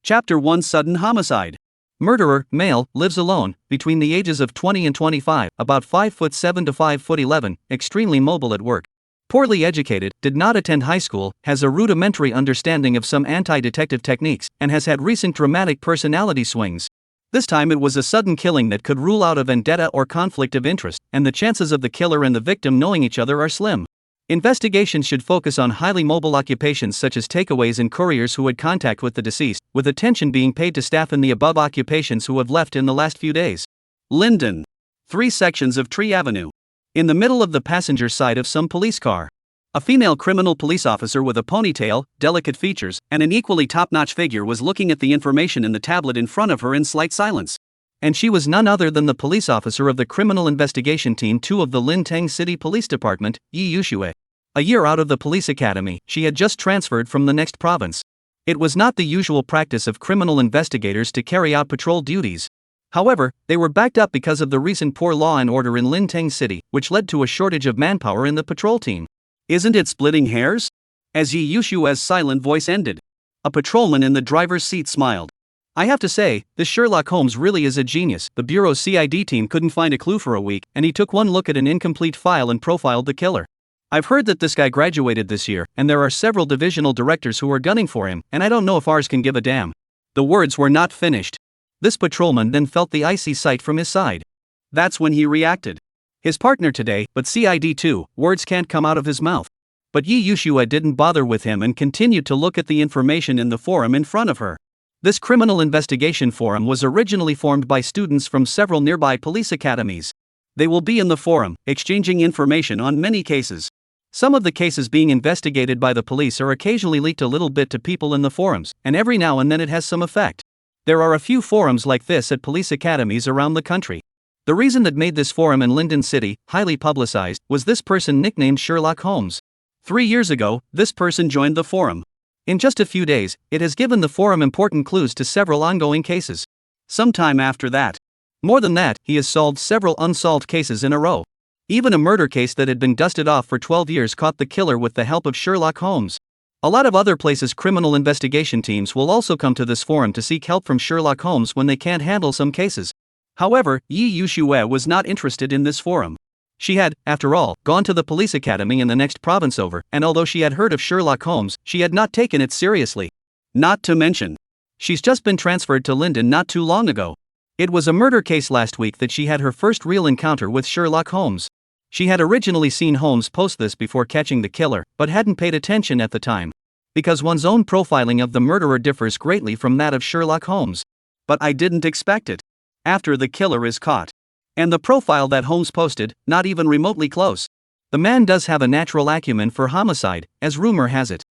Chapter 1 Sudden Homicide. Murderer, male, lives alone, between the ages of 20 and 25, about 5'7" to 5'11", extremely mobile at work. Poorly educated, did not attend high school, has a rudimentary understanding of some anti-detective techniques, and has had recent dramatic personality swings. This time it was a sudden killing that could rule out a vendetta or conflict of interest, and the chances of the killer and the victim knowing each other are slim. Investigations should focus on highly mobile occupations such as takeaways and couriers who had contact with the deceased, with attention being paid to staff in the above occupations who have left in the last few days. Linden. 3 sections of Tree Avenue. In the middle of the passenger side of some police car. A female criminal police officer with a ponytail, delicate features, and an equally top-notch figure was looking at the information in the tablet in front of her in slight silence. And she was none other than the police officer of the Criminal Investigation Team 2 of the Linteng City Police Department, Yi Yuxue. A year out of the police academy, she had just transferred from the next province. It was not the usual practice of criminal investigators to carry out patrol duties. However, they were backed up because of the recent poor law and order in Linteng City, which led to a shortage of manpower in the patrol team. Isn't it splitting hairs? As Yi Yushue's silent voice ended, a patrolman in the driver's seat smiled. I have to say, this Sherlock Holmes really is a genius. The Bureau's CID team couldn't find a clue for a week, and he took one look at an incomplete file and profiled the killer. I've heard that this guy graduated this year, and there are several divisional directors who are gunning for him, and I don't know if ours can give a damn. The words were not finished. This patrolman then felt the icy sight from his side. That's when he reacted. His partner today, but CID too, words can't come out of his mouth. But Yi Yuxue didn't bother with him and continued to look at the information in the forum in front of her. This criminal investigation forum was originally formed by students from several nearby police academies. They will be in the forum, exchanging information on many cases. Some of the cases being investigated by the police are occasionally leaked a little bit to people in the forums, and every now and then it has some effect. There are a few forums like this at police academies around the country. The reason that made this forum in Linden City highly publicized was this person nicknamed Sherlock Holmes. 3 years ago, this person joined the forum. In just a few days, it has given the forum important clues to several ongoing cases. Sometime after that. More than that, he has solved several unsolved cases in a row. Even a murder case that had been dusted off for 12 years caught the killer with the help of Sherlock Holmes. A lot of other places' criminal investigation teams will also come to this forum to seek help from Sherlock Holmes when they can't handle some cases. However, Yi Yuxue was not interested in this forum. She had, after all, gone to the police academy in the next province over, and although she had heard of Sherlock Holmes, she had not taken it seriously. Not to mention, she's just been transferred to Linden not too long ago. It was a murder case last week that she had her first real encounter with Sherlock Holmes. She had originally seen Holmes post this before catching the killer, but hadn't paid attention at the time. Because one's own profiling of the murderer differs greatly from that of Sherlock Holmes. But I didn't expect it. After the killer is caught. And the profile that Holmes posted, not even remotely close. The man does have a natural acumen for homicide, as rumor has it.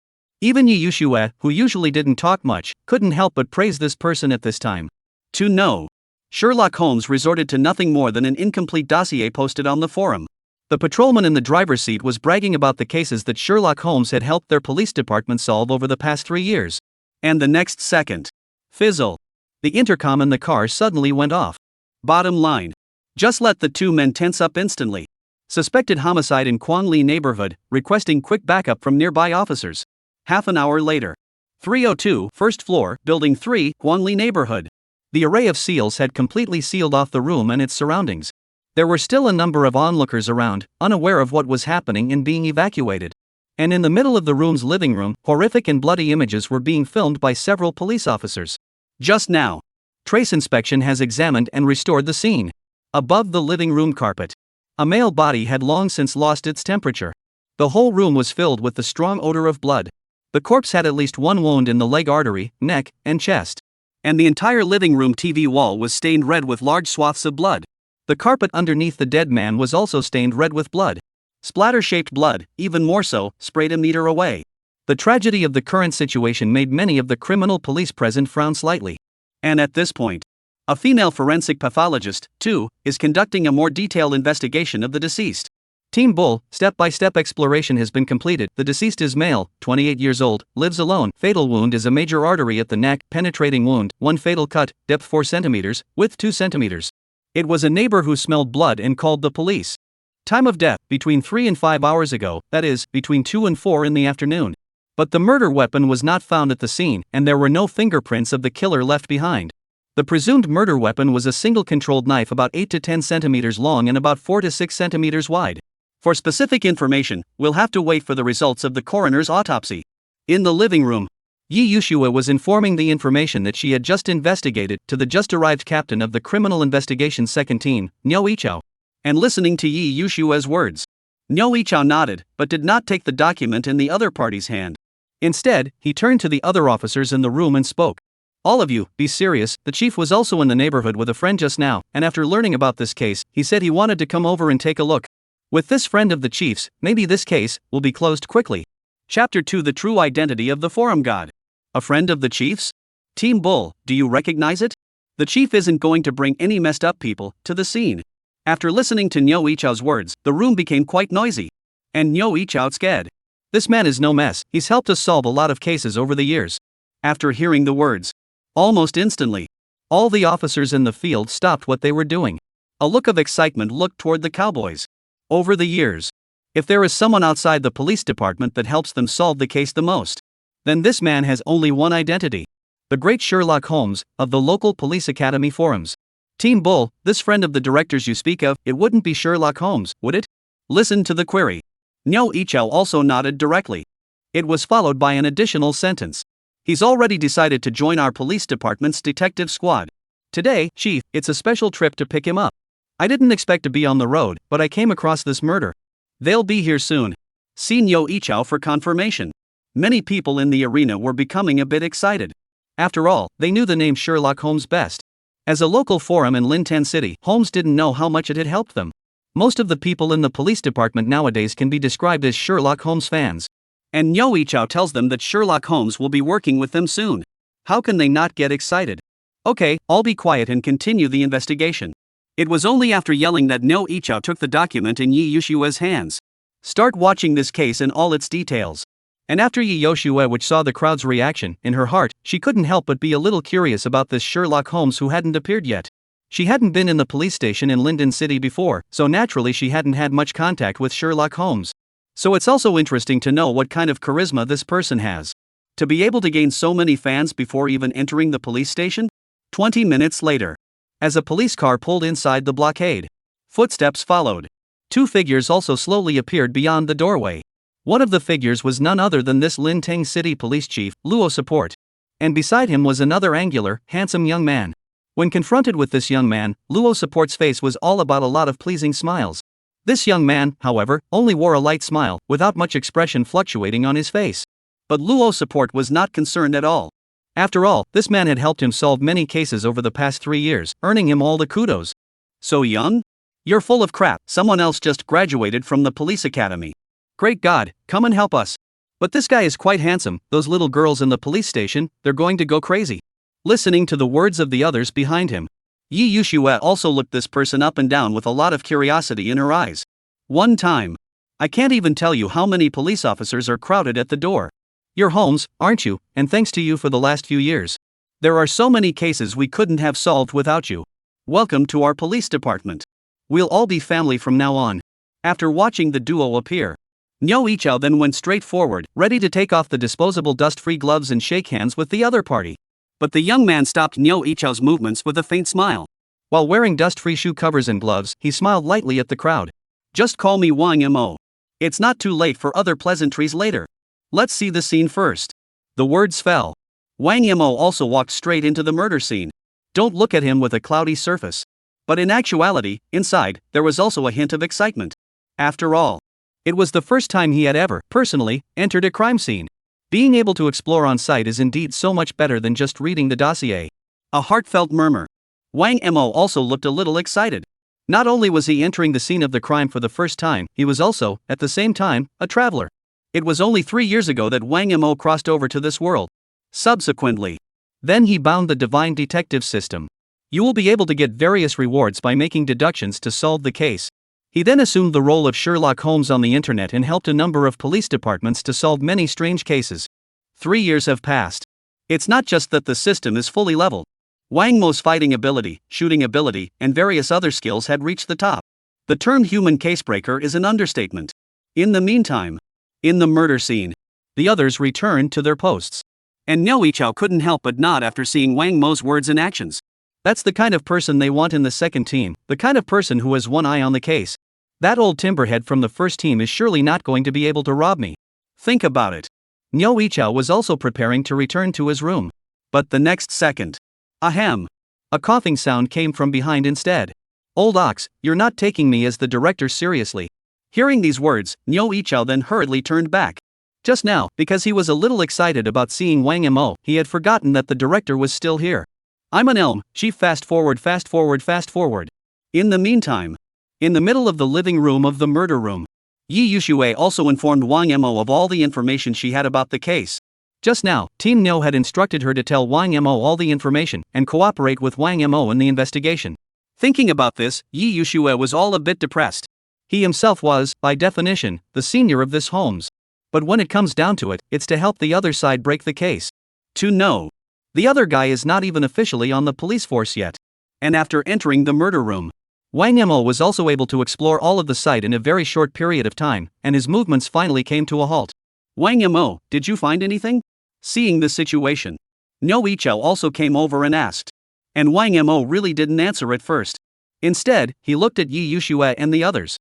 Even Yi Yuxue, who usually didn't talk much, couldn't help but praise this person at this time. To know. Sherlock Holmes resorted to nothing more than an incomplete dossier posted on the forum. The patrolman in the driver's seat was bragging about the cases that Sherlock Holmes had helped their police department solve over the past 3 years. And the next second. Fizzle. The intercom in the car suddenly went off. Bottom line. Just let the two men tense up instantly. Suspected homicide in Quangli neighborhood, requesting quick backup from nearby officers. Half an hour later. 302, first floor, building 3, Quangli neighborhood. The array of seals had completely sealed off the room and its surroundings. There were still a number of onlookers around, unaware of what was happening and being evacuated. And in the middle of the room's living room, horrific and bloody images were being filmed by several police officers. Just now. Trace inspection has examined and restored the scene. Above the living room carpet, a male body had long since lost its temperature. The whole room was filled with the strong odor of blood. The corpse had at least one wound in the leg artery, neck, and chest. And the entire living room TV wall was stained red with large swaths of blood. The carpet underneath the dead man was also stained red with blood. Splatter-shaped blood, even more so, sprayed a meter away. The tragedy of the current situation made many of the criminal police present frown slightly. And at this point, a female forensic pathologist, too, is conducting a more detailed investigation of the deceased. Team Bull, step-by-step exploration has been completed. The deceased is male, 28 years old, lives alone. Fatal wound is a major artery at the neck, penetrating wound, 1 fatal cut, depth 4 centimeters, width 2 centimeters. It was a neighbor who smelled blood and called the police. Time of death, between 3 and 5 hours ago, that is, between 2 and 4 in the afternoon. But the murder weapon was not found at the scene, and there were no fingerprints of the killer left behind. The presumed murder weapon was a single controlled knife about 8 to 10 centimeters long and about 4 to 6 centimeters wide. For specific information, we'll have to wait for the results of the coroner's autopsy. In the living room, Yi Yushua was informing the information that she had just investigated to the just-arrived captain of the Criminal Investigations Second Team, Niu Yichao. And listening to Yi Yushua's words, Niu Yichao nodded, but did not take the document in the other party's hand. Instead, he turned to the other officers in the room and spoke. All of you, be serious. The chief was also in the neighborhood with a friend just now, and after learning about this case, he said he wanted to come over and take a look. With this friend of the chief's, maybe this case will be closed quickly. Chapter 2: The True Identity of the Forum God. A friend of the chief's? Team Bull, do you recognize it? The chief isn't going to bring any messed up people to the scene. After listening to Niu Yichao's words, the room became quite noisy. And Niu Yichao scared. This man is no mess, he's helped us solve a lot of cases over the years. After hearing the words, almost instantly, all the officers in the field stopped what they were doing. A look of excitement looked toward the cowboys. Over the years, if there is someone outside the police department that helps them solve the case the most, then this man has only one identity. The great Sherlock Holmes, of the local police academy forums. Team Bull, this friend of the director's you speak of, it wouldn't be Sherlock Holmes, would it? Listen to the query. Niu Yichao also nodded directly. It was followed by an additional sentence. He's already decided to join our police department's detective squad. Today, Chief, it's a special trip to pick him up. I didn't expect to be on the road, but I came across this murder. They'll be here soon. See Niu Yichao for confirmation. Many people in the arena were becoming a bit excited. After all, they knew the name Sherlock Holmes best. As a local forum in Lintan City, Holmes didn't know how much it had helped them. Most of the people in the police department nowadays can be described as Sherlock Holmes fans. And Niu Yichao tells them that Sherlock Holmes will be working with them soon. How can they not get excited? Okay, I'll be quiet and continue the investigation. It was only after yelling that Niu Yichao took the document in Yi Yushua's hands. Start watching this case in all its details. And after Yi Yushua, which saw the crowd's reaction, in her heart, she couldn't help but be a little curious about this Sherlock Holmes who hadn't appeared yet. She hadn't been in the police station in Linden City before, so naturally she hadn't had much contact with Sherlock Holmes. So it's also interesting to know what kind of charisma this person has. To be able to gain so many fans before even entering the police station? 20 minutes later, as a police car pulled inside the blockade, footsteps followed. Two figures also slowly appeared beyond the doorway. One of the figures was none other than this Lintang City Police Chief, Luo Support. And beside him was another angular, handsome young man. When confronted with this young man, Luo Support's face was all about a lot of pleasing smiles. This young man, however, only wore a light smile, without much expression fluctuating on his face. But Luo Support was not concerned at all. After all, this man had helped him solve many cases over the past 3 years, earning him all the kudos. So young? You're full of crap, someone else just graduated from the police academy. Great God, come and help us. But this guy is quite handsome, those little girls in the police station, they're going to go crazy. Listening to the words of the others behind him, Yi Yushua also looked this person up and down with a lot of curiosity in her eyes. One time. I can't even tell you how many police officers are crowded at the door. You're Holmes, aren't you, and thanks to you for the last few years. There are so many cases we couldn't have solved without you. Welcome to our police department. We'll all be family from now on. After watching the duo appear, Niu Yichao then went straight forward, ready to take off the disposable dust-free gloves and shake hands with the other party. But the young man stopped Niu Yichao's movements with a faint smile. While wearing dust-free shoe covers and gloves, he smiled lightly at the crowd. Just call me Wang Mo. It's not too late for other pleasantries later. Let's see the scene first. The words fell. Wang Mo also walked straight into the murder scene. Don't look at him with a cloudy surface. But in actuality, inside, there was also a hint of excitement. After all, it was the first time he had ever, personally, entered a crime scene. Being able to explore on site is indeed so much better than just reading the dossier. A heartfelt murmur. Wang Mo also looked a little excited. Not only was he entering the scene of the crime for the first time, he was also, at the same time, a traveler. It was only 3 years ago that Wang Mo crossed over to this world. Subsequently, then he bound the divine detective system. You will be able to get various rewards by making deductions to solve the case. He then assumed the role of Sherlock Holmes on the internet and helped a number of police departments to solve many strange cases. 3 years have passed. It's not just that the system is fully leveled. Wang Mo's fighting ability, shooting ability, and various other skills had reached the top. The term human casebreaker is an understatement. In the meantime, in the murder scene, The others returned to their posts. And Liao Jie couldn't help but nod after seeing Wang Mo's words and actions. That's the kind of person they want in the second team, the kind of person who has one eye on the case. That old timberhead from the first team is surely not going to be able to rob me. Think about it. Liao Jie was also preparing to return to his room. But the next second. Ahem. A coughing sound came from behind instead. Old ox, you're not taking me as the director seriously. Hearing these words, Liao Jie then hurriedly turned back. Just now, because he was a little excited about seeing Wang Mo, he had forgotten that the director was still here. I'm an elm, chief. Fast forward. In the meantime, in the middle of the living room of the murder room, Yi Yuxue also informed Wang Mo of all the information she had about the case. Just now, Team Liao had instructed her to tell Wang Mo all the information and cooperate with Wang Mo in the investigation. Thinking about this, Yi Yuxue was all a bit depressed. He himself was, by definition, the senior of this Holmes. But when it comes down to it, it's to help the other side break the case. To know. The other guy is not even officially on the police force yet. And after entering the murder room, Wang Mo was also able to explore all of the site in a very short period of time, and his movements finally came to a halt. Wang Mo, did you find anything? Seeing the situation, Liao Jie also came over and asked. And Wang Mo really didn't answer at first. Instead, he looked at Yi Yuxue and the others.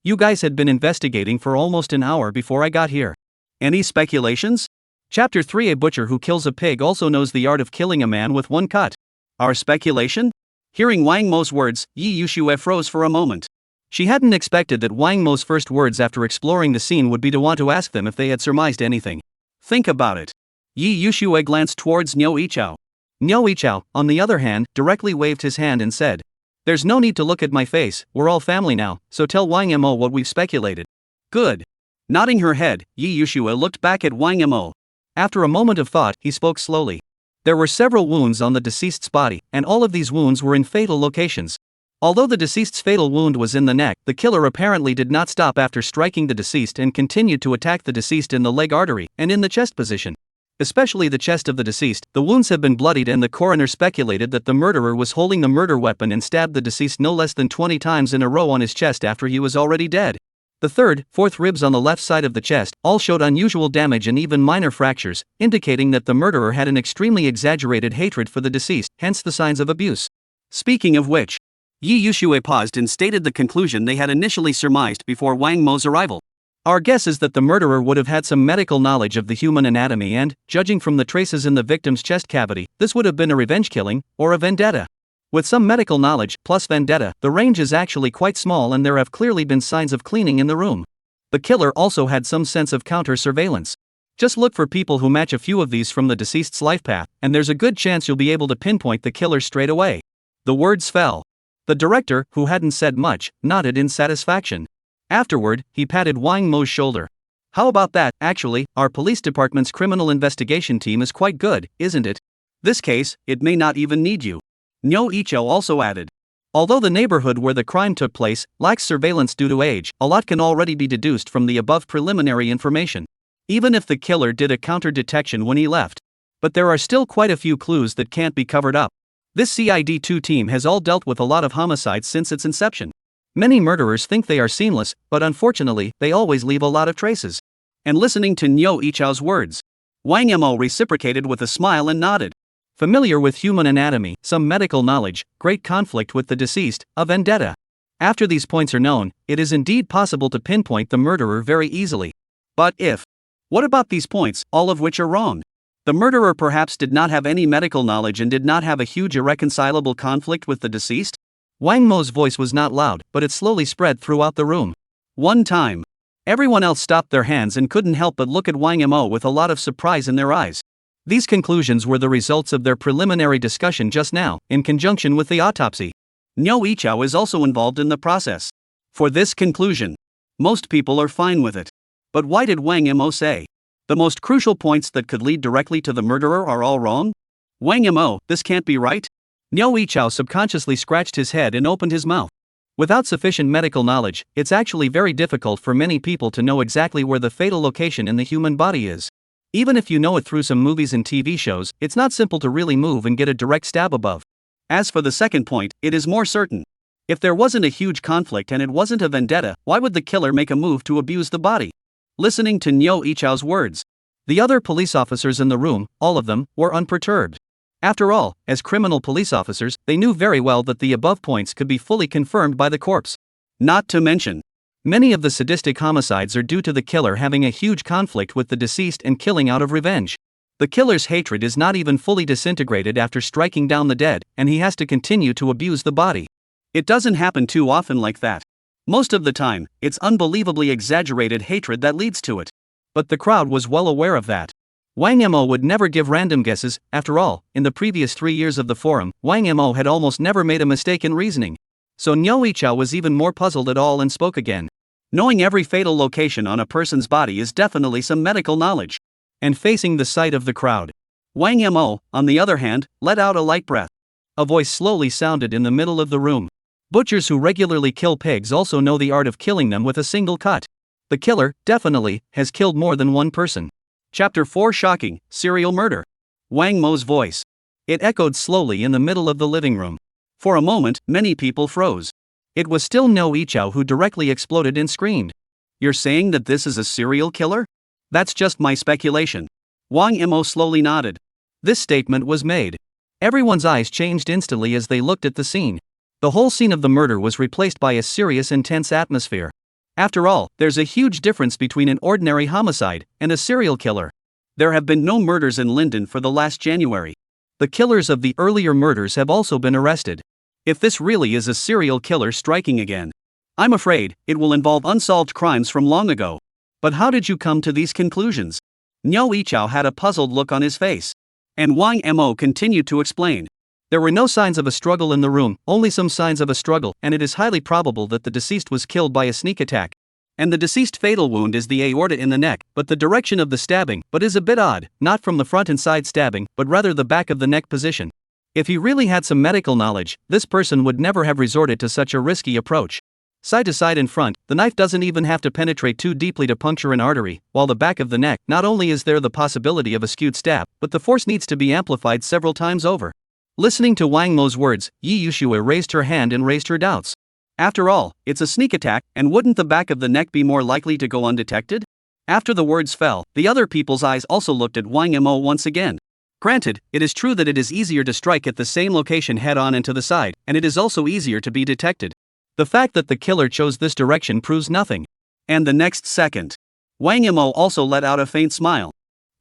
You guys had been investigating for almost an hour before I got here. Any speculations? Chapter 3. A butcher who kills a pig also knows the art of killing a man with one cut. Our speculation? Hearing Wang Mo's words, Yi Yuxue froze for a moment. She hadn't expected that Wang Mo's first words after exploring the scene would be to want to ask them if they had surmised anything. Think about it. Yi Yuxue glanced towards Liao Jie. Liao Jie, on the other hand, directly waved his hand and said, "There's no need to look at my face, we're all family now, so tell Wang Mo what we've speculated." Good. Nodding her head, Yi Yuxue looked back at Wang Mo. After a moment of thought, he spoke slowly. There were several wounds on the deceased's body, and all of these wounds were in fatal locations. Although the deceased's fatal wound was in the neck, the killer apparently did not stop after striking the deceased and continued to attack the deceased in the leg artery and in the chest position. Especially the chest of the deceased, the wounds have been bloodied, and the coroner speculated that the murderer was holding the murder weapon and stabbed the deceased no less than 20 times in a row on his chest after he was already dead. The third, fourth ribs on the left side of the chest all showed unusual damage and even minor fractures, indicating that the murderer had an extremely exaggerated hatred for the deceased, hence the signs of abuse. Speaking of which, Yi Yuxue paused and stated the conclusion they had initially surmised before Wang Mo's arrival. Our guess is that the murderer would have had some medical knowledge of the human anatomy and, judging from the traces in the victim's chest cavity, this would have been a revenge killing, or a vendetta. With some medical knowledge, plus vendetta, the range is actually quite small and there have clearly been signs of cleaning in the room. The killer also had some sense of counter-surveillance. Just look for people who match a few of these from the deceased's life path, and there's a good chance you'll be able to pinpoint the killer straight away. The words fell. The director, who hadn't said much, nodded in satisfaction. Afterward, he patted Wang Mo's shoulder. How about that? Actually, our police department's criminal investigation team is quite good, isn't it? This case, it may not even need you. Liao Jie also added. Although the neighborhood where the crime took place lacks surveillance due to age, a lot can already be deduced from the above preliminary information. Even if the killer did a counter-detection when he left. But there are still quite a few clues that can't be covered up. This CID2 team has all dealt with a lot of homicides since its inception. Many murderers think they are seamless, but unfortunately, they always leave a lot of traces. And listening to Liao Jie's words, Wang Mo reciprocated with a smile and nodded. Familiar with human anatomy, some medical knowledge, great conflict with the deceased, a vendetta. After these points are known, it is indeed possible to pinpoint the murderer very easily. But if. What about these points, all of which are wrong? The murderer perhaps did not have any medical knowledge and did not have a huge irreconcilable conflict with the deceased? Wang Mo's voice was not loud, but it slowly spread throughout the room. One time. Everyone else stopped their hands and couldn't help but look at Wang Mo with a lot of surprise in their eyes. These conclusions were the results of their preliminary discussion just now, in conjunction with the autopsy. Liao Jie is also involved in the process. For this conclusion, most people are fine with it. But why did Wang Mo say? The most crucial points that could lead directly to the murderer are all wrong? Wang Mo, this can't be right? Liao Jie subconsciously scratched his head and opened his mouth. Without sufficient medical knowledge, it's actually very difficult for many people to know exactly where the fatal location in the human body is. Even if you know it through some movies and TV shows, it's not simple to really move and get a direct stab above. As for the second point, it is more certain. If there wasn't a huge conflict and it wasn't a vendetta, why would the killer make a move to abuse the body? Listening to Liao Jie's words, The other police officers in the room, all of them, were unperturbed. After all, as criminal police officers, they knew very well that the above points could be fully confirmed by the corpse. Not to mention, many of the sadistic homicides are due to the killer having a huge conflict with the deceased and killing out of revenge. The killer's hatred is not even fully disintegrated after striking down the dead, and he has to continue to abuse the body. It doesn't happen too often like that. Most of the time, it's unbelievably exaggerated hatred that leads to it. But the crowd was well aware of that. Wang Mo would never give random guesses. After all, in the previous 3 years of the forum, Wang Mo had almost never made a mistake in reasoning. So Niao Yichao was even more puzzled at all and spoke again. Knowing every fatal location on a person's body is definitely some medical knowledge. And facing the sight of the crowd, Wang Mo, on the other hand, let out a light breath. A voice slowly sounded in the middle of the room. Butchers who regularly kill pigs also know the art of killing them with a single cut. The killer, definitely, has killed more than one person. Chapter 4 Shocking, Serial Murder. Wang Mo's voice. It echoed slowly in the middle of the living room. For a moment, many people froze. It was still Niao Yichao who directly exploded and screamed. You're saying that this is a serial killer? That's just my speculation. Wang Mo slowly nodded. This statement was made. Everyone's eyes changed instantly as they looked at the scene. The whole scene of the murder was replaced by a serious, intense atmosphere. After all, there's a huge difference between an ordinary homicide and a serial killer. There have been no murders in Linden for the last January. The killers of the earlier murders have also been arrested. If this really is a serial killer striking again, I'm afraid it will involve unsolved crimes from long ago. But how did you come to these conclusions? Niao Yichao had a puzzled look on his face. And Wang Mo continued to explain. There were no signs of a struggle in the room, only some signs of a struggle, and it is highly probable that the deceased was killed by a sneak attack. And the deceased fatal wound is the aorta in the neck, but the direction of the stabbing is a bit odd, not from the front and side stabbing, but rather the back of the neck position. If he really had some medical knowledge, this person would never have resorted to such a risky approach. Side to side in front, the knife doesn't even have to penetrate too deeply to puncture an artery, while the back of the neck, not only is there the possibility of a skewed stab, but the force needs to be amplified several times over. Listening to Wang Mo's words, Yi Yushue raised her hand and raised her doubts. After all, it's a sneak attack, and wouldn't the back of the neck be more likely to go undetected? After the words fell, the other people's eyes also looked at Wang Mo once again. Granted, it is true that it is easier to strike at the same location head-on and to the side, and it is also easier to be detected. The fact that the killer chose this direction proves nothing. And the next second, Wang Mo also let out a faint smile.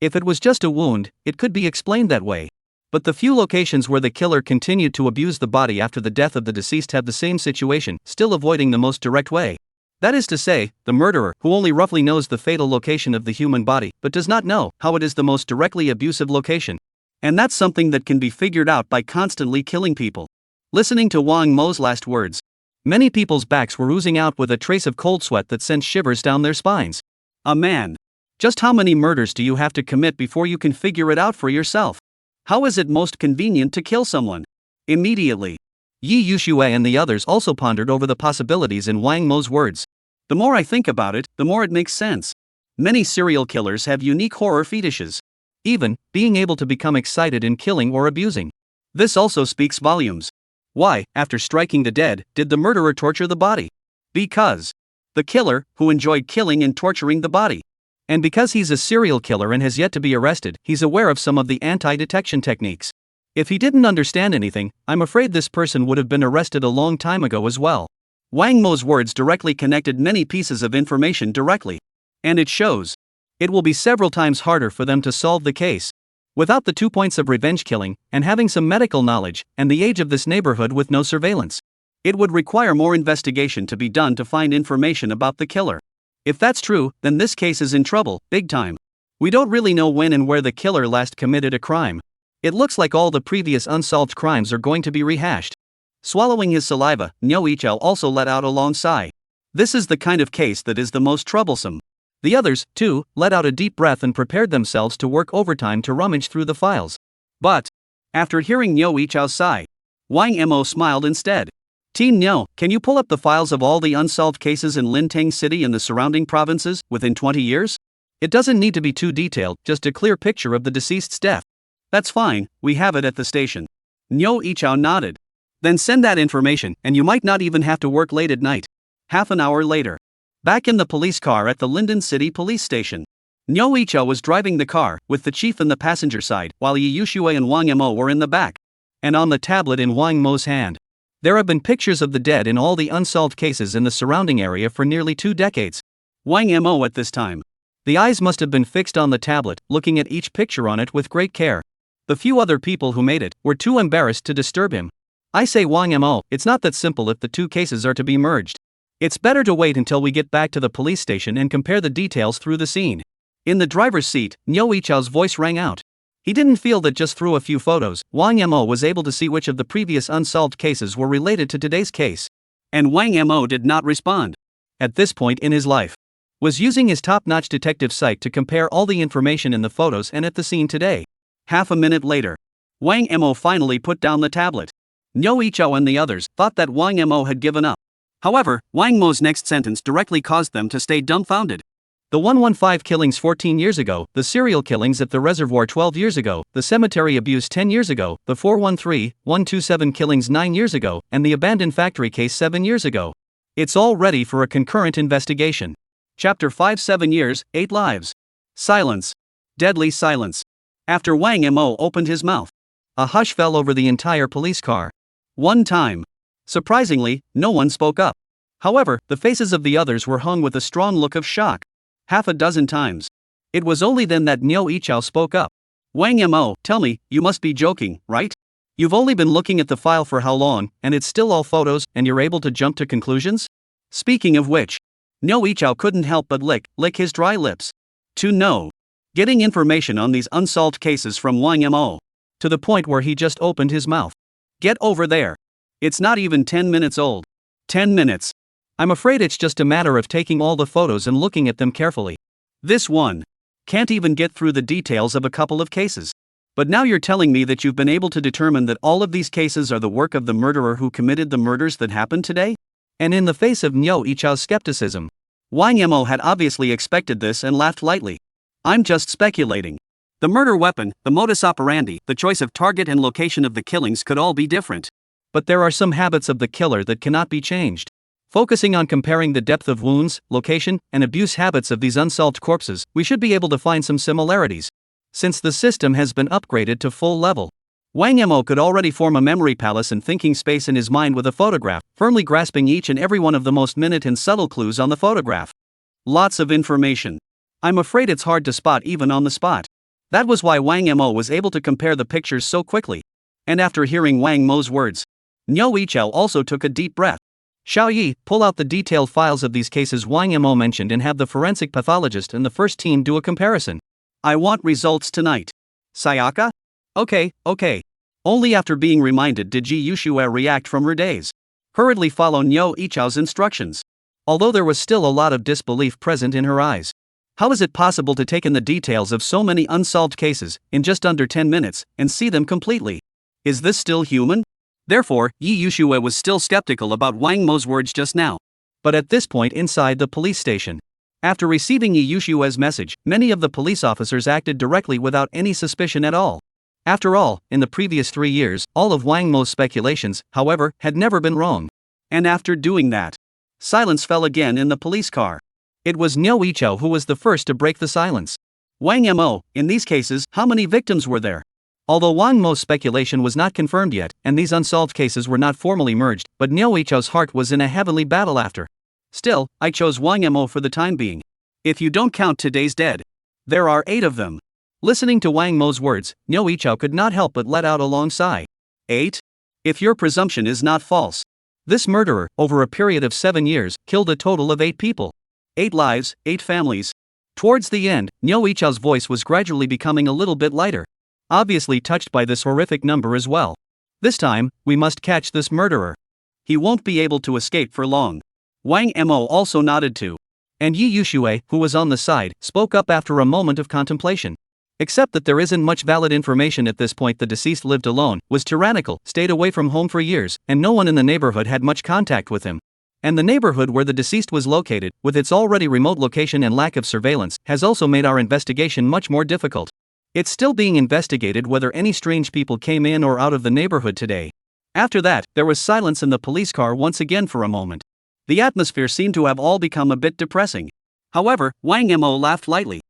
If it was just a wound, it could be explained that way. But the few locations where the killer continued to abuse the body after the death of the deceased have the same situation, still avoiding the most direct way. That is to say, the murderer, who only roughly knows the fatal location of the human body, but does not know how it is the most directly abusive location. And that's something that can be figured out by constantly killing people. Listening to Wang Mo's last words, many people's backs were oozing out with a trace of cold sweat that sent shivers down their spines. A man. Just how many murders do you have to commit before you can figure it out for yourself? How is it most convenient to kill someone? Immediately. Yi Yushue and the others also pondered over the possibilities in Wang Mo's words. The more I think about it, the more it makes sense. Many serial killers have unique horror fetishes. Even, being able to become excited in killing or abusing. This also speaks volumes. Why, after striking the dead, did the murderer torture the body? Because the killer, who enjoyed killing and torturing the body. And because he's a serial killer and has yet to be arrested, he's aware of some of the anti-detection techniques. If he didn't understand anything, I'm afraid this person would have been arrested a long time ago as well. Wang Mo's words directly connected many pieces of information directly. And it shows. It will be several times harder for them to solve the case. Without the 2 points of revenge killing, and having some medical knowledge, and the age of this neighborhood with no surveillance. It would require more investigation to be done to find information about the killer. If that's true, then this case is in trouble, big time. We don't really know when and where the killer last committed a crime. It looks like all the previous unsolved crimes are going to be rehashed. Swallowing his saliva, Niao Yichao also let out a long sigh. This is the kind of case that is the most troublesome. The others, too, let out a deep breath and prepared themselves to work overtime to rummage through the files. But, after hearing Niao Yichao's sigh, Wang Mo smiled instead. Team Niao, can you pull up the files of all the unsolved cases in Lintang City and the surrounding provinces within 20 years? It doesn't need to be too detailed, just a clear picture of the deceased's death. That's fine, we have it at the station. Niao Yichao nodded. Then send that information, and you might not even have to work late at night. Half an hour later. Back in the police car at the Linden City police station. Niu Yichao was driving the car, with the chief in the passenger side, while Yi Yushui and Wang Mo were in the back. And on the tablet in Wang Mo's hand, there have been pictures of the dead in all the unsolved cases in the surrounding area for nearly 2 decades. Wang Mo at this time. The eyes must have been fixed on the tablet, looking at each picture on it with great care. The few other people who made it were too embarrassed to disturb him. I say Wang Mo, it's not that simple if the 2 cases are to be merged. It's better to wait until we get back to the police station and compare the details through the scene. In the driver's seat, Niu Yichao's voice rang out. He didn't feel that just through a few photos, Wang Mo was able to see which of the previous unsolved cases were related to today's case. And Wang Mo did not respond. At this point in his life, was using his top-notch detective sight to compare all the information in the photos and at the scene today. Half a minute later, Wang Mo finally put down the tablet. Niu Yichao and the others thought that Wang Mo had given up. However, Wang Mo's next sentence directly caused them to stay dumbfounded. The 115 killings 14 years ago, the serial killings at the reservoir 12 years ago, the cemetery abuse 10 years ago, the 413-127 killings 9 years ago, and the abandoned factory case 7 years ago. It's all ready for a concurrent investigation. Chapter 5 7 years, 8 lives. Silence. Deadly silence. After Wang Mo opened his mouth, a hush fell over the entire police car. One time. Surprisingly, no one spoke up. However, the faces of the others were hung with a strong look of shock. Half a dozen times. It was only then that Niu Yichao spoke up. Wang Mo, tell me, you must be joking, right? You've only been looking at the file for how long, and it's still all photos, and you're able to jump to conclusions? Speaking of which, Niu Yichao couldn't help but lick his dry lips. To know. Getting information on these unsolved cases from Wang Mo. To the point where he just opened his mouth. Get over there. It's not even 10 minutes old. 10 minutes. I'm afraid it's just a matter of taking all the photos and looking at them carefully. This one can't even get through the details of a couple of cases. But now you're telling me that you've been able to determine that all of these cases are the work of the murderer who committed the murders that happened today? And in the face of Niu Yichao's skepticism, Wang Mo had obviously expected this and laughed lightly. I'm just speculating. The murder weapon, the modus operandi, the choice of target and location of the killings could all be different. But there are some habits of the killer that cannot be changed. Focusing on comparing the depth of wounds, location, and abuse habits of these unsolved corpses, we should be able to find some similarities. Since the system has been upgraded to full level, Wang Mo could already form a memory palace and thinking space in his mind with a photograph, firmly grasping each and every one of the most minute and subtle clues on the photograph. Lots of information. I'm afraid it's hard to spot even on the spot. That was why Wang Mo was able to compare the pictures so quickly. And after hearing Wang Mo's words, Niu Yichao also took a deep breath. Xiao Yi, pull out the detailed files of these cases Wang Mo mentioned and have the forensic pathologist and the first team do a comparison. I want results tonight. Sayaka? Okay. Only after being reminded did Ji Yushui react from her daze. Hurriedly follow Niu Yichao's instructions. Although there was still a lot of disbelief present in her eyes. How is it possible to take in the details of so many unsolved cases, in just under 10 minutes, and see them completely? Is this still human? Therefore, Yi Yushui was still skeptical about Wang Mo's words just now. But at this point inside the police station, after receiving Yi Yushui's message, many of the police officers acted directly without any suspicion at all. After all, in the previous 3 years, all of Wang Mo's speculations, however, had never been wrong. And after doing that, silence fell again in the police car. It was Niu Yichao who was the first to break the silence. Wang Mo, in these cases, how many victims were there? Although Wang Mo's speculation was not confirmed yet, and these unsolved cases were not formally merged, but Niu Yichao's heart was in a heavenly battle after. Still, I chose Wang Mo for the time being. If you don't count today's dead, there are 8 of them. Listening to Wang Mo's words, Niu Yichao could not help but let out a long sigh. 8? If your presumption is not false. This murderer, over a period of 7 years, killed a total of 8 people. 8 lives, 8 families. Towards the end, Niu Yichao's voice was gradually becoming a little bit lighter. Obviously touched by this horrific number as well. This time, we must catch this murderer. He won't be able to escape for long. Wang Mo also nodded too. And Yi Yushui, who was on the side, spoke up after a moment of contemplation. Except that there isn't much valid information at this point. The deceased lived alone, was tyrannical, stayed away from home for years, and no one in the neighborhood had much contact with him. And the neighborhood where the deceased was located, with its already remote location and lack of surveillance, has also made our investigation much more difficult. It's still being investigated whether any strange people came in or out of the neighborhood today. After that, there was silence in the police car once again for a moment. The atmosphere seemed to have all become a bit depressing. However, Wang Mo laughed lightly.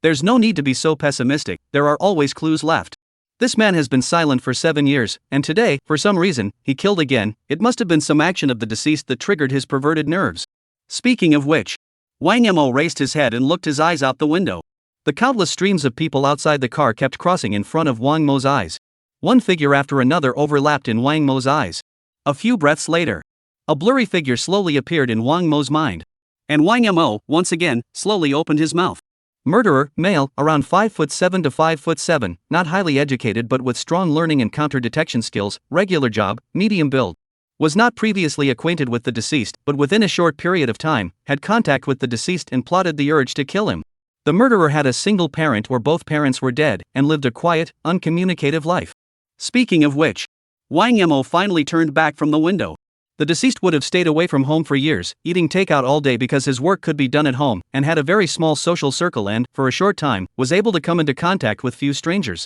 There's no need to be so pessimistic, there are always clues left. This man has been silent for 7 years, and today, for some reason, he killed again. It must have been some action of the deceased that triggered his perverted nerves. Speaking of which, Wang Mo raised his head and looked his eyes out the window. The countless streams of people outside the car kept crossing in front of Wang Mo's eyes. One figure after another overlapped in Wang Mo's eyes. A few breaths later, a blurry figure slowly appeared in Wang Mo's mind. And Wang Mo, once again, slowly opened his mouth. Murderer, male, around 5'7" to 5'7", not highly educated but with strong learning and counter-detection skills, regular job, medium build. Was not previously acquainted with the deceased, but within a short period of time, had contact with the deceased and plotted the urge to kill him. The murderer had a single parent or both parents were dead, and lived a quiet, uncommunicative life. Speaking of which, Wang Mo finally turned back from the window. The deceased would have stayed away from home for years, eating takeout all day because his work could be done at home, and had a very small social circle and, for a short time, was able to come into contact with few strangers.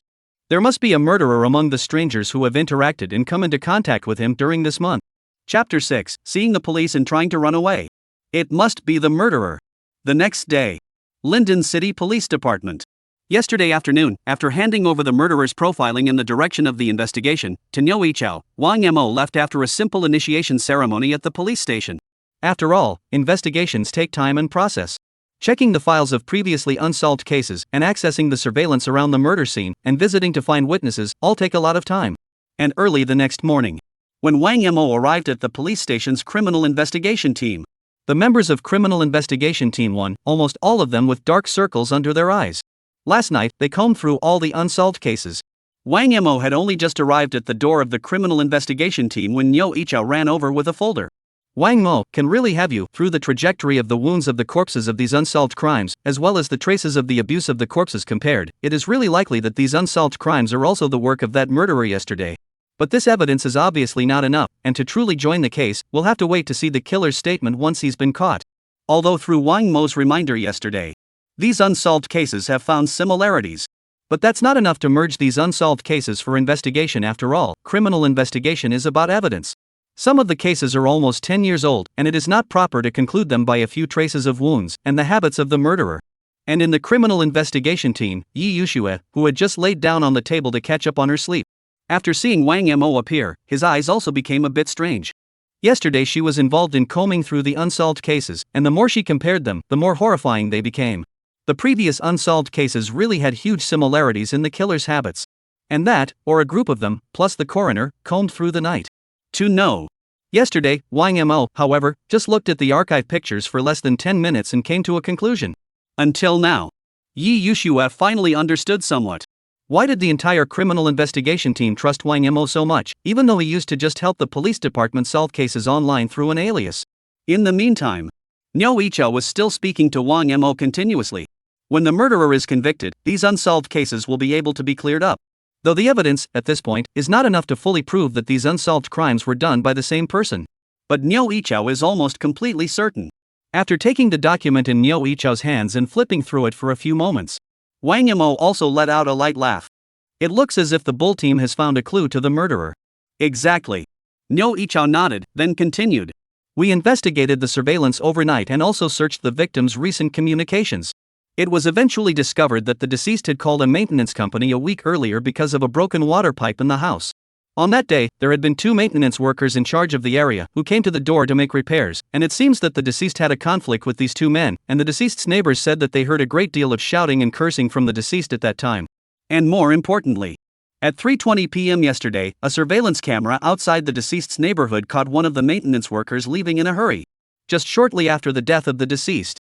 There must be a murderer among the strangers who have interacted and come into contact with him during this month. Chapter 6, Seeing the Police and Trying to Run Away. It must be the murderer. The next day, Linden City Police Department. Yesterday afternoon, after handing over the murderer's profiling and the direction of the investigation to Liao Jie, Wang Mo left after a simple initiation ceremony at the police station. After all, investigations take time and process. Checking the files of previously unsolved cases and accessing the surveillance around the murder scene and visiting to find witnesses all take a lot of time. And early the next morning, when Wang Mo arrived at the police station's criminal investigation team, the members of Criminal Investigation Team 1, almost all of them with dark circles under their eyes. Last night, they combed through all the unsolved cases. Wang Mo had only just arrived at the door of the criminal investigation team when Liao Jie ran over with a folder. Wang Mo can really have you through the trajectory of the wounds of the corpses of these unsolved crimes, as well as the traces of the abuse of the corpses compared. It is really likely that these unsolved crimes are also the work of that murderer yesterday. But this evidence is obviously not enough, and to truly join the case, we'll have to wait to see the killer's statement once he's been caught. Although through Wang Mo's reminder yesterday, these unsolved cases have found similarities. But that's not enough to merge these unsolved cases for investigation. After all, criminal investigation is about evidence. Some of the cases are almost 10 years old, and it is not proper to conclude them by a few traces of wounds and the habits of the murderer. And in the criminal investigation team, Yi Yushue, who had just laid down on the table to catch up on her sleep. After seeing Wang Mo appear, his eyes also became a bit strange. Yesterday she was involved in combing through the unsolved cases, and the more she compared them, the more horrifying they became. The previous unsolved cases really had huge similarities in the killer's habits. And that, or a group of them, plus the coroner, combed through the night to know. Yesterday, Wang Mo, however, just looked at the archive pictures for less than 10 minutes and came to a conclusion. Until now, Yi Yushue finally understood somewhat. Why did the entire criminal investigation team trust Wang Mo so much, even though he used to just help the police department solve cases online through an alias? In the meantime, Liao Jie was still speaking to Wang Mo continuously. When the murderer is convicted, these unsolved cases will be able to be cleared up. Though the evidence, at this point, is not enough to fully prove that these unsolved crimes were done by the same person. But Liao Jie is almost completely certain. After taking the document in Liao Jie's hands and flipping through it for a few moments, Wang Mo also let out a light laugh. It looks as if the bull team has found a clue to the murderer. Exactly. Liao Jie nodded, then continued. We investigated the surveillance overnight and also searched the victim's recent communications. It was eventually discovered that the deceased had called a maintenance company a week earlier because of a broken water pipe in the house. On that day, there had been 2 maintenance workers in charge of the area who came to the door to make repairs, and it seems that the deceased had a conflict with these 2 men, and the deceased's neighbors said that they heard a great deal of shouting and cursing from the deceased at that time. And more importantly, at 3:20 p.m. yesterday, a surveillance camera outside the deceased's neighborhood caught one of the maintenance workers leaving in a hurry, just shortly after the death of the deceased.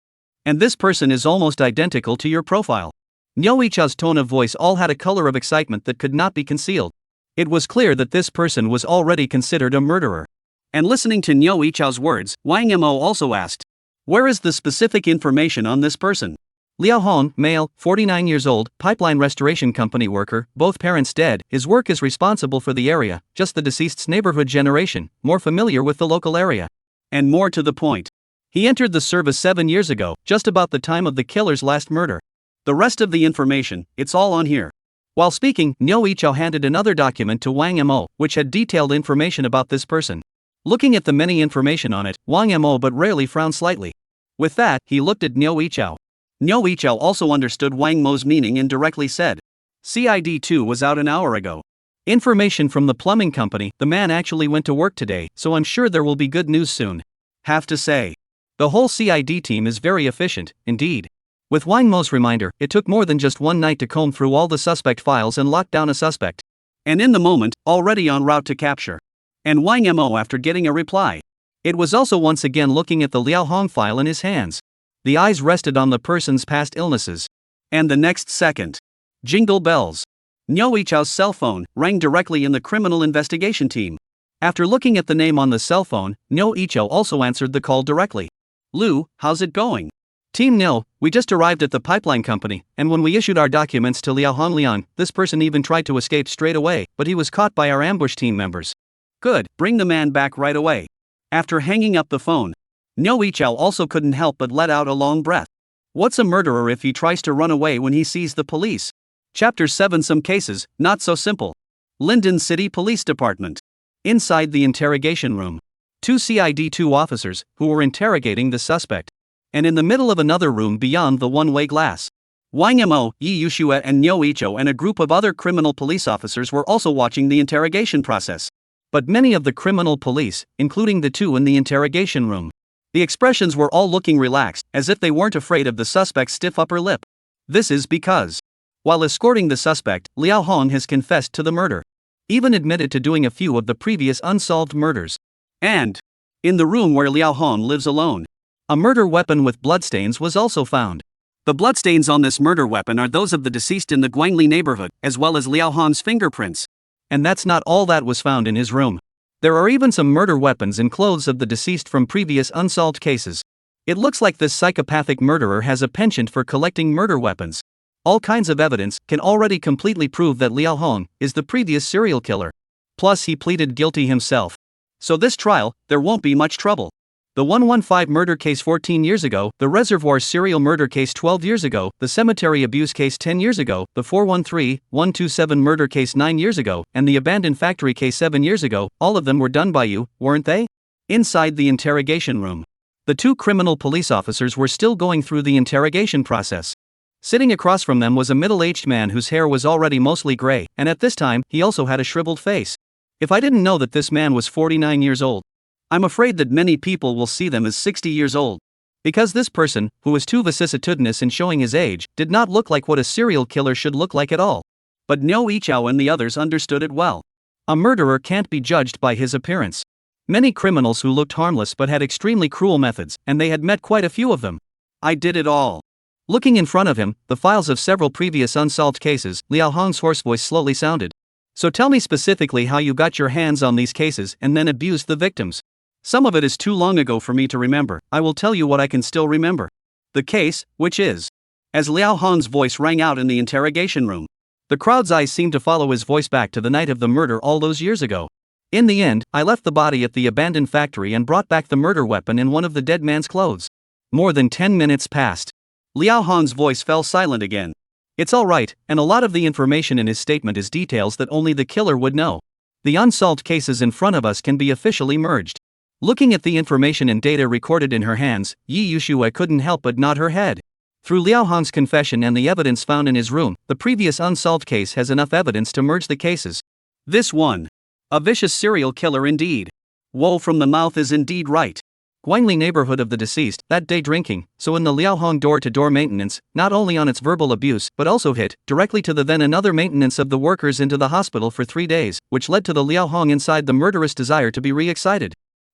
And this person is almost identical to your profile. Liao Jie's tone of voice all had a color of excitement that could not be concealed. It was clear that this person was already considered a murderer. And listening to Liao Jie's words, Wang Mo also asked, where is the specific information on this person? Liao Hong, male, 49 years old, pipeline restoration company worker, both parents dead. His work is responsible for the area, just the deceased's neighborhood generation, more familiar with the local area. And more to the point, he entered the service 7 years ago, just about the time of the killer's last murder. The rest of the information, it's all on here. While speaking, Liao Jie handed another document to Wang Mo, which had detailed information about this person. Looking at the many information on it, Wang Mo but rarely frowned slightly. With that, he looked at Liao Jie. Niu Yichao also understood Wang Mo's meaning and directly said, CID2 was out an hour ago. Information from the plumbing company, the man actually went to work today, so I'm sure there will be good news soon. Have to say, the whole CID team is very efficient, indeed. With Wang Mo's reminder, it took more than just one night to comb through all the suspect files and lock down a suspect. And in the moment, already en route to capture. And Wang Mo after getting a reply. It was also once again looking at the Liao Hong file in his hands. The eyes rested on the person's past illnesses. And the next second. Jingle bells. Niu Yichao's cell phone rang directly in the criminal investigation team. After looking at the name on the cell phone, Niu Yichao also answered the call directly. Lu, how's it going? Team Niu, we just arrived at the pipeline company, and when we issued our documents to Liao Honglian, this person even tried to escape straight away, but he was caught by our ambush team members. Good, bring the man back right away. After hanging up the phone, Niu Yichao also couldn't help but let out a long breath. What's a murderer if he tries to run away when he sees the police? Chapter 7. Some cases, not so simple. Linden City Police Department. Inside the interrogation room. Two CID2 officers, who were interrogating the suspect. And in the middle of another room beyond the one-way glass. Wang Mo, Yi Yushua and Niu Yichao and a group of other criminal police officers were also watching the interrogation process. But many of the criminal police, including the two in the interrogation room, the expressions were all looking relaxed, as if they weren't afraid of the suspect's stiff upper lip. This is because, while escorting the suspect, Liao Hong has confessed to the murder. Even admitted to doing a few of the previous unsolved murders. And, in the room where Liao Hong lives alone, a murder weapon with bloodstains was also found. The bloodstains on this murder weapon are those of the deceased in the Guangli neighborhood, as well as Liao Hong's fingerprints. And that's not all that was found in his room. There are even some murder weapons and clothes of the deceased from previous unsolved cases. It looks like this psychopathic murderer has a penchant for collecting murder weapons. All kinds of evidence can already completely prove that Liao Hong is the previous serial killer. Plus he pleaded guilty himself. So this trial, there won't be much trouble. The 115 murder case 14 years ago, the Reservoir serial murder case 12 years ago, the cemetery abuse case 10 years ago, the 413-127 murder case 9 years ago, and the abandoned factory case 7 years ago, all of them were done by you, weren't they? Inside the interrogation room. The two criminal police officers were still going through the interrogation process. Sitting across from them was a middle-aged man whose hair was already mostly gray, and at this time, he also had a shriveled face. If I didn't know that this man was 49 years old, I'm afraid that many people will see them as 60 years old. Because this person, who was too vicissitudinous in showing his age, did not look like what a serial killer should look like at all. But Niu Yichao and the others understood it well. A murderer can't be judged by his appearance. Many criminals who looked harmless but had extremely cruel methods, and they had met quite a few of them. I did it all. Looking in front of him, the files of several previous unsolved cases, Liao Hong's hoarse voice slowly sounded. So tell me specifically how you got your hands on these cases and then abused the victims. Some of it is too long ago for me to remember. I will tell you what I can still remember. The case, which is. As Liao Hong's voice rang out in the interrogation room, the crowd's eyes seemed to follow his voice back to the night of the murder all those years ago. In the end, I left the body at the abandoned factory and brought back the murder weapon in one of the dead man's clothes. More than 10 minutes passed. Liao Hong's voice fell silent again. It's all right, and a lot of the information in his statement is details that only the killer would know. The unsolved cases in front of us can be officially merged. Looking at the information and data recorded in her hands, Yi Yushua couldn't help but nod her head. Through Liao Hong's confession and the evidence found in his room, the previous unsolved case has enough evidence to merge the cases. This one. A vicious serial killer indeed. Woe from the mouth is indeed right. Guangli neighborhood of the deceased, that day drinking, so in the Liao Hong door-to-door maintenance, not only on its verbal abuse, but also hit, directly to the then another maintenance of the workers into the hospital for 3 days, which led to the Liao Hong inside the murderous desire to be re-excited.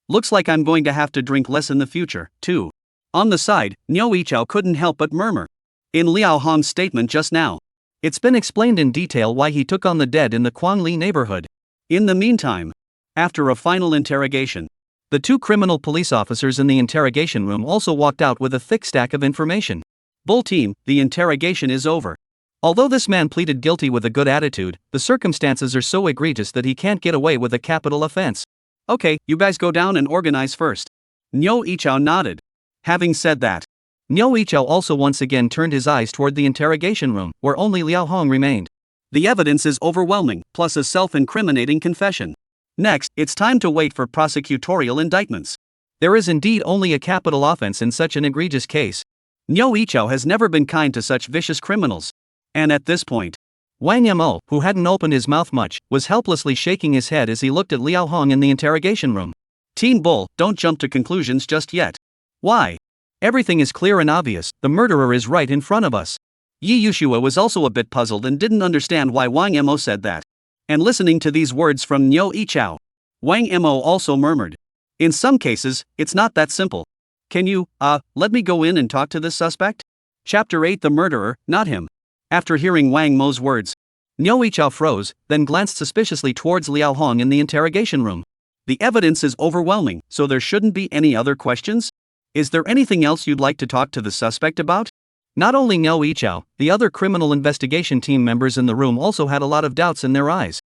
Looks like I'm going to have to drink less in the future, too. On the side, Niu Yichao couldn't help but murmur. In Liao Hong's statement just now, it's been explained in detail why he took on the dead in the Guangli neighborhood. In the meantime, after a final interrogation, the two criminal police officers in the interrogation room also walked out with a thick stack of information. Bull team, the interrogation is over. Although this man pleaded guilty with a good attitude, the circumstances are so egregious that he can't get away with a capital offense. Okay, you guys go down and organize first. Niu Yichao nodded. Having said that, Niu Yichao also once again turned his eyes toward the interrogation room, where only Liao Hong remained. The evidence is overwhelming, plus a self-incriminating confession. Next, it's time to wait for prosecutorial indictments. There is indeed only a capital offense in such an egregious case. Niu Yichao has never been kind to such vicious criminals. And at this point, Wang Mo, who hadn't opened his mouth much, was helplessly shaking his head as he looked at Liao Hong in the interrogation room. Teen Bull, don't jump to conclusions just yet. Why? Everything is clear and obvious, the murderer is right in front of us. Yi Yushua was also a bit puzzled and didn't understand why Wang Mo said that. And listening to these words from Niu Yichao, Wang Mo also murmured. In some cases, it's not that simple. Can you, let me go in and talk to this suspect? Chapter 8 The murderer, not him. After hearing Wang Mo's words, Niu Yichao froze, then glanced suspiciously towards Liao Hong in the interrogation room. The evidence is overwhelming, so there shouldn't be any other questions? Is there anything else you'd like to talk to the suspect about? Not only Niu Yichao, the other criminal investigation team members in the room also had a lot of doubts in their eyes.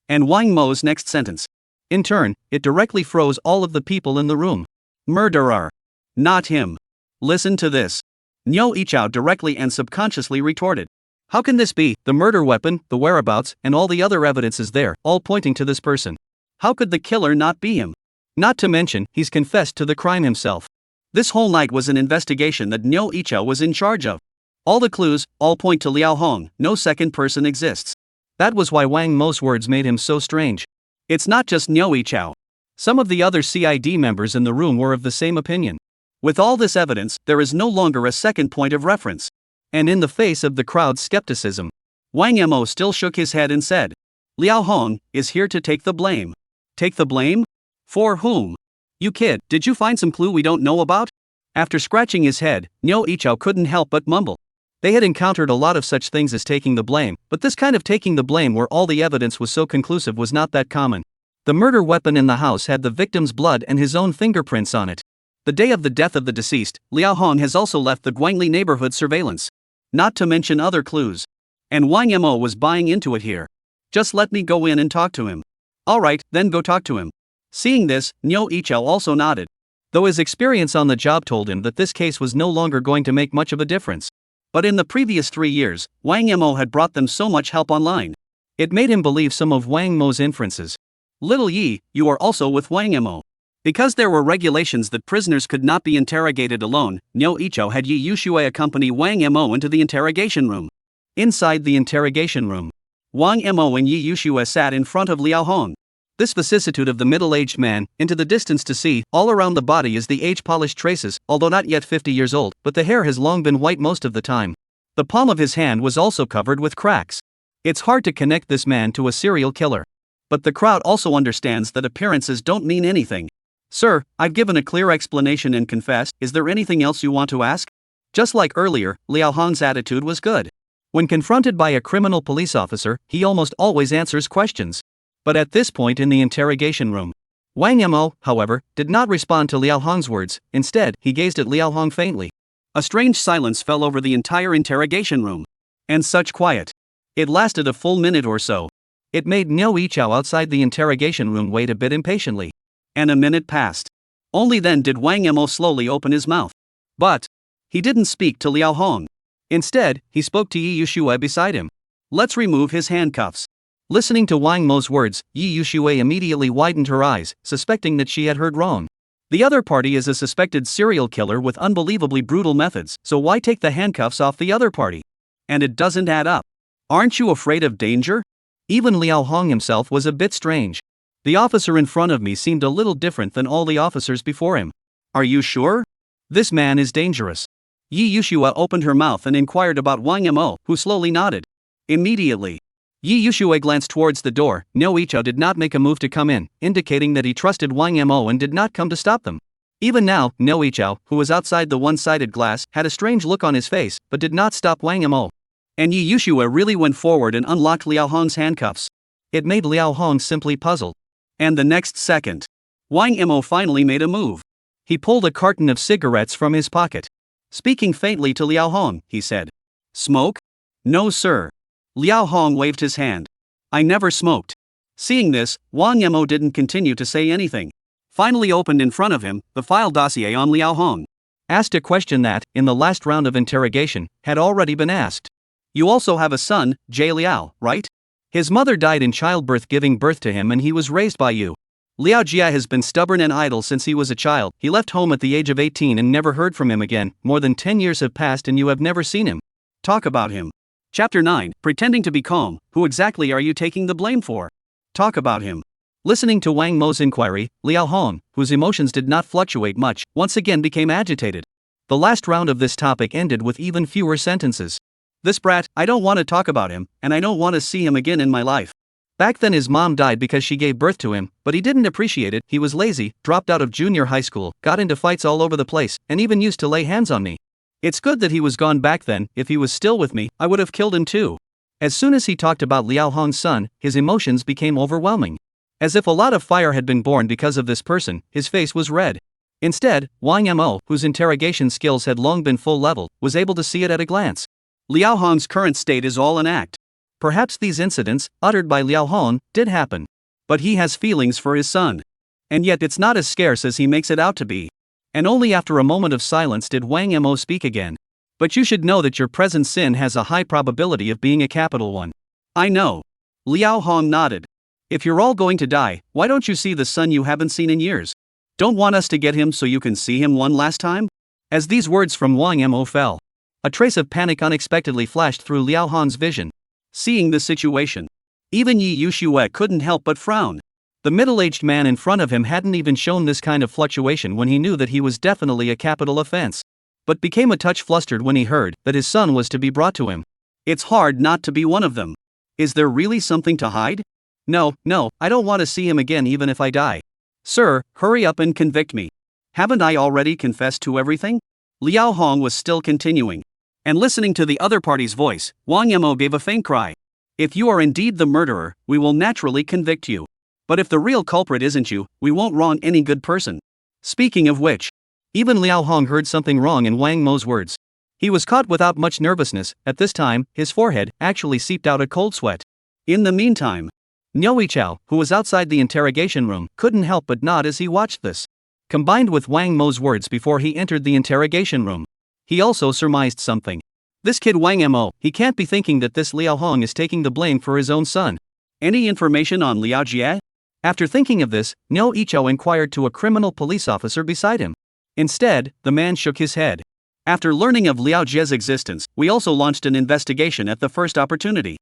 And Wang Mo's next sentence. In turn, it directly froze all of the people in the room. Murderer. Not him. Listen to this. Niu Yichao directly and subconsciously retorted. How can this be? The murder weapon, the whereabouts, and all the other evidence is there, all pointing to this person. How could the killer not be him? Not to mention, he's confessed to the crime himself. This whole night was an investigation that Niu Yichao was in charge of. All the clues, all point to Liao Hong, no second person exists. That was why Wang Mo's words made him so strange. It's not just Niu Yichao. Some of the other CID members in the room were of the same opinion. With all this evidence, there is no longer a second point of reference. And in the face of the crowd's skepticism, Wang Mo still shook his head and said, Liao Hong is here to take the blame. Take the blame? For whom? You kid, did you find some clue we don't know about? After scratching his head, Niu Yichao couldn't help but mumble. They had encountered a lot of such things as taking the blame, but this kind of taking the blame where all the evidence was so conclusive was not that common. The murder weapon in the house had the victim's blood and his own fingerprints on it. The day of the death of the deceased, Liao Hong has also left the Guangli neighborhood surveillance. Not to mention other clues. And Wang Mo was buying into it here. Just let me go in and talk to him. Alright, then go talk to him. Seeing this, Niu Yichao also nodded. Though his experience on the job told him that this case was no longer going to make much of a difference. But in the previous 3 years, Wang Mo had brought them so much help online. It made him believe some of Wang Mo's inferences. Little Yi, you are also with Wang Mo. Because there were regulations that prisoners could not be interrogated alone, Niu Yichao had Yi Yushue accompany Wang Mo into the interrogation room. Inside the interrogation room, Wang Mo and Yi Yushue sat in front of Liao Hong. This vicissitude of the middle-aged man, into the distance to see, all around the body is the age-polished traces, although not yet 50 years old, but the hair has long been white most of the time. The palm of his hand was also covered with cracks. It's hard to connect this man to a serial killer. But the crowd also understands that appearances don't mean anything. Sir, I've given a clear explanation and confessed, is there anything else you want to ask? Just like earlier, Liao Hong's attitude was good. When confronted by a criminal police officer, he almost always answers questions. But at this point in the interrogation room, Wang Mo, however, did not respond to Liao Hong's words. Instead, he gazed at Liao Hong faintly. A strange silence fell over the entire interrogation room. And such quiet. It lasted a full minute or so. It made Niu Yichao outside the interrogation room wait a bit impatiently. And a minute passed. Only then did Wang Mo slowly open his mouth. But he didn't speak to Liao Hong. Instead, he spoke to Yi Yushue beside him. Let's remove his handcuffs. Listening to Wang Mo's words, Yi Yushue immediately widened her eyes, suspecting that she had heard wrong. The other party is a suspected serial killer with unbelievably brutal methods, so why take the handcuffs off the other party? And it doesn't add up. Aren't you afraid of danger? Even Liao Hong himself was a bit strange. The officer in front of me seemed a little different than all the officers before him. Are you sure? This man is dangerous. Yi Yushue opened her mouth and inquired about Wang Mo, who slowly nodded. Immediately, Yi Yushue glanced towards the door. Niu Yichao did not make a move to come in, indicating that he trusted Wang Mo and did not come to stop them. Even now, Niu Yichao, who was outside the one-sided glass, had a strange look on his face, but did not stop Wang Mo. And Yi Yushue really went forward and unlocked Liao Hong's handcuffs. It made Liao Hong simply puzzled. And the next second, Wang Mo finally made a move. He pulled a carton of cigarettes from his pocket. Speaking faintly to Liao Hong, he said, "Smoke?" "No, sir." Liao Hong waved his hand. "I never smoked." Seeing this, Wang Mo didn't continue to say anything. Finally opened in front of him, the file dossier on Liao Hong. Asked a question that, in the last round of interrogation, had already been asked. You also have a son, Jie Liao, right? His mother died in childbirth giving birth to him and he was raised by you. Liao Jie has been stubborn and idle since he was a child. He left home at the age of 18 and never heard from him again. More than 10 years have passed and you have never seen him. Talk about him. Chapter 9, Pretending to be calm. Who exactly are you taking the blame for? Talk about him. Listening to Wang Mo's inquiry, Liao Hong, whose emotions did not fluctuate much, once again became agitated. The last round of this topic ended with even fewer sentences. This brat, I don't want to talk about him, and I don't want to see him again in my life. Back then his mom died because she gave birth to him, but he didn't appreciate it. He was lazy, dropped out of junior high school, got into fights all over the place, and even used to lay hands on me. It's good that he was gone back then. If he was still with me, I would have killed him too. As soon as he talked about Liao Hong's son, his emotions became overwhelming. As if a lot of fire had been born because of this person, his face was red. Instead, Wang Mo, whose interrogation skills had long been full level, was able to see it at a glance. Liao Hong's current state is all an act. Perhaps these incidents, uttered by Liao Hong, did happen. But he has feelings for his son. And yet it's not as scarce as he makes it out to be. And only after a moment of silence did Wang Mo speak again. But you should know that your present sin has a high probability of being a capital one. I know. Liao Hong nodded. If you're all going to die, why don't you see the son you haven't seen in years? Don't want us to get him so you can see him one last time? As these words from Wang Mo fell, a trace of panic unexpectedly flashed through Liao Hong's vision. Seeing the situation, even Yi Yushue couldn't help but frown. The middle-aged man in front of him hadn't even shown this kind of fluctuation when he knew that he was definitely a capital offense, but became a touch flustered when he heard that his son was to be brought to him. It's hard not to be one of them. Is there really something to hide? No, I don't want to see him again even if I die. Sir, hurry up and convict me. Haven't I already confessed to everything? Liao Hong was still continuing. And listening to the other party's voice, Wang Mo gave a faint cry. If you are indeed the murderer, we will naturally convict you. But if the real culprit isn't you, we won't wrong any good person. Speaking of which, even Liao Hong heard something wrong in Wang Mo's words. He was caught without much nervousness. At this time, his forehead actually seeped out a cold sweat. In the meantime, Niu Yichao, who was outside the interrogation room, couldn't help but nod as he watched this. Combined with Wang Mo's words before he entered the interrogation room, he also surmised something. This kid Wang Mo, he can't be thinking that this Liao Hong is taking the blame for his own son. Any information on Liao Jie? After thinking of this, Niu Yichao inquired to a criminal police officer beside him. Instead, the man shook his head. After learning of Liao Jie's existence, we also launched an investigation at the first opportunity.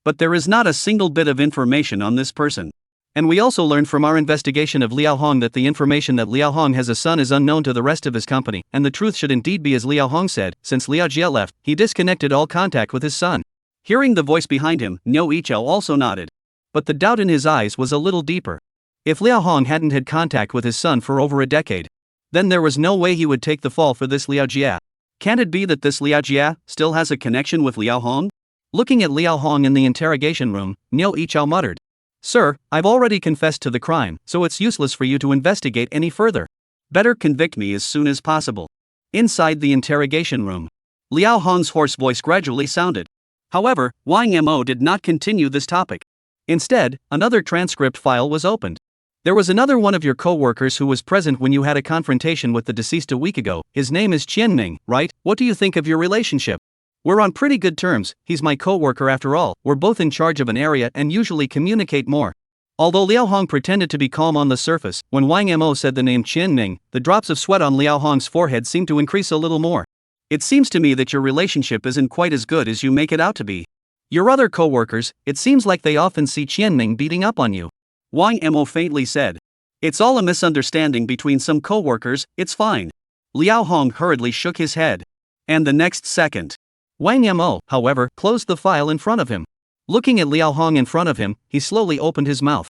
But there is not a single bit of information on this person. And we also learned from our investigation of Liao Hong that the information that Liao Hong has a son is unknown to the rest of his company, and the truth should indeed be as Liao Hong said. Since Liao Jie left, he disconnected all contact with his son. Hearing the voice behind him, Niu Yichao also nodded. But the doubt in his eyes was a little deeper. If Liao Hong hadn't had contact with his son for over a decade, then there was no way he would take the fall for this Liao Jie. Can't it be that this Liao Jie still has a connection with Liao Hong? Looking at Liao Hong in the interrogation room, Niu Yichao muttered. Sir, I've already confessed to the crime, so it's useless for you to investigate any further. Better convict me as soon as possible. Inside the interrogation room, Liao Hong's hoarse voice gradually sounded. However, Wang Mo did not continue this topic. Instead, another transcript file was opened. There was another one of your co-workers who was present when you had a confrontation with the deceased a week ago. His name is Qianming, right? What do you think of your relationship? We're on pretty good terms. He's my co-worker after all. We're both in charge of an area and usually communicate more. Although Liao Hong pretended to be calm on the surface, when Wang Mo said the name Qianming, the drops of sweat on Liao Hong's forehead seemed to increase a little more. It seems to me that your relationship isn't quite as good as you make it out to be. Your other co-workers, it seems like they often see Qianming beating up on you. Wang Mo faintly said. It's all a misunderstanding between some co-workers, it's fine. Liao Hong hurriedly shook his head. And the next second, Wang Mo, however, closed the file in front of him. Looking at Liao Hong in front of him, he slowly opened his mouth.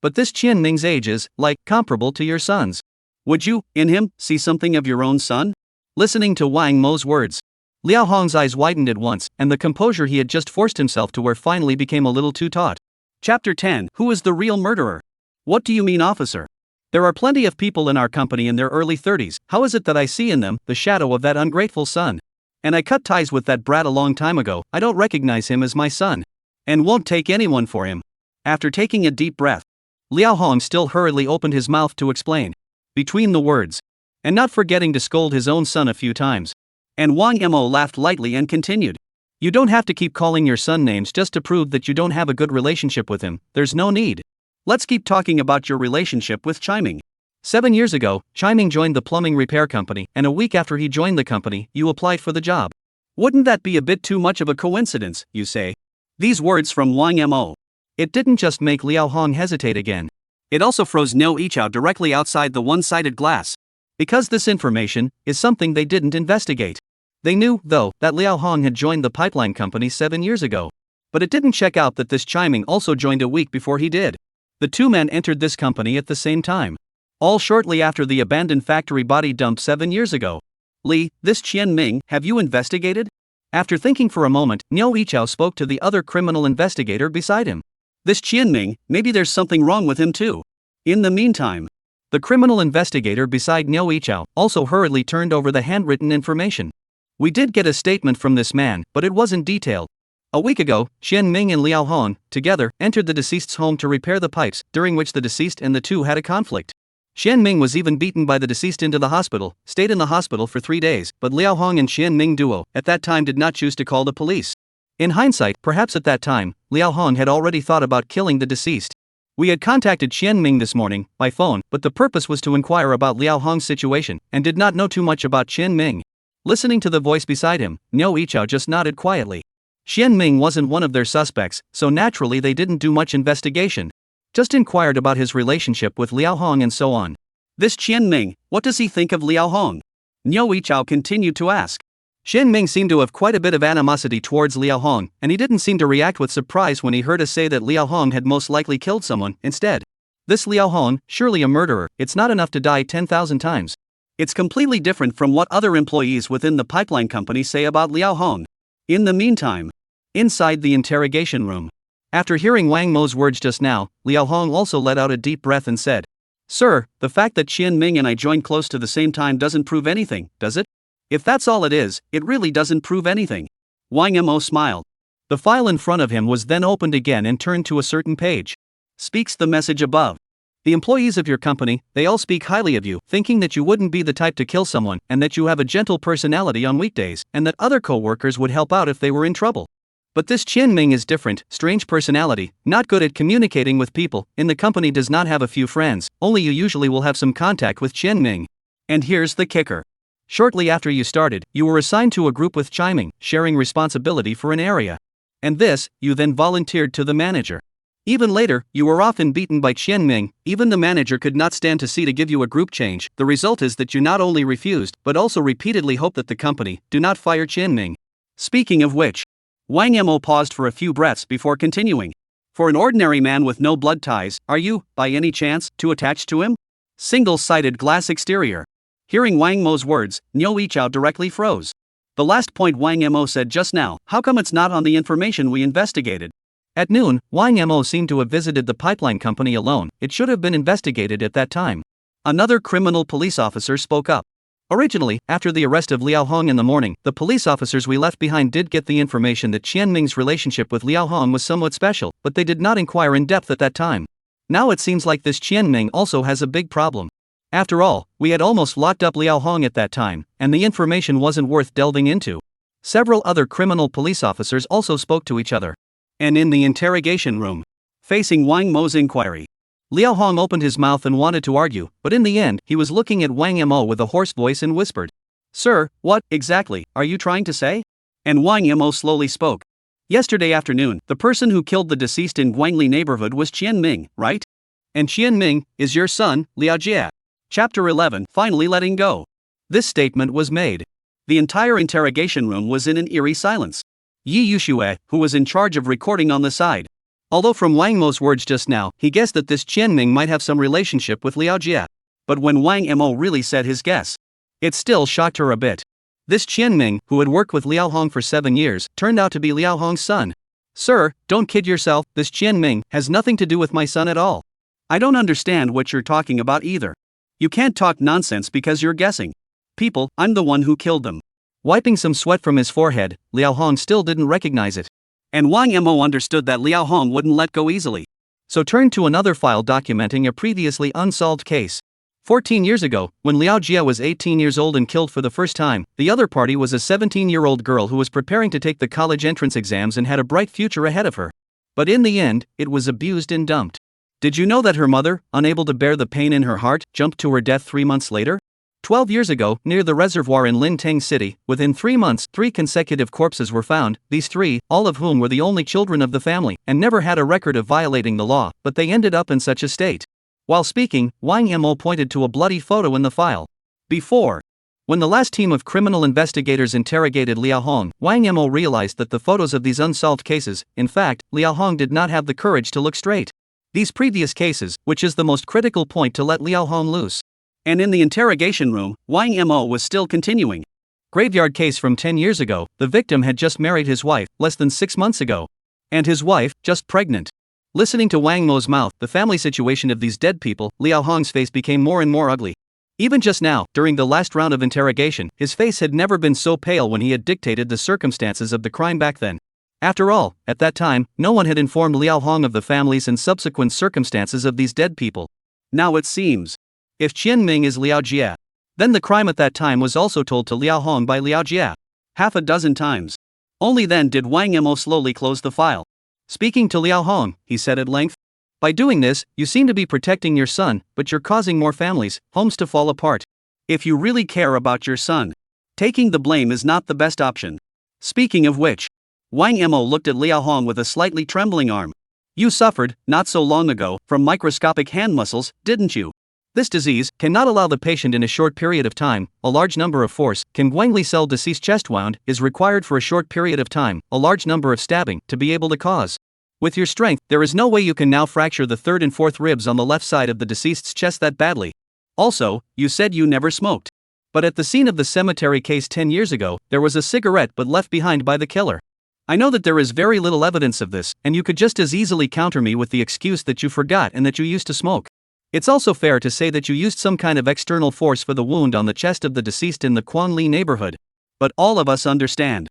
But this Qianming's age is, comparable to your son's. Would you, in him, see something of your own son? Listening to Wang Mo's words, Liao Hong's eyes widened at once, and the composure he had just forced himself to wear finally became a little too taut. Chapter 10. Who is the real murderer? What do you mean, officer? There are plenty of people in our company in their early 30s. How is it that I see in them the shadow of that ungrateful son? And I cut ties with that brat a long time ago. I don't recognize him as my son. And won't take anyone for him. After taking a deep breath, Liao Hong still hurriedly opened his mouth to explain. Between the words, and not forgetting to scold his own son a few times. And Wang Mo laughed lightly and continued. You don't have to keep calling your son names just to prove that you don't have a good relationship with him. There's no need. Let's keep talking about your relationship with Chiming. 7 years ago, Chiming joined the plumbing repair company, and a week after he joined the company, you applied for the job. Wouldn't that be a bit too much of a coincidence, you say? These words from Wang Mo. It didn't just make Liao Hong hesitate again. It also froze Niu Yichao directly outside the one-sided glass. Because this information is something they didn't investigate. They knew, though, that Liao Hong had joined the pipeline company 7 years ago. But it didn't check out that this Chiming also joined a week before he did. The two men entered this company at the same time. All shortly after the abandoned factory body dump 7 years ago. Li, this Qian Ming, have you investigated? After thinking for a moment, Niu Yichao spoke to the other criminal investigator beside him. This Qian Ming, maybe there's something wrong with him too. In the meantime, the criminal investigator beside Niu Yichao also hurriedly turned over the handwritten information. We did get a statement from this man, but it wasn't detailed. A week ago, Qian Ming and Liao Hong, together, entered the deceased's home to repair the pipes, during which the deceased and the two had a conflict. Qian Ming was even beaten by the deceased into the hospital, stayed in the hospital for 3 days, but Liao Hong and Qian Ming duo, at that time did not choose to call the police. In hindsight, perhaps at that time, Liao Hong had already thought about killing the deceased. We had contacted Qian Ming this morning, by phone, but the purpose was to inquire about Liao Hong's situation, and did not know too much about Qian Ming. Listening to the voice beside him, Niu Yichao just nodded quietly. Qian Ming wasn't one of their suspects, so naturally they didn't do much investigation. Just inquired about his relationship with Liao Hong and so on. This Qian Ming, what does he think of Liao Hong? Niu Yichao continued to ask. Qian Ming seemed to have quite a bit of animosity towards Liao Hong, and he didn't seem to react with surprise when he heard us say that Liao Hong had most likely killed someone instead. This Liao Hong, surely a murderer, it's not enough to die 10,000 times. It's completely different from what other employees within the pipeline company say about Liao Hong. In the meantime, inside the interrogation room. After hearing Wang Mo's words just now, Liao Hong also let out a deep breath and said, "Sir, the fact that Qian Ming and I joined close to the same time doesn't prove anything, does it? If that's all it is, it really doesn't prove anything." Wang Mo smiled. The file in front of him was then opened again and turned to a certain page. Speaks the message above. The employees of your company, they all speak highly of you, thinking that you wouldn't be the type to kill someone, and that you have a gentle personality on weekdays, and that other co-workers would help out if they were in trouble. But this Qian Ming is different, strange personality, not good at communicating with people, in the company does not have a few friends, only you usually will have some contact with Qian Ming. And here's the kicker. Shortly after you started, you were assigned to a group with Chiming, sharing responsibility for an area. And this, you then volunteered to the manager. Even later, you were often beaten by Qian Ming, even the manager could not stand to see to give you a group change. The result is that you not only refused, but also repeatedly hoped that the company do not fire Qian Ming. Speaking of which, Wang Mo paused for a few breaths before continuing. For an ordinary man with no blood ties, are you, by any chance, too attached to him? Single-sided glass exterior. Hearing Wang Mo's words, Niu Yichao directly froze. The last point Wang Mo said just now, how come it's not on the information we investigated? At noon, Wang Mo seemed to have visited the pipeline company alone, it should have been investigated at that time. Another criminal police officer spoke up. Originally, after the arrest of Liao Hong in the morning, the police officers we left behind did get the information that Qian Ming's relationship with Liao Hong was somewhat special, but they did not inquire in depth at that time. Now it seems like this Qian Ming also has a big problem. After all, we had almost locked up Liao Hong at that time, and the information wasn't worth delving into. Several other criminal police officers also spoke to each other. And in the interrogation room, facing Wang Mo's inquiry, Liao Hong opened his mouth and wanted to argue, but in the end, he was looking at Wang Mo with a hoarse voice and whispered, "Sir, what, exactly, are you trying to say?" And Wang Mo slowly spoke. "Yesterday afternoon, the person who killed the deceased in Guangli neighborhood was Qian Ming, right? And Qian Ming is your son, Liao Jie." Chapter 11, finally letting go. This statement was made. The entire interrogation room was in an eerie silence. Yi Yuxue, who was in charge of recording on the side. Although from Wang Mo's words just now, he guessed that this Qian Ming might have some relationship with Liao Jie. But when Wang Mo really said his guess, it still shocked her a bit. This Qian Ming, who had worked with Liao Hong for 7 years, turned out to be Liao Hong's son. "Sir, don't kid yourself, this Qian Ming has nothing to do with my son at all. I don't understand what you're talking about either. You can't talk nonsense because you're guessing. People, I'm the one who killed them." Wiping some sweat from his forehead, Liao Hong still didn't recognize it. And Wang Mo understood that Liao Hong wouldn't let go easily. So turned to another file documenting a previously unsolved case. 14 years ago, when Liao Jie was 18 years old and killed for the first time, the other party was a 17-year-old girl who was preparing to take the college entrance exams and had a bright future ahead of her. But in the end, it was abused and dumped. Did you know that her mother, unable to bear the pain in her heart, jumped to her death 3 months later? 12 years ago, near the reservoir in Lintang City, within 3 months, 3 consecutive corpses were found, these 3, all of whom were the only children of the family, and never had a record of violating the law, but they ended up in such a state. While speaking, Wang Mo pointed to a bloody photo in the file. When the last team of criminal investigators interrogated Liao Hong, Wang Mo realized that the photos of these unsolved cases, in fact, Liao Hong did not have the courage to look straight. These previous cases, which is the most critical point to let Liao Hong loose. And in the interrogation room, Wang Mo was still continuing. Graveyard case from 10 years ago, the victim had just married his wife, less than 6 months ago. And his wife, just pregnant. Listening to Wang Mo's mouth, the family situation of these dead people, Liao Hong's face became more and more ugly. Even just now, during the last round of interrogation, his face had never been so pale when he had dictated the circumstances of the crime back then. After all, at that time, no one had informed Liao Hong of the families and subsequent circumstances of these dead people. Now it seems, if Qianming is Liao Jie, then the crime at that time was also told to Liao Hong by Liao Jie. 6 times. Only then did Wang Mo slowly close the file. Speaking to Liao Hong, he said at length, "By doing this, you seem to be protecting your son, but you're causing more families, homes to fall apart. If you really care about your son, taking the blame is not the best option." Speaking of which, Wang Mo looked at Liao Hong with a slightly trembling arm. "You suffered, not so long ago, from microscopic hand muscles, didn't you? This disease cannot allow the patient in a short period of time. A large number of force, can Guangli cell deceased chest wound, is required for a short period of time, a large number of stabbing, to be able to cause. With your strength, there is no way you can now fracture the 3rd and 4th ribs on the left side of the deceased's chest that badly. Also, you said you never smoked. But at the scene of the cemetery case 10 years ago, there was a cigarette but left behind by the killer. I know that there is very little evidence of this, and you could just as easily counter me with the excuse that you forgot and that you used to smoke. It's also fair to say that you used some kind of external force for the wound on the chest of the deceased in the Quanli neighborhood. But all of us understand."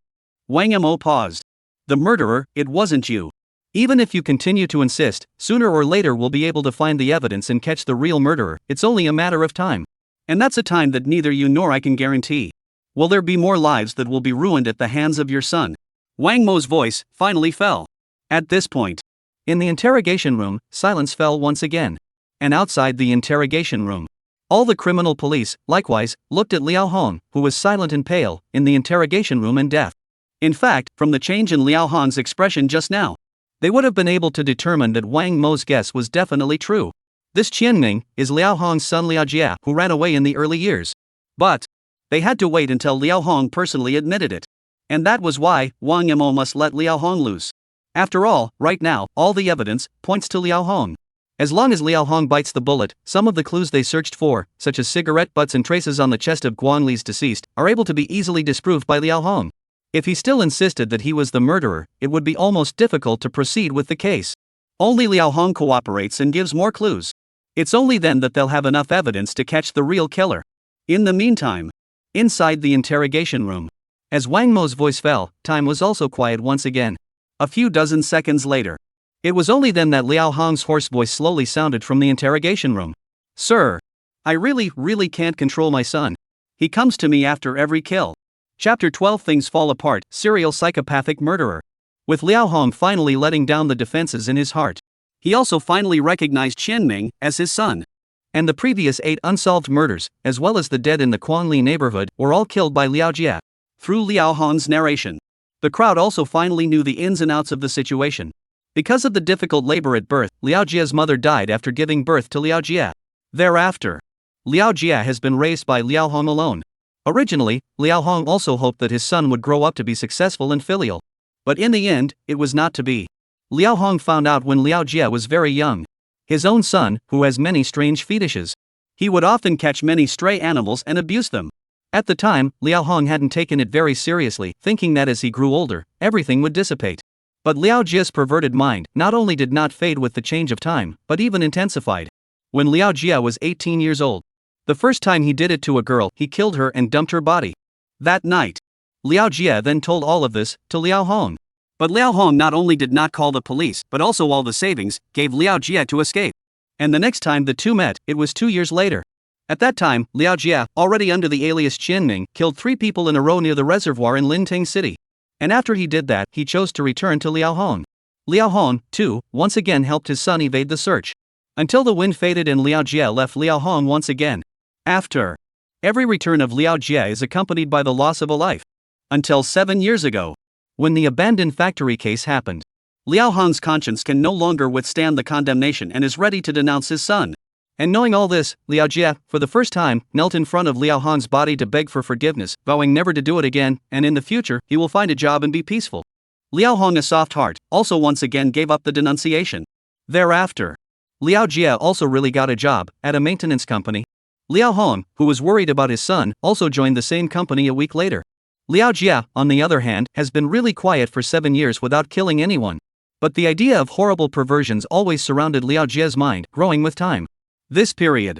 Wang Mo paused. "The murderer, it wasn't you. Even if you continue to insist, sooner or later we'll be able to find the evidence and catch the real murderer. It's only a matter of time. And that's a time that neither you nor I can guarantee. Will there be more lives that will be ruined at the hands of your son?" Wang Mo's voice finally fell. At this point, in the interrogation room, silence fell once again. And outside the interrogation room, all the criminal police, likewise, looked at Liao Hong, who was silent and pale, in the interrogation room and deaf. In fact, from the change in Liao Hong's expression just now, they would have been able to determine that Wang Mo's guess was definitely true. This Qianming is Liao Hong's son Liao Jie, who ran away in the early years. But they had to wait until Liao Hong personally admitted it. And that was why Wang Mo must let Liao Hong loose. After all, right now, all the evidence points to Liao Hong. As long as Liao Hong bites the bullet, some of the clues they searched for, such as cigarette butts and traces on the chest of Guangli's deceased, are able to be easily disproved by Liao Hong. If he still insisted that he was the murderer, it would be almost difficult to proceed with the case. Only Liao Hong cooperates and gives more clues. It's only then that they'll have enough evidence to catch the real killer. In the meantime, inside the interrogation room, as Wang Mo's voice fell, time was also quiet once again. A few dozen seconds later, it was only then that Liao Hong's hoarse voice slowly sounded from the interrogation room. "Sir, I really can't control my son. He comes to me after every kill." Chapter 12 Things Fall Apart, Serial Psychopathic Murderer. With Liao Hong finally letting down the defenses in his heart, he also finally recognized Qianming as his son. And the previous 8 unsolved murders, as well as the dead in the Quanli neighborhood, were all killed by Liao Jie. Through Liao Hong's narration, the crowd also finally knew the ins and outs of the situation. Because of the difficult labor at birth, Liao Jie's mother died after giving birth to Liao Jie. Thereafter, Liao Jie has been raised by Liao Hong alone. Originally, Liao Hong also hoped that his son would grow up to be successful and filial. But in the end, it was not to be. Liao Hong found out when Liao Jie was very young. His own son, who has many strange fetishes. He would often catch many stray animals and abuse them. At the time, Liao Hong hadn't taken it very seriously, thinking that as he grew older, everything would dissipate. But Liao Jie's perverted mind not only did not fade with the change of time, but even intensified. When Liao Jie was 18 years old, the first time he did it to a girl, he killed her and dumped her body. That night, Liao Jie then told all of this to Liao Hong. But Liao Hong not only did not call the police, but also all the savings gave Liao Jie to escape. And the next time the two met, it was 2 years later. At that time, Liao Jie, already under the alias Qianming, killed 3 people in a row near the reservoir in Lintang City. And after he did that, he chose to return to Liao Hong. Liao Hong, too, once again helped his son evade the search. Until the wind faded and Liao Jie left Liao Hong once again. After every return of Liao Jie is accompanied by the loss of a life. Until 7 years ago, when the abandoned factory case happened, Liao Hong's conscience can no longer withstand the condemnation and is ready to denounce his son. And knowing all this, Liao Jie, for the first time, knelt in front of Liao Hong's body to beg for forgiveness, vowing never to do it again, and in the future, he will find a job and be peaceful. Liao Hong, a soft heart, also once again gave up the denunciation. Thereafter, Liao Jie also really got a job at a maintenance company. Liao Hong, who was worried about his son, also joined the same company a week later. Liao Jie, on the other hand, has been really quiet for 7 years without killing anyone. But the idea of horrible perversions always surrounded Liao Jie's mind, growing with time. This period,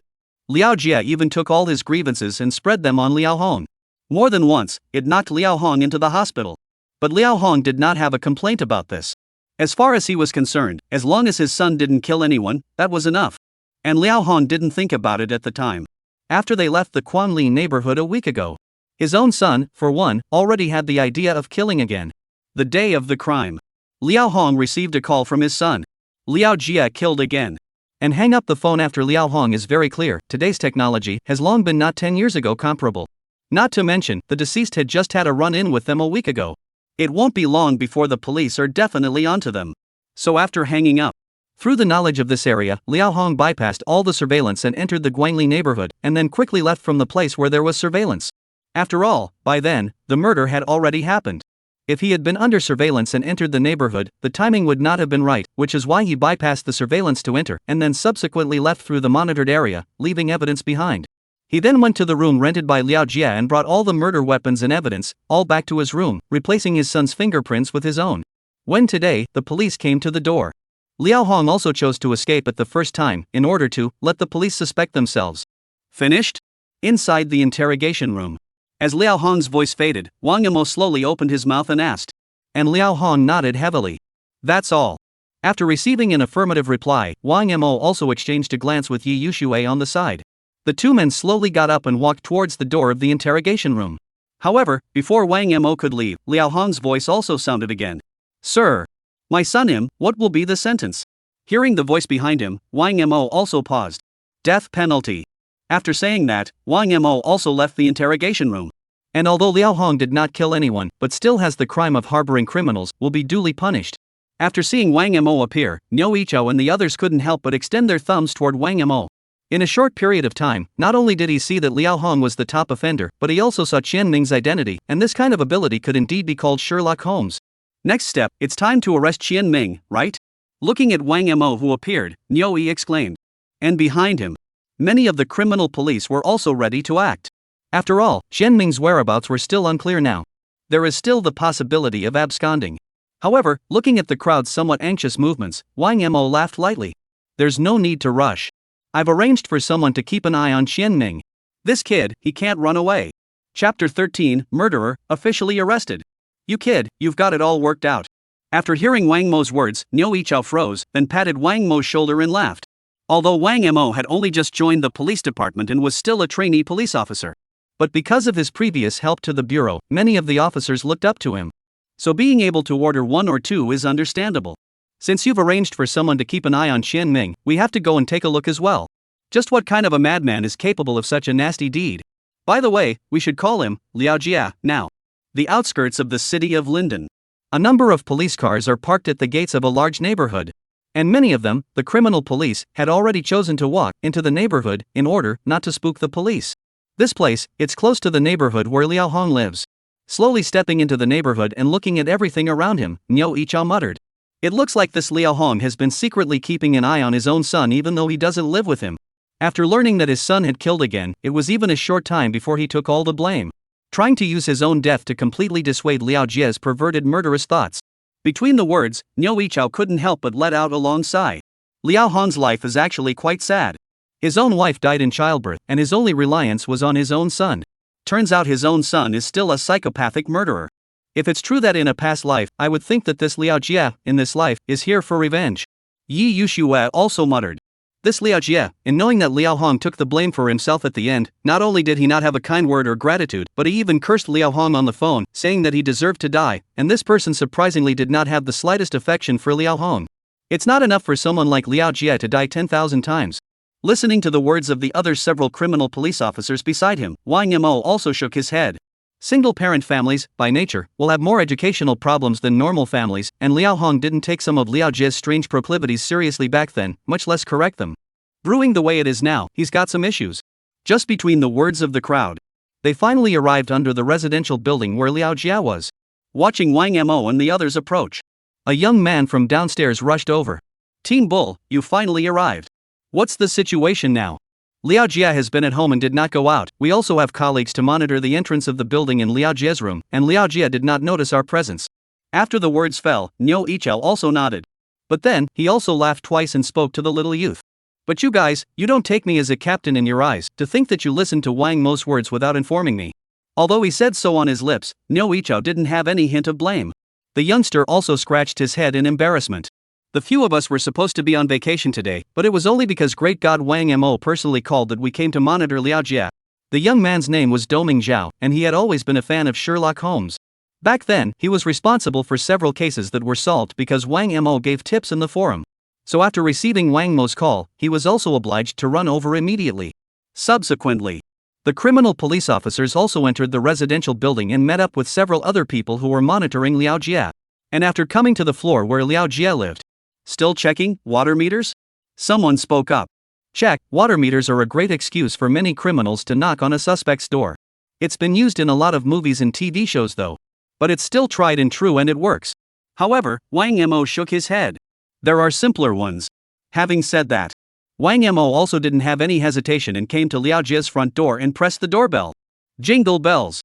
Liao Jie even took all his grievances and spread them on Liao Hong. More than once, it knocked Liao Hong into the hospital. But Liao Hong did not have a complaint about this. As far as he was concerned, as long as his son didn't kill anyone, that was enough. And Liao Hong didn't think about it at the time. After they left the Quanli neighborhood a week ago, his own son, for one, already had the idea of killing again. The day of the crime, Liao Hong received a call from his son. Liao Jie killed again. And hang up the phone after Liao Hong is very clear. Today's technology has long been not 10 years ago comparable. Not to mention, the deceased had just had a run-in with them a week ago. It won't be long before the police are definitely onto them. So after hanging up, through the knowledge of this area, Liao Hong bypassed all the surveillance and entered the Guangli neighborhood, and then quickly left from the place where there was surveillance. After all, by then, the murder had already happened. If he had been under surveillance and entered the neighborhood, the timing would not have been right, which is why he bypassed the surveillance to enter, and then subsequently left through the monitored area, leaving evidence behind. He then went to the room rented by Liao Jie and brought all the murder weapons and evidence, all back to his room, replacing his son's fingerprints with his own. When today, the police came to the door, Liao Hong also chose to escape at the first time, in order to let the police suspect themselves. Finished? Inside the interrogation room, as Liao Hong's voice faded, Wang Yimou slowly opened his mouth and asked. And Liao Hong nodded heavily. That's all. After receiving an affirmative reply, Wang Yimou also exchanged a glance with Yi Yuxue on the side. The two men slowly got up and walked towards the door of the interrogation room. However, before Wang Yimou could leave, Liao Hong's voice also sounded again. Sir, my son what will be the sentence? Hearing the voice behind him, Wang Yimou also paused. Death penalty. After saying that, Wang Yimou also left the interrogation room. And although Liao Hong did not kill anyone, but still has the crime of harboring criminals, will be duly punished. After seeing Wang Yimou appear, Niu Yichao and the others couldn't help but extend their thumbs toward Wang Yimou. In a short period of time, not only did he see that Liao Hong was the top offender, but he also saw Qian Ming's identity, and this kind of ability could indeed be called Sherlock Holmes. Next step, it's time to arrest Qian Ming, right? Looking at Wang Yimou who appeared, Niu Yi exclaimed. And behind him, many of the criminal police were also ready to act. After all, Qian Ming's whereabouts were still unclear now. There is still the possibility of absconding. However, looking at the crowd's somewhat anxious movements, Wang Yimou laughed lightly. There's no need to rush. I've arranged for someone to keep an eye on Qian Ming. This kid, he can't run away. Chapter 13, Murderer, officially arrested. You kid, you've got it all worked out. After hearing Wang Mo's words, Niu Yichao froze, then patted Wang Mo's shoulder and laughed. Although Wang Mo had only just joined the police department and was still a trainee police officer. But because of his previous help to the bureau, many of the officers looked up to him. So being able to order one or two is understandable. Since you've arranged for someone to keep an eye on Qian Ming, we have to go and take a look as well. Just what kind of a madman is capable of such a nasty deed? By the way, we should call him Liao Jie now. The outskirts of the city of Linden. A number of police cars are parked at the gates of a large neighborhood. And many of them, the criminal police, had already chosen to walk into the neighborhood in order not to spook the police. This place, it's close to the neighborhood where Liao Hong lives. Slowly stepping into the neighborhood and looking at everything around him, Niu Yichao muttered. It looks like this Liao Hong has been secretly keeping an eye on his own son even though he doesn't live with him. After learning that his son had killed again, it was even a short time before he took all the blame. Trying to use his own death to completely dissuade Liao Jie's perverted murderous thoughts. Between the words, Niu Yichao couldn't help but let out a long sigh. Liao Hong's life is actually quite sad. His own wife died in childbirth, and his only reliance was on his own son. Turns out his own son is still a psychopathic murderer. If it's true that in a past life, I would think that this Liao Jie, in this life, is here for revenge. Yi Yuxue also muttered. This Liao Jie, in knowing that Liao Hong took the blame for himself at the end, not only did he not have a kind word or gratitude, but he even cursed Liao Hong on the phone, saying that he deserved to die, and this person surprisingly did not have the slightest affection for Liao Hong. It's not enough for someone like Liao Jie to die 10,000 times. Listening to the words of the other several criminal police officers beside him, Wang Mo also shook his head. Single-parent families, by nature, will have more educational problems than normal families, and Liao Hong didn't take some of Liao Jie's strange proclivities seriously back then, much less correct them. Brewing the way it is now, he's got some issues. Just between the words of the crowd, they finally arrived under the residential building where Liao Jie was. Watching Wang Mo and the others approach, a young man from downstairs rushed over. "Teen Bull, you finally arrived. What's the situation now?" Liao Jie has been at home and did not go out. We also have colleagues to monitor the entrance of the building in Liao Jie's room, and Liao Jie did not notice our presence. After the words fell, Niu Yichao also nodded. But then, he also laughed twice and spoke to the little youth. "But you guys, you don't take me as a captain in your eyes, to think that you listened to Wang Mo's words without informing me." Although he said so on his lips, Niu Yichao didn't have any hint of blame. The youngster also scratched his head in embarrassment. "The few of us were supposed to be on vacation today, but it was only because great god Wang Mo personally called that we came to monitor Liao Jie." The young man's name was Doming Zhao, and he had always been a fan of Sherlock Holmes. Back then, he was responsible for several cases that were solved because Wang Mo gave tips in the forum. So after receiving Wang Mo's call, he was also obliged to run over immediately. Subsequently, the criminal police officers also entered the residential building and met up with several other people who were monitoring Liao Jie. And after coming to the floor where Liao Jie lived, "Still checking water meters?" Someone spoke up. "Check, water meters are a great excuse for many criminals to knock on a suspect's door. It's been used in a lot of movies and TV shows though. But it's still tried and true and it works." However, Wang Mo shook his head. "There are simpler ones." Having said that, Wang Mo also didn't have any hesitation and came to Liao Jie's front door and pressed the doorbell. Jingle bells!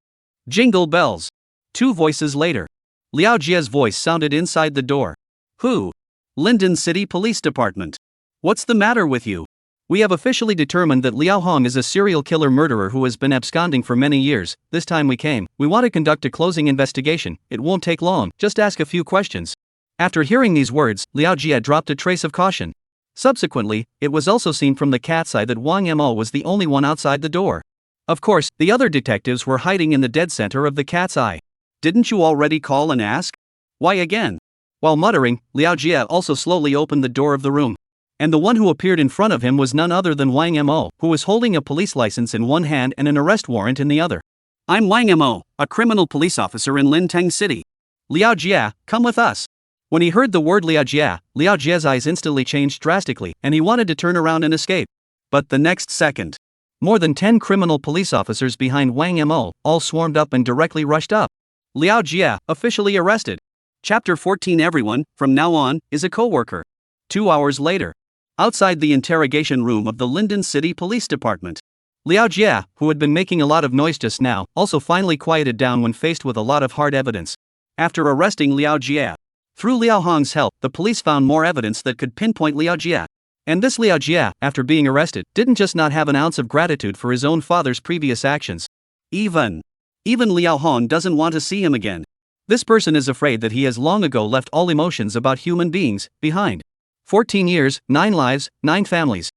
Jingle bells! 2 voices later, Liao Jie's voice sounded inside the door. "Who?" "Linden City Police Department. What's the matter with you? We have officially determined that Liao Hong is a serial killer murderer who has been absconding for many years. This time we came. We want to conduct a closing investigation. It won't take long, just ask a few questions." After hearing these words, Liao Jie dropped a trace of caution. Subsequently, it was also seen from the cat's eye that Wang Mo was the only one outside the door. Of course, the other detectives were hiding in the dead center of the cat's eye. "Didn't you already call and ask? Why again?" While muttering, Liao Jie also slowly opened the door of the room. And the one who appeared in front of him was none other than Wang Mo, who was holding a police license in one hand and an arrest warrant in the other. "I'm Wang Mo, a criminal police officer in Linteng City. Liao Jie, come with us." When he heard the word Liao Jie's eyes instantly changed drastically, and he wanted to turn around and escape. But the next second, more than 10 criminal police officers behind Wang Mo all swarmed up and directly rushed up. Liao Jie, officially arrested. Chapter 14. Everyone, from now on, is a co-worker. 2 hours later, outside the interrogation room of the Linden City Police Department, Liao Jie, who had been making a lot of noise just now, also finally quieted down when faced with a lot of hard evidence. After arresting Liao Jie, through Liao Hong's help, the police found more evidence that could pinpoint Liao Jie. And this Liao Jie, after being arrested, didn't just not have an ounce of gratitude for his own father's previous actions. Even Liao Hong doesn't want to see him again. This person is afraid that he has long ago left all emotions about human beings behind. 14 years, 9 lives, 9 families.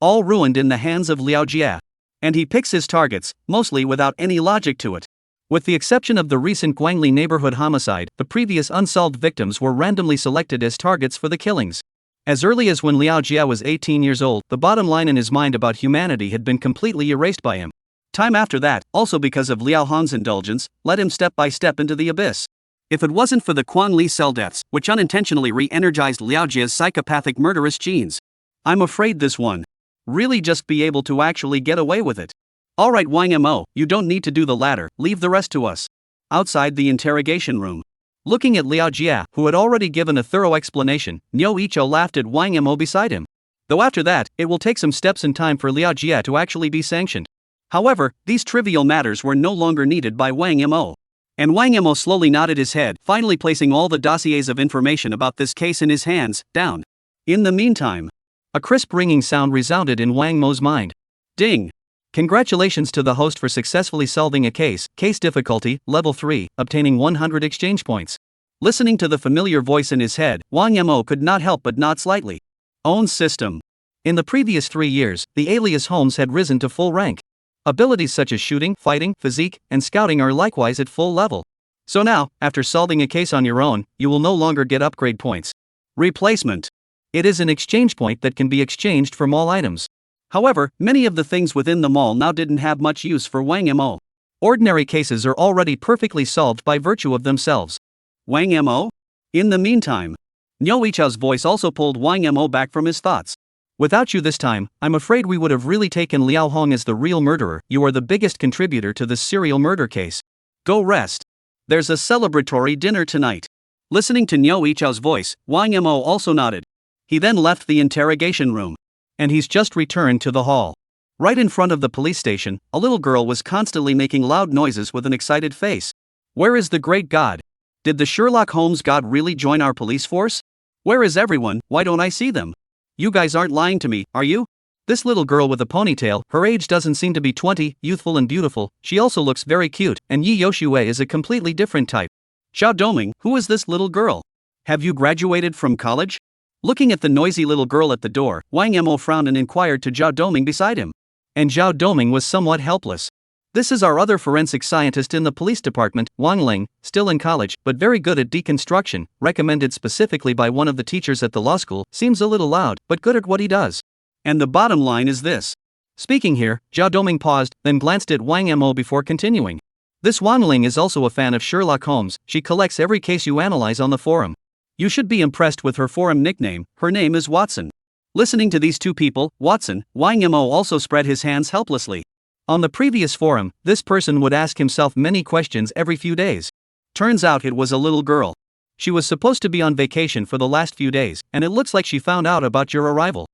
All ruined in the hands of Liao Jie. And he picks his targets, mostly without any logic to it. With the exception of the recent Guangli neighborhood homicide, the previous unsolved victims were randomly selected as targets for the killings. As early as when Liao Jie was 18 years old, the bottom line in his mind about humanity had been completely erased by him. Time after that, also because of Liao Hong's indulgence, led him step by step into the abyss. If it wasn't for the Quan Li cell deaths, which unintentionally re-energized Liao Jie's psychopathic murderous genes, I'm afraid this one really just be able to actually get away with it. Alright Wang Mo, you don't need to do the latter, leave the rest to us. Outside the interrogation room, looking at Liao Jie, who had already given a thorough explanation, Niu Yichao laughed at Wang Mo beside him. Though after that, it will take some steps and time for Liao Jie to actually be sanctioned. However, these trivial matters were no longer needed by Wang Mo. And Wang Mo slowly nodded his head, finally placing all the dossiers of information about this case in his hands, down. In the meantime, a crisp ringing sound resounded in Wang Mo's mind. Ding! Congratulations to the host for successfully solving a case. Case difficulty, level 3, obtaining 100 exchange points. Listening to the familiar voice in his head, Wang Mo could not help but nod slightly. Own system. In the previous 3 years, the alias Holmes had risen to full rank. Abilities such as shooting, fighting, physique, and scouting are likewise at full level. So now, after solving a case on your own, you will no longer get upgrade points. Replacement. It is an exchange point that can be exchanged for mall items. However, many of the things within the mall now didn't have much use for Wang Mo. Ordinary cases are already perfectly solved by virtue of themselves. Wang Mo? In the meantime, Niu Yichao's voice also pulled Wang Mo back from his thoughts. Without you this time, I'm afraid we would have really taken Liao Hong as the real murderer. You are the biggest contributor to this serial murder case. Go rest. There's a celebratory dinner tonight. Listening to Niu Yichao's voice, Wang Mo also nodded. He then left the interrogation room. And he's just returned to the hall. Right in front of the police station, a little girl was constantly making loud noises with an excited face. Where is the great God? Did the Sherlock Holmes God really join our police force? Where is everyone? Why don't I see them? You guys aren't lying to me, are you? This little girl with a ponytail, her age doesn't seem to be 20, youthful and beautiful, she also looks very cute, and Yi Yoshue is a completely different type. Xiao Doming, who is this little girl? Have you graduated from college? Looking at the noisy little girl at the door, Wang Mo frowned and inquired to Zhao Doming beside him. And Zhao Doming was somewhat helpless. This is our other forensic scientist in the police department, Wang Ling, still in college, but very good at deconstruction, recommended specifically by one of the teachers at the law school, seems a little loud, but good at what he does. And the bottom line is this. Speaking here, Zhao Doming paused, then glanced at Wang Mo before continuing. This Wang Ling is also a fan of Sherlock Holmes, she collects every case you analyze on the forum. You should be impressed with her forum nickname, her name is Watson. Listening to these two people, Watson, Wang Mo also spread his hands helplessly. On the previous forum, this person would ask himself many questions every few days. Turns out it was a little girl. She was supposed to be on vacation for the last few days, and it looks like she found out about your arrival.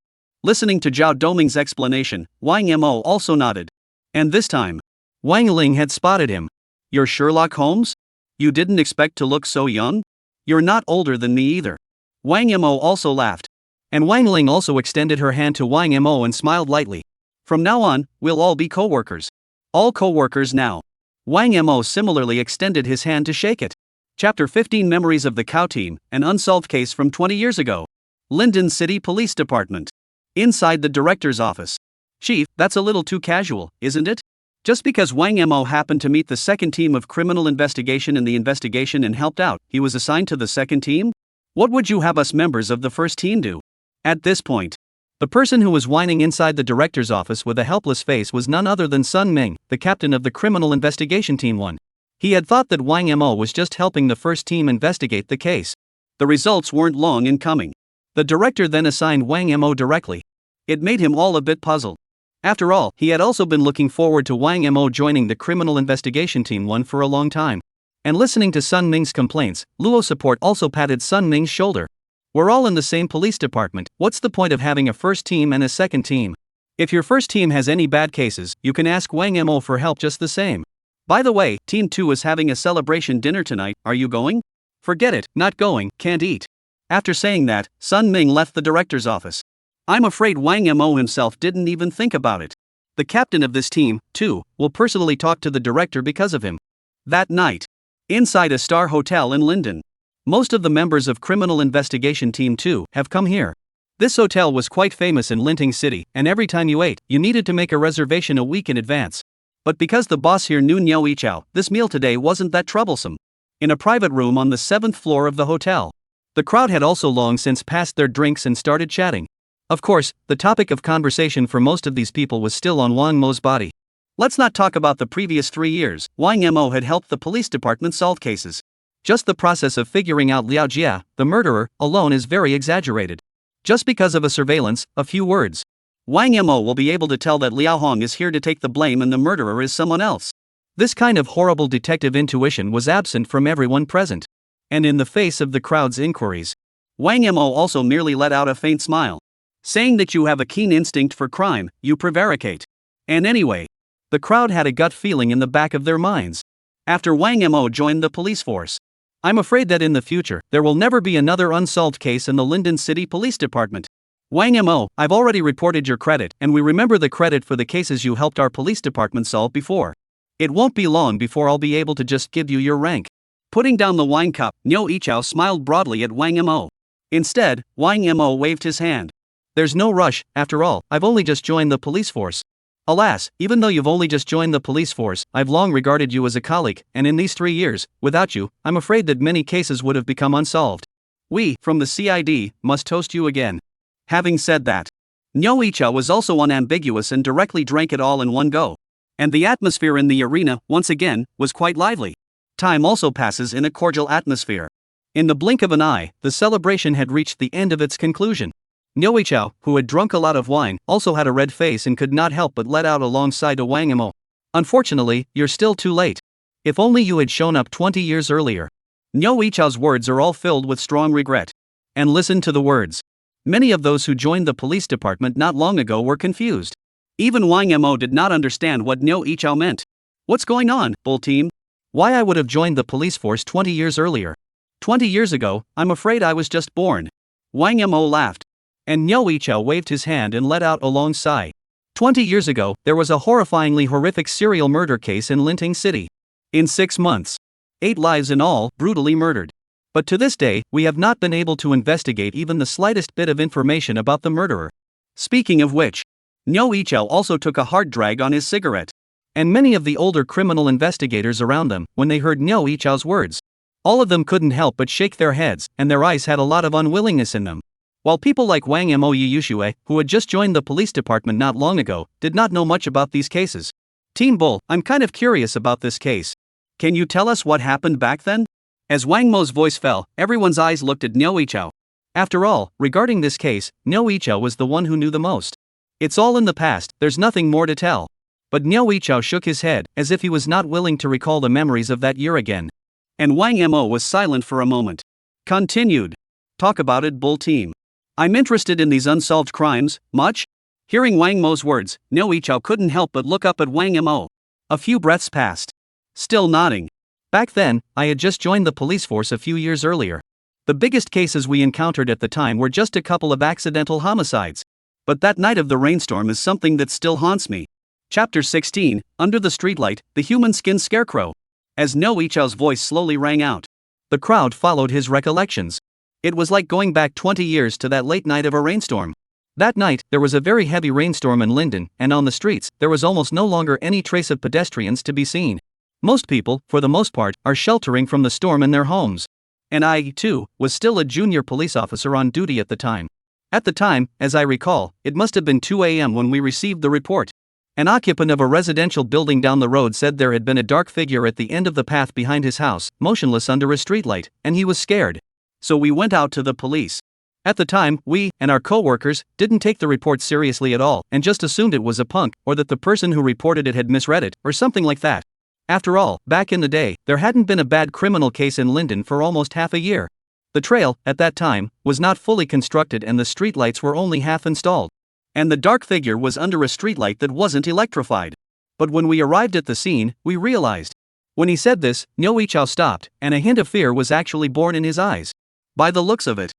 Listening to Zhao Doming's explanation, Wang Mo also nodded. And this time, Wang Ling had spotted him. You're Sherlock Holmes? You didn't expect to look so young? You're not older than me either. Wang Mo also laughed. And Wang Ling also extended her hand to Wang Mo and smiled lightly. From now on, we'll all be co-workers. All co-workers now. Wang Mo similarly extended his hand to shake it. Chapter 15 Memories of the Cow Team, an unsolved case from 20 years ago. Linden City Police Department. Inside the director's office. Chief, that's a little too casual, isn't it? Just because Wang Mo happened to meet the second team of criminal investigation in the investigation and helped out, he was assigned to the second team? What would you have us members of the first team do? At this point, the person who was whining inside the director's office with a helpless face was none other than Sun Ming, the captain of the criminal investigation team 1. He had thought that Wang Mo was just helping the first team investigate the case. The results weren't long in coming. The director then assigned Wang Mo directly. It made him all a bit puzzled. After all, he had also been looking forward to Wang Mo joining the criminal investigation team 1 for a long time. And listening to Sun Ming's complaints, Luo Support also patted Sun Ming's shoulder. We're all in the same police department, what's the point of having a first team and a second team? If your first team has any bad cases, you can ask Wang Mo for help just the same. By the way, Team 2 is having a celebration dinner tonight, are you going? Forget it, not going, can't eat. After saying that, Sun Ming left the director's office. I'm afraid Wang Mo himself didn't even think about it. The captain of this team, too, will personally talk to the director because of him. That night, inside a star hotel in Linden. Most of the members of Criminal Investigation Team 2 have come here. This hotel was quite famous in Linting City, and every time you ate, you needed to make a reservation a week in advance. But because the boss here knew Niu Yichao, this meal today wasn't that troublesome. In a private room on the 7th floor of the hotel. The crowd had also long since passed their drinks and started chatting. Of course, the topic of conversation for most of these people was still on Wang Mo's body. Let's not talk about the previous 3 years. Wang Mo had helped the police department solve cases. Just the process of figuring out Liao Jie, the murderer, alone is very exaggerated. Just because of a surveillance, a few words. Wang Mo will be able to tell that Liao Hong is here to take the blame and the murderer is someone else. This kind of horrible detective intuition was absent from everyone present. And in the face of the crowd's inquiries, Wang Mo also merely let out a faint smile. Saying that you have a keen instinct for crime, you prevaricate. And anyway, the crowd had a gut feeling in the back of their minds. After Wang Mo joined the police force, I'm afraid that in the future, there will never be another unsolved case in the Linden City Police Department. Wang Mo, I've already reported your credit, and we remember the credit for the cases you helped our police department solve before. It won't be long before I'll be able to just give you your rank. Putting down the wine cup, Niu Yichao smiled broadly at Wang Mo. Instead, Wang Mo waved his hand. There's no rush, after all, I've only just joined the police force. Alas, even though you've only just joined the police force, I've long regarded you as a colleague, and in these 3 years, without you, I'm afraid that many cases would have become unsolved. We, from the CID, must toast you again. Having said that, Nyo Icha was also unambiguous and directly drank it all in one go. And the atmosphere in the arena, once again, was quite lively. Time also passes in a cordial atmosphere. In the blink of an eye, the celebration had reached the end of its conclusion. Nyo Icha, who had drunk a lot of wine, also had a red face and could not help but let out a long sigh to Wang Imo. Unfortunately, you're still too late. If only you had shown up 20 years earlier. Nyo Icha's words are all filled with strong regret. And listen to the words. Many of those who joined the police department not long ago were confused. Even Wang Mo did not understand what Nyo Ichao meant. What's going on, Bull Team? Why I would have joined the police force 20 years earlier. 20 years ago, I'm afraid I was just born. Wang Mo laughed. And Nyo Ichao waved his hand and let out a long sigh. 20 years ago, there was a horrifyingly horrific serial murder case in Linting City. In 6 months. 8 lives in all, brutally murdered. But to this day, we have not been able to investigate even the slightest bit of information about the murderer. Speaking of which, Nyo Ichao also took a hard drag on his cigarette. And many of the older criminal investigators around them, when they heard Nyo Ichao's words, all of them couldn't help but shake their heads, and their eyes had a lot of unwillingness in them. While people like Wang Mo Yushue, who had just joined the police department not long ago, did not know much about these cases. Team Bull, I'm kind of curious about this case. Can you tell us what happened back then? As Wang Mo's voice fell, everyone's eyes looked at Nyo Ichao. After all, regarding this case, Nyo Ichao was the one who knew the most. It's all in the past, there's nothing more to tell. But Nyo Ichao shook his head, as if he was not willing to recall the memories of that year again. And Wang Mo was silent for a moment. Continued. Talk about it, Bull Team. I'm interested in these unsolved crimes, much? Hearing Wang Mo's words, Nyo Ichao couldn't help but look up at Wang Mo. A few breaths passed. Still nodding. Back then, I had just joined the police force a few years earlier. The biggest cases we encountered at the time were just a couple of accidental homicides. But that night of the rainstorm is something that still haunts me. Chapter 16, Under the Streetlight, the Human Skin Scarecrow. As Nyo Ichao's voice slowly rang out. The crowd followed his recollections. It was like going back 20 years to that late night of a rainstorm. That night, there was a very heavy rainstorm in Linden, and on the streets, there was almost no longer any trace of pedestrians to be seen. Most people, for the most part, are sheltering from the storm in their homes. And I, too, was still a junior police officer on duty at the time. At the time, as I recall, it must have been 2 a.m. when we received the report. An occupant of a residential building down the road said there had been a dark figure at the end of the path behind his house, motionless under a streetlight, and he was scared. So we went out to the police. At the time, we, and our co-workers, didn't take the report seriously at all, and just assumed it was a punk, or that the person who reported it had misread it, or something like that. After all, back in the day, there hadn't been a bad criminal case in Linden for almost half a year. The trail, at that time, was not fully constructed and the streetlights were only half installed. And the dark figure was under a streetlight that wasn't electrified. But when we arrived at the scene, we realized. When he said this, Nyo Ichao stopped, and a hint of fear was actually born in his eyes. By the looks of it.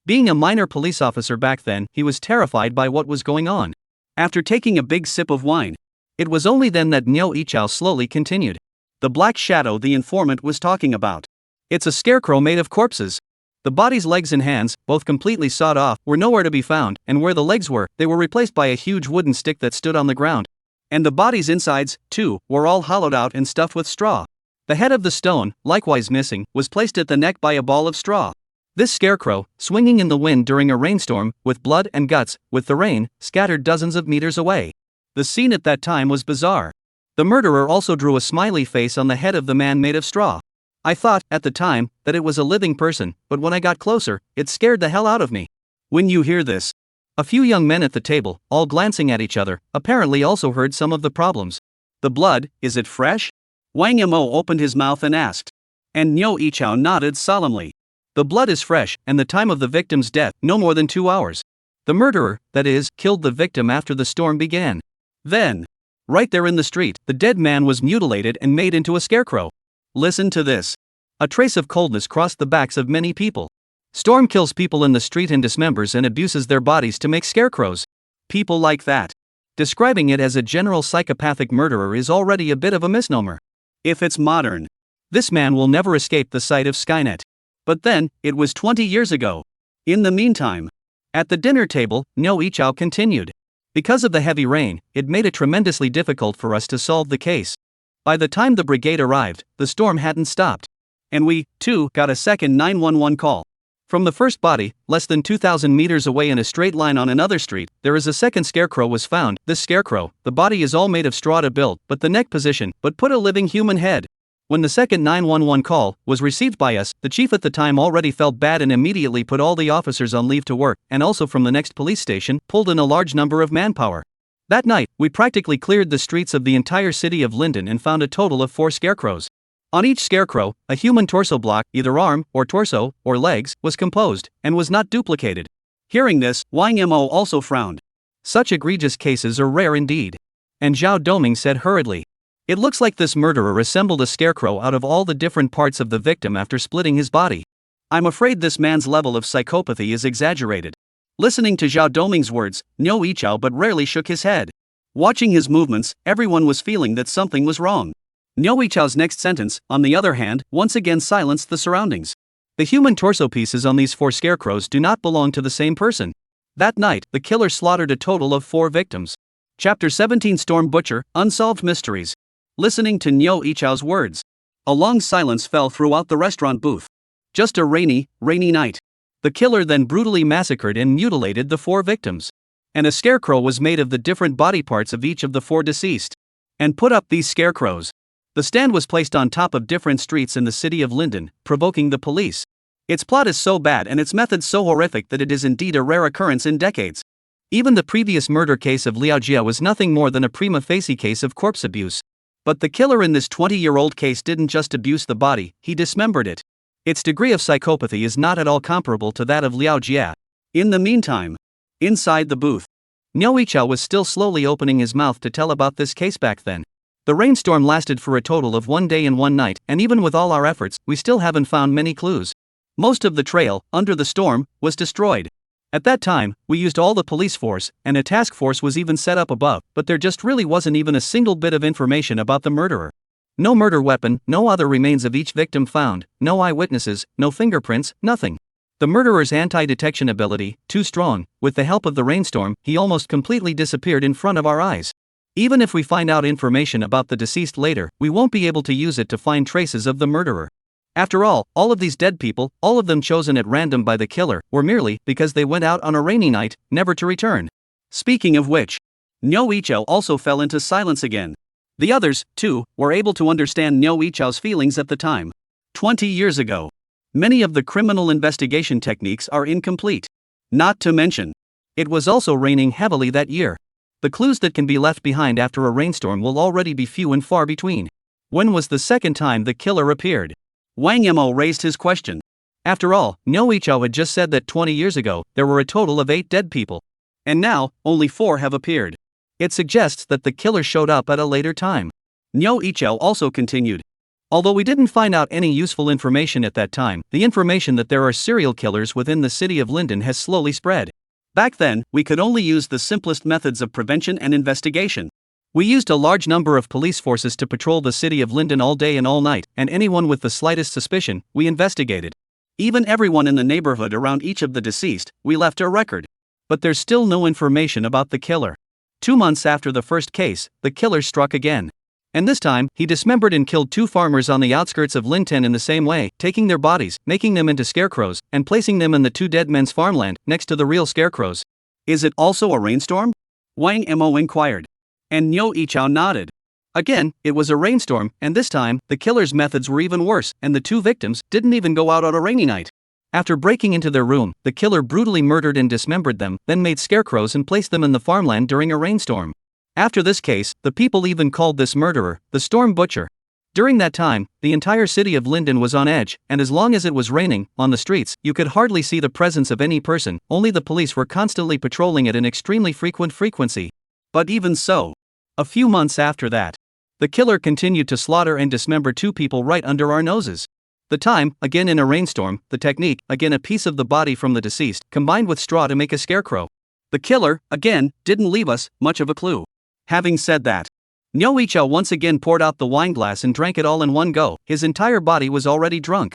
Being a minor police officer back then, he was terrified by what was going on. After taking a big sip of wine, it was only then that Nyo Ichao slowly continued. The black shadow the informant was talking about. It's a scarecrow made of corpses. The body's legs and hands, both completely sawed off, were nowhere to be found, and where the legs were, they were replaced by a huge wooden stick that stood on the ground. And the body's insides, too, were all hollowed out and stuffed with straw. The head of the stone, likewise missing, was placed at the neck by a ball of straw. This scarecrow, swinging in the wind during a rainstorm, with blood and guts, with the rain, scattered dozens of meters away. The scene at that time was bizarre. The murderer also drew a smiley face on the head of the man made of straw. I thought, at the time, that it was a living person, but when I got closer, it scared the hell out of me. When you hear this, a few young men at the table, all glancing at each other, apparently also heard some of the problems. The blood, is it fresh? Wang Mo opened his mouth and asked. And Nyo Ichao nodded solemnly. The blood is fresh, and the time of the victim's death, no more than 2 hours. The murderer, that is, killed the victim after the storm began. Then, right there in the street, the dead man was mutilated and made into a scarecrow. Listen to this. A trace of coldness crossed the backs of many people. Storm kills people in the street and dismembers and abuses their bodies to make scarecrows. People like that. Describing it as a general psychopathic murderer is already a bit of a misnomer. If it's modern, this man will never escape the sight of Skynet. But then, it was 20 years ago. In the meantime, at the dinner table, Nyo Ichao continued. Because of the heavy rain, it made it tremendously difficult for us to solve the case. By the time the brigade arrived, the storm hadn't stopped. And we, too, got a second 911 call. From the first body, less than 2,000 meters away in a straight line on another street, there is a second scarecrow was found. This scarecrow, the body is all made of straw to build, but the neck position, but put a living human head. When the second 911 call was received by us, the chief at the time already felt bad and immediately put all the officers on leave to work, and also from the next police station, pulled in a large number of manpower. That night, we practically cleared the streets of the entire city of Linden and found a total of 4 scarecrows. On each scarecrow, a human torso block, either arm, or torso, or legs, was composed, and was not duplicated. Hearing this, Wang Mo also frowned. Such egregious cases are rare indeed. And Zhao Doming said hurriedly, "It looks like this murderer assembled a scarecrow out of all the different parts of the victim after splitting his body. I'm afraid this man's level of psychopathy is exaggerated." Listening to Zhao Doming's words, Niu Yichao but rarely shook his head. Watching his movements, everyone was feeling that something was wrong. Niu Yichao's next sentence, on the other hand, once again silenced the surroundings. The human torso pieces on these 4 scarecrows do not belong to the same person. That night, the killer slaughtered a total of 4 victims. Chapter 17 Storm Butcher, Unsolved Mysteries. Listening to Niu Yichao's words, a long silence fell throughout the restaurant booth. Just a rainy night. The killer then brutally massacred and mutilated the 4 victims. And a scarecrow was made of the different body parts of each of the 4 deceased. And put up these scarecrows. The stand was placed on top of different streets in the city of Linden, provoking the police. Its plot is so bad and its methods so horrific that it is indeed a rare occurrence in decades. Even the previous murder case of Liao Jie was nothing more than a prima facie case of corpse abuse. But the killer in this 20-year-old case didn't just abuse the body, he dismembered it. Its degree of psychopathy is not at all comparable to that of Liao Jie. In the meantime, inside the booth, Niu Yichao was still slowly opening his mouth to tell about this case back then. The rainstorm lasted for a total of 1 day and 1 night, and even with all our efforts, we still haven't found many clues. Most of the trail, under the storm, was destroyed. At that time, we used all the police force, and a task force was even set up above, but there just really wasn't even a single bit of information about the murderer. No murder weapon, no other remains of each victim found, no eyewitnesses, no fingerprints, nothing. The murderer's anti-detection ability, too strong, with the help of the rainstorm, he almost completely disappeared in front of our eyes. Even if we find out information about the deceased later, we won't be able to use it to find traces of the murderer. After all of these dead people, all of them chosen at random by the killer, were merely because they went out on a rainy night, never to return. Speaking of which, Niu Yichao also fell into silence again. The others, too, were able to understand Niu Yichao's feelings at the time. 20 years ago. Many of the criminal investigation techniques are incomplete. Not to mention, it was also raining heavily that year. The clues that can be left behind after a rainstorm will already be few and far between. When was the second time the killer appeared? Wang Mo raised his question. After all, Niu Yichao had just said that 20 years ago, there were a total of 8 dead people. And now, only 4 have appeared. It suggests that the killer showed up at a later time. Niu Yichao also continued. Although we didn't find out any useful information at that time, the information that there are serial killers within the city of Linden has slowly spread. Back then, we could only use the simplest methods of prevention and investigation. We used a large number of police forces to patrol the city of Linden all day and all night, and anyone with the slightest suspicion, we investigated. Even everyone in the neighborhood around each of the deceased, we left a record. But there's still no information about the killer. 2 months after the first case, the killer struck again. And this time, he dismembered and killed 2 farmers on the outskirts of Linden in the same way, taking their bodies, making them into scarecrows, and placing them in the 2 dead men's farmland, next to the real scarecrows. Is it also a rainstorm? Wang Mo inquired. And Niu Yichao nodded. Again, it was a rainstorm, and this time, the killer's methods were even worse, and the 2 victims didn't even go out on a rainy night. After breaking into their room, the killer brutally murdered and dismembered them, then made scarecrows and placed them in the farmland during a rainstorm. After this case, the people even called this murderer the Storm Butcher. During that time, the entire city of Linden was on edge, and as long as it was raining, on the streets, you could hardly see the presence of any person, only the police were constantly patrolling at an extremely frequent frequency. But even so, a few months after that, the killer continued to slaughter and dismember 2 people right under our noses. The time, again in a rainstorm, the technique, again a piece of the body from the deceased, combined with straw to make a scarecrow. The killer, again, didn't leave us much of a clue. Having said that, Niu Yichao once again poured out the wine glass and drank it all in one go. His entire body was already drunk.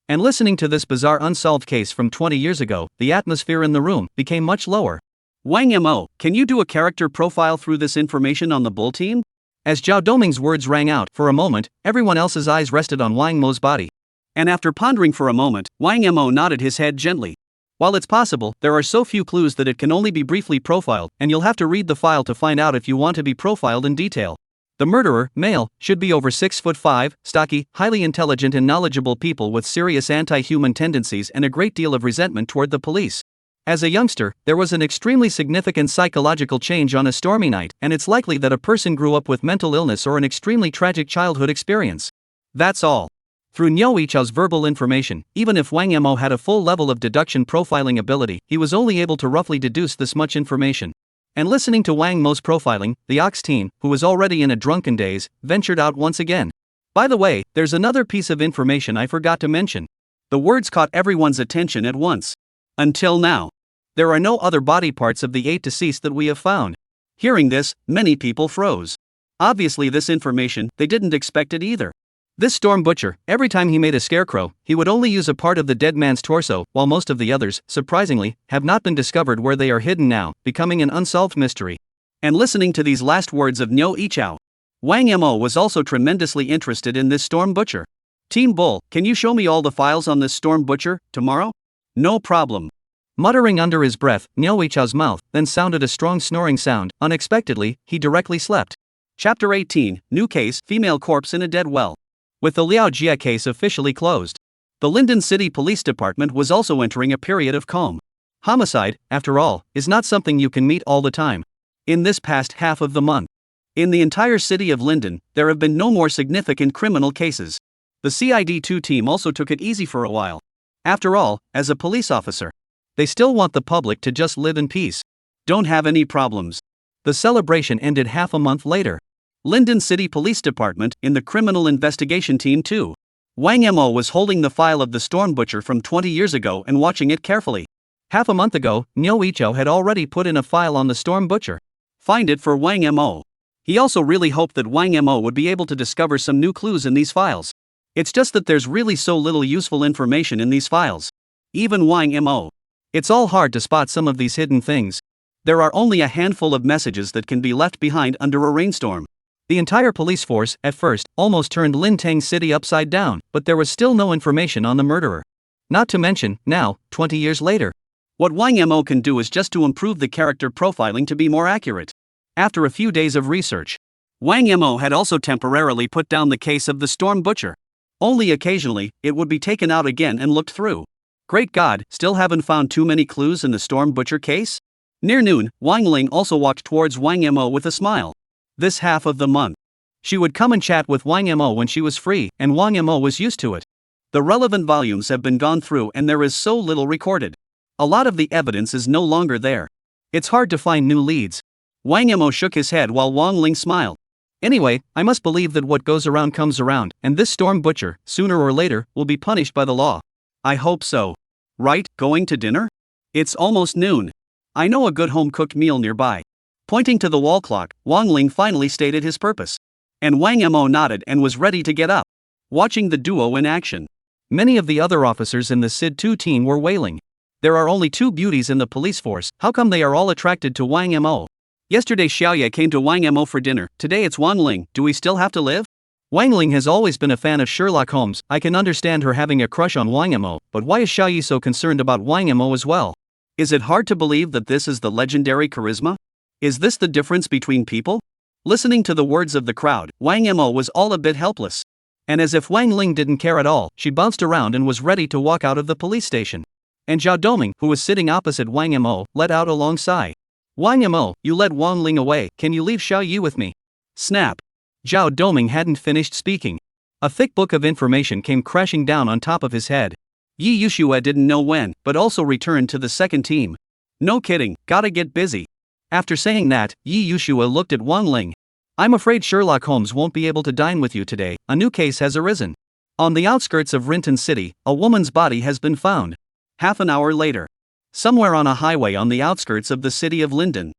And listening to this bizarre unsolved case from 20 years ago, the atmosphere in the room became much lower. Wang Mo, can you do a character profile through this information on the bulletin? As Zhao Doming's words rang out, for a moment, everyone else's eyes rested on Wang Mo's body. And after pondering for a moment, Wang Mo nodded his head gently. While it's possible, there are so few clues that it can only be briefly profiled, and you'll have to read the file to find out if you want to be profiled in detail. The murderer, male, should be over 6'5", stocky, highly intelligent and knowledgeable people with serious anti-human tendencies and a great deal of resentment toward the police. As a youngster, there was an extremely significant psychological change on a stormy night, and it's likely that a person grew up with mental illness or an extremely tragic childhood experience. That's all. Through Niu Yichao's verbal information, even if Wang Mo had a full level of deduction profiling ability, he was only able to roughly deduce this much information. And listening to Wang Mo's profiling, the Ox team, who was already in a drunken daze, ventured out once again. By the way, there's another piece of information I forgot to mention. The words caught everyone's attention at once. Until now. There are no other body parts of the 8 deceased that we have found. Hearing this, many people froze. Obviously this information, they didn't expect it either. This Storm Butcher, every time he made a scarecrow, he would only use a part of the dead man's torso, while most of the others, surprisingly, have not been discovered where they are hidden now, becoming an unsolved mystery. And listening to these last words of Niu Yichao, Wang Mo was also tremendously interested in this Storm Butcher. Team Bull, can you show me all the files on this Storm Butcher, tomorrow? No problem. Muttering under his breath, Niu Yichao's mouth then sounded a strong snoring sound. Unexpectedly, he directly slept. Chapter 18, New Case, Female Corpse in a Dead Well. With the Liao Jie case officially closed, the Linden City Police Department was also entering a period of calm. Homicide, after all, is not something you can meet all the time. In this past half of the month, in the entire city of Linden, there have been no more significant criminal cases. The CID2 team also took it easy for a while. After all, as a police officer, they still want the public to just live in peace. Don't have any problems. The celebration ended half a month later. Linden City Police Department, in the Criminal Investigation Team 2. Wang Mo was holding the file of the Storm Butcher from 20 years ago and watching it carefully. Half a month ago, Niu Yichao had already put in a file on the Storm Butcher. Find it for Wang Mo. He also really hoped that Wang Mo would be able to discover some new clues in these files. It's just that there's really so little useful information in these files. Even Wang Mo. It's all hard to spot some of these hidden things. There are only a handful of messages that can be left behind under a rainstorm. The entire police force, at first, almost turned Lintang City upside down, but there was still no information on the murderer. Not to mention, now, 20 years later, what Wang Mo can do is just to improve the character profiling to be more accurate. After a few days of research, Wang Mo had also temporarily put down the case of the Storm Butcher. Only occasionally, it would be taken out again and looked through. Great God, still haven't found too many clues in the Storm Butcher case? Near noon, Wang Ling also walked towards Wang Mo with a smile. This half of the month, she would come and chat with Wang Mo when she was free, and Wang Mo was used to it. The relevant volumes have been gone through and there is so little recorded. A lot of the evidence is no longer there. It's hard to find new leads. Wang Mo shook his head while Wang Ling smiled. Anyway, I must believe that what goes around comes around, and this Storm Butcher, sooner or later, will be punished by the law. I hope so. Right, going to dinner? It's almost noon. I know a good home-cooked meal nearby. Pointing to the wall clock, Wang Ling finally stated his purpose. And Wang Mo nodded and was ready to get up, watching the duo in action. Many of the other officers in the CID2 team were wailing. There are only 2 beauties in the police force, how come they are all attracted to Wang Mo? Yesterday Xiaoye came to Wang Mo for dinner, today it's Wang Ling, do we still have to live? Wang Ling has always been a fan of Sherlock Holmes, I can understand her having a crush on Wang Mo, but why is Xiaoye so concerned about Wang Mo as well? Is it hard to believe that this is the legendary charisma? Is this the difference between people? Listening to the words of the crowd, Wang Mo was all a bit helpless. And as if Wang Ling didn't care at all, she bounced around and was ready to walk out of the police station. And Zhao Doming, who was sitting opposite Wang Mo, let out a long sigh. Wang Mo, you led Wang Ling away, can you leave Xiaoye with me? Snap. Zhao Doming hadn't finished speaking. A thick book of information came crashing down on top of his head. Yi Yushua didn't know when, but also returned to the second team. No kidding, gotta get busy. After saying that, Yi Yushua looked at Wang Ling. I'm afraid Sherlock Holmes won't be able to dine with you today, a new case has arisen. On the outskirts of Rinton City, a woman's body has been found. Half an hour later, somewhere on a highway on the outskirts of the city of Linden,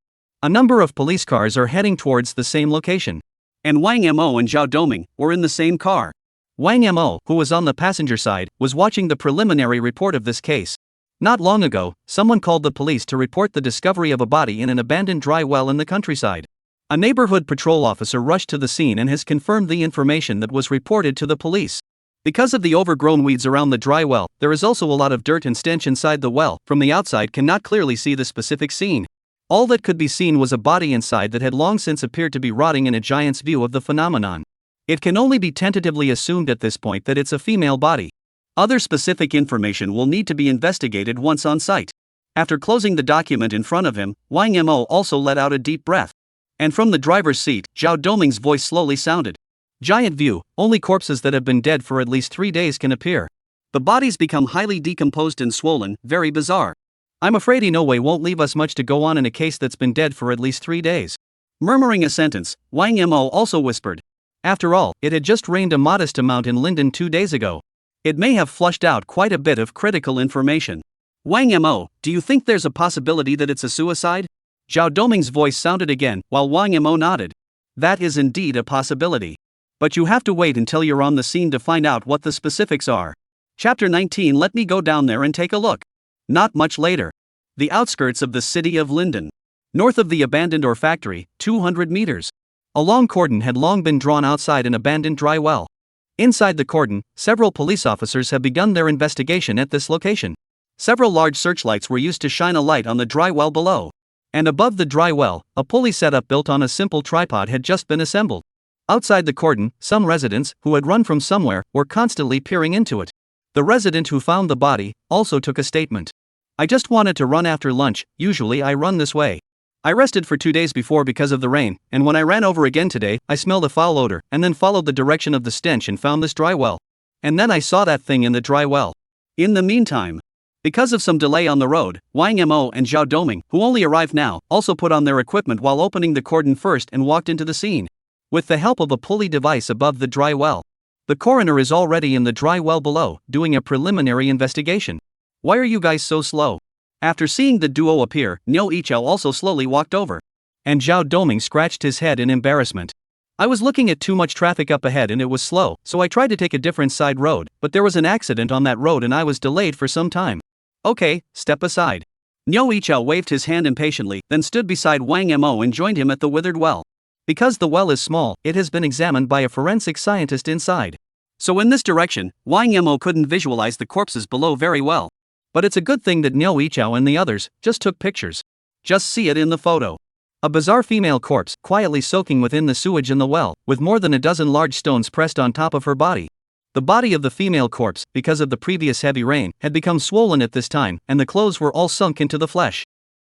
a number of police cars are heading towards the same location. And Wang Mo and Zhao Doming were in the same car. Wang Mo, who was on the passenger side, was watching the preliminary report of this case. Not long ago, someone called the police to report the discovery of a body in an abandoned dry well in the countryside. A neighborhood patrol officer rushed to the scene and has confirmed the information that was reported to the police. Because of the overgrown weeds around the dry well, there is also a lot of dirt and stench inside the well. From the outside cannot clearly see the specific scene. All that could be seen was a body inside that had long since appeared to be rotting in a giant's view of the phenomenon. It can only be tentatively assumed at this point that it's a female body. Other specific information will need to be investigated once on site. After closing the document in front of him, Wang Mo also let out a deep breath. And from the driver's seat, Zhao Doming's voice slowly sounded. Giant view, only corpses that have been dead for at least 3 days can appear. The bodies become highly decomposed and swollen, very bizarre. I'm afraid Inoue won't leave us much to go on in a case that's been dead for at least 3 days. Murmuring a sentence, Wang Mo also whispered. After all, it had just rained a modest amount in Linden 2 days ago. It may have flushed out quite a bit of critical information. Wang Mo, do you think there's a possibility that it's a suicide? Zhao Doming's voice sounded again, while Wang Mo nodded. That is indeed a possibility. But you have to wait until you're on the scene to find out what the specifics are. Chapter 19. Let me go down there and take a look. Not much later. The outskirts of the city of Linden. North of the abandoned ore factory, 200 meters. A long cordon had long been drawn outside an abandoned dry well. Inside the cordon, several police officers have begun their investigation at this location. Several large searchlights were used to shine a light on the dry well below. And above the dry well, a pulley setup built on a simple tripod had just been assembled. Outside the cordon, some residents, who had run from somewhere, were constantly peering into it. The resident who found the body also took a statement. I just wanted to run after lunch, usually I run this way. I rested for 2 days before because of the rain, and when I ran over again today, I smelled a foul odor, and then followed the direction of the stench and found this dry well. And then I saw that thing in the dry well. In the meantime, because of some delay on the road, Wang Mo and Zhao Doming, who only arrived now, also put on their equipment while opening the cordon first and walked into the scene. With the help of a pulley device above the dry well. The coroner is already in the dry well below, doing a preliminary investigation. Why are you guys so slow? After seeing the duo appear, Niu Yichao also slowly walked over. And Zhao Doming scratched his head in embarrassment. I was looking at too much traffic up ahead and it was slow, so I tried to take a different side road, but there was an accident on that road and I was delayed for some time. Okay, step aside. Niu Yichao waved his hand impatiently, then stood beside Wang Mo and joined him at the withered well. Because the well is small, it has been examined by a forensic scientist inside. So in this direction, Wang Mo couldn't visualize the corpses below very well. But it's a good thing that Niu Yichao and the others just took pictures. Just see it in the photo. A bizarre female corpse, quietly soaking within the sewage in the well, with more than a dozen large stones pressed on top of her body. The body of the female corpse, because of the previous heavy rain, had become swollen at this time, and the clothes were all sunk into the flesh.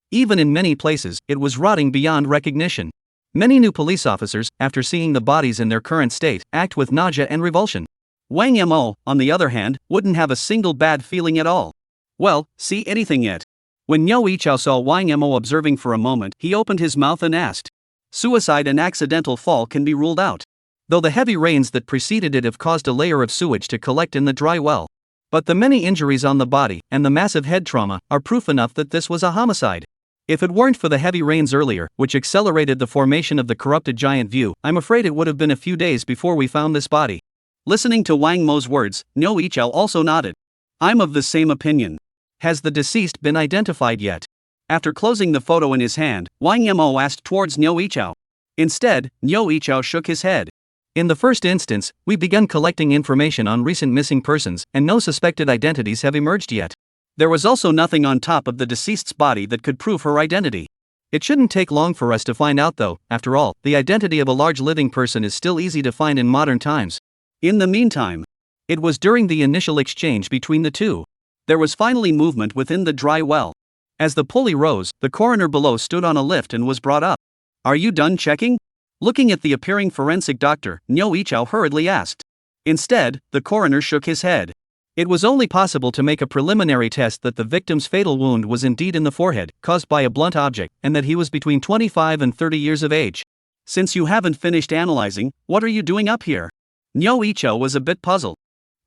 Even in many places, it was rotting beyond recognition. Many new police officers, after seeing the bodies in their current state, act with nausea and revulsion. Wang Mo, on the other hand, wouldn't have a single bad feeling at all. Well, see anything yet? When Niu Yichao saw Wang Mo observing for a moment, he opened his mouth and asked. Suicide and accidental fall can be ruled out. Though the heavy rains that preceded it have caused a layer of sewage to collect in the dry well. But the many injuries on the body, and the massive head trauma, are proof enough that this was a homicide. If it weren't for the heavy rains earlier, which accelerated the formation of the corrupted giant view, I'm afraid it would have been a few days before we found this body. Listening to Wang Mo's words, Niu Yichao also nodded. I'm of the same opinion. Has the deceased been identified yet? After closing the photo in his hand, Wang Mo asked towards Niu Yichao. Instead, Niu Yichao shook his head. In the first instance, we began collecting information on recent missing persons, and no suspected identities have emerged yet. There was also nothing on top of the deceased's body that could prove her identity. It shouldn't take long for us to find out though. After all, the identity of a large living person is still easy to find in modern times. In the meantime, it was during the initial exchange between the two. There was finally movement within the dry well. As the pulley rose, the coroner below stood on a lift and was brought up. Are you done checking? Looking at the appearing forensic doctor, Niu Yichao hurriedly asked. Instead, the coroner shook his head. It was only possible to make a preliminary test that the victim's fatal wound was indeed in the forehead, caused by a blunt object, and that he was between 25 and 30 years of age. Since you haven't finished analyzing, what are you doing up here? Niu Yichao was a bit puzzled.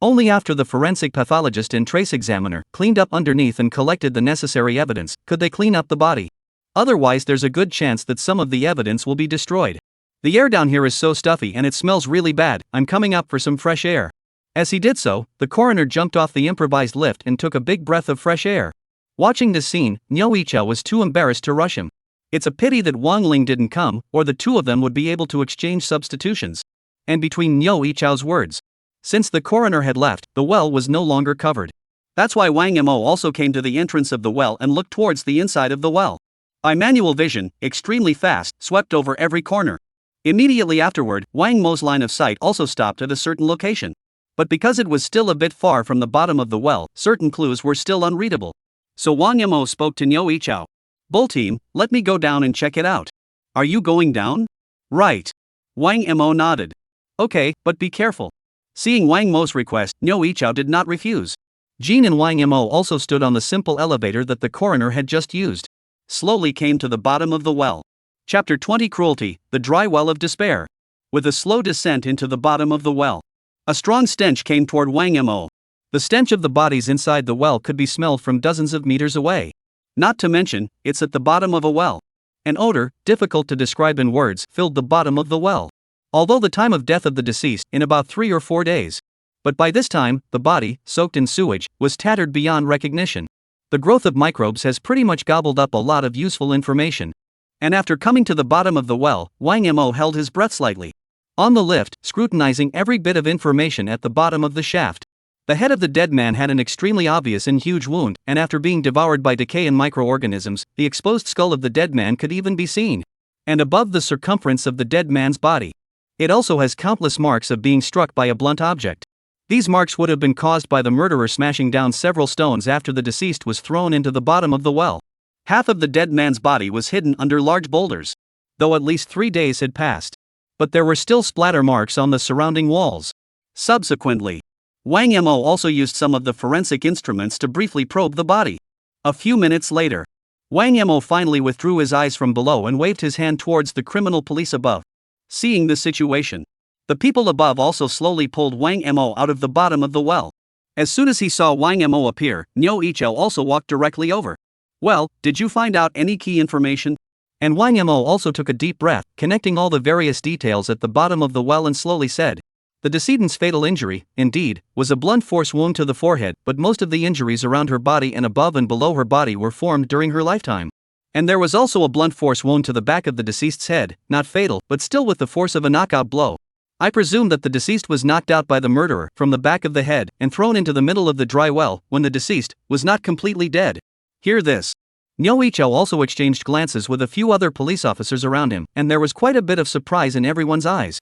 Only after the forensic pathologist and trace examiner cleaned up underneath and collected the necessary evidence could they clean up the body. Otherwise, there's a good chance that some of the evidence will be destroyed. The air down here is so stuffy and it smells really bad. I'm coming up for some fresh air. As he did so, the coroner jumped off the improvised lift and took a big breath of fresh air. Watching this scene, Niu Yichao was too embarrassed to rush him. It's a pity that Wang Ling didn't come, or the two of them would be able to exchange substitutions. And between Niu Yichao's words, Since the coroner had left, the well was no longer covered. That's why Wang Mo also came to the entrance of the well and looked towards the inside of the well. By manual vision, extremely fast, swept over every corner. Immediately afterward, Wang Mo's line of sight also stopped at a certain location. But because it was still a bit far from the bottom of the well, certain clues were still unreadable. So Wang Mo spoke to Niu Yichao. "Bull team, let me go down and check it out." "Are you going down?" "Right." Wang Mo nodded. "Okay, but be careful." Seeing Wang Mo's request, Niu Yichao did not refuse. Jin and Wang Mo also stood on the simple elevator that the coroner had just used. Slowly came to the bottom of the well. Chapter 20 Cruelty, the Dry Well of Despair. With a slow descent into the bottom of the well, a strong stench came toward Wang Mo. The stench of the bodies inside the well could be smelled from dozens of meters away. Not to mention, it's at the bottom of a well. An odor, difficult to describe in words, filled the bottom of the well. Although the time of death of the deceased, in about 3 or 4 days. But by this time, the body, soaked in sewage, was tattered beyond recognition. The growth of microbes has pretty much gobbled up a lot of useful information. And after coming to the bottom of the well, Wang Mo held his breath slightly. On the lift, scrutinizing every bit of information at the bottom of the shaft. The head of the dead man had an extremely obvious and huge wound, and after being devoured by decay and microorganisms, the exposed skull of the dead man could even be seen. And above the circumference of the dead man's body, it also has countless marks of being struck by a blunt object. These marks would have been caused by the murderer smashing down several stones after the deceased was thrown into the bottom of the well. Half of the dead man's body was hidden under large boulders, though at least 3 days had passed. But there were still splatter marks on the surrounding walls. Subsequently, Wang Mo also used some of the forensic instruments to briefly probe the body. A few minutes later, Wang Mo finally withdrew his eyes from below and waved his hand towards the criminal police above. Seeing the situation, the people above also slowly pulled Wang Mo out of the bottom of the well. As soon as he saw Wang Mo appear, Niu Yichao also walked directly over. "Well, did you find out any key information?" And Wang Mo also took a deep breath, connecting all the various details at the bottom of the well and slowly said, "The decedent's fatal injury, indeed, was a blunt force wound to the forehead, but most of the injuries around her body and above and below her body were formed during her lifetime. And there was also a blunt force wound to the back of the deceased's head, not fatal, but still with the force of a knockout blow. I presume that the deceased was knocked out by the murderer from the back of the head and thrown into the middle of the dry well when the deceased was not completely dead." Hear this. Niu Yichao also exchanged glances with a few other police officers around him, and there was quite a bit of surprise in everyone's eyes.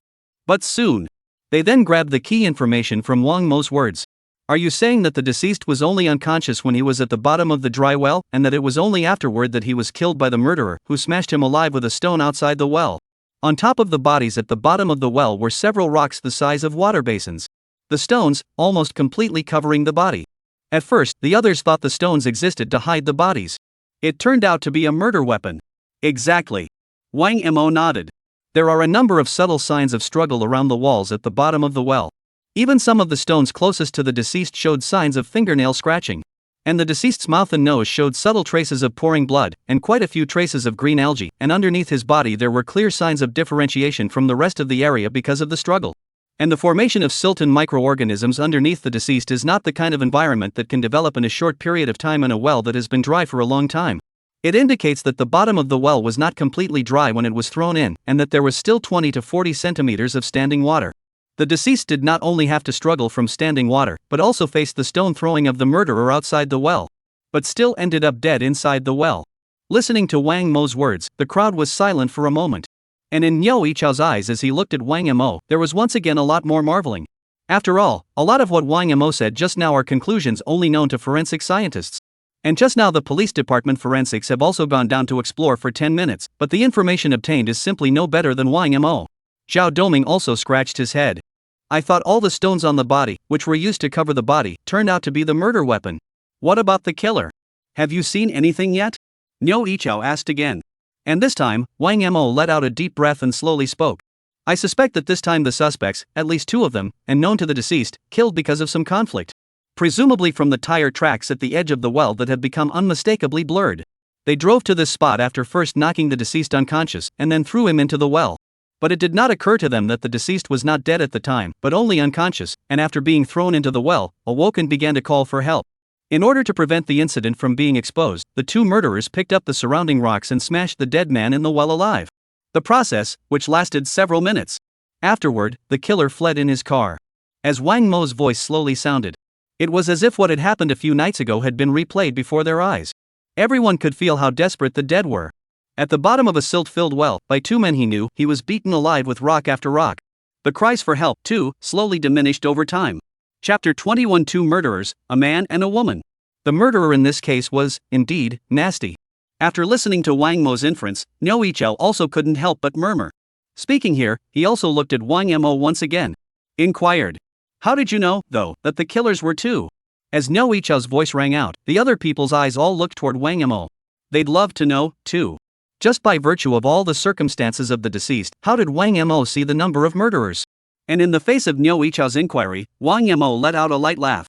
But soon, they then grabbed the key information from Wang Mo's words. "Are you saying that the deceased was only unconscious when he was at the bottom of the dry well, and that it was only afterward that he was killed by the murderer, who smashed him alive with a stone outside the well?" On top of the bodies at the bottom of the well were several rocks the size of water basins. The stones, almost completely covering the body. At first, the others thought the stones existed to hide the bodies. It turned out to be a murder weapon. Exactly. Wang Mo nodded. There are a number of subtle signs of struggle around the walls at the bottom of the well. Even some of the stones closest to the deceased showed signs of fingernail scratching. And the deceased's mouth and nose showed subtle traces of pouring blood, and quite a few traces of green algae, and underneath his body there were clear signs of differentiation from the rest of the area because of the struggle. And the formation of silt and microorganisms underneath the deceased is not the kind of environment that can develop in a short period of time in a well that has been dry for a long time. It indicates that the bottom of the well was not completely dry when it was thrown in, and that there was still 20 to 40 centimeters of standing water. The deceased did not only have to struggle from standing water, but also faced the stone throwing of the murderer outside the well. But still ended up dead inside the well. Listening to Wang Mo's words, the crowd was silent for a moment. And in Niu Yichao's eyes as he looked at Wang Mo, there was once again a lot more marveling. After all, a lot of what Wang Mo said just now are conclusions only known to forensic scientists. And just now the police department forensics have also gone down to explore for 10 minutes, but the information obtained is simply no better than Wang Mo. Zhao Doming also scratched his head. "I thought all the stones on the body, which were used to cover the body, turned out to be the murder weapon. What about the killer? Have you seen anything yet?" Niu Yichao asked again. And this time, Wang Mo let out a deep breath and slowly spoke. "I suspect that this time the suspects, at least 2 of them, and known to the deceased, killed because of some conflict. Presumably from the tire tracks at the edge of the well that have become unmistakably blurred. They drove to this spot after first knocking the deceased unconscious and then threw him into the well. But it did not occur to them that the deceased was not dead at the time, but only unconscious, and after being thrown into the well, awoke and began to call for help. In order to prevent the incident from being exposed, the 2 murderers picked up the surrounding rocks and smashed the dead man in the well alive. The process, which lasted several minutes. Afterward, the killer fled in his car. as Wang Mo's voice slowly sounded. It was as if what had happened a few nights ago had been replayed before their eyes. Everyone could feel how desperate the dead were. At the bottom of a silt-filled well, by two men he knew, he was beaten alive with rock after rock. The cries for help, too, slowly diminished over time. Chapter 21. Two murderers, a man and a woman. The murderer in this case was, indeed, nasty. After listening to Wang Mo's inference, Liao Jie also couldn't help but murmur. Speaking here, he also looked at Wang Mo once again. Inquired. How did you know, though, that the killers were two? As Liao Jie's voice rang out, the other people's eyes all looked toward Wang Mo. They'd love to know, too. Just by virtue of all the circumstances of the deceased, how did Wang Mo see the number of murderers? And in the face of Liao Jie's inquiry, Wang Mo let out a light laugh.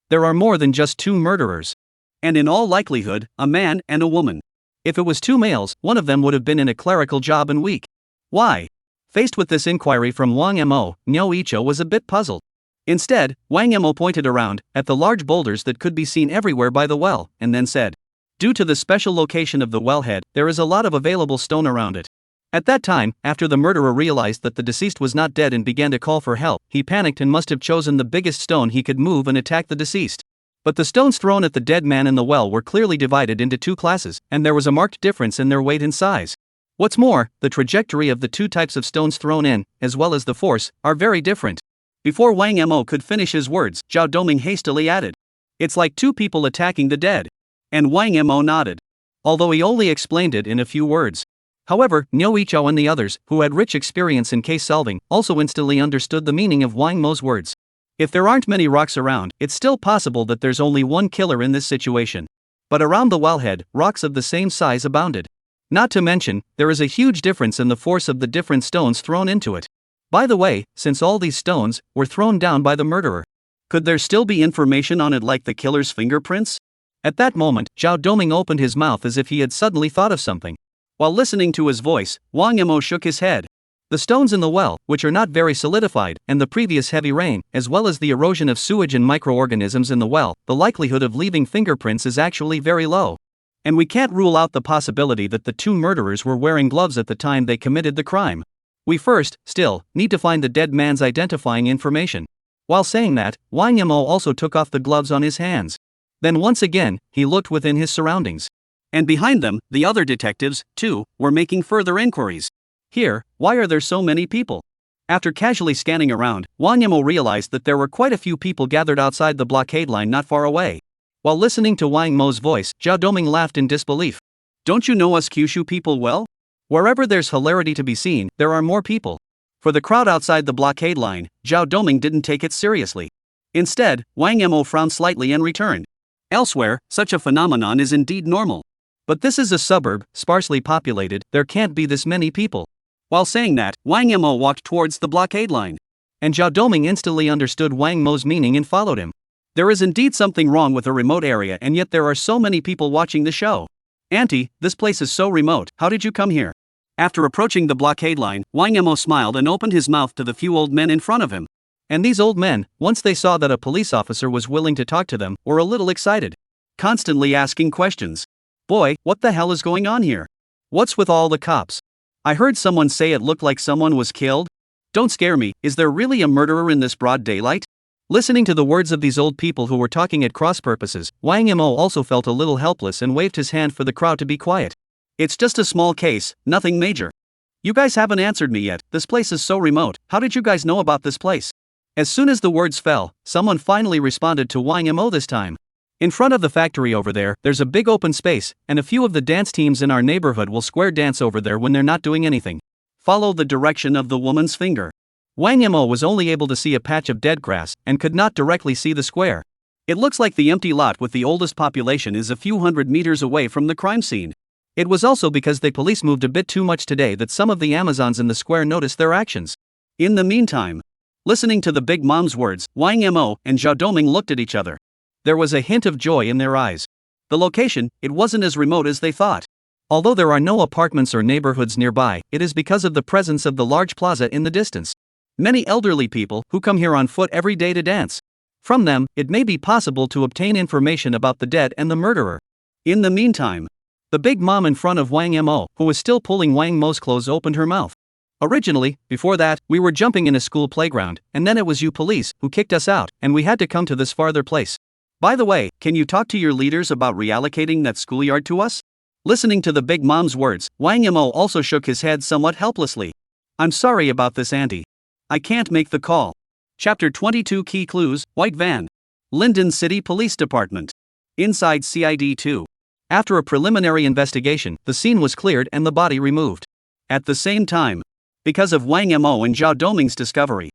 There are more than just two murderers. And in all likelihood, a man and a woman. If it was two males, one of them would have been in a clerical job and weak. Why? Faced with this inquiry from Wang Mo, Liao Jie was a bit puzzled. Instead, Wang Mo pointed around, at the large boulders that could be seen everywhere by the well, and then said, due to the special location of the wellhead, there is a lot of available stone around it. At that time, after the murderer realized that the deceased was not dead and began to call for help, he panicked and must have chosen the biggest stone he could move and attack the deceased. But the stones thrown at the dead man in the well were clearly divided into two classes, and there was a marked difference in their weight and size. What's more, the trajectory of the two types of stones thrown in, as well as the force, are very different. Before Wang Mo could finish his words, Zhao Doming hastily added, it's like two people attacking the dead. And Wang Mo nodded. Although he only explained it in a few words. However, Liao Jie and the others, who had rich experience in case solving, also instantly understood the meaning of Wang Mo's words. If there aren't many rocks around, it's still possible that there's only one killer in this situation. But around the wellhead, rocks of the same size abounded. Not to mention, there is a huge difference in the force of the different stones thrown into it. By the way, since all these stones were thrown down by the murderer, could there still be information on it like the killer's fingerprints? At that moment, Zhao Doming opened his mouth as if he had suddenly thought of something. While listening to his voice, Wang Mo shook his head. The stones in the well, which are not very solidified, and the previous heavy rain, as well as the erosion of sewage and microorganisms in the well, the likelihood of leaving fingerprints is actually very low. And we can't rule out the possibility that the two murderers were wearing gloves at the time they committed the crime. We first, still, need to find the dead man's identifying information. While saying that, Wang Mo also took off the gloves on his hands. Then once again, he looked within his surroundings. And behind them, the other detectives, too, were making further inquiries. Here, why are there so many people? After casually scanning around, Wang Mo realized that there were quite a few people gathered outside the blockade line not far away. While listening to Wang Mo's voice, Zhao Doming laughed in disbelief. Don't you know us Kyushu people well? Wherever there's hilarity to be seen, there are more people. For the crowd outside the blockade line, Zhao Doming didn't take it seriously. Instead, Wang Mo frowned slightly and returned. Elsewhere, such a phenomenon is indeed normal. But this is a suburb, sparsely populated, there can't be this many people. While saying that, Wang Mo walked towards the blockade line. And Zhao Doming instantly understood Wang Mo's meaning and followed him. There is indeed something wrong with a remote area, and yet there are so many people watching the show. Auntie, this place is so remote, how did you come here? After approaching the blockade line, Wang Mo smiled and opened his mouth to the few old men in front of him. And these old men, once they saw that a police officer was willing to talk to them, were a little excited. Constantly asking questions. Boy, what the hell is going on here? What's with all the cops? I heard someone say it looked like someone was killed. Don't scare me, is there really a murderer in this broad daylight? Listening to the words of these old people who were talking at cross purposes, Wang Mo also felt a little helpless and waved his hand for the crowd to be quiet. It's just a small case, nothing major. You guys haven't answered me yet, this place is so remote, how did you guys know about this place? As soon as the words fell, someone finally responded to Wang Mo this time. In front of the factory over there, there's a big open space, and a few of the dance teams in our neighborhood will square dance over there when they're not doing anything. Follow the direction of the woman's finger. Wang Mo was only able to see a patch of dead grass, and could not directly see the square. It looks like the empty lot with the oldest population is a few hundred meters away from the crime scene. It was also because the police moved a bit too much today that some of the Amazons in the square noticed their actions. In the meantime, listening to the big mom's words, Wang Mo and Zhao Doming looked at each other. There was a hint of joy in their eyes. The location, it wasn't as remote as they thought. Although there are no apartments or neighborhoods nearby, it is because of the presence of the large plaza in the distance. Many elderly people who come here on foot every day to dance. From them, it may be possible to obtain information about the dead and the murderer. In the meantime, the big mom in front of Wang Mo, who was still pulling Wang Mo's clothes, opened her mouth. Originally, before that, we were jumping in a school playground, and then it was you police who kicked us out, and we had to come to this farther place. By the way, can you talk to your leaders about reallocating that schoolyard to us? Listening to the big mom's words, Wang Yimou also shook his head somewhat helplessly. I'm sorry about this, auntie. I can't make the call. Chapter 22 Key Clues, White Van. Linden City Police Department. Inside CID 2. After a preliminary investigation, the scene was cleared and the body removed. At the same time, because of Wang Yimou and Zhao Doming's discovery,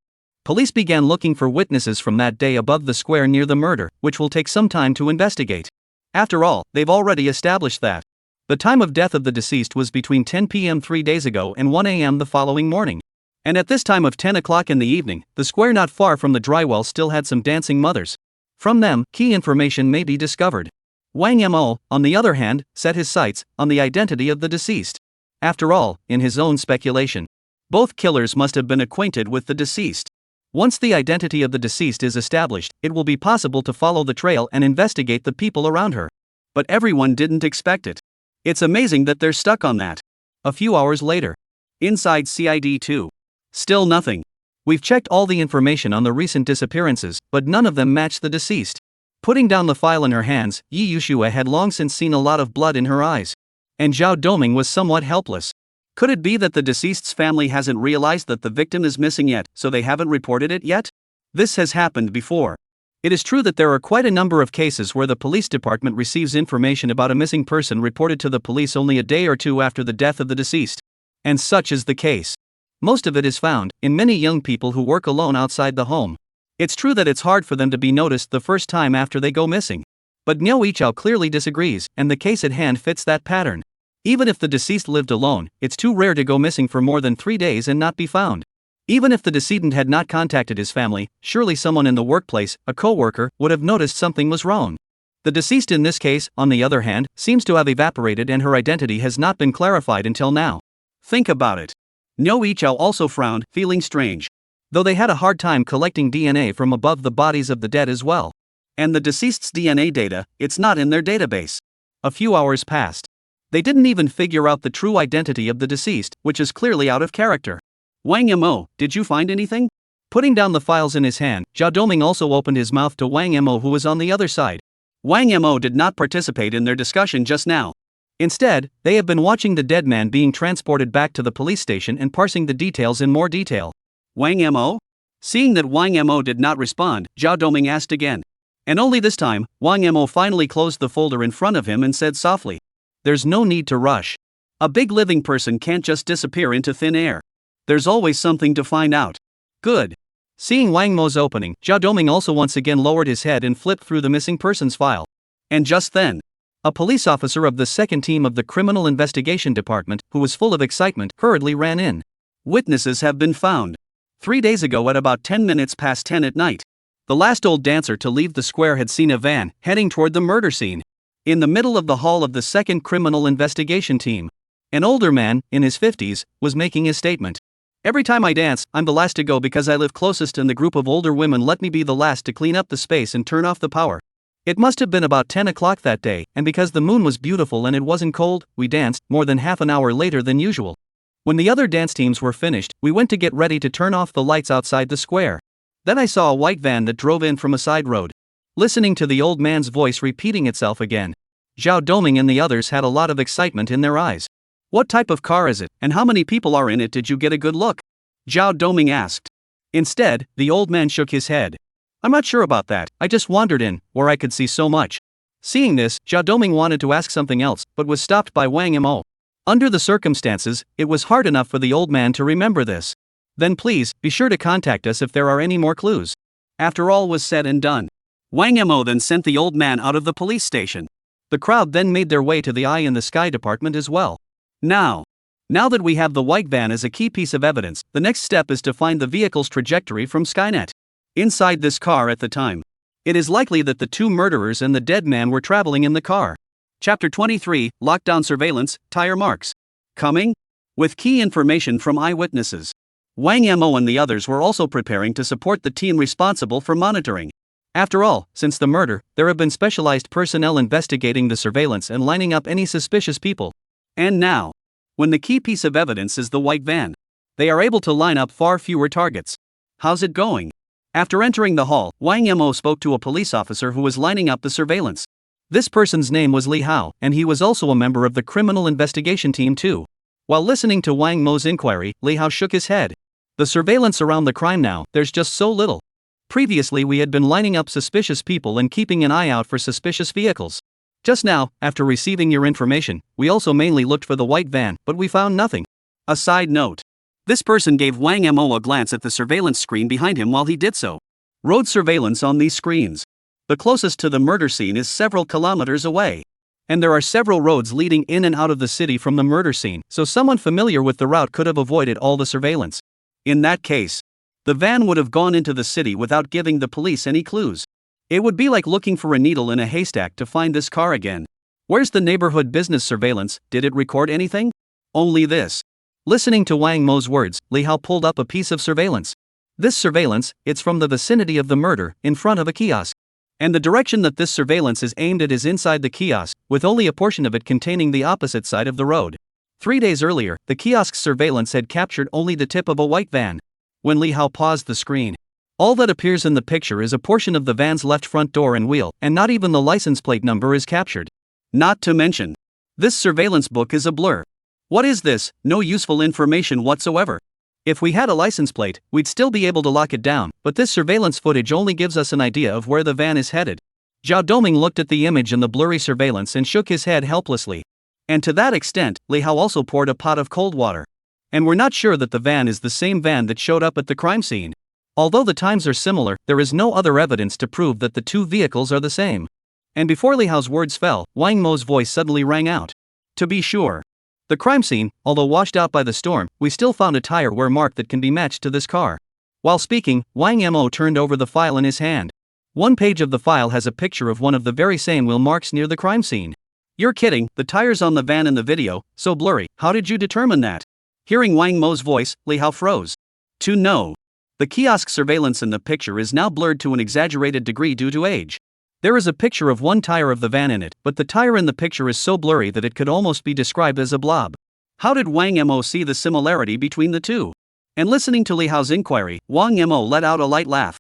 police began looking for witnesses from that day above the square near the murder, which will take some time to investigate. After all, they've already established that the time of death of the deceased was between 10 p.m. 3 days ago and 1 a.m. the following morning. And at this time of 10 o'clock in the evening, the square not far from the drywell still had some dancing mothers. From them, key information may be discovered. Wang Yimou, on the other hand, set his sights on the identity of the deceased. After all, in his own speculation, both killers must have been acquainted with the deceased. Once the identity of the deceased is established, it will be possible to follow the trail and investigate the people around her. But everyone didn't expect it. It's amazing that they're stuck on that. A few hours later. Inside CID 2. Still nothing. We've checked all the information on the recent disappearances, but none of them match the deceased. Putting down the file in her hands, Yi Yushua had long since seen a lot of blood in her eyes. And Zhao Doming was somewhat helpless. Could it be that the deceased's family hasn't realized that the victim is missing yet, so they haven't reported it yet? This has happened before. It is true that there are quite a number of cases where the police department receives information about a missing person reported to the police only a day or two after the death of the deceased. And such is the case. Most of it is found in many young people who work alone outside the home. It's true that it's hard for them to be noticed the first time after they go missing. But Niu Yichao clearly disagrees, and the case at hand fits that pattern. Even if the deceased lived alone, it's too rare to go missing for more than 3 days and not be found. Even if the decedent had not contacted his family, surely someone in the workplace, a co-worker, would have noticed something was wrong. The deceased in this case, on the other hand, seems to have evaporated and her identity has not been clarified until now. Think about it. Niu Yichao also frowned, feeling strange. Though they had a hard time collecting DNA from above the bodies of the dead as well. And the deceased's DNA data, it's not in their database. A few hours passed. They didn't even figure out the true identity of the deceased, which is clearly out of character. Wang Yimou, did you find anything? Putting down the files in his hand, Zhao Doming also opened his mouth to Wang Yimou, who was on the other side. Wang Yimou did not participate in their discussion just now. Instead, they have been watching the dead man being transported back to the police station and parsing the details in more detail. Wang Yimou? Seeing that Wang Yimou did not respond, Zhao Doming asked again. And only this time, Wang Yimou finally closed the folder in front of him and said softly, "There's no need to rush. A big living person can't just disappear into thin air. There's always something to find out." Good. Seeing Wang Mo's opening, Zhao Doming also once again lowered his head and flipped through the missing persons file. And just then, a police officer of the second team of the Criminal Investigation Department, who was full of excitement, hurriedly ran in. Witnesses have been found. 3 days ago at about 10 minutes past 10 at night, the last old dancer to leave the square had seen a van heading toward the murder scene. In the middle of the hall of the second Criminal Investigation team, an older man, in his 50s, was making his statement. "Every time I dance, I'm the last to go because I live closest and the group of older women let me be the last to clean up the space and turn off the power. It must have been about 10 o'clock that day, and because the moon was beautiful and it wasn't cold, we danced more than half an hour later than usual. When the other dance teams were finished, we went to get ready to turn off the lights outside the square. Then I saw a white van that drove in from a side road." Listening to the old man's voice repeating itself again, Zhao Doming and the others had a lot of excitement in their eyes. "What type of car is it, and how many people are in it? Did you get a good look?" Zhao Doming asked. Instead, the old man shook his head. "I'm not sure about that, I just wandered in, where I could see so much." Seeing this, Zhao Doming wanted to ask something else, but was stopped by Wang Yimou. Under the circumstances, it was hard enough for the old man to remember this. "Then please, be sure to contact us if there are any more clues." After all was said and done, Wang Yimou then sent the old man out of the police station. The crowd then made their way to the Eye in the Sky department as well. Now that we have the white van as a key piece of evidence, the next step is to find the vehicle's trajectory from Skynet. Inside this car at the time, it is likely that the two murderers and the dead man were traveling in the car. Chapter 23, Lockdown Surveillance, Tire Marks. Coming? With key information from eyewitnesses. Wang Yimou and the others were also preparing to support the team responsible for monitoring. After all, since the murder, there have been specialized personnel investigating the surveillance and lining up any suspicious people. And now, when the key piece of evidence is the white van, They are able to line up far fewer targets. How's it going? After entering the hall, Wang Mo spoke to a police officer who was lining up the surveillance. This person's name was Li Hao, and he was also a member of the criminal investigation team too. While listening to Wang Mo's inquiry, Li Hao shook his head. The surveillance around the crime now, there's just so little. Previously we had been lining up suspicious people and keeping an eye out for suspicious vehicles. Just now, after receiving your information, we also mainly looked for the white van, but we found nothing. A side note. This person gave Wang Mo a glance at the surveillance screen behind him while he did so. Road surveillance on these screens. The closest to the murder scene is several kilometers away. And there are several roads leading in and out of the city from the murder scene, so someone familiar with the route could have avoided all the surveillance. In that case, the van would have gone into the city without giving the police any clues. It would be like looking for a needle in a haystack to find this car again. Where's the neighborhood business surveillance? Did it record anything? Only this. Listening to Wang Mo's words, Li Hao pulled up a piece of surveillance. This surveillance, it's from the vicinity of the murder, in front of a kiosk. And the direction that this surveillance is aimed at is inside the kiosk, with only a portion of it containing the opposite side of the road. 3 days earlier, the kiosk's surveillance had captured only the tip of a white van. When Li Hao paused the screen, all that appears in the picture is a portion of the van's left front door and wheel, and not even the license plate number is captured. Not to mention, this surveillance book is a blur. What is this? No useful information whatsoever. If we had a license plate, we'd still be able to lock it down, but this surveillance footage only gives us an idea of where the van is headed. Zhao Doming looked at the image in the blurry surveillance and shook his head helplessly. And to that extent, Li Hao also poured a pot of cold water. And we're not sure that the van is the same van that showed up at the crime scene. Although the times are similar, there is no other evidence to prove that the two vehicles are the same. And before Li Hao's words fell, Wang Mo's voice suddenly rang out. To be sure. The crime scene, although washed out by the storm, we still found a tire wear mark that can be matched to this car. While speaking, Wang Mo turned over the file in his hand. One page of the file has a picture of one of the very same wheel marks near the crime scene. You're kidding, the tires on the van in the video, so blurry, how did you determine that? Hearing Wang Mo's voice, Li Hao froze. To know. The kiosk surveillance in the picture is now blurred to an exaggerated degree due to age. There is a picture of one tire of the van in it, but the tire in the picture is so blurry that it could almost be described as a blob. How did Wang Mo see the similarity between the two? And listening to Li Hao's inquiry, Wang Mo let out a light laugh.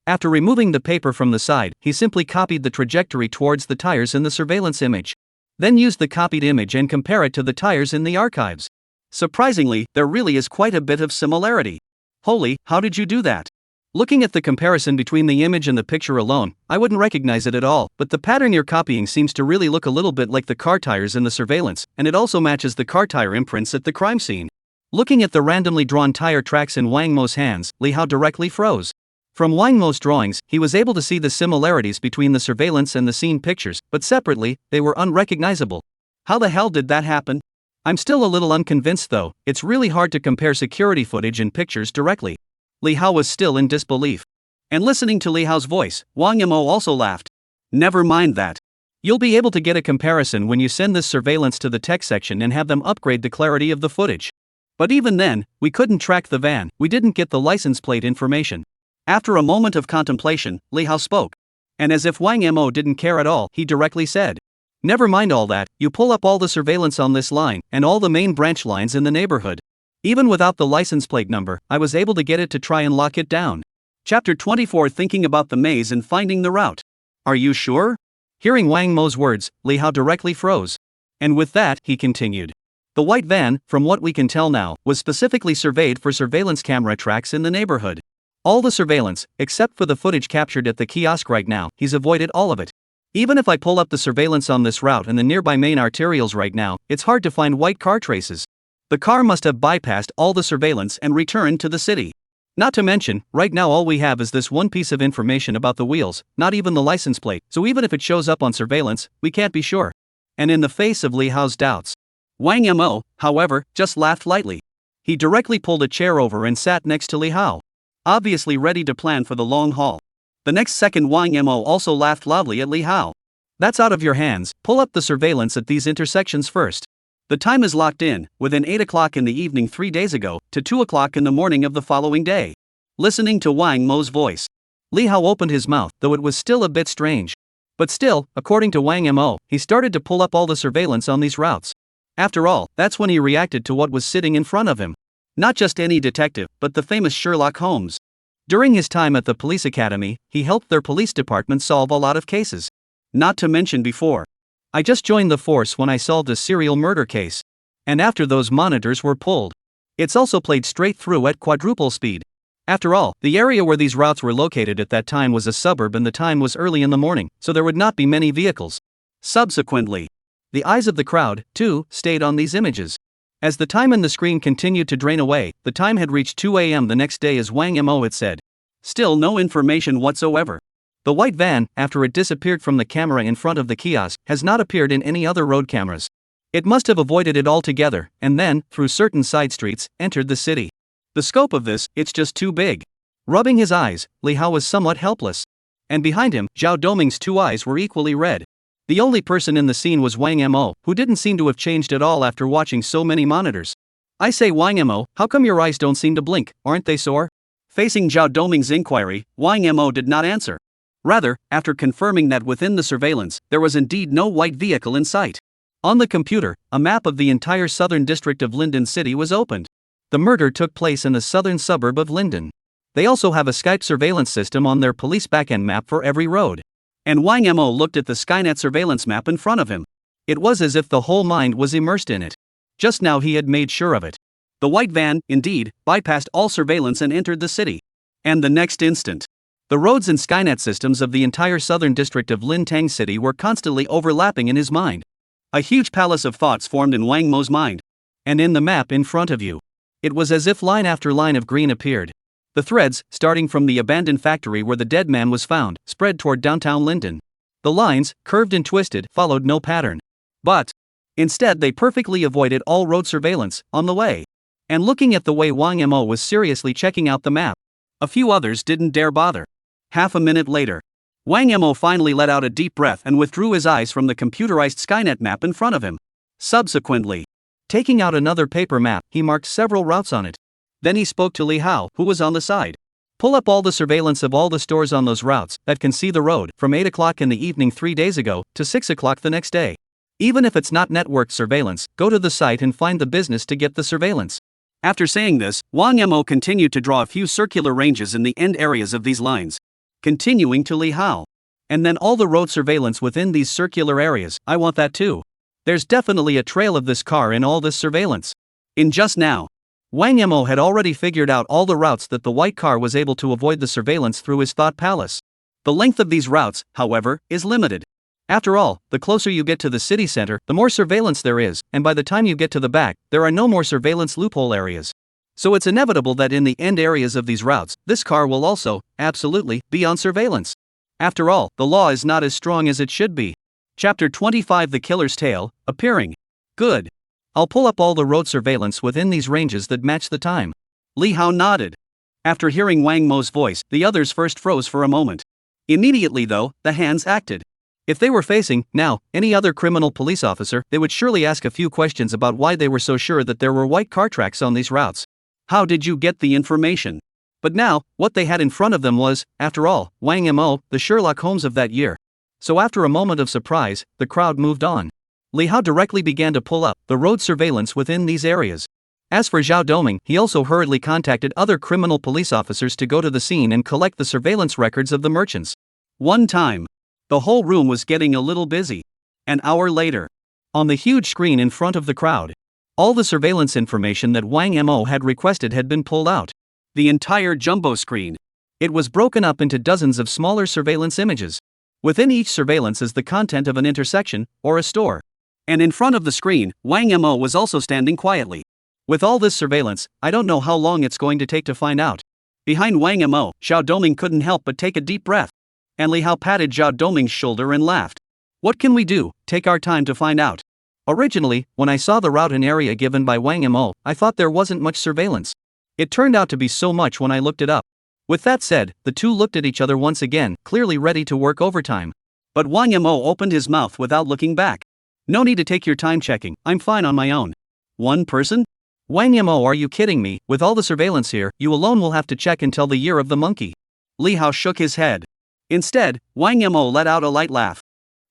After removing the paper from the side, he simply copied the trajectory towards the tires in the surveillance image. Then used the copied image and compare it to the tires in the archives. Surprisingly, there really is quite a bit of similarity. Holy, how did you do that? Looking at the comparison between the image and the picture alone, I wouldn't recognize it at all, but the pattern you're copying seems to really look a little bit like the car tires in the surveillance, and it also matches the car tire imprints at the crime scene. Looking at the randomly drawn tire tracks in Wang Mo's hands, Li Hao directly froze. From Wang Mo's drawings, he was able to see the similarities between the surveillance and the scene pictures, but separately, they were unrecognizable. How the hell did that happen? I'm still a little unconvinced though, it's really hard to compare security footage and pictures directly. Li Hao was still in disbelief. And listening to Li Hao's voice, Wang Mo also laughed. Never mind that. You'll be able to get a comparison when you send this surveillance to the tech section and have them upgrade the clarity of the footage. But even then, we couldn't track the van, we didn't get the license plate information. After a moment of contemplation, Li Hao spoke. And as if Wang Mo didn't care at all, he directly said. Never mind all that, you pull up all the surveillance on this line, and all the main branch lines in the neighborhood. Even without the license plate number, I was able to get it to try and lock it down. Chapter 24 Thinking about the maze and finding the route. Are you sure? Hearing Wang Mo's words, Li Hao directly froze. And with that, he continued. The white van, from what we can tell now, was specifically surveyed for surveillance camera tracks in the neighborhood. All the surveillance, except for the footage captured at the kiosk right now, he's avoided all of it. Even if I pull up the surveillance on this route and the nearby main arterials right now, it's hard to find white car traces. The car must have bypassed all the surveillance and returned to the city. Not to mention, right now all we have is this one piece of information about the wheels, not even the license plate, so even if it shows up on surveillance, we can't be sure. And in the face of Li Hao's doubts, Wang Mo, however, just laughed lightly. He directly pulled a chair over and sat next to Li Hao, obviously ready to plan for the long haul. The next second Wang Mo also laughed loudly at Li Hao. That's out of your hands, pull up the surveillance at these intersections first. The time is locked in, within 8 o'clock in the evening 3 days ago, to 2 o'clock in the morning of the following day. Listening to Wang Mo's voice, Li Hao opened his mouth, though it was still a bit strange. But still, according to Wang Mo, he started to pull up all the surveillance on these routes. After all, that's when he reacted to what was sitting in front of him. Not just any detective, but the famous Sherlock Holmes. During his time at the police academy, he helped their police department solve a lot of cases. Not to mention before. I just joined the force when I solved a serial murder case. And after those monitors were pulled. It's also played straight through at quadruple speed. After all, the area where these routes were located at that time was a suburb and the time was early in the morning, so there would not be many vehicles. Subsequently, the eyes of the crowd, too, stayed on these images. As the time in the screen continued to drain away, the time had reached 2 a.m. the next day as Wang Mo had said. Still no information whatsoever. The white van, after it disappeared from the camera in front of the kiosk, has not appeared in any other road cameras. It must have avoided it altogether, and then, through certain side streets, entered the city. The scope of this, it's just too big. Rubbing his eyes, Li Hao was somewhat helpless. And behind him, Zhao Doming's two eyes were equally red. The only person in the scene was Wang Mo, who didn't seem to have changed at all after watching so many monitors. I say Wang Mo, how come your eyes don't seem to blink, aren't they sore? Facing Zhao Doming's inquiry, Wang Mo did not answer. Rather, after confirming that within the surveillance, there was indeed no white vehicle in sight. On the computer, a map of the entire southern district of Linden City was opened. The murder took place in the southern suburb of Linden. They also have a Skype surveillance system on their police backend map for every road. And Wang Mo looked at the Skynet surveillance map in front of him. It was as if the whole mind was immersed in it. Just now he had made sure of it. The white van, indeed, bypassed all surveillance and entered the city. And the next instant, the roads and Skynet systems of the entire southern district of Lintang City were constantly overlapping in his mind. A huge palace of thoughts formed in Wang Mo's mind. And in the map in front of you, it was as if line after line of green appeared. The threads, starting from the abandoned factory where the dead man was found, spread toward downtown Linden. The lines, curved and twisted, followed no pattern. But instead they perfectly avoided all road surveillance on the way. And looking at the way Wang Mo was seriously checking out the map, a few others didn't dare bother. Half a minute later, Wang Mo finally let out a deep breath and withdrew his eyes from the computerized Skynet map in front of him. Subsequently, taking out another paper map, he marked several routes on it. Then he spoke to Li Hao, who was on the side. Pull up all the surveillance of all the stores on those routes that can see the road from 8 o'clock in the evening 3 days ago to 6 o'clock the next day. Even if it's not networked surveillance, go to the site and find the business to get the surveillance. After saying this, Wang Mo continued to draw a few circular ranges in the end areas of these lines. Continuing to Li Hao. And then all the road surveillance within these circular areas, I want that too. There's definitely a trail of this car in all this surveillance. In just now, Wang Mo had already figured out all the routes that the white car was able to avoid the surveillance through his thought palace. The length of these routes, however, is limited. After all, the closer you get to the city center, the more surveillance there is, and by the time you get to the back, there are no more surveillance loophole areas. So it's inevitable that in the end areas of these routes, this car will also, absolutely, be on surveillance. After all, the law is not as strong as it should be. Chapter 25 The Killer's Tale, appearing. Good. I'll pull up all the road surveillance within these ranges that match the time. Li Hao nodded. After hearing Wang Mo's voice, the others first froze for a moment. Immediately though, the hands acted. If they were facing, now, any other criminal police officer, they would surely ask a few questions about why they were so sure that there were white car tracks on these routes. How did you get the information? But now, what they had in front of them was, after all, Wang Mo, the Sherlock Holmes of that year. So after a moment of surprise, the crowd moved on. Li Hao directly began to pull up the road surveillance within these areas. As for Zhao Doming, he also hurriedly contacted other criminal police officers to go to the scene and collect the surveillance records of the merchants. One time, the whole room was getting a little busy. An hour later, on the huge screen in front of the crowd, all the surveillance information that Wang Mo had requested had been pulled out. The entire jumbo screen. It was broken up into dozens of smaller surveillance images. Within each surveillance is the content of an intersection, or a store. And in front of the screen, Wang Mo was also standing quietly. With all this surveillance, I don't know how long it's going to take to find out. Behind Wang Mo, Zhao Doming couldn't help but take a deep breath. And Li Hao patted Zhao Doming's shoulder and laughed. What can we do? Take our time to find out. Originally, when I saw the route and area given by Wang Mo, I thought there wasn't much surveillance. It turned out to be so much when I looked it up. With that said, the two looked at each other once again, clearly ready to work overtime. But Wang Mo opened his mouth without looking back. No need to take your time checking, I'm fine on my own. One person? Wang Mo, are you kidding me? With all the surveillance here, you alone will have to check until the year of the monkey. Li Hao shook his head. Instead, Wang Mo let out a light laugh.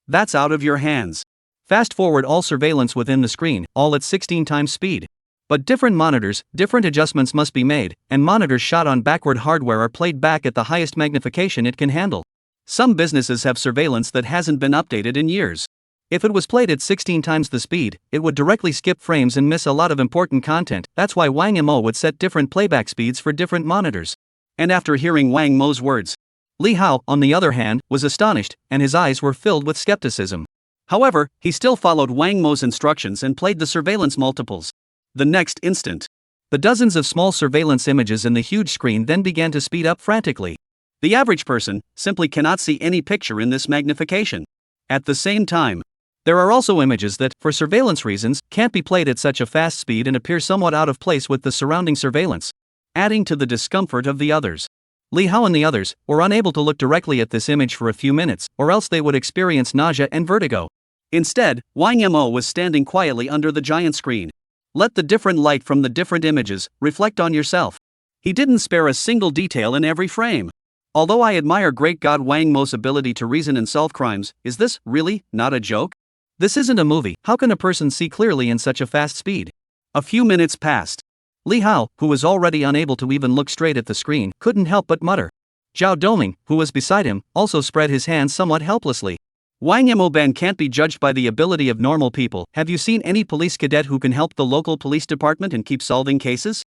That's out of your hands. Fast forward all surveillance within the screen, all at 16 times speed. But different monitors, different adjustments must be made, and monitors shot on backward hardware are played back at the highest magnification it can handle. Some businesses have surveillance that hasn't been updated in years. If it was played at 16 times the speed, it would directly skip frames and miss a lot of important content. That's why Wang Mo would set different playback speeds for different monitors. And after hearing Wang Mo's words, Li Hao, on the other hand, was astonished, and his eyes were filled with skepticism. However, he still followed Wang Mo's instructions and played the surveillance multiples. The next instant, the dozens of small surveillance images in the huge screen then began to speed up frantically. The average person simply cannot see any picture in this magnification. At the same time, there are also images that, for surveillance reasons, can't be played at such a fast speed and appear somewhat out of place with the surrounding surveillance, adding to the discomfort of the others. Li Hao and the others were unable to look directly at this image for a few minutes, or else they would experience nausea and vertigo. Instead, Wang Mo was standing quietly under the giant screen. Let the different light from the different images reflect on yourself. He didn't spare a single detail in every frame. Although I admire Great God Wang Mo's ability to reason and solve crimes, is this really not a joke? This isn't a movie. How can a person see clearly in such a fast speed? A few minutes passed. Li Hao, who was already unable to even look straight at the screen, couldn't help but mutter. Zhao Doming, who was beside him, also spread his hands somewhat helplessly. Wang Mo ban can't be judged by the ability of normal people. Have you seen any police cadet who can help the local police department and keep solving cases?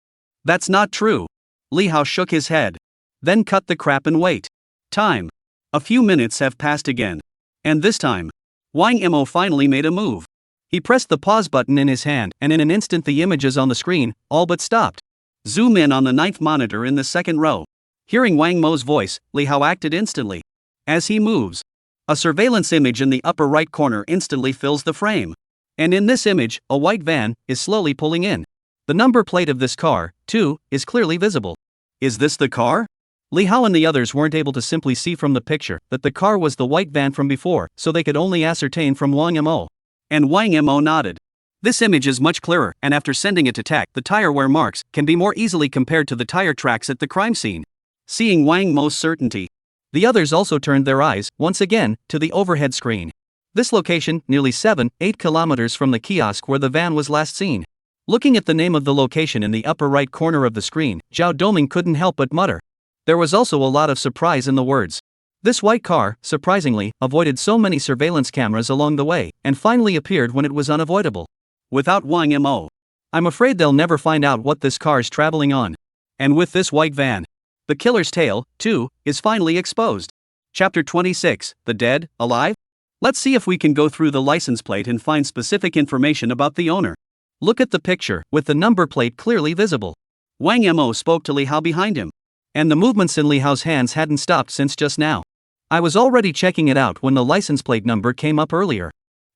That's not true. Li Hao shook his head. Then cut the crap and wait. Time. A few minutes have passed again. And this time, Wang Mo finally made a move. He pressed the pause button in his hand, and in an instant the images on the screen all but stopped. Zoom in on the 9th monitor in the second row. Hearing Wang Mo's voice, Li Hao acted instantly. As he moves, a surveillance image in the upper right corner instantly fills the frame. And in this image, a white van is slowly pulling in. The number plate of this car, too, is clearly visible. Is this the car? Li Hao and the others weren't able to simply see from the picture that the car was the white van from before, so they could only ascertain from Wang Mo. And Wang Mo nodded. This image is much clearer, and after sending it to TAC, the tire wear marks can be more easily compared to the tire tracks at the crime scene. Seeing Wang Mo's certainty, the others also turned their eyes, once again, to the overhead screen. This location, nearly 7-8 kilometers from the kiosk where the van was last seen. Looking at the name of the location in the upper right corner of the screen, Zhao Doming couldn't help but mutter. There was also a lot of surprise in the words. This white car, surprisingly, avoided so many surveillance cameras along the way, and finally appeared when it was unavoidable. Without Wang Mo, I'm afraid they'll never find out what this car's traveling on. And with this white van, the killer's tale, too, is finally exposed. Chapter 26, The Dead, Alive? Let's see if we can go through the license plate and find specific information about the owner. Look at the picture, with the number plate clearly visible. Wang Mo spoke to Li Hao behind him. And the movements in Li Hao's hands hadn't stopped since just now. I was already checking it out when the license plate number came up earlier.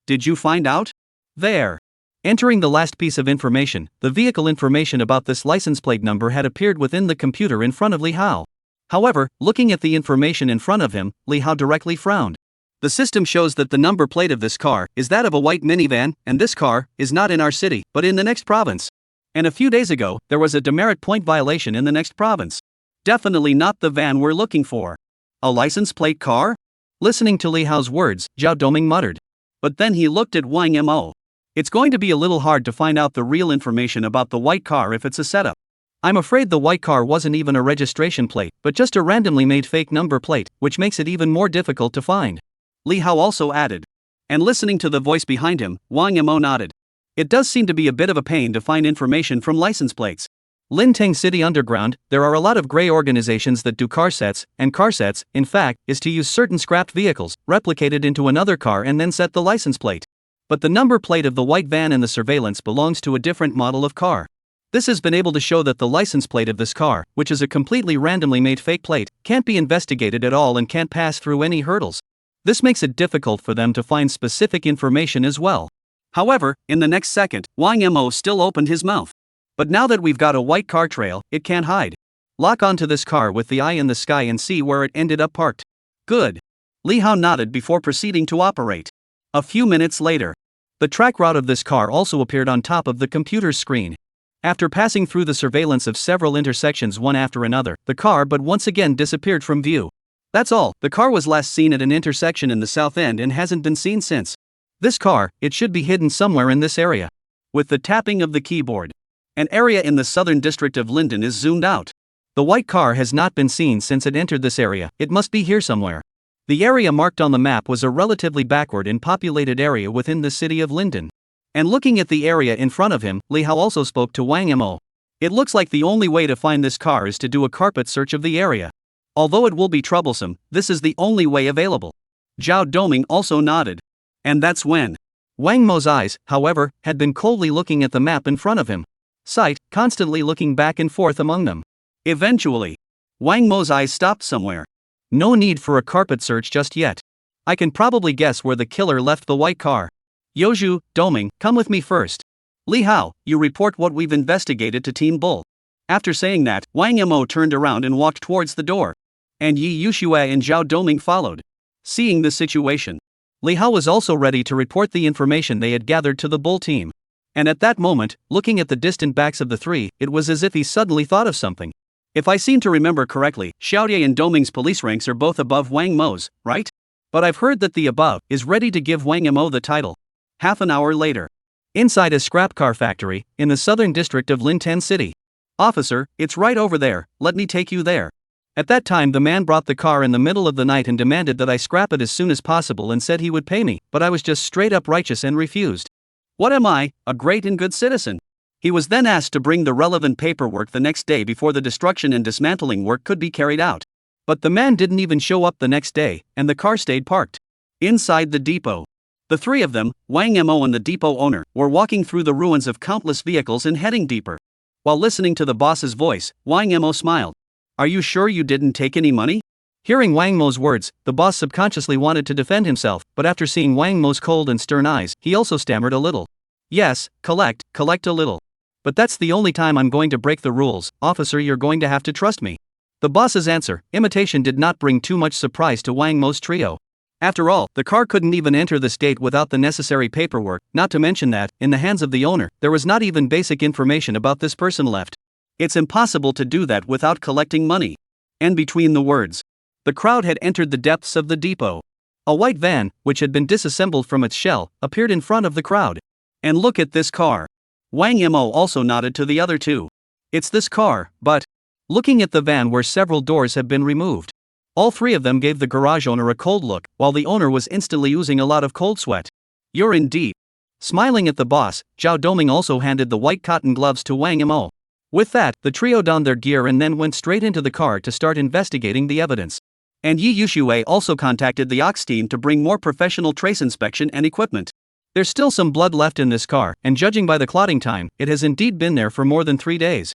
Did you find out? There. Entering the last piece of information, the vehicle information about this license plate number had appeared within the computer in front of Li Hao. However, looking at the information in front of him, Li Hao directly frowned. The system shows that the number plate of this car is that of a white minivan, and this car is not in our city, but in the next province. And a few days ago, there was a demerit point violation in the next province. Definitely not the van we're looking for. A license plate car? Listening to Li Hao's words, Zhao Doming muttered. But then he looked at Wang Mo. It's going to be a little hard to find out the real information about the white car if it's a setup. I'm afraid the white car wasn't even a registration plate, but just a randomly made fake number plate, which makes it even more difficult to find. Li Hao also added. And listening to the voice behind him, Wang Mo nodded. It does seem to be a bit of a pain to find information from license plates. Linteng City Underground, there are a lot of gray organizations that do car sets, and car sets, in fact, is to use certain scrapped vehicles, replicated into another car and then set the license plate. But the number plate of the white van in the surveillance belongs to a different model of car. This has been able to show that the license plate of this car, which is a completely randomly made fake plate, can't be investigated at all and can't pass through any hurdles. This makes it difficult for them to find specific information as well. However, in the next second, Wang Mo still opened his mouth. But now that we've got a white car trail, it can't hide. Lock onto this car with the eye in the sky and see where it ended up parked. Good. Li Hao nodded before proceeding to operate. A few minutes later, the track route of this car also appeared on top of the computer's screen. After passing through the surveillance of several intersections one after another, the car but once again disappeared from view. That's all, the car was last seen at an intersection in the south end and hasn't been seen since. This car, it should be hidden somewhere in this area. With the tapping of the keyboard, An area in the southern district of Linden is zoomed out. The white car has not been seen since it entered this area, it must be here somewhere. The area marked on the map was a relatively backward and populated area within the city of Linden. And looking at the area in front of him, Liao also spoke to Wang Mo. It looks like the only way to find this car is to do a carpet search of the area. Although it will be troublesome, this is the only way available. Zhao Doming also nodded. And that's when Wang Mo's eyes, however, had been coldly looking at the map in front of him. Sight, constantly looking back and forth among them. Eventually, Wang Mo's eyes stopped somewhere. No need for a carpet search just yet. I can probably guess where the killer left the white car. Yoju, Doming, come with me first. Li Hao, you report what we've investigated to Team Bull. After saying that, Wang Mo turned around and walked towards the door. And Yi Yuxue and Zhao Doming followed. Seeing the situation, Li Hao was also ready to report the information they had gathered to the Bull team. And at that moment, looking at the distant backs of the three, it was as if he suddenly thought of something. If I seem to remember correctly, Xiao Jie and Doming's police ranks are both above Wang Mo's, right? But I've heard that the above is ready to give Wang Mo the title. Half an hour later, inside a scrap car factory, in the southern district of Linten City. Officer, it's right over there, let me take you there. At that time the man brought the car in the middle of the night and demanded that I scrap it as soon as possible and said he would pay me, but I was just straight up righteous and refused. What am I, a great and good citizen? He was then asked to bring the relevant paperwork the next day before the destruction and dismantling work could be carried out. But the man didn't even show up the next day, and the car stayed parked inside the depot. The three of them, Wang Mo and the depot owner, were walking through the ruins of countless vehicles and heading deeper. While listening to the boss's voice, Wang Mo smiled. Are you sure you didn't take any money? Hearing Wang Mo's words, the boss subconsciously wanted to defend himself, but after seeing Wang Mo's cold and stern eyes, he also stammered a little. Yes, collect a little. But that's the only time I'm going to break the rules, officer, you're going to have to trust me. The boss's answer, imitation, did not bring too much surprise to Wang Mo's trio. After all, the car couldn't even enter the state without the necessary paperwork, not to mention that, in the hands of the owner, there was not even basic information about this person left. It's impossible to do that without collecting money. And between the words, the crowd had entered the depths of the depot. A white van, which had been disassembled from its shell, appeared in front of the crowd. And look at this car. Wang Mo also nodded to the other two. It's this car, but looking at the van where several doors had been removed. All three of them gave the garage owner a cold look, while the owner was instantly oozing a lot of cold sweat. You're in deep. Smiling at the boss, Zhao Doming also handed the white cotton gloves to Wang Mo. With that, the trio donned their gear and then went straight into the car to start investigating the evidence. And Yi Yuxue also contacted the Ox team to bring more professional trace inspection and equipment. There's still some blood left in this car, and judging by the clotting time, it has indeed been there for more than 3 days.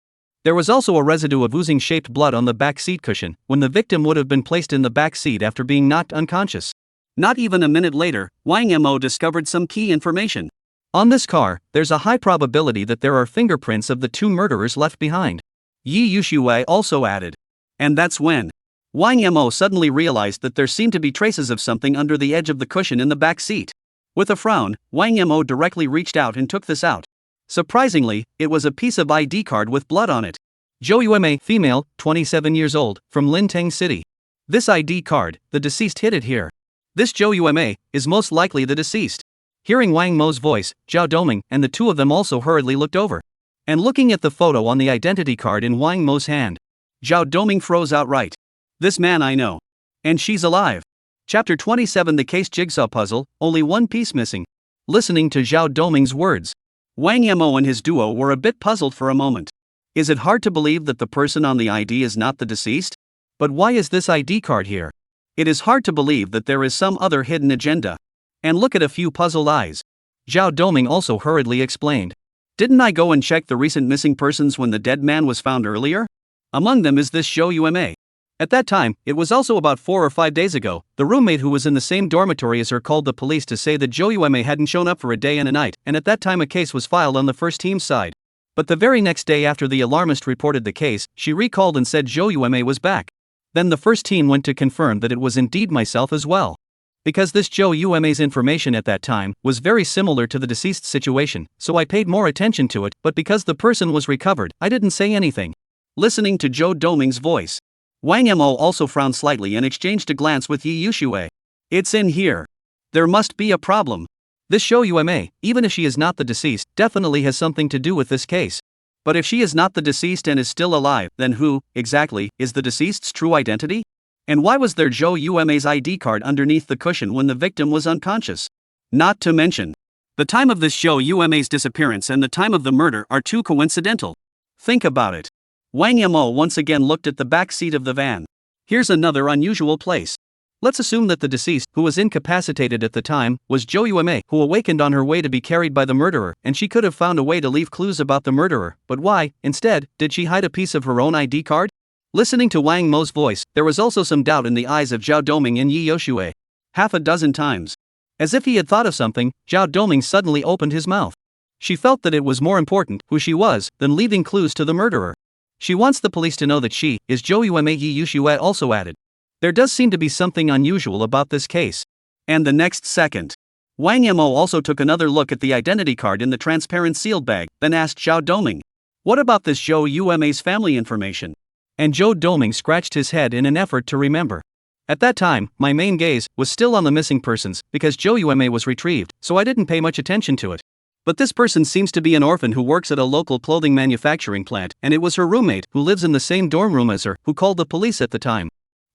There was also a residue of oozing-shaped blood on the back seat cushion, when the victim would have been placed in the back seat after being knocked unconscious. Not even a minute later, Wang Mo discovered some key information. On this car, there's a high probability that there are fingerprints of the two murderers left behind. Yi Yuxue also added. And that's when Wang Mo suddenly realized that there seemed to be traces of something under the edge of the cushion in the back seat. With a frown, Wang Mo directly reached out and took this out. Surprisingly, it was a piece of ID card with blood on it. Zhou Yueme, female, 27 years old, from Linteng City. This ID card, the deceased hid it here. This Zhou Yueme is most likely the deceased. Hearing Wang Mo's voice, Zhao Doming and the two of them also hurriedly looked over. And looking at the photo on the identity card in Wang Mo's hand, Zhao Doming froze outright. This man I know. And she's alive. Chapter 27, The Case Jigsaw Puzzle, only one piece missing. Listening to Zhao Doming's words, Wang Mo and his duo were a bit puzzled for a moment. Is it hard to believe that the person on the ID is not the deceased? But why is this ID card here? It is hard to believe that there is some other hidden agenda. And look at a few puzzled eyes. Zhao Doming also hurriedly explained. Didn't I go and check the recent missing persons when the dead man was found earlier? Among them is this Zhou Yueme. At that time, it was also about 4 or 5 days ago, the roommate who was in the same dormitory as her called the police to say that Zhou Yueme hadn't shown up for a day and a night, and at that time a case was filed on the first team's side. But the very next day after the alarmist reported the case, she recalled and said Zhou Yueme was back. Then the first team went to confirm that it was indeed myself as well. Because this Zhou Yueme's information at that time was very similar to the deceased's situation, so I paid more attention to it, but because the person was recovered, I didn't say anything. Listening to Zhou Doming's voice, Wang Mo also frowned slightly and exchanged a glance with Yi Yuxue. It's in here. There must be a problem. This Zhou Yueme, even if she is not the deceased, definitely has something to do with this case. But if she is not the deceased and is still alive, then who, exactly, is the deceased's true identity? And why was there Zhou Yuemei's ID card underneath the cushion when the victim was unconscious? Not to mention, the time of this Zhou Yuemei's disappearance and the time of the murder are too coincidental. Think about it. Wang Yimou once again looked at the back seat of the van. Here's another unusual place. Let's assume that the deceased, who was incapacitated at the time, was Zhou Yuemei, who awakened on her way to be carried by the murderer, and she could have found a way to leave clues about the murderer, but why, instead, did she hide a piece of her own ID card? Listening to Wang Mo's voice, there was also some doubt in the eyes of Zhao Doming and Yi Yoshue. Half a dozen times. As if he had thought of something, Zhao Doming suddenly opened his mouth. She felt that it was more important who she was than leaving clues to the murderer. She wants the police to know that she is Zhou Yuemei. Yi Yoshue also added. There does seem to be something unusual about this case. And the next second, Wang Yimou also took another look at the identity card in the transparent sealed bag, then asked Zhao Doming, "What about this Zhou Yuemei's family information?" And Zhou Doming scratched his head in an effort to remember. At that time, my main gaze was still on the missing persons because Zhou Yuemei was retrieved, so I didn't pay much attention to it. But this person seems to be an orphan who works at a local clothing manufacturing plant, and it was her roommate, who lives in the same dorm room as her, who called the police at the time.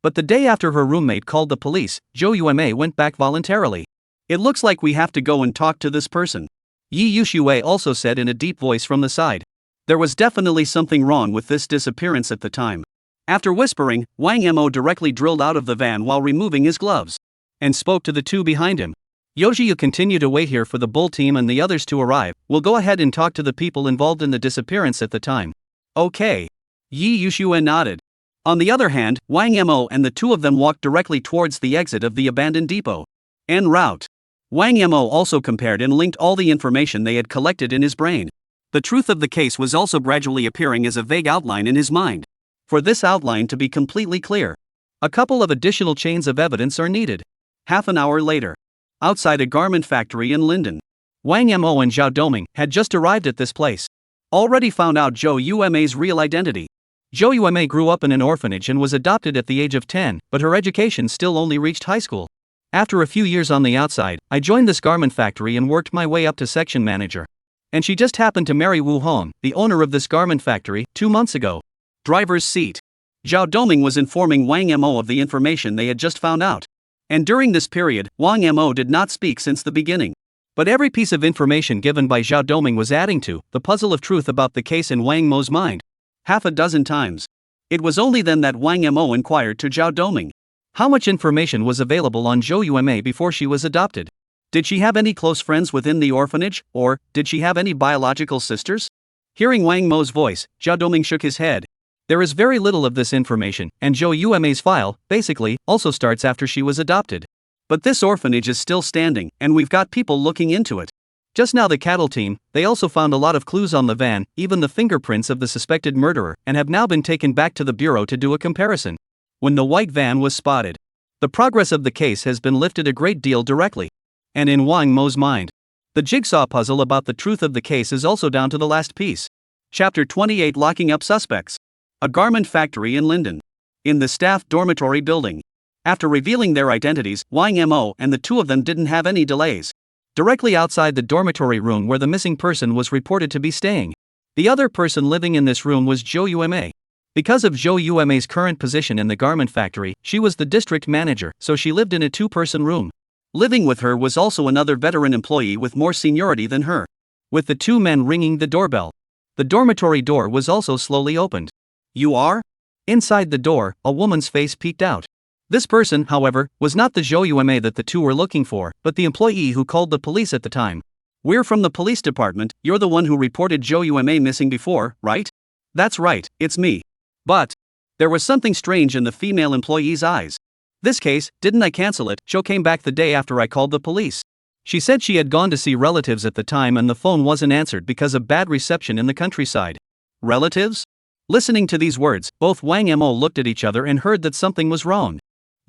But the day after her roommate called the police, Zhou Yuemei went back voluntarily. It looks like we have to go and talk to this person. Yi Yoshue also said in a deep voice from the side. There was definitely something wrong with this disappearance at the time. After whispering, Wang Yimou directly drilled out of the van while removing his gloves. And spoke to the two behind him. Yoji, you continue to wait here for the bull team and the others to arrive. We'll go ahead and talk to the people involved in the disappearance at the time. Okay. Yi Yoshue nodded. On the other hand, Wang Yimou and the two of them walked directly towards the exit of the abandoned depot. En route, Wang Yimou also compared and linked all the information they had collected in his brain. The truth of the case was also gradually appearing as a vague outline in his mind. For this outline to be completely clear, a couple of additional chains of evidence are needed. Half an hour later, outside a garment factory in Linden, Wang Yimou and Zhao Doming had just arrived at this place. Already found out Zhou Yuemei's real identity. Zhou Yuemei grew up in an orphanage and was adopted at the age of 10, but her education still only reached high school. After a few years on the outside, I joined this garment factory and worked my way up to section manager. And she just happened to marry Wu Hong, the owner of this garment factory, 2 months ago. Driver's seat. Zhao Doming was informing Wang Yimou of the information they had just found out. And during this period, Wang Yimou did not speak since the beginning. But every piece of information given by Zhao Doming was adding to the puzzle of truth about the case in Wang Mo's mind. Half a dozen times. It was only then that Wang Yimou inquired to Zhao Doming. How much information was available on Zhou Yuemei before she was adopted? Did she have any close friends within the orphanage, or did she have any biological sisters? Hearing Wang Mo's voice, Zhao Doming shook his head. There is very little of this information, and Zhou Yuemei's file, basically, also starts after she was adopted. But this orphanage is still standing, and we've got people looking into it. Just now the cattle team, they also found a lot of clues on the van, even the fingerprints of the suspected murderer, and have now been taken back to the bureau to do a comparison. When the white van was spotted, the progress of the case has been lifted a great deal directly. And in Wang Mo's mind, the jigsaw puzzle about the truth of the case is also down to the last piece. Chapter 28: Locking Up Suspects. A garment factory in Linden. In the staff dormitory building. After revealing their identities, Wang Yimou and the two of them didn't have any delays. Directly outside the dormitory room where the missing person was reported to be staying. The other person living in this room was Zhou Yuemei. Because of Zhou Yuemei's current position in the garment factory, she was the district manager, so she lived in a two-person room. Living with her was also another veteran employee with more seniority than her. With the two men ringing the doorbell, the dormitory door was also slowly opened. You are? Inside the door, a woman's face peeked out. This person, however, was not the Zhou Yuemei that the two were looking for, but the employee who called the police at the time. We're from the police department. You're the one who reported Zhou Yuemei missing before, right? That's right, it's me. But there was something strange in the female employee's eyes. This case, didn't I cancel it? Zhou came back the day after I called the police. She said she had gone to see relatives at the time and the phone wasn't answered because of bad reception in the countryside. Relatives? Listening to these words, both Wang Yimou looked at each other and heard that something was wrong.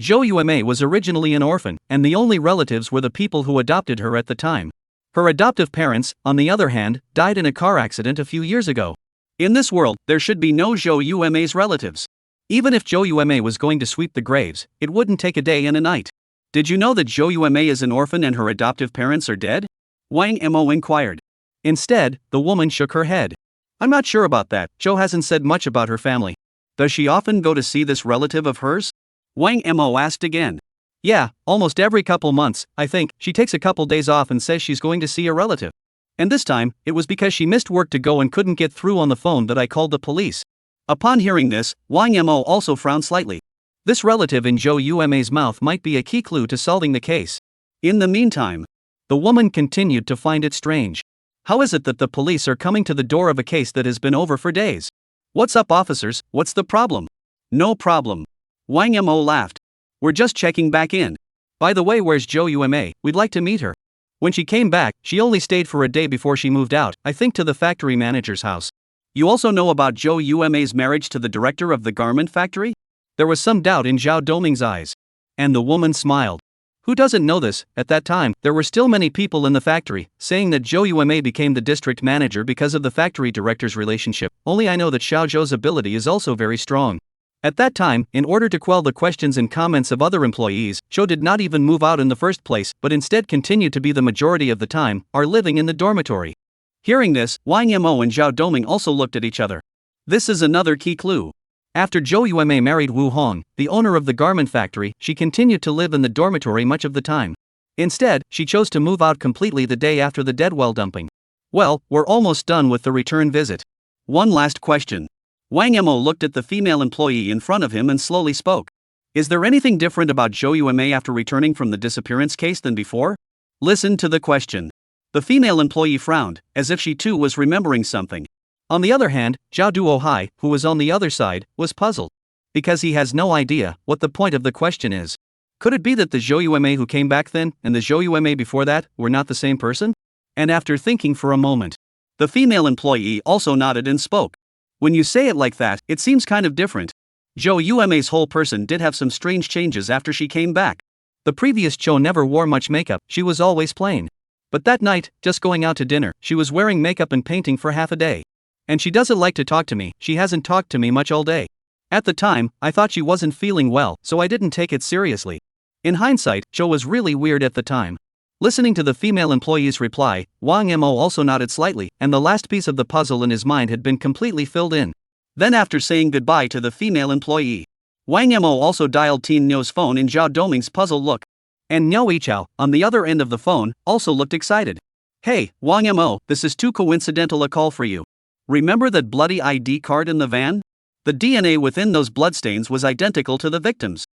Zhou Yuemei was originally an orphan, and the only relatives were the people who adopted her at the time. Her adoptive parents, on the other hand, died in a car accident a few years ago. In this world, there should be no Zhou Yuemei's relatives. Even if Zhou Yuemei was going to sweep the graves, it wouldn't take a day and a night. Did you know that Zhou Yuemei is an orphan and her adoptive parents are dead? Wang Yimou inquired. Instead, the woman shook her head. I'm not sure about that. Zhou hasn't said much about her family. Does she often go to see this relative of hers? Wang Mo asked again. Yeah, almost every couple months, I think. She takes a couple days off and says she's going to see a relative. And this time, it was because she missed work to go and couldn't get through on the phone that I called the police. Upon hearing this, Wang Mo also frowned slightly. This relative in Zhou Yume's mouth might be a key clue to solving the case. In the meantime, the woman continued to find it strange. How is it that the police are coming to the door of a case that has been over for days? What's up, officers? What's the problem? No problem. Wang Mo laughed. We're just checking back in. By the way, where's Zhou Yume? We'd like to meet her. When she came back, she only stayed for a day before she moved out, I think to the factory manager's house. You also know about Zhou Yume's marriage to the director of the garment factory? There was some doubt in Zhao Doming's eyes. And the woman smiled. Who doesn't know this? At that time, there were still many people in the factory saying that Zhou Yume became the district manager because of the factory director's relationship. Only I know that Xiao Zhou's ability is also very strong. At that time, in order to quell the questions and comments of other employees, Zhou did not even move out in the first place, but instead continued to be the majority of the time, are living in the dormitory. Hearing this, Wang Mo and Zhao Doming also looked at each other. This is another key clue. After Zhou Yume married Wu Hong, the owner of the garment factory, she continued to live in the dormitory much of the time. Instead, she chose to move out completely the day after the deadwell dumping. Well, we're almost done with the return visit. One last question. Wang Mo looked at the female employee in front of him and slowly spoke. Is there anything different about Zhou Yume after returning from the disappearance case than before? Listen to the question. The female employee frowned, as if she too was remembering something. On the other hand, Zhao Duohai, who was on the other side, was puzzled. Because he has no idea what the point of the question is. Could it be that the Zhou Yume who came back then, and the Zhou Yume before that, were not the same person? And after thinking for a moment, the female employee also nodded and spoke. When you say it like that, it seems kind of different. Zhou Yume's whole person did have some strange changes after she came back. The previous Zhou never wore much makeup, she was always plain. But that night, just going out to dinner, she was wearing makeup and painting for half a day. And she doesn't like to talk to me, she hasn't talked to me much all day. At the time, I thought she wasn't feeling well, so I didn't take it seriously. In hindsight, Zhou was really weird at the time. Listening to the female employee's reply, Wang Mo also nodded slightly, and the last piece of the puzzle in his mind had been completely filled in. Then after saying goodbye to the female employee, Wang Mo also dialed Tin Nyo's phone in Zhao Doming's puzzled look. And Nyo Yichao, on the other end of the phone, also looked excited. Hey, Wang Mo, this is too coincidental a call for you. Remember that bloody ID card in the van? The DNA within those bloodstains was identical to the victims.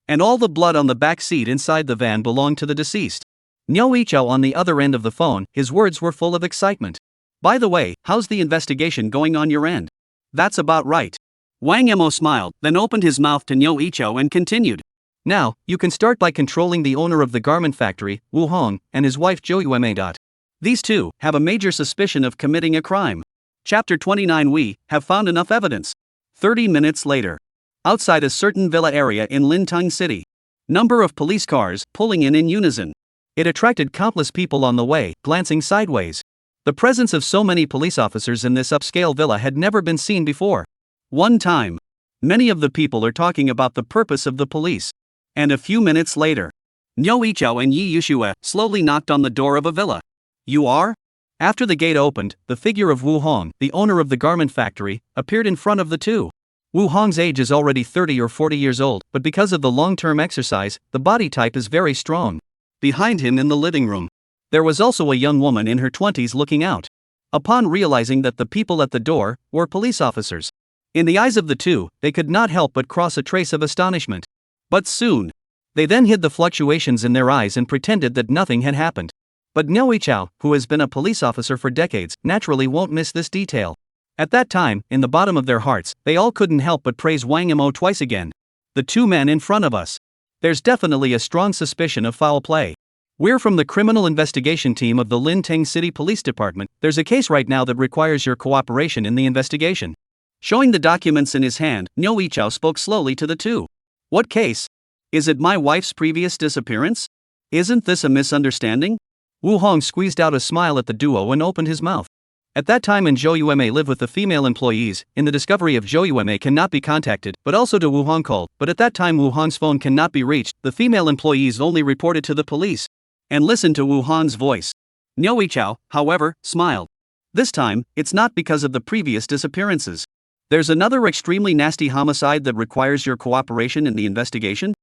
And all the blood on the back seat inside the van belonged to the deceased. Nyo Yichao on the other end of the phone, his words were full of excitement. By the way, how's the investigation going on your end? That's about right. Wang Mo smiled, then opened his mouth to Nyo Yichao and continued. Now, you can start by controlling the owner of the garment factory, Wu Hong, and his wife Zhou Yume. These two have a major suspicion of committing a crime. Chapter 29. We have found enough evidence. 30 minutes later. Outside a certain villa area in Lintang City. Number of police cars pulling in unison. It attracted countless people on the way, glancing sideways. The presence of so many police officers in this upscale villa had never been seen before. One time. Many of the people are talking about the purpose of the police. And a few minutes later. Nyo Yichao and Yi Yushue slowly knocked on the door of a villa. You are? After the gate opened, the figure of Wu Hong, the owner of the garment factory, appeared in front of the two. Wu Hong's age is already 30 or 40 years old, but because of the long-term exercise, the body type is very strong. Behind him in the living room, there was also a young woman in her 20s looking out. Upon realizing that the people at the door were police officers, in the eyes of the two, they could not help but cross a trace of astonishment. But soon, they then hid the fluctuations in their eyes and pretended that nothing had happened. But Nyo Yichao, who has been a police officer for decades, naturally won't miss this detail. At that time, in the bottom of their hearts, they all couldn't help but praise Wang Mo twice again. The two men in front of us. There's definitely a strong suspicion of foul play. We're from the criminal investigation team of the Lintang City Police Department. There's a case right now that requires your cooperation in the investigation. Showing the documents in his hand, Nyo Yichao spoke slowly to the two. What case? Is it my wife's previous disappearance? Isn't this a misunderstanding? Wu Hong squeezed out a smile at the duo and opened his mouth. At that time Zhou Yume lived with the female employees, in the discovery of Zhou Yume cannot be contacted, but also to Wu Hong called, but at that time Wu Hong's phone cannot be reached, the female employees only reported to the police. And listened to Wu Hong's voice. Nyo Yichao, however, smiled. This time, it's not because of the previous disappearances. There's another extremely nasty homicide that requires your cooperation in the investigation?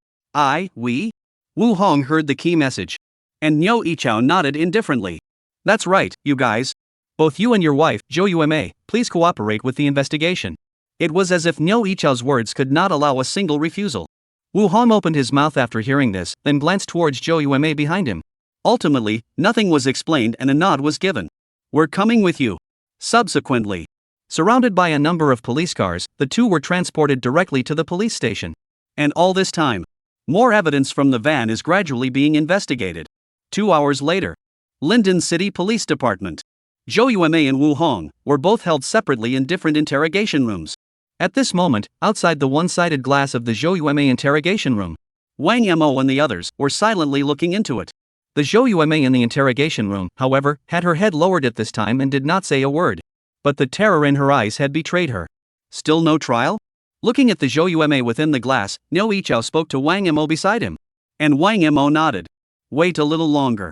We? Wu Hong heard the key message. And Niu Yichao nodded indifferently. That's right, you guys. Both you and your wife, Zhou Yueme, please cooperate with the investigation. It was as if Niu Yichao's words could not allow a single refusal. Wu Hong opened his mouth after hearing this, then glanced towards Zhou Yueme behind him. Ultimately, nothing was explained and a nod was given. We're coming with you. Subsequently, surrounded by a number of police cars, the two were transported directly to the police station. And all this time, more evidence from the van is gradually being investigated. 2 hours later, Linden City Police Department. Zhou Yueme and Wu Hong were both held separately in different interrogation rooms. At this moment, outside the one-sided glass of the Zhou Yueme interrogation room, Wang Mo and the others were silently looking into it. The Zhou Yueme in the interrogation room, however, had her head lowered at this time and did not say a word. But the terror in her eyes had betrayed her. Still no trial? Looking at the Zhou Yueme within the glass, Niu Yichao spoke to Wang Mo beside him. And Wang Mo nodded. Wait a little longer.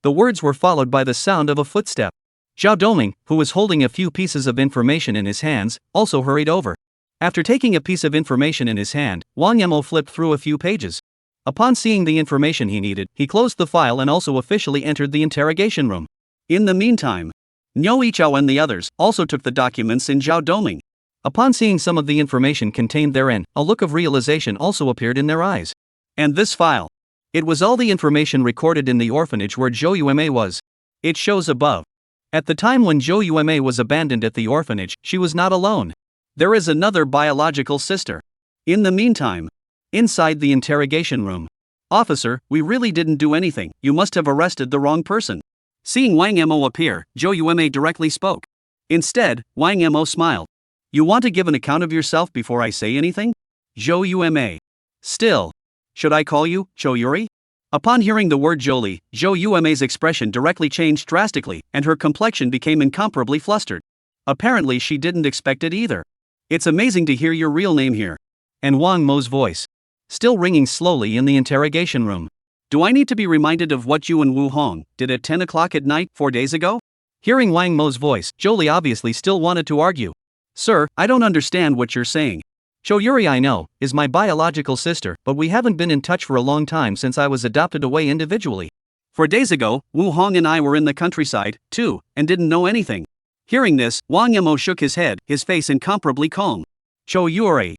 The words were followed by the sound of a footstep. Zhao Doming, who was holding a few pieces of information in his hands, also hurried over. After taking a piece of information in his hand, Wang Mo flipped through a few pages. Upon seeing the information he needed, he closed the file and also officially entered the interrogation room. In the meantime, Niu Yichao and the others also took the documents in Zhao Doming. Upon seeing some of the information contained therein, a look of realization also appeared in their eyes. And this file? It was all the information recorded in the orphanage where Zhou Yueme was. It shows above. At the time when Zhou Yueme was abandoned at the orphanage, she was not alone. There is another biological sister. In the meantime, inside the interrogation room. Officer, we really didn't do anything, you must have arrested the wrong person. Seeing Wang Mo appear, Zhou Yueme directly spoke. Instead, Wang Mo smiled. You want to give an account of yourself before I say anything? Zhou Yueme. Still. Should I call you, Zhou Yuri? Upon hearing the word Zhou Yueme's expression directly changed drastically, and her complexion became incomparably flustered. Apparently she didn't expect it either. It's amazing to hear your real name here. And Wang Mo's voice, still ringing slowly in the interrogation room. Do I need to be reminded of what you and Wu Hong did at 10 o'clock at night 4 days ago? Hearing Wang Mo's voice, Zhou obviously still wanted to argue. Sir, I don't understand what you're saying. Zhou Yuri, I know, is my biological sister, but we haven't been in touch for a long time since I was adopted away individually. 4 days ago, Wu Hong and I were in the countryside, too, and didn't know anything. Hearing this, Wang Mo shook his head, his face incomparably calm. Zhou Yuri.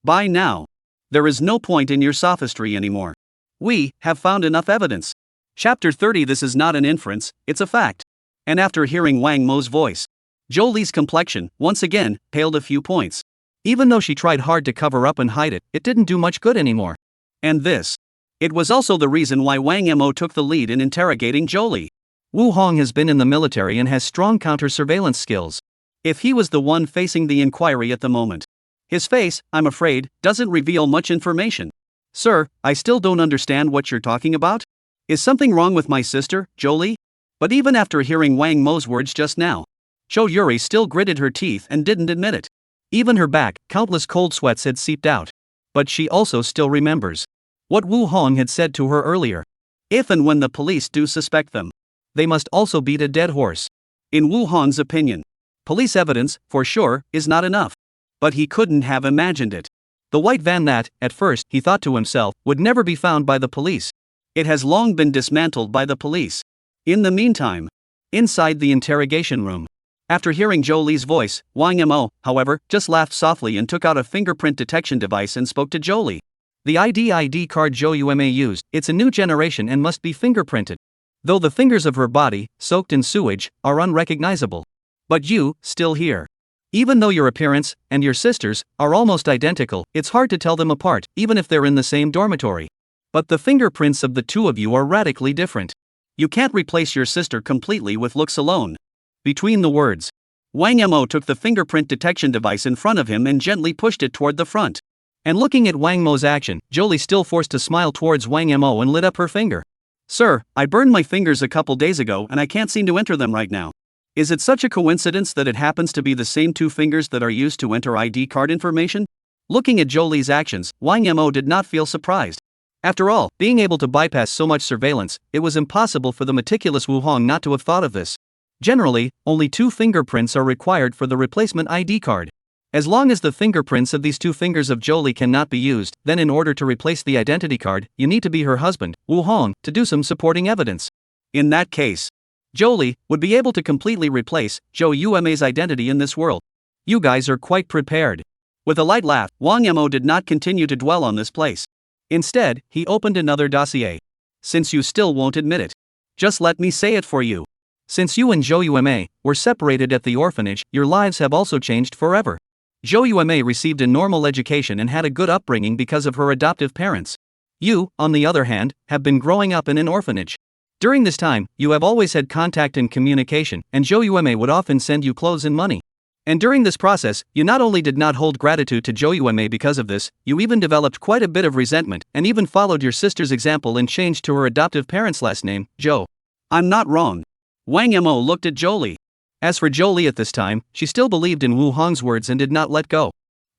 By now, there is no point in your sophistry anymore. We have found enough evidence. Chapter 30. This is not an inference, it's a fact. And after hearing Wang Mo's voice, Zhou Li's complexion, once again, paled a few points. Even though she tried hard to cover up and hide it, it didn't do much good anymore. And this. It was also the reason why Wang Mo took the lead in interrogating Zhou Li. Wu Hong has been in the military and has strong counter-surveillance skills. If he was the one facing the inquiry at the moment, his face, I'm afraid, doesn't reveal much information. Sir, I still don't understand what you're talking about. Is something wrong with my sister, Zhou Li? But even after hearing Wang Mo's words just now, Zhou Yuri still gritted her teeth and didn't admit it. Even her back, countless cold sweats had seeped out. But she also still remembers what Wu Hong had said to her earlier. If and when the police do suspect them, they must also beat a dead horse. In Wu Hong's opinion, police evidence, for sure, is not enough. But he couldn't have imagined it. The white van that, at first, he thought to himself, would never be found by the police. It has long been dismantled by the police. In the meantime, inside the interrogation room, after hearing Zhou Li's voice, Wang Mo, however, just laughed softly and took out a fingerprint detection device and spoke to Zhou Li. The ID card Zhou Yueme used, it's a new generation and must be fingerprinted. Though the fingers of her body, soaked in sewage, are unrecognizable. But you, still here. Even though your appearance, and your sister's, are almost identical, it's hard to tell them apart, even if they're in the same dormitory. But the fingerprints of the two of you are radically different. You can't replace your sister completely with looks alone. Between the words, Wang Mo took the fingerprint detection device in front of him and gently pushed it toward the front. And looking at Wang Mo's action, Zhou Li still forced a smile towards Wang Mo and lit up her finger. Sir, I burned my fingers a couple days ago and I can't seem to enter them right now. Is it such a coincidence that it happens to be the same two fingers that are used to enter ID card information? Looking at Zhou Li's actions, Wang Mo did not feel surprised. After all, being able to bypass so much surveillance, it was impossible for the meticulous Wu Hong not to have thought of this. Generally, only 2 fingerprints are required for the replacement ID card. As long as the fingerprints of these 2 fingers of Jolie cannot be used, then in order to replace the identity card, you need to be her husband, Woo Hong, to do some supporting evidence. In that case, Jolie would be able to completely replace Jo Yume's identity in this world. You guys are quite prepared. With a light laugh, Wang Yimou did not continue to dwell on this place. Instead, he opened another dossier. Since you still won't admit it, just let me say it for you. Since you and Jo Yume were separated at the orphanage, your lives have also changed forever. Jo Yume received a normal education and had a good upbringing because of her adoptive parents. You, on the other hand, have been growing up in an orphanage. During this time, you have always had contact and communication, and Jo Yume would often send you clothes and money. And during this process, you not only did not hold gratitude to Jo Yume because of this, you even developed quite a bit of resentment, and even followed your sister's example and changed to her adoptive parents' last name, Jo. I'm not wrong. Wang Yimou looked at Jolie. As for Jolie at this time, she still believed in Wu Hong's words and did not let go.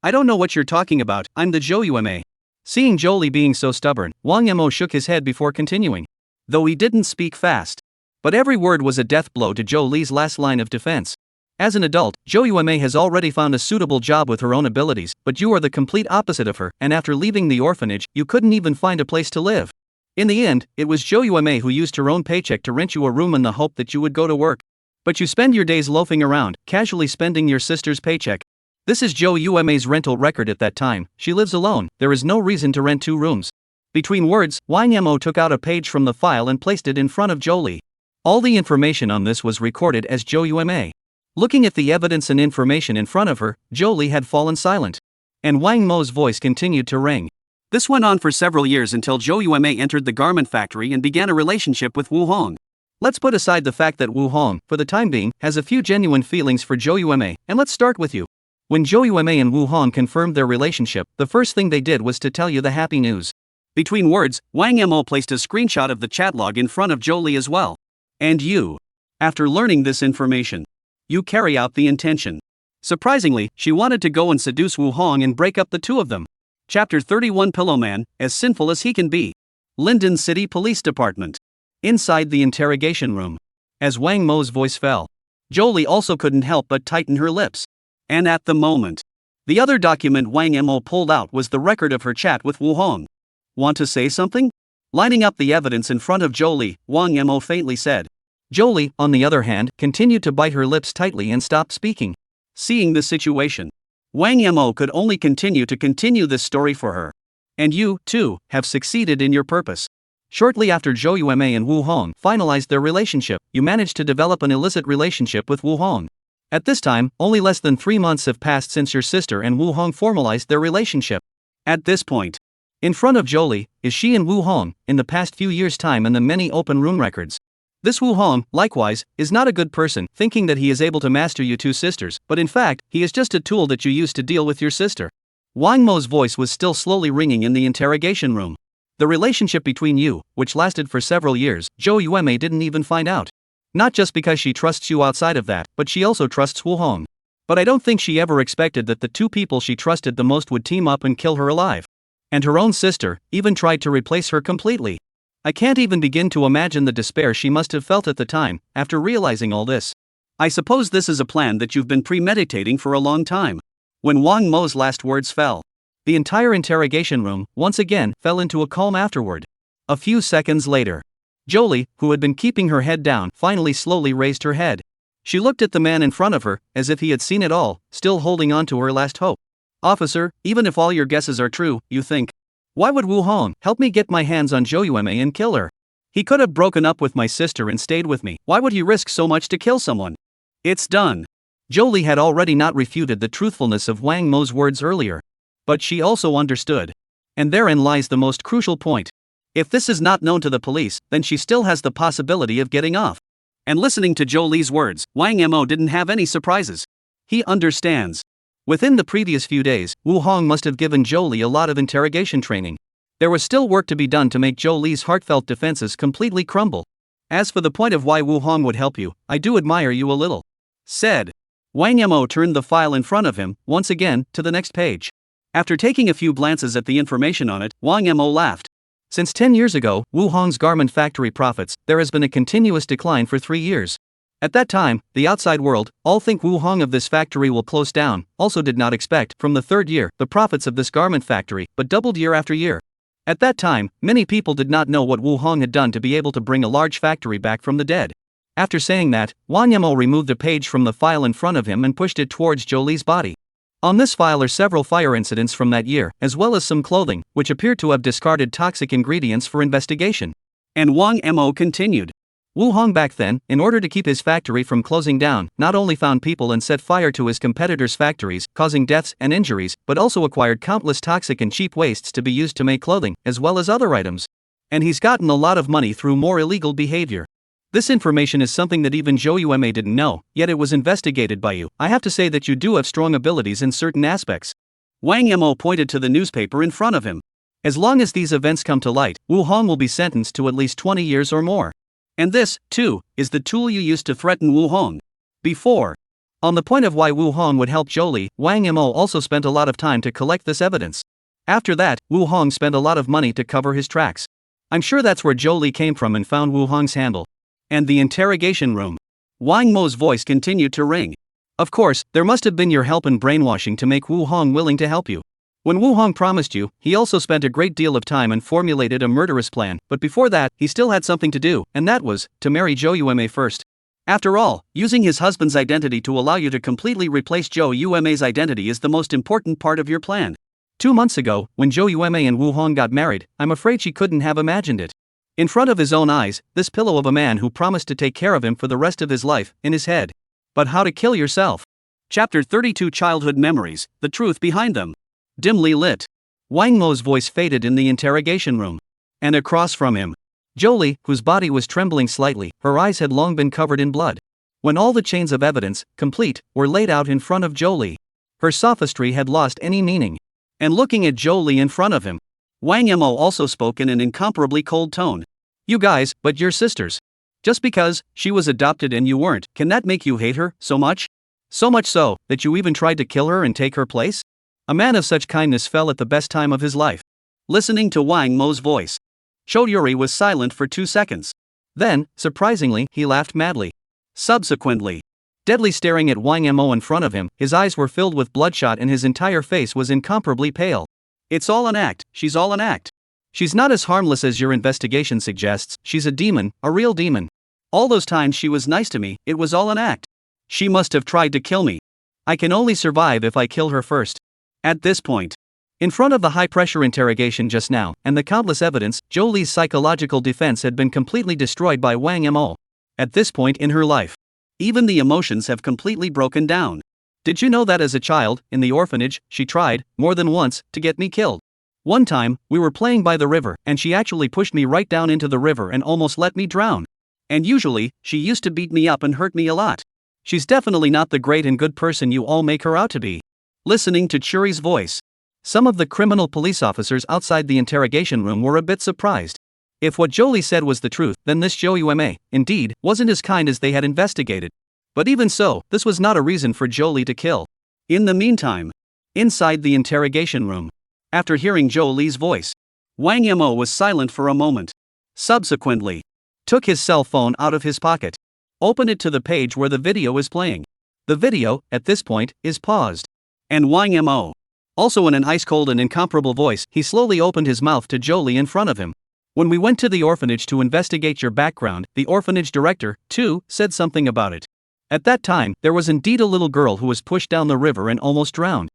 I don't know what you're talking about, I'm the Jo Yume. Seeing Jolie being so stubborn, Wang Yimou shook his head before continuing. Though he didn't speak fast. But every word was a death blow to Jolie's last line of defense. As an adult, Jo Yume has already found a suitable job with her own abilities, but you are the complete opposite of her, and after leaving the orphanage, you couldn't even find a place to live. In the end, it was Jo Yume who used her own paycheck to rent you a room in the hope that you would go to work. But you spend your days loafing around, casually spending your sister's paycheck. This is Jo Yume's rental record at that time. She lives alone, there is no reason to rent 2 rooms. Between words, Wang Yimou took out a page from the file and placed it in front of Jolie. All the information on this was recorded as Jo Yume. Looking at the evidence and information in front of her, Jolie had fallen silent. And Wang Mo's voice continued to ring. This went on for several years until Jo Yume entered the garment factory and began a relationship with Wu Hong. Let's put aside the fact that Wu Hong, for the time being, has a few genuine feelings for Jo Yume, and let's start with you. When Jo Yume and Wu Hong confirmed their relationship, the first thing they did was to tell you the happy news. Between words, Wang Yimou placed a screenshot of the chat log in front of Jolie as well. And you. After learning this information, you carry out the intention. Surprisingly, she wanted to go and seduce Wu Hong and break up the 2 of them. Chapter 31 Pillowman, as sinful as he can be. Linden City Police Department. Inside the interrogation room. As Wang Mo's voice fell, Jolie also couldn't help but tighten her lips. And at the moment, the other document Wang Yimou pulled out was the record of her chat with Wu Hong. Want to say something? Lining up the evidence in front of Jolie, Wang Yimou faintly said. Jolie, on the other hand, continued to bite her lips tightly and stopped speaking. Seeing the situation, Wang Yimou could only continue this story for her. And you, too, have succeeded in your purpose. Shortly after Jo Yume and Wu Hong finalized their relationship, you managed to develop an illicit relationship with Wu Hong. At this time, only less than 3 months have passed since your sister and Wu Hong formalized their relationship. At this point, in front of Jolie, is she and Wu Hong, in the past few years' time and the many open room records. This Wu Hong, likewise, is not a good person, thinking that he is able to master you 2 sisters, but in fact, he is just a tool that you use to deal with your sister. Wang Mo's voice was still slowly ringing in the interrogation room. The relationship between you, which lasted for several years, Jo Yume didn't even find out. Not just because she trusts you outside of that, but she also trusts Wu Hong. But I don't think she ever expected that the 2 people she trusted the most would team up and kill her alive. And her own sister even tried to replace her completely. I can't even begin to imagine the despair she must have felt at the time, after realizing all this. I suppose this is a plan that you've been premeditating for a long time. When Wang Mo's last words fell, the entire interrogation room, once again, fell into a calm afterward. A few seconds later, Jolie, who had been keeping her head down, finally slowly raised her head. She looked at the man in front of her, as if he had seen it all, still holding on to her last hope. Officer, even if all your guesses are true, you think, why would Wu Hong help me get my hands on Jo Yume and kill her? He could have broken up with my sister and stayed with me. Why would he risk so much to kill someone? It's done. Jolie had already not refuted the truthfulness of Wang Mo's words earlier. But she also understood. And therein lies the most crucial point. If this is not known to the police, then she still has the possibility of getting off. And listening to Jolie's words, Wang Mo didn't have any surprises. He understands. Within the previous few days, Wu Hong must have given Jolie a lot of interrogation training. There was still work to be done to make Jolie's heartfelt defenses completely crumble. As for the point of why Wu Hong would help you, I do admire you a little. Said. Wang Mo turned the file in front of him, once again, to the next page. After taking a few glances at the information on it, Wang Mo laughed. Since 10 years ago, Wu Hong's garment factory profits, there has been a continuous decline for 3 years. At that time, the outside world, all think Wu Hong of this factory will close down, also did not expect, from the third year, the profits of this garment factory, but doubled year after year. At that time, many people did not know what Wu Hong had done to be able to bring a large factory back from the dead. After saying that, Wang Yimou removed a page from the file in front of him and pushed it towards Jolie's body. On this file are several fire incidents from that year, as well as some clothing, which appeared to have discarded toxic ingredients for investigation. And Wang Mo continued. Wu Hong back then, in order to keep his factory from closing down, not only found people and set fire to his competitors' factories, causing deaths and injuries, but also acquired countless toxic and cheap wastes to be used to make clothing, as well as other items. And he's gotten a lot of money through more illegal behavior. This information is something that even Zhou Yueme didn't know, yet it was investigated by you. I have to say that you do have strong abilities in certain aspects. Wang Mo pointed to the newspaper in front of him. As long as these events come to light, Wu Hong will be sentenced to at least 20 years or more. And this, too, is the tool you used to threaten Wu Hong. Before. On the point of why Wu Hong would help Jolie, Wang Mo also spent a lot of time to collect this evidence. After that, Wu Hong spent a lot of money to cover his tracks. I'm sure that's where Jolie came from and found Wu Hong's handle. And the interrogation room. Wang Mo's voice continued to ring. Of course, there must have been your help in brainwashing to make Wu Hong willing to help you. When Wu Hong promised you, he also spent a great deal of time and formulated a murderous plan, but before that, he still had something to do, and that was, to marry Zhou Yueme first. After all, using his husband's identity to allow you to completely replace Zhou Yueme's identity is the most important part of your plan. 2 months ago, when Zhou Yueme and Wu Hong got married, I'm afraid she couldn't have imagined it. In front of his own eyes, this pillow of a man who promised to take care of him for the rest of his life, in his head. But how to kill yourself? Chapter 32 Childhood Memories, the truth behind them. Dimly lit. Wang Mo's voice faded in the interrogation room. And across from him, Jolie, whose body was trembling slightly, her eyes had long been covered in blood. When all the chains of evidence, complete, were laid out in front of Jolie, her sophistry had lost any meaning. And looking at Jolie in front of him, Wang Mo also spoke in an incomparably cold tone. You guys, but you're sisters. Just because she was adopted and you weren't, can that make you hate her so much? So much so, that you even tried to kill her and take her place? A man of such kindness fell at the best time of his life. Listening to Wang Mo's voice, Choudhury was silent for 2 seconds. Then, surprisingly, he laughed madly. Subsequently, deadly staring at Wang Mo in front of him, his eyes were filled with bloodshot and his entire face was incomparably pale. It's all an act, she's all an act. She's not as harmless as your investigation suggests, she's a demon, a real demon. All those times she was nice to me, it was all an act. She must have tried to kill me. I can only survive if I kill her first. At this point, in front of the high-pressure interrogation just now, and the countless evidence, Jolie's psychological defense had been completely destroyed by Wang Mo. At this point in her life, even the emotions have completely broken down. Did you know that as a child, in the orphanage, she tried, more than once, to get me killed? One time, we were playing by the river, and she actually pushed me right down into the river and almost let me drown. And usually, she used to beat me up and hurt me a lot. She's definitely not the great and good person you all make her out to be. Listening to Churi's voice, some of the criminal police officers outside the interrogation room were a bit surprised. If what Jolie said was the truth, then this Zhou Yueme, indeed, wasn't as kind as they had investigated. But even so, this was not a reason for Jolie to kill. In the meantime, inside the interrogation room, after hearing Jolie's voice, Wang Mo was silent for a moment. Subsequently, took his cell phone out of his pocket, opened it to the page where the video is playing. The video, at this point, is paused. And Wang Mo, also in an ice-cold and incomparable voice, he slowly opened his mouth to Jolie in front of him. When we went to the orphanage to investigate your background, the orphanage director, too, said something about it. At that time, there was indeed a little girl who was pushed down the river and almost drowned.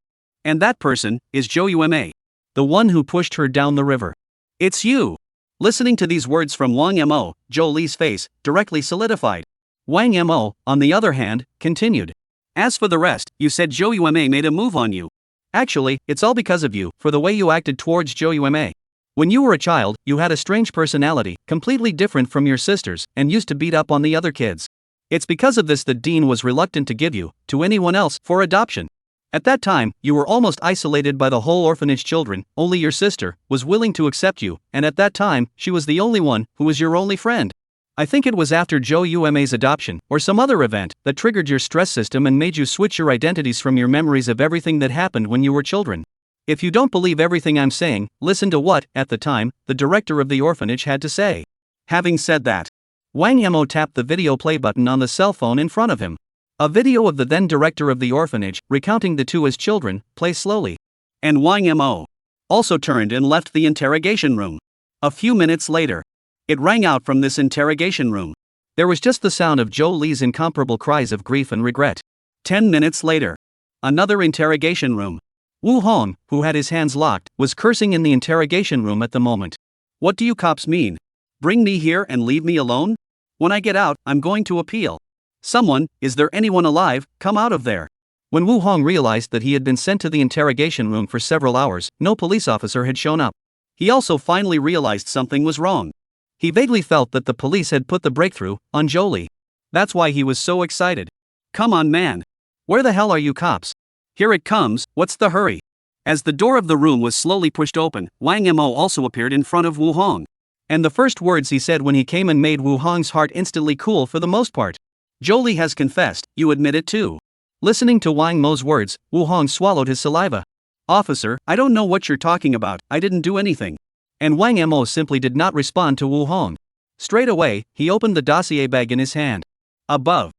And that person is Zhou Yueme, the one who pushed her down the river. It's you. Listening to these words from Wang Mo, Jolie's face directly solidified. Wang Mo, on the other hand, continued. As for the rest, you said Zhou Yueme made a move on you. Actually, it's all because of you, for the way you acted towards Zhou Yueme. When you were a child, you had a strange personality, completely different from your sisters, and used to beat up on the other kids. It's because of this that Dean was reluctant to give you, to anyone else, for adoption. At that time, you were almost isolated by the whole orphanage children, only your sister was willing to accept you, and at that time, she was the only one who was your only friend. I think it was after Zhou Yueme's adoption, or some other event, that triggered your stress system and made you switch your identities from your memories of everything that happened when you were children. If you don't believe everything I'm saying, listen to what, at the time, the director of the orphanage had to say. Having said that, Wang Mo tapped the video play button on the cell phone in front of him. A video of the then director of the orphanage, recounting the two as children, plays slowly. And Wang Mo also turned and left the interrogation room. A few minutes later, it rang out from this interrogation room. There was just the sound of Zhou Li's incomparable cries of grief and regret. 10 minutes later, another interrogation room. Wu Hong, who had his hands locked, was cursing in the interrogation room at the moment. What do you cops mean? Bring me here and leave me alone? When I get out, I'm going to appeal. Someone, is there anyone alive, come out of there. When Wu Hong realized that he had been sent to the interrogation room for several hours, no police officer had shown up. He also finally realized something was wrong. He vaguely felt that the police had put the breakthrough on Zhou Li. That's why he was so excited. Come on, man. Where the hell are you cops? Here it comes, what's the hurry? As the door of the room was slowly pushed open, Wang Mo also appeared in front of Wu Hong. And the first words he said when he came in made Wu Hong's heart instantly cool for the most part. Zhou Li has confessed, you admit it too. Listening to Wang Mo's words, Wu Hong swallowed his saliva. Officer, I don't know what you're talking about, I didn't do anything. And Wang Mo simply did not respond to Wu Hong. Straight away, he opened the dossier bag in his hand. Above,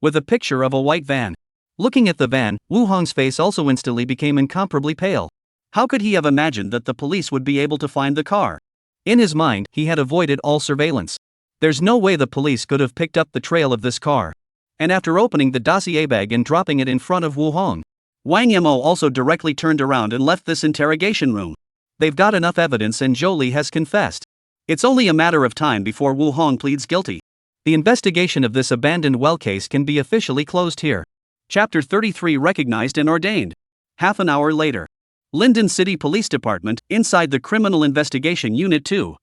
with a picture of a white van. Looking at the van, Wu Hong's face also instantly became incomparably pale. How could he have imagined that the police would be able to find the car? In his mind, he had avoided all surveillance. There's no way the police could have picked up the trail of this car. And after opening the dossier bag and dropping it in front of Wu Hong, Wang Mo also directly turned around and left this interrogation room. They've got enough evidence and Zhou Li has confessed. It's only a matter of time before Wu Hong pleads guilty. The investigation of this abandoned well case can be officially closed here. Chapter 33 Recognized and Ordained. Half an hour later. Linden City Police Department, inside the Criminal Investigation Unit 2.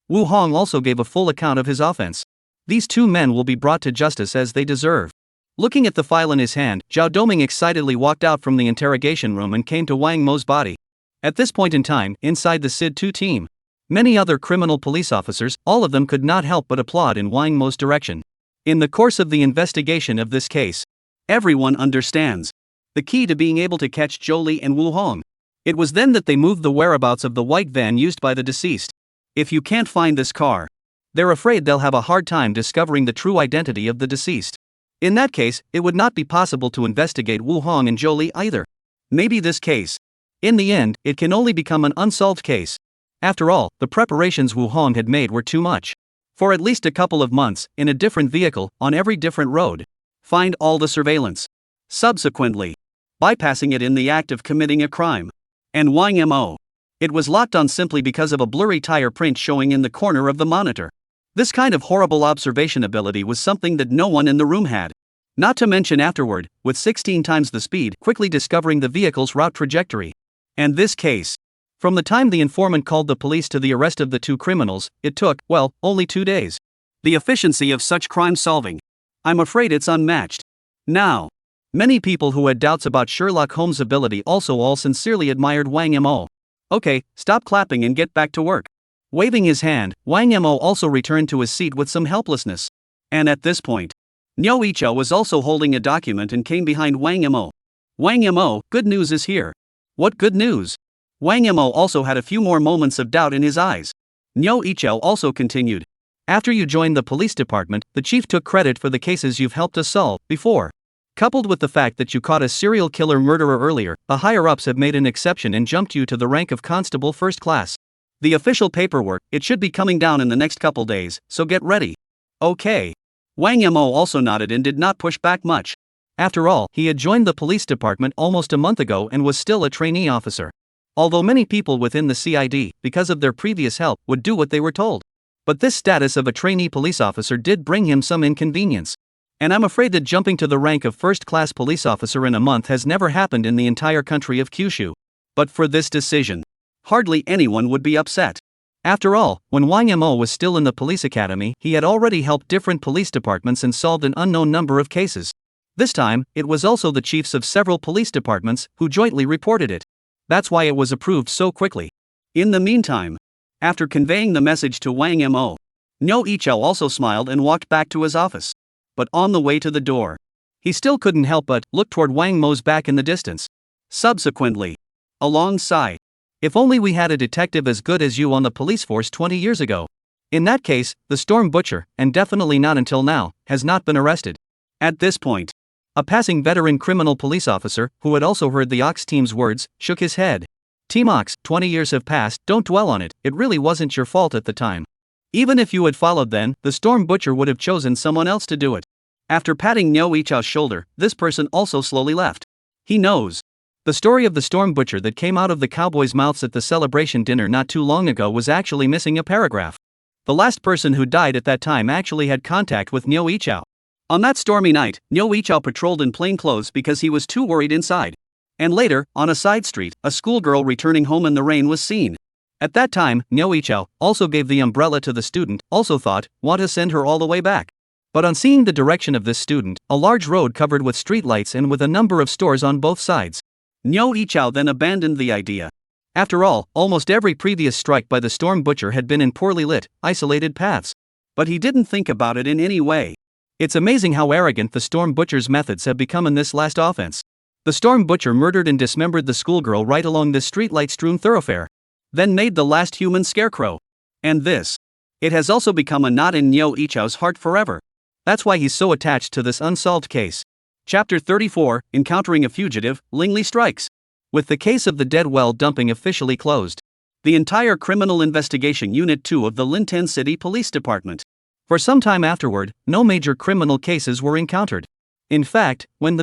Wu Hong also gave a full account of his offense. These two men will be brought to justice as they deserve. Looking at the file in his hand, Zhao Doming excitedly walked out from the interrogation room and came to Wang Mo's body. At this point in time, inside the SID-2 team, many other criminal police officers, all of them could not help but applaud in Wang Mo's direction. In the course of the investigation of this case, everyone understands the key to being able to catch Zhou Li and Wu Hong. It was then that they moved the whereabouts of the white van used by the deceased. If you can't find this car, they're afraid they'll have a hard time discovering the true identity of the deceased. In that case, it would not be possible to investigate Wu Hong and Zhou Li either. Maybe this case, in the end, it can only become an unsolved case. After all, the preparations Wu Hong had made were too much. For at least a couple of months, in a different vehicle, on every different road. Find all the surveillance. Subsequently, bypassing it in the act of committing a crime. And Wang Mo. It was locked on simply because of a blurry tire print showing in the corner of the monitor. This kind of horrible observation ability was something that no one in the room had. Not to mention afterward, with 16 times the speed, quickly discovering the vehicle's route trajectory. And this case. From the time the informant called the police to the arrest of the two criminals, it took, well, only 2 days. The efficiency of such crime solving. I'm afraid it's unmatched. Now, many people who had doubts about Sherlock Holmes' ability also all sincerely admired Wang Mo. Okay, stop clapping and get back to work. Waving his hand, Wang Mo also returned to his seat with some helplessness. And at this point, Niu Yichao was also holding a document and came behind Wang Mo. Wang Mo, good news is here. What good news? Wang Mo also had a few more moments of doubt in his eyes. Niu Yichao also continued. After you joined the police department, the chief took credit for the cases you've helped us solve before. Coupled with the fact that you caught a serial killer murderer earlier, the higher-ups have made an exception and jumped you to the rank of constable first class. The official paperwork, it should be coming down in the next couple days, so get ready. Okay. Wang Mo also nodded and did not push back much. After all, he had joined the police department almost a month ago and was still a trainee officer. Although many people within the CID, because of their previous help, would do what they were told. But this status of a trainee police officer did bring him some inconvenience. And I'm afraid that jumping to the rank of first-class police officer in a month has never happened in the entire country of Kyushu. But for this decision, hardly anyone would be upset. After all, when Wang Mo was still in the police academy, he had already helped different police departments and solved an unknown number of cases. This time, it was also the chiefs of several police departments who jointly reported it. That's why it was approved so quickly. In the meantime, after conveying the message to Wang Mo, Niu Yichao also smiled and walked back to his office. But on the way to the door, he still couldn't help but look toward Wang Mo's back in the distance. Subsequently, alongside, if only we had a detective as good as you on the police force 20 years ago. In that case, the Storm Butcher, and definitely not until now, has not been arrested. At this point, a passing veteran criminal police officer, who had also heard the Ox team's words, shook his head. Team Ox, 20 years have passed, don't dwell on it, it really wasn't your fault at the time. Even if you had followed then, the Storm Butcher would have chosen someone else to do it. After patting Liao Ji's shoulder, this person also slowly left. He knows. The story of the Storm Butcher that came out of the cowboys' mouths at the celebration dinner not too long ago was actually missing a paragraph. The last person who died at that time actually had contact with Liao Jie. On that stormy night, Liao Jie patrolled in plain clothes because he was too worried inside. And later, on a side street, a schoolgirl returning home in the rain was seen. At that time, Liao Jie also gave the umbrella to the student, also thought, want to send her all the way back. But on seeing the direction of this student, a large road covered with streetlights and with a number of stores on both sides, Liao Jie then abandoned the idea. After all, almost every previous strike by the Storm Butcher had been in poorly lit, isolated paths. But he didn't think about it in any way. It's amazing how arrogant the Storm Butcher's methods have become in this last offense. The Storm Butcher murdered and dismembered the schoolgirl right along this streetlight-strewn thoroughfare. Then made the last human scarecrow. And this. It has also become a knot in Liao Ji's heart forever. That's why he's so attached to this unsolved case. Chapter 34, Encountering a Fugitive, Lingley Strikes. With the case of the dead well dumping officially closed, the entire Criminal Investigation Unit 2 of the Lintan City Police Department. For some time afterward, no major criminal cases were encountered. In fact, when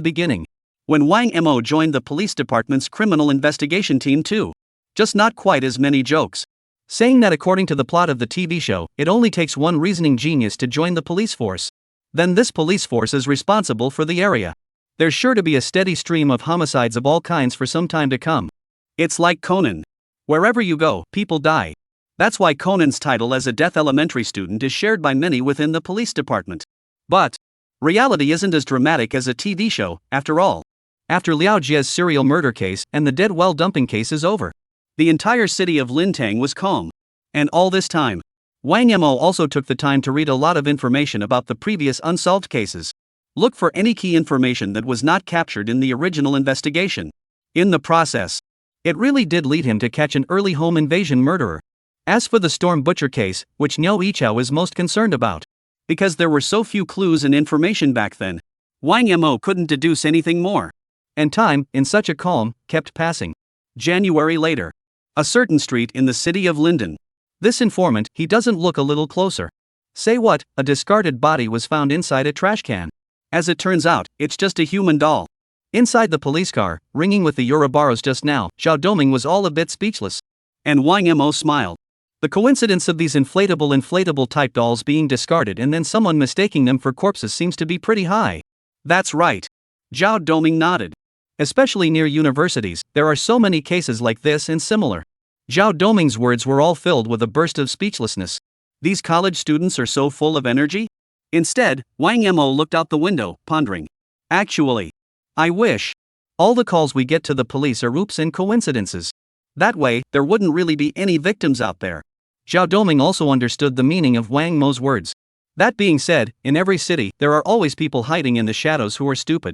Wang Mo joined the police department's criminal investigation team too. Just not quite as many jokes. Saying that according to the plot of the TV show, it only takes one reasoning genius to join the police force. Then this police force is responsible for the area. There's sure to be a steady stream of homicides of all kinds for some time to come. It's like Conan. Wherever you go, people die. That's why Conan's title as a Death Elementary student is shared by many within the police department. But reality isn't as dramatic as a TV show, after all. After Liao Jie's serial murder case and the dead well dumping case is over, the entire city of Lintang was calm. And all this time, Wang Mo also took the time to read a lot of information about the previous unsolved cases. Look for any key information that was not captured in the original investigation. In the process, it really did lead him to catch an early home invasion murderer. As for the Storm Butcher case, which Liao Jie is most concerned about, because there were so few clues and information back then, Wang Mo couldn't deduce anything more. And time, in such a calm, kept passing. January later. A certain street in the city of Linden. This informant, he doesn't look a little closer. Say what, a discarded body was found inside a trash can. As it turns out, it's just a human doll. Inside the police car, ringing with the Yorubaros just now, Zhao Doming was all a bit speechless. And Wang Mo smiled. The coincidence of these inflatable type dolls being discarded and then someone mistaking them for corpses seems to be pretty high. That's right. Zhao Doming nodded. Especially near universities, there are so many cases like this and similar. Zhao Doming's words were all filled with a burst of speechlessness. These college students are so full of energy? Instead, Wang Mo looked out the window, pondering. Actually, I wish. All the calls we get to the police are oops and coincidences. That way, there wouldn't really be any victims out there. Zhao Doming also understood the meaning of Wang Mo's words. That being said, in every city, there are always people hiding in the shadows who are stupid.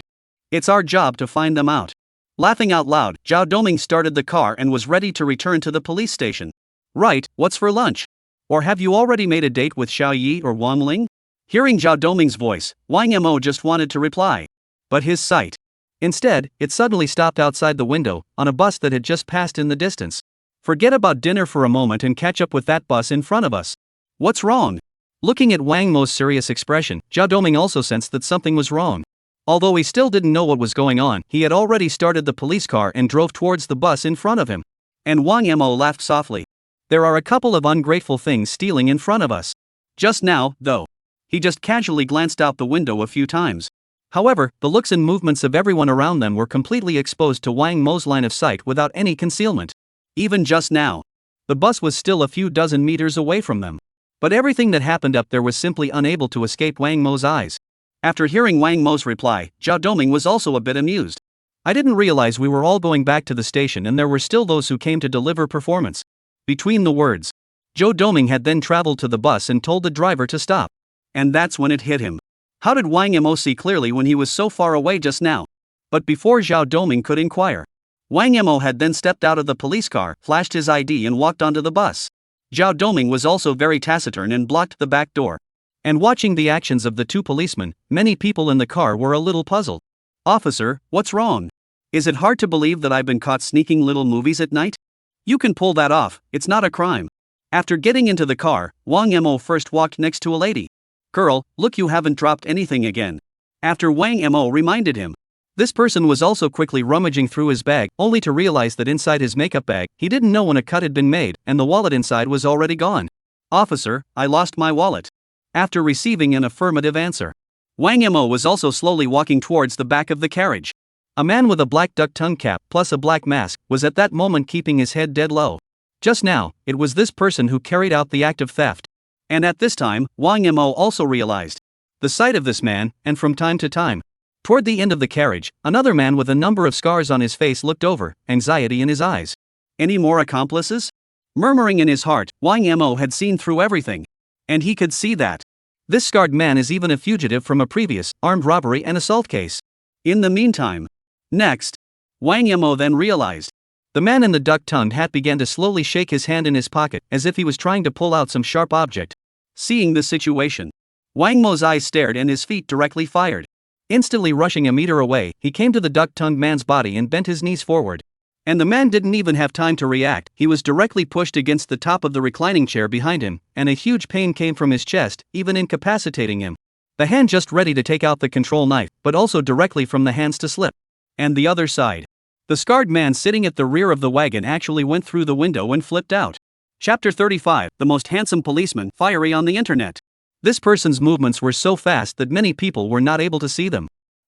It's our job to find them out. Laughing out loud, Zhao Doming started the car and was ready to return to the police station. Right, what's for lunch? Or have you already made a date with Xiao Yi or Wang Ling? Hearing Zhao Doming's voice, Wang Mo just wanted to reply. But his sight. Instead, it suddenly stopped outside the window, on a bus that had just passed in the distance. Forget about dinner for a moment and catch up with that bus in front of us. What's wrong? Looking at Wang Mo's serious expression, Zhao Doming also sensed that something was wrong. Although he still didn't know what was going on, he had already started the police car and drove towards the bus in front of him. And Wang Mo laughed softly. There are a couple of ungrateful things stealing in front of us. Just now, though. He just casually glanced out the window a few times. However, the looks and movements of everyone around them were completely exposed to Wang Mo's line of sight without any concealment. Even just now. The bus was still a few dozen meters away from them. But everything that happened up there was simply unable to escape Wang Mo's eyes. After hearing Wang Mo's reply, Zhao Doming was also a bit amused. I didn't realize we were all going back to the station and there were still those who came to deliver performance. Between the words, Zhao Doming had then traveled to the bus and told the driver to stop. And that's when it hit him. How did Wang Mo see clearly when he was so far away just now? But before Zhao Doming could inquire, Wang Mo had then stepped out of the police car, flashed his ID and walked onto the bus. Zhao Doming was also very taciturn and blocked the back door. And watching the actions of the two policemen, many people in the car were a little puzzled. "Officer, what's wrong? Is it hard to believe that I've been caught sneaking little movies at night? You can pull that off, it's not a crime." After getting into the car, Wang Mo first walked next to a lady. "Girl, look, you haven't dropped anything again." After Wang Mo reminded him. This person was also quickly rummaging through his bag, only to realize that inside his makeup bag, he didn't know when a cut had been made, and the wallet inside was already gone. "Officer, I lost my wallet." After receiving an affirmative answer, Wang Mo was also slowly walking towards the back of the carriage. A man with a black duck tongue cap plus a black mask was at that moment keeping his head dead low. Just now, it was this person who carried out the act of theft. And at this time, Wang Mo also realized the sight of this man, and from time to time, toward the end of the carriage, another man with a number of scars on his face looked over, anxiety in his eyes. Any more accomplices? Murmuring in his heart, Wang Mo had seen through everything. And he could see that this scarred man is even a fugitive from a previous armed robbery and assault case. In the meantime, next, Wang Mo then realized the man in the duck-tongued hat began to slowly shake his hand in his pocket as if he was trying to pull out some sharp object. Seeing the situation, Wang Mo's eyes stared and his feet directly fired. Instantly rushing a meter away, he came to the duck-tongued man's body and bent his knees forward. And the man didn't even have time to react, he was directly pushed against the top of the reclining chair behind him, and a huge pain came from his chest, even incapacitating him. The hand just ready to take out the control knife, but also directly from the hands to slip. And the other side. The scarred man sitting at the rear of the wagon actually went through the window and flipped out. Chapter 35, The Most Handsome Policeman, Fiery on the Internet. This person's movements were so fast that many people were not able to see them.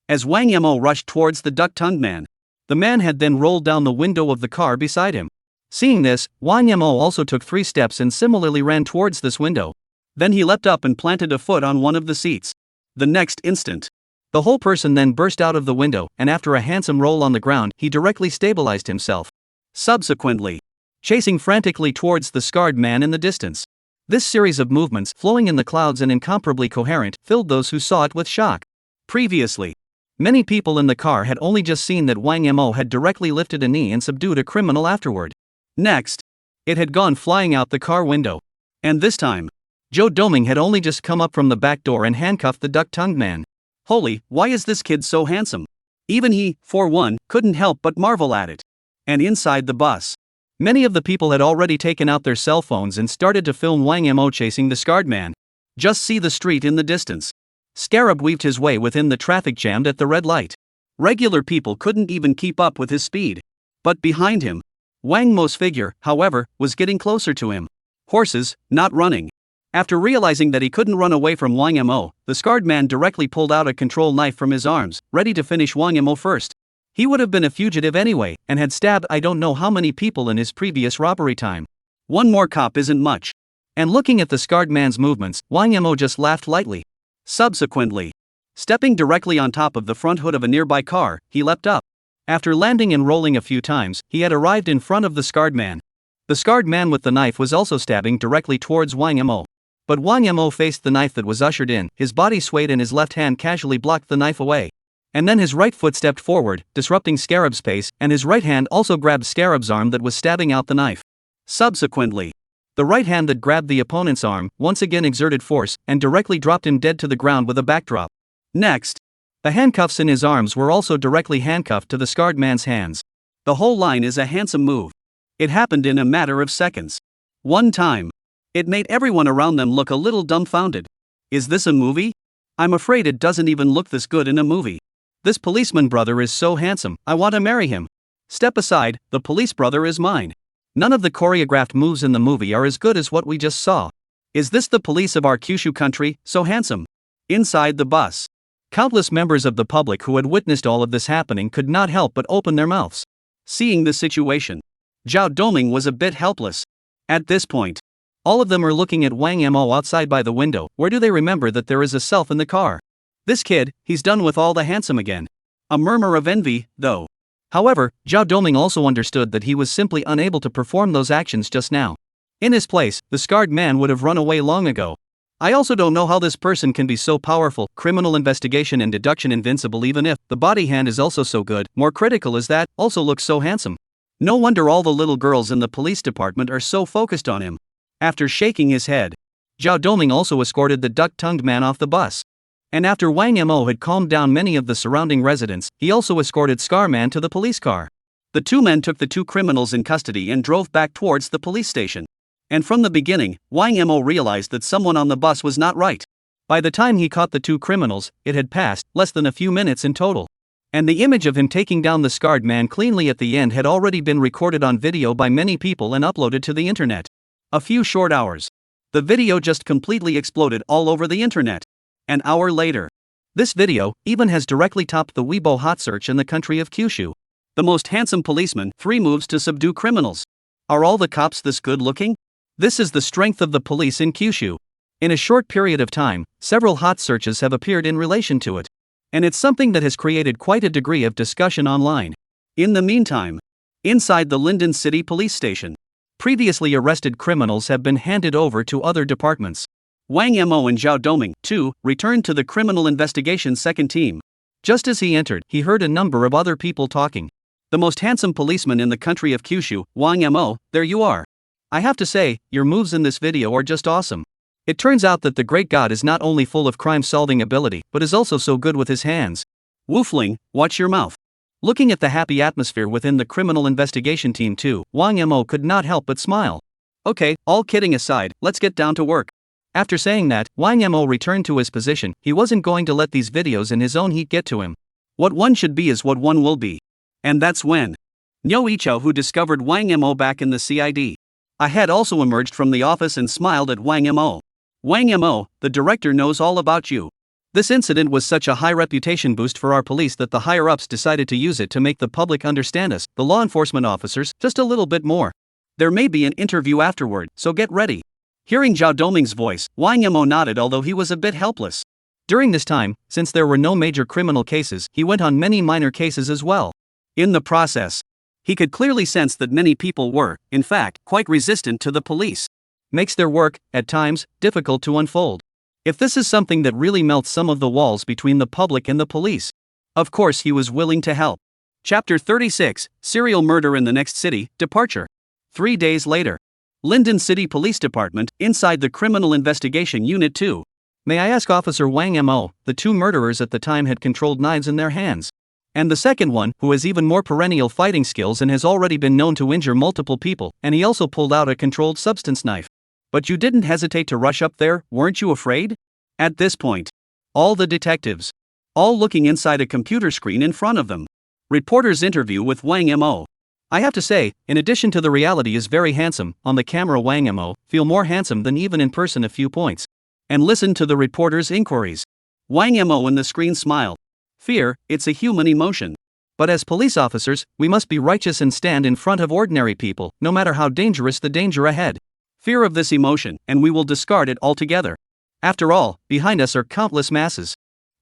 As Wang Mo rushed towards the duck-tongued man, the man had then rolled down the window of the car beside him. Seeing this, Wang Mo also took 3 steps and similarly ran towards this window. Then he leapt up and planted a foot on one of the seats. The next instant, the whole person then burst out of the window, and after a handsome roll on the ground, he directly stabilized himself. Subsequently, chasing frantically towards the scarred man in the distance. This series of movements, flowing in the clouds and incomparably coherent, filled those who saw it with shock. Previously, many people in the car had only just seen that Wang Mo had directly lifted a knee and subdued a criminal afterward. Next, it had gone flying out the car window. And this time, Zhao Doming had only just come up from the back door and handcuffed the duck-tongued man. Holy, why is this kid so handsome? Even he, for one, couldn't help but marvel at it. And inside the bus, many of the people had already taken out their cell phones and started to film Wang Mo chasing the scarred man. Just see the street in the distance. Scarab weaved his way within the traffic jammed at the red light. Regular people couldn't even keep up with his speed. But behind him, Wang Mo's figure, however, was getting closer to him. Horses, not running. After realizing that he couldn't run away from Wang Mo, the scarred man directly pulled out a control knife from his arms, ready to finish Wang Mo first. He would have been a fugitive anyway, and had stabbed I don't know how many people in his previous robbery time. One more cop isn't much. And looking at the scarred man's movements, Wang Mo just laughed lightly. Subsequently, stepping directly on top of the front hood of a nearby car, he leapt up. After landing and rolling a few times, he had arrived in front of the scarred man. The scarred man with the knife was also stabbing directly towards Wang Mo. But Wang Mo faced the knife that was ushered in, his body swayed and his left hand casually blocked the knife away. And then his right foot stepped forward, disrupting Scarab's pace, and his right hand also grabbed Scarab's arm that was stabbing out the knife. Subsequently, the right hand that grabbed the opponent's arm once again exerted force and directly dropped him dead to the ground with a backdrop. Next, the handcuffs in his arms were also directly handcuffed to the scarred man's hands. The whole line is a handsome move. It happened in a matter of seconds. One time, it made everyone around them look a little dumbfounded. Is this a movie? I'm afraid it doesn't even look this good in a movie. This policeman brother is so handsome, I want to marry him. Step aside, the police brother is mine. None of the choreographed moves in the movie are as good as what we just saw. Is this the police of our Kyushu country, so handsome? Inside the bus, countless members of the public who had witnessed all of this happening could not help but open their mouths. Seeing the situation, Zhao Doming was a bit helpless. At this point, all of them are looking at Wang Mo outside by the window. Where do they remember that there is a self in the car? This kid, he's done with all the handsome again. A murmur of envy, though. However, Zhao Doming also understood that he was simply unable to perform those actions just now. In his place, the scarred man would have run away long ago. I also don't know how this person can be so powerful. Criminal investigation and deduction invincible, even if the body hand is also so good. More critical is that, also looks so handsome. No wonder all the little girls in the police department are so focused on him. After shaking his head, Zhao Doming also escorted the duck-tongued man off the bus. And after Wang Mo had calmed down many of the surrounding residents, he also escorted Scarman to the police car. The two men took the two criminals in custody and drove back towards the police station. And from the beginning, Wang Mo realized that someone on the bus was not right. By the time he caught the two criminals, it had passed less than a few minutes in total. And the image of him taking down the scarred man cleanly at the end had already been recorded on video by many people and uploaded to the internet. A few short hours. The video just completely exploded all over the internet. An hour later, this video even has directly topped the Weibo hot search in the country of Kyushu. The most handsome policeman, 3 moves to subdue criminals. Are all the cops this good looking? This is the strength of the police in Kyushu. In a short period of time, several hot searches have appeared in relation to it. And it's something that has created quite a degree of discussion online. In the meantime, inside the Linden City police station, previously arrested criminals have been handed over to other departments. Wang Mo and Zhao Doming, too, returned to the criminal investigation second team. Just as he entered, he heard a number of other people talking. The most handsome policeman in the country of Kyushu, Wang Mo, there you are. I have to say, your moves in this video are just awesome. It turns out that the great god is not only full of crime-solving ability, but is also so good with his hands. Woofling, watch your mouth. Looking at the happy atmosphere within the criminal investigation team too, Wang Mo could not help but smile. Okay, all kidding aside, let's get down to work. After saying that, Wang Mo returned to his position. He wasn't going to let these videos in his own heat get to him. What one should be is what one will be. And that's when Nyo Ichao, who discovered Wang Mo back in the CID. I had also emerged from the office and smiled at Wang Mo. Wang Mo, the director knows all about you. This incident was such a high reputation boost for our police that the higher-ups decided to use it to make the public understand us, the law enforcement officers, just a little bit more. There may be an interview afterward, so get ready. Hearing Zhao Doming's voice, Wang Mo nodded, although he was a bit helpless. During this time, since there were no major criminal cases, he went on many minor cases as well. In the process, he could clearly sense that many people were, in fact, quite resistant to the police. Makes their work, at times, difficult to unfold. If this is something that really melts some of the walls between the public and the police, of course he was willing to help. Chapter 36, Serial Murder in the Next City, Departure. 3 days later. Linden City Police Department, inside the Criminal Investigation Unit 2. May I ask Officer Wang Mo, the two murderers at the time had controlled knives in their hands. And the second one, who has even more perennial fighting skills and has already been known to injure multiple people, and he also pulled out a controlled substance knife. But you didn't hesitate to rush up there, weren't you afraid? At this point, all the detectives, all looking inside a computer screen in front of them. Reporter's interview with Wang Mo. I have to say, in addition to the reality is very handsome, on the camera Wang Mo feel more handsome than even in person a few points. And listen to the reporter's inquiries. Wang Mo in the screen smiled. Fear, it's a human emotion. But as police officers, we must be righteous and stand in front of ordinary people, no matter how dangerous the danger ahead. Fear of this emotion, and we will discard it altogether. After all, behind us are countless masses.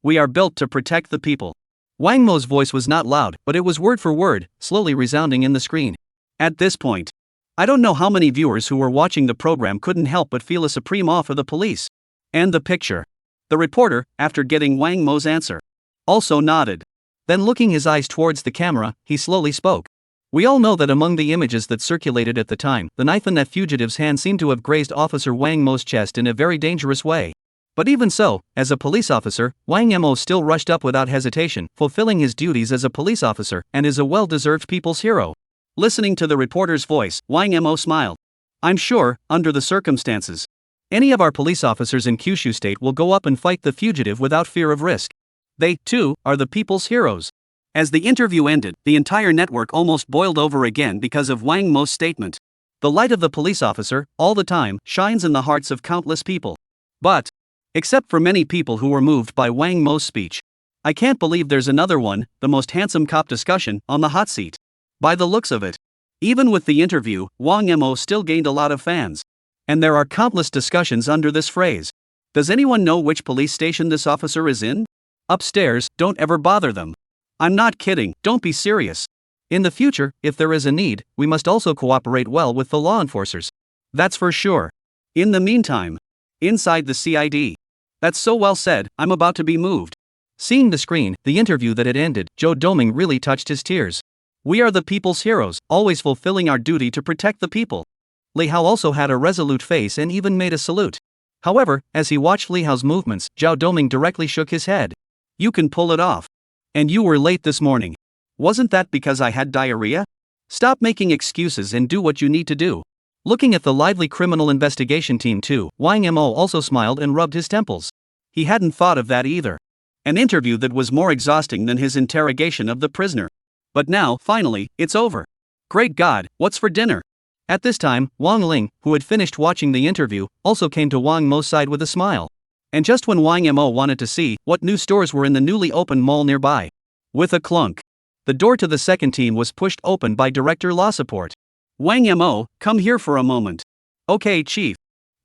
We are built to protect the people. Wang Mo's voice was not loud, but it was word for word, slowly resounding in the screen. At this point, I don't know how many viewers who were watching the program couldn't help but feel a supreme awe for the police. And the picture. The reporter, after getting Wang Mo's answer, also nodded. Then looking his eyes towards the camera, he slowly spoke. We all know that among the images that circulated at the time, the knife in that fugitive's hand seemed to have grazed Officer Wang Mo's chest in a very dangerous way. But even so, as a police officer, Wang Mo still rushed up without hesitation, fulfilling his duties as a police officer, and is a well-deserved people's hero. Listening to the reporter's voice, Wang Mo smiled. I'm sure, under the circumstances, any of our police officers in Kyushu State will go up and fight the fugitive without fear of risk. They, too, are the people's heroes. As the interview ended, the entire network almost boiled over again because of Wang Mo's statement. The light of the police officer, all the time, shines in the hearts of countless people. But, except for many people who were moved by Wang Mo's speech, I can't believe there's another one, the most handsome cop discussion, on the hot seat. By the looks of it, even with the interview, Wang Mo still gained a lot of fans. And there are countless discussions under this phrase. Does anyone know which police station this officer is in? Upstairs, don't ever bother them. I'm not kidding, don't be serious. In the future, if there is a need, we must also cooperate well with the law enforcers. That's for sure. In the meantime, inside the CID. That's so well said, I'm about to be moved. Seeing the screen, the interview that had ended, Zhao Doming really touched his tears. We are the people's heroes, always fulfilling our duty to protect the people. Liao also had a resolute face and even made a salute. However, as he watched Liao's movements, Zhao Doming directly shook his head. You can pull it off. And you were late this morning. Wasn't that because I had diarrhea? Stop making excuses and do what you need to do. Looking at the lively criminal investigation team too, Wang Mo also smiled and rubbed his temples. He hadn't thought of that either. An interview that was more exhausting than his interrogation of the prisoner. But now, finally, it's over. Great God, what's for dinner? At this time, Wang Ling, who had finished watching the interview, also came to Wang Mo's side with a smile. And just when Wang Mo wanted to see what new stores were in the newly opened mall nearby. With a clunk, the door to the second team was pushed open by Director Law Support. Wang Mo, come here for a moment. Okay, Chief.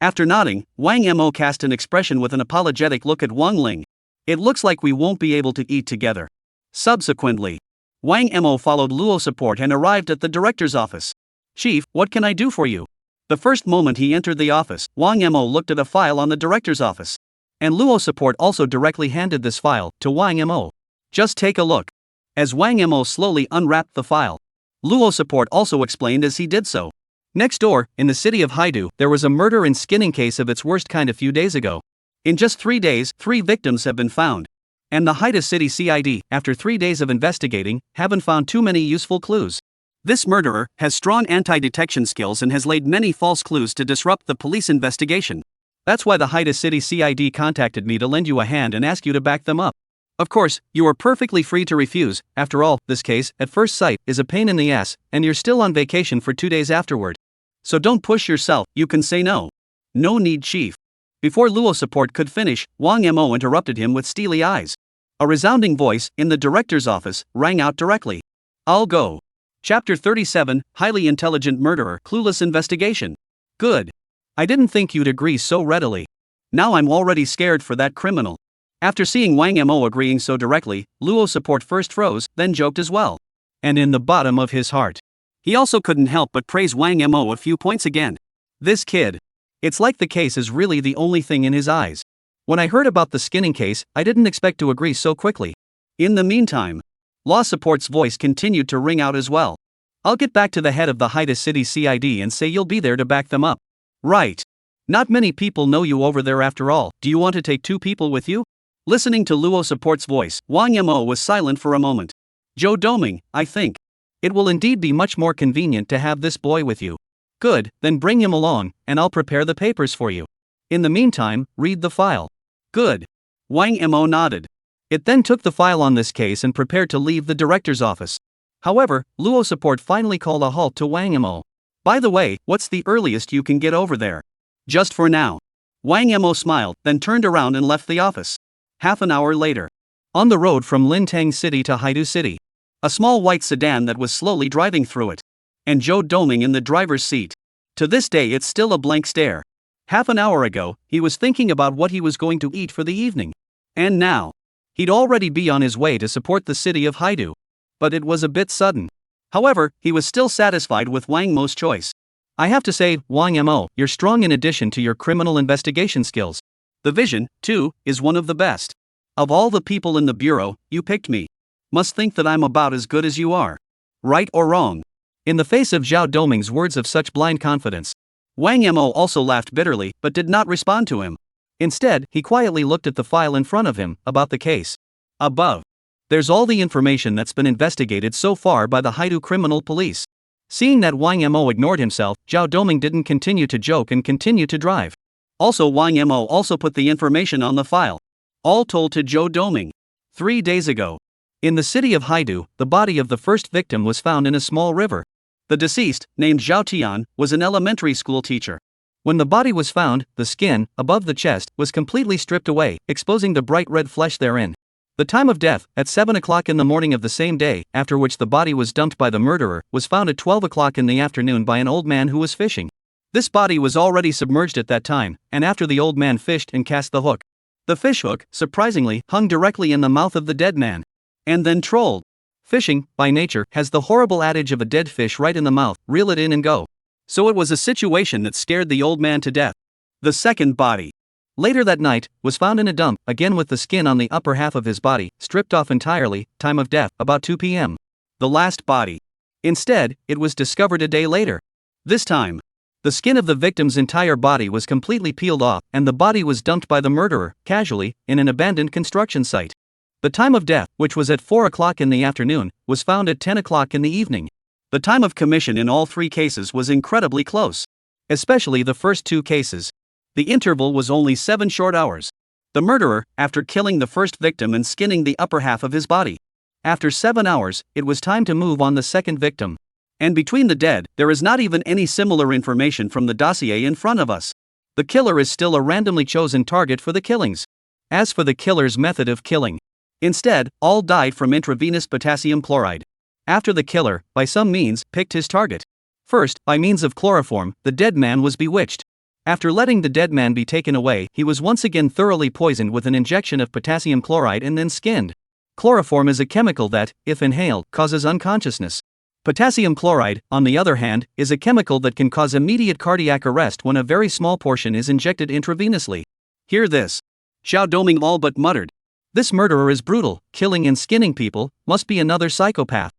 After nodding, Wang Mo cast an expression with an apologetic look at Wang Ling. It looks like we won't be able to eat together. Subsequently, Wang Mo followed Luo Support and arrived at the director's office. Chief, what can I do for you? The first moment he entered the office, Wang Mo looked at a file on the director's office. And Luo Support also directly handed this file to Wang Mo. Just take a look. As Wang Mo slowly unwrapped the file, Luo Support also explained as he did so. Next door, in the city of Haidu, there was a murder and skinning case of its worst kind a few days ago. In just 3 days, 3 victims have been found. And the Haidu City CID, after 3 days of investigating, haven't found too many useful clues. This murderer has strong anti-detection skills and has laid many false clues to disrupt the police investigation. That's why the Haidu City CID contacted me to lend you a hand and ask you to back them up. Of course, you are perfectly free to refuse. After all, this case, at first sight, is a pain in the ass, and you're still on vacation for 2 days afterward. So don't push yourself, you can say no. No need, Chief. Before Luo Support could finish, Wang Mo interrupted him with steely eyes. A resounding voice, in the director's office, rang out directly. I'll go. Chapter 37, Highly Intelligent Murderer, Clueless Investigation. Good. I didn't think you'd agree so readily. Now I'm already scared for that criminal. After seeing Wang Mo agreeing so directly, Luo Support first froze, then joked as well. And in the bottom of his heart, he also couldn't help but praise Wang Mo a few points again. This kid. It's like the case is really the only thing in his eyes. When I heard about the skinning case, I didn't expect to agree so quickly. In the meantime, Law Support's voice continued to ring out as well. I'll get back to the head of the Haidu City CID and say you'll be there to back them up. Right. Not many people know you over there after all. Do you want to take 2 people with you? Listening to Luo Support's voice, Wang Mo was silent for a moment. Zhao Doming, I think. It will indeed be much more convenient to have this boy with you. Good, then bring him along, and I'll prepare the papers for you. In the meantime, read the file. Good. Wang Mo nodded. It then took the file on this case and prepared to leave the director's office. However, Luo Support finally called a halt to Wang Mo. By the way, what's the earliest you can get over there? Just for now. Wang Mo smiled, then turned around and left the office. Half an hour later. On the road from Lintang City to Haidu City. A small white sedan that was slowly driving through it. And Zhou Doming in the driver's seat. To this day it's still a blank stare. Half an hour ago, he was thinking about what he was going to eat for the evening. And now, he'd already be on his way to support the city of Haidu. But it was a bit sudden. However, he was still satisfied with Wang Mo's choice. I have to say, Wang Mo, you're strong in addition to your criminal investigation skills. The vision, too, is one of the best. Of all the people in the bureau, you picked me. Must think that I'm about as good as you are. Right or wrong? In the face of Zhao Doming's words of such blind confidence, Wang Mo also laughed bitterly but did not respond to him. Instead, he quietly looked at the file in front of him, about the case. Above. There's all the information that's been investigated so far by the Haidu criminal police. Seeing that Wang Mo ignored himself, Zhao Doming didn't continue to joke and continued to drive. Also Wang Mo also put the information on the file. All told to Zhou Doming. 3 days ago. In the city of Haidu, the body of the first victim was found in a small river. The deceased, named Zhao Tian, was an elementary school teacher. When the body was found, the skin, above the chest, was completely stripped away, exposing the bright red flesh therein. The time of death, at 7 o'clock in the morning of the same day, after which the body was dumped by the murderer, was found at 12 o'clock in the afternoon by an old man who was fishing. This body was already submerged at that time, and after the old man fished and cast the hook. The fish hook, surprisingly, hung directly in the mouth of the dead man. And then trolled. Fishing, by nature, has the horrible adage of a dead fish right in the mouth, reel it in and go. So it was a situation that scared the old man to death. The second body, later that night, was found in a dump, again with the skin on the upper half of his body, stripped off entirely, time of death, about 2 p.m. The last body. Instead, it was discovered a day later. This time, The skin of the victim's entire body was completely peeled off, and the body was dumped by the murderer, casually, in an abandoned construction site. The time of death, which was at 4 o'clock in the afternoon, was found at 10 o'clock in the evening. The time of commission in all three cases was incredibly close. Especially the first two cases. The interval was only 7 short hours. The murderer, after killing the first victim and skinning the upper half of his body. After 7 hours, it was time to move on the second victim. And between the dead, there is not even any similar information from the dossier in front of us. The killer is still a randomly chosen target for the killings. As for the killer's method of killing, instead, all died from intravenous potassium chloride. After the killer, by some means, picked his target. First, by means of chloroform, the dead man was bewitched. After letting the dead man be taken away, he was once again thoroughly poisoned with an injection of potassium chloride and then skinned. Chloroform is a chemical that, if inhaled, causes unconsciousness. Potassium chloride, on the other hand, is a chemical that can cause immediate cardiac arrest when a very small portion is injected intravenously. Hear this. Xiao Doming all but muttered. This murderer is brutal, killing and skinning people, must be another psychopath.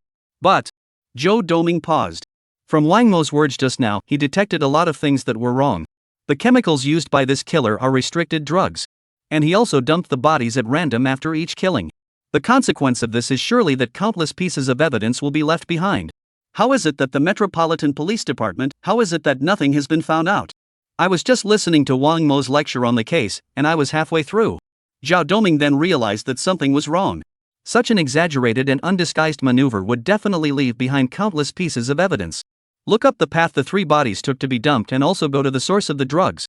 But Zhou Doming paused. From Wang Mo's words just now, he detected a lot of things that were wrong. The chemicals used by this killer are restricted drugs. And he also dumped the bodies at random after each killing. The consequence of this is surely that countless pieces of evidence will be left behind. How is it that the Metropolitan Police Department, how is it that nothing has been found out? I was just listening to Wang Mo's lecture on the case, and I was halfway through. Zhao Doming then realized that something was wrong. Such an exaggerated and undisguised maneuver would definitely leave behind countless pieces of evidence. Look up the path the three bodies took to be dumped and also go to the source of the drugs.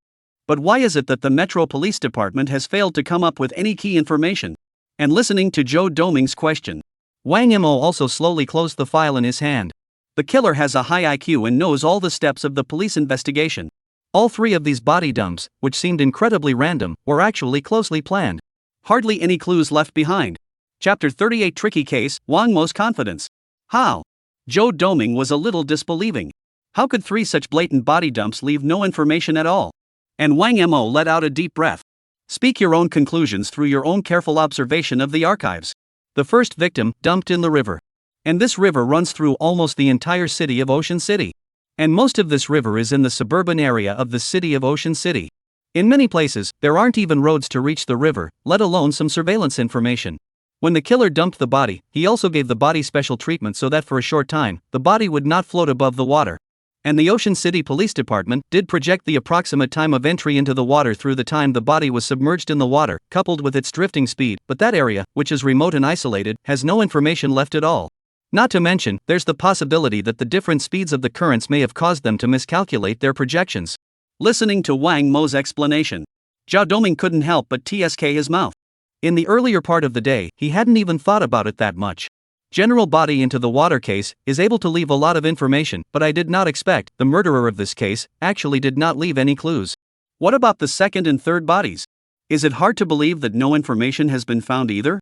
But why is it that the Metro Police Department has failed to come up with any key information? And listening to Zhou Doming's question, Wang Mo also slowly closed the file in his hand. The killer has a high IQ and knows all the steps of the police investigation. All three of these body dumps, which seemed incredibly random, were actually closely planned. Hardly any clues left behind. Chapter 38 Tricky Case, Wang Mo's Confidence. How? Zhou Doming was a little disbelieving. How could three such blatant body dumps leave no information at all? And Wang Mo let out a deep breath. Speak your own conclusions through your own careful observation of the archives. The first victim, dumped in the river. And this river runs through almost the entire city of Ocean City. And most of this river is in the suburban area of the city of Ocean City. In many places, there aren't even roads to reach the river, let alone some surveillance information. When the killer dumped the body, he also gave the body special treatment so that for a short time, the body would not float above the water. And the Ocean City Police Department did project the approximate time of entry into the water through the time the body was submerged in the water, coupled with its drifting speed, but that area, which is remote and isolated, has no information left at all. Not to mention, there's the possibility that the different speeds of the currents may have caused them to miscalculate their projections. Listening to Wang Mo's explanation, Zhao Doming couldn't help but tsk his mouth. In the earlier part of the day, he hadn't even thought about it that much. General body into the water case is able to leave a lot of information, but I did not expect the murderer of this case actually did not leave any clues. What about the second and third bodies? Is it hard to believe that no information has been found either?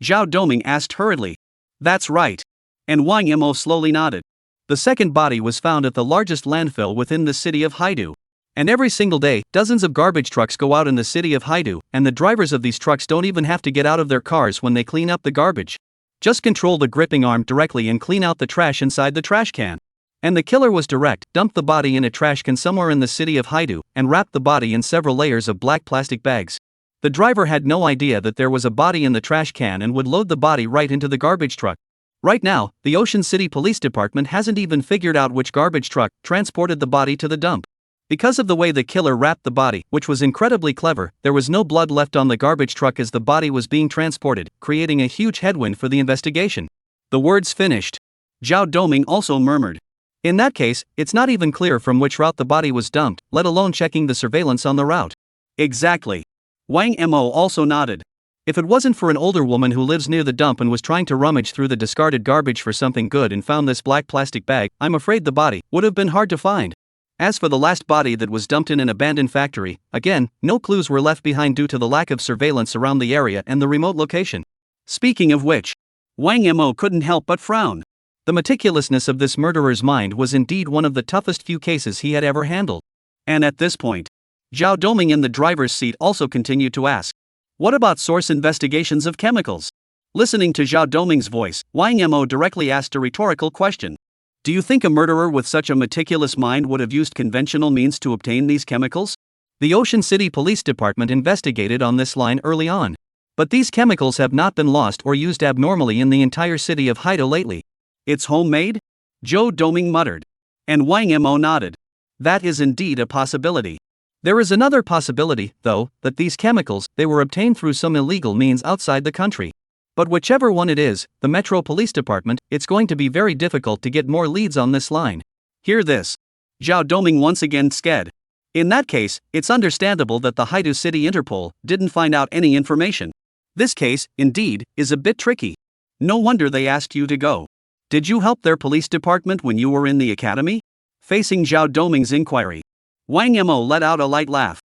Zhao Doming asked hurriedly. That's right. And Wang Mo slowly nodded. The second body was found at the largest landfill within the city of Haidu. And every single day, dozens of garbage trucks go out in the city of Haidu, and the drivers of these trucks don't even have to get out of their cars when they clean up the garbage. Just control the gripping arm directly and clean out the trash inside the trash can. And the killer was direct, dumped the body in a trash can somewhere in the city of Haidu, and wrapped the body in several layers of black plastic bags. The driver had no idea that there was a body in the trash can and would load the body right into the garbage truck. Right now, the Ocean City Police Department hasn't even figured out which garbage truck transported the body to the dump. Because of the way the killer wrapped the body, which was incredibly clever, there was no blood left on the garbage truck as the body was being transported, creating a huge headwind for the investigation. The words finished. Zhao Doming also murmured. In that case, it's not even clear from which route the body was dumped, let alone checking the surveillance on the route. Exactly. Wang Mo also nodded. If it wasn't for an older woman who lives near the dump and was trying to rummage through the discarded garbage for something good and found this black plastic bag, I'm afraid the body would have been hard to find. As for the last body that was dumped in an abandoned factory, again, no clues were left behind due to the lack of surveillance around the area and the remote location. Speaking of which, Wang Mo couldn't help but frown. The meticulousness of this murderer's mind was indeed one of the toughest few cases he had ever handled. And at this point, Zhao Doming in the driver's seat also continued to ask, what about source investigations of chemicals? Listening to Zhao Doming's voice, Wang Mo directly asked a rhetorical question. Do you think a murderer with such a meticulous mind would have used conventional means to obtain these chemicals? The Ocean City Police Department investigated on this line early on. But these chemicals have not been lost or used abnormally in the entire city of Haido lately. It's homemade? Joe Doming muttered. And Wang Mo nodded. That is indeed a possibility. There is another possibility, though, that these chemicals, they were obtained through some illegal means outside the country. But whichever one it is, the Metro Police Department, it's going to be very difficult to get more leads on this line. Hear this. Zhao Doming once again sked. In that case, it's understandable that the Haidu City Interpol didn't find out any information. This case, indeed, is a bit tricky. No wonder they asked you to go. Did you help their police department when you were in the academy? Facing Zhao Doming's inquiry, Wang Mo let out a light laugh.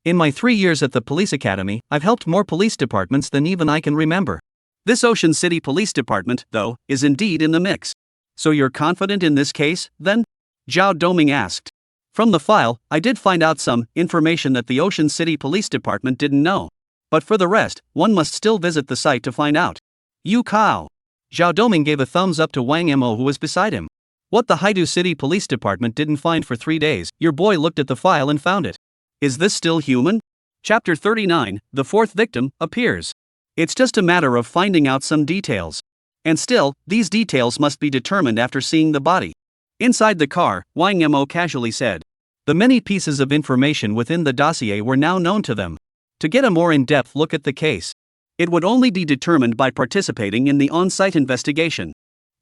In my 3 years at the police academy, I've helped more police departments than even I can remember. This Ocean City Police Department, though, is indeed in the mix. So you're confident in this case, then? Zhao Doming asked. From the file, I did find out some information that the Ocean City Police Department didn't know. But for the rest, one must still visit the site to find out. You Kao. Zhao Doming gave a thumbs up to Wang Mo, who was beside him. What the Haidu City Police Department didn't find for 3 days, your boy looked at the file and found it. Is this still human? Chapter 39, the fourth victim, appears. It's just a matter of finding out some details. And still, these details must be determined after seeing the body. Inside the car, Wang Mo casually said. The many pieces of information within the dossier were now known to them. To get a more in-depth look at the case, it would only be determined by participating in the on-site investigation.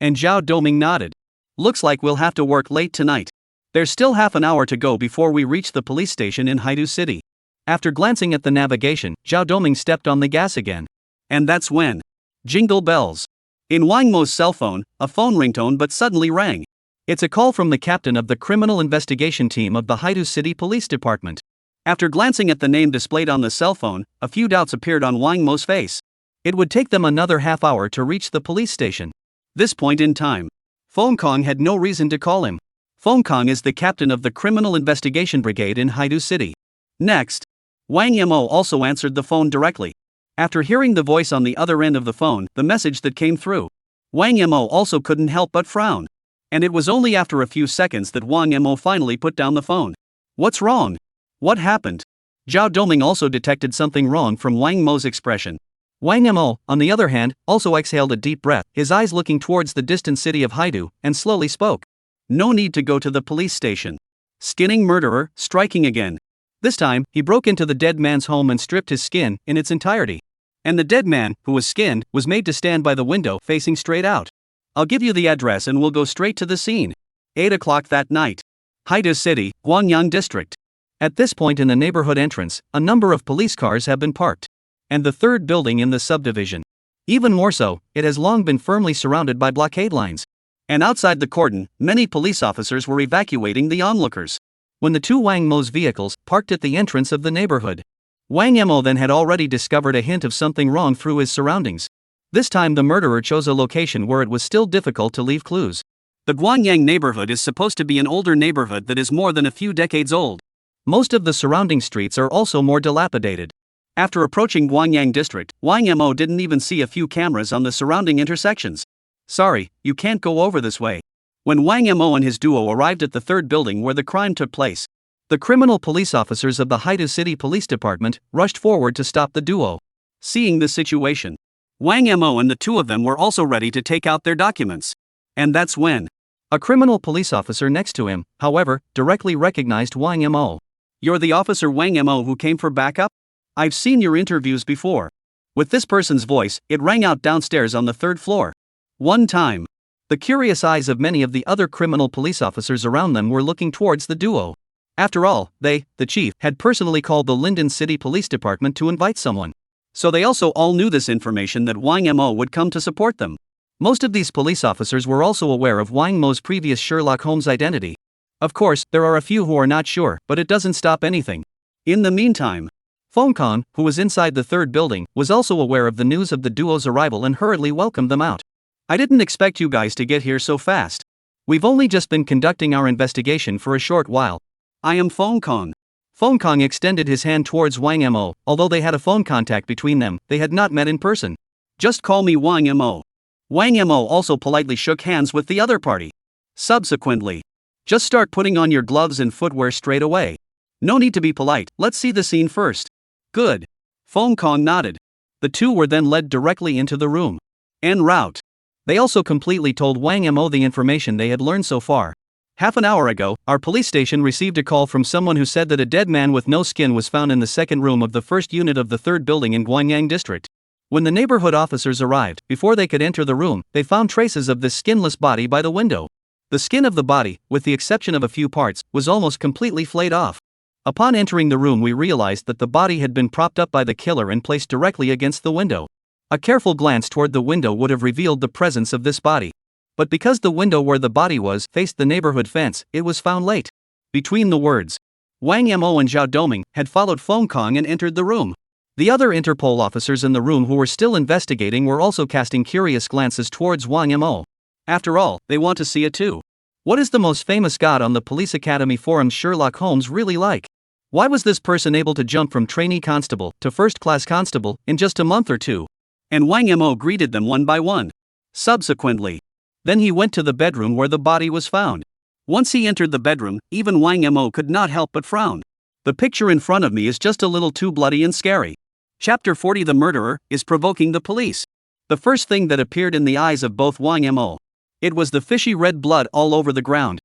And Zhao Doming nodded. Looks like we'll have to work late tonight. There's still half an hour to go before we reach the police station in Haidu City. After glancing at the navigation, Zhao Doming stepped on the gas again. And that's when. Jingle bells. In Wang Mo's cell phone, a phone ringtone but suddenly rang. It's a call from the captain of the criminal investigation team of the Haidu City Police Department. After glancing at the name displayed on the cell phone, a few doubts appeared on Wang Mo's face. It would take them another half hour to reach the police station. This point in time, Fong Kong had no reason to call him. Fong Kong is the captain of the Criminal Investigation Brigade in Haidu City. Next, Wang Mo also answered the phone directly. After hearing the voice on the other end of the phone, the message that came through, Wang Mo also couldn't help but frown. And it was only after a few seconds that Wang Mo finally put down the phone. What's wrong? What happened? Zhao Doming also detected something wrong from Wang Mo's expression. Wang Mo, on the other hand, also exhaled a deep breath, his eyes looking towards the distant city of Haidu, and slowly spoke. No need to go to the police station. Skinning murderer, striking again. This time, he broke into the dead man's home and stripped his skin in its entirety. And the dead man, who was skinned, was made to stand by the window facing straight out. I'll give you the address and we'll go straight to the scene. 8 o'clock that night. Haidu City, Guangyang District. At this point in the neighborhood entrance, a number of police cars have been parked. And the third building in the subdivision. Even more so, it has long been firmly surrounded by blockade lines. And outside the cordon, many police officers were evacuating the onlookers. When the two Wang Mo's vehicles parked at the entrance of the neighborhood, Wang Mo then had already discovered a hint of something wrong through his surroundings. This time the murderer chose a location where it was still difficult to leave clues. The Guangyang neighborhood is supposed to be an older neighborhood that is more than a few decades old. Most of the surrounding streets are also more dilapidated. After approaching Guangyang District, Wang Mo didn't even see a few cameras on the surrounding intersections. Sorry, you can't go over this way. When Wang Mo and his duo arrived at the third building where the crime took place, the criminal police officers of the Haidu City Police Department rushed forward to stop the duo. Seeing the situation, Wang Mo and the two of them were also ready to take out their documents. And that's when a criminal police officer next to him, however, directly recognized Wang Mo. You're the officer Wang Mo who came for backup? I've seen your interviews before. With this person's voice, it rang out downstairs on the third floor. One time, the curious eyes of many of the other criminal police officers around them were looking towards the duo. After all, they, the chief, had personally called the Linden City Police Department to invite someone. So they also all knew this information that Wang Mo would come to support them. Most of these police officers were also aware of Wang Mo's previous Sherlock Holmes identity. Of course, there are a few who are not sure, but it doesn't stop anything. In the meantime, Fong Kong, who was inside the third building, was also aware of the news of the duo's arrival and hurriedly welcomed them out. I didn't expect you guys to get here so fast. We've only just been conducting our investigation for a short while. I am Fong Kong. Fong Kong extended his hand towards Wang Mo. Although they had a phone contact between them, they had not met in person. Just call me Wang Mo. Wang Mo also politely shook hands with the other party. Subsequently, just start putting on your gloves and footwear straight away. No need to be polite, let's see the scene first. Good. Fong Kong nodded. The two were then led directly into the room. En route, they also completely told Wang Mo the information they had learned so far. Half an hour ago, our police station received a call from someone who said that a dead man with no skin was found in the second room of the first unit of the third building in Guanyang district. When the neighborhood officers arrived, before they could enter the room, they found traces of this skinless body by the window. The skin of the body, with the exception of a few parts, was almost completely flayed off. Upon entering the room, we realized that the body had been propped up by the killer and placed directly against the window. A careful glance toward the window would have revealed the presence of this body. But because the window where the body was faced the neighborhood fence, it was found late. Between the words, Wang Mo and Zhao Doming had followed Fong Kong and entered the room. The other Interpol officers in the room who were still investigating were also casting curious glances towards Wang Mo. After all, they want to see it too. What is the most famous god on the Police Academy forums Sherlock Holmes really like? Why was this person able to jump from trainee constable to first-class constable in just a month or two? And Wang Mo greeted them one by one. Subsequently, then he went to the bedroom where the body was found. Once he entered the bedroom, even Wang Mo could not help but frown. The picture in front of me is just a little too bloody and scary. Chapter 40. The murderer is provoking the police. The first thing that appeared in the eyes of both Wang Mo, it was the fishy red blood all over the ground.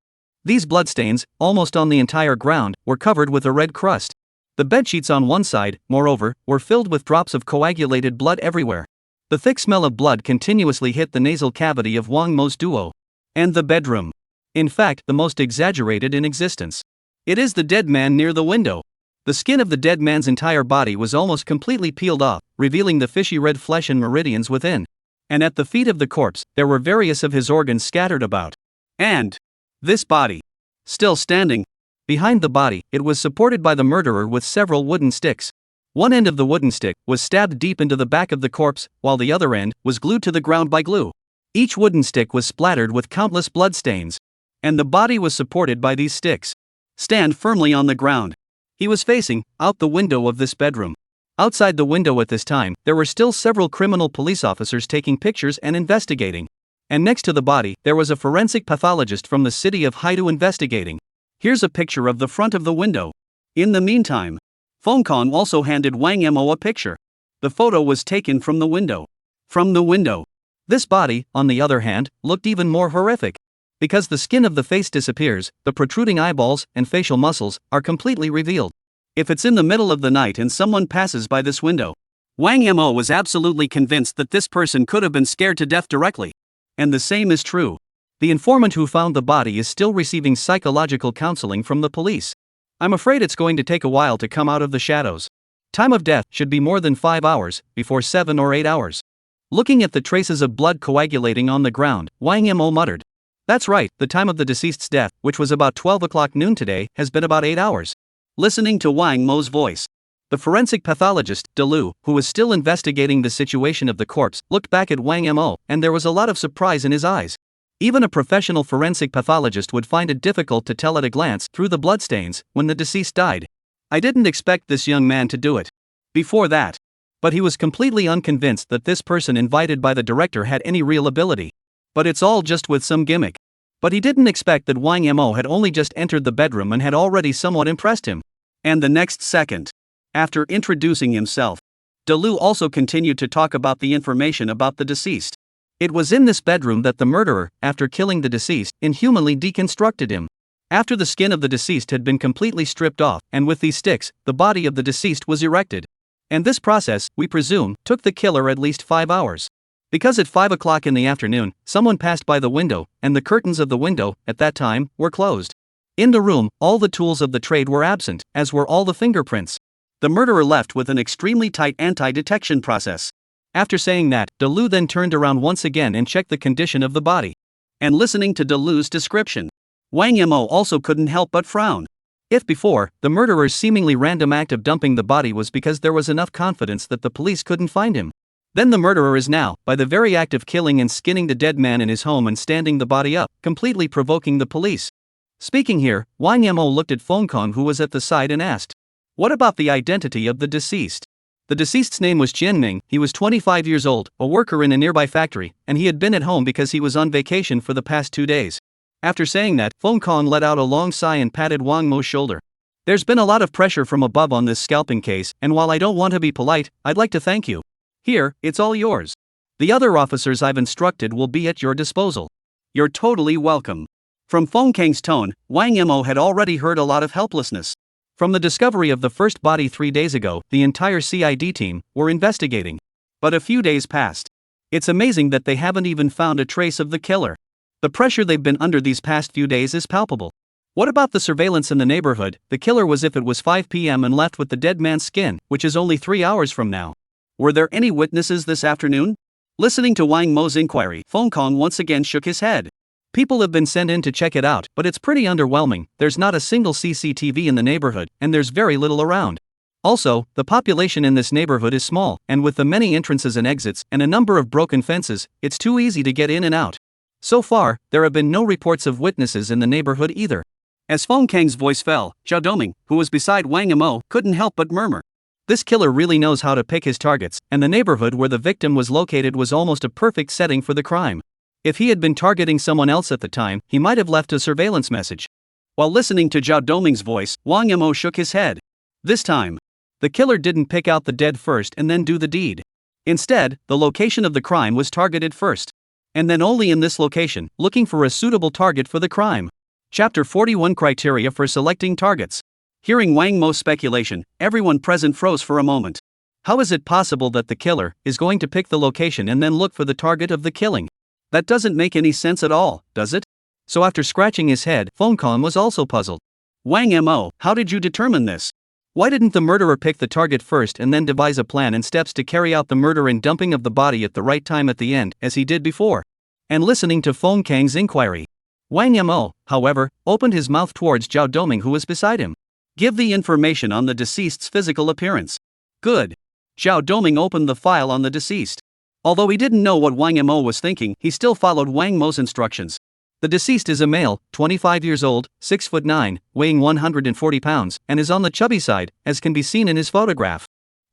These bloodstains, almost on the entire ground, were covered with a red crust. The bedsheets on one side, moreover, were filled with drops of coagulated blood everywhere. The thick smell of blood continuously hit the nasal cavity of Wang Mo's duo. And the bedroom. In fact, the most exaggerated in existence. It is the dead man near the window. The skin of the dead man's entire body was almost completely peeled off, revealing the fishy red flesh and meridians within. And at the feet of the corpse, there were various of his organs scattered about. And this body, still standing. Behind the body, it was supported by the murderer with several wooden sticks. One end of the wooden stick was stabbed deep into the back of the corpse, while the other end was glued to the ground by glue. Each wooden stick was splattered with countless bloodstains. And the body was supported by these sticks. Stand firmly on the ground. He was facing out the window of this bedroom. Outside the window at this time, there were still several criminal police officers taking pictures and investigating. And next to the body, there was a forensic pathologist from the city of Haidu investigating. Here's a picture of the front of the window. In the meantime, Fong Kong also handed Wang Mo a picture. The photo was taken from the window. From the window. This body, on the other hand, looked even more horrific. Because the skin of the face disappears, the protruding eyeballs and facial muscles are completely revealed. If it's in the middle of the night and someone passes by this window, Wang Mo was absolutely convinced that this person could have been scared to death directly. And the same is true. The informant who found the body is still receiving psychological counseling from the police. I'm afraid it's going to take a while to come out of the shadows. Time of death should be more than 5 hours, before 7 or 8 hours. Looking at the traces of blood coagulating on the ground, Wang Mo muttered. That's right, the time of the deceased's death, which was about 12 o'clock noon today, has been about 8 hours. Listening to Wang Mo's voice, the forensic pathologist, Delu, who was still investigating the situation of the corpse, looked back at Wang Mo, and there was a lot of surprise in his eyes. Even a professional forensic pathologist would find it difficult to tell at a glance through the bloodstains when the deceased died. I didn't expect this young man to do it. Before that. But he was completely unconvinced that this person invited by the director had any real ability. But it's all just with some gimmick. But he didn't expect that Wang Mo had only just entered the bedroom and had already somewhat impressed him. And the next second, after introducing himself, Delu also continued to talk about the information about the deceased. It was in this bedroom that the murderer, after killing the deceased, inhumanly deconstructed him. After the skin of the deceased had been completely stripped off, and with these sticks, the body of the deceased was erected. And this process, we presume, took the killer at least 5 hours. Because at 5 o'clock in the afternoon, someone passed by the window, and the curtains of the window, at that time, were closed. In the room, all the tools of the trade were absent, as were all the fingerprints. The murderer left with an extremely tight anti-detection process. After saying that, Delu then turned around once again and checked the condition of the body. And listening to Delu's description, Wang Mo also couldn't help but frown. If before, the murderer's seemingly random act of dumping the body was because there was enough confidence that the police couldn't find him, then the murderer is now, by the very act of killing and skinning the dead man in his home and standing the body up, completely provoking the police. Speaking here, Wang Mo looked at Fong Kong, who was at the side, and asked, "What about the identity of the deceased?" The deceased's name was Jianming. He was 25 years old, a worker in a nearby factory, and he had been at home because he was on vacation for the past 2 days. After saying that, Feng Kong let out a long sigh and patted Wang Mo's shoulder. There's been a lot of pressure from above on this scalping case, and while I don't want to be polite, I'd like to thank you. Here, it's all yours. The other officers I've instructed will be at your disposal. You're totally welcome. From Feng Kang's tone, Wang Mo had already heard a lot of helplessness. From the discovery of the first body 3 days ago, the entire CID team were investigating. But a few days passed. It's amazing that they haven't even found a trace of the killer. The pressure they've been under these past few days is palpable. What about the surveillance in the neighborhood? The killer was if it was 5 p.m. and left with the dead man's skin, which is only 3 hours from now. Were there any witnesses this afternoon? Listening to Wang Mo's inquiry, Feng Kong once again shook his head. People have been sent in to check it out, but it's pretty underwhelming. There's not a single CCTV in the neighborhood, and there's very little around. Also, the population in this neighborhood is small, and with the many entrances and exits and a number of broken fences, it's too easy to get in and out. So far, there have been no reports of witnesses in the neighborhood either. As Feng Kang's voice fell, Zhao Doming, who was beside Wang Mo, couldn't help but murmur. This killer really knows how to pick his targets, and the neighborhood where the victim was located was almost a perfect setting for the crime. If he had been targeting someone else at the time, he might have left a surveillance message. While listening to Zhao Doming's voice, Wang Mo shook his head. This time, the killer didn't pick out the dead first and then do the deed. Instead, the location of the crime was targeted first. And then only in this location, looking for a suitable target for the crime. Chapter 41 Criteria for Selecting Targets. Hearing Wang Mo's speculation, everyone present froze for a moment. How is it possible that the killer is going to pick the location and then look for the target of the killing? That doesn't make any sense at all, does it? So after scratching his head, Feng Kong was also puzzled. Wang Mo, how did you determine this? Why didn't the murderer pick the target first and then devise a plan and steps to carry out the murder and dumping of the body at the right time at the end, as he did before? And listening to Feng Kang's inquiry, Wang Mo, however, opened his mouth towards Zhao Doming, who was beside him. Give the information on the deceased's physical appearance. Good. Zhao Doming opened the file on the deceased. Although he didn't know what Wang Mo was thinking, he still followed Wang Mo's instructions. The deceased is a male, 25 years old, 6'9", weighing 140 pounds, and is on the chubby side, as can be seen in his photograph.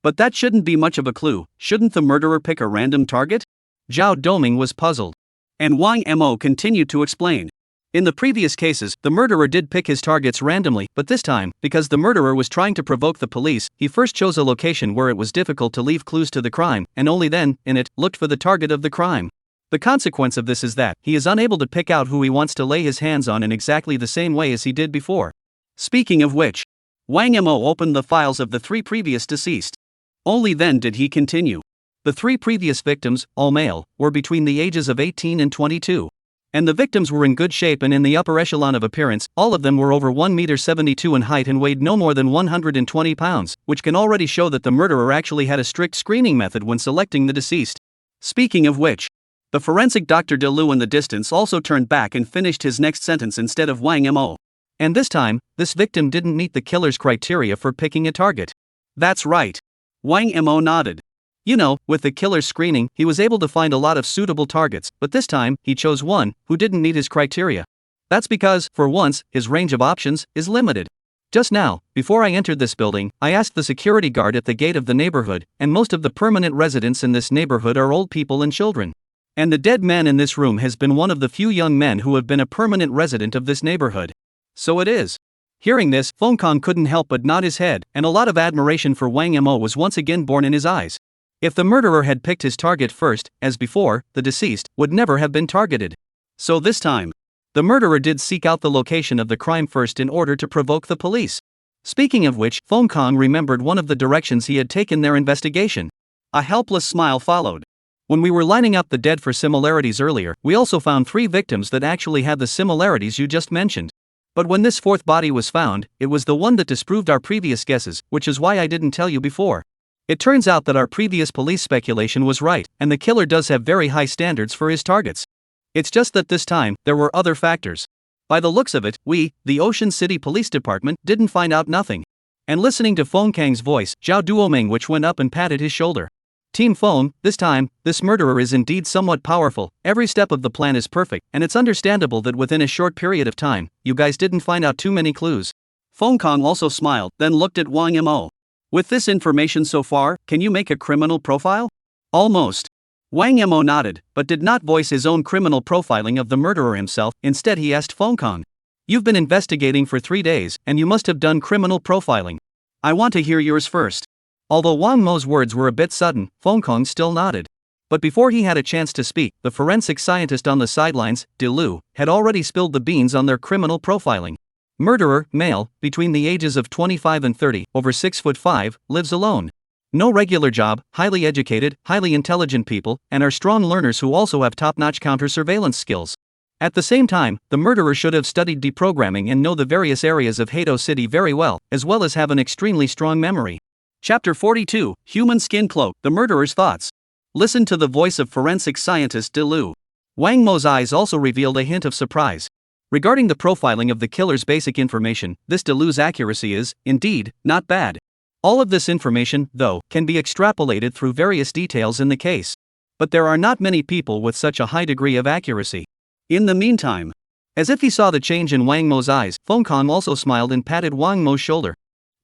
But that shouldn't be much of a clue. Shouldn't the murderer pick a random target? Zhao Doming was puzzled. And Wang Mo continued to explain. In the previous cases, the murderer did pick his targets randomly, but this time, because the murderer was trying to provoke the police, he first chose a location where it was difficult to leave clues to the crime, and only then, in it, looked for the target of the crime. The consequence of this is that he is unable to pick out who he wants to lay his hands on in exactly the same way as he did before. Speaking of which, Wang Mo opened the files of the 3 previous deceased. Only then did he continue. The 3 previous victims, all male, were between the ages of 18 and 22. And the victims were in good shape and in the upper echelon of appearance. All of them were over 1.72 m in height and weighed no more than 120 pounds, which can already show that the murderer actually had a strict screening method when selecting the deceased. Speaking of which, the forensic Dr. De Lu in the distance also turned back and finished his next sentence instead of Wang Mo. And this time, this victim didn't meet the killer's criteria for picking a target. That's right. Wang Mo nodded. You know, with the killer's screening, he was able to find a lot of suitable targets, but this time, he chose one who didn't meet his criteria. That's because, for once, his range of options is limited. Just now, before I entered this building, I asked the security guard at the gate of the neighborhood, and most of the permanent residents in this neighborhood are old people and children. And the dead man in this room has been one of the few young men who have been a permanent resident of this neighborhood. So it is. Hearing this, Feng Kong couldn't help but nod his head, and a lot of admiration for Wang Mo was once again born in his eyes. If the murderer had picked his target first, as before, the deceased would never have been targeted. So this time, the murderer did seek out the location of the crime first in order to provoke the police. Speaking of which, Feng Kong remembered one of the directions he had taken their investigation. A helpless smile followed. When we were lining up the dead for similarities earlier, we also found 3 victims that actually had the similarities you just mentioned. But when this 4th body was found, it was the one that disproved our previous guesses, which is why I didn't tell you before. It turns out that our previous police speculation was right, and the killer does have very high standards for his targets. It's just that this time, there were other factors. By the looks of it, we, the Ocean City Police Department, didn't find out nothing. And listening to Feng Kang's voice, Zhao Duoming which went up and patted his shoulder. Team Feng, this time, this murderer is indeed somewhat powerful. Every step of the plan is perfect, and it's understandable that within a short period of time, you guys didn't find out too many clues. Feng Kong also smiled, then looked at Wang Mo. With this information so far, can you make a criminal profile? Almost. Wang Mo nodded, but did not voice his own criminal profiling of the murderer himself. Instead he asked Feng Kong. You've been investigating for 3 days, and you must have done criminal profiling. I want to hear yours first. Although Wang Mo's words were a bit sudden, Feng Kong still nodded. But before he had a chance to speak, the forensic scientist on the sidelines, De Lu, had already spilled the beans on their criminal profiling. Murderer, male, between the ages of 25 and 30, over 6'5", lives alone. No regular job, highly educated, highly intelligent people, and are strong learners who also have top-notch counter-surveillance skills. At the same time, the murderer should have studied deprogramming and know the various areas of Hato City very well as have an extremely strong memory. Chapter 42, Human Skin Cloak, The Murderer's Thoughts. Listen to the voice of forensic scientist De Lu. Wang Mo's eyes also revealed a hint of surprise. Regarding the profiling of the killer's basic information, this De Lu's accuracy is, indeed, not bad. All of this information, though, can be extrapolated through various details in the case. But there are not many people with such a high degree of accuracy. In the meantime, as if he saw the change in Wang Mo's eyes, Feng Kong also smiled and patted Wang Mo's shoulder.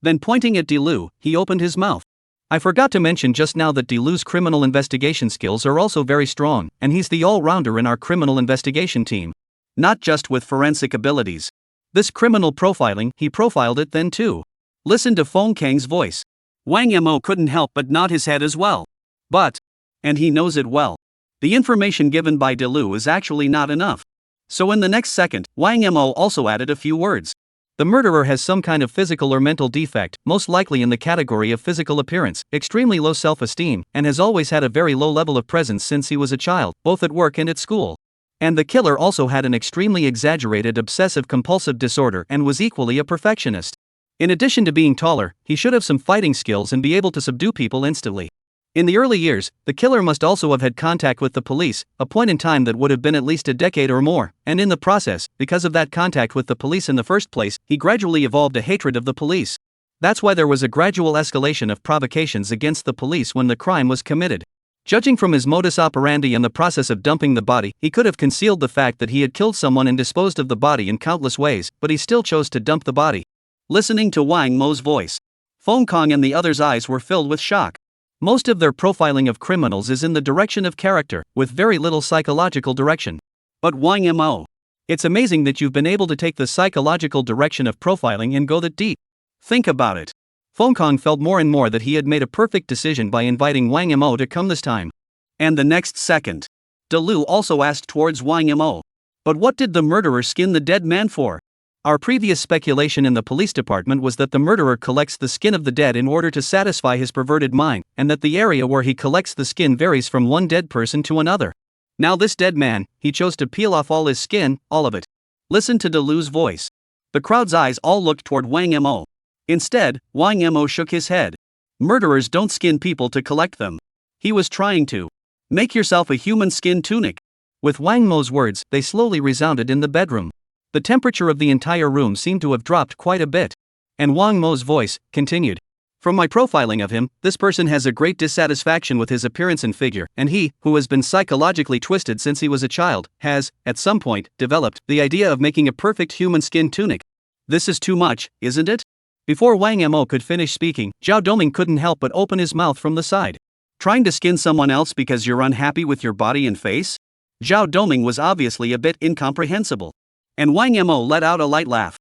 Then pointing at De Lu, he opened his mouth. I forgot to mention just now that De Lu's criminal investigation skills are also very strong, and he's the all-rounder in our criminal investigation team. Not just with forensic abilities. This criminal profiling, he profiled it then too. Listen to Feng Kang's voice. Wang Mo couldn't help but nod his head as well. But, and he knows it well, the information given by De Lu is actually not enough. So in the next second, Wang Mo also added a few words. The murderer has some kind of physical or mental defect, most likely in the category of physical appearance, extremely low self-esteem, and has always had a very low level of presence since he was a child, both at work and at school. And the killer also had an extremely exaggerated obsessive-compulsive disorder and was equally a perfectionist. In addition to being taller, he should have some fighting skills and be able to subdue people instantly. In the early years, the killer must also have had contact with the police, a point in time that would have been at least a decade or more, and in the process, because of that contact with the police in the first place, he gradually evolved a hatred of the police. That's why there was a gradual escalation of provocations against the police when the crime was committed. Judging from his modus operandi and the process of dumping the body, he could have concealed the fact that he had killed someone and disposed of the body in countless ways, but he still chose to dump the body. Listening to Wang Mo's voice, Feng Kong and the others' eyes were filled with shock. Most of their profiling of criminals is in the direction of character, with very little psychological direction. But Wang Mo, it's amazing that you've been able to take the psychological direction of profiling and go that deep. Think about it. Feng Kong felt more and more that he had made a perfect decision by inviting Wang Mo to come this time. And the next second, De Lu also asked towards Wang Mo. But what did the murderer skin the dead man for? Our previous speculation in the police department was that the murderer collects the skin of the dead in order to satisfy his perverted mind, and that the area where he collects the skin varies from one dead person to another. Now this dead man, he chose to peel off all his skin, all of it. Listen to De Lu's voice. The crowd's eyes all looked toward Wang Mo. Instead, Wang Mo shook his head. Murderers don't skin people to collect them. He was trying to make yourself a human skin tunic. With Wang Mo's words, they slowly resounded in the bedroom. The temperature of the entire room seemed to have dropped quite a bit. And Wang Mo's voice continued. From my profiling of him, this person has a great dissatisfaction with his appearance and figure, and he, who has been psychologically twisted since he was a child, has, at some point, developed the idea of making a perfect human skin tunic. This is too much, isn't it? Before Wang Mo could finish speaking, Zhao Doming couldn't help but open his mouth from the side. Trying to skin someone else because you're unhappy with your body and face? Zhao Doming was obviously a bit incomprehensible. And Wang Mo let out a light laugh.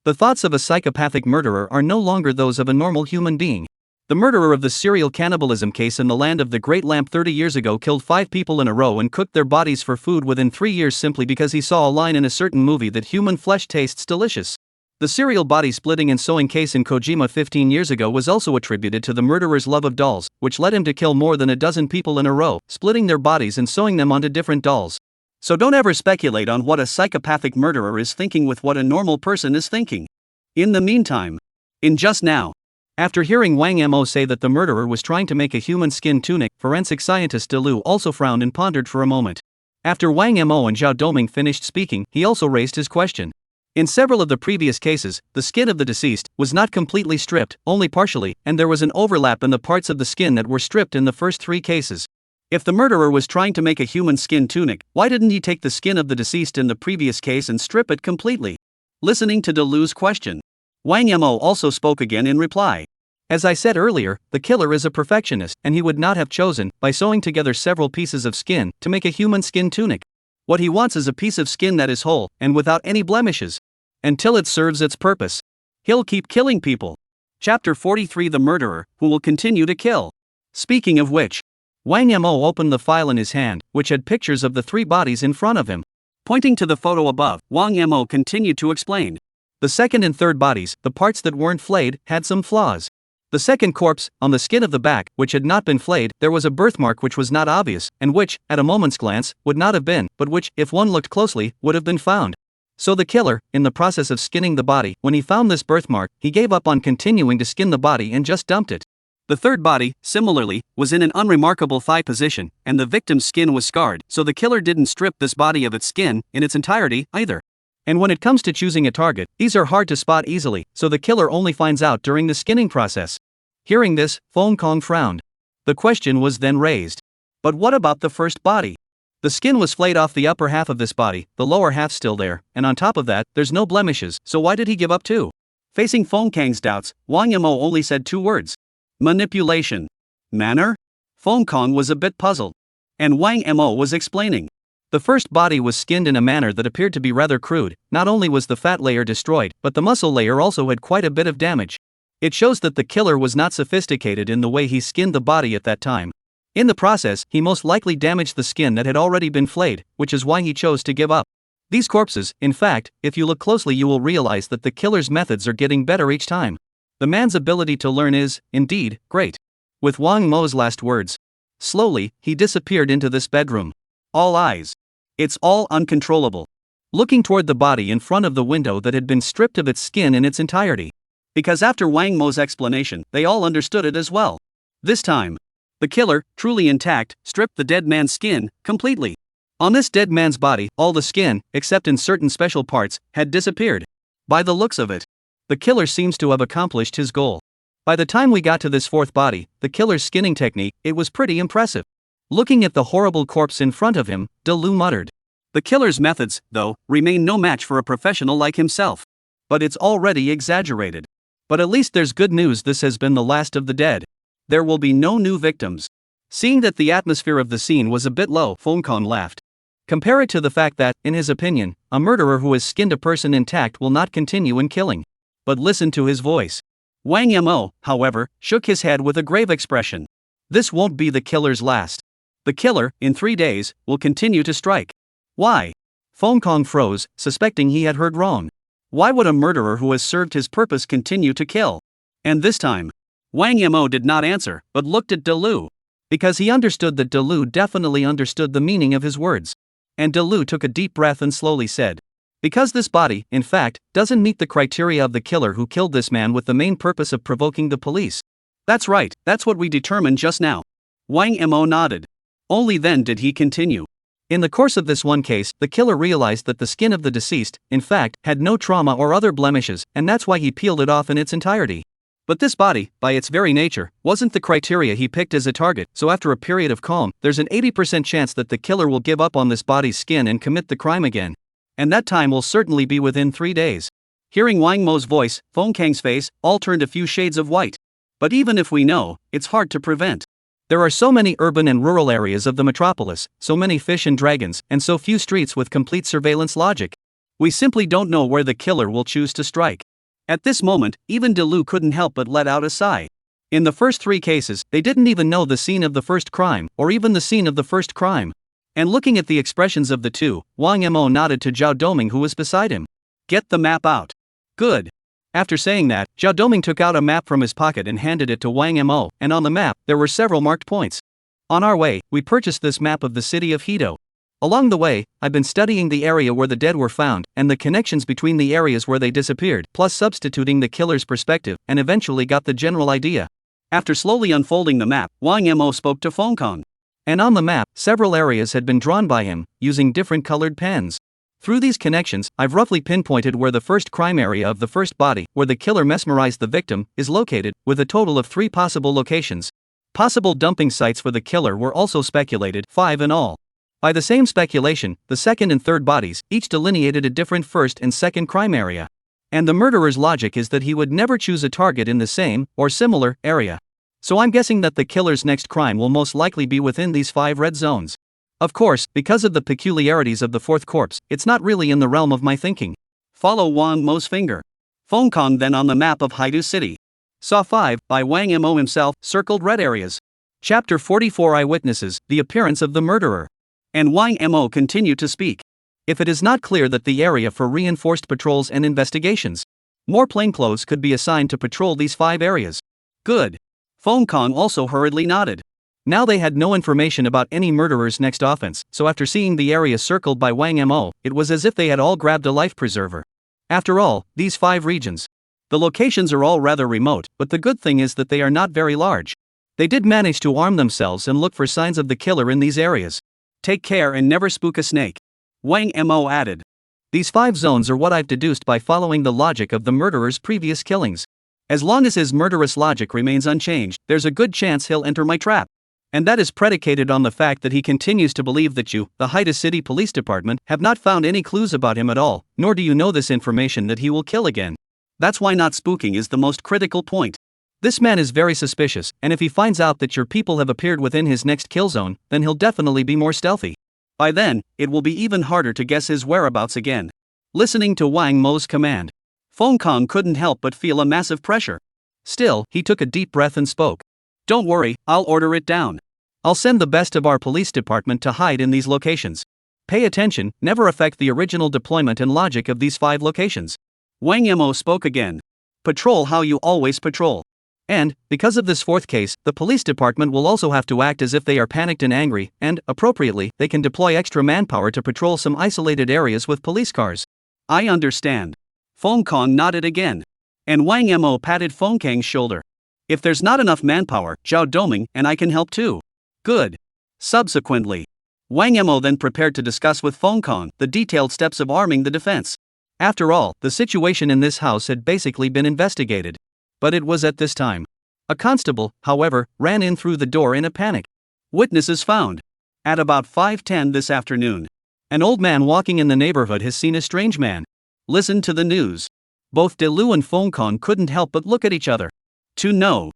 The thoughts of a psychopathic murderer are no longer those of a normal human being. The murderer of the serial cannibalism case in the land of the Great Lamp 30 years ago killed 5 people in a row and cooked their bodies for food within 3 years simply because he saw a line in a certain movie that human flesh tastes delicious. The serial body splitting and sewing case in Kojima 15 years ago was also attributed to the murderer's love of dolls, which led him to kill more than a dozen people in a row, splitting their bodies and sewing them onto different dolls. So don't ever speculate on what a psychopathic murderer is thinking with what a normal person is thinking. In the meantime, in just now, after hearing Wang Mo say that the murderer was trying to make a human skin tunic, forensic scientist De Lu also frowned and pondered for a moment. After Wang Mo and Zhao Doming finished speaking, he also raised his question. In several of the previous cases, the skin of the deceased was not completely stripped, only partially, and there was an overlap in the parts of the skin that were stripped in the first 3 cases. If the murderer was trying to make a human skin tunic, why didn't he take the skin of the deceased in the previous case and strip it completely? Listening to De Lu's question, Wang Mo also spoke again in reply. As I said earlier, the killer is a perfectionist, and he would not have chosen, by sewing together several pieces of skin, to make a human skin tunic. What he wants is a piece of skin that is whole, and without any blemishes. Until it serves its purpose, he'll keep killing people. Chapter 43: The Murderer, Who Will Continue to Kill. Speaking of which, Wang Mo opened the file in his hand, which had pictures of the 3 bodies in front of him. Pointing to the photo above, Wang Mo continued to explain. The second and third bodies, the parts that weren't flayed, had some flaws. The second corpse, on the skin of the back, which had not been flayed, there was a birthmark which was not obvious, and which, at a moment's glance, would not have been, but which, if one looked closely, would have been found. So the killer, in the process of skinning the body, when he found this birthmark, he gave up on continuing to skin the body and just dumped it. The third body, similarly, was in an unremarkable thigh position, and the victim's skin was scarred, so the killer didn't strip this body of its skin, in its entirety, either. And when it comes to choosing a target, these are hard to spot easily, so the killer only finds out during the skinning process. Hearing this, Fong Kong frowned. The question was then raised. But what about the first body? The skin was flayed off the upper half of this body, the lower half still there, and on top of that, there's no blemishes, so why did he give up too? Facing Fong Kang's doubts, Wang Mo only said 2 words. Manipulation. Manner? Fong Kong was a bit puzzled. And Wang Mo was explaining. The first body was skinned in a manner that appeared to be rather crude. Not only was the fat layer destroyed, but the muscle layer also had quite a bit of damage. It shows that the killer was not sophisticated in the way he skinned the body at that time. In the process, he most likely damaged the skin that had already been flayed, which is why he chose to give up. These corpses, in fact, if you look closely you will realize that the killer's methods are getting better each time. The man's ability to learn is, indeed, great. With Wang Mo's last words, slowly, he disappeared into this bedroom. All eyes. It's all uncontrollable. Looking toward the body in front of the window that had been stripped of its skin in its entirety. Because after Wang Mo's explanation, they all understood it as well. This time, the killer, truly intact, stripped the dead man's skin, completely. On this dead man's body, all the skin, except in certain special parts, had disappeared. By the looks of it, the killer seems to have accomplished his goal. By the time we got to this fourth body, the killer's skinning technique, it was pretty impressive. Looking at the horrible corpse in front of him, Delu muttered. The killer's methods, though, remain no match for a professional like himself. But it's already exaggerated. But at least there's good news, this has been the last of the dead. There will be no new victims. Seeing that the atmosphere of the scene was a bit low, Fong Kong laughed. Compare it to the fact that, in his opinion, a murderer who has skinned a person intact will not continue in killing. But listen to his voice. Wang Mo, however, shook his head with a grave expression. This won't be the killer's last. The killer, in 3 days, will continue to strike. Why? Fong Kong froze, suspecting he had heard wrong. Why would a murderer who has served his purpose continue to kill? And this time, Wang Mo did not answer, but looked at Delu. Because he understood that Delu definitely understood the meaning of his words. And Delu took a deep breath and slowly said, because this body, in fact, doesn't meet the criteria of the killer who killed this man with the main purpose of provoking the police. That's right, that's what we determined just now. Wang Mo nodded. Only then did he continue. In the course of this one case, the killer realized that the skin of the deceased, in fact, had no trauma or other blemishes, and that's why he peeled it off in its entirety. But this body, by its very nature, wasn't the criteria he picked as a target, so after a period of calm, there's an 80% chance that the killer will give up on this body's skin and commit the crime again. And that time will certainly be within 3 days. Hearing Wang Mo's voice, Fong Kang's face all turned a few shades of white. But even if we know, it's hard to prevent. There are so many urban and rural areas of the metropolis, so many fish and dragons, and so few streets with complete surveillance logic. We simply don't know where the killer will choose to strike. At this moment, even Delu couldn't help but let out a sigh. In the first 3 cases, they didn't even know the scene of the first crime, or even the scene of the first crime. And looking at the expressions of the two, Wang Mo nodded to Zhao Doming who was beside him. Get the map out. Good. After saying that, Zhao Doming took out a map from his pocket and handed it to Wang Mo, and on the map, there were several marked points. On our way, we purchased this map of the city of Hedo. Along the way, I've been studying the area where the dead were found, and the connections between the areas where they disappeared, plus substituting the killer's perspective, and eventually got the general idea. After slowly unfolding the map, Wang Mo spoke to Fong Kong. And on the map, several areas had been drawn by him, using different colored pens. Through these connections, I've roughly pinpointed where the first crime area of the first body, where the killer mesmerized the victim, is located, with a total of 3 possible locations. Possible dumping sites for the killer were also speculated, 5 in all. By the same speculation, the second and third bodies, each delineated a different first and second crime area. And the murderer's logic is that he would never choose a target in the same, or similar, area. So I'm guessing that the killer's next crime will most likely be within these 5 red zones. Of course, because of the peculiarities of the 4th corpse, it's not really in the realm of my thinking. Follow Wang Mo's finger. Feng Kong then on the map of Haidu City. Saw 5, by Wang Mo himself, circled red areas. Chapter 44 Eyewitnesses, the appearance of the murderer. And Wang Mo continued to speak. If it is not clear that the area for reinforced patrols and investigations, more plainclothes could be assigned to patrol these 5 areas. Good. Feng Kong also hurriedly nodded. Now they had no information about any murderer's next offense, so after seeing the area circled by Wang Mo, it was as if they had all grabbed a life preserver. After all, these 5 regions. The locations are all rather remote, but the good thing is that they are not very large. They did manage to arm themselves and look for signs of the killer in these areas. Take care and never spook a snake. Wang Mo added. These 5 zones are what I've deduced by following the logic of the murderer's previous killings. As long as his murderous logic remains unchanged, there's a good chance he'll enter my trap. And that is predicated on the fact that he continues to believe that you, the Haida City Police Department, have not found any clues about him at all, nor do you know this information that he will kill again. That's why not spooking is the most critical point. This man is very suspicious, and if he finds out that your people have appeared within his next kill zone, then he'll definitely be more stealthy. By then, it will be even harder to guess his whereabouts again. Listening to Wang Mo's command, Feng Kong couldn't help but feel a massive pressure. Still, he took a deep breath and spoke. Don't worry, I'll order it down. I'll send the best of our police department to hide in these locations. Pay attention, never affect the original deployment and logic of these 5 locations. Wang Mo spoke again. Patrol how you always patrol. And, because of this 4th case, the police department will also have to act as if they are panicked and angry, and, appropriately, they can deploy extra manpower to patrol some isolated areas with police cars. I understand. Feng Kong nodded again. And Wang Mo patted Feng Kang's shoulder. If there's not enough manpower, Zhao Doming and I can help too. Good. Subsequently, Wang Mo then prepared to discuss with Feng Kong the detailed steps of arming the defense. After all, the situation in this house had basically been investigated. But it was at this time. A constable, however, ran in through the door in a panic. Witnesses found. At about 5:10 this afternoon, an old man walking in the neighborhood has seen a strange man. Listen to the news. Both De Lu and Feng Kong couldn't help but look at each other. To know.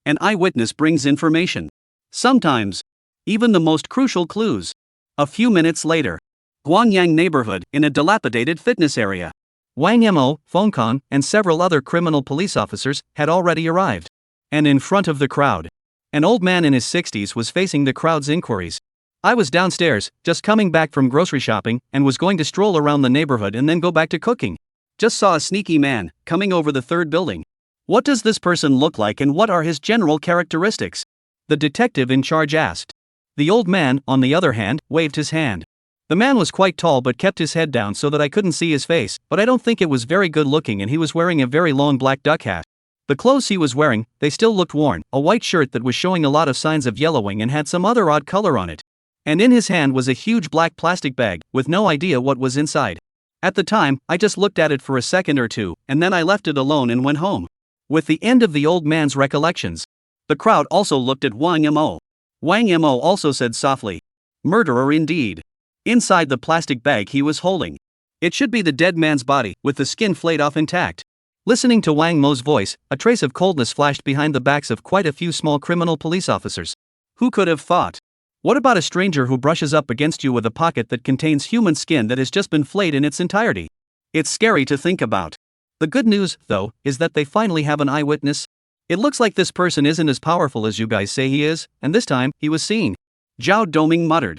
An eyewitness brings information. Sometimes, even the most crucial clues. A few minutes later, Guangyang neighborhood in a dilapidated fitness area. Wang Mo, Feng Kong, and several other criminal police officers had already arrived. And in front of the crowd, an old man in his 60s was facing the crowd's inquiries. I was downstairs, just coming back from grocery shopping, and was going to stroll around the neighborhood and then go back to cooking. Just saw a sneaky man coming over the 3rd building. What does this person look like and what are his general characteristics? The detective in charge asked. The old man, on the other hand, waved his hand. The man was quite tall but kept his head down so that I couldn't see his face, but I don't think it was very good looking and he was wearing a very long black duck hat. The clothes he was wearing, they still looked worn, a white shirt that was showing a lot of signs of yellowing and had some other odd color on it. And in his hand was a huge black plastic bag, with no idea what was inside. At the time, I just looked at it for a second or two, and then I left it alone and went home. With the end of the old man's recollections, the crowd also looked at Wang Mo. Wang Mo also said softly, "Murderer indeed." Inside the plastic bag he was holding, it should be the dead man's body, with the skin flayed off intact. Listening to Wang Mo's voice, a trace of coldness flashed behind the backs of quite a few small criminal police officers. Who could have thought? What about a stranger who brushes up against you with a pocket that contains human skin that has just been flayed in its entirety? It's scary to think about. The good news, though, is that they finally have an eyewitness. It looks like this person isn't as powerful as you guys say he is, and this time, he was seen. Zhao Doming muttered.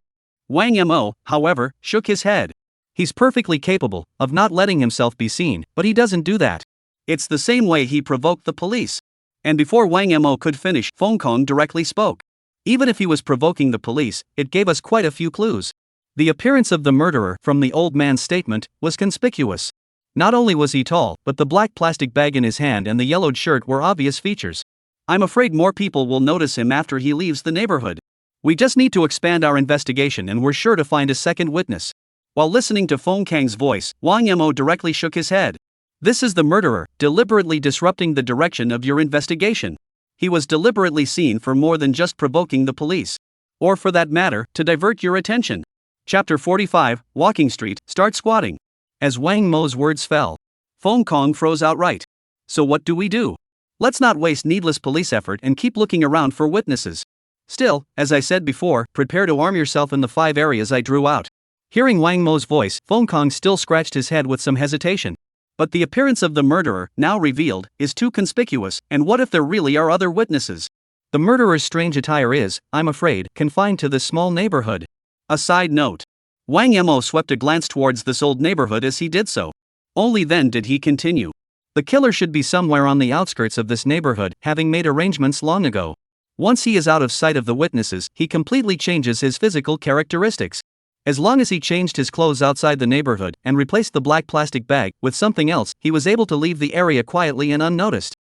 Wang Mo, however, shook his head. He's perfectly capable of not letting himself be seen, but he doesn't do that. It's the same way he provoked the police. And before Wang Mo could finish, Feng Kong directly spoke. Even if he was provoking the police, it gave us quite a few clues. The appearance of the murderer, from the old man's statement, was conspicuous. Not only was he tall, but the black plastic bag in his hand and the yellowed shirt were obvious features. I'm afraid more people will notice him after he leaves the neighborhood. We just need to expand our investigation and we're sure to find a second witness. While listening to Feng Kang's voice, Wang Mo directly shook his head. This is the murderer, deliberately disrupting the direction of your investigation. He was deliberately seen for more than just provoking the police. Or for that matter, to divert your attention. Chapter 45, Walking Street, Start Squatting. As Wang Mo's words fell, Fong Kong froze outright. So what do we do? Let's not waste needless police effort and keep looking around for witnesses. Still, as I said before, prepare to arm yourself in the 5 areas I drew out. Hearing Wang Mo's voice, Fong Kong still scratched his head with some hesitation. But the appearance of the murderer, now revealed, is too conspicuous, and what if there really are other witnesses? The murderer's strange attire is, I'm afraid, confined to this small neighborhood. A side note. Wang Mo swept a glance towards this old neighborhood as he did so. Only then did he continue. The killer should be somewhere on the outskirts of this neighborhood, having made arrangements long ago. Once he is out of sight of the witnesses, he completely changes his physical characteristics. As long as he changed his clothes outside the neighborhood and replaced the black plastic bag with something else, he was able to leave the area quietly and unnoticed.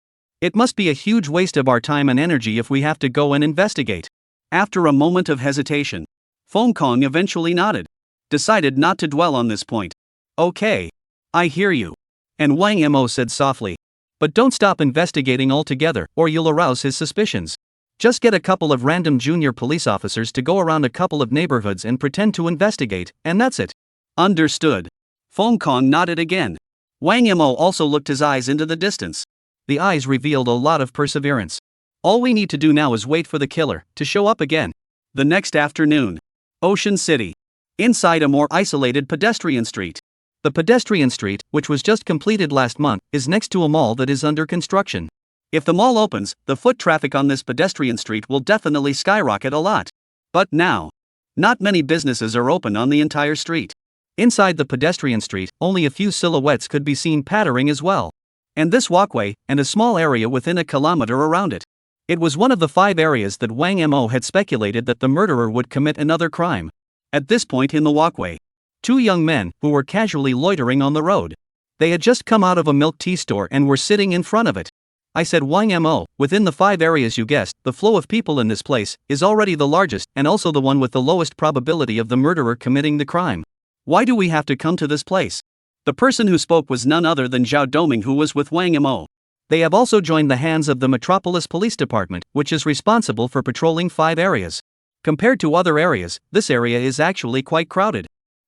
It must be a huge waste of our time and energy if we have to go and investigate. After a moment of hesitation, Fong Kong eventually nodded, decided not to dwell on this point. Okay. I hear you. And Wang Mo said softly. But don't stop investigating altogether, or you'll arouse his suspicions. Just get a couple of random junior police officers to go around a couple of neighborhoods and pretend to investigate, and that's it. Understood. Fong Kong nodded again. Wang Mo also looked his eyes into the distance. The eyes revealed a lot of perseverance. All we need to do now is wait for the killer to show up again. The next afternoon. Ocean City. Inside a more isolated pedestrian street. The pedestrian street, which was just completed last month, is next to a mall that is under construction. If the mall opens, the foot traffic on this pedestrian street will definitely skyrocket a lot. But now, not many businesses are open on the entire street. Inside the pedestrian street, only a few silhouettes could be seen pattering as well. And this walkway, and a small area within a kilometer around it. It was one of the 5 areas that Wang Mo had speculated that the murderer would commit another crime. At this point in the walkway, 2 young men, who were casually loitering on the road. They had just come out of a milk tea store and were sitting in front of it. I said Wang Mo, within the 5 areas you guessed, the flow of people in this place is already the largest and also the one with the lowest probability of the murderer committing the crime. Why do we have to come to this place? The person who spoke was none other than Zhao Doming, who was with Wang Mo. They have also joined the hands of the Metropolis Police Department, which is responsible for patrolling 5 areas. Compared to other areas, this area is actually quite crowded.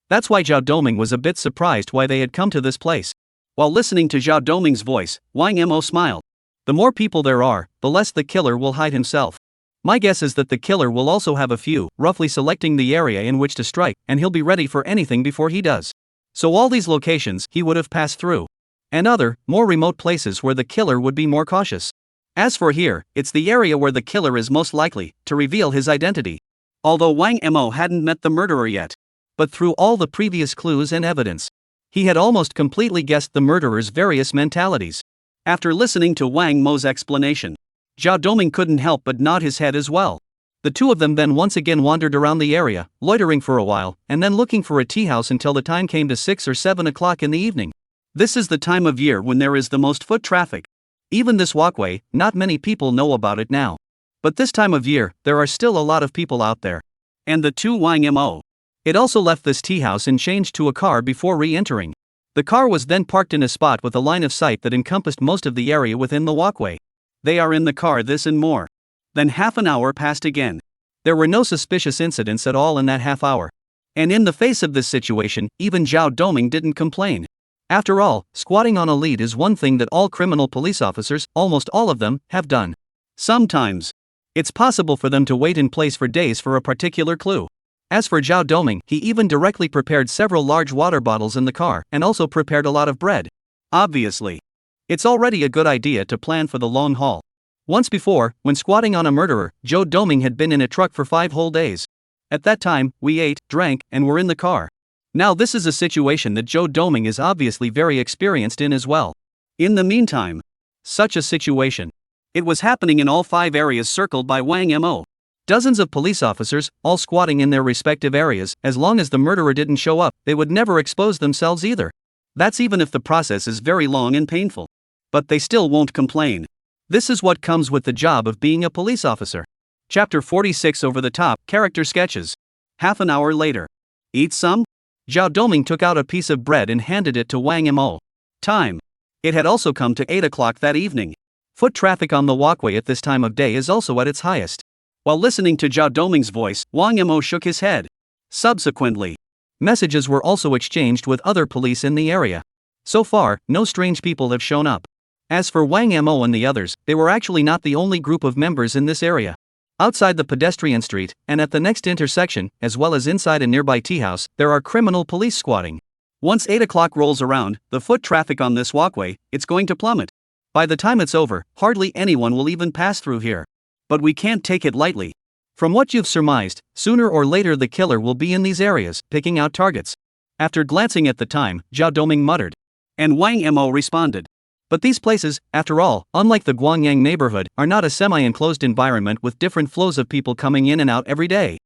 That's why Zhao Doming was a bit surprised why they had come to this place. While listening to Zhao Doming's voice, Wang Mo smiled. The more people there are, the less the killer will hide himself. My guess is that the killer will also have a few, roughly selecting the area in which to strike, and he'll be ready for anything before he does. So all these locations he would have passed through. And other, more remote places where the killer would be more cautious. As for here, it's the area where the killer is most likely to reveal his identity. Although Wang Mo hadn't met the murderer yet. But through all the previous clues and evidence, he had almost completely guessed the murderer's various mentalities. After listening to Wang Mo's explanation, Zhao Doming couldn't help but nod his head as well. The 2 of them then once again wandered around the area, loitering for a while, and then looking for a tea house until the time came to 6 or 7 o'clock in the evening. This is the time of year when there is the most foot traffic. Even this walkway, not many people know about it now. But this time of year, there are still a lot of people out there. And the 2 Wang Mo. It also left this tea house and changed to a car before re-entering. The car was then parked in a spot with a line of sight that encompassed most of the area within the walkway. They are in the car, this and more. Then half an hour passed again. There were no suspicious incidents at all in that half hour. And in the face of this situation, even Zhao Doming didn't complain. After all, squatting on a lead is one thing that all criminal police officers, almost all of them, have done. Sometimes, it's possible for them to wait in place for days for a particular clue. As for Zhao Doming, he even directly prepared several large water bottles in the car and also prepared a lot of bread. Obviously, it's already a good idea to plan for the long haul. Once before, when squatting on a murderer, Zhao Doming had been in a truck for 5 whole days. At that time, we ate, drank, and were in the car. Now this is a situation that Zhao Doming is obviously very experienced in as well. In the meantime, such a situation. It was happening in all 5 areas circled by Wang Mo. Dozens of police officers, all squatting in their respective areas. As long as the murderer didn't show up, they would never expose themselves either. That's even if the process is very long and painful. But they still won't complain. This is what comes with the job of being a police officer. Chapter 46 Over the Top, Character Sketches. Half an hour later. Eat some? Zhao Doming took out a piece of bread and handed it to Wang Mo. Time. It had also come to 8 o'clock that evening. Foot traffic on the walkway at this time of day is also at its highest. While listening to Zhao Doming's voice, Wang Mo shook his head. Subsequently, messages were also exchanged with other police in the area. So far, no strange people have shown up. As for Wang Mo and the others, they were actually not the only group of members in this area. Outside the pedestrian street, and at the next intersection, as well as inside a nearby tea house, there are criminal police squatting. Once 8 o'clock rolls around, the foot traffic on this walkway, it's going to plummet. By the time it's over, hardly anyone will even pass through here. But we can't take it lightly. From what you've surmised, sooner or later the killer will be in these areas, picking out targets. After glancing at the time, Zhao Doming muttered. And Wang Mo responded. But these places, after all, unlike the Guangyang neighborhood, are not a semi-enclosed environment with different flows of people coming in and out every day.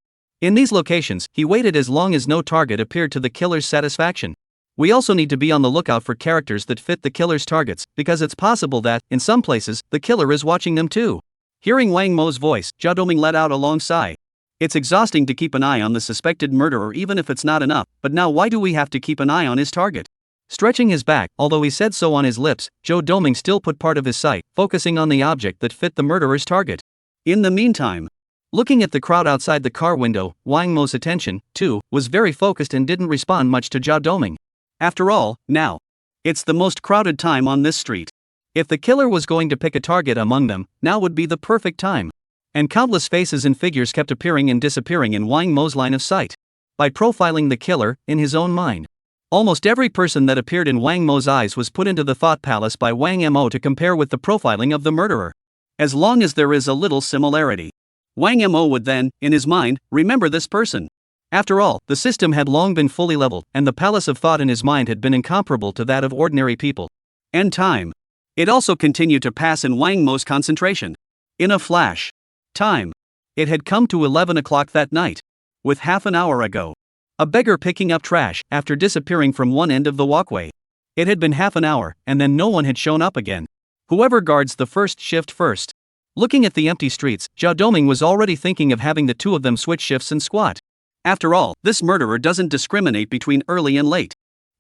In these locations, he waited as long as no target appeared to the killer's satisfaction. We also need to be on the lookout for characters that fit the killer's targets, because it's possible that, in some places, the killer is watching them too. Hearing Wang Mo's voice, Zhao Doming let out a long sigh. It's exhausting to keep an eye on the suspected murderer even if it's not enough, but now why do we have to keep an eye on his target? Stretching his back, although he said so on his lips, Zhao Doming still put part of his sight, focusing on the object that fit the murderer's target. In the meantime, looking at the crowd outside the car window, Wang Mo's attention, too, was very focused and didn't respond much to Zhao Doming. After all, now, it's the most crowded time on this street. If the killer was going to pick a target among them, now would be the perfect time. And countless faces and figures kept appearing and disappearing in Wang Mo's line of sight. By profiling the killer, in his own mind, almost every person that appeared in Wang Mo's eyes was put into the thought palace by Wang Mo to compare with the profiling of the murderer. As long as there is a little similarity, Wang Mo would then, in his mind, remember this person. After all, the system had long been fully leveled, and the palace of thought in his mind had been incomparable to that of ordinary people. And time. It also continued to pass in Wang Mo's concentration. In a flash. Time. It had come to 11 o'clock that night. With half an hour ago. A beggar picking up trash, after disappearing from one end of the walkway. It had been half an hour, and then no one had shown up again. Whoever guards the first shift first. Looking at the empty streets, Zhao Doming was already thinking of having the two of them switch shifts and squat. After all, this murderer doesn't discriminate between early and late.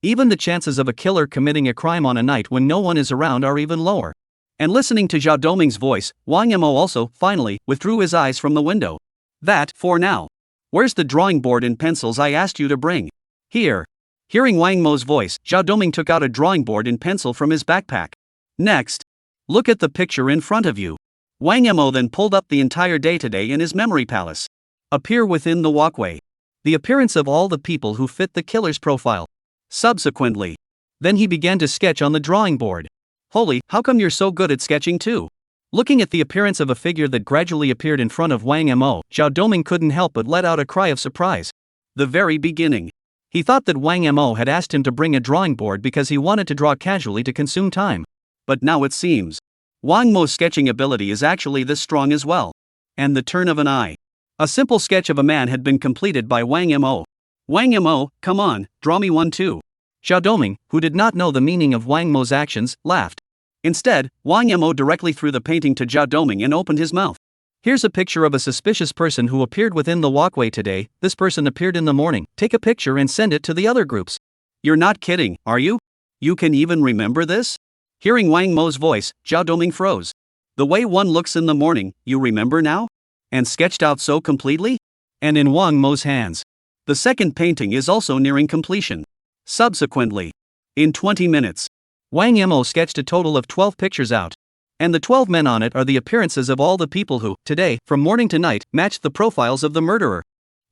Even the chances of a killer committing a crime on a night when no one is around are even lower. And listening to Zhao Doming's voice, Wang Mo also, finally, withdrew his eyes from the window. That, for now. Where's the drawing board and pencils I asked you to bring? Here. Hearing Wang Mo's voice, Zhao Doming took out a drawing board and pencil from his backpack. Next. Look at the picture in front of you. Wang Mo then pulled up the entire day today in his memory palace. Appear within the walkway. The appearance of all the people who fit the killer's profile. Subsequently. Then he began to sketch on the drawing board. Holy, how come you're so good at sketching too? Looking at the appearance of a figure that gradually appeared in front of Wang Mo, Zhao Doming couldn't help but let out a cry of surprise. The very beginning. He thought that Wang Mo had asked him to bring a drawing board because he wanted to draw casually to consume time. But now it seems Wang Mo's sketching ability is actually this strong as well. And the turn of an eye. A simple sketch of a man had been completed by Wang Mo. Wang Mo, come on, draw me one too. Zhao Doming, who did not know the meaning of Wang Mo's actions, laughed. Instead, Wang Mo directly threw the painting to Zhao Doming and opened his mouth. Here's a picture of a suspicious person who appeared within the walkway today. This person appeared in the morning. Take a picture and send it to the other groups. You're not kidding, are you? You can even remember this? Hearing Wang Mo's voice, Zhao Doming froze. The way one looks in the morning, you remember now? And sketched out so completely? And in Wang Mo's hands. The second painting is also nearing completion. Subsequently. In 20 minutes. Wang Mo sketched a total of 12 pictures out. And the 12 men on it are the appearances of all the people who, today, from morning to night, matched the profiles of the murderer.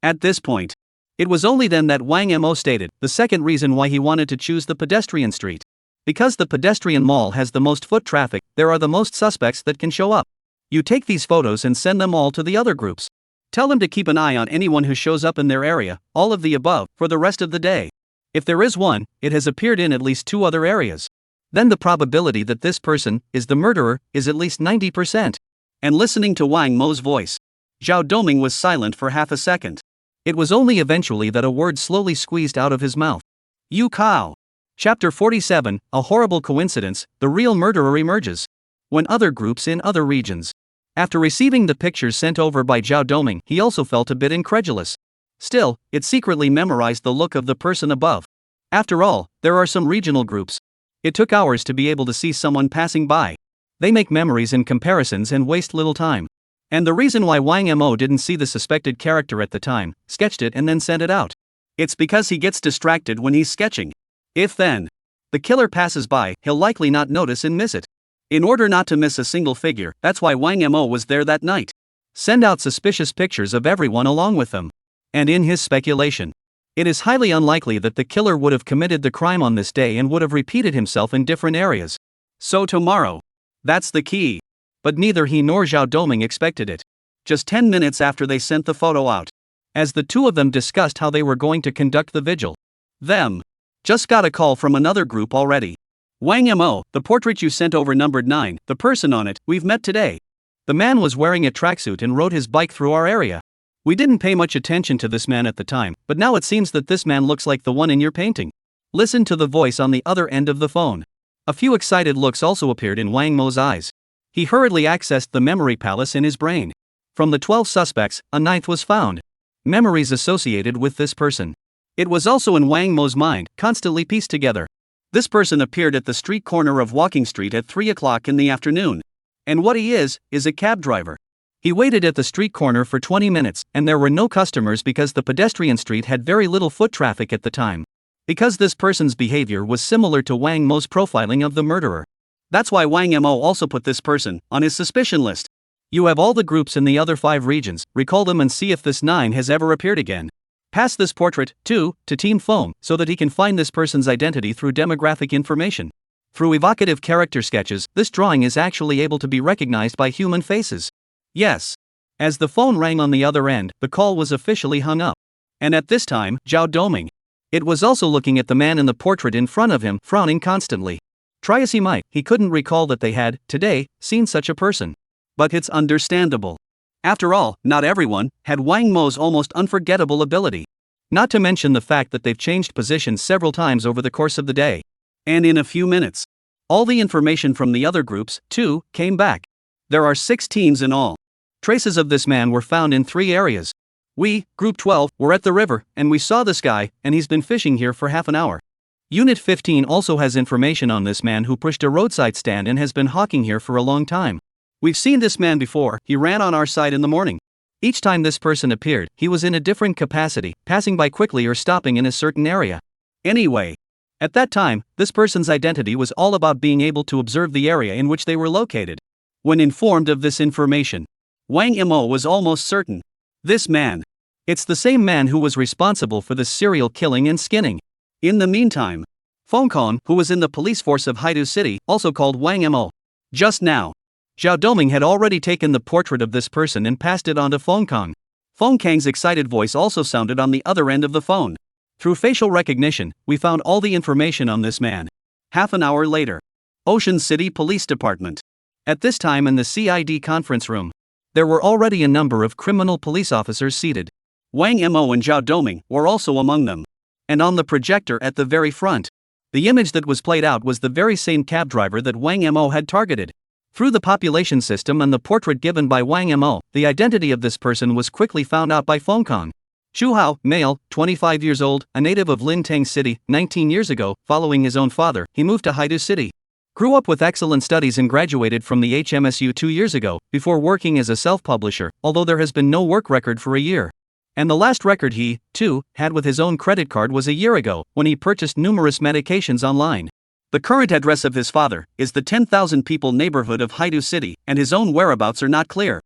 At this point. It was only then that Wang Mo stated the second reason why he wanted to choose the pedestrian street. Because the pedestrian mall has the most foot traffic, there are the most suspects that can show up. You take these photos and send them all to the other groups. Tell them to keep an eye on anyone who shows up in their area, all of the above, for the rest of the day. If there is one, it has appeared in at least 2 other areas. Then the probability that this person is the murderer is at least 90%. And listening to Wang Mo's voice, Zhao Doming was silent for half a second. It was only eventually that a word slowly squeezed out of his mouth. You cow. Chapter 47, A Horrible Coincidence, the real murderer emerges. When other groups in other regions. After receiving the pictures sent over by Zhao Doming, he also felt a bit incredulous. Still, it secretly memorized the look of the person above. After all, there are some regional groups. It took hours to be able to see someone passing by. They make memories and comparisons and waste little time. And the reason why Wang Mo didn't see the suspected character at the time, sketched it and then sent it out. It's because he gets distracted when he's sketching. If then. The killer passes by, he'll likely not notice and miss it. In order not to miss a single figure, that's why Wang Mo was there that night. Send out suspicious pictures of everyone along with them. And in his speculation, it is highly unlikely that the killer would have committed the crime on this day and would have repeated himself in different areas. So tomorrow. That's the key. But neither he nor Zhao Doming expected it. Just 10 minutes after they sent the photo out, as the two of them discussed how they were going to conduct the vigil. Them. Just got a call from another group already. Wang Mo, the portrait you sent over numbered 9, the person on it, we've met today. The man was wearing a tracksuit and rode his bike through our area. We didn't pay much attention to this man at the time, but now it seems that this man looks like the one in your painting. Listen to the voice on the other end of the phone. A few excited looks also appeared in Wang Mo's eyes. He hurriedly accessed the memory palace in his brain. From the 12 suspects, a 9th was found. Memories associated with this person. It was also in Wang Mo's mind, constantly pieced together. This person appeared at the street corner of Walking Street at 3 o'clock in the afternoon. And what he is a cab driver. He waited at the street corner for 20 minutes, and there were no customers because the pedestrian street had very little foot traffic at the time. Because this person's behavior was similar to Wang Mo's profiling of the murderer. That's why Wang Mo also put this person on his suspicion list. You have all the groups in the other 5 regions, recall them and see if this 9 has ever appeared again. Pass this portrait, too, to Team Foam so that he can find this person's identity through demographic information. Through evocative character sketches, this drawing is actually able to be recognized by human faces. Yes. As the phone rang on the other end, the call was officially hung up. And at this time, Zhao Doming. It was also looking at the man in the portrait in front of him, frowning constantly. Try as he might, he couldn't recall that they had, today, seen such a person. But it's understandable. After all, not everyone had Wang Mo's almost unforgettable ability. Not to mention the fact that they've changed positions several times over the course of the day. And in a few minutes, all the information from the other groups, too, came back. There are 6 teams in all. Traces of this man were found in 3 areas. We, Group 12, were at the river, and we saw this guy, and he's been fishing here for half an hour. Unit 15 also has information on this man who pushed a roadside stand and has been hawking here for a long time. We've seen this man before, he ran on our side in the morning. Each time this person appeared, he was in a different capacity, passing by quickly or stopping in a certain area. Anyway, at that time, this person's identity was all about being able to observe the area in which they were located. When informed of this information, Wang Mo was almost certain. This man. It's the same man who was responsible for the serial killing and skinning. In the meantime, Feng Kong, who was in the police force of Haidu City, also called Wang Mo. Just now, Zhao Doming had already taken the portrait of this person and passed it on to Feng Kong. Feng Kang's excited voice also sounded on the other end of the phone. Through facial recognition, we found all the information on this man. Half an hour later, Ocean City Police Department. At this time in the CID conference room, there were already a number of criminal police officers seated. Wang Mo and Zhao Doming were also among them. And on the projector at the very front, the image that was played out was the very same cab driver that Wang Mo had targeted. Through the population system and the portrait given by Wang Mo, the identity of this person was quickly found out by Feng Kong. Chu Hao, male, 25 years old, a native of Lintang City. 19 years ago, following his own father, he moved to Haidu City. Grew up with excellent studies and graduated from the HMSU 2 years ago, before working as a self-publisher, although there has been no work record for a year. And the last record he, too, had with his own credit card was a year ago, when he purchased numerous medications online. The current address of his father is the 10,000 people neighborhood of Haidu City, and his own whereabouts are not clear.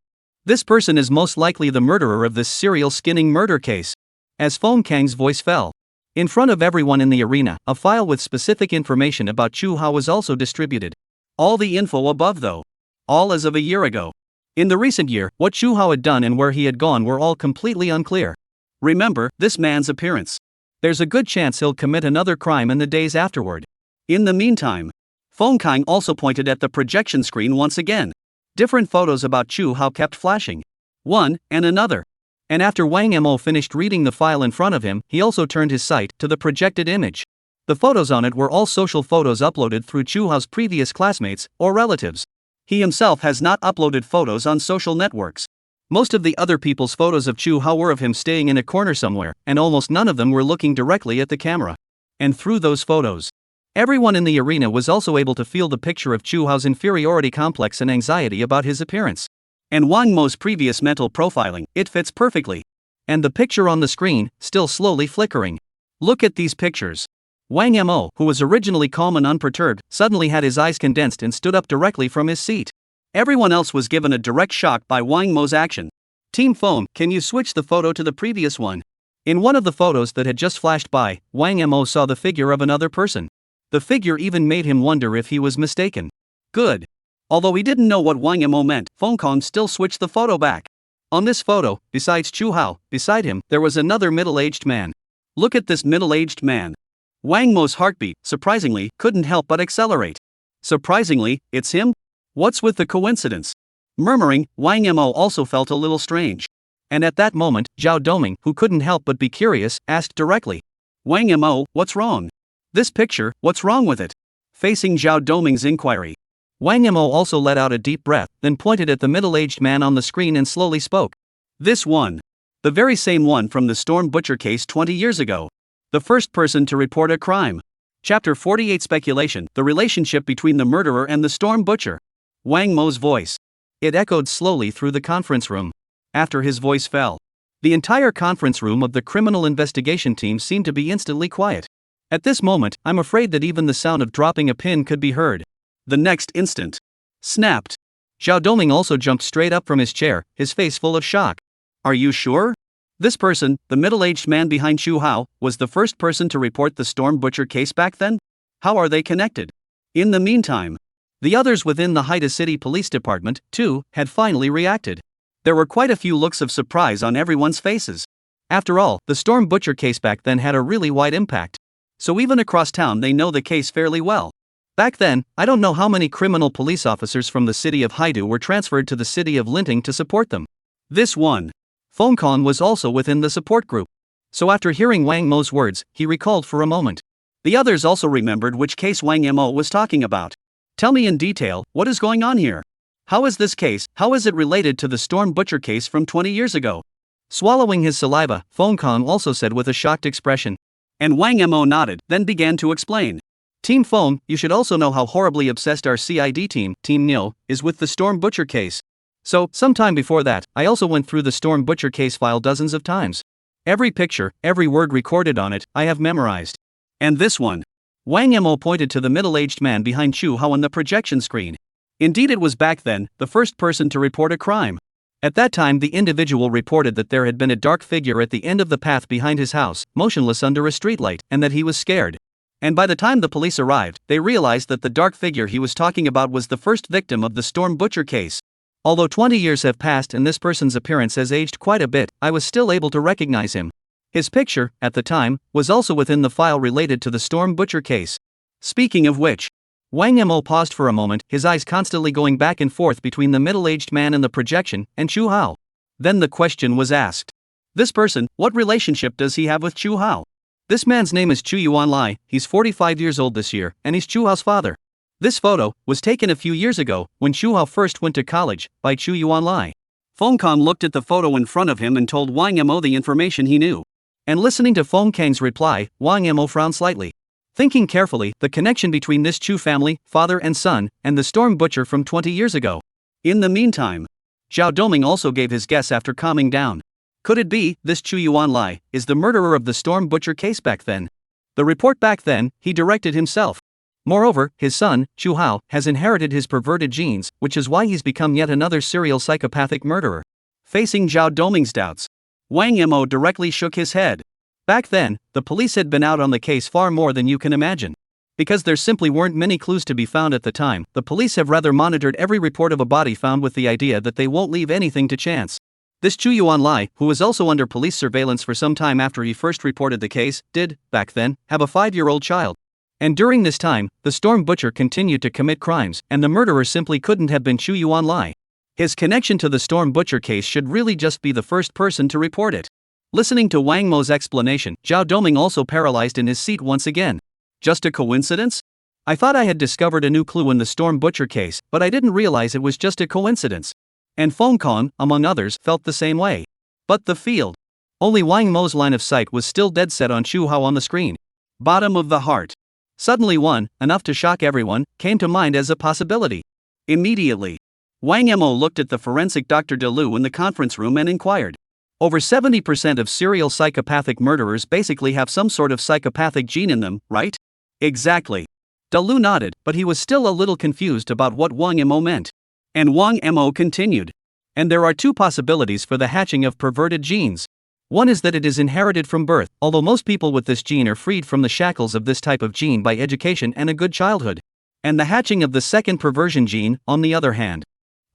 This person is most likely the murderer of this serial skinning murder case. As Feng Kang's voice fell in front of everyone in the arena, a file with specific information about Chu Hao was also distributed. All the info above though, all as of a year ago. In the recent year, what Chu Hao had done and where he had gone were all completely unclear. Remember, this man's appearance. There's a good chance he'll commit another crime in the days afterward. In the meantime, Feng Kang also pointed at the projection screen once again. Different photos about Chu Hao kept flashing. One and another. And after Wang Mo finished reading the file in front of him, he also turned his sight to the projected image. The photos on it were all social photos uploaded through Chu Hao's previous classmates or relatives. He himself has not uploaded photos on social networks. Most of the other people's photos of Chu Hao were of him staying in a corner somewhere, and almost none of them were looking directly at the camera. And through those photos, everyone in the arena was also able to feel the picture of Chu Hao's inferiority complex and anxiety about his appearance. And Wang Mo's previous mental profiling, it fits perfectly. And the picture on the screen, still slowly flickering. Look at these pictures. Wang Mo, who was originally calm and unperturbed, suddenly had his eyes condensed and stood up directly from his seat. Everyone else was given a direct shock by Wang Mo's action. Team Phone, can you switch the photo to the previous one? In one of the photos that had just flashed by, Wang Mo saw the figure of another person. The figure even made him wonder if he was mistaken. Good. Although he didn't know what Wang Mo meant, Phone Kong still switched the photo back. On this photo, besides Chu Hao, beside him, there was another middle-aged man. Look at this middle-aged man. Wang Mo's heartbeat, surprisingly, couldn't help but accelerate. Surprisingly, it's him? What's with the coincidence? Murmuring, Wang Mo also felt a little strange. And at that moment, Zhao Doming, who couldn't help but be curious, asked directly. Wang Mo, what's wrong? This picture, what's wrong with it? Facing Zhao Doming's inquiry, Wang Mo also let out a deep breath, then pointed at the middle-aged man on the screen and slowly spoke. This one. The very same one from the Storm Butcher case 20 years ago. The first person to report a crime. Chapter 48 Speculation, the relationship between the murderer and the Storm Butcher. Wang Mo's voice. It echoed slowly through the conference room. After his voice fell, the entire conference room of the criminal investigation team seemed to be instantly quiet. At this moment, I'm afraid that even the sound of dropping a pin could be heard. The next instant. Snapped. Zhao Doming also jumped straight up from his chair, his face full of shock. Are you sure? This person, the middle-aged man behind Chu Hao, was the first person to report the Storm Butcher case back then? How are they connected? In the meantime, the others within the Haida City Police Department, too, had finally reacted. There were quite a few looks of surprise on everyone's faces. After all, the Storm Butcher case back then had a really wide impact. So even across town they know the case fairly well. Back then, I don't know how many criminal police officers from the city of Haidu were transferred to the city of Linting to support them. This one. Phone Kong was also within the support group. So after hearing Wang Mo's words, he recalled for a moment. The others also remembered which case Wang Mo was talking about. Tell me in detail, what is going on here? How is this case, how is it related to the Storm Butcher case from 20 years ago? Swallowing his saliva, Phone Kong also said with a shocked expression. And Wang Mo nodded, then began to explain. Team Phone, you should also know how horribly obsessed our CID team, Team Nil, is with the Storm Butcher case. So, sometime before that, I also went through the Storm Butcher case file dozens of times. Every picture, every word recorded on it, I have memorized. And this one. Wang Mo pointed to the middle-aged man behind Chu Hao on the projection screen. Indeed, it was back then, the first person to report a crime. At that time, the individual reported that there had been a dark figure at the end of the path behind his house, motionless under a streetlight, and that he was scared. And by the time the police arrived, they realized that the dark figure he was talking about was the first victim of the Storm Butcher case. Although 20 years have passed and this person's appearance has aged quite a bit, I was still able to recognize him. His picture, at the time, was also within the file related to the Storm Butcher case. Speaking of which, Wang Mo paused for a moment, his eyes constantly going back and forth between the middle-aged man in the projection and Chu Hao. Then the question was asked. This person, what relationship does he have with Chu Hao? This man's name is Chu Yuan Lai, he's 45 years old this year, and he's Chu Hao's father. This photo was taken a few years ago, when Chu Hao first went to college, by Chu Yuan Lai. Feng Kang looked at the photo in front of him and told Wang Mo the information he knew. And listening to Feng Kang's reply, Wang Mo frowned slightly. Thinking carefully, the connection between this Chu family, father and son, and the Storm Butcher from 20 years ago. In the meantime, Zhao Doming also gave his guess after calming down. Could it be, this Chu Yuan Lai, is the murderer of the Storm Butcher case back then? The report back then, he directed himself. Moreover, his son, Chu Hao, has inherited his perverted genes, which is why he's become yet another serial psychopathic murderer. Facing Zhao Doming's doubts, Wang Mo directly shook his head. Back then, the police had been out on the case far more than you can imagine. Because there simply weren't many clues to be found at the time, the police have rather monitored every report of a body found with the idea that they won't leave anything to chance. This Chu Yuan Lai, who was also under police surveillance for some time after he first reported the case, did, back then, have a 5-year-old child. And during this time, the Storm Butcher continued to commit crimes, and the murderer simply couldn't have been Chu Yuan Lai. His connection to the Storm Butcher case should really just be the first person to report it. Listening to Wang Mo's explanation, Zhao Doming also paralyzed in his seat once again. Just a coincidence? I thought I had discovered a new clue in the Storm Butcher case, but I didn't realize it was just a coincidence. And Feng Kong, among others, felt the same way. But the field. Only Wang Mo's line of sight was still dead set on Chu Hao on the screen. Bottom of the heart. Suddenly one, enough to shock everyone, came to mind as a possibility. Immediately, Wang Mo looked at the forensic Dr. De Lu in the conference room and inquired. Over 70% of serial psychopathic murderers basically have some sort of psychopathic gene in them, right? Exactly. Dalu nodded, but he was still a little confused about what Wang Mo meant. And Wang Mo continued. And there are two possibilities for the hatching of perverted genes. One is that it is inherited from birth, although most people with this gene are freed from the shackles of this type of gene by education and a good childhood. And the hatching of the second perversion gene, on the other hand.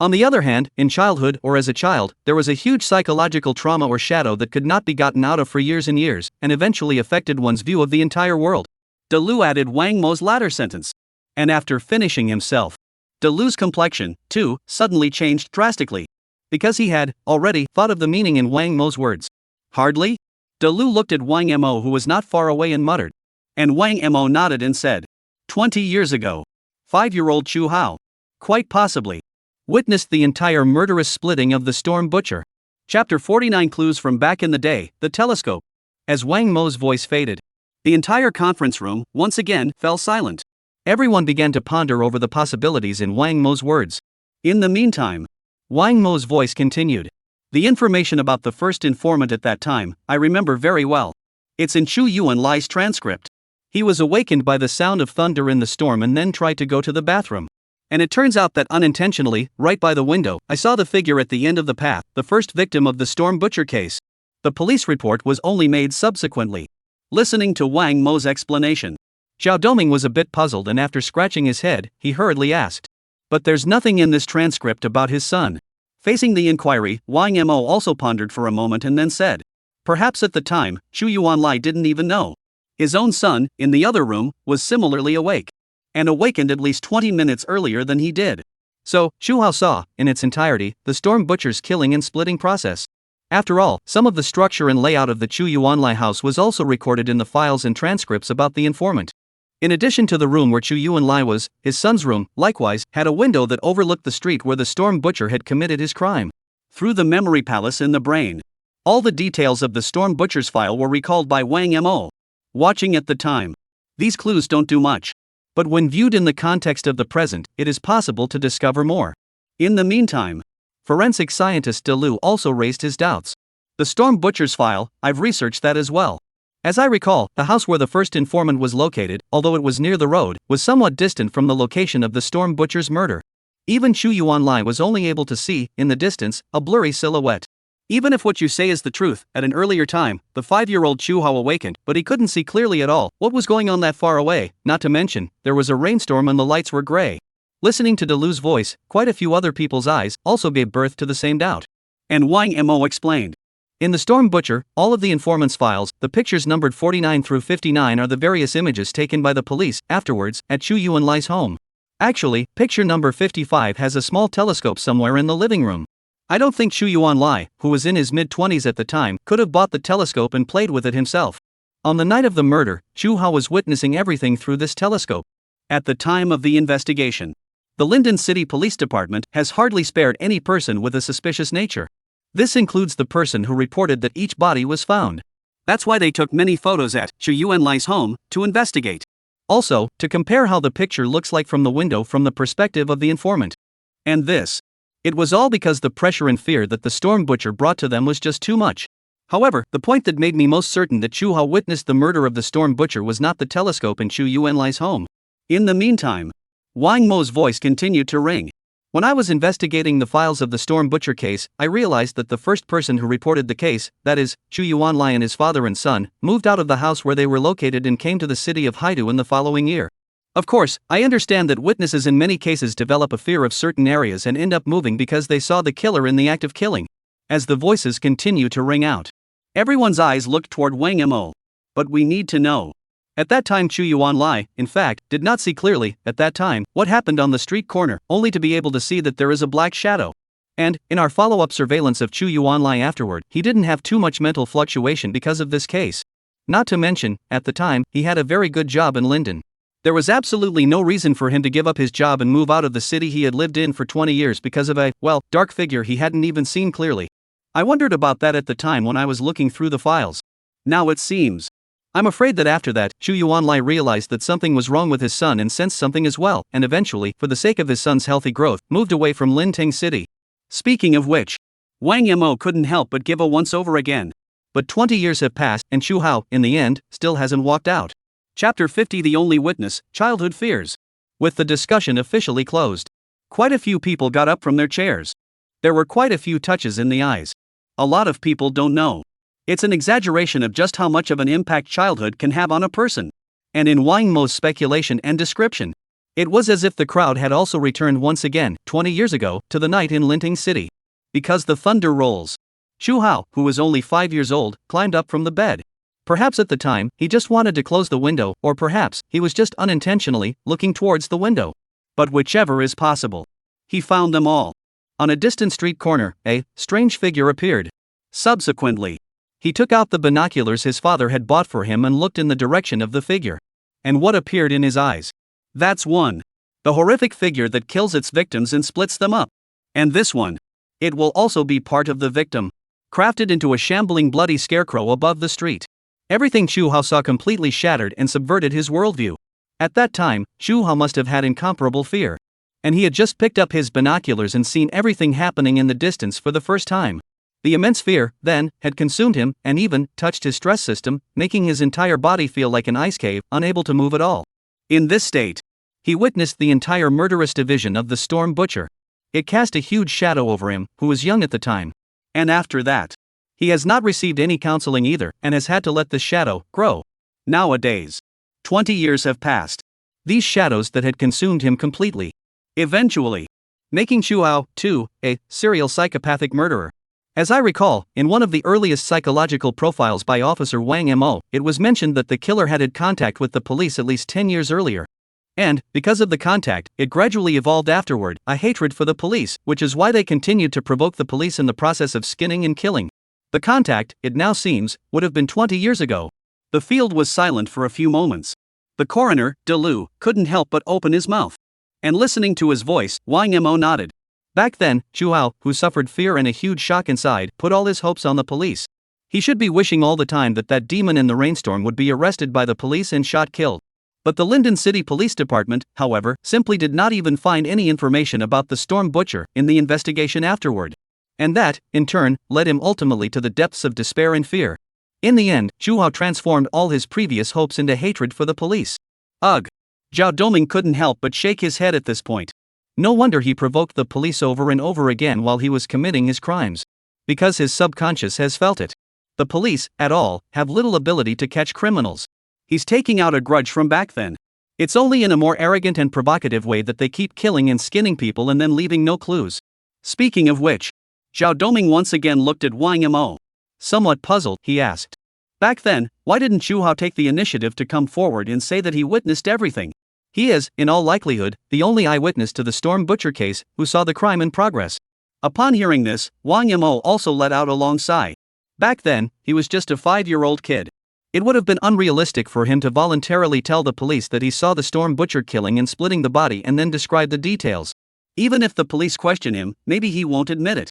On the other hand, in childhood or as a child, there was a huge psychological trauma or shadow that could not be gotten out of for years and years, and eventually affected one's view of the entire world. Dalu added Wang Mo's latter sentence. And after finishing himself, Dalu's complexion, too, suddenly changed drastically. Because he had, already, thought of the meaning in Wang Mo's words. Hardly? Dalu looked at Wang Mo, who was not far away, and muttered. And Wang Mo nodded and said, 20 years ago. 5-year-old Chu Hao. Quite possibly. Witnessed the entire murderous splitting of the Storm Butcher. Chapter 49 Clues from Back in the Day, The Telescope. As Wang Mo's voice faded, the entire conference room, once again, fell silent. Everyone began to ponder over the possibilities in Wang Mo's words. In the meantime, Wang Mo's voice continued. The information about the first informant at that time, I remember very well. It's in Chu Yuanlai's transcript. He was awakened by the sound of thunder in the storm and then tried to go to the bathroom. And it turns out that unintentionally, right by the window, I saw the figure at the end of the path, the first victim of the Storm Butcher case. The police report was only made subsequently. Listening to Wang Mo's explanation, Xiao Doming was a bit puzzled, and after scratching his head, he hurriedly asked. But there's nothing in this transcript about his son. Facing the inquiry, Wang Mo also pondered for a moment and then said. Perhaps at the time, Chu Yuanlai didn't even know. His own son, in the other room, was similarly awake. And awakened at least 20 minutes earlier than he did. So, Chu Hao saw, in its entirety, the Storm Butcher's killing and splitting process. After all, some of the structure and layout of the Chu Yuanlai house was also recorded in the files and transcripts about the informant. In addition to the room where Chu Yuanlai was, his son's room, likewise, had a window that overlooked the street where the Storm Butcher had committed his crime. Through the memory palace in the brain, all the details of the Storm Butcher's file were recalled by Wang Mo. Watching at the time. These clues don't do much. But when viewed in the context of the present, it is possible to discover more. In the meantime, forensic scientist Dalu also raised his doubts. The Storm Butcher's file, I've researched that as well. As I recall, the house where the first informant was located, although it was near the road, was somewhat distant from the location of the Storm Butcher's murder. Even Chu Yuanlai was only able to see, in the distance, a blurry silhouette. Even if what you say is the truth, at an earlier time, the 5-year-old Chu Hao awakened, but he couldn't see clearly at all what was going on that far away, not to mention, there was a rainstorm and the lights were gray. Listening to Dalu's voice, quite a few other people's eyes also gave birth to the same doubt. And Wang Mo explained. In the Storm Butcher, all of the informant's files, the pictures numbered 49 through 59 are the various images taken by the police, afterwards, at Chu Yuanlai's home. Actually, picture number 55 has a small telescope somewhere in the living room. I don't think Chu Yuanlai, who was in his mid-20s at the time, could have bought the telescope and played with it himself. On the night of the murder, Chu Hao was witnessing everything through this telescope. At the time of the investigation, the Linden City Police Department has hardly spared any person with a suspicious nature. This includes the person who reported that each body was found. That's why they took many photos at Chu Yuanlai's home, to investigate. Also, to compare how the picture looks like from the window from the perspective of the informant. And this. It was all because the pressure and fear that the Storm Butcher brought to them was just too much. However, the point that made me most certain that Chu Hao witnessed the murder of the Storm Butcher was not the telescope in Chu Yuanlai's home. In the meantime, Wang Mo's voice continued to ring. When I was investigating the files of the Storm Butcher case, I realized that the first person who reported the case, that is, Chu Yuanlai and his father and son, moved out of the house where they were located and came to the city of Haidu in the following year. Of course, I understand that witnesses in many cases develop a fear of certain areas and end up moving because they saw the killer in the act of killing. As the voices continue to ring out, everyone's eyes looked toward Wang Mo. But we need to know. At that time Chu Yuanlai, in fact, did not see clearly, at that time, what happened on the street corner, only to be able to see that there is a black shadow. And, in our follow-up surveillance of Chu Yuanlai afterward, he didn't have too much mental fluctuation because of this case. Not to mention, at the time, he had a very good job in Linden. There was absolutely no reason for him to give up his job and move out of the city he had lived in for 20 years because of a, well, dark figure he hadn't even seen clearly. I wondered about that at the time when I was looking through the files. Now it seems. I'm afraid that after that, Chu Yuanlai realized that something was wrong with his son and sensed something as well, and eventually, for the sake of his son's healthy growth, moved away from Linting City. Speaking of which, Wang Mo couldn't help but give a once-over again. But 20 years have passed, and Chu Hao, in the end, still hasn't walked out. Chapter 50 The Only Witness, Childhood Fears. With the discussion officially closed, Quite a few people got up from their chairs. There were quite a few touches in the eyes. A lot of people don't know. It's an exaggeration of just how much of an impact childhood can have on a person. And in Wang Mo's speculation and description, it was as if the crowd had also returned once again, 20 years ago, to the night in Linting City. Because the thunder rolls. Chu Hao, who was only 5 years old, climbed up from the bed. Perhaps at the time, he just wanted to close the window, or perhaps, he was just unintentionally looking towards the window. But whichever is possible, he found them all. On a distant street corner, a strange figure appeared. Subsequently, he took out the binoculars his father had bought for him and looked in the direction of the figure. And what appeared in his eyes? That's one. The horrific figure that kills its victims and splits them up. And this one. It will also be part of the victim. Crafted into a shambling bloody scarecrow above the street. Everything Chu Hao saw completely shattered and subverted his worldview. At that time, Chu Hao must have had incomparable fear. And he had just picked up his binoculars and seen everything happening in the distance for the first time. The immense fear, then, had consumed him and even touched his stress system, making his entire body feel like an ice cave, unable to move at all. In this state, he witnessed the entire murderous division of the Storm Butcher. It cast a huge shadow over him, who was young at the time. And after that, he has not received any counseling either and has had to let this shadow grow. Nowadays, 20 years have passed. These shadows that had consumed him completely. Eventually, making Chu Hao, too, a serial psychopathic murderer. As I recall, in one of the earliest psychological profiles by Officer Wang Mo, it was mentioned that the killer had contact with the police at least 10 years earlier. And, because of the contact, it gradually evolved afterward, a hatred for the police, which is why they continued to provoke the police in the process of skinning and killing. The contact, it now seems, would have been 20 years ago. The field was silent for a few moments. The coroner, De Lu, couldn't help but open his mouth. And listening to his voice, Wang Mo nodded. Back then, Chu Hao, who suffered fear and a huge shock inside, put all his hopes on the police. He should be wishing all the time that that demon in the rainstorm would be arrested by the police and shot killed. But the Linden City Police Department, however, simply did not even find any information about the Storm Butcher in the investigation afterward. And that, in turn, led him ultimately to the depths of despair and fear. In the end, Chu Hao transformed all his previous hopes into hatred for the police. Ugh! Zhao Doming couldn't help but shake his head at this point. No wonder he provoked the police over and over again while he was committing his crimes. Because his subconscious has felt it. The police, at all, have little ability to catch criminals. He's taking out a grudge from back then. It's only in a more arrogant and provocative way that they keep killing and skinning people and then leaving no clues. Speaking of which, Zhao Doming once again looked at Wang Mo. Somewhat puzzled, he asked. Back then, why didn't Chu Hao take the initiative to come forward and say that he witnessed everything? He is, in all likelihood, the only eyewitness to the Storm Butcher case who saw the crime in progress. Upon hearing this, Wang Mo also let out a long sigh. Back then, he was just a 5-year-old kid. It would have been unrealistic for him to voluntarily tell the police that he saw the Storm Butcher killing and splitting the body and then describe the details. Even if the police question him, maybe he won't admit it.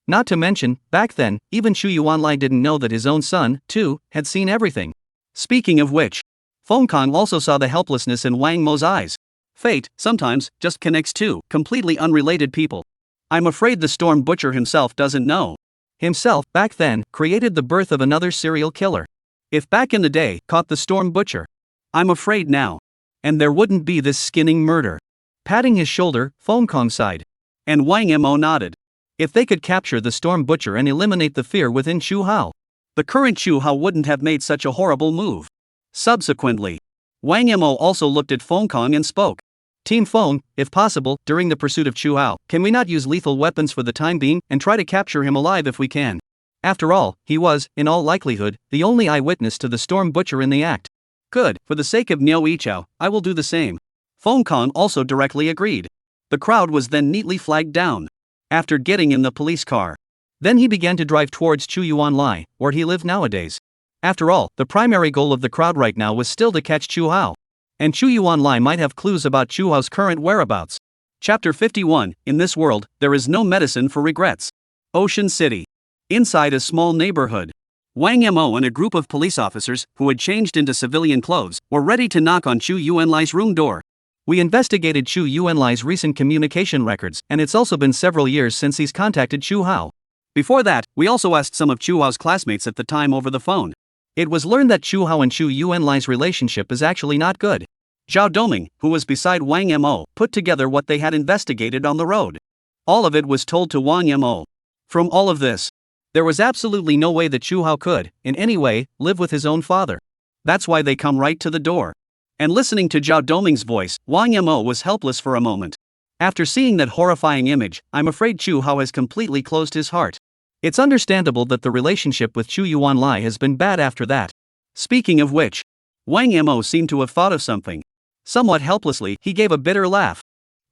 Not to mention, back then, even Xu Yuanlai didn't know that his own son, too, had seen everything. Speaking of which, Feng Kong also saw the helplessness in Wang Mo's eyes. Fate, sometimes, just connects two completely unrelated people. I'm afraid the Storm Butcher himself doesn't know. Himself, back then, created the birth of another serial killer. If back in the day, caught the Storm Butcher, I'm afraid now. And there wouldn't be this skinning murder. Patting his shoulder, Feng Kong sighed. And Wang Mo nodded. If they could capture the Storm Butcher and eliminate the fear within Chu Hao, the current Chu Hao wouldn't have made such a horrible move. Subsequently, Wang Mo also looked at Feng Kong and spoke. Team Feng, if possible, during the pursuit of Chu Hao, can we not use lethal weapons for the time being and try to capture him alive if we can? After all, he was, in all likelihood, the only eyewitness to the Storm Butcher in the act. Good, for the sake of Niu Yichao, I will do the same. Feng Kong also directly agreed. The crowd was then neatly flagged down. After getting in the police car, then he began to drive towards Chu Yuanlai, where he lived nowadays. After all, the primary goal of the crowd right now was still to catch Chu Hao. And Chu Yuanlai might have clues about Chu Hao's current whereabouts. Chapter 51, In this world, there is no medicine for regrets. Ocean City. Inside a small neighborhood, Wang Mo and a group of police officers, who had changed into civilian clothes, were ready to knock on Chu Yuanlai's room door. We investigated Chu Yuanlai's recent communication records, and it's also been several years since he's contacted Chu Hao. Before that, we also asked some of Chu Hao's classmates at the time over the phone. It was learned that Chu Hao and Chu Yuanlai's relationship is actually not good. Zhao Doming, who was beside Wang Mo, put together what they had investigated on the road. All of it was told to Wang Mo. From all of this, there was absolutely no way that Chu Hao could, in any way, live with his own father. That's why they come right to the door. And listening to Zhao Doming's voice, Wang Mo was helpless for a moment. After seeing that horrifying image, I'm afraid Chu Hao has completely closed his heart. It's understandable that the relationship with Chu Yuanlai has been bad after that. Speaking of which, Wang Mo seemed to have thought of something. Somewhat helplessly, he gave a bitter laugh.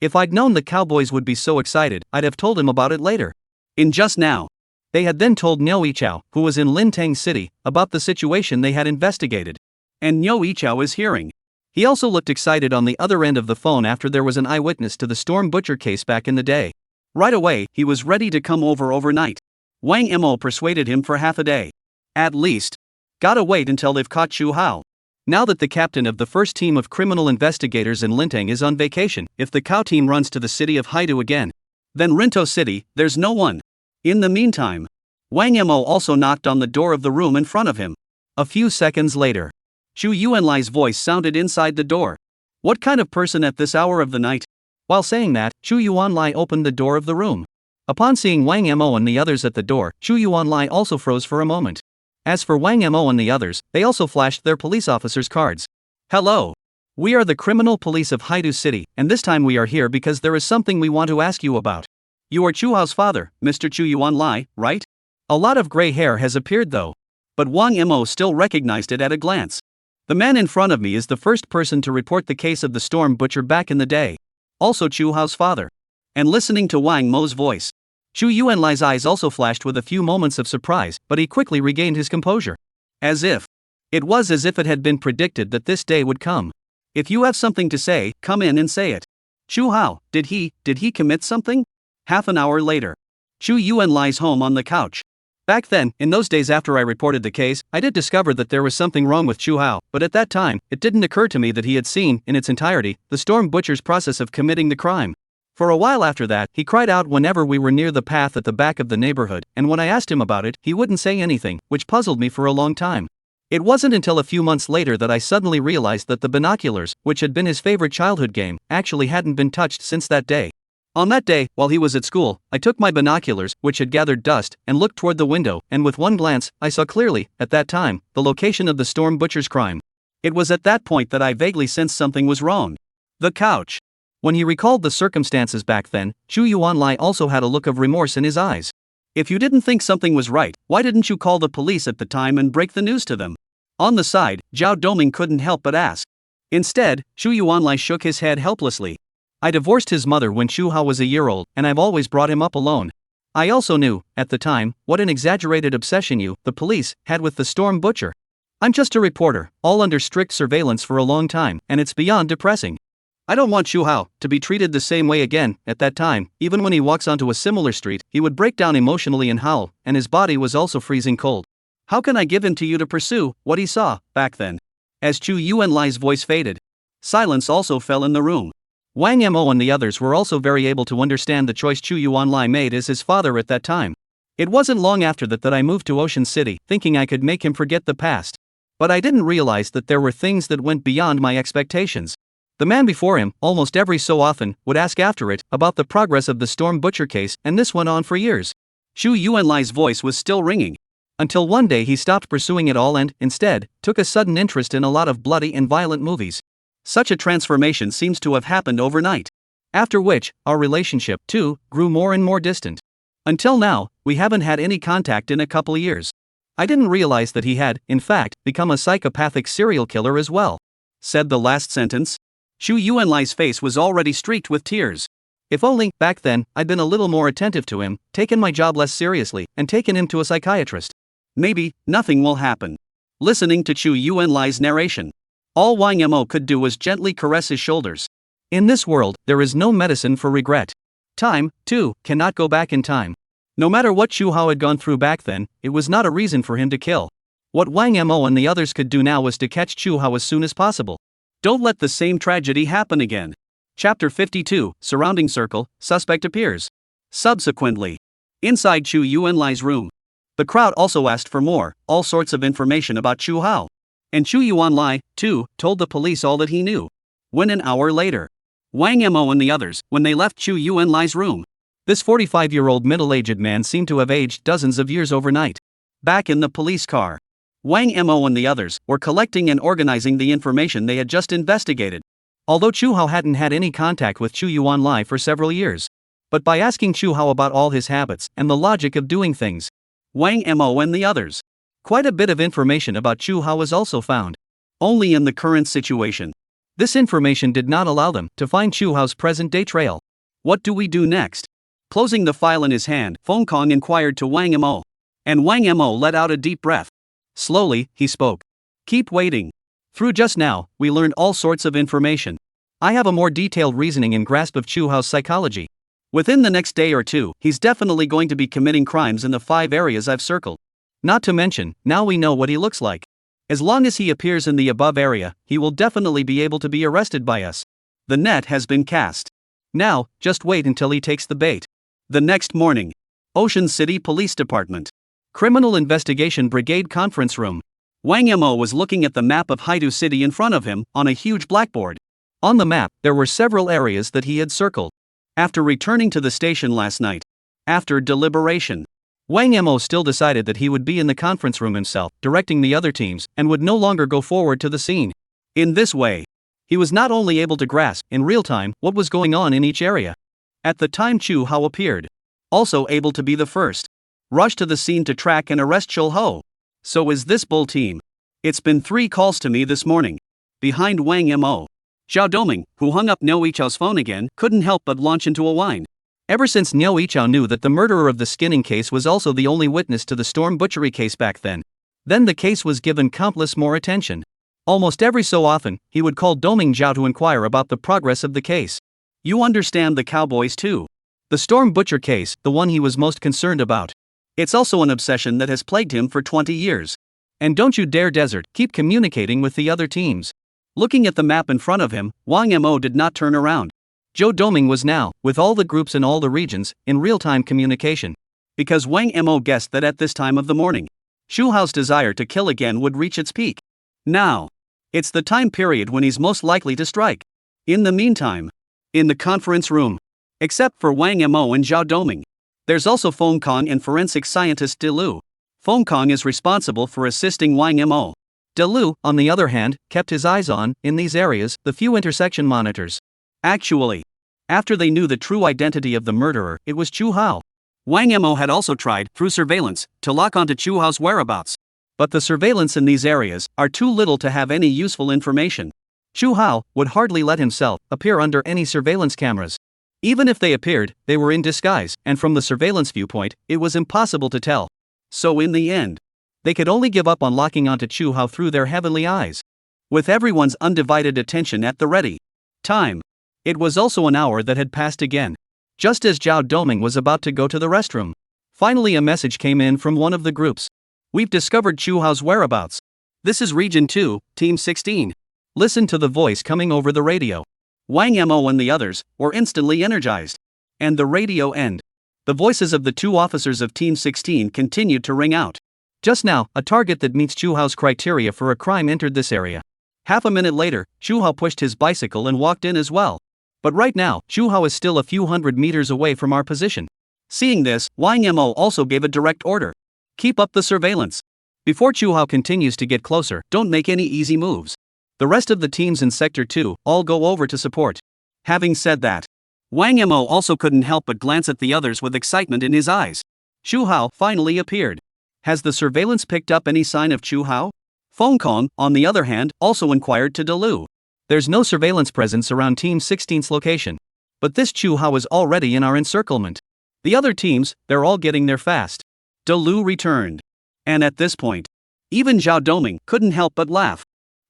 If I'd known the cowboys would be so excited, I'd have told him about it later. In just now. They had then told Niu Yichao, who was in Lintang City, about the situation they had investigated. And Niu Yichao is hearing. He also looked excited on the other end of the phone after there was an eyewitness to the Storm Butcher case back in the day. Right away, he was ready to come over overnight. Wang Mo persuaded him for half a day. At least. Gotta wait until they've caught Chu Hao. Now that the captain of the first team of criminal investigators in Lintang is on vacation, if the cow team runs to the city of Haidu again, then Rinto City, there's no one. In the meantime, Wang Mo also knocked on the door of the room in front of him. A few seconds later, Chu Yuanlai's voice sounded inside the door. What kind of person at this hour of the night? While saying that, Chu Yuanlai opened the door of the room. Upon seeing Wang Mo and the others at the door, Chu Yuanlai also froze for a moment. As for Wang Mo and the others, they also flashed their police officers' cards. Hello. We are the criminal police of Haidu City, and this time we are here because there is something we want to ask you about. You are Chu Hao's father, Mr. Chu Yuanlai, right? A lot of gray hair has appeared though. But Wang Mo still recognized it at a glance. The man in front of me is the first person to report the case of the Storm Butcher back in the day. Also Chu Hao's father. And listening to Wang Mo's voice, Chu Yuanlai's eyes also flashed with a few moments of surprise, but he quickly regained his composure. It was as if it had been predicted that this day would come. If you have something to say, come in and say it. Chu Hao, did he commit something? Half an hour later. Chu Yuanlai's home on the couch. Back then, in those days after I reported the case, I did discover that there was something wrong with Chu Hao, but at that time, it didn't occur to me that he had seen, in its entirety, the Storm Butcher's process of committing the crime. For a while after that, he cried out whenever we were near the path at the back of the neighborhood, and when I asked him about it, he wouldn't say anything, which puzzled me for a long time. It wasn't until a few months later that I suddenly realized that the binoculars, which had been his favorite childhood game, actually hadn't been touched since that day. On that day, while he was at school, I took my binoculars, which had gathered dust, and looked toward the window, and with one glance, I saw clearly, at that time, the location of the Storm Butcher's crime. It was at that point that I vaguely sensed something was wrong. The couch. When he recalled the circumstances back then, Chu Yuanlai also had a look of remorse in his eyes. If you didn't think something was right, why didn't you call the police at the time and break the news to them? On the side, Zhao Doming couldn't help but ask. Instead, Chu Yuanlai shook his head helplessly. I divorced his mother when Chu Hao was a year old, and I've always brought him up alone. I also knew, at the time, what an exaggerated obsession you, the police, had with the Storm Butcher. I'm just a reporter, all under strict surveillance for a long time, and it's beyond depressing. I don't want Chu Hao to be treated the same way again. At that time, even when he walks onto a similar street, he would break down emotionally and howl, and his body was also freezing cold. How can I give him to you to pursue what he saw back then? As Chu Yuanlai's voice faded, silence also fell in the room. Wang Mo and the others were also very able to understand the choice Chu Yuanlai made as his father at that time. It wasn't long after that I moved to Ocean City, thinking I could make him forget the past. But I didn't realize that there were things that went beyond my expectations. The man before him, almost every so often, would ask after it, about the progress of the Storm Butcher case, and this went on for years. Chu Yuanlai's voice was still ringing. Until one day he stopped pursuing it all and, instead, took a sudden interest in a lot of bloody and violent movies. Such a transformation seems to have happened overnight. After which, our relationship, too, grew more and more distant. Until now, we haven't had any contact in a couple of years. I didn't realize that he had, in fact, become a psychopathic serial killer as well. Said the last sentence. Chu Yuanlai's face was already streaked with tears. If only, back then, I'd been a little more attentive to him, taken my job less seriously, and taken him to a psychiatrist. Maybe, nothing will happen. Listening to Chu Yuanlai's narration, all Wang Mo could do was gently caress his shoulders. In this world, there is no medicine for regret. Time, too, cannot go back in time. No matter what Chu Hao had gone through back then, it was not a reason for him to kill. What Wang Mo and the others could do now was to catch Chu Hao as soon as possible. Don't let the same tragedy happen again. Chapter 52, Surrounding Circle, Suspect Appears. Subsequently, Inside Chu Yuanlai's room. The crowd also asked for more, all sorts of information about Chu Hao. And Chu Yuanlai, too, told the police all that he knew. When an hour later, Wang Mo and the others, when they left Chu Yuanlai's room. This 45-year-old middle-aged man seemed to have aged dozens of years overnight. Back in the police car, Wang Mo and the others were collecting and organizing the information they had just investigated. Although Chu Hao hadn't had any contact with Chu Yuanlai for several years. But by asking Chu Hao about all his habits and the logic of doing things, Wang Mo and the others, quite a bit of information about Chu Hao was also found. Only in the current situation. This information did not allow them to find Chu Hao's present-day trail. What do we do next? Closing the file in his hand, Feng Kong inquired to Wang Mo. And Wang Mo let out a deep breath. Slowly, he spoke. Keep waiting. Through just now, we learned all sorts of information. I have a more detailed reasoning and grasp of Chu Hao's psychology. Within the next day or two, he's definitely going to be committing crimes in the 5 areas I've circled. Not to mention, now we know what he looks like. As long as he appears in the above area, he will definitely be able to be arrested by us. The net has been cast. Now, just wait until he takes the bait. The next morning, Ocean City Police Department. Criminal Investigation Brigade Conference Room. Wang Mo was looking at the map of Haidu City in front of him, on a huge blackboard. On the map, there were several areas that he had circled. After returning to the station last night, after deliberation, Wang Mo still decided that he would be in the conference room himself, directing the other teams, and would no longer go forward to the scene. In this way, he was not only able to grasp, in real time, what was going on in each area. At the time Chu Hao appeared, also able to be the first, rush to the scene to track and arrest Chu Hao. So is this bull team. It's been 3 calls to me this morning. Behind Wang Mo, Zhao Doming, who hung up Niu Yichao's phone again, couldn't help but launch into a whine. Ever since Niu Yichao knew that the murderer of the skinning case was also the only witness to the Storm Butchery case back then the case was given countless more attention. Almost every so often, he would call Doming Zhao to inquire about the progress of the case. You understand the cowboys too. The Storm Butcher case, the one he was most concerned about. It's also an obsession that has plagued him for 20 years. And don't you dare desert, keep communicating with the other teams. Looking at the map in front of him, Wang Mo did not turn around. Zhou Doming was now, with all the groups in all the regions, in real-time communication. Because Wang Mo guessed that at this time of the morning, Chu Hao's desire to kill again would reach its peak. Now, it's the time period when he's most likely to strike. In the meantime, in the conference room, except for Wang Mo and Zhao Doming, there's also Feng Kong and forensic scientist De Lu. Feng Kong is responsible for assisting Wang Mo. De Lu, on the other hand, kept his eyes on, in these areas, the few intersection monitors. Actually, after they knew the true identity of the murderer, it was Chu Hao. Wang Mo had also tried, through surveillance, to lock onto Chu Hao's whereabouts. But the surveillance in these areas are too little to have any useful information. Chu Hao would hardly let himself appear under any surveillance cameras. Even if they appeared, they were in disguise, and from the surveillance viewpoint, it was impossible to tell. So in the end, they could only give up on locking onto Chu Hao through their heavenly eyes. With everyone's undivided attention at the ready time, it was also an hour that had passed again. Just as Zhao Doming was about to go to the restroom, finally a message came in from one of the groups. We've discovered Chu Hao's whereabouts. This is Region 2, Team 16. Listen to the voice coming over the radio. Wang Mo and the others were instantly energized. And the radio end. The voices of the 2 officers of Team 16 continued to ring out. Just now, a target that meets Chu Hao's criteria for a crime entered this area. Half a minute later, Chu Hao pushed his bicycle and walked in as well. But right now, Chu Hao is still a few hundred meters away from our position. Seeing this, Wang Mo also gave a direct order. Keep up the surveillance. Before Chu Hao continues to get closer, don't make any easy moves. The rest of the teams in Sector 2 all go over to support. Having said that, Wang Mo also couldn't help but glance at the others with excitement in his eyes. Chu Hao finally appeared. Has the surveillance picked up any sign of Chu Hao? Feng Kong, on the other hand, also inquired to De Lu. There's no surveillance presence around Team 16's location. But this Chu Hao is already in our encirclement. The other teams, they're all getting there fast. De Lu returned. And at this point, even Zhao Doming couldn't help but laugh.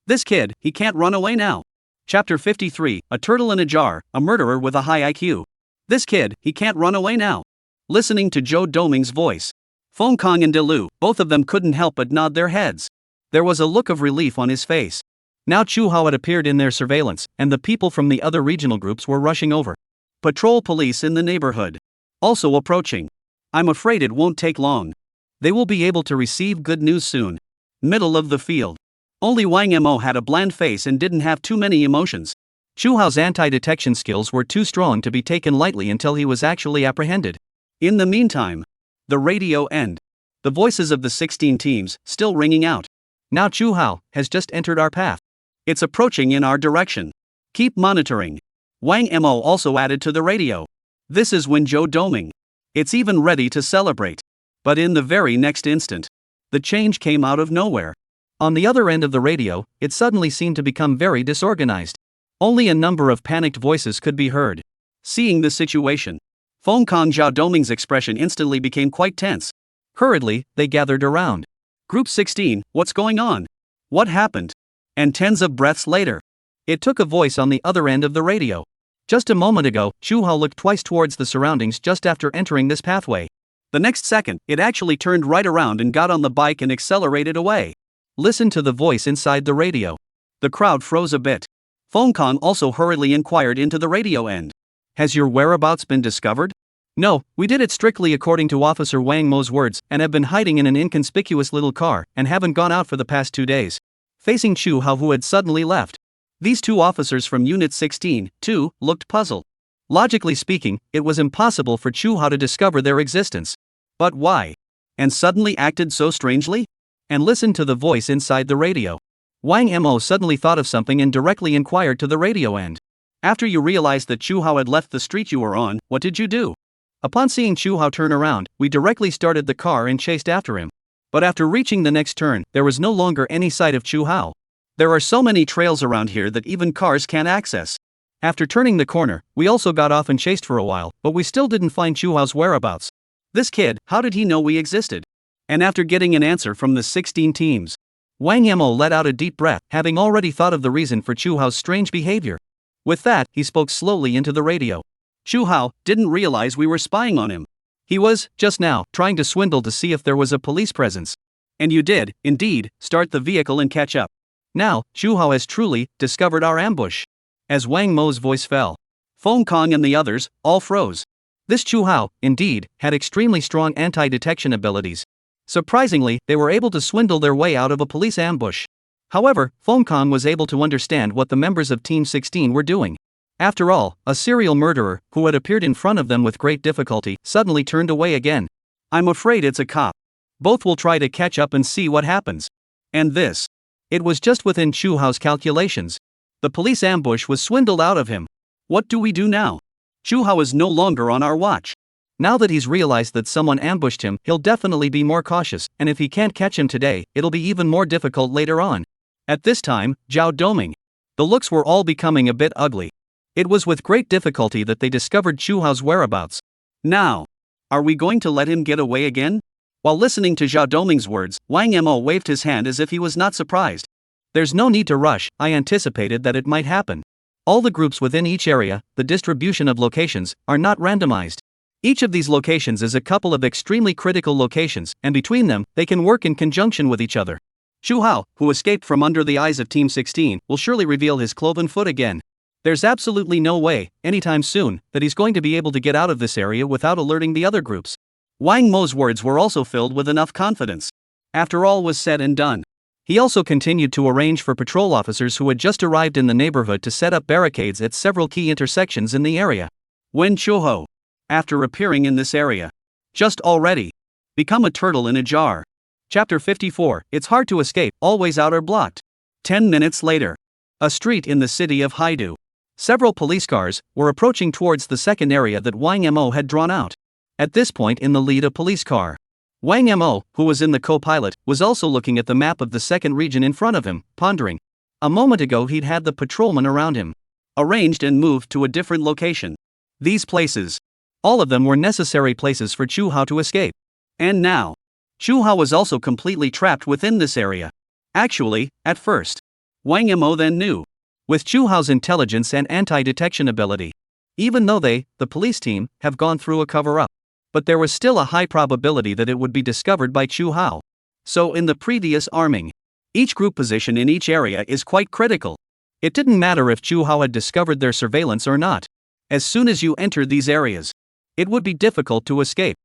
This kid, he can't run away now. Chapter 53, A Turtle in a Jar, a Murderer with a High IQ. This kid, he can't run away now. Listening to Zhao Doming's voice, Feng Kong and De Lu, both of them couldn't help but nod their heads. There was a look of relief on his face. Now Chu Hao had appeared in their surveillance, and the people from the other regional groups were rushing over. Patrol police in the neighborhood also approaching. I'm afraid it won't take long. They will be able to receive good news soon. Middle of the field. Only Wang Mo had a bland face and didn't have too many emotions. Chu Hao's anti-detection skills were too strong to be taken lightly until he was actually apprehended. In the meantime, the radio end. The voices of the 16 teams still ringing out. Now Chu Hao has just entered our path. It's approaching in our direction. Keep monitoring. Wang Mo also added to the radio. This is Wenzhou Doming. It's even ready to celebrate. But in the very next instant, the change came out of nowhere. On the other end of the radio, it suddenly seemed to become very disorganized. Only a number of panicked voices could be heard. Seeing the situation, Fengkong Zhao Doming's expression instantly became quite tense. Hurriedly, they gathered around. Group 16, what's going on? What happened? And tens of breaths later, it took a voice on the other end of the radio. Just a moment ago, Chu Hao looked twice towards the surroundings just after entering this pathway. The next second, it actually turned right around and got on the bike and accelerated away. Listen to the voice inside the radio. The crowd froze a bit. Fengkong also hurriedly inquired into the radio end. Has your whereabouts been discovered? No, we did it strictly according to Officer Wang Mo's words and have been hiding in an inconspicuous little car and haven't gone out for the past 2 days. Facing Chu Hao, who had suddenly left. These two officers from Unit 16, too, looked puzzled. Logically speaking, it was impossible for Chu Hao to discover their existence. But why? And suddenly acted so strangely? And listened to the voice inside the radio. Wang Mo suddenly thought of something and directly inquired to the radio end. After you realized that Chu Hao had left the street you were on, what did you do? Upon seeing Chu Hao turn around, we directly started the car and chased after him. But after reaching the next turn, there was no longer any sight of Chu Hao. There are so many trails around here that even cars can't access. After turning the corner, we also got off and chased for a while, but we still didn't find Chu Hao's whereabouts. This kid, how did he know we existed? And after getting an answer from the 16 teams, Wang Mo let out a deep breath, having already thought of the reason for Chu Hao's strange behavior. With that, he spoke slowly into the radio. Chu Hao didn't realize we were spying on him. He was, just now, trying to swindle to see if there was a police presence. And you did, indeed, start the vehicle and catch up. Now, Chu Hao has truly discovered our ambush. As Wang Mo's voice fell, Fengkong and the others all froze. This Chu Hao, indeed, had extremely strong anti-detection abilities. Surprisingly, they were able to swindle their way out of a police ambush. However, Fengkong was able to understand what the members of Team 16 were doing. After all, a serial murderer, who had appeared in front of them with great difficulty, suddenly turned away again. I'm afraid it's a cop. Both will try to catch up and see what happens. And this. It was just within Chu Hao's calculations. The police ambush was swindled out of him. What do we do now? Chu Hao is no longer on our watch. Now that he's realized that someone ambushed him, he'll definitely be more cautious, and if he can't catch him today, it'll be even more difficult later on. At this time, Zhao Doming. The looks were all becoming a bit ugly. It was with great difficulty that they discovered Chu Hao's whereabouts. Now, are we going to let him get away again? While listening to Zhao Doming's words, Wang Mo waved his hand as if he was not surprised. There's no need to rush, I anticipated that it might happen. All the groups within each area, the distribution of locations, are not randomized. Each of these locations is a couple of extremely critical locations, and between them, they can work in conjunction with each other. Chu Hao, who escaped from under the eyes of Team 16, will surely reveal his cloven foot again. There's absolutely no way, anytime soon, that he's going to be able to get out of this area without alerting the other groups. Wang Mo's words were also filled with enough confidence. After all was said and done, he also continued to arrange for patrol officers who had just arrived in the neighborhood to set up barricades at several key intersections in the area. When Chu Hao, after appearing in this area, just already become a turtle in a jar. Chapter 54, It's hard to escape, always out or blocked. 10 minutes later, a street in the city of Haidu. Several police cars were approaching towards the second area that Wang Mo had drawn out. At this point in the lead a police car. Wang Mo, who was in the co-pilot, was also looking at the map of the second region in front of him, pondering. A moment ago he'd had the patrolman around him, arranged and moved to a different location. These places, all of them were necessary places for Chu Hao to escape. And now, Chu Hao was also completely trapped within this area. Actually, at first, Wang Mo then knew. With Chu Hao's intelligence and anti-detection ability, even though they, the police team, have gone through a cover-up, but there was still a high probability that it would be discovered by Chu Hao. So in the previous arming, each group position in each area is quite critical. It didn't matter if Chu Hao had discovered their surveillance or not. As soon as you entered these areas, it would be difficult to escape.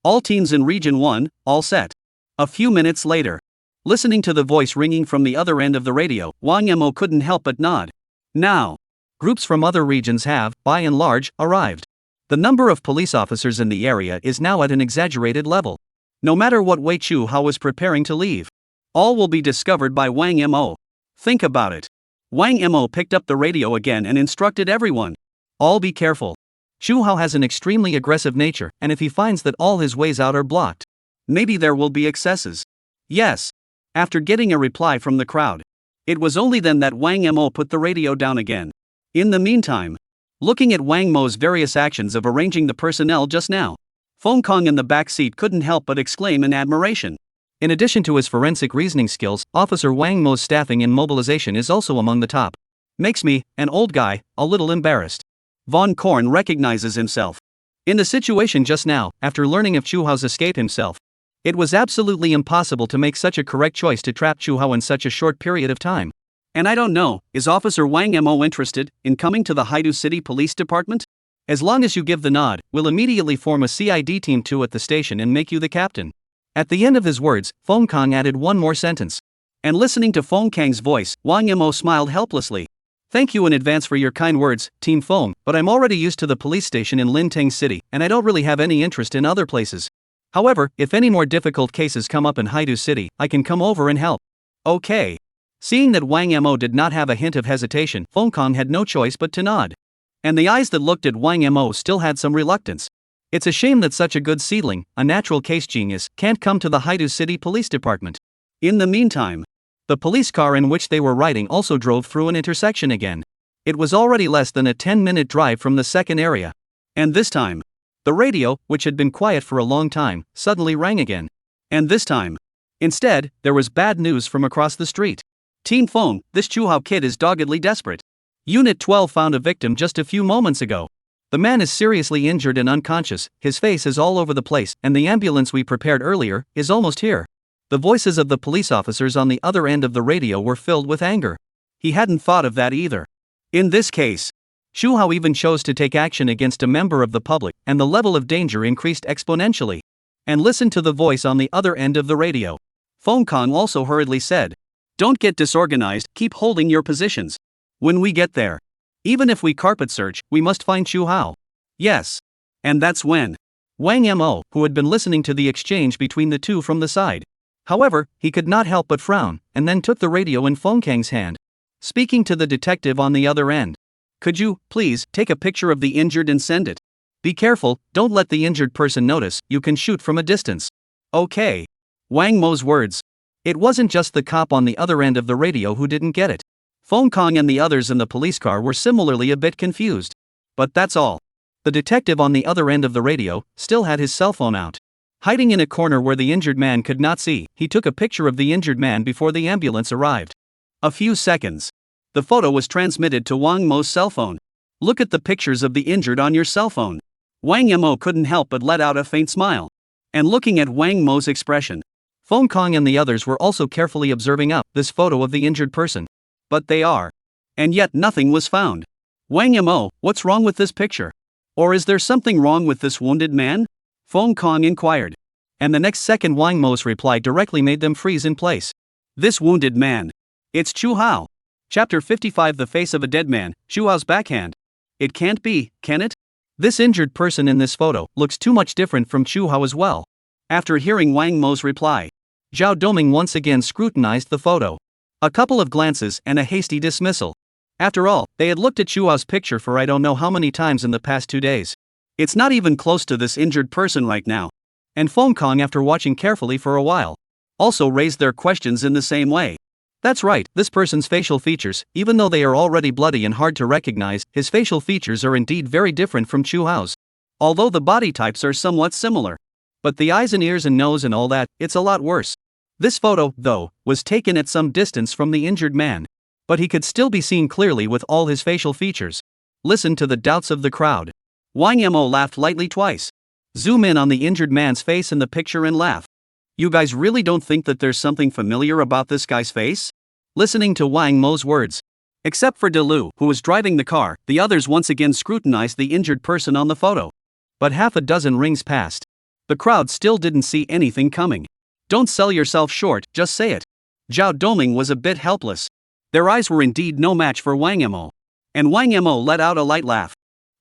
All teens in Region 1, all set. A few minutes later. Listening to the voice ringing from the other end of the radio, Wang Mo couldn't help but nod. Now. Groups from other regions have, by and large, arrived. The number of police officers in the area is now at an exaggerated level. No matter what Wei Chu Hao was preparing to leave, all will be discovered by Wang Mo. Think about it. Wang Mo picked up the radio again and instructed everyone. All be careful. Chu Hao has an extremely aggressive nature, and if he finds that all his ways out are blocked, maybe there will be excesses. Yes. After getting a reply from the crowd, it was only then that Wang Mo put the radio down again. In the meantime, looking at Wang Mo's various actions of arranging the personnel just now, Feng Kong in the back seat couldn't help but exclaim in admiration. In addition to his forensic reasoning skills, Officer Wang Mo's staffing and mobilization is also among the top. Makes me, an old guy, a little embarrassed. Von Korn recognizes himself. In the situation just now, after learning of Chu Hao's escape himself, it was absolutely impossible to make such a correct choice to trap Chu Hao in such a short period of time. And I don't know, is Officer Wang Mo interested in coming to the Haidu City Police Department? As long as you give the nod, we'll immediately form a CID team 2 at the station and make you the captain. At the end of his words, Feng Kong added one more sentence. And listening to Feng Kang's voice, Wang Mo smiled helplessly. Thank you in advance for your kind words, Team Feng, but I'm already used to the police station in Linteng City, and I don't really have any interest in other places. However, if any more difficult cases come up in Haidu City, I can come over and help. Okay. Seeing that Wang Mo did not have a hint of hesitation, Feng Kong had no choice but to nod. And the eyes that looked at Wang Mo still had some reluctance. It's a shame that such a good seedling, a natural case genius, can't come to the Haidu City Police Department. In the meantime, the police car in which they were riding also drove through an intersection again. It was already less than a 10-minute drive from the second area. And this time, the radio, which had been quiet for a long time, suddenly rang again. And this time, instead, there was bad news from across the street. Team Feng, this Chu Hao kid is doggedly desperate. Unit 12 found a victim just a few moments ago. The man is seriously injured and unconscious, his face is all over the place, and the ambulance we prepared earlier is almost here. The voices of the police officers on the other end of the radio were filled with anger. He hadn't thought of that either. In this case, Chu Hao even chose to take action against a member of the public, and the level of danger increased exponentially. And listen to the voice on the other end of the radio. Feng Kong also hurriedly said, "Don't get disorganized, keep holding your positions. When we get there, even if we carpet search, we must find Chu Hao." Yes. And that's when Wang Mo, who had been listening to the exchange between the two from the side. However, he could not help but frown, and then took the radio in Feng Kang's hand. Speaking to the detective on the other end. "Could you, please, take a picture of the injured and send it? Be careful, don't let the injured person notice, you can shoot from a distance." Okay. Wang Mo's words. It wasn't just the cop on the other end of the radio who didn't get it. Feng Kong and the others in the police car were similarly a bit confused. But that's all. The detective on the other end of the radio still had his cell phone out. Hiding in a corner where the injured man could not see, he took a picture of the injured man before the ambulance arrived. A few seconds. The photo was transmitted to Wang Mo's cell phone. "Look at the pictures of the injured on your cell phone." Wang Mo couldn't help but let out a faint smile. And looking at Wang Mo's expression, Feng Kong and the others were also carefully observing this photo of the injured person. But they are. And yet nothing was found. "Wang Mo, what's wrong with this picture? Or is there something wrong with this wounded man?" Feng Kong inquired. And the next second Wang Mo's reply directly made them freeze in place. "This wounded man. It's Chu Hao." Chapter 55 The Face of a Dead Man, Chu Hao's Backhand. It can't be, can it? This injured person in this photo looks too much different from Chu Hao as well. After hearing Wang Mo's reply, Zhao Doming once again scrutinized the photo. A couple of glances and a hasty dismissal. After all, they had looked at Chu Hao's picture for I don't know how many times in the past 2 days. It's not even close to this injured person right now. And Feng Kong, after watching carefully for a while, also raised their questions in the same way. That's right, this person's facial features, even though they are already bloody and hard to recognize, his facial features are indeed very different from Chu Hao's. Although the body types are somewhat similar. But the eyes and ears and nose and all that, it's a lot worse. This photo, though, was taken at some distance from the injured man. But he could still be seen clearly with all his facial features. Listen to the doubts of the crowd. Wang Mo laughed lightly twice. Zoom in on the injured man's face in the picture and laugh. "You guys really don't think that there's something familiar about this guy's face?" Listening to Wang Mo's words. Except for Delu, who was driving the car, the others once again scrutinized the injured person on the photo. But half a dozen rings passed. The crowd still didn't see anything coming. Don't sell yourself short, just say it. Zhao Doming was a bit helpless. Their eyes were indeed no match for Wang Mo. And Wang Mo let out a light laugh.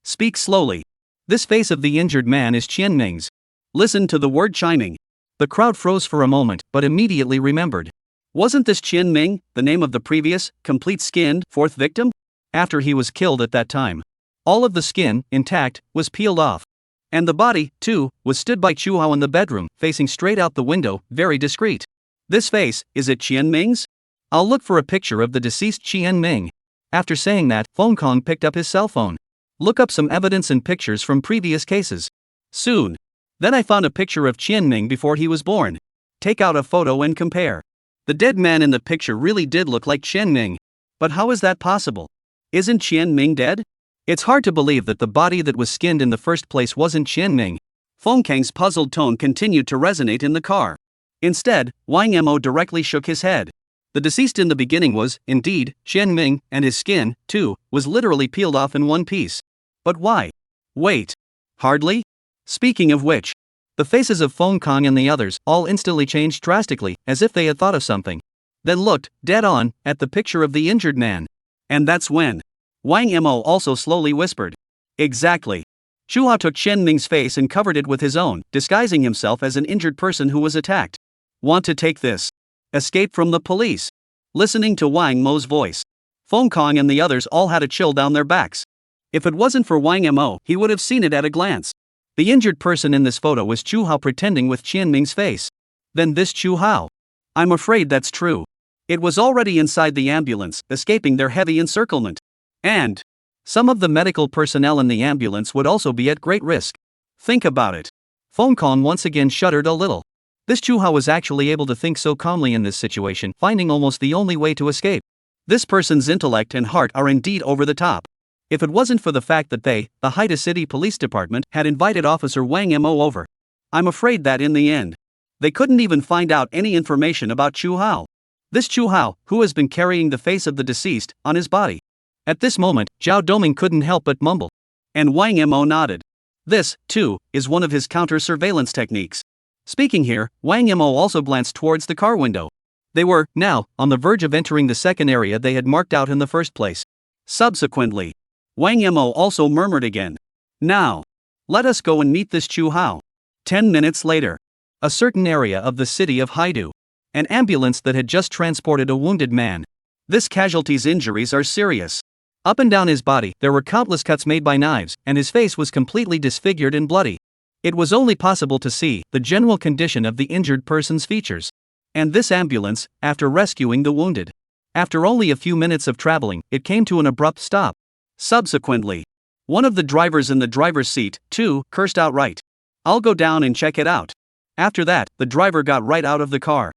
Speak slowly. This face of the injured man is Qian Ming's. Listen to the word chiming. The crowd froze for a moment, but immediately remembered. Wasn't this Qian Ming the name of the previous, complete-skinned, fourth victim? After he was killed at that time, all of the skin, intact, was peeled off. And the body, too, was stood by Chu Hao in the bedroom, facing straight out the window, very discreet. This face, is it Qian Ming's? I'll look for a picture of the deceased Qian Ming. After saying that, Feng Kong picked up his cell phone. Look up some evidence and pictures from previous cases. Soon. Then I found a picture of Qian Ming before he was born. Take out a photo and compare. The dead man in the picture really did look like Qian Ming. But how is that possible? Isn't Qian Ming dead? It's hard to believe that the body that was skinned in the first place wasn't Qian Ming. Feng Kang's puzzled tone continued to resonate in the car. Instead, Wang Mo directly shook his head. The deceased in the beginning was, indeed, Qian Ming, and his skin, too, was literally peeled off in one piece. But why? Wait. Hardly? Speaking of which, the faces of Feng Kong and the others all instantly changed drastically, as if they had thought of something. Then looked, dead on, at the picture of the injured man. And that's when Wang Mo also slowly whispered. Exactly. Chu Hao took Qian Ming's face and covered it with his own, disguising himself as an injured person who was attacked. Want to take this? Escape from the police. Listening to Wang Mo's voice, Feng Kong and the others all had a chill down their backs. If it wasn't for Wang Mo, he would have seen it at a glance. The injured person in this photo was Chu Hao pretending with Qian Ming's face. Then this Chu Hao? I'm afraid that's true. It was already inside the ambulance, escaping their heavy encirclement. And some of the medical personnel in the ambulance would also be at great risk. Think about it. Feng Kong once again shuddered a little. This Chu Hao was actually able to think so calmly in this situation, finding almost the only way to escape. This person's intellect and heart are indeed over the top. If it wasn't for the fact that they, the Haida City Police Department, had invited Officer Wang Mo over, I'm afraid that in the end, they couldn't even find out any information about Chu Hao. This Chu Hao, who has been carrying the face of the deceased on his body. At this moment, Zhao Doming couldn't help but mumble. And Wang Mo nodded. This, too, is one of his counter-surveillance techniques. Speaking here, Wang Mo also glanced towards the car window. They were, now, on the verge of entering the second area they had marked out in the first place. Subsequently, Wang Mo also murmured again. Now, let us go and meet this Chu Hao. 10 minutes later, a certain area of the city of Haidu. An ambulance that had just transported a wounded man. This casualty's injuries are serious. Up and down his body, there were countless cuts made by knives, and his face was completely disfigured and bloody. It was only possible to see the general condition of the injured person's features. And this ambulance, after rescuing the wounded, after only a few minutes of traveling, it came to an abrupt stop. Subsequently, one of the drivers in the driver's seat, too, cursed outright. I'll go down and check it out. After that, the driver got right out of the car.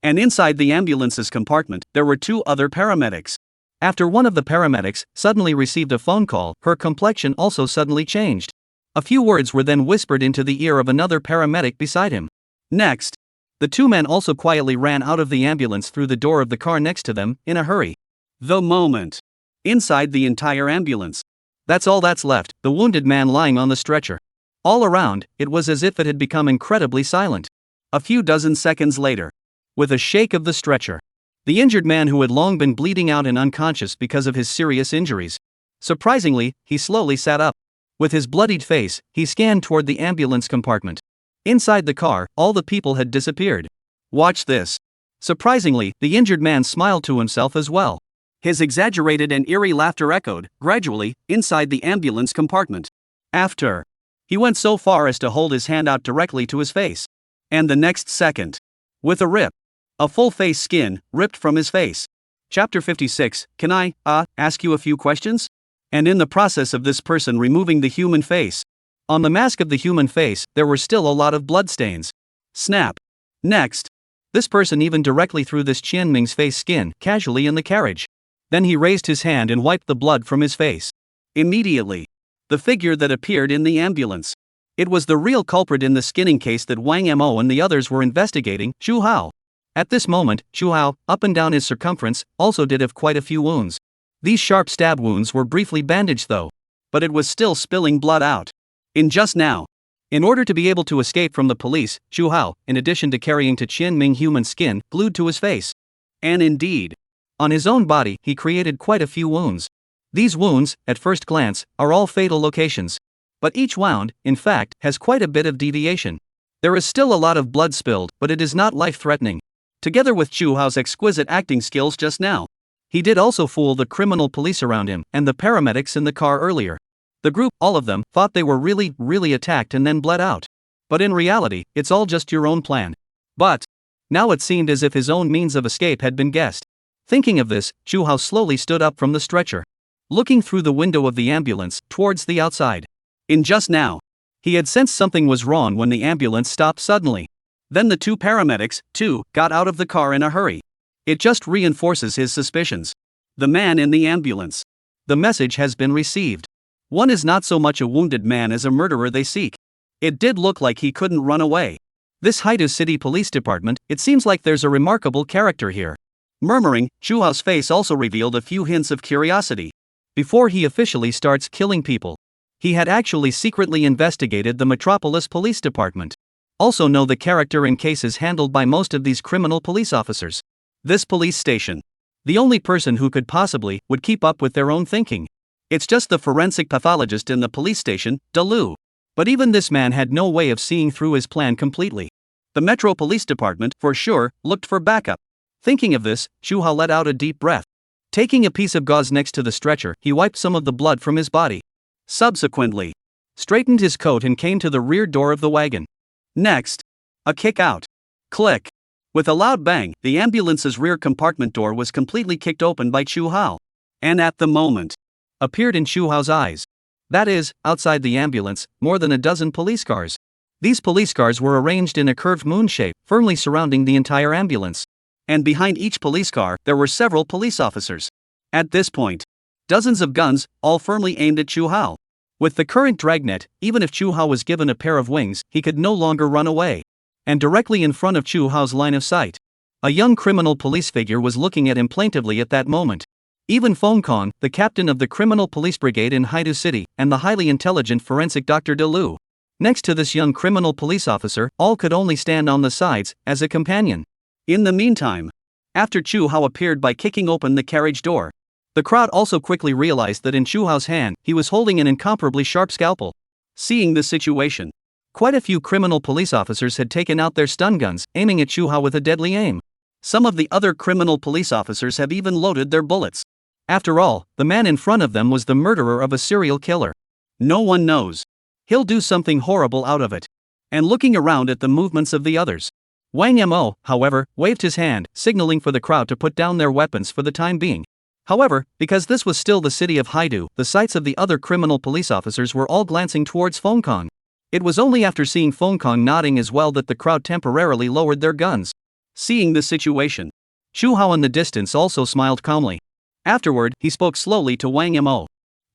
And inside the ambulance's compartment, there were two other paramedics. After one of the paramedics suddenly received a phone call, her complexion also suddenly changed. A few words were then whispered into the ear of another paramedic beside him. Next, the two men also quietly ran out of the ambulance through the door of the car next to them, in a hurry. The moment. Inside the entire ambulance. That's all that's left, the wounded man lying on the stretcher. All around, it was as if it had become incredibly silent. A few dozen seconds later, with a shake of the stretcher, the injured man who had long been bleeding out and unconscious because of his serious injuries. Surprisingly, he slowly sat up. With his bloodied face, he scanned toward the ambulance compartment. Inside the car, all the people had disappeared. Watch this. Surprisingly, the injured man smiled to himself as well. His exaggerated and eerie laughter echoed, gradually, inside the ambulance compartment. After, he went so far as to hold his hand out directly to his face. And the next second, with a rip, a full face skin ripped from his face. Chapter 56, Can I, ask you a few questions? And in the process of this person removing the human face, on the mask of the human face, there were still a lot of bloodstains. Snap. Next, this person even directly threw this Qian Ming's face skin casually in the carriage. Then he raised his hand and wiped the blood from his face. Immediately, the figure that appeared in the ambulance. It was the real culprit in the skinning case that Wang Mo and the others were investigating, Chu Hao. At this moment, Chu Hao, up and down his circumference, also did have quite a few wounds. These sharp stab wounds were briefly bandaged though. But it was still spilling blood out. In just now. In order to be able to escape from the police, Chu Hao, in addition to carrying to Qian Ming human skin glued to his face. And indeed, On his own body, he created quite a few wounds. These wounds, at first glance, are all fatal locations. But each wound, in fact, has quite a bit of deviation. There is still a lot of blood spilled, but it is not life-threatening. Together with Chu Hao's exquisite acting skills just now, he did also fool the criminal police around him and the paramedics in the car earlier. The group, all of them, thought they were really attacked and then bled out. But in reality, it's all just your own plan. But now it seemed as if his own means of escape had been guessed. Thinking of this, Chu Hao slowly stood up from the stretcher, looking through the window of the ambulance towards the outside. in just now, He had sensed something was wrong when the ambulance stopped suddenly. then the two paramedics, too, got out of the car in a hurry. It just reinforces his suspicions. The man in the ambulance. The message has been received. One is not so much a wounded man as a murderer they seek. It did look like he couldn't run away. This Haidu City Police Department, it seems like there's a remarkable character here. Murmuring, Chu Hao's face also revealed a few hints of curiosity. Before he officially starts killing people, he had actually secretly investigated the Metropolis Police Department. Also know the character in cases handled by most of these criminal police officers. This police station. The only person who could possibly would keep up with their own thinking. It's just the forensic pathologist in the police station, Dalu. But even this man had no way of seeing through his plan completely. The Metro Police Department, for sure, looked for backup. Thinking of this, Chu Hao let out a deep breath. Taking a piece of gauze next to the stretcher, he wiped some of the blood from his body. Subsequently, Straightened his coat and came to the rear door of the wagon. next, a kick out. Click. With a loud bang, the ambulance's rear compartment door was completely kicked open by Chu Hao. And at the moment, Appeared in Chu Hao's eyes. That is, outside the ambulance, more than a dozen police cars. These police cars were arranged in a curved moon shape, firmly surrounding the entire ambulance. and behind each police car, there were several police officers. At this point, dozens of guns, all firmly aimed at Chu Hao. With the current dragnet, even if Chu Hao was given a pair of wings, he could no longer run away. And directly in front of Chu Hao's line of sight, a young criminal police figure was looking at him plaintively at that moment. Even Feng Kong, the captain of the criminal police brigade in Haidu City, and the highly intelligent forensic Dr. Dalu, next to this young criminal police officer, all could only stand on the sides, as a companion. In the meantime, after Chu Hao appeared by kicking open the carriage door, The crowd also quickly realized that in Chu Hao's hand, he was holding an incomparably sharp scalpel. seeing the situation, Quite a few criminal police officers had taken out their stun guns, aiming at Chu Hao with a deadly aim. some of the other criminal police officers have even loaded their bullets. After all, the man in front of them was the murderer of a serial killer. No one knows. He'll do something horrible out of it. And looking around at the movements of the others, Wang Mo, however, waved his hand, signaling for the crowd to put down their weapons for the time being. However, because this was still the city of Haidu, the sights of the other criminal police officers were all glancing towards Feng Kong. It was only after seeing Feng Kong nodding as well that the crowd temporarily lowered their guns. seeing the situation, Chu Hao in the distance also smiled calmly. Afterward, he spoke slowly to Wang Mo.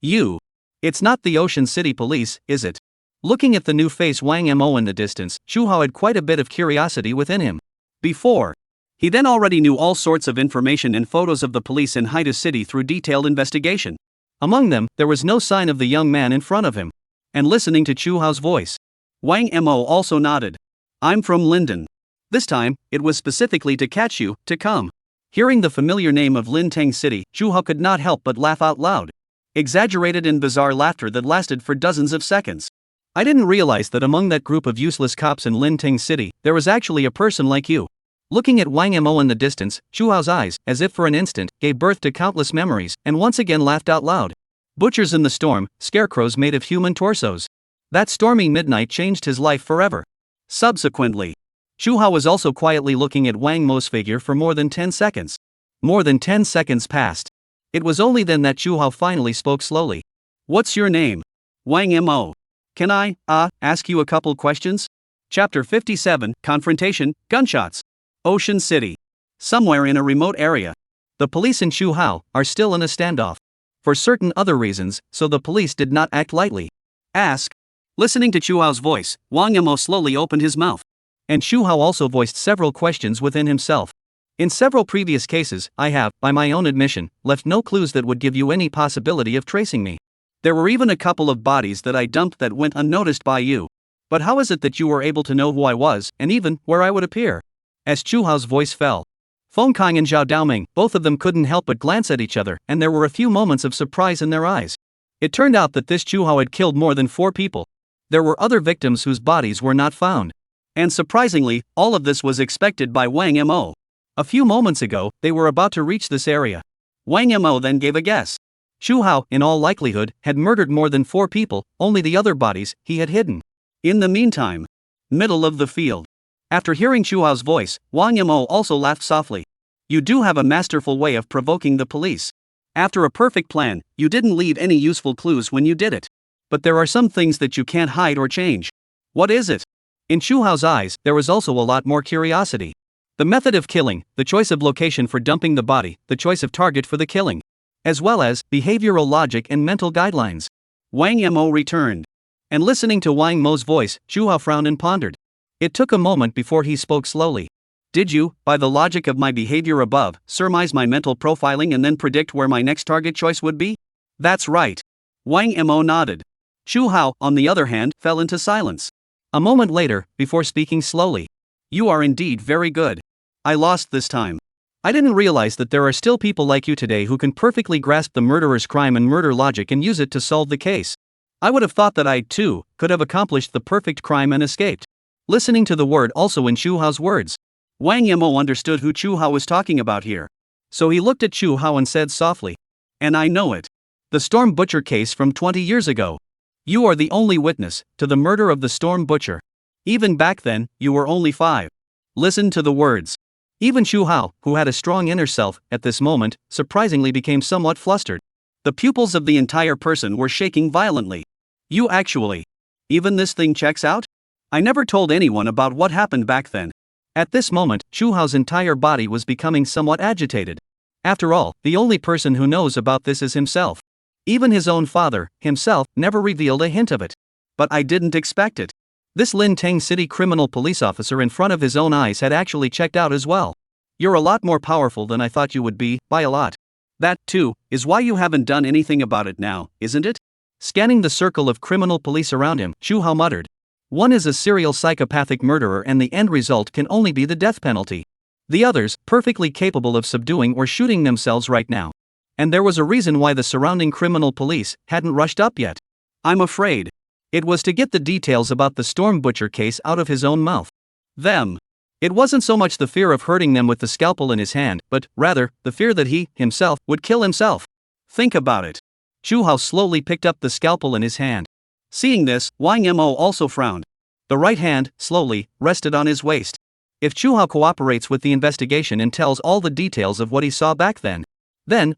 you, It's not the Ocean City Police, is it? Looking at the new face Wang Mo in the distance, Chu Hao had quite a bit of curiosity within him. before. He then already knew all sorts of information and photos of the police in Haidu City through detailed investigation. Among them, there was no sign of the young man in front of him. And listening to Chu Hao's voice, Wang Mo also nodded. I'm from Linden. This time, it was specifically to catch you, to come. hearing the familiar name of Lintang City, Chu Hao could not help but laugh out loud. Exaggerated and bizarre laughter that lasted for dozens of seconds. I didn't realize that among that group of useless cops in Lintang City, there was actually a person like you. Looking at Wang Mo in the distance, Chu Hao's eyes, as if for an instant, gave birth to countless memories, and once again laughed out loud. Butchers in the storm, scarecrows made of human torsos. That stormy midnight changed his life forever. Subsequently, Chu Hao was also quietly looking at Wang Mo's figure for more than 10 seconds. More than 10 seconds passed. It was only then that Chu Hao finally spoke slowly. what's your name? Wang Mo. Can I, ask you a couple questions? Chapter 57, Confrontation, Gunshots. Ocean City. Somewhere in a remote area. The police in Chu Hao are still in a standoff. For certain other reasons, so the police did not act lightly. Ask. Listening to Chu Hao's voice, Wang Mo slowly opened his mouth. And Chu Hao also voiced several questions within himself. In several previous cases, I have, by my own admission, left no clues that would give you any possibility of tracing me. There were even a couple of bodies that I dumped that went unnoticed by you. But how is it that you were able to know who I was, and even where I would appear? As Chu Hao's voice fell, Feng Kang and Zhao Daoming, both of them couldn't help but glance at each other, and there were a few moments of surprise in their eyes. It turned out that this Chu Hao had killed more than 4 people. There were other victims whose bodies were not found. And surprisingly, all of this was expected by Wang Mo. A few moments ago, they were about to reach this area. Wang Mo then gave a guess. Chu Hao, in all likelihood, had murdered more than 4 people, only the other bodies he had hidden. In the meantime, middle of the field. After hearing Chu Hao's voice, Wang Mo also laughed softly. You do have a masterful way of provoking the police. After a perfect plan, you didn't leave any useful clues when you did it. But there are some things that you can't hide or change. What is it? In Chu Hao's eyes, there was also a lot more curiosity. The method of killing, the choice of location for dumping the body, the choice of target for the killing, as well as behavioral logic and mental guidelines. Wang Mo returned. And listening to Wang Mo's voice, Chu Hao frowned and pondered. It took a moment before he spoke slowly. Did you, by the logic of my behavior above, surmise my mental profiling and then predict where my next target choice would be? That's right. Wang Mo nodded. Chu Hao, on the other hand, fell into silence. A moment later, before speaking slowly. You are indeed very good. I lost this time. I didn't realize that there are still people like you today who can perfectly grasp the murderer's crime and murder logic and use it to solve the case. I would have thought that I, too, could have accomplished the perfect crime and escaped. Listening to the word also in Chu Hao's words, Wang Mo understood who Chu Hao was talking about here. So he looked at Chu Hao and said softly, and I know it. The Storm Butcher case from 20 years ago. You are the only witness to the murder of the Storm Butcher. Even back then, you were only 5. Listen to the words. Even Chu Hao, who had a strong inner self, at this moment, surprisingly became somewhat flustered. The pupils of the entire person were shaking violently. You actually. Even this thing checks out? I never told anyone about what happened back then. At this moment, Chu Hao's entire body was becoming somewhat agitated. After all, the only person who knows about this is himself. Even his own father, himself, never revealed a hint of it. But I didn't expect it. This Lin Tang City criminal police officer in front of his own eyes had actually checked out as well. You're a lot more powerful than I thought you would be, by a lot. That, too, is why you haven't done anything about it now, isn't it? Scanning the circle of criminal police around him, Chu Hao muttered. One is a serial psychopathic murderer and the end result can only be the death penalty. The others, perfectly capable of subduing or shooting themselves right now. And there was a reason why the surrounding criminal police hadn't rushed up yet. I'm afraid. It was to get the details about the Storm Butcher case out of his own mouth. Them. It wasn't so much the fear of hurting them with the scalpel in his hand, but, rather, the fear that he, himself, would kill himself. Think about it. Chu Hao slowly picked up the scalpel in his hand. Seeing this, Wang Mo also frowned. The right hand, slowly, rested on his waist. If Chu Hao cooperates with the investigation and tells all the details of what he saw back then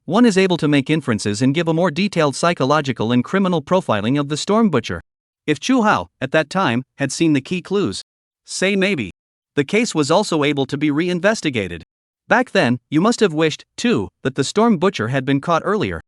one is able to make inferences and give a more detailed psychological and criminal profiling of the Storm Butcher. If Chu Hao, at that time, had seen the key clues, say maybe, the case was also able to be re-investigated. Back then, you must have wished, too, that the Storm Butcher had been caught earlier.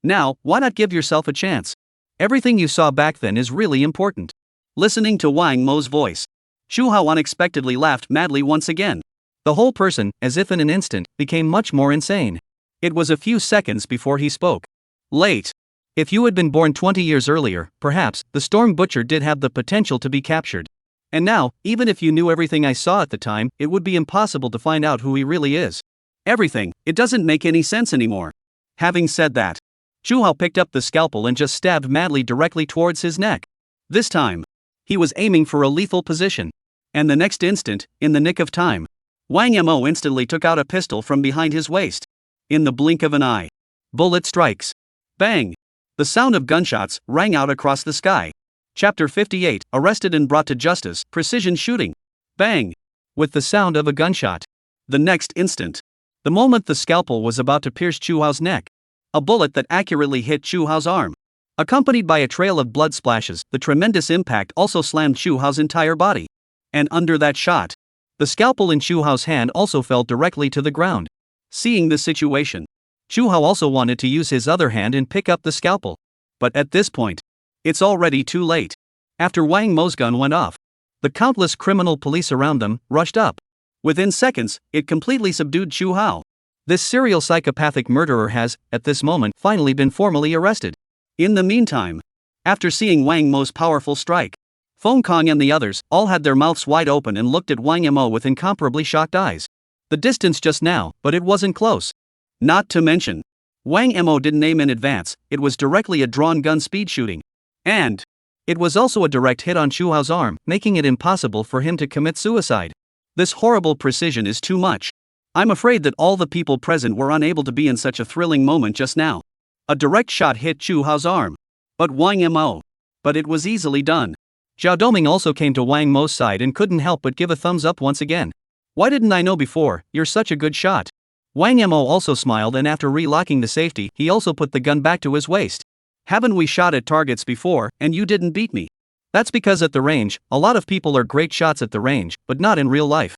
Now, why not give yourself a chance? Everything you saw back then is really important. Listening to Wang Mo's voice, Chu Hao unexpectedly laughed madly once again. The whole person, as if in an instant, became much more insane. It was a few seconds before he spoke. Late. If you had been born 20 years earlier, perhaps, the Storm Butcher did have the potential to be captured. And now, even if you knew everything I saw at the time, it would be impossible to find out who he really is. Everything, it doesn't make any sense anymore. Having said that, Chu Hao picked up the scalpel and just stabbed madly directly towards his neck. This time, he was aiming for a lethal position. And the next instant, in the nick of time, Wang Mo instantly took out a pistol from behind his waist. In the blink of an eye, bullet strikes. Bang! The sound of gunshots rang out across the sky. Chapter 58, Arrested and Brought to Justice, Precision Shooting. Bang! With the sound of a gunshot. The next instant, the moment the scalpel was about to pierce Chu Hao's neck, a bullet that accurately hit Chu Hao's arm. Accompanied by a trail of blood splashes, the tremendous impact also slammed Chu Hao's entire body. And under that shot, the scalpel in Chu Hao's hand also fell directly to the ground. Seeing the situation, Chu Hao also wanted to use his other hand and pick up the scalpel. But at this point, it's already too late. After Wang Mo's gun went off, the countless criminal police around them rushed up. Within seconds, it completely subdued Chu Hao. This serial psychopathic murderer has, at this moment, finally been formally arrested. In the meantime, after seeing Wang Mo's powerful strike, Feng Kong and the others all had their mouths wide open and looked at Wang Mo with incomparably shocked eyes. The distance just now, but it wasn't close. Not to mention, Wang Mo didn't aim in advance, it was directly a drawn gun speed shooting. And it was also a direct hit on Chu Hao's arm, making it impossible for him to commit suicide. This horrible precision is too much. I'm afraid that all the people present were unable to be in such a thrilling moment just now. A direct shot hit Chu Hao's arm. But Wang Mo. But it was easily done. Zhao Doming also came to Wang Mo's side and couldn't help but give a thumbs up once again. Why didn't I know before? You're such a good shot. Wang Mo also smiled, and after relocking the safety, he also put the gun back to his waist. Haven't we shot at targets before, and you didn't beat me? That's because at the range, a lot of people are great shots at the range, but not in real life.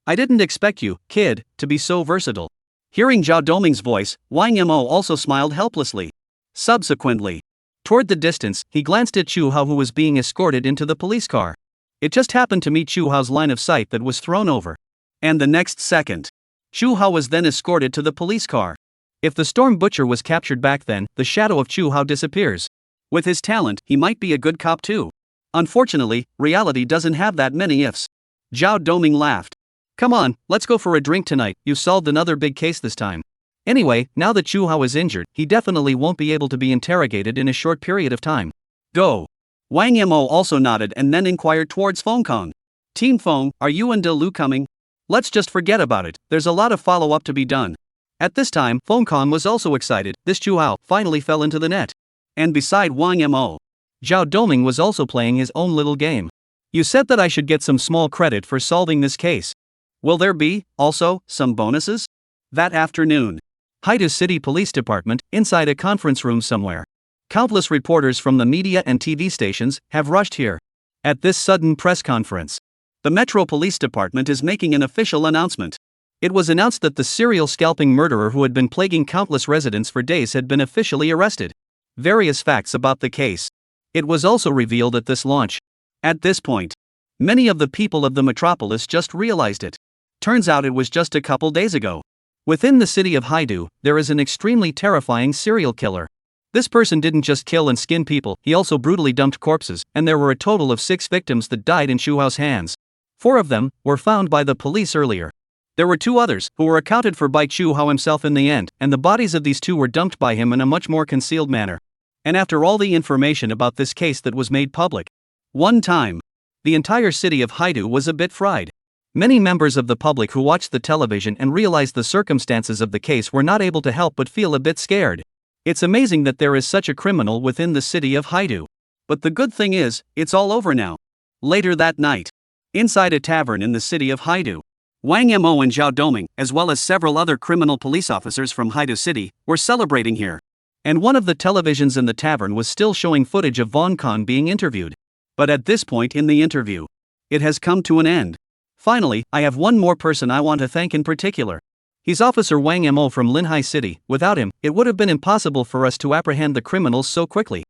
I didn't expect you, kid, to be so versatile. Hearing Zhao Doming's voice, Wang Mo also smiled helplessly. Subsequently, toward the distance, he glanced at Chu Hao, who was being escorted into the police car. It just happened to meet Chu Hao's line of sight that was thrown over. And the next second, Chu Hao was then escorted to the police car. If the Storm Butcher was captured back then, the shadow of Chu Hao disappears. With his talent, he might be a good cop too. Unfortunately, reality doesn't have that many ifs. Zhao Doming laughed. Come on, let's go for a drink tonight, you solved another big case this time. Anyway, now that Chu Hao is injured, he definitely won't be able to be interrogated in a short period of time. Go. Wang Mo also nodded and then inquired towards Feng Kong. Team Feng, are you and De Lu coming? Let's just forget about it, there's a lot of follow-up to be done. At this time, Feng Kong was also excited. This Chu Hao finally fell into the net. And beside Wang Mo, Zhao Doming was also playing his own little game. You said that I should get some small credit for solving this case. Will there be, also, some bonuses? That afternoon, Haidu City Police Department, inside a conference room somewhere. Countless reporters from the media and TV stations have rushed here. At this sudden press conference, the Metro Police Department is making an official announcement. It was announced that the serial scalping murderer who had been plaguing countless residents for days had been officially arrested. Various facts about the case. It was also revealed at this launch. At this point, many of the people of the metropolis just realized it. Turns out it was just a couple days ago. Within the city of Haidu, there is an extremely terrifying serial killer. This person didn't just kill and skin people, he also brutally dumped corpses, and there were a total of 6 victims that died in Chu Hao's hands. 4 of them were found by the police earlier. There were 2 others who were accounted for by Chu Hao himself in the end, and the bodies of these 2 were dumped by him in a much more concealed manner. And after all the information about this case that was made public, one time, the entire city of Haidu was a bit fried. Many members of the public who watched the television and realized the circumstances of the case were not able to help but feel a bit scared. It's amazing that there is such a criminal within the city of Haidu. But the good thing is, it's all over now. Later that night, inside a tavern in the city of Haidu, Wang Mo and Zhao Doming, as well as several other criminal police officers from Haidu City, were celebrating here. And one of the televisions in the tavern was still showing footage of Von Kong being interviewed. But at this point in the interview, it has come to an end. Finally, I have one more person I want to thank in particular. He's Officer Wang Mo from Linhai City. Without him, it would have been impossible for us to apprehend the criminals so quickly.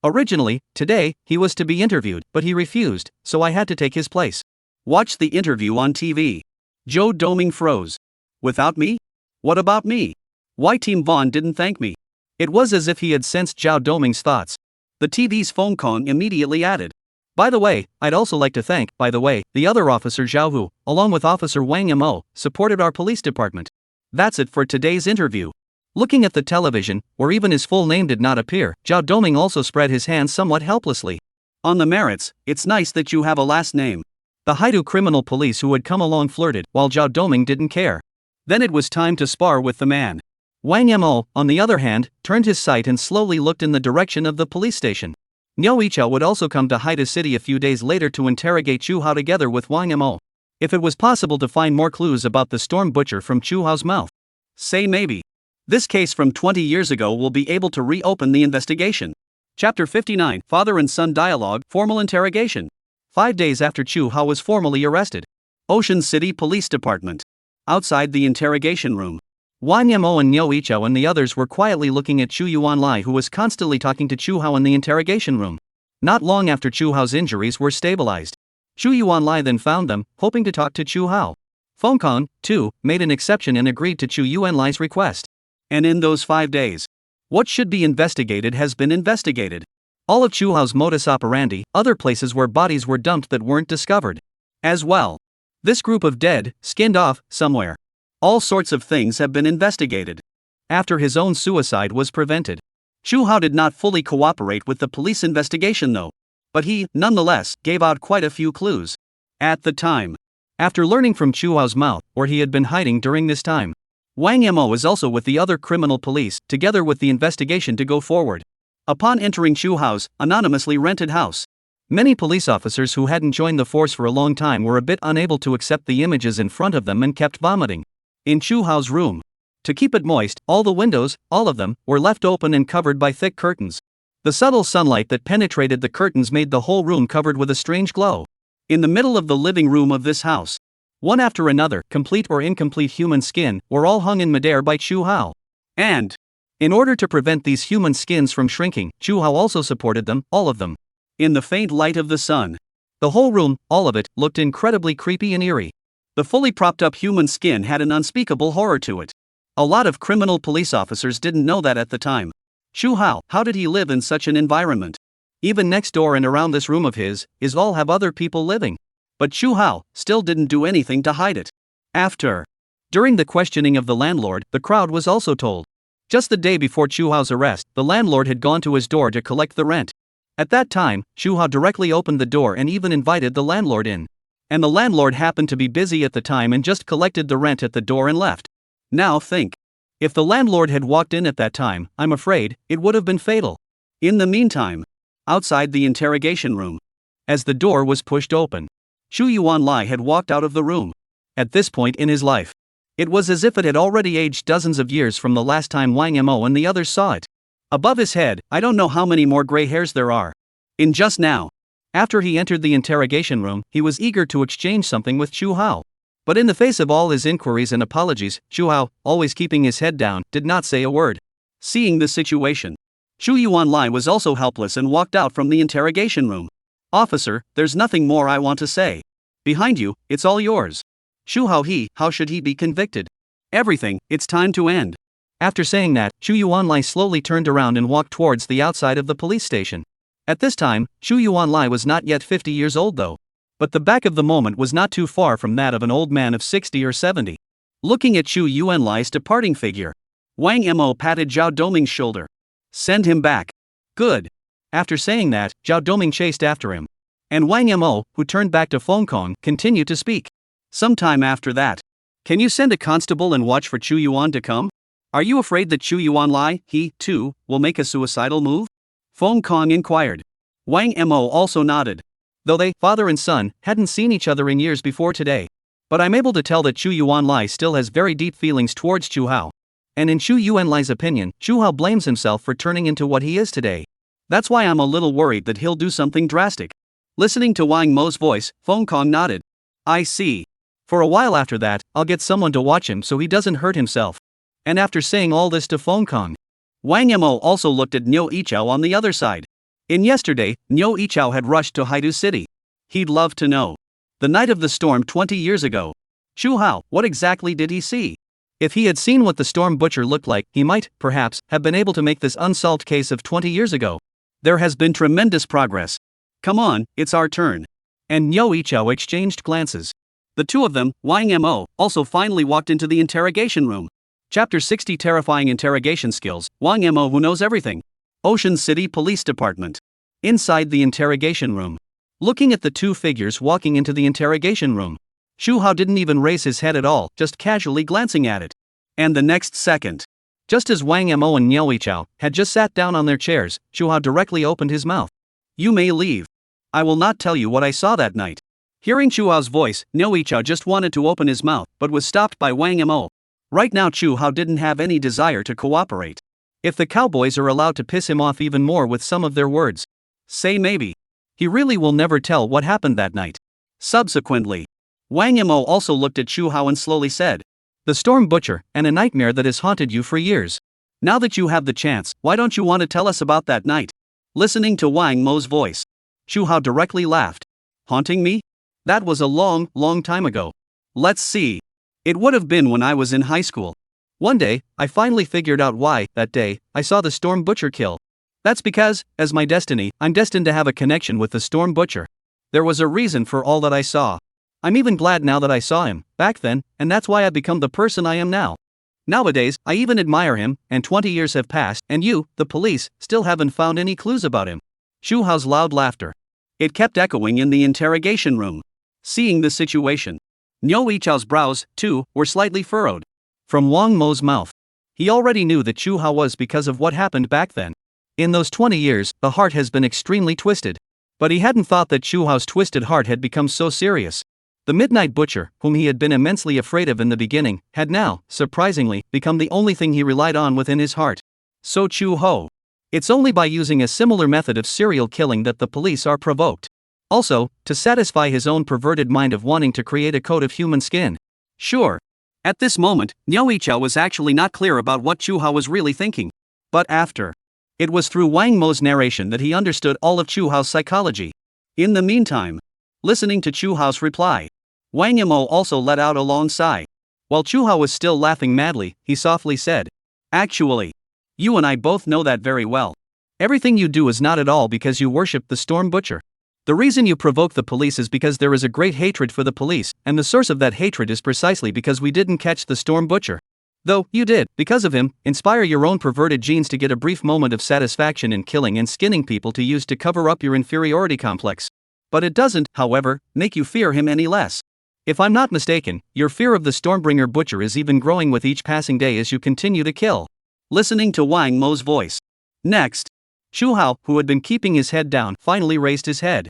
Originally, today, he was to be interviewed, but he refused, so I had to take his place. Watch the interview on TV. Zhao Doming froze. Without me? What about me? Why Team Von didn't thank me? It was as if he had sensed Zhao Doming's thoughts. The TV's Feng Kong immediately added. By the way, I'd also like to thank, the other officer Zhao who, along with Officer Wang Mo, supported our police department. That's it for today's interview. Looking at the television, where even his full name did not appear, Zhao Doming also spread his hands somewhat helplessly. On the merits, it's nice that you have a last name. The Haidu criminal police who had come along flirted, while Zhao Doming didn't care. Then it was time to spar with the man. Wang Mo, on the other hand, turned his sight and slowly looked in the direction of the police station. Liao Jie would also come to Haidu City a few days later to interrogate Chu Hao together with Wang Mo. If it was possible to find more clues about the Storm Butcher from Chu Hao's mouth. Say maybe. This case from 20 years ago will be able to reopen the investigation. Chapter 59, Father and Son Dialogue, Formal Interrogation. 5 days after Chu Hao was formally arrested. Ocean City Police Department. Outside the interrogation room, Wang Mo and Liao Jie and the others were quietly looking at Chu Yuanlai, who was constantly talking to Chu Hao in the interrogation room. Not long after Chu Hao's injuries were stabilized, Chu Yuanlai then found them, hoping to talk to Chu Hao. Feng Kong, too, made an exception and agreed to Chu Yuanlai's request. And in those 5 days, what should be investigated has been investigated. All of Chu Hao's modus operandi, other places where bodies were dumped that weren't discovered. As well. This group of dead, skinned off, somewhere. All sorts of things have been investigated. After his own suicide was prevented. Chu Hao did not fully cooperate with the police investigation though. But he, nonetheless, gave out quite a few clues. At the time. After learning from Chu Hao's mouth, where he had been hiding during this time. Wang Mo was also with the other criminal police, together with the investigation to go forward. Upon entering Chu Hao's anonymously rented house, many police officers who hadn't joined the force for a long time were a bit unable to accept the images in front of them and kept vomiting. In Chu Hao's room. To keep it moist, all the windows, all of them, were left open and covered by thick curtains. The subtle sunlight that penetrated the curtains made the whole room covered with a strange glow. In the middle of the living room of this house, one after another, complete or incomplete human skin, were all hung in midair by Chu Hao. And, in order to prevent these human skins from shrinking, Chu Hao also supported them, all of them, in the faint light of the sun. The whole room, all of it, looked incredibly creepy and eerie. The fully propped up human skin had an unspeakable horror to it. A lot of criminal police officers didn't know that at the time. Chu Hao, how did he live in such an environment? Even next door and around this room of his, all have other people living. But Chu Hao still didn't do anything to hide it. During the questioning of the landlord, the crowd was also told. Just the day before Chu Hao's arrest, the landlord had gone to his door to collect the rent. At that time, Chu Hao directly opened the door and even invited the landlord in. And the landlord happened to be busy at the time and just collected the rent at the door and left. Now think. If the landlord had walked in at that time, I'm afraid, it would have been fatal. In the meantime, outside the interrogation room, as the door was pushed open, Chu Yuanlai had walked out of the room. At this point in his life, it was as if it had already aged dozens of years from the last time Wang Mo and the others saw it. Above his head, I don't know how many more gray hairs there are. In just now. After he entered the interrogation room, he was eager to exchange something with Chu Hao. But in the face of all his inquiries and apologies, Chu Hao, always keeping his head down, did not say a word. Seeing the situation, Chu Yuanlai was also helpless and walked out from the interrogation room. Officer, there's nothing more I want to say. Behind you, it's all yours. Chu Hao how should he be convicted? Everything, it's time to end. After saying that, Chu Yuanlai slowly turned around and walked towards the outside of the police station. At this time, Chu Yuanlai was not yet 50 years old though. But the back of the moment was not too far from that of an old man of 60 or 70. Looking at Chu Yuanlai's departing figure, Wang Mo patted Zhao Doming's shoulder. Send him back. Good. After saying that, Zhao Doming chased after him. And Wang Mo, who turned back to Feng Kong, continued to speak. Sometime after that, can you send a constable and watch for Chu Yuan to come? Are you afraid that Chu Yuanlai, he, too, will make a suicidal move? Feng Kong inquired. Wang Mo also nodded. Though they, father and son, hadn't seen each other in years before today. But I'm able to tell that Chu Yuanlai still has very deep feelings towards Chu Hao. And in Chu Yuanlai's opinion, Chu Hao blames himself for turning into what he is today. That's why I'm a little worried that he'll do something drastic. Listening to Wang Mo's voice, Feng Kong nodded. I see. For a while after that, I'll get someone to watch him so he doesn't hurt himself. And after saying all this to Feng Kong, Wang Mo also looked at Niu Yichao on the other side. In yesterday, Niu Yichao had rushed to Haidu City. He'd love to know. The night of the storm 20 years ago. Chu Hao, what exactly did he see? If he had seen what the storm butcher looked like, he might, perhaps, have been able to make this unsolved case of 20 years ago. There has been tremendous progress. Come on, it's our turn. And Niu Yichao exchanged glances. The two of them, Wang Mo, also finally walked into the interrogation room. Chapter 60 Terrifying Interrogation Skills, Wang Mo who knows everything. Ocean City Police Department. Inside the interrogation room. Looking at the two figures walking into the interrogation room, Chu Hao didn't even raise his head at all, just casually glancing at it. And the next second, just as Wang Mo and Niu Yichao had just sat down on their chairs, Chu Hao directly opened his mouth. You may leave. I will not tell you what I saw that night. Hearing Chu Hao's voice, Niu Yichao just wanted to open his mouth, but was stopped by Wang Mo. Right now Chu Hao didn't have any desire to cooperate. If the cowboys are allowed to piss him off even more with some of their words, say maybe, he really will never tell what happened that night. Subsequently, Wang Mo also looked at Chu Hao and slowly said, the storm butcher, and a nightmare that has haunted you for years. Now that you have the chance, why don't you want to tell us about that night? Listening to Wang Mo's voice, Chu Hao directly laughed. Haunting me? That was a long, long time ago. Let's see. It would have been when I was in high school. One day, I finally figured out why, that day, I saw the storm butcher kill. That's because, as my destiny, I'm destined to have a connection with the Storm Butcher. There was a reason for all that I saw. I'm even glad now that I saw him, back then, and that's why I've become the person I am now. Nowadays, I even admire him, and 20 years have passed, and you, the police, still haven't found any clues about him. Shu Hao's loud laughter. It kept echoing in the interrogation room. Seeing the situation, Niu Yichao's brows, too, were slightly furrowed. From Wang Mo's mouth. He already knew that Shu Hao was because of what happened back then. In those 20 years, the heart has been extremely twisted. But he hadn't thought that Shu Hao's twisted heart had become so serious. The Midnight Butcher, whom he had been immensely afraid of in the beginning, had now, surprisingly, become the only thing he relied on within his heart. So Chu Ho. It's only by using a similar method of serial killing that the police are provoked. Also, to satisfy his own perverted mind of wanting to create a coat of human skin. Sure. At this moment, Niu Yichao was actually not clear about what Chu Hao was really thinking. But after. It was through Wang Mo's narration that he understood all of Chu Hao's psychology. In the meantime, listening to Chu Hao's reply, Wang Mo also let out a long sigh. While Chu Hao was still laughing madly, he softly said, "Actually, you and I both know that very well. Everything you do is not at all because you worship the Storm Butcher. The reason you provoke the police is because there is a great hatred for the police, and the source of that hatred is precisely because we didn't catch the Storm Butcher. Though, you did, because of him, inspire your own perverted genes to get a brief moment of satisfaction in killing and skinning people to use to cover up your inferiority complex. But it doesn't, however, make you fear him any less. If I'm not mistaken, your fear of the Stormbringer Butcher is even growing with each passing day as you continue to kill." Listening to Wang Mo's voice. Next, Shu Hao, who had been keeping his head down, finally raised his head.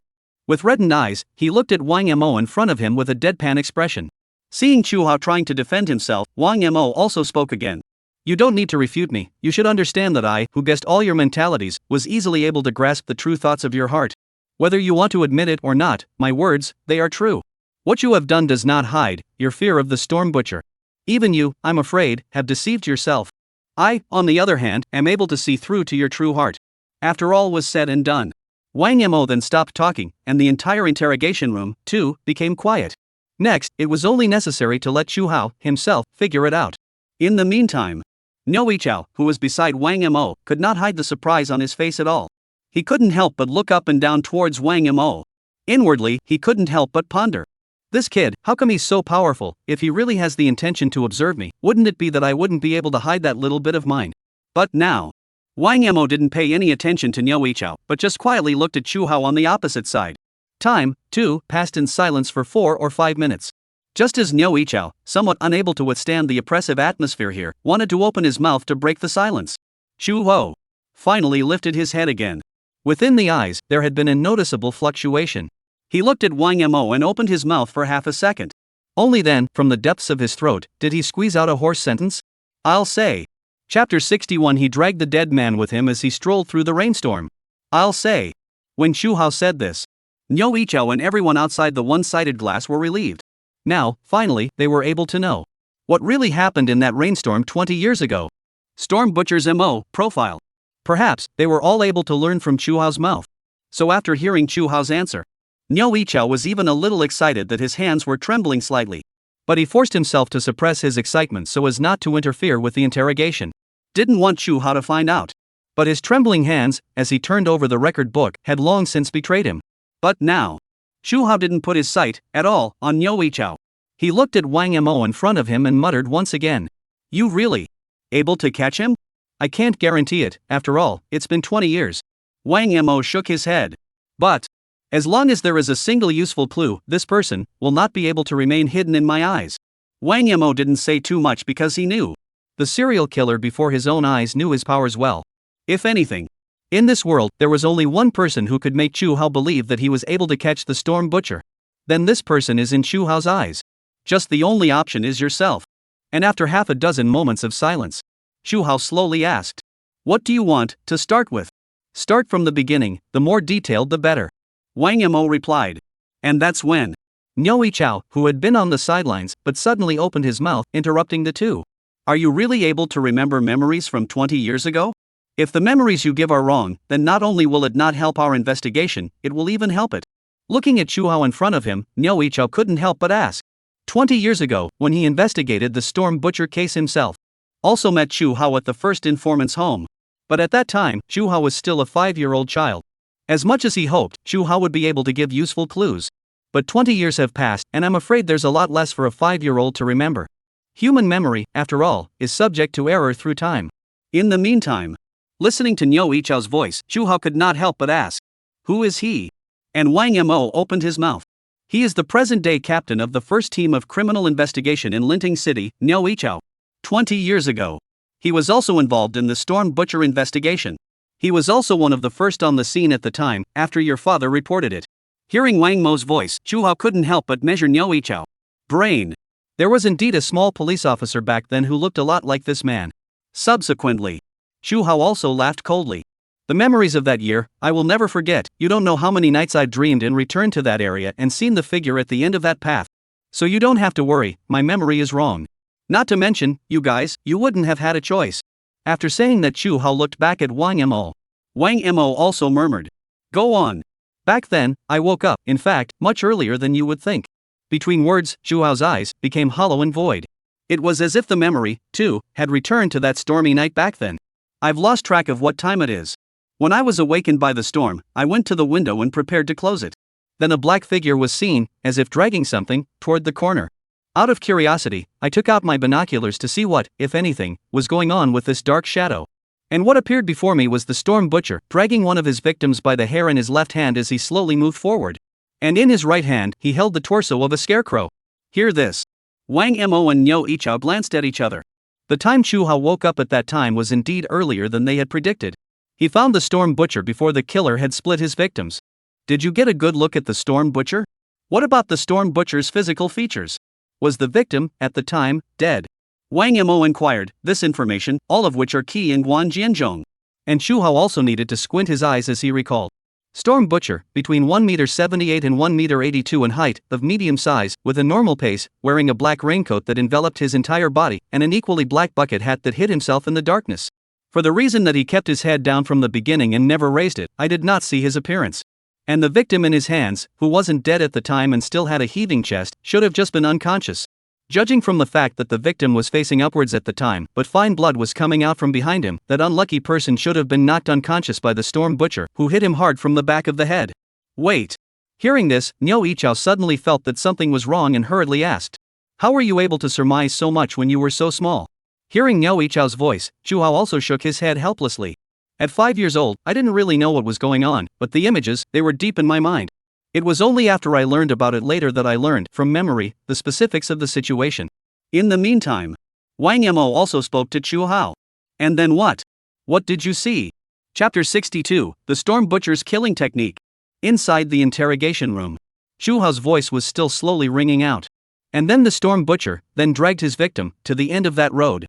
With reddened eyes, he looked at Wang Mo in front of him with a deadpan expression. Seeing Shu Hao trying to defend himself, Wang Mo also spoke again. "You don't need to refute me. You should understand that I, who guessed all your mentalities, was easily able to grasp the true thoughts of your heart. Whether you want to admit it or not, my words, they are true. What you have done does not hide your fear of the Storm Butcher. Even you, I'm afraid, have deceived yourself. I, on the other hand, am able to see through to your true heart." After all was said and done, Wang Mo then stopped talking, and the entire interrogation room, too, became quiet. Next, it was only necessary to let Shu Hao, himself, figure it out. In the meantime, Niu Yichao, who was beside Wang Mo, could not hide the surprise on his face at all. He couldn't help but look up and down towards Wang Mo. Inwardly, he couldn't help but ponder. This kid, how come he's so powerful? If he really has the intention to observe me, wouldn't it be that I wouldn't be able to hide that little bit of mine? But now, Wang Mo didn't pay any attention to Niu Yichao, but just quietly looked at Shu Hao on the opposite side. Time, too, passed in silence for 4 or 5 minutes. Just as Niu Yichao, somewhat unable to withstand the oppressive atmosphere here, wanted to open his mouth to break the silence, Shu Hao finally lifted his head again. Within the eyes, there had been a noticeable fluctuation. He looked at Wang Mo and opened his mouth for half a second. Only then, from the depths of his throat, did he squeeze out a hoarse sentence. "I'll say." Chapter 61. He dragged the dead man with him as he strolled through the rainstorm. "I'll say." When Shu Hao said this, Niu Yichao and everyone outside the one-sided glass were relieved. Now, finally, they were able to know what really happened in that rainstorm 20 years ago. Storm Butcher's MO profile. Perhaps they were all able to learn from Chu Hao's mouth. So after hearing Chu Hao's answer, Niu Yichao was even a little excited that his hands were trembling slightly. But he forced himself to suppress his excitement so as not to interfere with the interrogation. Didn't want Chu Hao to find out. But his trembling hands, as he turned over the record book, had long since betrayed him. But now, Chu Hao didn't put his sight, at all, on Niu Yichao. He looked at Wang Mo in front of him and muttered once again, "You really able to catch him?" "I can't guarantee it, after all, it's been 20 years. Wang Mo shook his head. "But as long as there is a single useful clue, this person will not be able to remain hidden in my eyes." Wang Mo didn't say too much because he knew. The serial killer before his own eyes knew his powers well. If anything, in this world, there was only one person who could make Chu Hao believe that he was able to catch the Storm Butcher. Then this person is in Chu Hao's eyes. Just the only option is yourself. And after half a dozen moments of silence, Chu Hao slowly asked, "What do you want to start with?" "Start from the beginning, the more detailed the better." Wang Mo replied. And that's when Niu Yichao, who had been on the sidelines but suddenly opened his mouth, interrupting the two. "Are you really able to remember memories from 20 years ago? If the memories you give are wrong, then not only will it not help our investigation, it will even help it." Looking at Chu Hao in front of him, Niu Yichao couldn't help but ask. 20 years ago, when he investigated the Storm Butcher case himself. Also met Chu Hao at the first informant's home. But at that time, Shu Hao was still a 5-year-old child. As much as he hoped, Shu Hao would be able to give useful clues. But 20 years have passed, and I'm afraid there's a lot less for a 5-year-old to remember. Human memory, after all, is subject to error through time. In the meantime, listening to Niu Yichao's voice, Shu Hao could not help but ask, "Who is he?" And Wang Mo opened his mouth. He is the present-day captain of the first team of criminal investigation in Linting City, Niu Yichao. 20 years ago, he was also involved in the Storm Butcher investigation. He was also one of the first on the scene at the time, after your father reported it. Hearing Wang Mo's voice, Shu Hao couldn't help but measure Niu Yichao. Brain. There was indeed a small police officer back then who looked a lot like this man. Subsequently, Shu Hao also laughed coldly. The memories of that year, I will never forget. You don't know how many nights I've dreamed and returned to that area and seen the figure at the end of that path. So you don't have to worry, my memory is wrong. Not to mention, you guys, you wouldn't have had a choice. After saying that, Shu Hao looked back at Wang Mo. Wang Mo also murmured, "Go on." Back then, I woke up, in fact, much earlier than you would think. Between words, Shu Hao's eyes became hollow and void. It was as if the memory, too, had returned to that stormy night back then. I've lost track of what time it is. When I was awakened by the storm, I went to the window and prepared to close it. Then a black figure was seen, as if dragging something, toward the corner. Out of curiosity, I took out my binoculars to see what, if anything, was going on with this dark shadow. And what appeared before me was the Storm Butcher, dragging one of his victims by the hair in his left hand as he slowly moved forward. And in his right hand, he held the torso of a scarecrow. Hear this. Wang Mo and Niu Yichao glanced at each other. The time Shu Hao woke up at that time was indeed earlier than they had predicted. He found the Storm Butcher before the killer had split his victims. Did you get a good look at the Storm Butcher? What about the Storm Butcher's physical features? Was the victim, at the time, dead? Wang Mo inquired, this information, all of which are key in Guanjianzhong. And Shu Hao also needed to squint his eyes as he recalled. Storm Butcher, between 1.78 m and 1.82 m in height, of medium size, with a normal pace, wearing a black raincoat that enveloped his entire body, and an equally black bucket hat that hid himself in the darkness. For the reason that he kept his head down from the beginning and never raised it, I did not see his appearance. And the victim in his hands, who wasn't dead at the time and still had a heaving chest, should have just been unconscious. Judging from the fact that the victim was facing upwards at the time, but fine blood was coming out from behind him, that unlucky person should have been knocked unconscious by the Storm Butcher, who hit him hard from the back of the head. Wait. Hearing this, Niu Yichao suddenly felt that something was wrong and hurriedly asked, "How were you able to surmise so much when you were so small?" Hearing Niu Yichao's voice, Shu Hao also shook his head helplessly. At 5 years old, I didn't really know what was going on, but the images, they were deep in my mind. It was only after I learned about it later that I learned, from memory, the specifics of the situation. In the meantime, Wang Mo also spoke to Shu Hao. And then what? What did you see? Chapter 62, The Storm Butcher's Killing Technique. Inside the interrogation room, Shu Hao's voice was still slowly ringing out. And then the Storm Butcher then dragged his victim to the end of that road.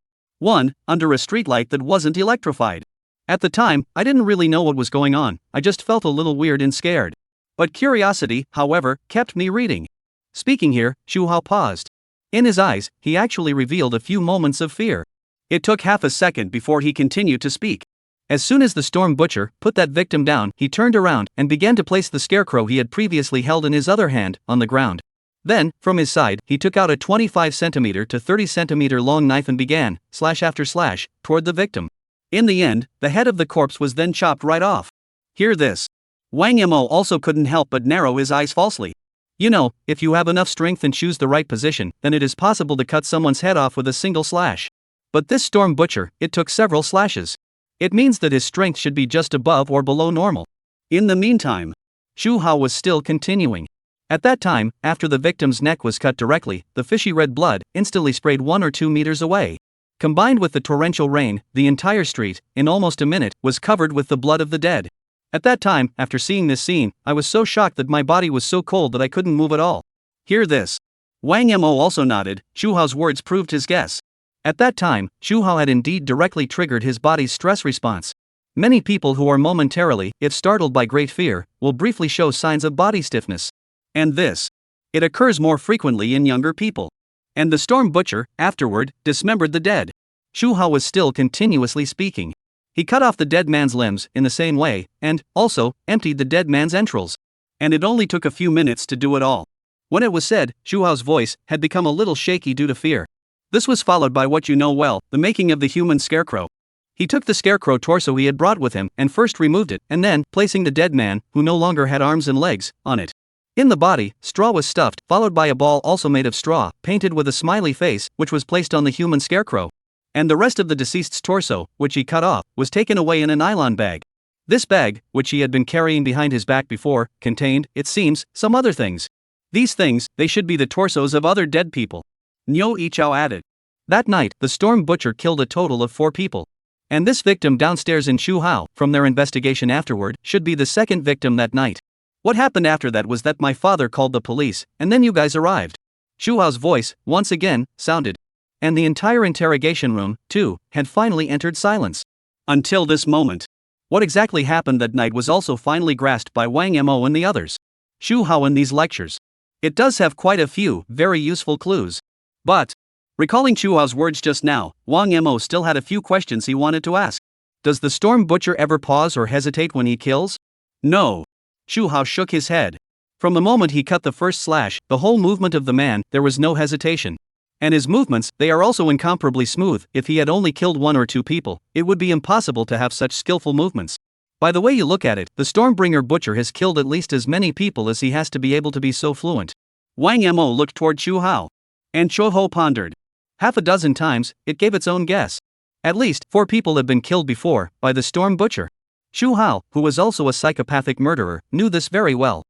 Under a streetlight that wasn't electrified. At the time, I didn't really know what was going on, I just felt a little weird and scared. But curiosity, however, kept me reading. Speaking here, Shu Hao paused. In his eyes, he actually revealed a few moments of fear. It took half a second before he continued to speak. As soon as the Storm Butcher put that victim down, he turned around and began to place the scarecrow he had previously held in his other hand on the ground. Then, from his side, he took out a 25 cm to 30 cm long knife and began, slash after slash, toward the victim. In the end, the head of the corpse was then chopped right off. Hear this. Wang Mo also couldn't help but narrow his eyes falsely. You know, if you have enough strength and choose the right position, then it is possible to cut someone's head off with a single slash. But this Storm Butcher, it took several slashes. It means that his strength should be just above or below normal. In the meantime, Shu Hao was still continuing. At that time, after the victim's neck was cut directly, the fishy red blood instantly sprayed 1 or 2 meters away. Combined with the torrential rain, the entire street, in almost a minute, was covered with the blood of the dead. At that time, after seeing this scene, I was so shocked that my body was so cold that I couldn't move at all. Hear this. Wang Mo also nodded. Shu Hao's words proved his guess. At that time, Shu Hao had indeed directly triggered his body's stress response. Many people who are momentarily, if startled by great fear, will briefly show signs of body stiffness. And this. It occurs more frequently in younger people. And the Storm Butcher, afterward, dismembered the dead. Shu Hao was still continuously speaking. He cut off the dead man's limbs in the same way, and, also, emptied the dead man's entrails. And it only took a few minutes to do it all. When it was said, Shu Hao's voice had become a little shaky due to fear. This was followed by what you know well, the making of the human scarecrow. He took the scarecrow torso he had brought with him and first removed it, and then, placing the dead man, who no longer had arms and legs, on it. In the body, straw was stuffed, followed by a ball also made of straw, painted with a smiley face, which was placed on the human scarecrow. And the rest of the deceased's torso, which he cut off, was taken away in a nylon bag. This bag, which he had been carrying behind his back before, contained, it seems, some other things. These things, they should be the torsos of other dead people. Niu Yichao added. That night, the storm butcher killed a total of 4 people. And this victim downstairs in Shuhao, from their investigation afterward, should be the second victim that night. What happened after that was that my father called the police, and then you guys arrived. Shuhao's voice, once again, sounded. And the entire interrogation room, too, had finally entered silence. Until this moment. What exactly happened that night was also finally grasped by Wang Mo and the others. Shuhao in these lectures. It does have quite a few, very useful clues. But, recalling Shuhao's words just now, Wang Mo still had a few questions he wanted to ask. Does the storm butcher ever pause or hesitate when he kills? No. Shuhao shook his head. From the moment he cut the first slash, the whole movement of the man, there was no hesitation. And his movements, they are also incomparably smooth. If he had only killed 1 or 2 people, it would be impossible to have such skillful movements. By the way you look at it, the Stormbringer butcher has killed at least as many people as he has to be able to be so fluent. Wang Mo looked toward Shuhao. And Choho pondered. Half a dozen times, it gave its own guess. At least 4 people have been killed before, by the storm butcher. Shuhao, who was also a psychopathic murderer, knew this very well.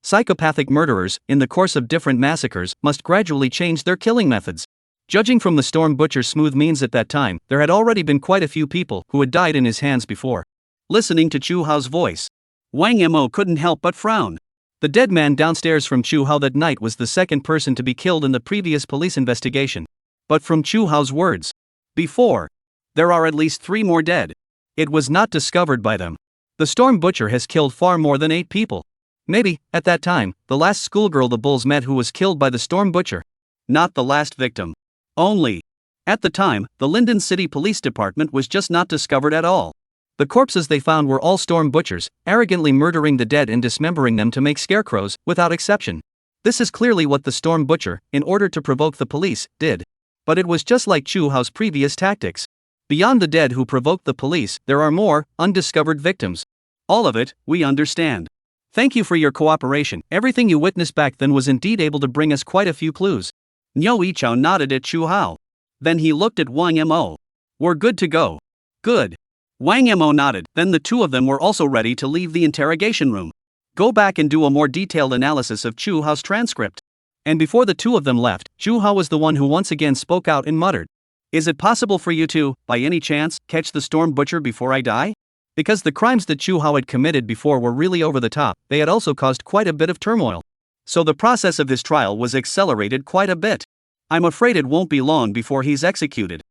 Psychopathic murderers, in the course of different massacres, must gradually change their killing methods. Judging from the storm butcher's smooth means at that time, there had already been quite a few people who had died in his hands before. Listening to Shuhao's voice, Wang Mo couldn't help but frown. The dead man downstairs from Shuhao that night was the second person to be killed in the previous police investigation. But from Shuhao's words, before, there are at least 3 more dead. It was not discovered by them. The storm butcher has killed far more than 8 people. Maybe, at that time, the last schoolgirl the bulls met who was killed by the storm butcher. Not the last victim. Only. At the time, the Linden City Police Department was just not discovered at all. The corpses they found were all storm butchers, arrogantly murdering the dead and dismembering them to make scarecrows, without exception. This is clearly what the storm butcher, in order to provoke the police, did. But it was just like Shuhao's previous tactics. Beyond the dead who provoked the police, there are more, undiscovered victims. All of it, we understand. Thank you for your cooperation. Everything you witnessed back then was indeed able to bring us quite a few clues. Niu Yichao nodded at Shuhao. Then he looked at Wang Mo. We're good to go. Good. Wang Mo nodded, then the 2 of them were also ready to leave the interrogation room. Go back and do a more detailed analysis of Shuhao's transcript. And before the 2 of them left, Shuhao was the one who once again spoke out and muttered. Is it possible for you to, by any chance, catch the storm butcher before I die? Because the crimes that Shuhao had committed before were really over the top, they had also caused quite a bit of turmoil. So the process of his trial was accelerated quite a bit. I'm afraid it won't be long before he's executed.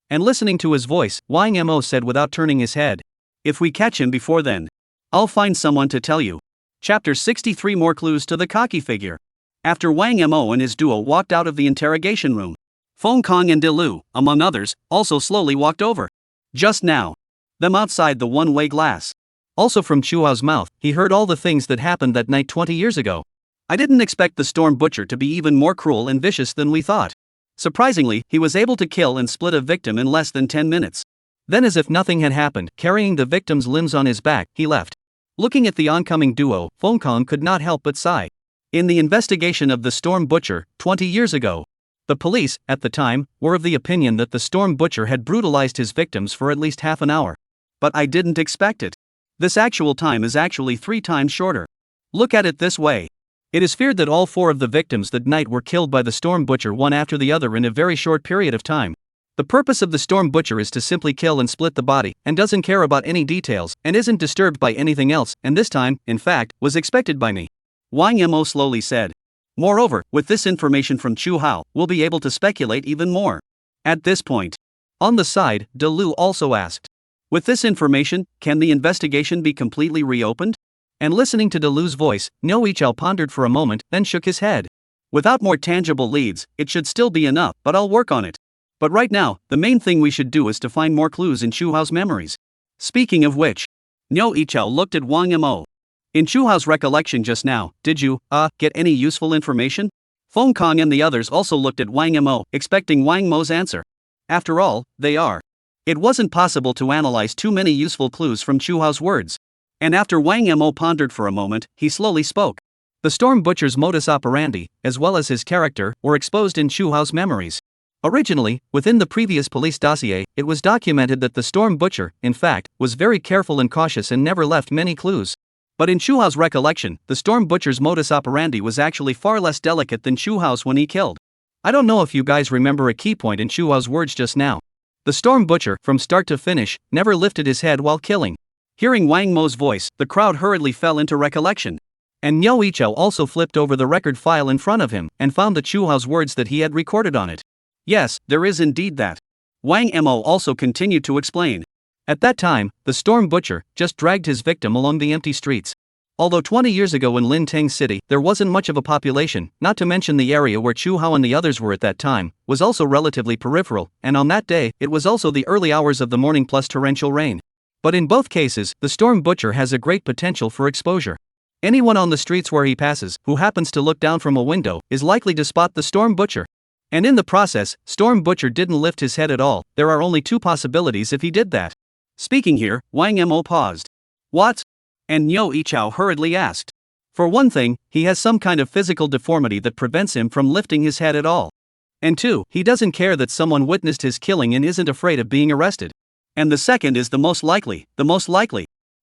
And listening to his voice, Wang Mo said without turning his head. If we catch him before then, I'll find someone to tell you. Chapter 63 More clues to the cocky figure. After Wang Mo and his duo walked out of the interrogation room, Feng Kong and Dilu, among others, also slowly walked over. Just now. Them outside the one-way glass. Also from Shuhao's mouth, he heard all the things that happened that night 20 years ago. I didn't expect the storm butcher to be even more cruel and vicious than we thought. Surprisingly, he was able to kill and split a victim in less than 10 minutes. Then as if nothing had happened, carrying the victim's limbs on his back, he left. Looking at the oncoming duo, Feng Kong could not help but sigh. In the investigation of the storm butcher, 20 years ago, the police, at the time, were of the opinion that the storm butcher had brutalized his victims for at least half an hour. But I didn't expect it. This actual time is actually 3 times shorter. Look at it this way. It is feared that all 4 of the victims that night were killed by the storm butcher one after the other in a very short period of time. The purpose of the storm butcher is to simply kill and split the body, and doesn't care about any details, and isn't disturbed by anything else, and this time, in fact, was expected by me. Wang Mo slowly said. Moreover, with this information from Shuhao, we'll be able to speculate even more. At this point, on the side, Dilu also asked. With this information, can the investigation be completely reopened? And listening to Dilu's voice, Niu Yichao pondered for a moment, then shook his head. Without more tangible leads, it should still be enough, but I'll work on it. But right now, the main thing we should do is to find more clues in Shuhao's memories. Speaking of which, Niu Yichao looked at Wang Mo. In Shuhao's recollection just now, did you, get any useful information? Feng Kong and the others also looked at Wang Mo, expecting Wang Mo's answer. After all, they are It wasn't possible to analyze too many useful clues from Chu Hao's words. And after Wang Mo pondered for a moment, he slowly spoke. The Storm Butcher's modus operandi, as well as his character, were exposed in Chu Hao's memories. Originally, within the previous police dossier, it was documented that the Storm Butcher, in fact, was very careful and cautious and never left many clues. But in Chu Hao's recollection, the Storm Butcher's modus operandi was actually far less delicate than Chu Hao's when he killed. I don't know if you guys remember a key point in Chu Hao's words just now. The Storm Butcher, from start to finish, never lifted his head while killing. Hearing Wang Mo's voice, the crowd hurriedly fell into recollection. And Liao Jie also flipped over the record file in front of him and found the Chu Hao's words that he had recorded on it. Yes, there is indeed that. Wang Mo also continued to explain. At that time, the Storm Butcher just dragged his victim along the empty streets. Although 20 years ago in Linteng City there wasn't much of a population, not to mention the area where Chu Hao and the others were at that time, was also relatively peripheral, and on that day, it was also the early hours of the morning plus torrential rain. But in both cases, the Storm Butcher has a great potential for exposure. Anyone on the streets where he passes, who happens to look down from a window, is likely to spot the Storm Butcher. And in the process, Storm Butcher didn't lift his head at all. There are only two possibilities if he did that. Speaking here, Wang Mo paused. What? And Liao Jie hurriedly asked. For one thing, he has some kind of physical deformity that prevents him from lifting his head at all. And two, he doesn't care that someone witnessed his killing and isn't afraid of being arrested. And the second is the most likely.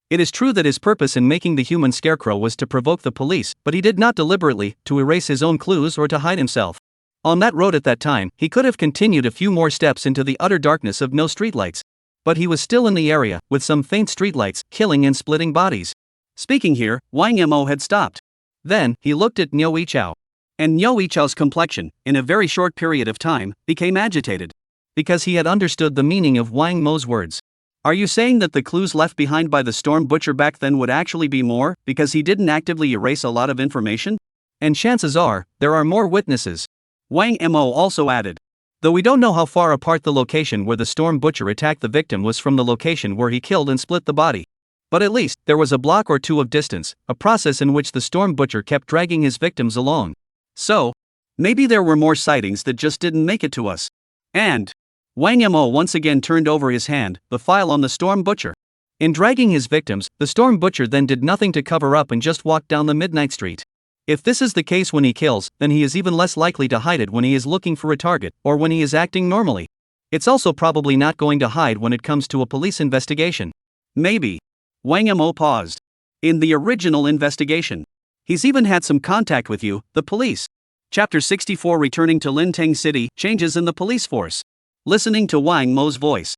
It is true that his purpose in making the human scarecrow was to provoke the police, but he did not deliberately, to erase his own clues or to hide himself. On that road at that time, he could have continued a few more steps into the utter darkness of no streetlights. But he was still in the area, with some faint streetlights, killing and splitting bodies. Speaking here, Wang Mo had stopped. Then, he looked at Liao Jie. And Liao Jie's complexion, in a very short period of time, became agitated. Because he had understood the meaning of Wang Mo's words. Are you saying that the clues left behind by the Storm Butcher back then would actually be more, because he didn't actively erase a lot of information? And chances are, there are more witnesses. Wang Mo also added. Though we don't know how far apart the location where the Storm Butcher attacked the victim was from the location where he killed and split the body. But at least, there was a block or two of distance, a process in which the Storm Butcher kept dragging his victims along. So, maybe there were more sightings that just didn't make it to us. And Wang Mo once again turned over his hand, the file on the Storm Butcher. In dragging his victims, the Storm Butcher then did nothing to cover up and just walked down the midnight street. If this is the case when he kills, then he is even less likely to hide it when he is looking for a target, or when he is acting normally. It's also probably not going to hide when it comes to a police investigation. Maybe. Wang Mo paused. In the original investigation, he's even had some contact with you, the police. Chapter 64 Returning to Linteng City, Changes in the Police Force. Listening to Wang Mo's voice,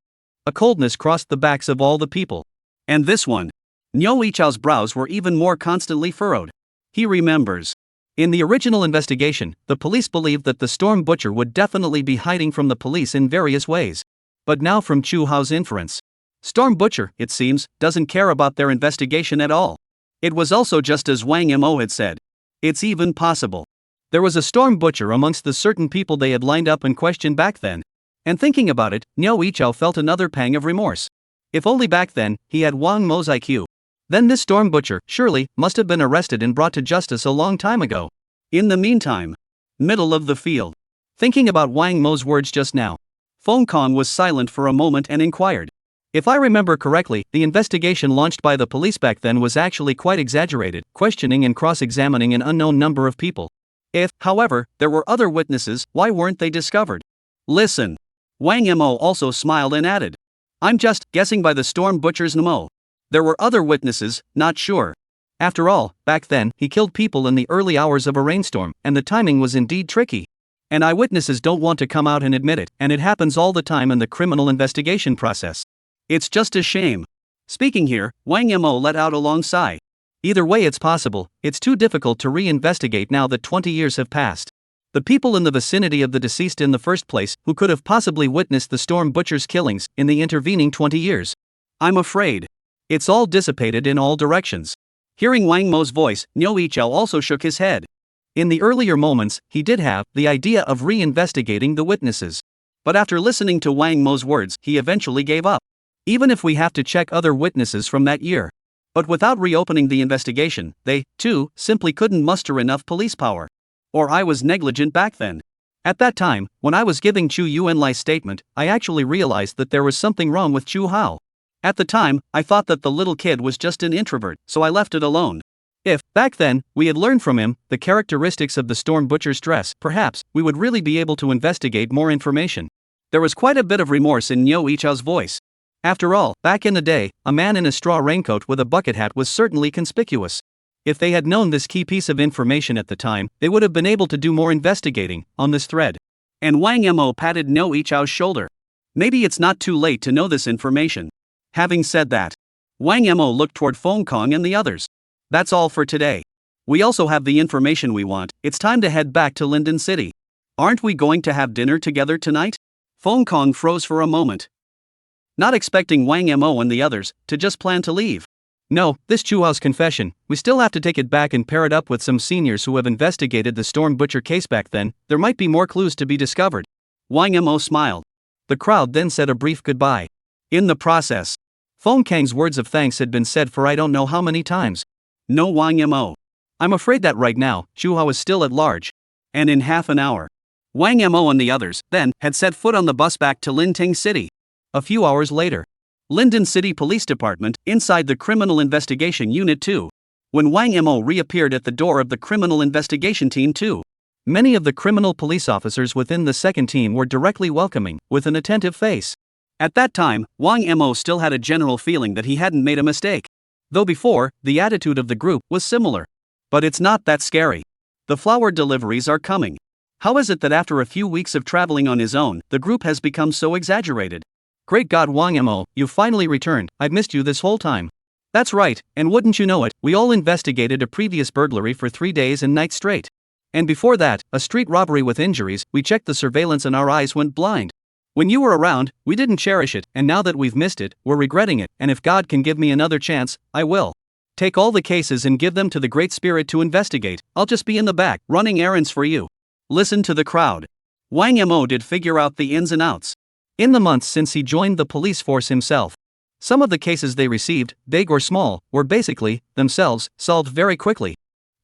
a coldness crossed the backs of all the people. And this one. Liao Jie's brows were even more constantly furrowed. He remembers. In the original investigation, the police believed that the Storm Butcher would definitely be hiding from the police in various ways. But now from Chu Hao's inference, Storm Butcher, it seems, doesn't care about their investigation at all. It was also just as Wang Mo had said. It's even possible there was a Storm Butcher amongst the certain people they had lined up and questioned back then. And thinking about it, Liao Jie felt another pang of remorse. If only back then, he had Wang Mo's IQ. Then this Storm Butcher, surely, must have been arrested and brought to justice a long time ago. In the meantime, middle of the field. Thinking about Wang Mo's words just now, Feng Kong was silent for a moment and inquired. If I remember correctly, the investigation launched by the police back then was actually quite exaggerated, questioning and cross-examining an unknown number of people. If, however, there were other witnesses, why weren't they discovered? Listen. Wang Mo also smiled and added. I'm just guessing by the Storm Butcher's memo. There were other witnesses, not sure. After all, back then, he killed people in the early hours of a rainstorm, and the timing was indeed tricky. And eyewitnesses don't want to come out and admit it, and it happens all the time in the criminal investigation process. It's just a shame. Speaking here, Wang Mo let out a long sigh. Either way it's possible, it's too difficult to re-investigate now that 20 years have passed. The people in the vicinity of the deceased in the first place, who could have possibly witnessed the Storm Butcher's killings in the intervening 20 years. I'm afraid it's all dissipated in all directions. Hearing Wang Mo's voice, Liao Jie also shook his head. In the earlier moments, he did have the idea of re-investigating the witnesses. But after listening to Wang Mo's words, he eventually gave up. Even if we have to check other witnesses from that year. But without reopening the investigation, they, too, simply couldn't muster enough police power. Or I was negligent back then. At that time, when I was giving Chu Yuanlai's statement, I actually realized that there was something wrong with Chu Hao. At the time, I thought that the little kid was just an introvert, so I left it alone. If, back then, we had learned from him the characteristics of the Storm Butcher's dress, perhaps we would really be able to investigate more information. There was quite a bit of remorse in Niu Yichao's voice. After all, back in the day, a man in a straw raincoat with a bucket hat was certainly conspicuous. If they had known this key piece of information at the time, they would have been able to do more investigating on this thread. And Wang Mo patted Niu Yichao's shoulder. Maybe it's not too late to know this information. Having said that, Wang Mo looked toward Feng Kong and the others. That's all for today. We also have the information we want. It's time to head back to Linden City. Aren't we going to have dinner together tonight? Feng Kong froze for a moment, not expecting Wang Mo and the others to just plan to leave. No, this Chu Hao's confession, we still have to take it back and pair it up with some seniors who have investigated the Storm Butcher case back then. There might be more clues to be discovered. Wang Mo smiled. The crowd then said a brief goodbye. In the process, Feng Kang's words of thanks had been said for I don't know how many times. No Wang Mo. I'm afraid that right now, Chu Hao is still at large. And in half an hour, Wang Mo and the others, then, had set foot on the bus back to Linting City. A few hours later, Linden City Police Department, inside the Criminal Investigation Unit 2. When Wang Mo reappeared at the door of the Criminal Investigation Team 2. Many of the criminal police officers within the second team were directly welcoming, with an attentive face. At that time, Wang Mo still had a general feeling that he hadn't made a mistake. Though before, the attitude of the group was similar. But it's not that scary. The flower deliveries are coming. How is it that after a few weeks of traveling on his own, the group has become so exaggerated? Great God, Wang Mo, you finally returned. I've missed you this whole time. That's right, and wouldn't you know it, we all investigated a previous burglary for 3 days and nights straight. And before that, a street robbery with injuries. We checked the surveillance and our eyes went blind. When you were around, we didn't cherish it, and now that we've missed it, we're regretting it, and if God can give me another chance, I will. Take all the cases and give them to the Great Spirit to investigate. I'll just be in the back, running errands for you. Listen to the crowd. Wang Mo did figure out the ins and outs. In the months since he joined the police force himself, some of the cases they received, big or small, were basically, themselves, solved very quickly.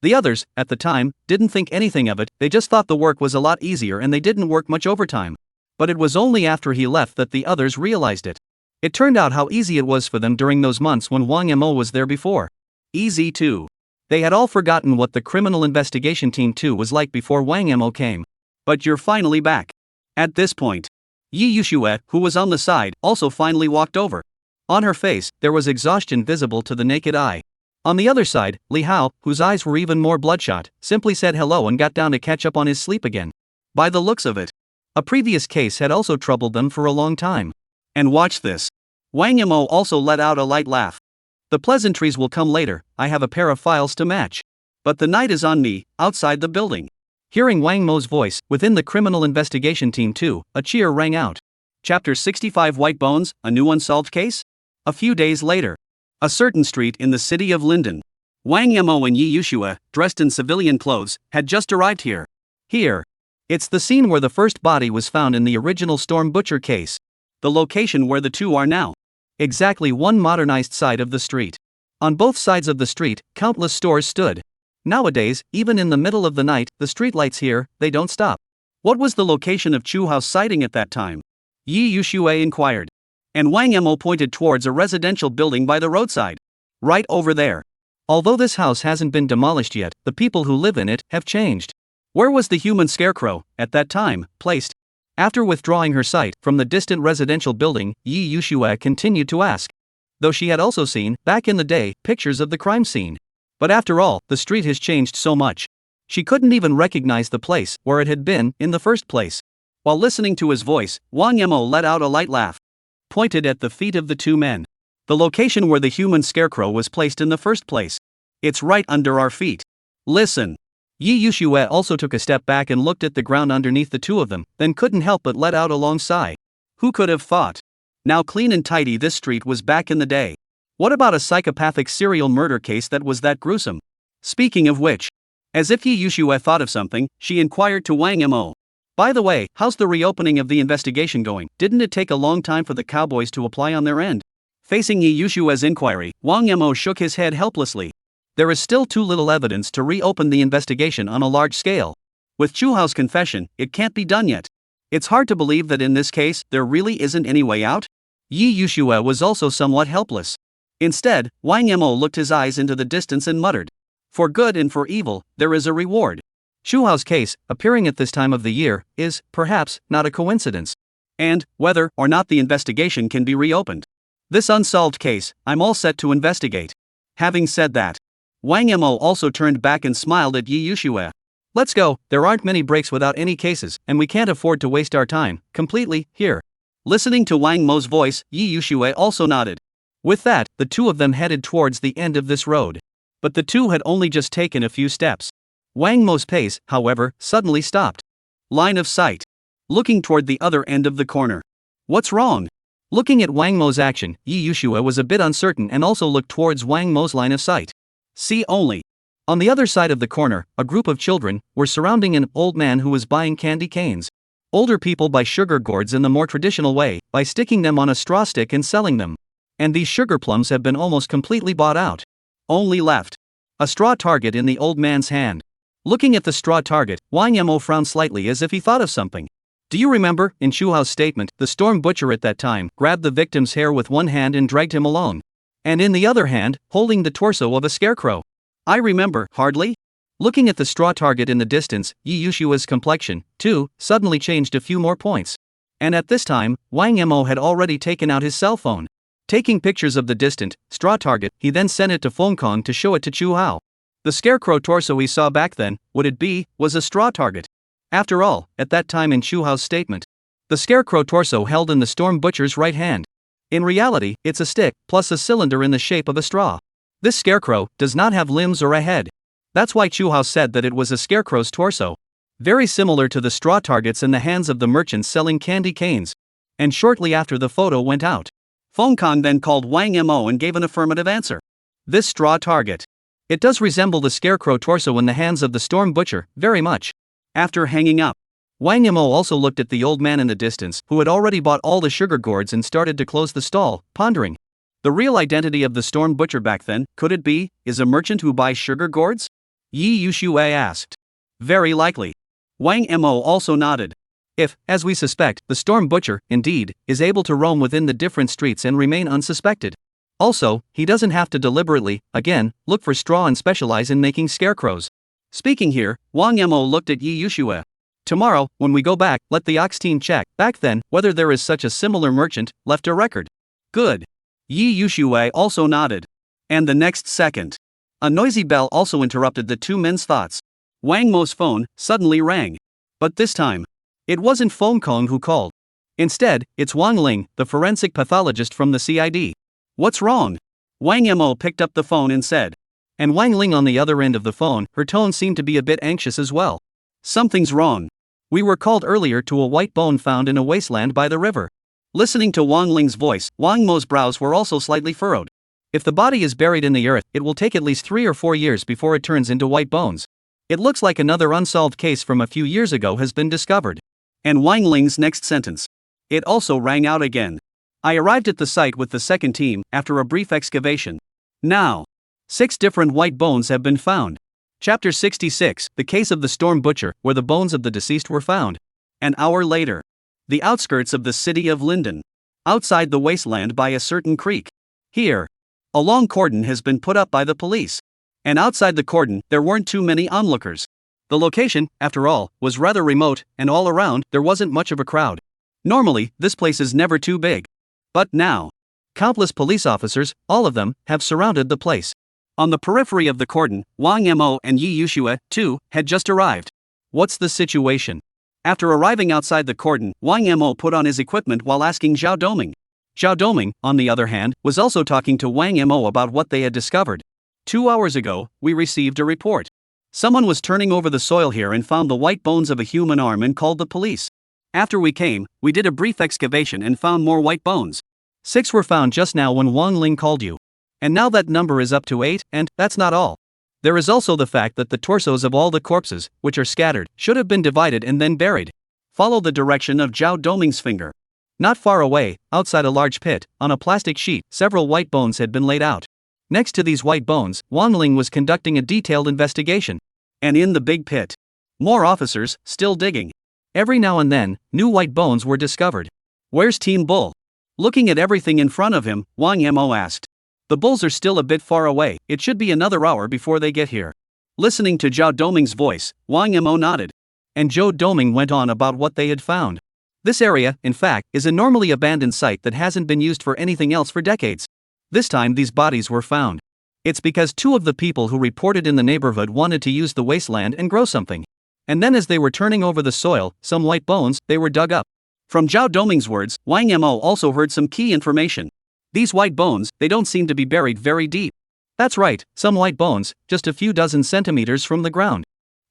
The others, at the time, didn't think anything of it, they just thought the work was a lot easier and they didn't work much overtime. But it was only after he left that the others realized it. It turned out how easy it was for them during those months when Wang Mo was there before. Easy too. They had all forgotten what the Criminal Investigation Team 2 was like before Wang Mo came. But you're finally back. At this point, Yi Yushue, who was on the side, also finally walked over. On her face, there was exhaustion visible to the naked eye. On the other side, Li Hao, whose eyes were even more bloodshot, simply said hello and got down to catch up on his sleep again. By the looks of it, a previous case had also troubled them for a long time. And watch this. Wang Mo also let out a light laugh. The pleasantries will come later, I have a pair of files to match. But the night is on me, outside the building. Hearing Wang Mo's voice, within the Criminal Investigation Team 2, a cheer rang out. Chapter 65 White Bones, a new unsolved case? A few days later. A certain street in the city of Linden. Wang Mo and Yi Yushue, dressed in civilian clothes, had just arrived here. Here. It's the scene where the first body was found in the original Storm Butcher case. The location where the two are now. Exactly one modernized side of the street. On both sides of the street, countless stores stood. Nowadays, even in the middle of the night, the streetlights here, they don't stop. What was the location of Chu Hao's sighting at that time? Yi Yushue inquired. And Wang Mo pointed towards a residential building by the roadside. Right over there. Although this house hasn't been demolished yet, the people who live in it have changed. Where was the human scarecrow, at that time, placed? After withdrawing her sight from the distant residential building, Yi Yushue continued to ask. Though she had also seen, back in the day, pictures of the crime scene. But after all, the street has changed so much. She couldn't even recognize the place where it had been in the first place. While listening to his voice, Wang Mo let out a light laugh. Pointed at the feet of the two men. The location where the human scarecrow was placed in the first place. It's right under our feet. Listen. Yi Yushue also took a step back and looked at the ground underneath the two of them, then couldn't help but let out a long sigh. Who could have thought? Now clean and tidy this street was back in the day. What about a psychopathic serial murder case that was that gruesome? Speaking of which, as if Yi Yushue thought of something, she inquired to Wang Mo. By the way, how's the reopening of the investigation going? Didn't it take a long time for the cowboys to apply on their end? Facing Yi Yushue's inquiry, Wang Mo shook his head helplessly. There is still too little evidence to reopen the investigation on a large scale. With Chu Hao's confession, it can't be done yet. It's hard to believe that in this case, there really isn't any way out. Yi Yushue was also somewhat helpless. Instead, Wang Mo looked his eyes into the distance and muttered, "For good and for evil, there is a reward." Chu Hao's case, appearing at this time of the year, is, perhaps, not a coincidence. And, whether or not the investigation can be reopened. This unsolved case, I'm all set to investigate. Having said that, Wang Mo also turned back and smiled at Yi Yushue. "Let's go, there aren't many breaks without any cases, and we can't afford to waste our time, completely, here." Listening to Wang Mo's voice, Yi Yushue also nodded. With that, the two of them headed towards the end of this road. But the two had only just taken a few steps. Wang Mo's pace, however, suddenly stopped. Line of sight. Looking toward the other end of the corner. What's wrong? Looking at Wang Mo's action, Yi Yushue was a bit uncertain and also looked towards Wang Mo's line of sight. See only. On the other side of the corner, a group of children were surrounding an old man who was buying candy canes. Older people buy sugar gourds in the more traditional way, by sticking them on a straw stick and selling them. And these sugar plums have been almost completely bought out. Only left a straw target in the old man's hand. Looking at the straw target, Wang Mo frowned slightly as if he thought of something. Do you remember, in Chu Hao's statement, the storm butcher at that time grabbed the victim's hair with one hand and dragged him along? And in the other hand, holding the torso of a scarecrow. I remember, hardly? Looking at the straw target in the distance, Yi Yushue's complexion, too, suddenly changed a few more points. And at this time, Wang Mo had already taken out his cell phone. Taking pictures of the distant, straw target, he then sent it to Feng Kong to show it to Chu Hao. The scarecrow torso he saw back then, was a straw target. After all, at that time in Chu Hao's statement, the scarecrow torso held in the storm butcher's right hand. In reality, it's a stick, plus a cylinder in the shape of a straw. This scarecrow does not have limbs or a head. That's why Chu Hao said that it was a scarecrow's torso. Very similar to the straw targets in the hands of the merchants selling candy canes. And shortly after the photo went out, Feng Kong then called Wang Mo and gave an affirmative answer. This straw target. It does resemble the scarecrow torso in the hands of the storm butcher, very much. After hanging up, Wang Mo also looked at the old man in the distance, who had already bought all the sugar gourds and started to close the stall, pondering. The real identity of the storm butcher back then, could it be, is a merchant who buys sugar gourds? Yi Yushue asked. Very likely. Wang Mo also nodded. If, as we suspect, the storm butcher, indeed, is able to roam within the different streets and remain unsuspected. Also, he doesn't have to deliberately, again, look for straw and specialize in making scarecrows. Speaking here, Wang Mo looked at Yi Yushue. Tomorrow, when we go back, let the Ox team check, back then, whether there is such a similar merchant, left a record. Good. Yi Yushue also nodded. And the next second, a noisy bell also interrupted the two men's thoughts. Wang Mo's phone suddenly rang. But this time, it wasn't Feng Kong who called. Instead, it's Wang Ling, the forensic pathologist from the CID. What's wrong? Wang Mo picked up the phone and said. And Wang Ling on the other end of the phone, her tone seemed to be a bit anxious as well. Something's wrong. We were called earlier to a white bone found in a wasteland by the river. Listening to Wang Ling's voice, Wang Mo's brows were also slightly furrowed. If the body is buried in the earth, it will take at least 3 or 4 years before it turns into white bones. It looks like another unsolved case from a few years ago has been discovered. And Wang Ling's next sentence. It also rang out again. I arrived at the site with the second team, after a brief excavation. Now, 6 different white bones have been found. Chapter 66, The Case of the Storm Butcher, where the bones of the deceased were found. An hour later. The outskirts of the city of Linden. Outside the wasteland by a certain creek. Here. A long cordon has been put up by the police. And outside the cordon, there weren't too many onlookers. The location, after all, was rather remote, and all around, there wasn't much of a crowd. Normally, this place is never too big. But now, countless police officers, all of them, have surrounded the place. On the periphery of the cordon, Wang Mo and Yi Yushue, too, had just arrived. What's the situation? After arriving outside the cordon, Wang Mo put on his equipment while asking Zhao Doming. Zhao Doming, on the other hand, was also talking to Wang Mo about what they had discovered. 2 hours ago, we received a report. Someone was turning over the soil here and found the white bones of a human arm and called the police. After we came, we did a brief excavation and found more white bones. 6 were found just now when Wang Ling called you. And now that number is up to 8, and that's not all. There is also the fact that the torsos of all the corpses, which are scattered, should have been divided and then buried. Follow the direction of Zhao Doming's finger. Not far away, outside a large pit, on a plastic sheet, several white bones had been laid out. Next to these white bones, Wang Ling was conducting a detailed investigation. And in the big pit, More officers, still digging. Every now and then, new white bones were discovered. Where's Team Bull? Looking at everything in front of him, Wang Mo asked. The bulls are still a bit far away, it should be another hour before they get here. Listening to Zhao Doming's voice, Wang Mo nodded. And Zhao Doming went on about what they had found. This area, in fact, is a normally abandoned site that hasn't been used for anything else for decades. This time these bodies were found. It's because two of the people who reported in the neighborhood wanted to use the wasteland and grow something. And then as they were turning over the soil, some white bones, they were dug up. From Zhao Doming's words, Wang Mo also heard some key information. These white bones, they don't seem to be buried very deep. That's right, some white bones, just a few dozen centimeters from the ground.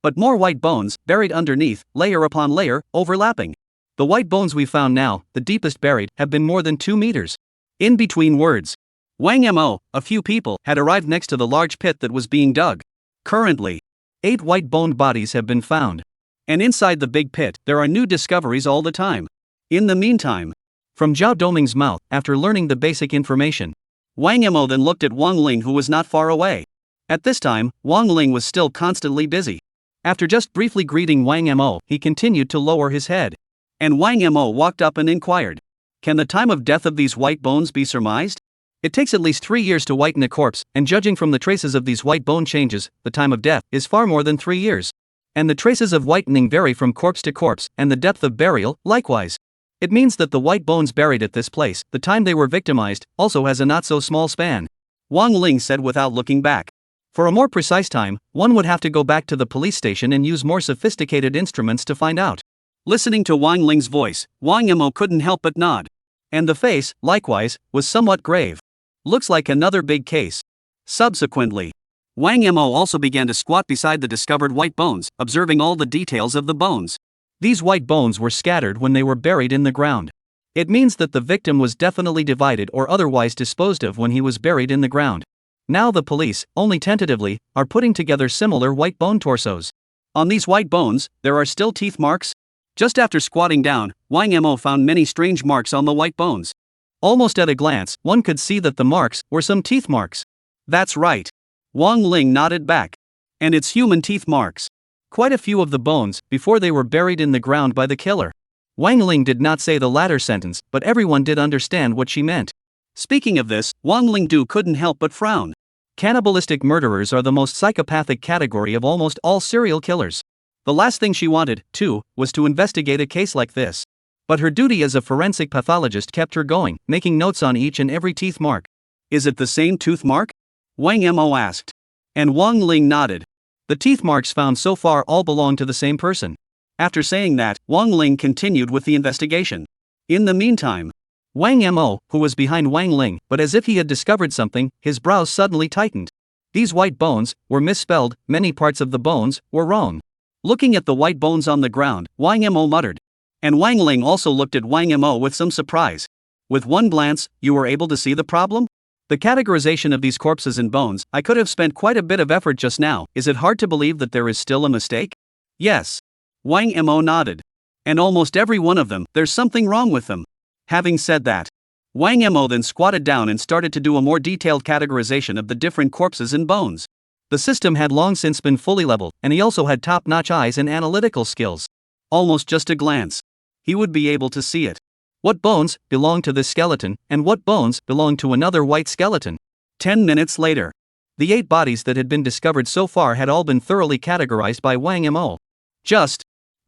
But more white bones, buried underneath, layer upon layer, overlapping. The white bones we found now, the deepest buried, have been more than 2 meters. In between words, Wang Mo, a few people, had arrived next to the large pit that was being dug. Currently, 8 white-boned bodies have been found. And inside the big pit, there are new discoveries all the time. In the meantime, from Zhao Doming's mouth, after learning the basic information, Wang Mo then looked at Wang Ling, who was not far away. At this time, Wang Ling was still constantly busy. After just briefly greeting Wang Mo, he continued to lower his head. And Wang Mo walked up and inquired, "Can the time of death of these white bones be surmised?" It takes at least 3 years to whiten a corpse, and judging from the traces of these white bone changes, the time of death is far more than 3 years. And the traces of whitening vary from corpse to corpse, and the depth of burial, likewise. It means that the white bones buried at this place, the time they were victimized, also has a not so small span. Wang Ling said without looking back. For a more precise time, one would have to go back to the police station and use more sophisticated instruments to find out. Listening to Wang Ling's voice, Wang Mo couldn't help but nod. And the face, likewise, was somewhat grave. Looks like another big case. Subsequently, Wang Mo also began to squat beside the discovered white bones, observing all the details of the bones. These white bones were scattered when they were buried in the ground. It means that the victim was definitely divided or otherwise disposed of when he was buried in the ground. Now the police, only tentatively, are putting together similar white bone torsos. On these white bones, there are still teeth marks? Just after squatting down, Wang Mo found many strange marks on the white bones. Almost at a glance, one could see that the marks were some teeth marks. That's right. Wang Ling nodded back. And it's human teeth marks. Quite a few of the bones, before they were buried in the ground by the killer. Wang Ling did not say the latter sentence, but everyone did understand what she meant. Speaking of this, Wang Ling couldn't help but frown. Cannibalistic murderers are the most psychopathic category of almost all serial killers. The last thing she wanted, too, was to investigate a case like this. But her duty as a forensic pathologist kept her going, making notes on each and every teeth mark. Is it the same tooth mark? Wang Mo asked. And Wang Ling nodded. The teeth marks found so far all belong to the same person. After saying that, Wang Ling continued with the investigation. In the meantime, Wang Mo, who was behind Wang Ling, but as if he had discovered something, his brows suddenly tightened. These white bones were misspelled, many parts of the bones were wrong. Looking at the white bones on the ground, Wang Mo muttered. And Wang Ling also looked at Wang Mo with some surprise. With one glance, you were able to see the problem? The categorization of these corpses and bones, I could have spent quite a bit of effort just now. Is it hard to believe that there is still a mistake? Yes. Wang Mo nodded. And almost every one of them, there's something wrong with them. Having said that, Wang Mo then squatted down and started to do a more detailed categorization of the different corpses and bones. The system had long since been fully leveled, and he also had top-notch eyes and analytical skills. Almost just a glance, he would be able to see it. What bones belong to this skeleton, and what bones belong to another white skeleton? 10 minutes later, the 8 bodies that had been discovered so far had all been thoroughly categorized by Wang Mo.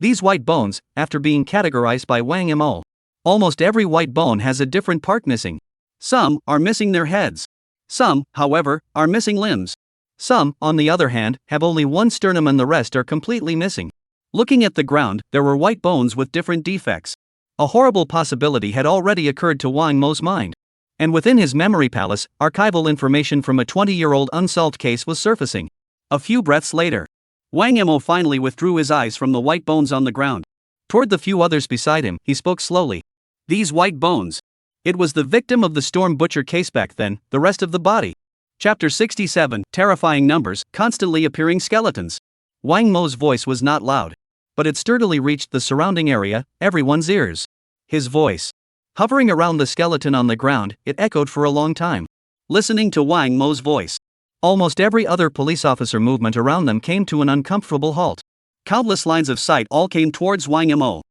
These white bones, after being categorized by Wang Mo, almost every white bone has a different part missing. Some are missing their heads. Some, however, are missing limbs. Some, on the other hand, have only one sternum and the rest are completely missing. Looking at the ground, there were white bones with different defects. A horrible possibility had already occurred to Wang Mo's mind. And within his memory palace, archival information from a 20-year-old unsolved case was surfacing. A few breaths later, Wang Mo finally withdrew his eyes from the white bones on the ground. Toward the few others beside him, he spoke slowly. These white bones. It was the victim of the Storm Butcher case back then, the rest of the body. Chapter 67, Terrifying Numbers, Constantly Appearing Skeletons. Wang Mo's voice was not loud, but it sturdily reached the surrounding area, everyone's ears. His voice, hovering around the skeleton on the ground, it echoed for a long time. Listening to Wang Mo's voice, almost every other police officer movement around them came to an uncomfortable halt. Countless lines of sight all came towards Wang Mo.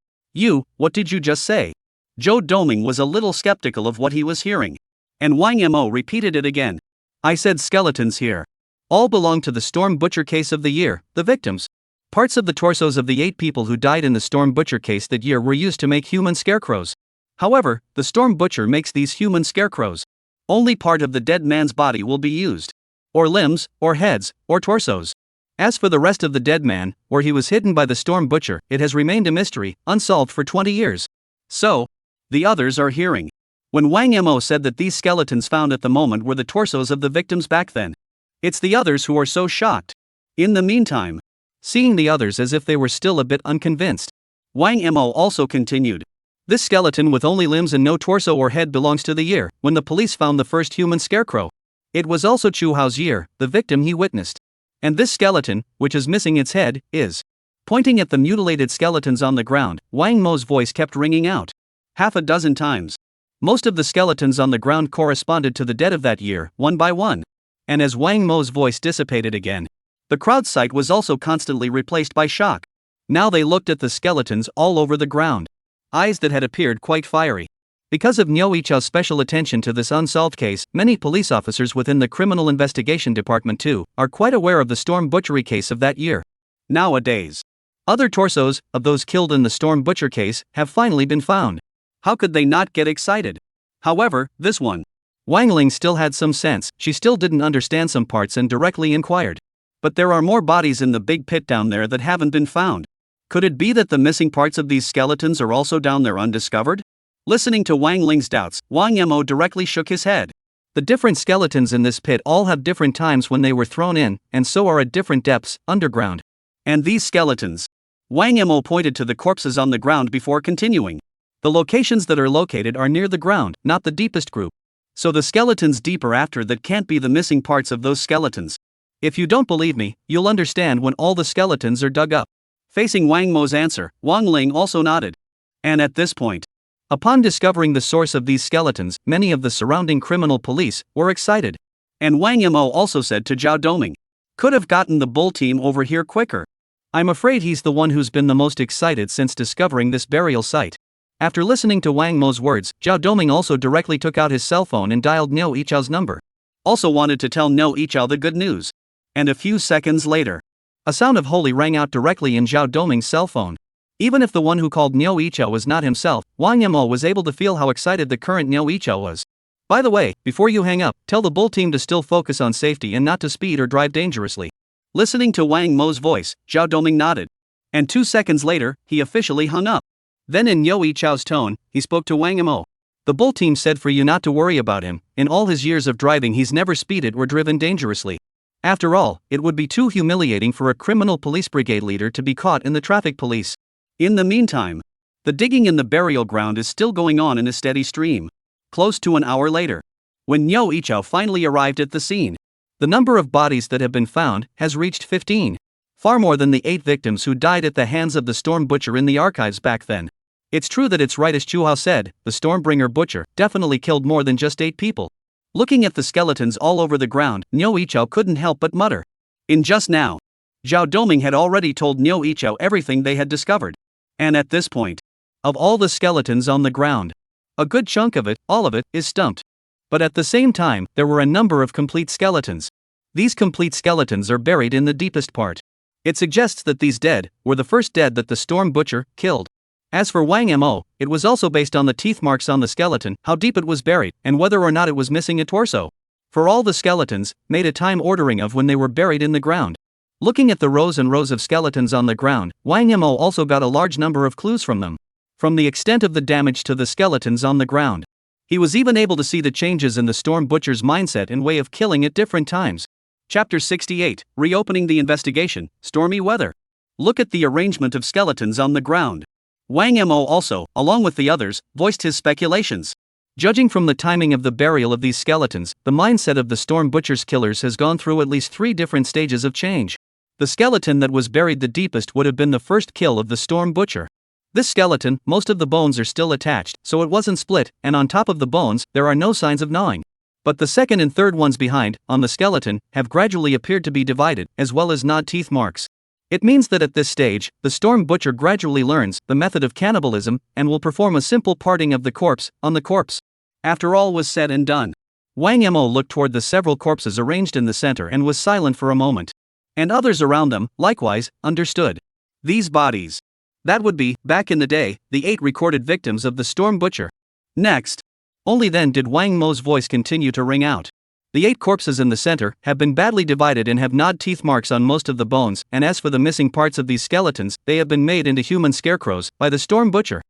What did you just say? Zhao Doming was a little skeptical of what he was hearing. And Wang Mo repeated it again. I said skeletons here. All belong to the Storm Butcher case of the year, the victims. Parts of the torsos of the 8 people who died in the Storm Butcher case that year were used to make human scarecrows. However, the Storm Butcher makes these human scarecrows. Only part of the dead man's body will be used. Or limbs, or heads, or torsos. As for the rest of the dead man, where he was hidden by the Storm Butcher, it has remained a mystery, unsolved for 20 years. So, the others are hearing. When Wang Mo said that these skeletons found at the moment were the torsos of the victims back then. It's the others who are so shocked. In the meantime, seeing the others as if they were still a bit unconvinced, Wang Mo also continued. This skeleton with only limbs and no torso or head belongs to the year when the police found the first human scarecrow. It was also Chu Hao's year, the victim he witnessed. And this skeleton, which is missing its head, is. Pointing at the mutilated skeletons on the ground, Wang Mo's voice kept ringing out. Half a dozen times. Most of the skeletons on the ground corresponded to the dead of that year, one by one. And as Wang Mo's voice dissipated again, the crowd's sight was also constantly replaced by shock. Now they looked at the skeletons all over the ground. Eyes that had appeared quite fiery. Because of Niu Yichao's special attention to this unsolved case, many police officers within the Criminal Investigation Department too are quite aware of the Storm Butchery case of that year. Nowadays, other torsos of those killed in the Storm Butcher case have finally been found. How could they not get excited? However, this one. Wang Ling still had some sense, she still didn't understand some parts and directly inquired. But there are more bodies in the big pit down there that haven't been found. Could it be that the missing parts of these skeletons are also down there undiscovered? Listening to Wang Ling's doubts, Wang Mo directly shook his head. The different skeletons in this pit all have different times when they were thrown in, and so are at different depths, underground. And these skeletons. Wang Mo pointed to the corpses on the ground before continuing. The locations that are located are near the ground, not the deepest group. So the skeletons deeper after that can't be the missing parts of those skeletons. If you don't believe me, you'll understand when all the skeletons are dug up. Facing Wang Mo's answer, Wang Ling also nodded. And at this point, upon discovering the source of these skeletons, many of the surrounding criminal police were excited. And Wang Mo also said to Zhao Doming, could have gotten the bull team over here quicker. I'm afraid he's the one who's been the most excited since discovering this burial site. After listening to Wang Mo's words, Zhao Doming also directly took out his cell phone and dialed Niu Yichao's number. Also wanted to tell Niu Yichao the good news. And a few seconds later, a sound of holy rang out directly in Zhao Doming's cell phone. Even if the one who called Niu Yichao was not himself, Wang Mo was able to feel how excited the current Niu Yichao was. By the way, before you hang up, tell the bull team to still focus on safety and not to speed or drive dangerously. Listening to Wang Mo's voice, Zhao Doming nodded. And 2 seconds later, he officially hung up. Then in Niu Yichao's tone, he spoke to Wang Mo. The bull team said for you not to worry about him. In all his years of driving he's never speeded or driven dangerously. After all, it would be too humiliating for a criminal police brigade leader to be caught in the traffic police. In the meantime, the digging in the burial ground is still going on in a steady stream. Close to an hour later, when Niu Yichao finally arrived at the scene, the number of bodies that have been found has reached 15. Far more than the 8 victims who died at the hands of the Storm Butcher in the archives back then. It's true that it's right as Chu Hao said, the Stormbringer Butcher definitely killed more than just 8 people. Looking at the skeletons all over the ground, Niu Yichao couldn't help but mutter. In just now, Zhao Doming had already told Niu Yichao everything they had discovered. And at this point, of all the skeletons on the ground, a good chunk of it, all of it, is stumped. But at the same time, there were a number of complete skeletons. These complete skeletons are buried in the deepest part. It suggests that these dead were the first dead that the Storm Butcher killed. As for Wang Mo, it was also based on the teeth marks on the skeleton, how deep it was buried, and whether or not it was missing a torso. For all the skeletons, made a time ordering of when they were buried in the ground. Looking at the rows and rows of skeletons on the ground, Wang Mo also got a large number of clues from them. From the extent of the damage to the skeletons on the ground. He was even able to see the changes in the Storm Butcher's mindset and way of killing at different times. Chapter 68, Reopening the Investigation, Stormy Weather. Look at the arrangement of skeletons on the ground. Wang Mo also, along with the others, voiced his speculations. Judging from the timing of the burial of these skeletons, the mindset of the Storm Butcher's killers has gone through at least 3 different stages of change. The skeleton that was buried the deepest would have been the first kill of the Storm Butcher. This skeleton, most of the bones are still attached, so it wasn't split, and on top of the bones, there are no signs of gnawing. But the second and third ones behind, on the skeleton, have gradually appeared to be divided, as well as gnawed teeth marks. It means that at this stage, the Storm Butcher gradually learns the method of cannibalism and will perform a simple parting of the corpse on the corpse. After all was said and done, Wang Mo looked toward the several corpses arranged in the center and was silent for a moment. And others around them, likewise, understood. These bodies. That would be, back in the day, the 8 recorded victims of the Storm Butcher. Next. Only then did Wang Mo's voice continue to ring out. The 8 corpses in the center have been badly divided and have gnawed teeth marks on most of the bones, and as for the missing parts of these skeletons, they have been made into human scarecrows by the Storm Butcher.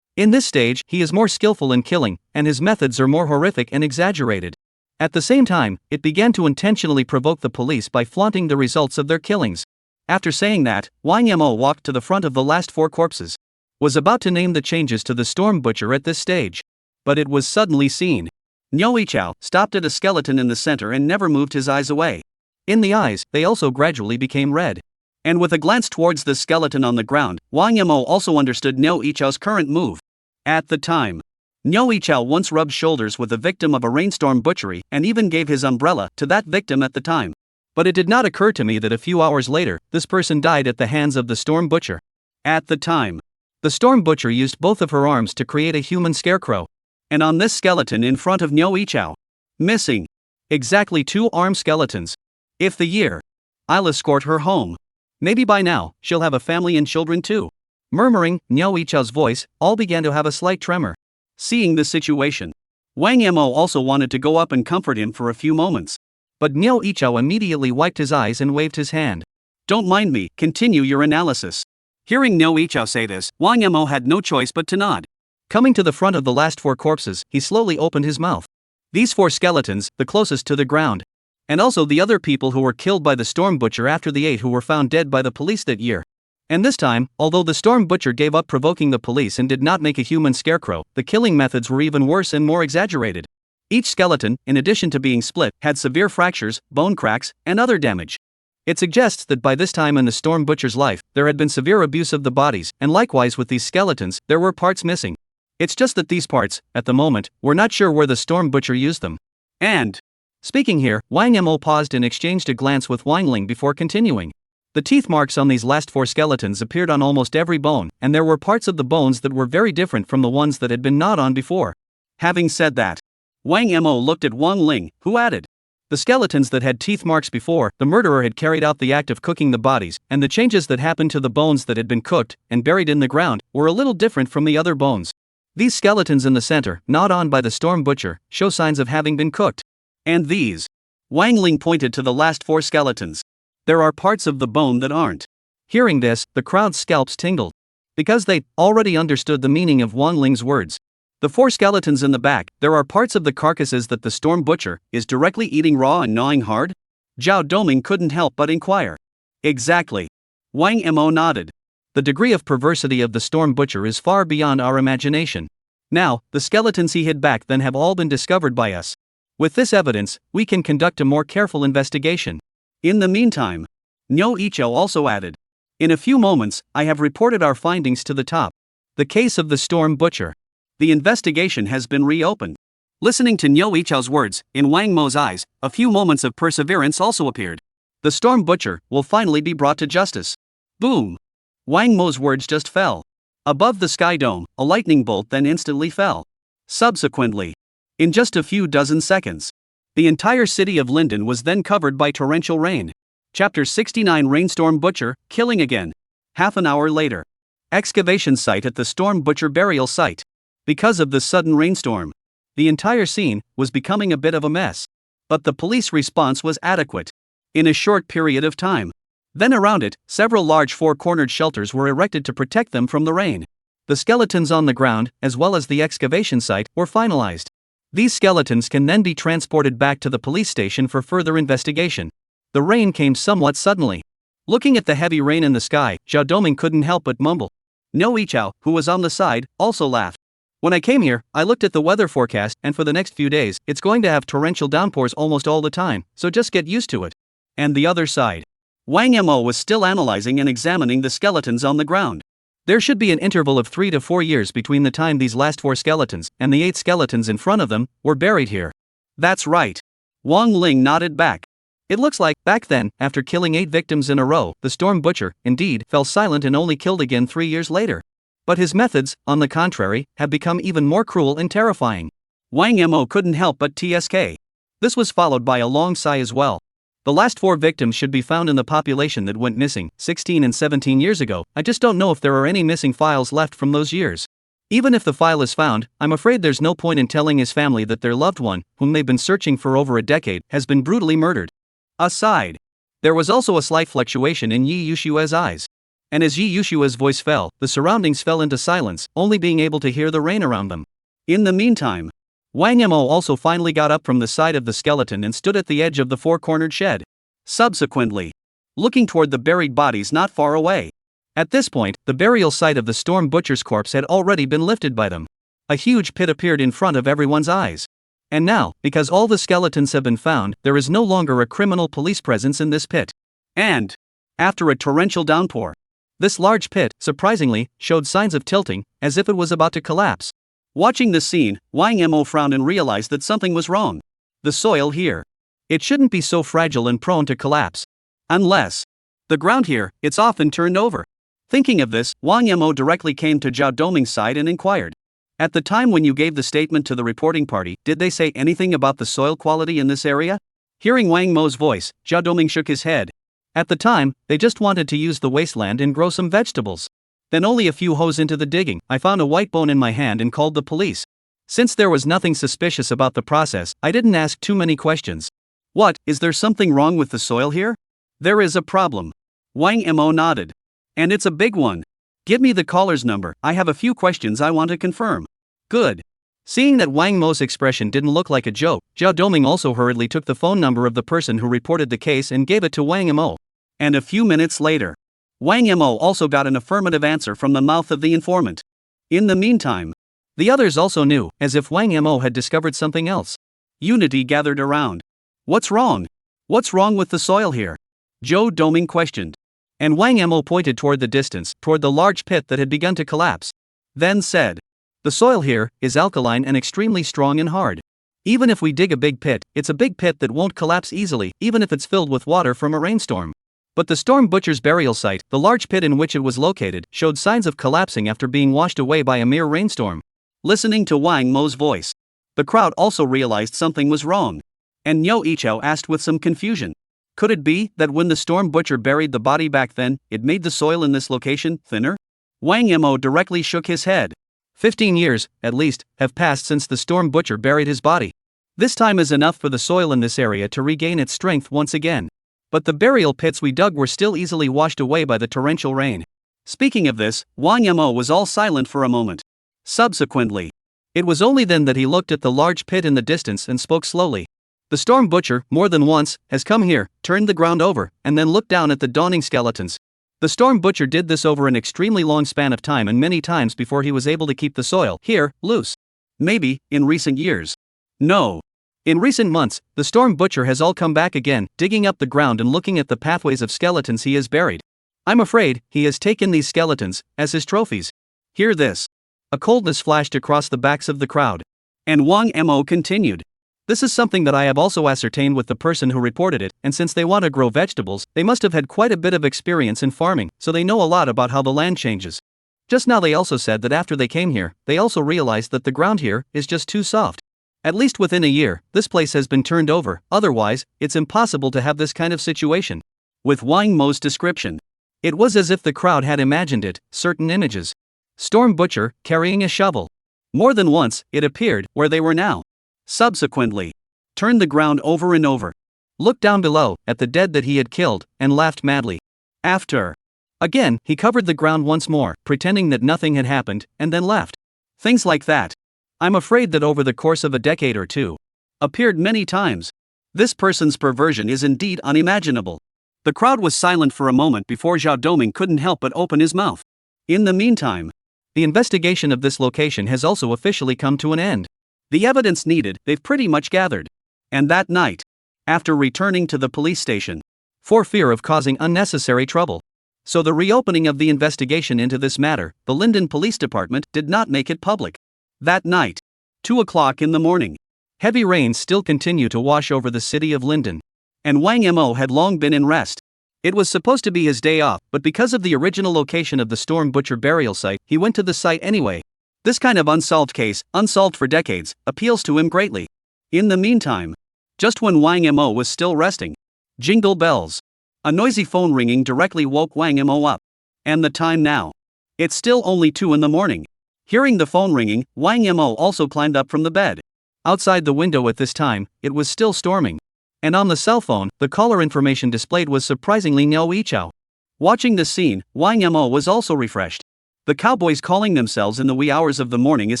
In this stage, he is more skillful in killing, and his methods are more horrific and exaggerated. At the same time, it began to intentionally provoke the police by flaunting the results of their killings. After saying that, Wang Mo walked to the front of the last 4 corpses. Was about to name the changes to the Storm Butcher at this stage. But it was suddenly seen. Niu Yichao stopped at a skeleton in the center and never moved his eyes away. In the eyes, they also gradually became red. And with a glance towards the skeleton on the ground, Wang Mo also understood Niu Yichao's current move. At the time, Niu Yichao once rubbed shoulders with a victim of a rainstorm butchery and even gave his umbrella to that victim at the time. But it did not occur to me that a few hours later, this person died at the hands of the Storm Butcher. At the time, the Storm Butcher used both of her arms to create a human scarecrow. And on this skeleton in front of Niu Yichao, missing exactly 2 arm skeletons. If the year, I'll escort her home. Maybe by now, she'll have a family and children too. Murmuring, Niu Yichao's voice, all began to have a slight tremor. Seeing the situation, Wang Mo also wanted to go up and comfort him for a few moments. But Niu Yichao immediately wiped his eyes and waved his hand. Don't mind me, continue your analysis. Hearing Niu Yichao say this, Wang Mo had no choice but to nod. Coming to the front of the last 4 corpses, he slowly opened his mouth. These 4 skeletons, the closest to the ground. And also the other people who were killed by the Storm Butcher after the 8 who were found dead by the police that year. And this time, although the Storm Butcher gave up provoking the police and did not make a human scarecrow, the killing methods were even worse and more exaggerated. Each skeleton, in addition to being split, had severe fractures, bone cracks, and other damage. It suggests that by this time in the Storm Butcher's life, there had been severe abuse of the bodies, and likewise with these skeletons, there were parts missing. It's just that these parts, at the moment, we're not sure where the Storm Butcher used them. And, speaking here, Wang Mo paused and exchanged a glance with Wang Ling before continuing. The teeth marks on these last 4 skeletons appeared on almost every bone, and there were parts of the bones that were very different from the ones that had been gnawed on before. Having said that, Wang Mo looked at Wang Ling, who added, the skeletons that had teeth marks before, the murderer had carried out the act of cooking the bodies, and the changes that happened to the bones that had been cooked and buried in the ground were a little different from the other bones. These skeletons in the center, gnawed on by the Storm Butcher, show signs of having been cooked. And these, Wang Ling pointed to the last 4 skeletons. There are parts of the bone that aren't. Hearing this, the crowd's scalps tingled. Because they already understood the meaning of Wang Ling's words. The 4 skeletons in the back, there are parts of the carcasses that the Storm Butcher is directly eating raw and gnawing hard? Zhao Doming couldn't help but inquire. Exactly. Wang Mo nodded. The degree of perversity of the Storm Butcher is far beyond our imagination. Now, the skeletons he hid back then have all been discovered by us. With this evidence, we can conduct a more careful investigation. In the meantime, Niu Yichao also added, in a few moments, I have reported our findings to the top. The case of the Storm Butcher. The investigation has been reopened. Listening to Niu Yichao's words, in Wang Mo's eyes, a few moments of perseverance also appeared. The Storm Butcher will finally be brought to justice. Boom! Wang Mo's words just fell. Above the sky dome, a lightning bolt then instantly fell. Subsequently, in just a few dozen seconds, the entire city of Linden was then covered by torrential rain. Chapter 69 Rainstorm Butcher, Killing Again. Half an hour later. Excavation site at the Storm Butcher burial site. Because of the sudden rainstorm, the entire scene was becoming a bit of a mess. But the police response was adequate. In a short period of time. Then around it, several large 4-cornered shelters were erected to protect them from the rain. The skeletons on the ground, as well as the excavation site, were finalized. These skeletons can then be transported back to the police station for further investigation. The rain came somewhat suddenly. Looking at the heavy rain in the sky, Zhao Doming couldn't help but mumble. Niu Yichao, who was on the side, also laughed. When I came here, I looked at the weather forecast, and for the next few days, it's going to have torrential downpours almost all the time, so just get used to it. And the other side. Wang Mo was still analyzing and examining the skeletons on the ground. There should be an interval of 3 to 4 years between the time these last 4 skeletons, and the 8 skeletons in front of them, were buried here. That's right. Wang Ling nodded back. It looks like, back then, after killing 8 victims in a row, the Storm Butcher, indeed, fell silent and only killed again 3 years later. But his methods, on the contrary, have become even more cruel and terrifying. Wang Mo couldn't help but TSK. This was followed by a long sigh as well. The last 4 victims should be found in the population that went missing 16 and 17 years ago. I just don't know if there are any missing files left from those years. Even if the file is found, I'm afraid there's no point in telling his family that their loved one, whom they've been searching for over a decade, has been brutally murdered. Aside. There was also a slight fluctuation in Yi Yushua's eyes. And as Yi Yushua's voice fell, the surroundings fell into silence, only being able to hear the rain around them. In the meantime, Wang Mo also finally got up from the side of the skeleton and stood at the edge of the 4-cornered shed. Subsequently, looking toward the buried bodies not far away. At this point, the burial site of the Storm Butcher's corpse had already been lifted by them. A huge pit appeared in front of everyone's eyes. And now, because all the skeletons have been found, there is no longer a criminal police presence in this pit. And, after a torrential downpour, this large pit, surprisingly, showed signs of tilting, as if it was about to collapse. Watching the scene, Wang Mo frowned and realized that something was wrong. The soil here. It shouldn't be so fragile and prone to collapse. Unless. The ground here, it's often turned over. Thinking of this, Wang Mo directly came to Zhao Doming's side and inquired. At the time when you gave the statement to the reporting party, did they say anything about the soil quality in this area? Hearing Wang Mo's voice, Zhao Doming shook his head. At the time, they just wanted to use the wasteland and grow some vegetables. Then only a few hoes into the digging, I found a white bone in my hand and called the police. Since there was nothing suspicious about the process, I didn't ask too many questions. What, is there something wrong with the soil here? There is a problem. Wang Mo nodded. And it's a big one. Give me the caller's number, I have a few questions I want to confirm. Good. Seeing that Wang Mo's expression didn't look like a joke, Zhao Doming also hurriedly took the phone number of the person who reported the case and gave it to Wang Mo. And a few minutes later, Wang Mo also got an affirmative answer from the mouth of the informant. In the meantime, the others also knew, as if Wang Mo had discovered something else. Unity gathered around. What's wrong? What's wrong with the soil here? Zhao Doming questioned. And Wang Mo pointed toward the distance, toward the large pit that had begun to collapse. Then said, the soil here is alkaline and extremely strong and hard. Even if we dig a big pit, it's a big pit that won't collapse easily, even if it's filled with water from a rainstorm. But the Storm Butcher's burial site, the large pit in which it was located, showed signs of collapsing after being washed away by a mere rainstorm. Listening to Wang Mo's voice, the crowd also realized something was wrong. And Niu Yichao asked with some confusion. Could it be that when the Storm Butcher buried the body back then, it made the soil in this location thinner? Wang Mo directly shook his head. 15 years, at least, have passed since the Storm Butcher buried his body. This time is enough for the soil in this area to regain its strength once again. But the burial pits we dug were still easily washed away by the torrential rain. Speaking of this, Wang Mo was all silent for a moment. Subsequently, it was only then that he looked at the large pit in the distance and spoke slowly. The Storm Butcher, more than once, has come here, turned the ground over, and then looked down at the dawning skeletons. The Storm Butcher did this over an extremely long span of time and many times before he was able to keep the soil here loose. Maybe, in recent years. No. In recent months, the Storm Butcher has all come back again, digging up the ground and looking at the pathways of skeletons he has buried. I'm afraid, he has taken these skeletons as his trophies. Hear this. A coldness flashed across the backs of the crowd. And Wang Mo continued. This is something that I have also ascertained with the person who reported it, and since they want to grow vegetables, they must have had quite a bit of experience in farming, so they know a lot about how the land changes. Just now they also said that after they came here, they also realized that the ground here is just too soft. At least within a year, this place has been turned over, otherwise, it's impossible to have this kind of situation. With Wang Mo's description, it was as if the crowd had imagined it, certain images. Storm Butcher, carrying a shovel. More than once, it appeared, where they were now. Subsequently, turned the ground over and over. Looked down below, at the dead that he had killed, and laughed madly. After. Again, he covered the ground once more, pretending that nothing had happened, and then left. Things like that. I'm afraid that over the course of a decade or two, appeared many times. This person's perversion is indeed unimaginable. The crowd was silent for a moment before Zhao Doming couldn't help but open his mouth. In the meantime, the investigation of this location has also officially come to an end. The evidence needed, they've pretty much gathered. And that night, after returning to the police station, for fear of causing unnecessary trouble. So the reopening of the investigation into this matter, the Linden Police Department did not make it public. That night, 2 o'clock in the morning, heavy rains still continue to wash over the city of Linden. and Wang Mo had long been in rest. It was supposed to be his day off, but because of the original location of the Storm Butcher burial site, he went to the site anyway. This kind of unsolved case, unsolved for decades, appeals to him greatly. In the meantime, just when Wang Mo was still resting, jingle bells. A noisy phone ringing directly woke Wang Mo up. And the time now? It's still only 2 in the morning. Hearing the phone ringing, Wang Mo also climbed up from the bed. Outside the window at this time, it was still storming. And on the cell phone, the caller information displayed was surprisingly Liao Jie. Watching this scene, Wang Mo was also refreshed. The cowboys calling themselves in the wee hours of the morning is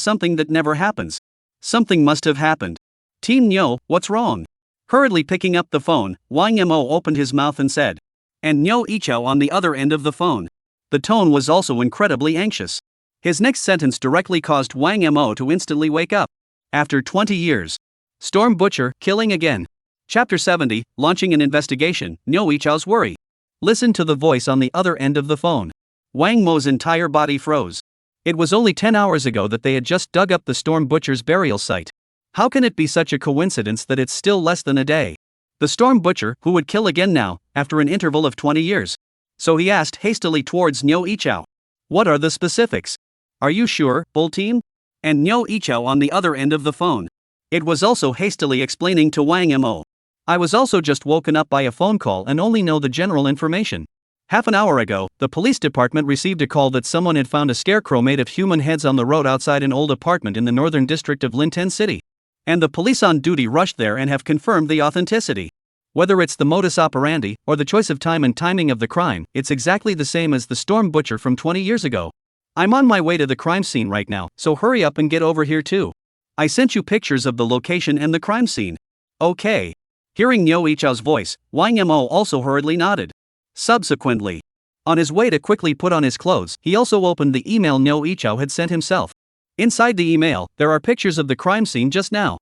something that never happens. Something must have happened. Team Liao, what's wrong? Hurriedly picking up the phone, Wang Mo opened his mouth and said. And Liao Jie on the other end of the phone. The tone was also incredibly anxious. His next sentence directly caused Wang Mo to instantly wake up. After 20 years. Storm Butcher, killing again. Chapter 70, Launching an Investigation, Liao Jie's Worry. Listen to the voice on the other end of the phone. Wang Mo's entire body froze. It was only 10 hours ago that they had just dug up the Storm Butcher's burial site. How can it be such a coincidence that it's still less than a day? The Storm Butcher, who would kill again now, after an interval of 20 years. So he asked hastily towards Liao Jie. What are the specifics? Are you sure, Bull Team? And Liao Jie on the other end of the phone. It was also hastily explaining to Wang Mo. I was also just woken up by a phone call and only know the general information. Half an hour ago, the police department received a call that someone had found a scarecrow made of human heads on the road outside an old apartment in the northern district of Linten City. And the police on duty rushed there and have confirmed the authenticity. Whether it's the modus operandi or the choice of time and timing of the crime, it's exactly the same as the Storm Butcher from 20 years ago. I'm on my way to the crime scene right now, so hurry up and get over here too. I sent you pictures of the location and the crime scene. Okay. Hearing Liao Jie's voice, Wang Mo also hurriedly nodded. Subsequently, on his way to quickly put on his clothes, he also opened the email Liao Jie had sent himself. Inside the email, there are pictures of the crime scene just now.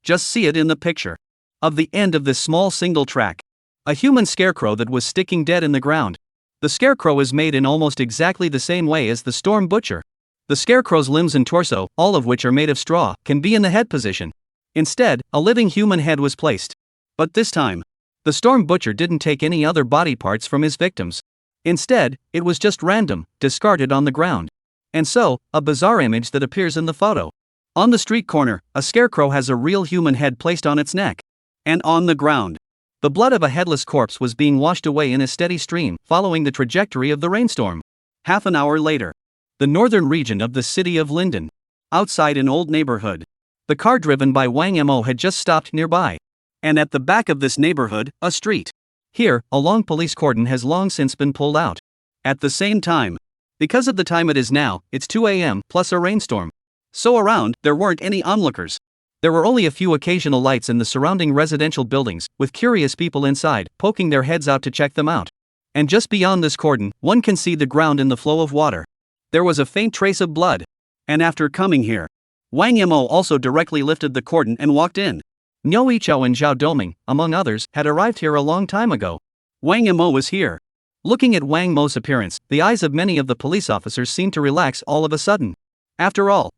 Just see it in the picture. Of the end of this small single track. A human scarecrow that was sticking dead in the ground. The scarecrow is made in almost exactly the same way as the Storm Butcher. The scarecrow's limbs and torso, all of which are made of straw, can be in the head position. Instead, a living human head was placed. But this time, the Storm Butcher didn't take any other body parts from his victims. Instead, it was just random, discarded on the ground. And so, a bizarre image that appears in the photo. On the street corner, a scarecrow has a real human head placed on its neck. And on the ground, the blood of a headless corpse was being washed away in a steady stream, following the trajectory of the rainstorm. Half an hour later, the northern region of the city of Linden. Outside an old neighborhood. The car driven by Wang Mo had just stopped nearby. And at the back of this neighborhood, a street. Here, a long police cordon has long since been pulled out. At the same time, because of the time it is now, it's 2 a.m. plus a rainstorm. So around, there weren't any onlookers. There were only a few occasional lights in the surrounding residential buildings, with curious people inside, poking their heads out to check them out. And just beyond this cordon, one can see the ground in the flow of water. There was a faint trace of blood. And after coming here, Wang Mo also directly lifted the cordon and walked in. Liao Jie and Zhao Doming, among others, had arrived here a long time ago. Wang Mo was here. Looking at Wang Mo's appearance, the eyes of many of the police officers seemed to relax all of a sudden. After all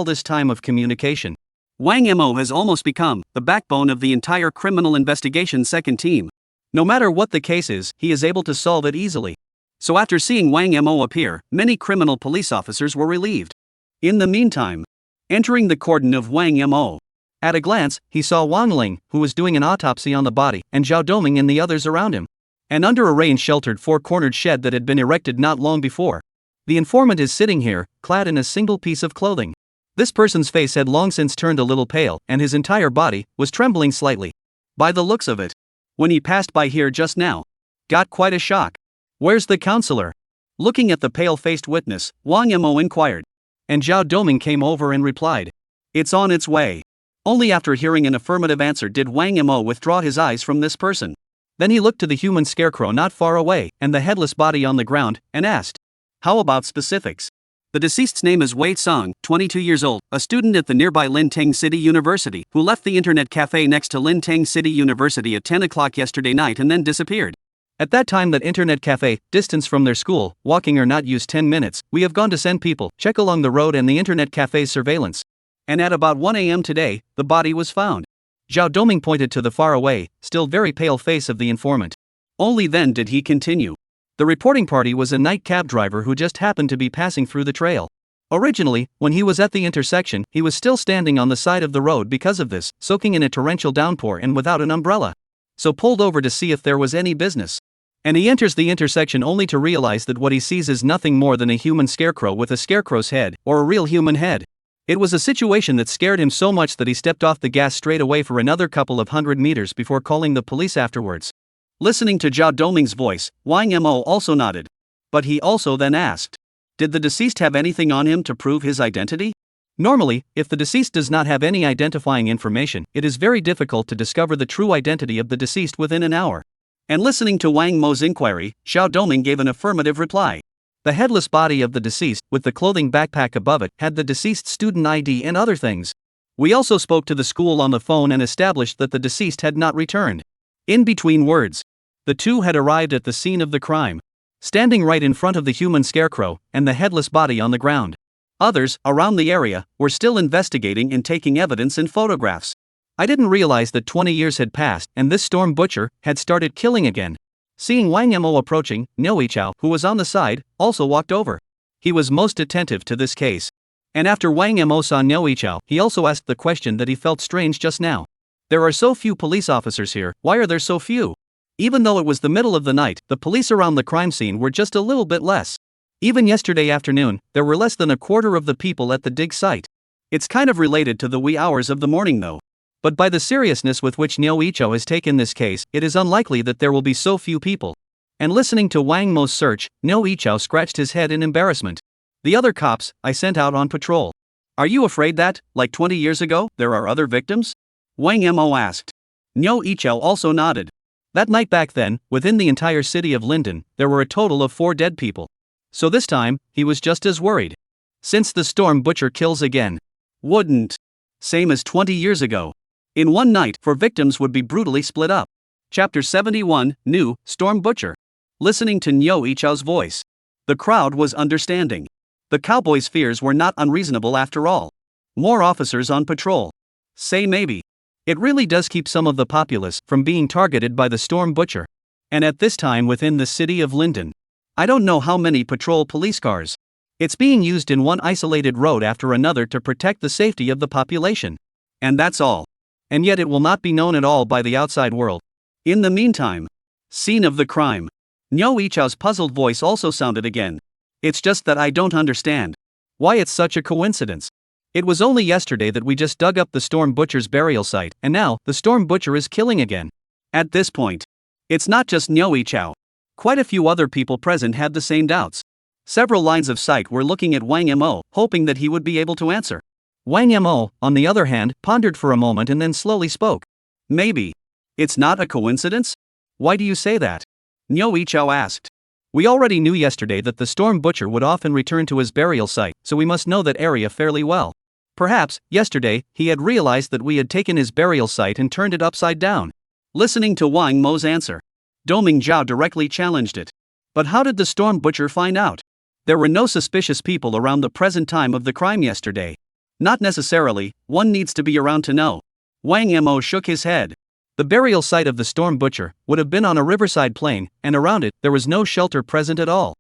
this time of communication, Wang Mo has almost become the backbone of the entire criminal investigation second team. No matter what the case is, he is able to solve it easily. So after seeing Wang Mo appear, many criminal police officers were relieved. In the meantime, entering the cordon of Wang Mo. At a glance, he saw Wang Ling, who was doing an autopsy on the body, and Zhao Doming and the others around him. And under a rain-sheltered four-cornered shed that had been erected not long before. The informant is sitting here, clad in a single piece of clothing. This person's face had long since turned a little pale, and his entire body was trembling slightly. By the looks of it, when he passed by here just now, got quite a shock. Where's the counselor? Looking at the pale-faced witness, Wang Mo inquired. And Zhao Doming came over and replied. It's on its way. Only after hearing an affirmative answer did Wang Mo withdraw his eyes from this person. Then he looked to the human scarecrow not far away, and the headless body on the ground, and asked. How about specifics? The deceased's name is Wei Song, 22 years old, a student at the nearby Linteng City University, who left the internet cafe next to Linteng City University at 10 o'clock yesterday night and then disappeared. At that time that internet cafe, distance from their school, walking or not used 10 minutes, we have gone to send people, check along the road and the internet cafe's surveillance. And at about 1 a.m. today, the body was found. Zhao Doming pointed to the faraway, still very pale face of the informant. Only then did he continue. The reporting party was a night cab driver who just happened to be passing through the trail. Originally, when he was at the intersection, he was still standing on the side of the road because of this, soaking in a torrential downpour and without an umbrella. So pulled over to see if there was any business. And he enters the intersection only to realize that what he sees is nothing more than a human scarecrow with a scarecrow's head, or a real human head. It was a situation that scared him so much that he stepped off the gas straight away for another couple of 100 meters before calling the police afterwards. Listening to Zhao Doming's voice, Wang Mo also nodded. But he also then asked, did the deceased have anything on him to prove his identity? Normally, if the deceased does not have any identifying information, it is very difficult to discover the true identity of the deceased within an hour. And listening to Wang Mo's inquiry, Zhao Doming gave an affirmative reply. The headless body of the deceased, with the clothing backpack above it, had the deceased's student ID and other things. We also spoke to the school on the phone and established that the deceased had not returned. In between words, the two had arrived at the scene of the crime, standing right in front of the human scarecrow and the headless body on the ground. Others, around the area, were still investigating and taking evidence and photographs. I didn't realize that 20 years had passed and this storm butcher had started killing again. Seeing Wang Mo approaching, Liao Jie, who was on the side, also walked over. He was most attentive to this case. And after Wang Mo saw Liao Jie, he also asked the question that he felt strange just now. There are so few police officers here, why are there so few? Even though it was the middle of the night, the police around the crime scene were just a little bit less. Even yesterday afternoon, there were less than a quarter of the people at the dig site. It's kind of related to the wee hours of the morning though. But by the seriousness with which Liao Jie has taken this case, it is unlikely that there will be so few people. And listening to Wang Mo's search, Liao Jie scratched his head in embarrassment. The other cops I sent out on patrol. Are you afraid that, like 20 years ago, there are other victims? Wang Mo asked. Liao Jie also nodded. That night back then, within the entire city of Linden, there were a total of 4 dead people. So this time, he was just as worried. Since the storm butcher kills again. Wouldn't. Same as 20 years ago. In one night, 4 victims would be brutally split up. Chapter 71, New, Storm Butcher. Listening to Liao Jie's voice. The crowd was understanding. The cowboys' fears were not unreasonable after all. More officers on patrol. Say maybe. It really does keep some of the populace from being targeted by the storm butcher. And at this time within the city of Linden. I don't know how many patrol police cars. It's being used in one isolated road after another to protect the safety of the population. And that's all. And yet it will not be known at all by the outside world. In the meantime, scene of the crime. Liao Jie's puzzled voice also sounded again. It's just that I don't understand. Why it's such a coincidence. It was only yesterday that we just dug up the storm butcher's burial site, and now, the storm butcher is killing again. At this point, it's not just Liao Jie. Quite a few other people present had the same doubts. Several lines of sight were looking at Wang Mo, hoping that he would be able to answer. Wang Mo, on the other hand, pondered for a moment and then slowly spoke. Maybe. It's not a coincidence? Why do you say that? Liao Jie asked. We already knew yesterday that the storm butcher would often return to his burial site, so we must know that area fairly well. Perhaps, yesterday, he had realized that we had taken his burial site and turned it upside down. Listening to Wang Mo's answer, Doming Zhao directly challenged it. But how did the storm butcher find out? There were no suspicious people around the present time of the crime yesterday. Not necessarily, one needs to be around to know. Wang Mo shook his head. The burial site of the storm butcher would have been on a riverside plain, and around it, there was no shelter present at all.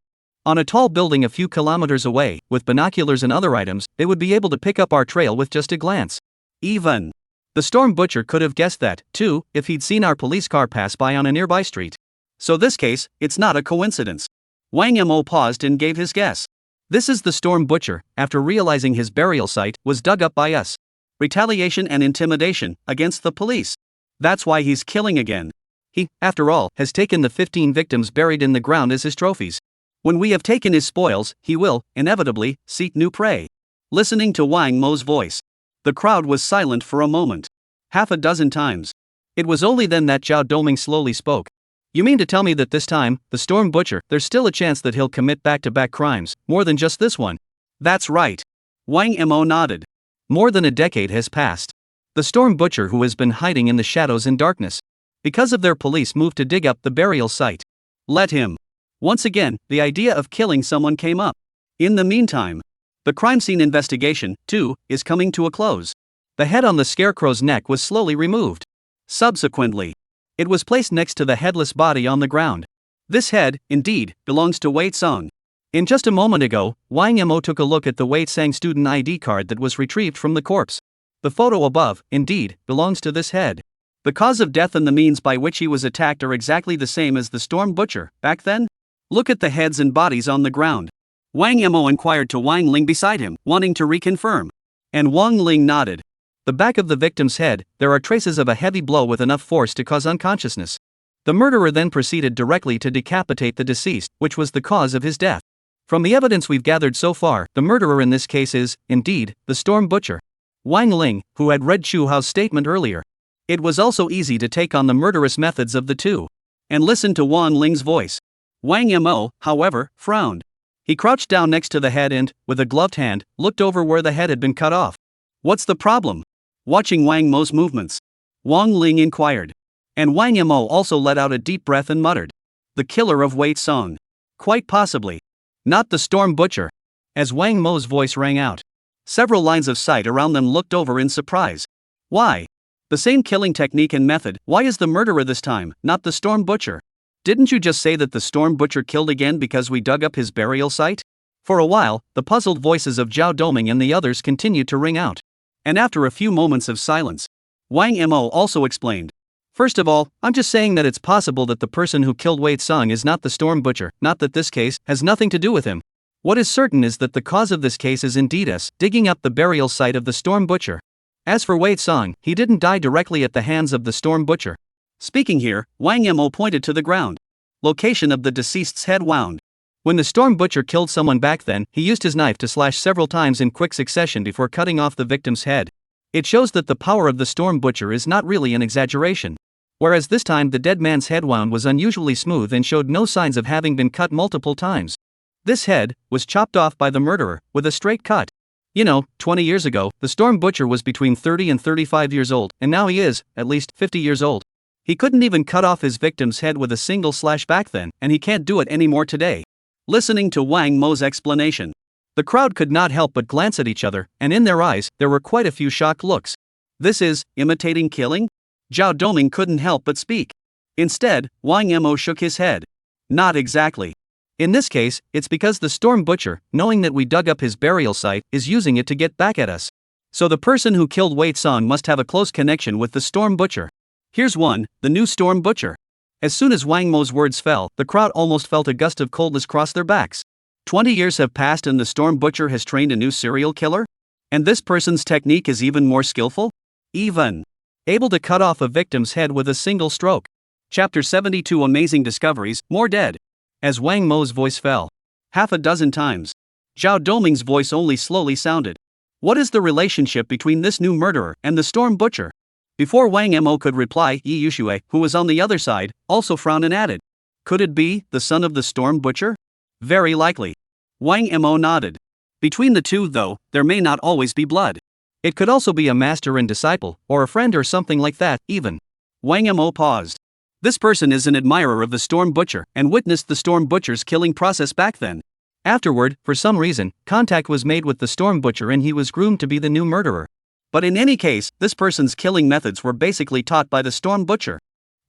On a tall building a few kilometers away, with binoculars and other items, they would be able to pick up our trail with just a glance. Even the storm butcher could have guessed that, too, if he'd seen our police car pass by on a nearby street. So this case, it's not a coincidence. Wang Mo paused and gave his guess. This is the storm butcher, after realizing his burial site was dug up by us. Retaliation and intimidation against the police. That's why he's killing again. He, after all, has taken the 15 victims buried in the ground as his trophies. When we have taken his spoils, he will, inevitably, seek new prey. Listening to Wang Mo's voice, the crowd was silent for a moment. 6 times. It was only then that Zhao Doming slowly spoke. You mean to tell me that this time, the storm butcher, there's still a chance that he'll commit back-to-back crimes, more than just this one? That's right. Wang Mo nodded. More than a decade has passed. The storm butcher who has been hiding in the shadows and darkness. Because of their police moved to dig up the burial site. Let him. Once again, the idea of killing someone came up. In the meantime, the crime scene investigation, too, is coming to a close. The head on the scarecrow's neck was slowly removed. Subsequently, it was placed next to the headless body on the ground. This head, indeed, belongs to Wei Song. In just a moment ago, Wang Mo took a look at the Wei Sang student ID card that was retrieved from the corpse. The photo above, indeed, belongs to this head. The cause of death and the means by which he was attacked are exactly the same as the Storm Butcher, back then. Look at the heads and bodies on the ground. Wang Mo inquired to Wang Ling beside him, wanting to reconfirm. And Wang Ling nodded. The back of the victim's head, there are traces of a heavy blow with enough force to cause unconsciousness. The murderer then proceeded directly to decapitate the deceased, which was the cause of his death. From the evidence we've gathered so far, the murderer in this case is, indeed, the Storm Butcher. Wang Ling, who had read Chu Hao's statement earlier. It was also easy to take on the murderous methods of the two. And listen to Wang Ling's voice. Wang Mo, however, frowned. He crouched down next to the head and, with a gloved hand, looked over where the head had been cut off. What's the problem? Watching Wang Mo's movements, Wang Ling inquired. And Wang Mo also let out a deep breath and muttered. The killer of Wei Song. Quite possibly. Not the Storm Butcher. As Wang Mo's voice rang out, several lines of sight around them looked over in surprise. Why? The same killing technique and method, why is the murderer this time, not the Storm Butcher? Didn't you just say that the Storm Butcher killed again because we dug up his burial site? For a while, the puzzled voices of Zhao Doming and the others continued to ring out. And after a few moments of silence, Wang Mo also explained. First of all, I'm just saying that it's possible that the person who killed Wei Sung is not the Storm Butcher, not that this case has nothing to do with him. What is certain is that the cause of this case is indeed us digging up the burial site of the Storm Butcher. As for Wei Sung, he didn't die directly at the hands of the Storm Butcher. Speaking here, Wang Mo pointed to the ground. Location of the deceased's head wound. When the Storm Butcher killed someone back then, he used his knife to slash several times in quick succession before cutting off the victim's head. It shows that the power of the Storm Butcher is not really an exaggeration. Whereas this time the dead man's head wound was unusually smooth and showed no signs of having been cut multiple times. This head was chopped off by the murderer, with a straight cut. 20 years ago, the Storm Butcher was between 30 and 35 years old, and now he is, at least, 50 years old. He couldn't even cut off his victim's head with a single slash back then, and he can't do it anymore today. Listening to Wang Mo's explanation, the crowd could not help but glance at each other, and in their eyes, there were quite a few shocked looks. This is imitating killing? Zhao Doming couldn't help but speak. Instead, Wang Mo shook his head. Not exactly. In this case, it's because the Storm Butcher, knowing that we dug up his burial site, is using it to get back at us. So the person who killed Wei Song must have a close connection with the Storm Butcher. Here's one, the new Storm Butcher. As soon as Wang Mo's words fell, the crowd almost felt a gust of coldness cross their backs. 20 years have passed and the Storm Butcher has trained a new serial killer? And this person's technique is even more skillful? Even able to cut off a victim's head with a single stroke. Chapter 72 Amazing Discoveries, More Dead. As Wang Mo's voice fell half a dozen times, Zhao Doming's voice only slowly sounded. What is the relationship between this new murderer and the Storm Butcher? Before Wang Mo could reply, Yi Yuxue, who was on the other side, also frowned and added. Could it be the son of the Storm Butcher? Very likely. Wang Mo nodded. Between the two, though, there may not always be blood. It could also be a master and disciple, or a friend or something like that, even. Wang Mo paused. This person is an admirer of the Storm Butcher and witnessed the Storm Butcher's killing process back then. Afterward, for some reason, contact was made with the Storm Butcher and he was groomed to be the new murderer. But in any case, this person's killing methods were basically taught by the Storm Butcher.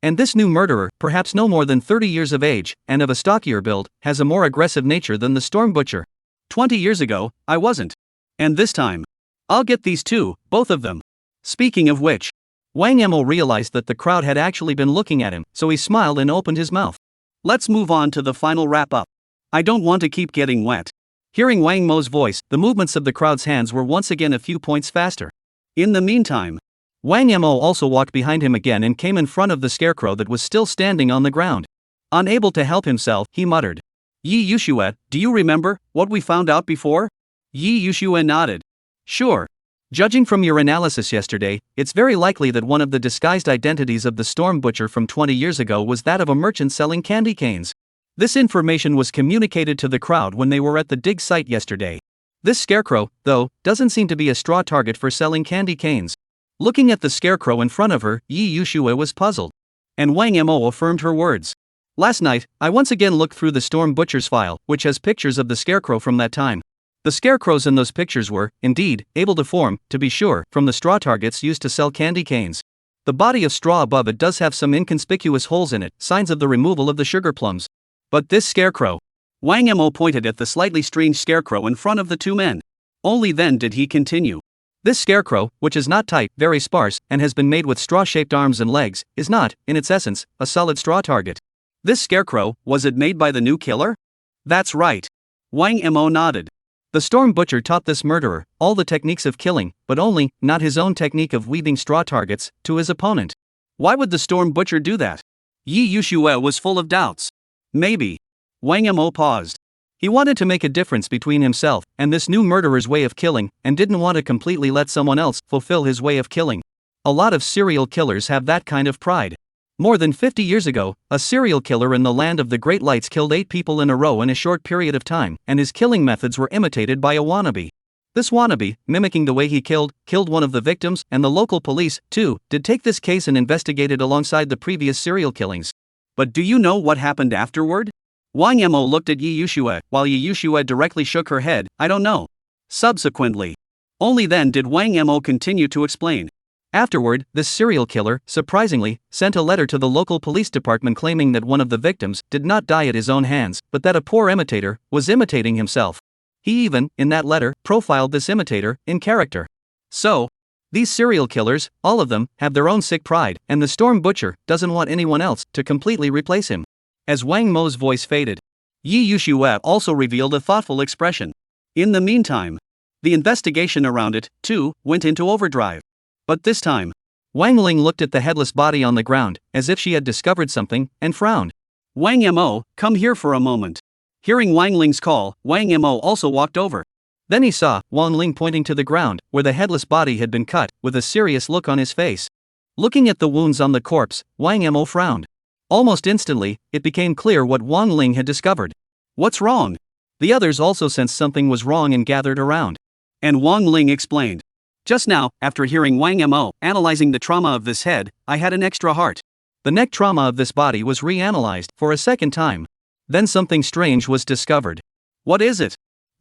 And this new murderer, perhaps no more than 30 years of age, and of a stockier build, has a more aggressive nature than the Storm Butcher. 20 years ago, I wasn't. And this time, I'll get these two, both of them. Speaking of which, Wang Mo realized that the crowd had actually been looking at him, so he smiled and opened his mouth. Let's move on to the final wrap-up. I don't want to keep getting wet. Hearing Wang Mo's voice, the movements of the crowd's hands were once again a few points faster. In the meantime, Wang Mo also walked behind him again and came in front of the scarecrow that was still standing on the ground. Unable to help himself, he muttered. Yi Yuxue, do you remember what we found out before? Yi Yuxue nodded. Sure. Judging from your analysis yesterday, it's very likely that one of the disguised identities of the Storm Butcher from 20 years ago was that of a merchant selling candy canes. This information was communicated to the crowd when they were at the dig site yesterday. This scarecrow, though, doesn't seem to be a straw target for selling candy canes. Looking at the scarecrow in front of her, Yi Yuxue was puzzled. And Wang Mo affirmed her words. Last night, I once again looked through the Storm Butcher's file, which has pictures of the scarecrow from that time. The scarecrows in those pictures were, indeed, able to form, to be sure, from the straw targets used to sell candy canes. The body of straw above it does have some inconspicuous holes in it, signs of the removal of the sugar plums. But this scarecrow. Wang Mo pointed at the slightly strange scarecrow in front of the two men. Only then did he continue. This scarecrow, which is not tight, very sparse, and has been made with straw-shaped arms and legs, is not, in its essence, a solid straw target. This scarecrow, was it made by the new killer? That's right. Wang Mo nodded. The Storm Butcher taught this murderer all the techniques of killing, but only, not his own technique of weaving straw targets, to his opponent. Why would the Storm Butcher do that? Yi Yushue was full of doubts. Maybe. Wang Mo paused. He wanted to make a difference between himself and this new murderer's way of killing, and didn't want to completely let someone else fulfill his way of killing. A lot of serial killers have that kind of pride. More than 50 years ago, a serial killer in the land of the Great Lights killed 8 people in a row in a short period of time, and his killing methods were imitated by a wannabe. This wannabe, mimicking the way he killed one of the victims, and the local police, too, did take this case and investigate it alongside the previous serial killings. But do you know what happened afterward? Wang Mo looked at Yi Yushue, while Yi Yushue directly shook her head. I don't know. Subsequently. Only then did Wang Mo continue to explain. Afterward, this serial killer, surprisingly, sent a letter to the local police department claiming that one of the victims did not die at his own hands, but that a poor imitator was imitating himself. He even, in that letter, profiled this imitator in character. So, these serial killers, all of them, have their own sick pride, and the Storm Butcher doesn't want anyone else to completely replace him. As Wang Mo's voice faded, Yi Yushue also revealed a thoughtful expression. In the meantime, the investigation around it, too, went into overdrive. But this time, Wang Ling looked at the headless body on the ground, as if she had discovered something, and frowned. Wang Mo, come here for a moment. Hearing Wang Ling's call, Wang Mo also walked over. Then he saw Wang Ling pointing to the ground, where the headless body had been cut, with a serious look on his face. Looking at the wounds on the corpse, Wang Mo frowned. Almost instantly, it became clear what Wang Ling had discovered. What's wrong? The others also sensed something was wrong and gathered around. And Wang Ling explained. Just now, after hearing Wang Mo analyzing the trauma of this head, I had an extra heart. The neck trauma of this body was reanalyzed for a second time. Then something strange was discovered. What is it?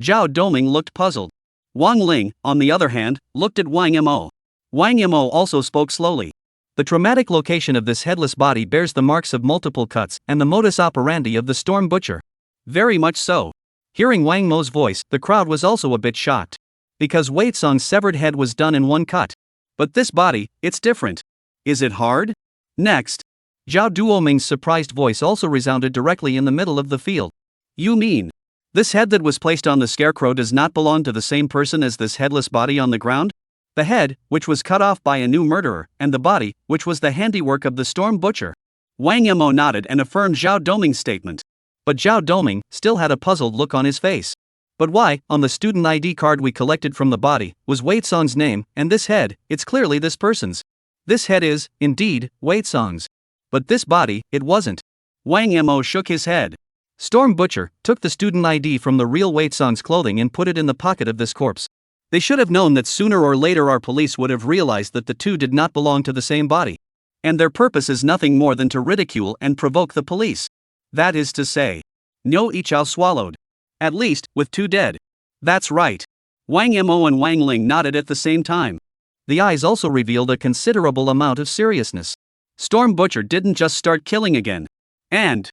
Zhao Doming looked puzzled. Wang Ling, on the other hand, looked at Wang Mo. Wang Mo also spoke slowly. The traumatic location of this headless body bears the marks of multiple cuts and the modus operandi of the Storm Butcher. Very much so. Hearing Wang Mo's voice, the crowd was also a bit shocked. Because Wei Tsong's severed head was done in one cut. But this body, it's different. Is it hard? Next. Zhao Duoming's surprised voice also resounded directly in the middle of the field. You mean, this head that was placed on the scarecrow does not belong to the same person as this headless body on the ground? The head, which was cut off by a new murderer, and the body, which was the handiwork of the Storm Butcher. Wang Mo nodded and affirmed Zhao Doming's statement. But Zhao Doming still had a puzzled look on his face. But why, on the student ID card we collected from the body, was Wei Tsong's name, and this head, it's clearly this person's. This head is, indeed, Wei Tsong's. But this body, it wasn't. Wang Mo shook his head. Storm Butcher took the student ID from the real Wei Tsong's clothing and put it in the pocket of this corpse. They should have known that sooner or later our police would have realized that the two did not belong to the same body. And their purpose is nothing more than to ridicule and provoke the police. That is to say, Niu Yichao swallowed. At least, with 2 dead. That's right. Wang Mo and Wang Ling nodded at the same time. The eyes also revealed a considerable amount of seriousness. Storm Butcher didn't just start killing again. And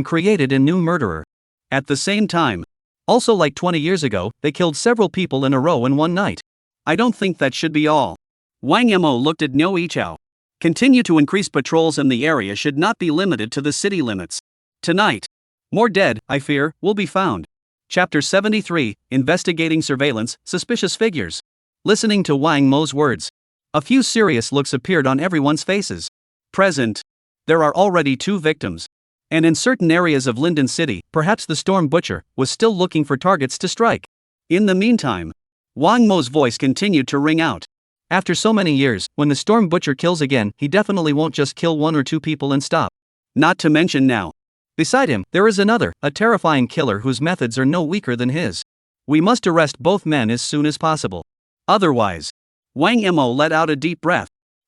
created a new murderer. At the same time. Also, like 20 years ago, they killed several people in a row in one night. I don't think that should be all. Wang Mo looked at Niu Yichao. Continue to increase patrols in the area should not be limited to the city limits. Tonight, more dead, I fear, will be found. Chapter 73, Investigating Surveillance, Suspicious Figures. Listening to Wang Mo's words, a few serious looks appeared on everyone's faces. Present. There are already 2 victims. And in certain areas of Linden City, perhaps the Storm Butcher was still looking for targets to strike. In the meantime, Wang Mo's voice continued to ring out. After so many years, when the Storm Butcher kills again, he definitely won't just kill 1 or 2 people and stop. Not to mention now. Beside him, there is another, a terrifying killer whose methods are no weaker than his. We must arrest both men as soon as possible. Otherwise, Wang Mo let out a deep breath.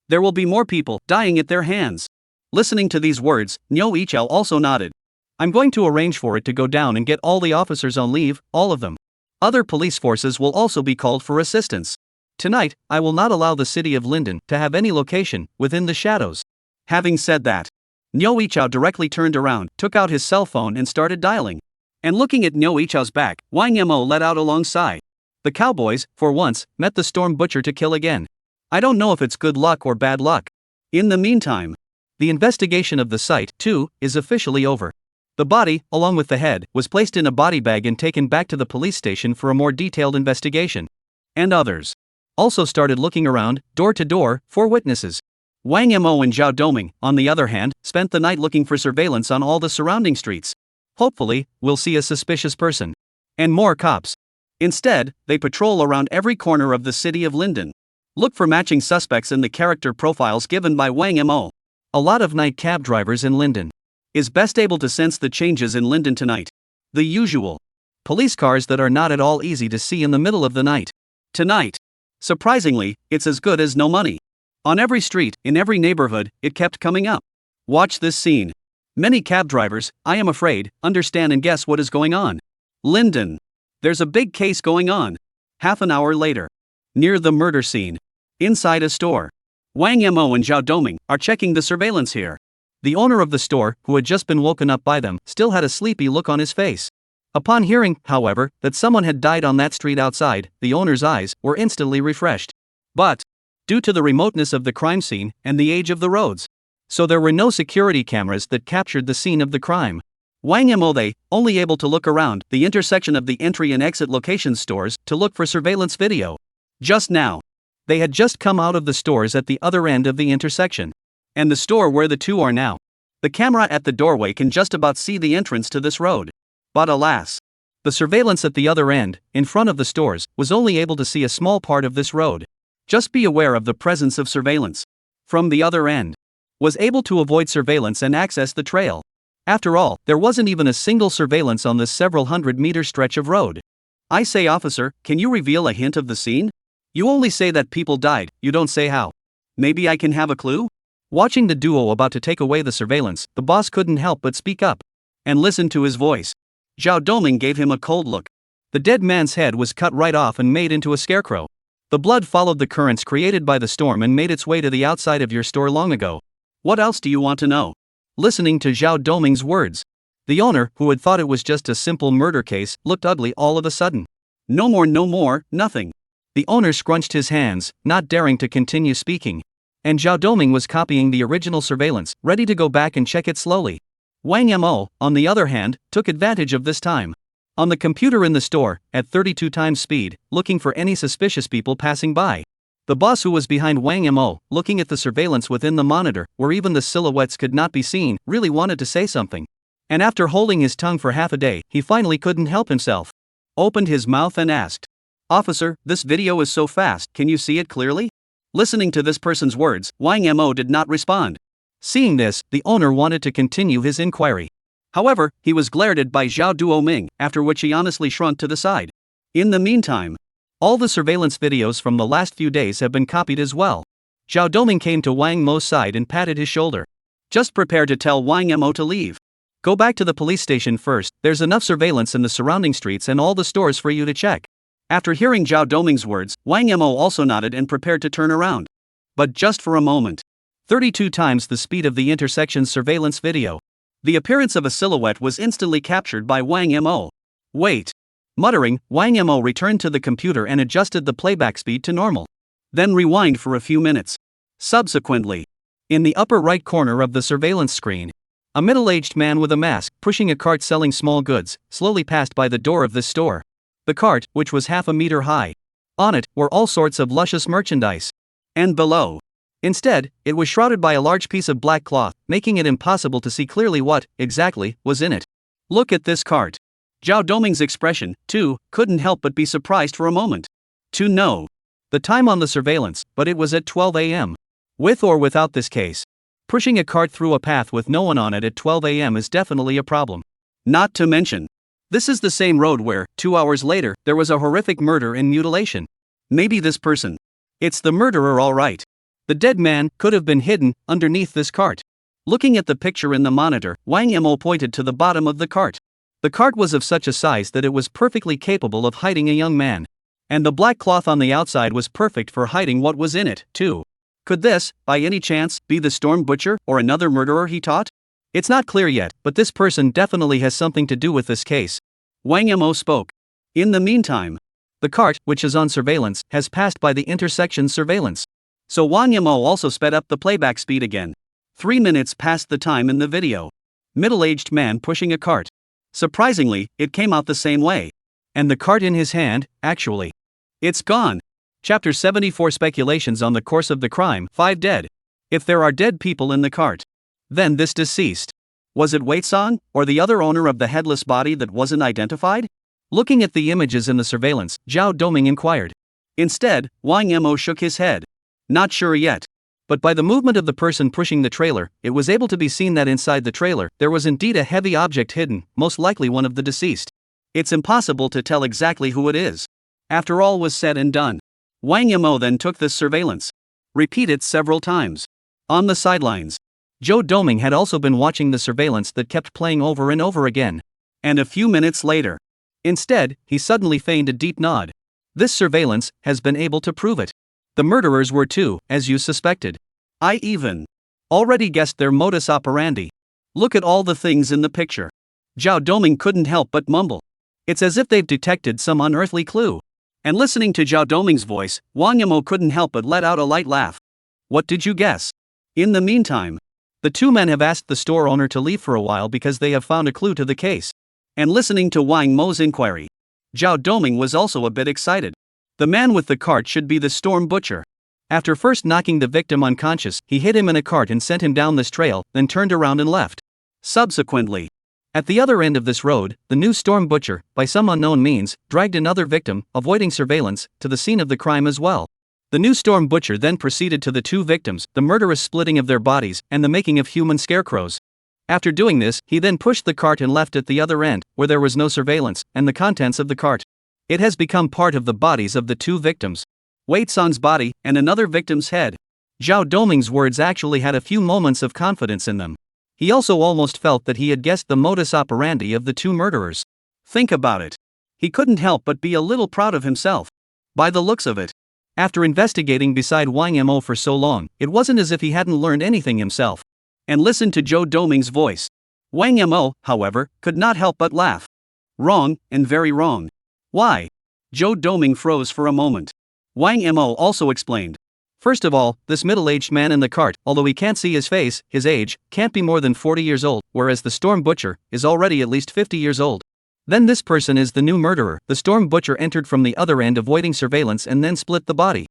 There will be more people dying at their hands. Listening to these words, Niu Yichao also nodded. I'm going to arrange for it to go down and get all the officers on leave, all of them. Other police forces will also be called for assistance. Tonight, I will not allow the city of Linden to have any location within the shadows. Having said that, Niu Yichao directly turned around, took out his cell phone and started dialing. And looking at Niu Yichao's back, Wang Mo let out a long sigh. The cowboys, for once, met the storm butcher to kill again. I don't know if it's good luck or bad luck. In the meantime, the investigation of the site, too, is officially over. The body, along with the head, was placed in a body bag and taken back to the police station for a more detailed investigation. And others also started looking around, door to door, for witnesses. Wang Mo and Zhao Doming, on the other hand, spent the night looking for surveillance on all the surrounding streets. Hopefully, we'll see a suspicious person. And more cops. Instead, they patrol around every corner of the city of Linden. Look for matching suspects in the character profiles given by Wang Mo. A lot of night cab drivers in Linden Is best able to sense the changes in Linden tonight. The usual police cars that are not at all easy to see in the middle of the night. Tonight. Surprisingly, it's as good as no money. On every street, in every neighborhood, it kept coming up. Watch this scene. Many cab drivers, I am afraid, understand and guess what is going on. Linden. There's a big case going on. Half an hour later. Near the murder scene. Inside a store. Wang Mo and Zhao Doming are checking the surveillance here. The owner of the store, who had just been woken up by them, still had a sleepy look on his face. Upon hearing, however, that someone had died on that street outside, the owner's eyes were instantly refreshed. But, due to the remoteness of the crime scene and the age of the roads, so there were no security cameras that captured the scene of the crime. Wang Mo they only able to look around the intersection of the entry and exit location stores to look for surveillance video. Just now, they had just come out of the stores at the other end of the intersection, and the store where the two are now. The camera at the doorway can just about see the entrance to this road. But alas, the surveillance at the other end, in front of the stores, was only able to see a small part of this road. Just be aware of the presence of surveillance. From the other end, was able to avoid surveillance and access the trail. After all, there wasn't even a single surveillance on this several hundred-meter stretch of road. I say, officer, can you reveal a hint of the scene? You only say that people died, you don't say how. Maybe I can have a clue? Watching the duo about to take away the surveillance, the boss couldn't help but speak up and listen to his voice. Zhao Doming gave him a cold look. The dead man's head was cut right off and made into a scarecrow. The blood followed the currents created by the storm and made its way to the outside of your store long ago. What else do you want to know? Listening to Zhao Doming's words, the owner, who had thought it was just a simple murder case, looked ugly all of a sudden. No more, nothing. The owner scrunched his hands, not daring to continue speaking. And Zhao Doming was copying the original surveillance, ready to go back and check it slowly. Wang Mo, on the other hand, took advantage of this time. On the computer in the store, at 32 times speed, looking for any suspicious people passing by. The boss, who was behind Wang Mo, looking at the surveillance within the monitor, where even the silhouettes could not be seen, really wanted to say something. And after holding his tongue for half a day, he finally couldn't help himself. Opened his mouth and asked, "Officer, this video is so fast, can you see it clearly?" Listening to this person's words, Wang Mo did not respond. Seeing this, the owner wanted to continue his inquiry. However, he was glared at by Zhao Duoming, after which he honestly shrunk to the side. In the meantime, all the surveillance videos from the last few days have been copied as well. Zhao Doming came to Wang Mo's side and patted his shoulder. Just prepare to tell Wang Mo to leave. Go back to the police station first, there's enough surveillance in the surrounding streets and all the stores for you to check. After hearing Zhao Doming's words, Wang Mo also nodded and prepared to turn around. But just for a moment. 32 times the speed of the intersection's surveillance video. The appearance of a silhouette was instantly captured by Wang Mo. Wait. Muttering, Wang Mo returned to the computer and adjusted the playback speed to normal. Then rewind for a few minutes. Subsequently, in the upper right corner of the surveillance screen, a middle-aged man with a mask, pushing a cart selling small goods, slowly passed by the door of this store. The cart, which was half a meter high. On it were all sorts of luscious merchandise. And below, instead, it was shrouded by a large piece of black cloth, making it impossible to see clearly what, exactly, was in it. Look at this cart. Zhao Doming's expression, too, couldn't help but be surprised for a moment. To know the time on the surveillance, but it was at 12 a.m. With or without this case, pushing a cart through a path with no one on it at 12 a.m. is definitely a problem. Not to mention, this is the same road where, 2 hours later, there was a horrific murder and mutilation. Maybe this person. It's the murderer, all right. The dead man could have been hidden underneath this cart. Looking at the picture in the monitor, Wang Mo pointed to the bottom of the cart. The cart was of such a size that it was perfectly capable of hiding a young man. And the black cloth on the outside was perfect for hiding what was in it, too. Could this, by any chance, be the Storm Butcher or another murderer, he thought? It's not clear yet, but this person definitely has something to do with this case. Wang Mo spoke. In the meantime, the cart, which is on surveillance, has passed by the intersection surveillance. So Wang Mo also sped up the playback speed again. 3 minutes past the time in the video. Middle-aged man pushing a cart. Surprisingly, it came out the same way. And the cart in his hand, actually. It's gone. Chapter 74 Speculations on the course of the crime. 5 dead. If there are dead people in the cart, then this deceased. Was it Wei Song, or the other owner of the headless body that wasn't identified? Looking at the images in the surveillance, Zhao Doming inquired. Instead, Wang Mo shook his head. Not sure yet. But by the movement of the person pushing the trailer, it was able to be seen that inside the trailer, there was indeed a heavy object hidden, most likely one of the deceased. It's impossible to tell exactly who it is. After all was said and done, Wang Mo then took this surveillance. Repeat it several times. On the sidelines, Zhao Doming had also been watching the surveillance that kept playing over and over again. And a few minutes later, instead, he suddenly feigned a deep nod. This surveillance has been able to prove it. The murderers were two, as you suspected. I even already guessed their modus operandi. Look at all the things in the picture. Zhao Doming couldn't help but mumble. It's as if they've detected some unearthly clue. And listening to Zhao Doming's voice, Wang Mo couldn't help but let out a light laugh. What did you guess? In the meantime, the two men have asked the store owner to leave for a while because they have found a clue to the case. And listening to Wang Mo's inquiry, Zhao Doming was also a bit excited. The man with the cart should be the Storm Butcher. After first knocking the victim unconscious, he hit him in a cart and sent him down this trail, then turned around and left. Subsequently, at the other end of this road, the new Storm Butcher, by some unknown means, dragged another victim, avoiding surveillance, to the scene of the crime as well. The new Storm Butcher then proceeded to the two victims, the murderous splitting of their bodies, and the making of human scarecrows. After doing this, he then pushed the cart and left at the other end, where there was no surveillance, and the contents of the cart. It has become part of the bodies of the two victims. Wei Song's body, and another victim's head. Zhao Doming's words actually had a few moments of confidence in them. He also almost felt that he had guessed the modus operandi of the two murderers. Think about it. He couldn't help but be a little proud of himself. By the looks of it. After investigating beside Wang Mo for so long, it wasn't as if he hadn't learned anything himself. And listen to Zhao Doming's voice. Wang Mo, however, could not help but laugh. Wrong, and very wrong. Why? Zhao Doming froze for a moment. Wang Mo also explained. First of all, this middle-aged man in the cart, although he can't see his face, his age, can't be more than 40 years old, whereas the Storm Butcher is already at least 50 years old. Then this person is the new murderer. The Storm Butcher entered from the other end avoiding surveillance and then split the body.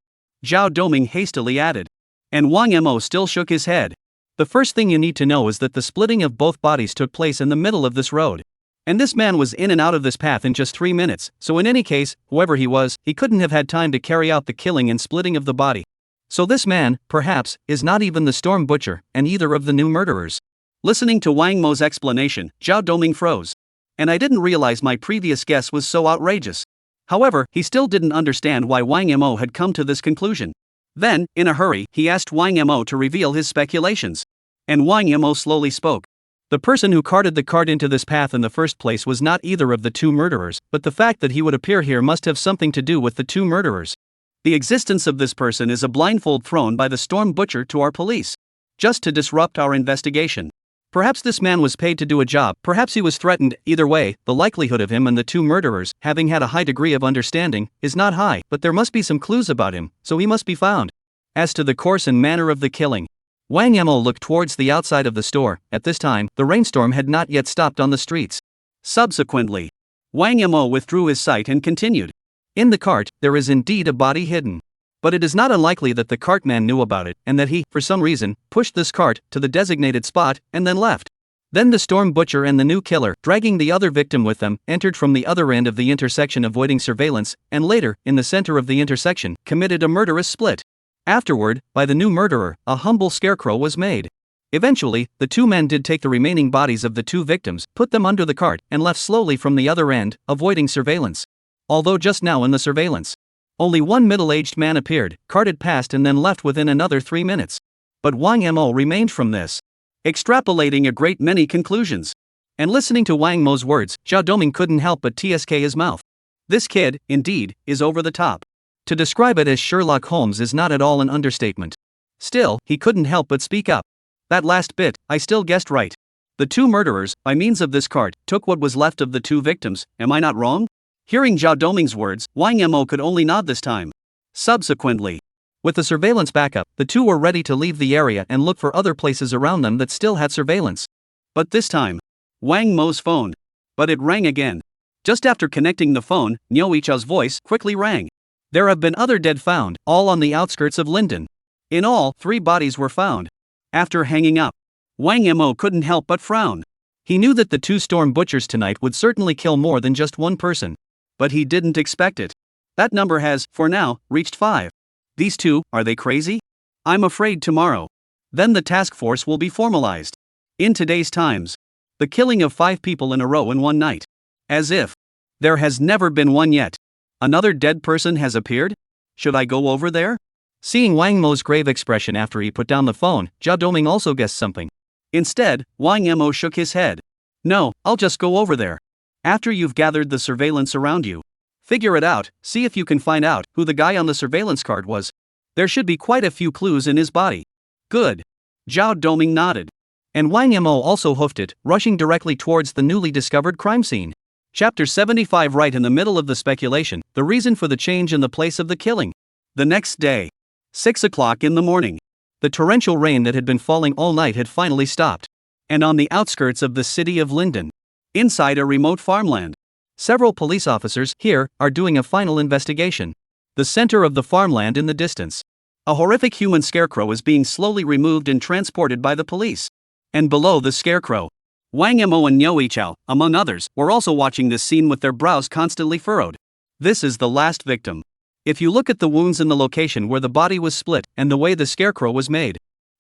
Zhao Doming hastily added. And Wang Mo still shook his head. The first thing you need to know is that the splitting of both bodies took place in the middle of this road. And this man was in and out of this path in just 3 minutes, so in any case, whoever he was, he couldn't have had time to carry out the killing and splitting of the body. So this man, perhaps, is not even the Storm Butcher, and either of the new murderers. Listening to Wang Mo's explanation, Zhao Doming froze. And I didn't realize my previous guess was so outrageous. However, he still didn't understand why Wang Mo had come to this conclusion. Then, in a hurry, he asked Wang Mo to reveal his speculations. And Wang Mo slowly spoke. The person who carted the cart into this path in the first place was not either of the two murderers, but the fact that he would appear here must have something to do with the two murderers. The existence of this person is a blindfold thrown by the Storm Butcher to our police, just to disrupt our investigation. Perhaps this man was paid to do a job, perhaps he was threatened. Either way, the likelihood of him and the two murderers having had a high degree of understanding is not high, but there must be some clues about him, so he must be found. As to the course and manner of the killing, Wang Mo looked towards the outside of the store. At this time, the rainstorm had not yet stopped on the streets. Subsequently, Wang Mo withdrew his sight and continued. In the cart, there is indeed a body hidden. But it is not unlikely that the cartman knew about it, and that he, for some reason, pushed this cart to the designated spot, and then left. Then the Storm Butcher and the new killer, dragging the other victim with them, entered from the other end of the intersection avoiding surveillance, and later, in the center of the intersection, committed a murderous split. Afterward, by the new murderer, a humble scarecrow was made. Eventually, the two men did take the remaining bodies of the two victims, put them under the cart, and left slowly from the other end, avoiding surveillance. Although just now in the surveillance, only one middle-aged man appeared, carted past and then left within another 3 minutes. But Wang Mo remained from this, extrapolating a great many conclusions. And listening to Wang Mo's words, Zhao Doming couldn't help but tsk his mouth. This kid, indeed, is over the top. To describe it as Sherlock Holmes is not at all an understatement. Still, he couldn't help but speak up. That last bit, I still guessed right. The two murderers, by means of this cart, took what was left of the two victims, am I not wrong? Hearing Zhao Doming's words, Wang Mo could only nod this time. Subsequently, with the surveillance backup, the two were ready to leave the area and look for other places around them that still had surveillance. But this time, Wang Mo's phone. But it rang again. Just after connecting the phone, Niu Yichao's voice quickly rang. There have been other dead found, all on the outskirts of Linden. In all, 3 bodies were found. After hanging up, Wang Mo couldn't help but frown. He knew that the 2 storm butchers tonight would certainly kill more than just one person. But he didn't expect it. That number has, for now, reached 5. These 2, are they crazy? I'm afraid tomorrow. Then the task force will be formalized. In today's times, the killing of 5 people in a row in one night. As if there has never been one yet. Another dead person has appeared? Should I go over there? Seeing Wang Mo's grave expression after he put down the phone, Zhao Doming also guessed something. Instead, Wang Mo shook his head. No, I'll just go over there. After you've gathered the surveillance around you. Figure it out, see if you can find out who the guy on the surveillance card was. There should be quite a few clues in his body. Good. Zhao Doming nodded. And Wang Mo also hoofed it, rushing directly towards the newly discovered crime scene. Chapter 75. Right in the middle of the speculation, the reason for the change in the place of the killing. The next day, 6 o'clock in the morning. The torrential rain that had been falling all night had finally stopped. And on the outskirts of the city of Linden, inside a remote farmland, several police officers here are doing a final investigation. The center of the farmland in the distance. A horrific human scarecrow is being slowly removed and transported by the police. And below the scarecrow, Wang Mo and Niu Yichao, among others, were also watching this scene with their brows constantly furrowed. This is the last victim. If you look at the wounds in the location where the body was split and the way the scarecrow was made,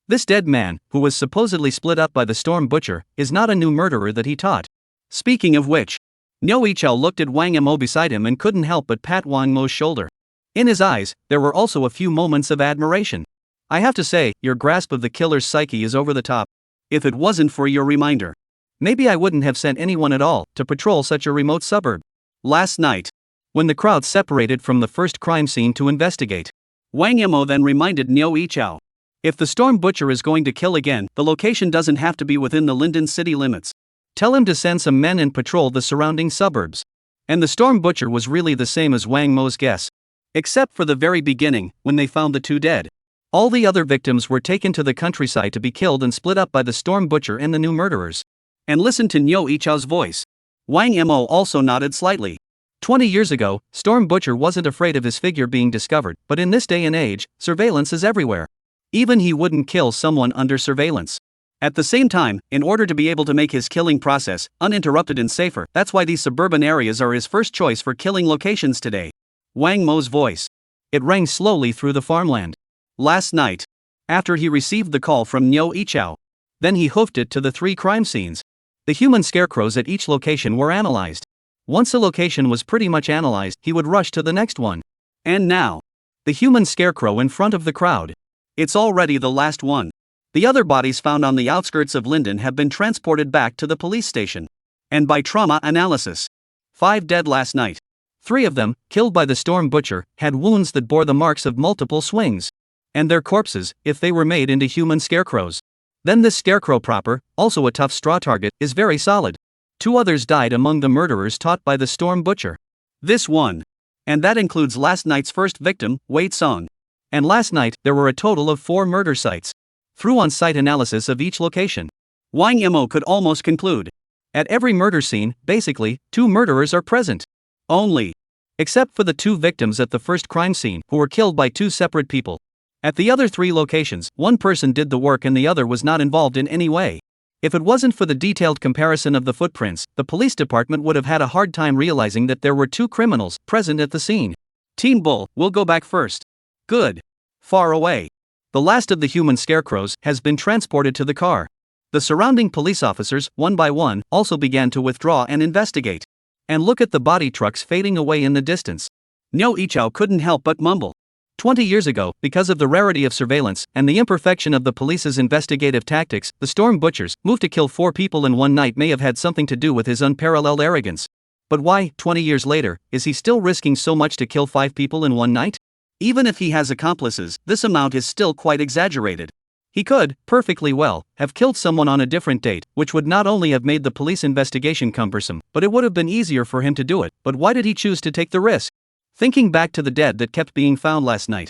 this dead man, who was supposedly split up by the storm butcher, is not a new murderer that he taught. Speaking of which, Niu Yichao looked at Wang Mo beside him and couldn't help but pat Wang Mo's shoulder. In his eyes, there were also a few moments of admiration. I have to say, your grasp of the killer's psyche is over the top. If it wasn't for your reminder, maybe I wouldn't have sent anyone at all to patrol such a remote suburb. Last night, when the crowd separated from the first crime scene to investigate, Wang Mo then reminded Niu Yichao. If the storm butcher is going to kill again, the location doesn't have to be within the Linden city limits. Tell him to send some men and patrol the surrounding suburbs. And the storm butcher was really the same as Wang Mo's guess. Except for the very beginning, when they found the 2 dead. All the other victims were taken to the countryside to be killed and split up by the storm butcher and the new murderers. And listen to Niu Yichao's voice. Wang Mo also nodded slightly. 20 years ago, Storm Butcher wasn't afraid of his figure being discovered, but in this day and age, surveillance is everywhere. Even he wouldn't kill someone under surveillance. At the same time, in order to be able to make his killing process uninterrupted and safer, that's why these suburban areas are his first choice for killing locations today. Wang Mo's voice. It rang slowly through the farmland. Last night, after he received the call from Niu Yichao, then he hoofed it to the 3 crime scenes. The human scarecrows at each location were analyzed. Once a location was pretty much analyzed, he would rush to the next one. And now, the human scarecrow in front of the crowd. It's already the last one. The other bodies found on the outskirts of Linden have been transported back to the police station. And by trauma analysis, 5 dead last night. 3 of them, killed by the storm butcher, had wounds that bore the marks of multiple swings. And their corpses, if they were made into human scarecrows, then this scarecrow proper, also a tough straw target, is very solid. 2 others died among the murderers taught by the storm butcher. This one. And that includes last night's first victim, Wei Song. And last night, there were a total of 4 murder sites. Through on-site analysis of each location, Wang Mo could almost conclude. At every murder scene, basically, 2 murderers are present. Only. Except for the 2 victims at the first crime scene, who were killed by 2 separate people. At the other 3 locations, one person did the work and the other was not involved in any way. If it wasn't for the detailed comparison of the footprints, the police department would have had a hard time realizing that there were 2 criminals present at the scene. Team Bull, we'll go back first. Good. Far away. The last of the human scarecrows has been transported to the car. The surrounding police officers, one by one, also began to withdraw and investigate. And look at the body trucks fading away in the distance. Niu Yichao couldn't help but mumble. 20 years ago, because of the rarity of surveillance and the imperfection of the police's investigative tactics, the Storm Butcher's move to kill 4 people in one night may have had something to do with his unparalleled arrogance. But why, 20 years later, is he still risking so much to kill 5 people in one night? Even if he has accomplices, this amount is still quite exaggerated. He could, perfectly well, have killed someone on a different date, which would not only have made the police investigation cumbersome, but it would have been easier for him to do it. But why did he choose to take the risk? Thinking back to the dead that kept being found last night,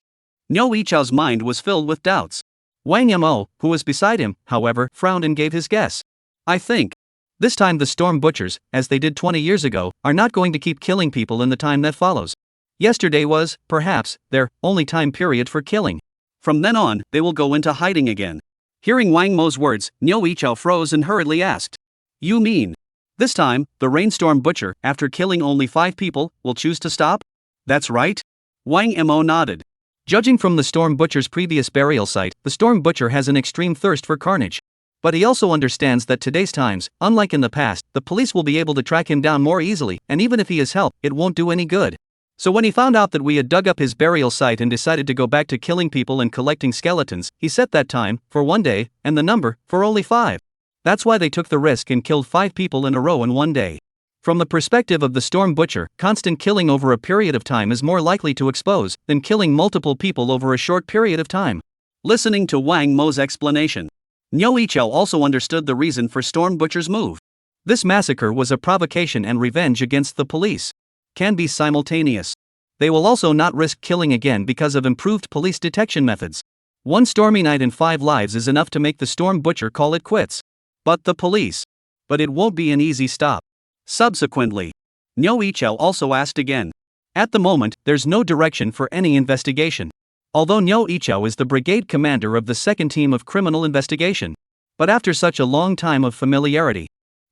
Liao Ji's mind was filled with doubts. Wang Mo, who was beside him, however, frowned and gave his guess. I think. This time the Storm Butchers, as they did 20 years ago, are not going to keep killing people in the time that follows. Yesterday was, perhaps, their only time period for killing. From then on, they will go into hiding again. Hearing Wang Mo's words, Liao Jie froze and hurriedly asked, "You mean? This time, the Rainstorm Butcher, after killing only 5 people, will choose to stop?" "That's right." Wang Mo nodded. Judging from the Storm Butcher's previous burial site, the Storm Butcher has an extreme thirst for carnage. But he also understands that today's times, unlike in the past, the police will be able to track him down more easily, and even if he is helped, it won't do any good. So when he found out that we had dug up his burial site and decided to go back to killing people and collecting skeletons, he set that time, for 1 day, and the number, for only 5. That's why they took the risk and killed 5 people in a row in 1 day. From the perspective of the Storm Butcher, constant killing over a period of time is more likely to expose than killing multiple people over a short period of time. Listening to Wang Mo's explanation, Liao Jie also understood the reason for Storm Butcher's move. This massacre was a provocation and revenge against the police. Can be simultaneous. They will also not risk killing again because of improved police detection methods. 1 stormy night and 5 lives is enough to make the Storm Butcher call it quits. But the police. But it won't be an easy stop. Subsequently, Liao Jie also asked again. At the moment, there's no direction for any investigation. Although Liao Jie is the brigade commander of the 2nd team of criminal investigation. But after such a long time of familiarity,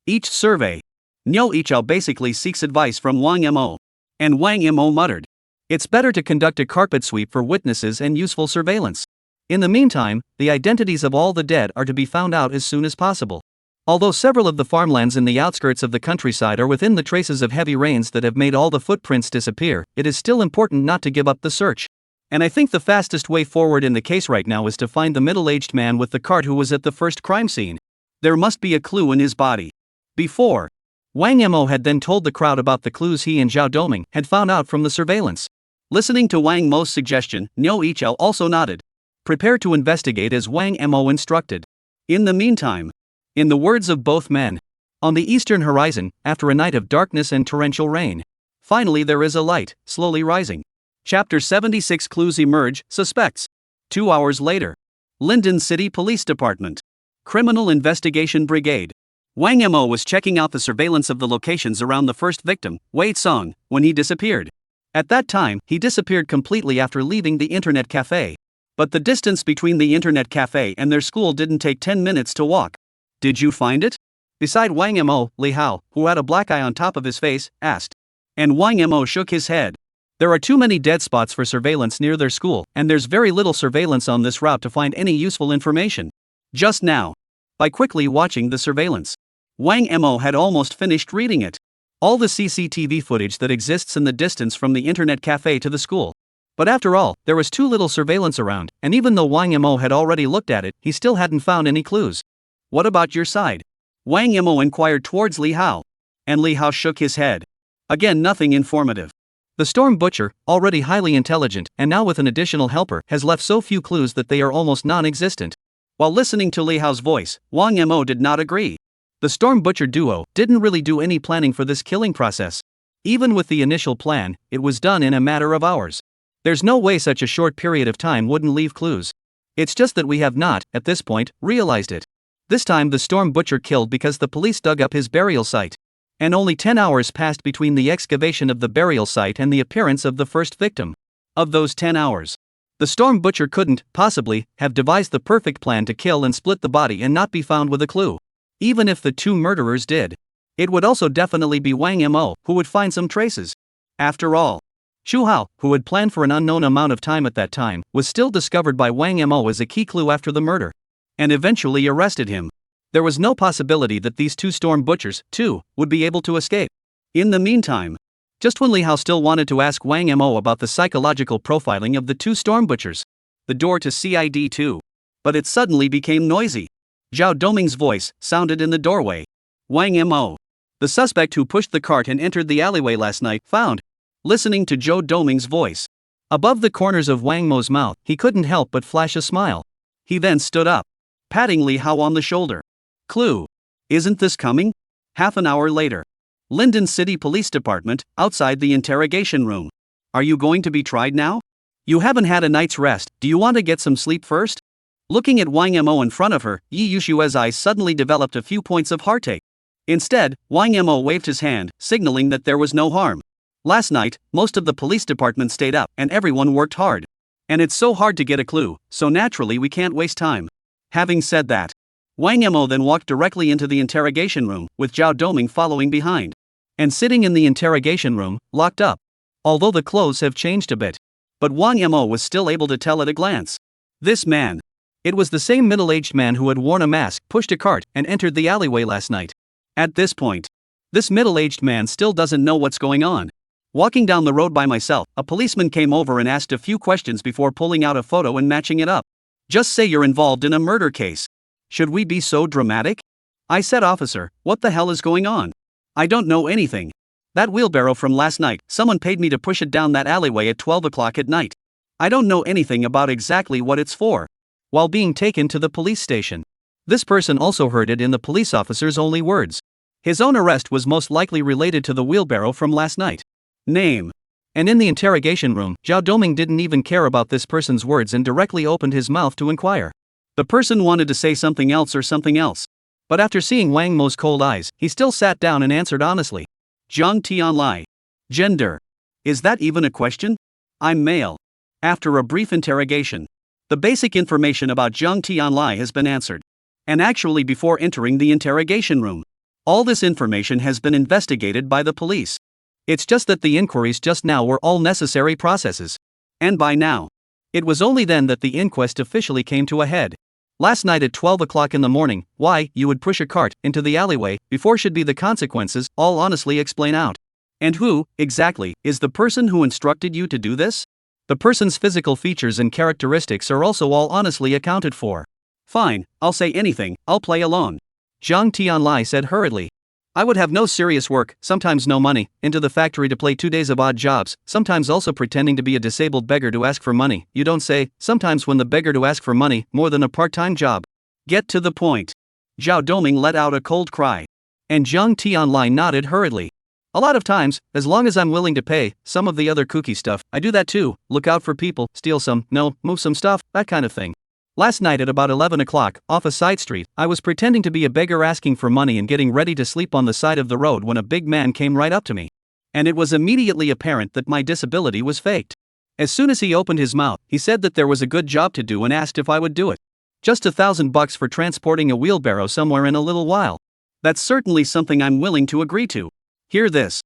each survey, Liao Jie basically seeks advice from Wang Mo. And Wang Mo muttered, "It's better to conduct a carpet sweep for witnesses and useful surveillance. In the meantime, the identities of all the dead are to be found out as soon as possible. Although several of the farmlands in the outskirts of the countryside are within the traces of heavy rains that have made all the footprints disappear, it is still important not to give up the search. And I think the fastest way forward in the case right now is to find the middle-aged man with the cart who was at the first crime scene. There must be a clue in his body." Before, Wang Mo had then told the crowd about the clues he and Zhao Doming had found out from the surveillance. Listening to Wang Mo's suggestion, Liao Jie also nodded. Prepare to investigate as Wang Mo instructed. In the meantime, in the words of both men, on the eastern horizon, after a night of darkness and torrential rain, finally there is a light, slowly rising. Chapter 76 Clues emerge, suspects. 2 hours later. Linden City Police Department. Criminal Investigation Brigade. Wang Mo was checking out the surveillance of the locations around the first victim, Wei Song, when he disappeared. At that time, he disappeared completely after leaving the internet cafe. But the distance between the internet cafe and their school didn't take 10 minutes to walk. "Did you find it?" Beside Wang Mo, Li Hao, who had a black eye on top of his face, asked. And Wang Mo shook his head. "There are too many dead spots for surveillance near their school, and there's very little surveillance on this route to find any useful information." Just now, by quickly watching the surveillance, Wang Mo had almost finished reading it. All the CCTV footage that exists in the distance from the internet cafe to the school. But after all, there was too little surveillance around, and even though Wang Mo had already looked at it, he still hadn't found any clues. "What about your side?" Wang Mo inquired towards Li Hao. And Li Hao shook his head. Again, nothing informative. The Storm Butcher, already highly intelligent, and now with an additional helper, has left so few clues that they are almost non-existent. While listening to Li Hao's voice, Wang Mo did not agree. The Storm Butcher duo didn't really do any planning for this killing process. Even with the initial plan, it was done in a matter of hours. There's no way such a short period of time wouldn't leave clues. It's just that we have not, at this point, realized it. This time the Storm Butcher killed because the police dug up his burial site. And only 10 hours passed between the excavation of the burial site and the appearance of the first victim. Of those 10 hours, the Storm Butcher couldn't, possibly, have devised the perfect plan to kill and split the body and not be found with a clue. Even if the 2 murderers did, it would also definitely be Wang Mo who would find some traces. After all, Xu Hao, who had planned for an unknown amount of time at that time, was still discovered by Wang Mo as a key clue after the murder, and eventually arrested him. There was no possibility that these 2 Storm Butchers, too, would be able to escape. In the meantime, Just when Li Hao still wanted to ask Wang Mo about the psychological profiling of the two storm butchers. The door to CID2. But it suddenly became noisy. Zhao Doming's voice sounded in the doorway. Wang Mo. The suspect who pushed the cart and entered the alleyway last night, found. Listening to Zhao Doming's voice. Above the corners of Wang Mo's mouth, he couldn't help but flash a smile. He then stood up, patting Li Hao on the shoulder. Clue. Isn't this coming? Half an hour later. Linden City Police Department, outside the interrogation room. Are you going to be tried now? You haven't had a night's rest, do you want to get some sleep first? Looking at Wang Mo in front of her, Yi Yushua's eyes suddenly developed a few points of heartache. Instead, Wang Mo waved his hand, signaling that there was no harm. Last night, most of the police department stayed up, and everyone worked hard. And it's so hard to get a clue, so naturally we can't waste time. Having said that, Wang Mo then walked directly into the interrogation room, with Zhao Doming following behind. And sitting in the interrogation room, locked up. Although the clothes have changed a bit. But Wang Mo was still able to tell at a glance. This man. It was the same middle-aged man who had worn a mask, pushed a cart, and entered the alleyway last night. At this point, this middle-aged man still doesn't know what's going on. Walking down the road by myself, a policeman came over and asked a few questions before pulling out a photo and matching it up. Just say you're involved in a murder case. Should we be so dramatic? I said, officer, what the hell is going on? I don't know anything. That wheelbarrow from last night, someone paid me to push it down that alleyway at 12 o'clock at night. I don't know anything about exactly what it's for. While being taken to the police station. This person also heard it in the police officer's only words. His own arrest was most likely related to the wheelbarrow from last night. Name. And in the interrogation room, Zhao Doming didn't even care about this person's words and directly opened his mouth to inquire. The person wanted to say something else or something else. But after seeing Wang Mo's cold eyes, he still sat down and answered honestly. Zhang Tianlai. Gender. Is that even a question? I'm male. After a brief interrogation. The basic information about Zhang Tianlai has been answered. And actually before entering the interrogation room. All this information has been investigated by the police. It's just that the inquiries just now were all necessary processes. And by now. It was only then that the inquest officially came to a head. Last night at 12 o'clock in the morning, why you would push a cart into the alleyway before should be the consequences, all honestly explain out. And who, exactly, is the person who instructed you to do this? The person's physical features and characteristics are also all honestly accounted for. Fine, I'll say anything, I'll play along. Zhang Tianlai said hurriedly. I would have no serious work, sometimes no money, into the factory to play 2 days of odd jobs, sometimes also pretending to be a disabled beggar to ask for money, you don't say, sometimes when the beggar to ask for money, more than a part-time job. Get to the point. Zhao Doming let out a cold cry. And Zhang Tianlai nodded hurriedly. A lot of times, as long as I'm willing to pay, some of the other kooky stuff, I do that too, look out for people, steal some, no, move some stuff, that kind of thing. Last night at about 11 o'clock, off a side street, I was pretending to be a beggar asking for money and getting ready to sleep on the side of the road when a big man came right up to me. And it was immediately apparent that my disability was faked. As soon as he opened his mouth, he said that there was a good job to do and asked if I would do it. Just $1,000 for transporting a wheelbarrow somewhere in a little while. That's certainly something I'm willing to agree to. Hear this.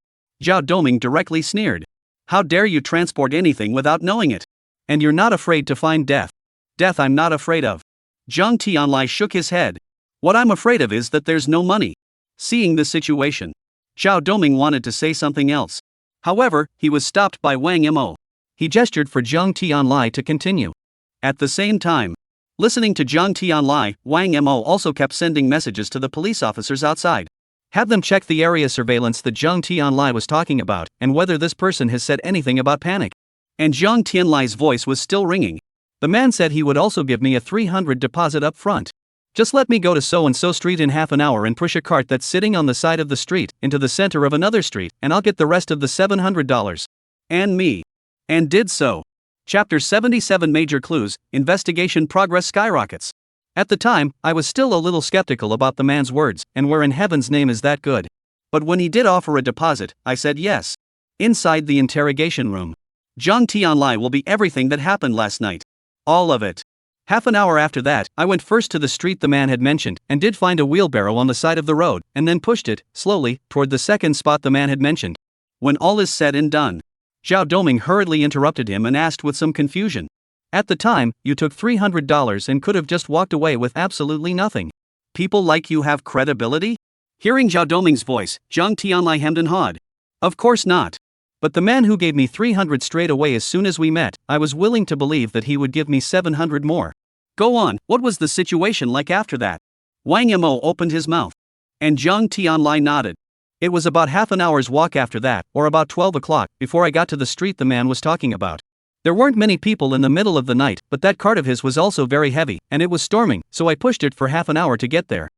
Zhao Doming directly sneered. How dare you transport anything without knowing it? And you're not afraid to find death. Death I'm not afraid of. Zhang Tianlai shook his head. What I'm afraid of is that there's no money. Seeing the situation, Zhao Doming wanted to say something else. However, he was stopped by Wang Mo. He gestured for Zhang Tianlai to continue. At the same time, listening to Zhang Tianlai, Wang Mo also kept sending messages to the police officers outside. Have them check the area surveillance that Zhang Tianlai was talking about, and whether this person has said anything about panic. And Zhang Tianlai's voice was still ringing. The man said he would also give me a 300 deposit up front. Just let me go to so-and-so street in half an hour and push a cart that's sitting on the side of the street into the center of another street, and I'll get the rest of the $700. And me. And did so. Chapter 77 Major Clues, Investigation Progress Skyrockets. At the time, I was still a little skeptical about the man's words, and where in heaven's name is that good? But when he did offer a deposit, I said yes. Inside the interrogation room. Zhang Tianlai will be everything that happened last night. All of it. Half an hour after that, I went first to the street the man had mentioned, and did find a wheelbarrow on the side of the road, and then pushed it, slowly, toward the second spot the man had mentioned. When all is said and done. Zhao Doming hurriedly interrupted him and asked with some confusion. At the time, you took $300 and could have just walked away with absolutely nothing. People like you have credibility? Hearing Zhao Doming's voice, Zhang Tianlai hemmed and hawed. Of course not. But the man who gave me 300 straight away as soon as we met, I was willing to believe that he would give me 700 more. Go on, what was the situation like after that? Wang Mo opened his mouth. And Zhang Tianlai nodded. It was about half an hour's walk after that, or about 12 o'clock, before I got to the street the man was talking about. There weren't many people in the middle of the night, but that cart of his was also very heavy, and it was storming, so I pushed it for half an hour to get there.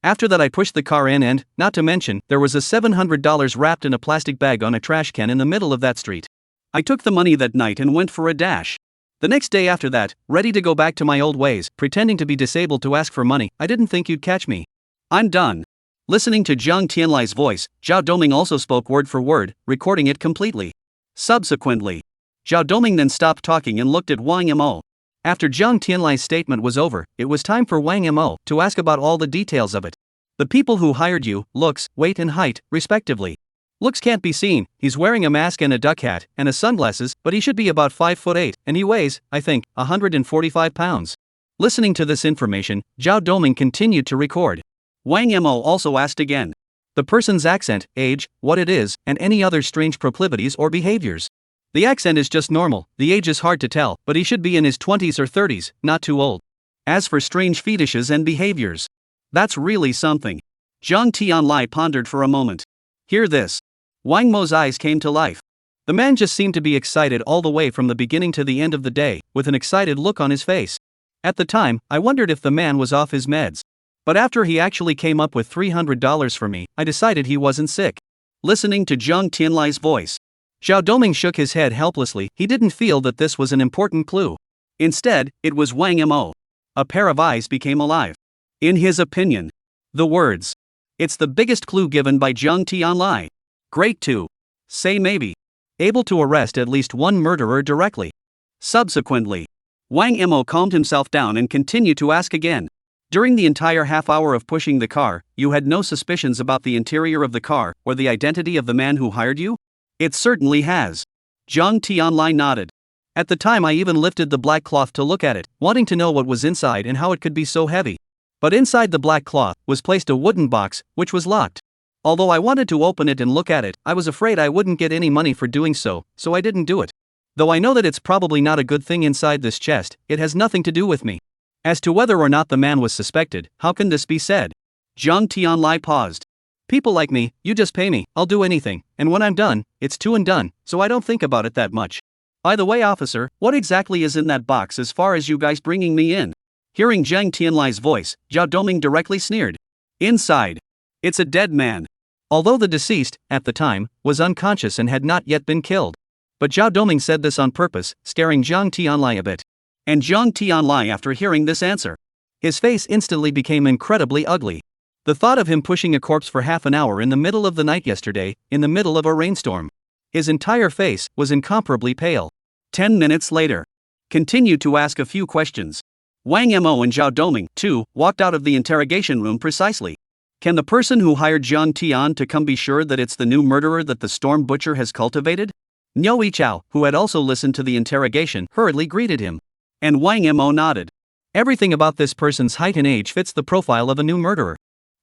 After that I pushed the car in and, not to mention, there was a $700 wrapped in a plastic bag on a trash can in the middle of that street. I took the money that night and went for a dash. The next day after that, ready to go back to my old ways, pretending to be disabled to ask for money, I didn't think you'd catch me. I'm done. Listening to Zhang Tianlai's voice, Zhao Doming also spoke word for word, recording it completely. Subsequently, Zhao Doming then stopped talking and looked at Wang Mo. After Zhang Tianlai's statement was over, it was time for Wang Mo to ask about all the details of it. The people who hired you, looks, weight and height, respectively. Looks can't be seen, he's wearing a mask and a duck hat, and a sunglasses, but he should be about 5'8", and he weighs, I think, 145 pounds. Listening to this information, Zhao Doming continued to record. Wang Mo also asked again. The person's accent, age, what it is, and any other strange proclivities or behaviors. The accent is just normal, the age is hard to tell, but he should be in his 20s or 30s, not too old. As for strange fetishes and behaviors, that's really something. Zhang Tianlai pondered for a moment. Hear this. Wang Mo's eyes came to life. The man just seemed to be excited all the way from the beginning to the end of the day, with an excited look on his face. At the time, I wondered if the man was off his meds. But after he actually came up with $300 for me, I decided he wasn't sick. Listening to Zhang Tianlai's voice, Zhao Doming shook his head helplessly. He didn't feel that this was an important clue. Instead, it was Wang Mo. A pair of eyes became alive. In his opinion, the words. It's the biggest clue given by Zhang Tianlai. Great to say maybe. Able to arrest at least one murderer directly. Subsequently, Wang Mo calmed himself down and continued to ask again. During the entire half hour of pushing the car, you had no suspicions about the interior of the car or the identity of the man who hired you? It certainly has. Zhang Tianlai nodded. At the time I even lifted the black cloth to look at it, wanting to know what was inside and how it could be so heavy. But inside the black cloth was placed a wooden box, which was locked. Although I wanted to open it and look at it, I was afraid I wouldn't get any money for doing so, so I didn't do it. Though I know that it's probably not a good thing inside this chest, it has nothing to do with me. As to whether or not the man was suspected, how can this be said? Zhang Tianlai paused. People like me, you just pay me, I'll do anything, and when I'm done, it's to and done, so I don't think about it that much. By the way, officer, what exactly is in that box as far as you guys bringing me in? Hearing Zhang Tianlai's voice, Zhao Doming directly sneered. Inside, it's a dead man. Although the deceased, at the time, was unconscious and had not yet been killed. But Zhao Doming said this on purpose, staring Zhang Tianlai a bit. And Zhang Tianlai, after hearing this answer, his face instantly became incredibly ugly. The thought of him pushing a corpse for half an hour in the middle of the night yesterday, in the middle of a rainstorm. His entire face was incomparably pale. 10 minutes later, continued to ask a few questions. Wang Mo and Zhao Doming, too, walked out of the interrogation room precisely. Can the person who hired Zhang Tian to come be sure that it's the new murderer that the storm butcher has cultivated? Niu Yichao, who had also listened to the interrogation, hurriedly greeted him. And Wang Mo nodded. Everything about this person's height and age fits the profile of a new murderer.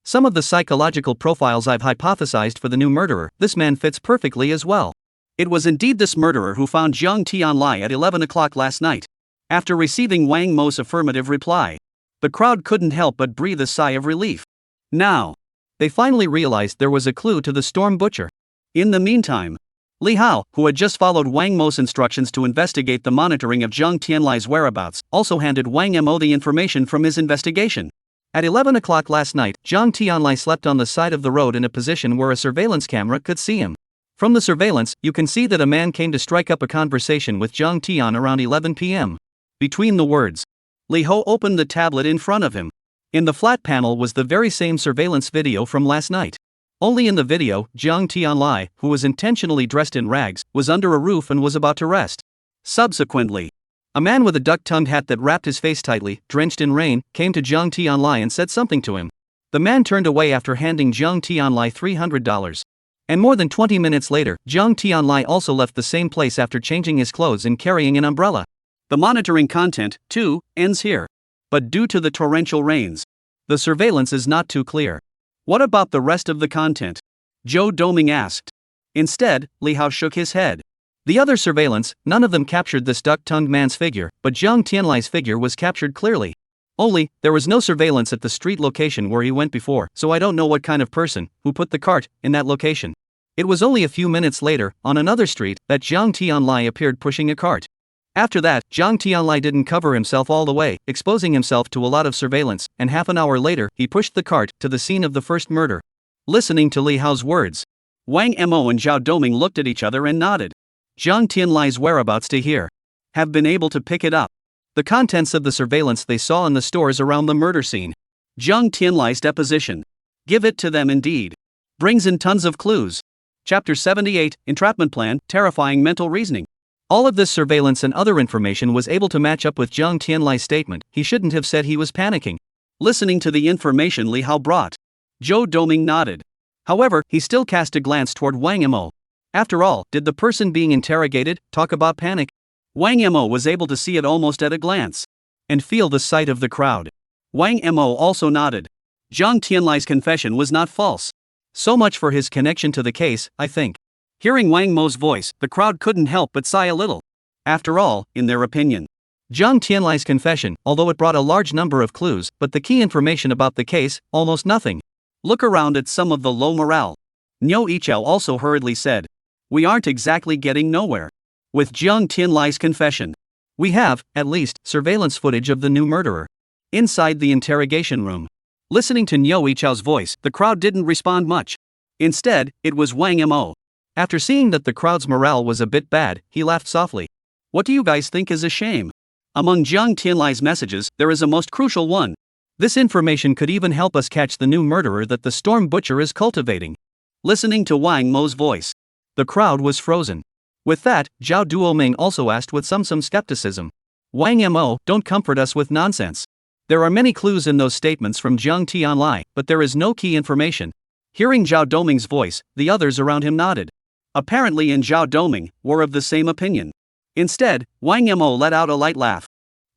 Some of the psychological profiles I've hypothesized for the new murderer, this man fits perfectly as well. It was indeed this murderer who found Zhang Tianlai at 11 o'clock last night. After receiving Wang Mo's affirmative reply, the crowd couldn't help but breathe a sigh of relief. Now, they finally realized there was a clue to the storm butcher. In the meantime, Li Hao, who had just followed Wang Mo's instructions to investigate the monitoring of Zhang Tianlai's whereabouts, also handed Wang Mo the information from his investigation. At 11 o'clock last night, Zhang Tianlai slept on the side of the road in a position where a surveillance camera could see him. From the surveillance, you can see that a man came to strike up a conversation with Zhang Tian around 11 p.m. Between the words, Li Hao opened the tablet in front of him. In the flat panel was the very same surveillance video from last night. Only in the video, Zhang Tianlai, who was intentionally dressed in rags, was under a roof and was about to rest. Subsequently, a man with a duck-tongued hat that wrapped his face tightly, drenched in rain, came to Zhang Tianlai and said something to him. The man turned away after handing Zhang Tianlai $300. And more than 20 minutes later, Zhang Tianlai also left the same place after changing his clothes and carrying an umbrella. The monitoring content, too, ends here. But due to the torrential rains, the surveillance is not too clear. What about the rest of the content? Zhao Doming asked. Instead, Liao shook his head. The other surveillance, none of them captured this duck-tongued man's figure, but Jiang Tianlai's figure was captured clearly. Only, there was no surveillance at the street location where he went before, so I don't know what kind of person who put the cart in that location. It was only a few minutes later, on another street, that Jiang Tianlai appeared pushing a cart. After that, Jiang Tianlai didn't cover himself all the way, exposing himself to a lot of surveillance, and half an hour later, he pushed the cart to the scene of the first murder. Listening to Li Hao's words, Wang Mo and Zhao Doming looked at each other and nodded. Jiang Tianlai's whereabouts to here. Have been able to pick it up. The contents of the surveillance they saw in the stores around the murder scene. Jiang Tianlai's deposition. Give it to them indeed. Brings in tons of clues. Chapter 78, Entrapment Plan, Terrifying Mental Reasoning. All of this surveillance and other information was able to match up with Jiang Tianlai's statement. He shouldn't have said he was panicking. Listening to the information Li Hao brought, Zhou Doming nodded. However, he still cast a glance toward Wang Mo. After all, did the person being interrogated talk about panic? Wang Mo was able to see it almost at a glance. And feel the sight of the crowd. Wang Mo also nodded. Jiang Tianlai's confession was not false. So much for his connection to the case, I think. Hearing Wang Mo's voice, the crowd couldn't help but sigh a little. After all, in their opinion, Jiang Tianlai's confession, although it brought a large number of clues, but the key information about the case, almost nothing. Look around at some of the low morale. Niu Yichao also hurriedly said. We aren't exactly getting nowhere with Jiang Tianlai's confession. We have, at least, surveillance footage of the new murderer. Inside the interrogation room. Listening to Niu Yichao's voice, the crowd didn't respond much. Instead, it was Wang Mo. After seeing that the crowd's morale was a bit bad, he laughed softly. What do you guys think is a shame? Among Jiang Tianlai's messages, there is a most crucial one. This information could even help us catch the new murderer that the Storm Butcher is cultivating. Listening to Wang Mo's voice, the crowd was frozen. With that, Zhao Duoming also asked with some skepticism. Wang Mo, don't comfort us with nonsense. There are many clues in those statements from Jiang Tianlai, but there is no key information. Hearing Zhao Doming's voice, the others around him nodded. Apparently Zhao Doming were of the same opinion. Instead, Wang Mo let out a light laugh.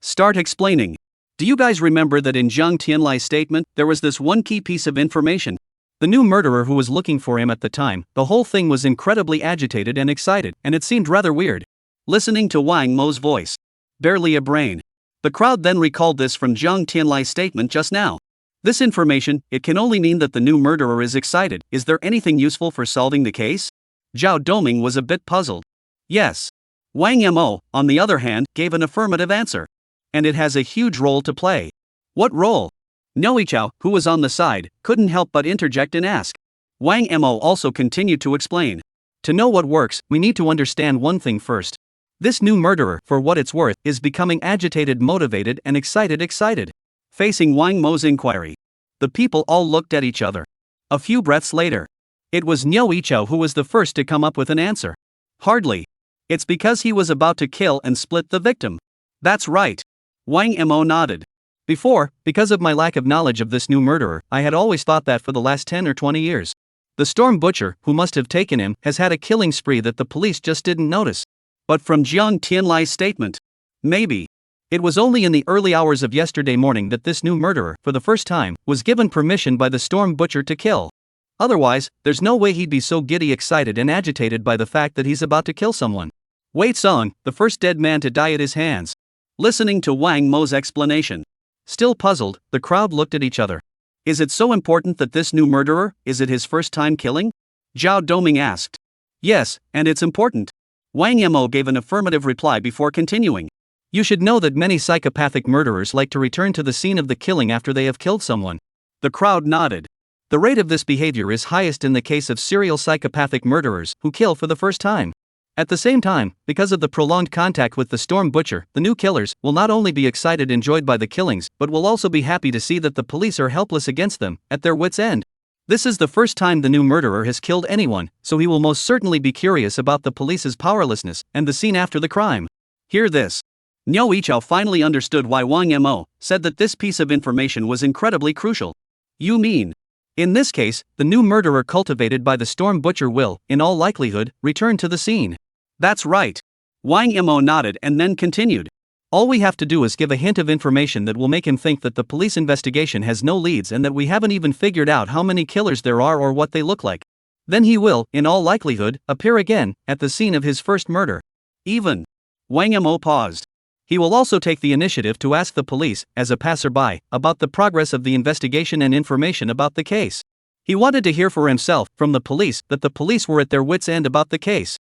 Start explaining. Do you guys remember that in Jiang Tianlai's statement, there was this one key piece of information? The new murderer who was looking for him at the time, the whole thing was incredibly agitated and excited, and it seemed rather weird. Listening to Wang Mo's voice. Barely a brain. The crowd then recalled this from Jiang Tianlai's statement just now. This information, it can only mean that the new murderer is excited. Is there anything useful for solving the case? Zhao Doming was a bit puzzled. Yes. Wang Mo, on the other hand, gave an affirmative answer. And it has a huge role to play. What role? Niu Yichao, who was on the side, couldn't help but interject and ask. Wang Mo also continued to explain. To know what works, we need to understand one thing first. This new murderer, for what it's worth, is becoming agitated, motivated, and excited. Facing Wang Mo's inquiry, the people all looked at each other. A few breaths later, it was Niu Yichao who was the first to come up with an answer. Hardly. It's because he was about to kill and split the victim. That's right. Wang Mo nodded. Before, because of my lack of knowledge of this new murderer, I had always thought that for the last 10 or 20 years. The Storm Butcher, who must have taken him, has had a killing spree that the police just didn't notice. But from Jiang Tianlai's statement, maybe. It was only in the early hours of yesterday morning that this new murderer, for the first time, was given permission by the Storm Butcher to kill. Otherwise, there's no way he'd be so giddy, excited and agitated by the fact that he's about to kill someone. Wei Song, the first dead man to die at his hands. Listening to Wang Mo's explanation. Still puzzled, the crowd looked at each other. Is it so important that this new murderer, is it his first time killing? Zhao Doming asked. Yes, and it's important. Wang Mo gave an affirmative reply before continuing. You should know that many psychopathic murderers like to return to the scene of the killing after they have killed someone. The crowd nodded. The rate of this behavior is highest in the case of serial psychopathic murderers who kill for the first time. At the same time, because of the prolonged contact with the Storm Butcher, the new killers will not only be excited, enjoyed by the killings, but will also be happy to see that the police are helpless against them, at their wits' end. This is the first time the new murderer has killed anyone, so he will most certainly be curious about the police's powerlessness and the scene after the crime. Hear this. Niu Yichao finally understood why Wang Mo said that this piece of information was incredibly crucial. You mean? In this case, the new murderer cultivated by the Storm Butcher will, in all likelihood, return to the scene. That's right. Wang Mo nodded and then continued. All we have to do is give a hint of information that will make him think that the police investigation has no leads and that we haven't even figured out how many killers there are or what they look like. then he will, in all likelihood, appear again at the scene of his first murder. Even. Wang Mo paused. He will also take the initiative to ask the police, as a passerby, about the progress of the investigation and information about the case. He wanted to hear for himself, from the police, that the police were at their wits' end about the case.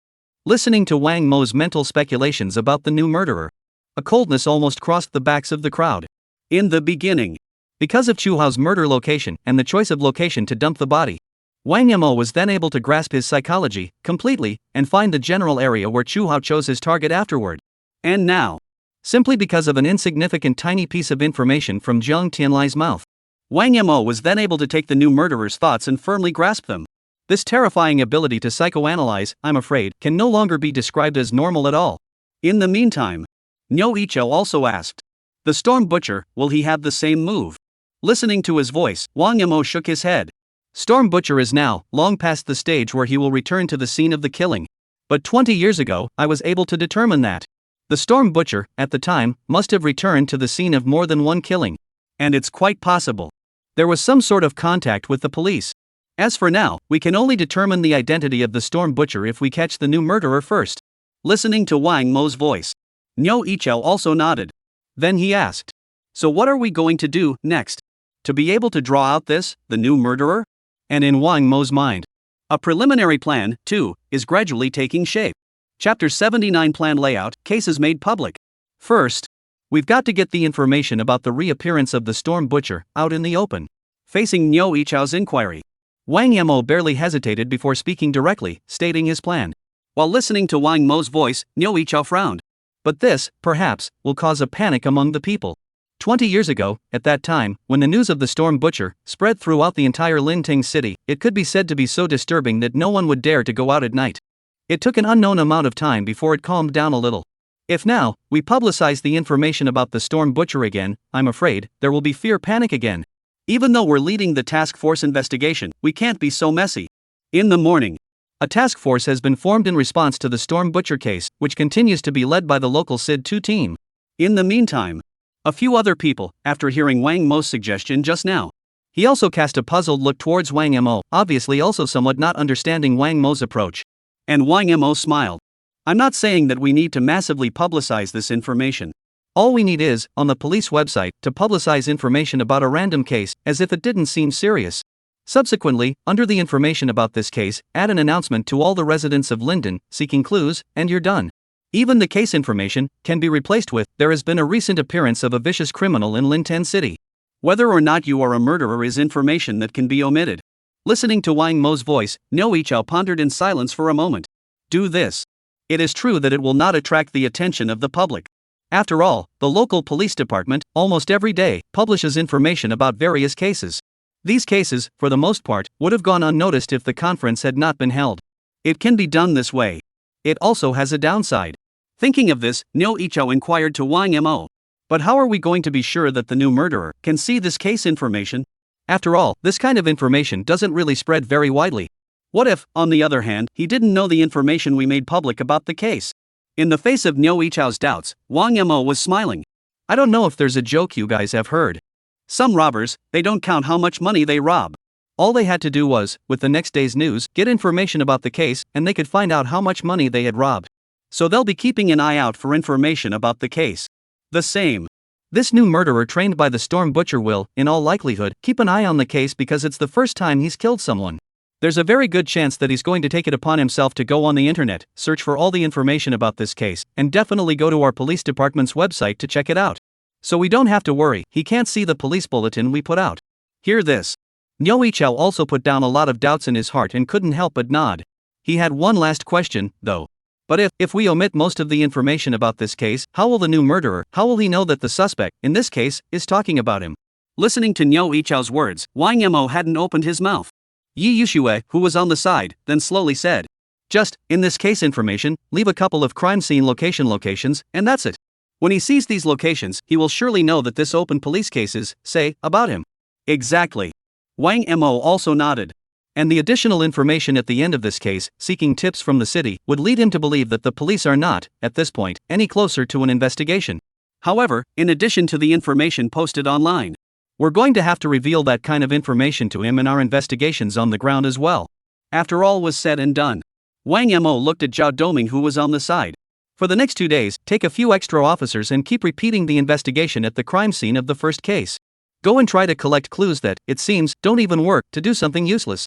Listening to Wang Mo's mental speculations about the new murderer, a coldness almost crossed the backs of the crowd. In the beginning, because of Chu Hao's murder location and the choice of location to dump the body, Wang Mo was then able to grasp his psychology completely and find the general area where Chu Hao chose his target afterward. And now, simply because of an insignificant tiny piece of information from Zheng Tianlai's mouth, Wang Mo was then able to take the new murderer's thoughts and firmly grasp them. This terrifying ability to psychoanalyze, I'm afraid, can no longer be described as normal at all. In the meantime, Niu Yichao also asked, "The Storm Butcher, will he have the same move?" Listening to his voice, Wang Mo shook his head. Storm Butcher is now long past the stage where he will return to the scene of the killing. But 20 years ago, I was able to determine that the Storm Butcher, at the time, must have returned to the scene of more than one killing. And it's quite possible there was some sort of contact with the police. As for now, we can only determine the identity of the Storm Butcher if we catch the new murderer first. Listening to Wang Mo's voice, Niu Yichao also nodded. Then he asked, "So what are we going to do next? To be able to draw out the new murderer?" And in Wang Mo's mind, a preliminary plan, too, is gradually taking shape. Chapter 79 Plan Layout, Cases Made Public. First, we've got to get the information about the reappearance of the Storm Butcher out in the open. Facing Niu Yichao's inquiry, Wang Mo barely hesitated before speaking directly, stating his plan. While listening to Wang Mo's voice, Niu Yichao frowned. But this, perhaps, will cause a panic among the people. 20 years ago, at that time, when the news of the Storm Butcher spread throughout the entire Linting city, it could be said to be so disturbing that no one would dare to go out at night. It took an unknown amount of time before it calmed down a little. If now, we publicize the information about the Storm Butcher again, I'm afraid, there will be panic again. Even though we're leading the task force investigation, we can't be so messy. In the morning, a task force has been formed in response to the Storm Butcher case, which continues to be led by the local SID-2 team. In the meantime, a few other people, after hearing Wang Mo's suggestion just now, he also cast a puzzled look towards Wang Mo, obviously also somewhat not understanding Wang Mo's approach. And Wang Mo smiled. "I'm not saying that we need to massively publicize this information. All we need is, on the police website, to publicize information about a random case, as if it didn't seem serious. Subsequently, under the information about this case, add an announcement to all the residents of Linden, seeking clues, and you're done. Even the case information can be replaced with, there has been a recent appearance of a vicious criminal in Linten City. Whether or not you are a murderer is information that can be omitted." Listening to Wang Mo's voice, Niu Yichao pondered in silence for a moment. Do this. It is true that it will not attract the attention of the public. After all, the local police department, almost every day, publishes information about various cases. These cases, for the most part, would have gone unnoticed if the conference had not been held. It can be done this way. It also has a downside. Thinking of this, Niu Yichao inquired to Wang Mo. But how are we going to be sure that the new murderer can see this case information? After all, this kind of information doesn't really spread very widely. What if, on the other hand, he didn't know the information we made public about the case? In the face of Niu Yichao's doubts, Wang Mo was smiling. I don't know if there's a joke you guys have heard. Some robbers, they don't count how much money they rob. All they had to do was, with the next day's news, get information about the case, and they could find out how much money they had robbed. So they'll be keeping an eye out for information about the case. The same. This new murderer trained by the Storm Butcher will, in all likelihood, keep an eye on the case because it's the first time he's killed someone. There's a very good chance that he's going to take it upon himself to go on the internet, search for all the information about this case, and definitely go to our police department's website to check it out. So we don't have to worry, he can't see the police bulletin we put out. Hear this. Niu Yichao also put down a lot of doubts in his heart and couldn't help but nod. He had one last question, though. But if we omit most of the information about this case, how will the new murderer, how will he know that the suspect, in this case, is talking about him? Listening to Niu Yichao's words, Wang Mo hadn't opened his mouth. Yi Yuxue, who was on the side, then slowly said, "Just, in this case information, leave a couple of crime scene locations, and that's it. When he sees these locations, he will surely know that this open police case is, say, about him." Exactly. Wang Mo also nodded. And the additional information at the end of this case, seeking tips from the city, would lead him to believe that the police are not, at this point, any closer to an investigation. However, in addition to the information posted online, we're going to have to reveal that kind of information to him in our investigations on the ground as well. After all was said and done, Wang Mo looked at Zhao Doming, who was on the side. For the next 2 days, take a few extra officers and keep repeating the investigation at the crime scene of the first case. Go and try to collect clues that, it seems, don't even work to do something useless.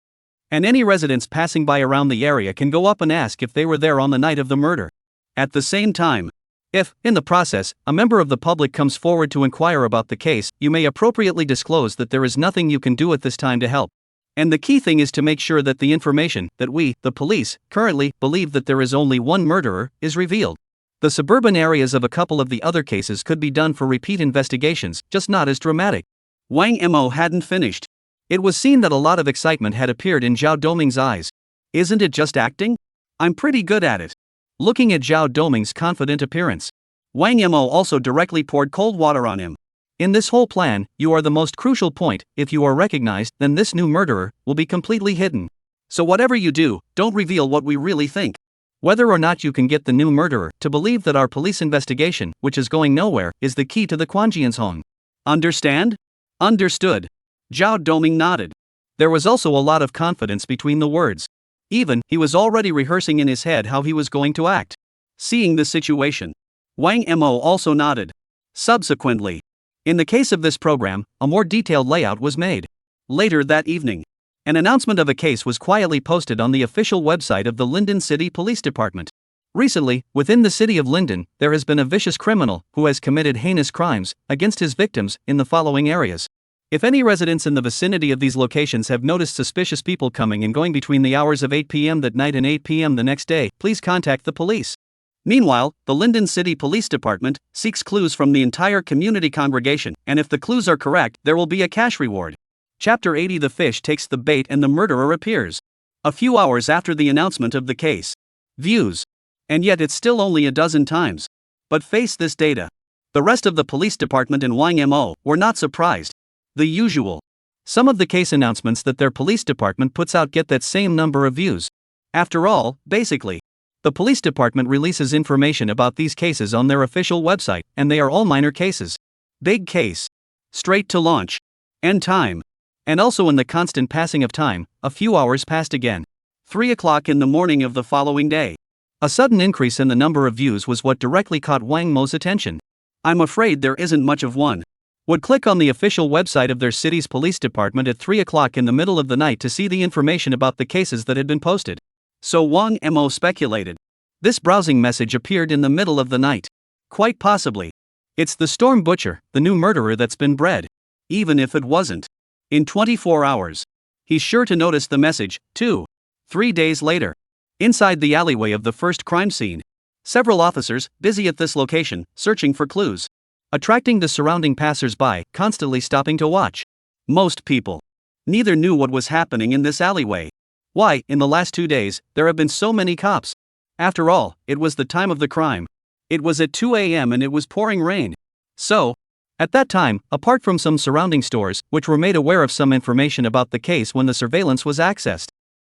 And any residents passing by around the area can go up and ask if they were there on the night of the murder. At the same time, if, in the process, a member of the public comes forward to inquire about the case, you may appropriately disclose that there is nothing you can do at this time to help. And the key thing is to make sure that the information that we, the police, currently believe that there is only one murderer, is revealed. The suburban areas of a couple of the other cases could be done for repeat investigations, just not as dramatic. Wang Mo hadn't finished. It was seen that a lot of excitement had appeared in Zhao Doming's eyes. Isn't it just acting? I'm pretty good at it. Looking at Zhao Doming's confident appearance, Wang Mo also directly poured cold water on him. In this whole plan, you are the most crucial point. If you are recognized, then this new murderer will be completely hidden. So whatever you do, don't reveal what we really think. Whether or not you can get the new murderer to believe that our police investigation, which is going nowhere, is the key to the Quanjian's. Understand? Understood. Zhao Doming nodded. There was also a lot of confidence between the words. Even, he was already rehearsing in his head how he was going to act. Seeing the situation, Wang Mo also nodded. Subsequently, in the case of this program, a more detailed layout was made. Later that evening, an announcement of a case was quietly posted on the official website of the Linden City Police Department. Recently, within the city of Linden, there has been a vicious criminal who has committed heinous crimes against his victims in the following areas. If any residents in the vicinity of these locations have noticed suspicious people coming and going between the hours of 8 p.m. that night and 8 p.m. the next day, please contact the police. Meanwhile, the Linden City Police Department seeks clues from the entire community congregation, and if the clues are correct, there will be a cash reward. Chapter 80. The fish takes the bait and the murderer appears. A few hours after the announcement of the case. Views. And yet it's still only a dozen times. But face this data. The rest of the police department and Wang Mo were not surprised. The usual. Some of the case announcements that their police department puts out get that same number of views. After all, basically, the police department releases information about these cases on their official website, and they are all minor cases. Big case. Straight to launch. End time. And also in the constant passing of time, a few hours passed again. 3 o'clock in the morning of the following day. A sudden increase in the number of views was what directly caught Wang Mo's attention. I'm afraid there isn't much of one. Would click on the official website of their city's police department at 3 o'clock in the middle of the night to see the information about the cases that had been posted. So Wang Mo speculated. This browsing message appeared in the middle of the night. Quite possibly. It's the Storm Butcher, the new murderer that's been bred. Even if it wasn't. In 24 hours. He's sure to notice the message, too. 3 days later. Inside the alleyway of the first crime scene. Several officers, busy at this location, searching for clues. Attracting the surrounding passers-by, constantly stopping to watch. Most people. Neither knew what was happening in this alleyway. Why, in the last 2 days, there have been so many cops. After all, it was the time of the crime. It was at 2 a.m. and it was pouring rain. So, at that time, apart from some surrounding stores, which were made aware of some information about the case when the surveillance was accessed,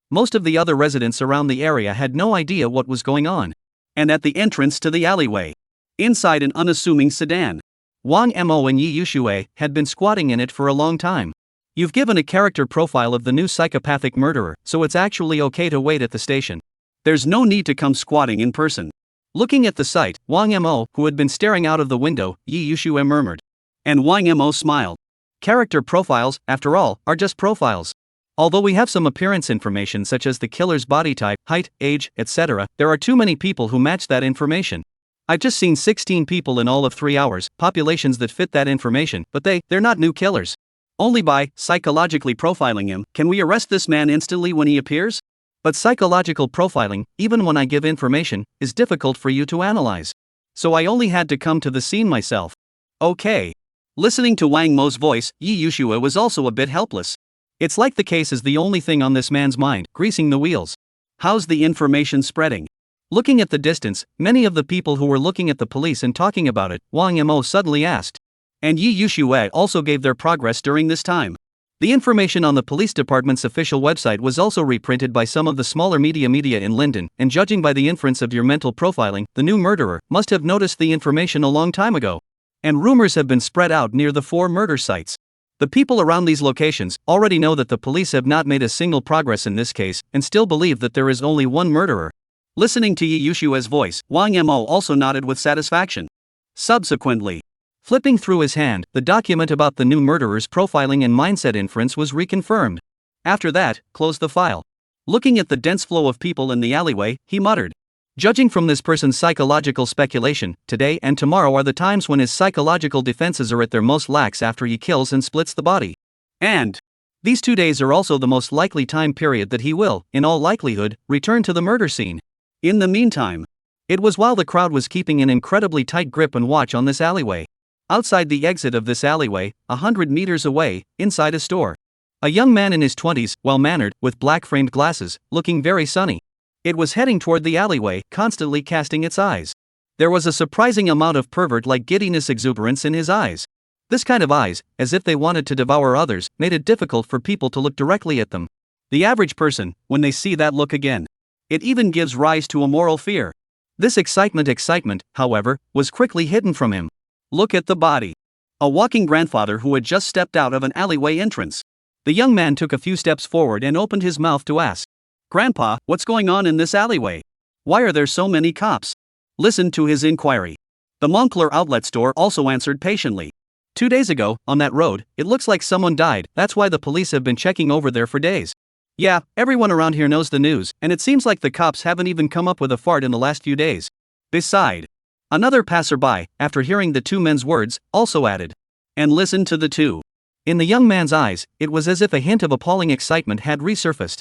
most of the other residents around the area had no idea what was going on. And at the entrance to the alleyway, inside an unassuming sedan, Wang Mo and Yi Yuxue had been squatting in it for a long time. You've given a character profile of the new psychopathic murderer, so it's actually okay to wait at the station. There's no need to come squatting in person. Looking at the sight, Wang Mo, who had been staring out of the window, Yi Yuxue murmured. And Wang Mo smiled. Character profiles, after all, are just profiles. Although we have some appearance information such as the killer's body type, height, age, etc., there are too many people who match that information. I've just seen 16 people in all of 3 hours, populations that fit that information, but they're not new killers. Only by psychologically profiling him can we arrest this man instantly when he appears? But psychological profiling, even when I give information, is difficult for you to analyze. So I only had to come to the scene myself. Okay. Listening to Wang Mo's voice, Yi Yuxue was also a bit helpless. It's like the case is the only thing on this man's mind, greasing the wheels. How's the information spreading? Looking at the distance, many of the people who were looking at the police and talking about it, Wang Mo suddenly asked. And Yi Yuxue also gave their progress during this time. The information on the police department's official website was also reprinted by some of the smaller media in Linden, and judging by the inference of your mental profiling, the new murderer must have noticed the information a long time ago. And rumors have been spread out near the 4 murder sites. The people around these locations already know that the police have not made a single progress in this case and still believe that there is only one murderer. Listening to Yi Yushua's voice, Wang Mo also nodded with satisfaction. Subsequently, flipping through his hand, the document about the new murderer's profiling and mindset inference was reconfirmed. After that, close the file. Looking at the dense flow of people in the alleyway, he muttered. Judging from this person's psychological speculation, today and tomorrow are the times when his psychological defenses are at their most lax after he kills and splits the body. And these 2 days are also the most likely time period that he will, in all likelihood, return to the murder scene. In the meantime, it was while the crowd was keeping an incredibly tight grip and watch on this alleyway. Outside the exit of this alleyway, 100 meters away, inside a store. A young man in his 20s, well-mannered, with black-framed glasses, looking very sunny. It was heading toward the alleyway, constantly casting its eyes. There was a surprising amount of pervert-like giddiness exuberance in his eyes. This kind of eyes, as if they wanted to devour others, made it difficult for people to look directly at them. The average person, when they see that look again, it even gives rise to a moral fear. This excitement, however, was quickly hidden from him. Look at the body. A walking grandfather who had just stepped out of an alleyway entrance. The young man took a few steps forward and opened his mouth to ask, "Grandpa, what's going on in this alleyway? Why are there so many cops?" Listen to his inquiry. The Moncler outlet store also answered patiently. 2 days ago, on that road, it looks like someone died, that's why the police have been checking over there for days. Yeah, everyone around here knows the news, and it seems like the cops haven't even come up with a fart in the last few days. Beside, another passerby, after hearing the two men's words, also added, "And listen to the two." In the young man's eyes, it was as if a hint of appalling excitement had resurfaced.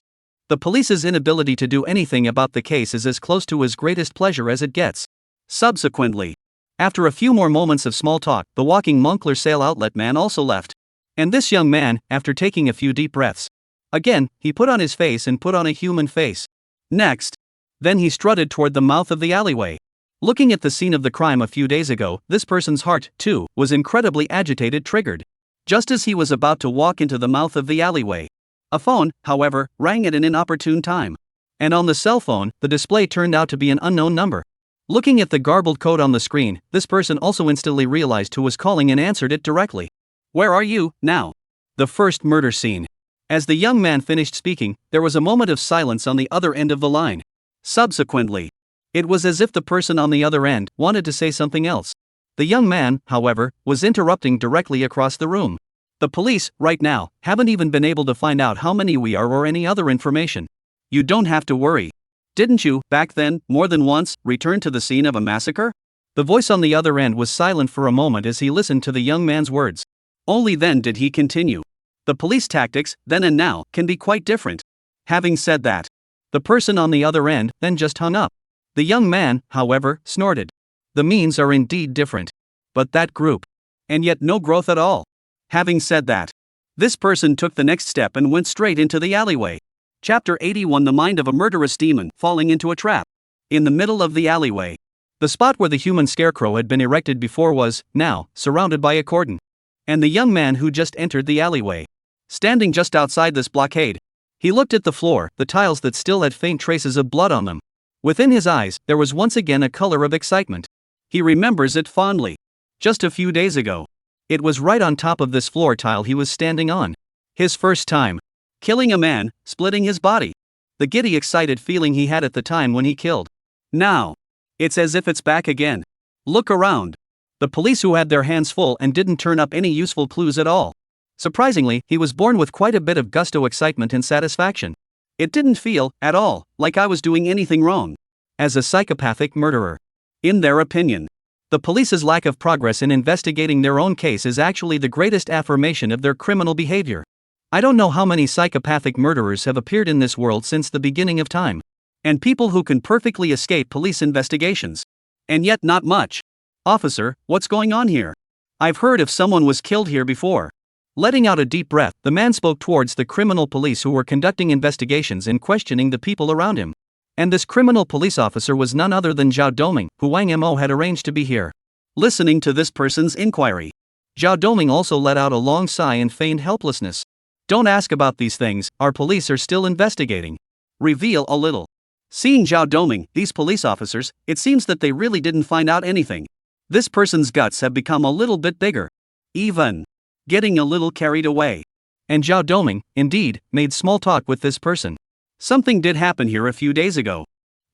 The police's inability to do anything about the case is as close to his greatest pleasure as it gets. Subsequently, after a few more moments of small talk, the walking Moncler sale outlet man also left. And this young man, after taking a few deep breaths, again, he put on his face and put on a human face. Next, then he strutted toward the mouth of the alleyway. Looking at the scene of the crime a few days ago, this person's heart, too, was incredibly agitated, triggered. Just as he was about to walk into the mouth of the alleyway, a phone, however, rang at an inopportune time. And on the cell phone, the display turned out to be an unknown number. Looking at the garbled code on the screen, this person also instantly realized who was calling and answered it directly. "Where are you, now?" The first murder scene. As the young man finished speaking, there was a moment of silence on the other end of the line. Subsequently, it was as if the person on the other end wanted to say something else. The young man, however, was interrupting directly across the room. "The police, right now, haven't even been able to find out how many we are or any other information. You don't have to worry. Didn't you, back then, more than once, return to the scene of a massacre?" The voice on the other end was silent for a moment as he listened to the young man's words. Only then did he continue. "The police tactics, then and now, can be quite different." Having said that, the person on the other end then just hung up. The young man, however, snorted. "The means are indeed different. But that group. And yet no growth at all." Having said that, this person took the next step and went straight into the alleyway. Chapter 81: The Mind of a Murderous Demon Falling into a Trap. In the middle of the alleyway, the spot where the human scarecrow had been erected before was, now, surrounded by a cordon. And the young man who just entered the alleyway, standing just outside this blockade, he looked at the floor, the tiles that still had faint traces of blood on them. Within his eyes, there was once again a color of excitement. He remembers it fondly. Just a few days ago, it was right on top of this floor tile he was standing on. His first time killing a man, splitting his body. The giddy, excited feeling he had at the time when he killed. Now, it's as if it's back again. Look around. The police who had their hands full and didn't turn up any useful clues at all. Surprisingly, he was born with quite a bit of gusto, excitement and satisfaction. It didn't feel, at all, like I was doing anything wrong. As a psychopathic murderer. In their opinion, the police's lack of progress in investigating their own case is actually the greatest affirmation of their criminal behavior. I don't know how many psychopathic murderers have appeared in this world since the beginning of time. And people who can perfectly escape police investigations. And yet not much. "Officer, what's going on here? I've heard if someone was killed here before." Letting out a deep breath, the man spoke towards the criminal police who were conducting investigations and questioning the people around him. And this criminal police officer was none other than Zhao Doming, who Wang Mo had arranged to be here. Listening to this person's inquiry, Zhao Doming also let out a long sigh and feigned helplessness. "Don't ask about these things, our police are still investigating." Reveal a little. Seeing Zhao Doming, these police officers, it seems that they really didn't find out anything. This person's guts have become a little bit bigger. Even getting a little carried away. And Zhao Doming, indeed, made small talk with this person. Something did happen here a few days ago.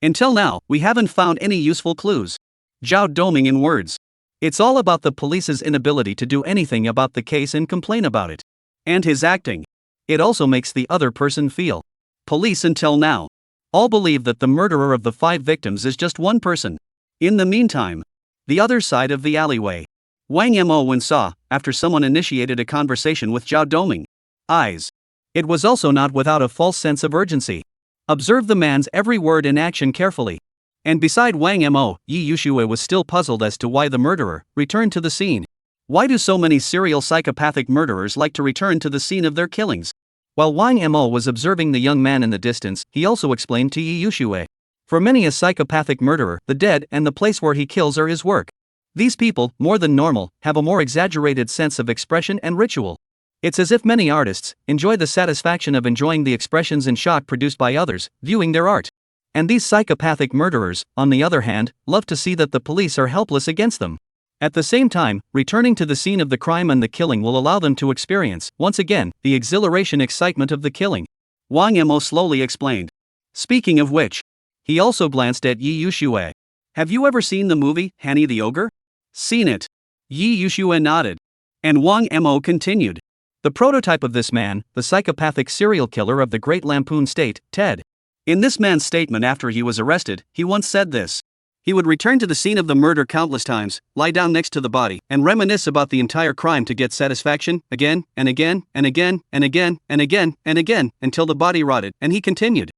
Until now, we haven't found any useful clues. Zhao Doming in words. It's all about the police's inability to do anything about the case and complain about it. And his acting. It also makes the other person feel. Police until now all believe that the murderer of the 5 victims is just one person. In the meantime, the other side of the alleyway. Wang Mo saw, after someone initiated a conversation with Zhao Doming. Eyes. It was also not without a false sense of urgency. Observe the man's every word and action carefully. And beside Wang Mo, Yi Yushue was still puzzled as to why the murderer returned to the scene. Why do so many serial psychopathic murderers like to return to the scene of their killings? While Wang Mo was observing the young man in the distance, he also explained to Yi Yushue. For many a psychopathic murderer, the dead and the place where he kills are his work. These people, more than normal, have a more exaggerated sense of expression and ritual. It's as if many artists enjoy the satisfaction of enjoying the expressions and shock produced by others, viewing their art. And these psychopathic murderers, on the other hand, love to see that the police are helpless against them. At the same time, returning to the scene of the crime and the killing will allow them to experience, once again, the exhilaration excitement of the killing. Wang Mo slowly explained. Speaking of which, he also glanced at Yi Yushue. Have you ever seen the movie, Hanny the Ogre? Seen it. Yi Yushue nodded. And Wang Mo continued. The prototype of this man, the psychopathic serial killer of the Great Lampoon State, Ted. In this man's statement after he was arrested, he once said this. He would return to the scene of the murder countless times, lie down next to the body, and reminisce about the entire crime to get satisfaction, again, and again, and again, and again, and again, and again, until the body rotted, and he continued.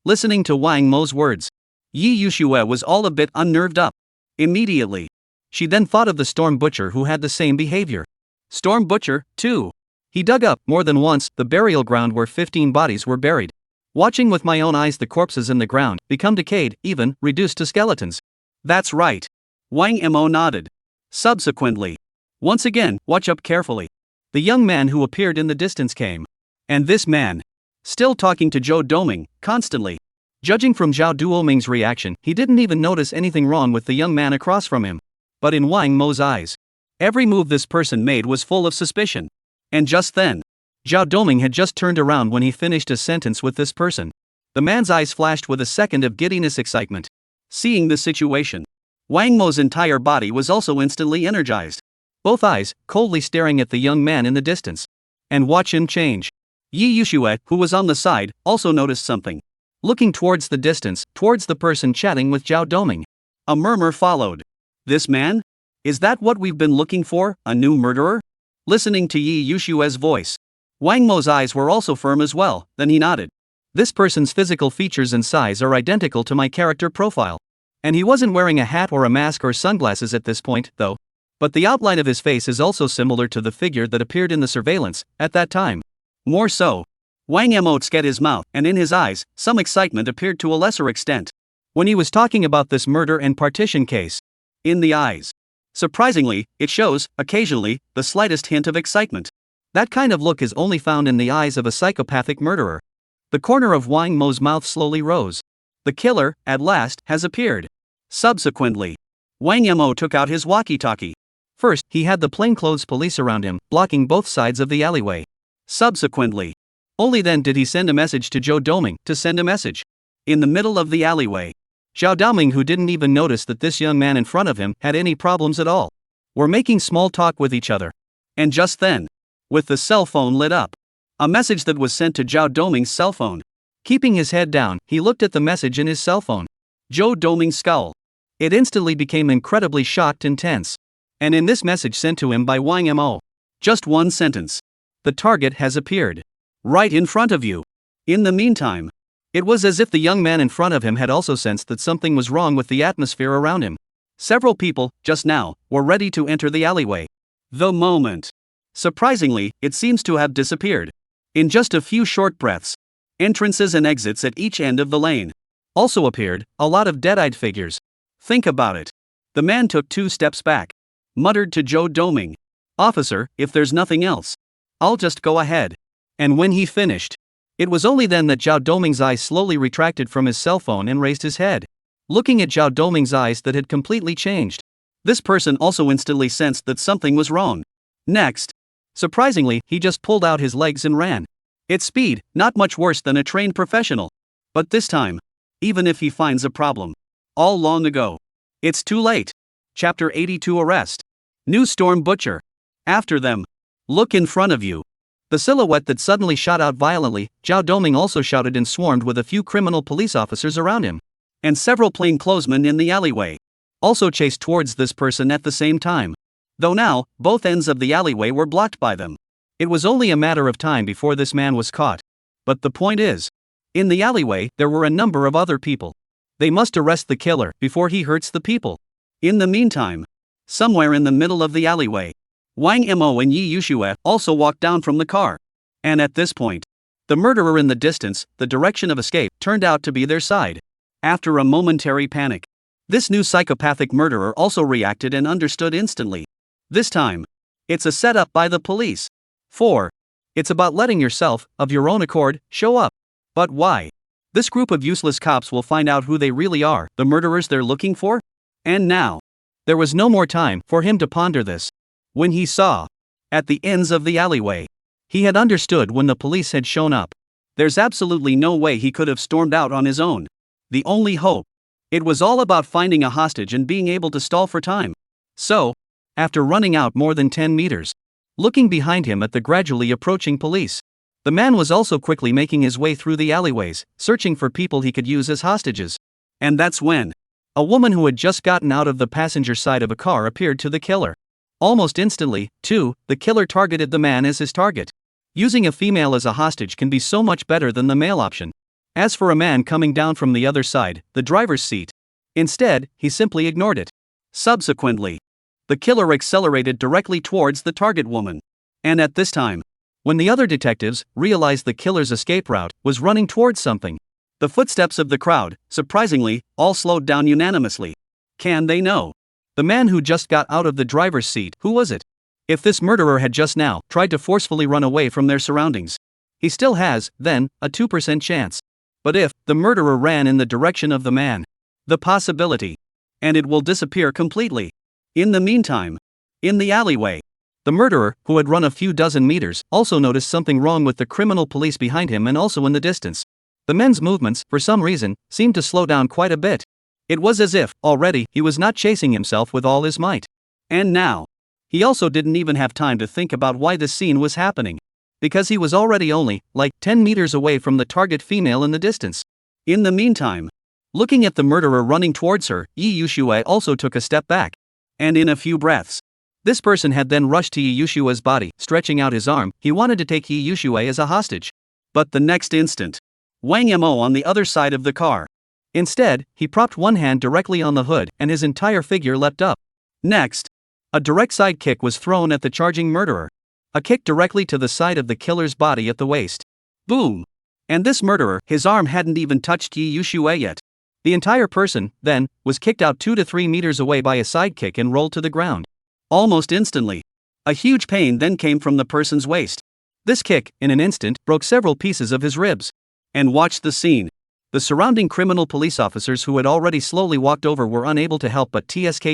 Listening to Wang Mo's words, Yi Yushue was all a bit unnerved up. Immediately, she then thought of the Storm Butcher who had the same behavior. Storm Butcher, too. He dug up, more than once, the burial ground where 15 bodies were buried. Watching with my own eyes the corpses in the ground become decayed, even reduced to skeletons. That's right. Wang Mo nodded. Subsequently, once again, watch up carefully. The young man who appeared in the distance came. And this man, still talking to Zhao Doming, constantly. Judging from Zhao Duoming's reaction, he didn't even notice anything wrong with the young man across from him. But in Wang Mo's eyes, every move this person made was full of suspicion. And just then, Zhao Doming had just turned around when he finished a sentence with this person. The man's eyes flashed with a second of giddiness excitement. Seeing the situation, Wang Mo's entire body was also instantly energized. Both eyes, coldly staring at the young man in the distance. And watch him change. Yi Yushue, who was on the side, also noticed something. Looking towards the distance, towards the person chatting with Zhao Doming. A murmur followed. This man? Is that what we've been looking for, a new murderer? Listening to Yi Yushue's voice, Wang Mo's eyes were also firm as well, then he nodded. This person's physical features and size are identical to my character profile. And he wasn't wearing a hat or a mask or sunglasses at this point, though. But the outline of his face is also similar to the figure that appeared in the surveillance, at that time. More so. Wang Mo sked his mouth, and in his eyes, some excitement appeared to a lesser extent. When he was talking about this murder and partition case. In the eyes. Surprisingly, it shows, occasionally, the slightest hint of excitement. That kind of look is only found in the eyes of a psychopathic murderer. The corner of Wang Mo's mouth slowly rose. The killer, at last, has appeared. Subsequently, Wang Mo took out his walkie-talkie. First, he had the plainclothes police around him, blocking both sides of the alleyway. Subsequently, only then did he send a message to Zhao Doming to send a message. In the middle of the alleyway, Zhao Doming, who didn't even notice that this young man in front of him had any problems at all, were making small talk with each other. And just then, with the cell phone lit up, a message that was sent to Zhao Doming's cell phone. Keeping his head down, he looked at the message in his cell phone. Zhao Doming's scowl. It instantly became incredibly shocked and tense. And in this message sent to him by Wang Mo, just one sentence. The target has appeared. Right in front of you. In the meantime, it was as if the young man in front of him had also sensed that something was wrong with the atmosphere around him. Several people, just now, were ready to enter the alleyway. The moment. Surprisingly, it seems to have disappeared. In just a few short breaths, entrances and exits at each end of the lane also appeared, a lot of dead-eyed figures. Think about it. The man took 2 steps back, muttered to Zhao Doming, "Officer, if there's nothing else, I'll just go ahead." And when he finished, it was only then that Zhao Doming's eyes slowly retracted from his cell phone and raised his head. Looking at Zhao Doming's eyes that had completely changed. This person also instantly sensed that something was wrong. Next, Surprisingly, he just pulled out his legs and ran. Its speed, not much worse than a trained professional. But this time, even if he finds a problem, all long ago, it's too late. Chapter 82 Arrest. New Storm Butcher. After them. Look in front of you. The silhouette that suddenly shot out violently, Zhao Doming also shouted and swarmed with a few criminal police officers around him. And several plainclothesmen in the alleyway also chased towards this person at the same time. Though now, both ends of the alleyway were blocked by them. It was only a matter of time before this man was caught. But the point is, in the alleyway, there were a number of other people. They must arrest the killer before he hurts the people. In the meantime, somewhere in the middle of the alleyway, Wang Mo and Yi Yuxue also walked down from the car. And at this point, the murderer in the distance, the direction of escape, turned out to be their side. After a momentary panic, this new psychopathic murderer also reacted and understood instantly. This time, it's a setup by the police. 4. It's about letting yourself, of your own accord, show up. But why? This group of useless cops will find out who they really are, the murderers they're looking for? And now, there was no more time for him to ponder this. When he saw, at the ends of the alleyway, he had understood when the police had shown up. There's absolutely no way he could have stormed out on his own. The only hope. It was all about finding a hostage and being able to stall for time. So, after running out more than 10 meters, looking behind him at the gradually approaching police, the man was also quickly making his way through the alleyways, searching for people he could use as hostages. And that's when a woman who had just gotten out of the passenger side of a car appeared to the killer. Almost instantly, too, the killer targeted the man as his target. Using a female as a hostage can be so much better than the male option. As for a man coming down from the other side, the driver's seat, instead, he simply ignored it. Subsequently, the killer accelerated directly towards the target woman. And at this time, when the other detectives realized the killer's escape route was running towards something, the footsteps of the crowd, surprisingly, all slowed down unanimously. Can they know? The man who just got out of the driver's seat, who was it? If this murderer had just now tried to forcefully run away from their surroundings, he still has, then, a 2% chance. But if the murderer ran in the direction of the man, the possibility, and it will disappear completely. In the meantime, in the alleyway, the murderer, who had run a few dozen meters, also noticed something wrong with the criminal police behind him and also in the distance. The men's movements, for some reason, seemed to slow down quite a bit. It was as if, already, he was not chasing himself with all his might. And now, he also didn't even have time to think about why this scene was happening. Because he was already only, 10 meters away from the target female in the distance. In the meantime, looking at the murderer running towards her, Yi Yuxue also took a step back. And in a few breaths, this person had then rushed to Yi Yuxue's body, stretching out his arm. He wanted to take Yi Yuxue as a hostage. But the next instant, Wang Mo on the other side of the car. Instead, he propped one hand directly on the hood and his entire figure leapt up. Next, a direct side kick was thrown at the charging murderer. A kick directly to the side of the killer's body at the waist. Boom! And this murderer, his arm hadn't even touched Yi Yuxue yet. The entire person, then, was kicked out 2 to 3 meters away by a side kick and rolled to the ground. Almost instantly, a huge pain then came from the person's waist. This kick, in an instant, broke several pieces of his ribs. And watch the scene. The surrounding criminal police officers who had already slowly walked over were unable to help but TSK.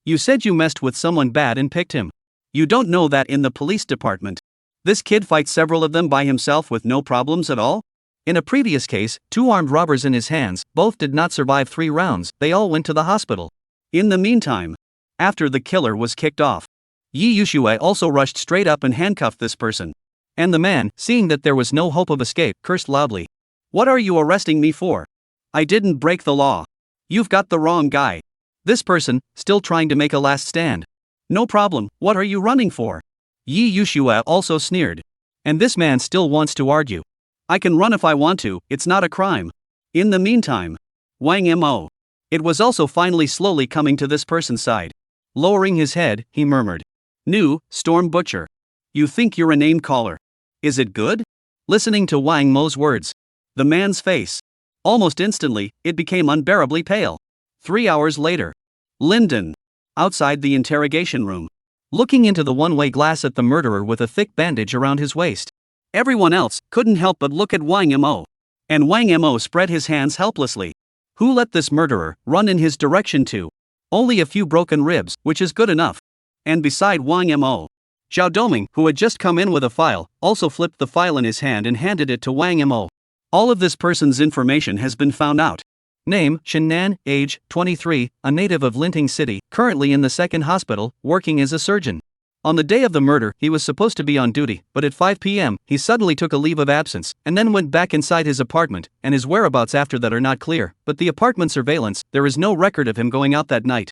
You said you messed with someone bad and picked him. You don't know that in the police department, this kid fights several of them by himself with no problems at all? In a previous case, 2 armed robbers in his hands, both did not survive 3 rounds, they all went to the hospital. In the meantime, after the killer was kicked off, Yi Yuxue also rushed straight up and handcuffed this person. And the man, seeing that there was no hope of escape, cursed loudly. What are you arresting me for? I didn't break the law. You've got the wrong guy. This person, still trying to make a last stand. No problem, what are you running for? Yi Yuxue also sneered. And this man still wants to argue. I can run if I want to, it's not a crime. In the meantime, Wang Mo. It was also finally slowly coming to this person's side. Lowering his head, he murmured. New Storm Butcher. You think you're a name caller? Is it good? Listening to Wang Mo's words, the man's face, almost instantly, it became unbearably pale. 3 hours later, Linden, outside the interrogation room, looking into the one-way glass at the murderer with a thick bandage around his waist. Everyone else couldn't help but look at Wang Mo. And Wang Mo spread his hands helplessly. Who let this murderer run in his direction to? Only a few broken ribs, which is good enough. And beside Wang Mo, Zhao Doming, who had just come in with a file, also flipped the file in his hand and handed it to Wang Mo. All of this person's information has been found out. Name, Shinnan, age, 23, a native of Linting City, currently in the second hospital, working as a surgeon. On the day of the murder, he was supposed to be on duty, but at 5 p.m., he suddenly took a leave of absence, and then went back inside his apartment, and his whereabouts after that are not clear, but the apartment surveillance, there is no record of him going out that night.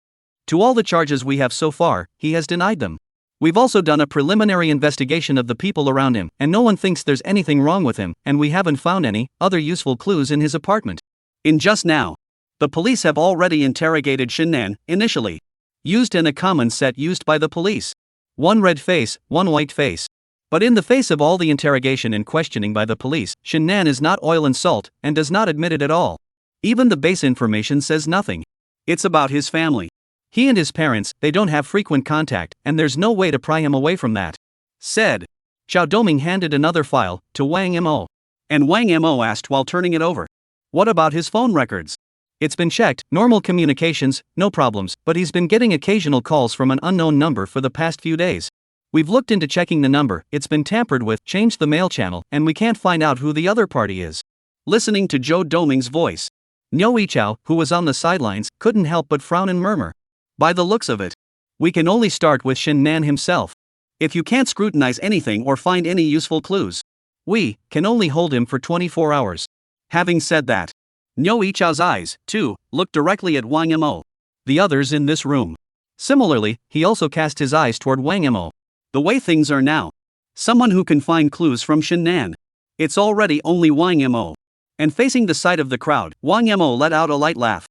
To all the charges we have so far, he has denied them. We've also done a preliminary investigation of the people around him, and no one thinks there's anything wrong with him, and we haven't found any other useful clues in his apartment. In just now, the police have already interrogated Shinnan, initially used in a common set used by the police. One red face, one white face. But in the face of all the interrogation and questioning by the police, Shinnan is not oil and salt, and does not admit it at all. Even the base information says nothing. It's about his family. He and his parents, they don't have frequent contact, and there's no way to pry him away from that. Said. Zhao Doming handed another file to Wang Mo. And Wang Mo asked while turning it over, "What about his phone records?" "It's been checked, normal communications, no problems, but he's been getting occasional calls from an unknown number for the past few days. We've looked into checking the number, it's been tampered with, changed the mail channel, and we can't find out who the other party is." Listening to Zhao Doming's voice, Niu Yichao, who was on the sidelines, couldn't help but frown and murmur. "By the looks of it, we can only start with Shinnan himself. If you can't scrutinize anything or find any useful clues, we can only hold him for 24 hours. Having said that, Niu Yichao's eyes, too, looked directly at Wang Mo. The others in this room. Similarly, he also cast his eyes toward Wang Mo. The way things are now, someone who can find clues from Shinnan. It's already only Wang Mo. And facing the side of the crowd, Wang Mo let out a light laugh.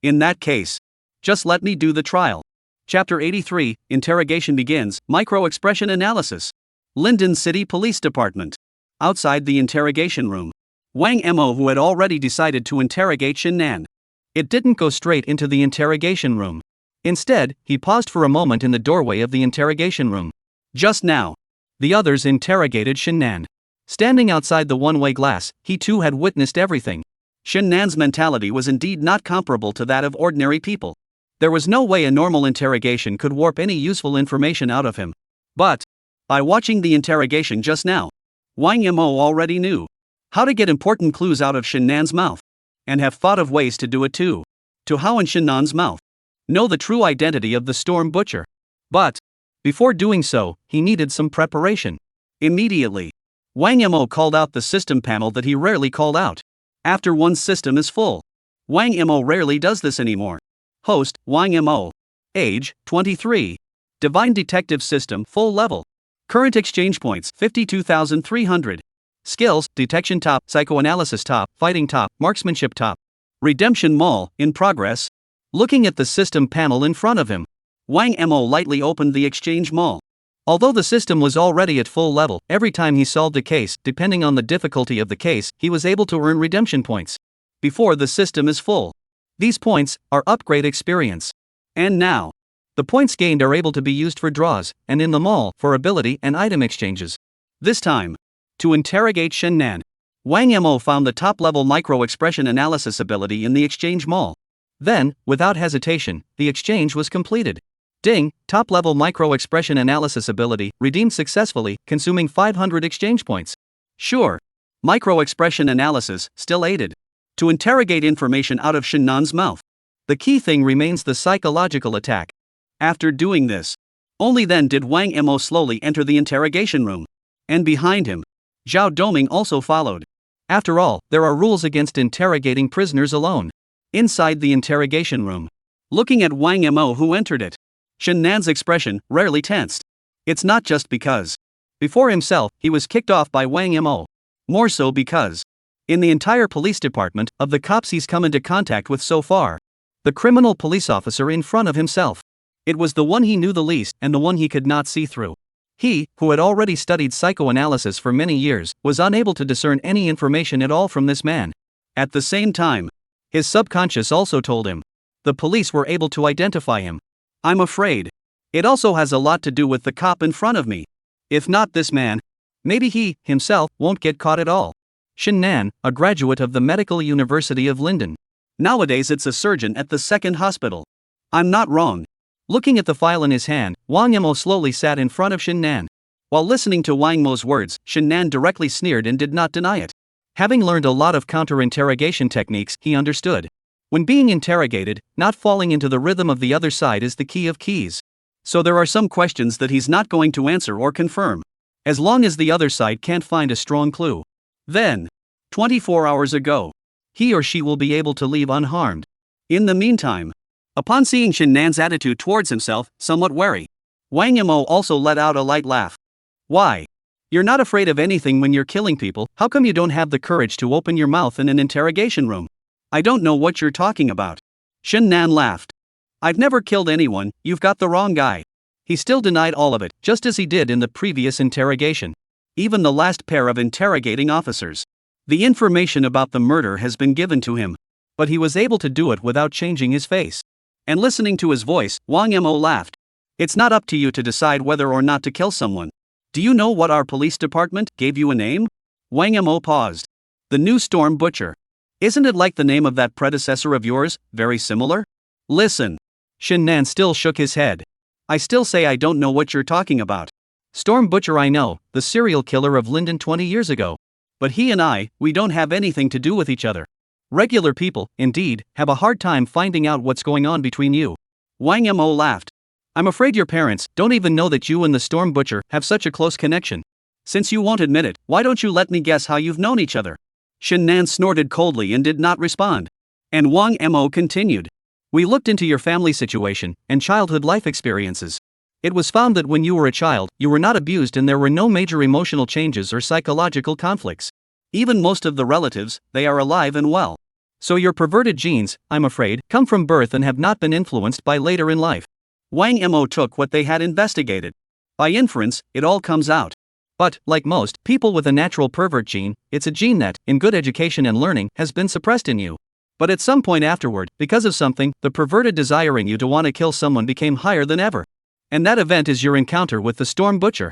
In that case, just let me do the trial. Chapter 83, Interrogation begins, Micro-expression analysis. Linden City Police Department. Outside the interrogation room, Wang Mo, who had already decided to interrogate Shinnan. It didn't go straight into the interrogation room. Instead, he paused for a moment in the doorway of the interrogation room. Just now, the others interrogated Shinnan. Standing outside the one-way glass, he too had witnessed everything. Shinnan's mentality was indeed not comparable to that of ordinary people. There was no way a normal interrogation could warp any useful information out of him. But, by watching the interrogation just now, Wang Mo already knew how to get important clues out of Shinnan's mouth, and have thought of ways to do it too. To how in Shinnan's mouth know the true identity of the Storm Butcher. But, before doing so, he needed some preparation. Immediately, Wang Mo called out the system panel that he rarely called out. After one's system is full, Wang Mo rarely does this anymore. Host, Wang Mo. Age, 23. Divine Detective System, full level. Current exchange points, 52,300. Skills, Detection top, Psychoanalysis top, Fighting top, Marksmanship top. Redemption Mall, in progress. Looking at the system panel in front of him, Wang Mo lightly opened the exchange mall. Although the system was already at full level, every time he solved a case, depending on the difficulty of the case, he was able to earn redemption points. Before the system is full, these points are upgrade experience. And now, the points gained are able to be used for draws, and in the mall, for ability and item exchanges. This time, to interrogate Shinnan, Wang Mo found the top-level micro-expression analysis ability in the exchange mall. Then, without hesitation, the exchange was completed. Ding, top-level micro-expression analysis ability, redeemed successfully, consuming 500 exchange points. Sure, micro-expression analysis, still aided. To interrogate information out of Shinnan's mouth. The key thing remains the psychological attack. After doing this, only then did Wang Mo slowly enter the interrogation room. And behind him, Zhao Doming also followed. After all, there are rules against interrogating prisoners alone. Inside the interrogation room, looking at Wang Mo who entered it, Shinnan's expression rarely tensed. It's not just because, before himself, he was kicked off by Wang Mo. More so because, in the entire police department, of the cops he's come into contact with so far, the criminal police officer in front of himself, it was the one he knew the least and the one he could not see through. He, who had already studied psychoanalysis for many years, was unable to discern any information at all from this man. At the same time, his subconscious also told him, the police were able to identify him. I'm afraid it also has a lot to do with the cop in front of me. If not this man, maybe he, himself, won't get caught at all. Shinnan, a graduate of the Medical University of Linden. Nowadays it's a surgeon at the second hospital. I'm not wrong. Looking at the file in his hand, Wang Mo slowly sat in front of Shinnan. While listening to Wang Mo's words, Shen Nan directly sneered and did not deny it. Having learned a lot of counter-interrogation techniques, he understood. When being interrogated, not falling into the rhythm of the other side is the key of keys. So there are some questions that he's not going to answer or confirm, as long as the other side can't find a strong clue. Then, 24 hours ago, he or she will be able to leave unharmed. In the meantime, upon seeing Shen Nan's attitude towards himself, somewhat wary, Wang Mo also let out a light laugh. Why? You're not afraid of anything when you're killing people, how come you don't have the courage to open your mouth in an interrogation room? I don't know what you're talking about. Shen Nan laughed. I've never killed anyone, you've got the wrong guy. He still denied all of it, just as he did in the previous interrogation. Even the last pair of interrogating officers. The information about the murder has been given to him. But he was able to do it without changing his face. And listening to his voice, Wang Mo laughed. It's not up to you to decide whether or not to kill someone. Do you know what our police department gave you a name? Wang Mo paused. The New Storm Butcher. Isn't it like the name of that predecessor of yours, very similar? Listen. Shen Nan still shook his head. I still say I don't know what you're talking about. Storm Butcher I know, the serial killer of Linden 20 years ago. But he and we don't have anything to do with each other. Regular people, indeed, have a hard time finding out what's going on between you. Wang Mo laughed. I'm afraid your parents don't even know that you and the Storm Butcher have such a close connection. Since you won't admit it, why don't you let me guess how you've known each other? Shen Nan snorted coldly and did not respond. And Wang Mo continued. We looked into your family situation and childhood life experiences. It was found that when you were a child, you were not abused and there were no major emotional changes or psychological conflicts. Even most of the relatives, they are alive and well. So your perverted genes, I'm afraid, come from birth and have not been influenced by later in life. Wang Mo took what they had investigated. By inference, it all comes out. But, like most people with a natural pervert gene, it's a gene that, in good education and learning, has been suppressed in you. But at some point afterward, because of something, the perverted desire in you to want to kill someone became higher than ever. And that event is your encounter with the Storm Butcher.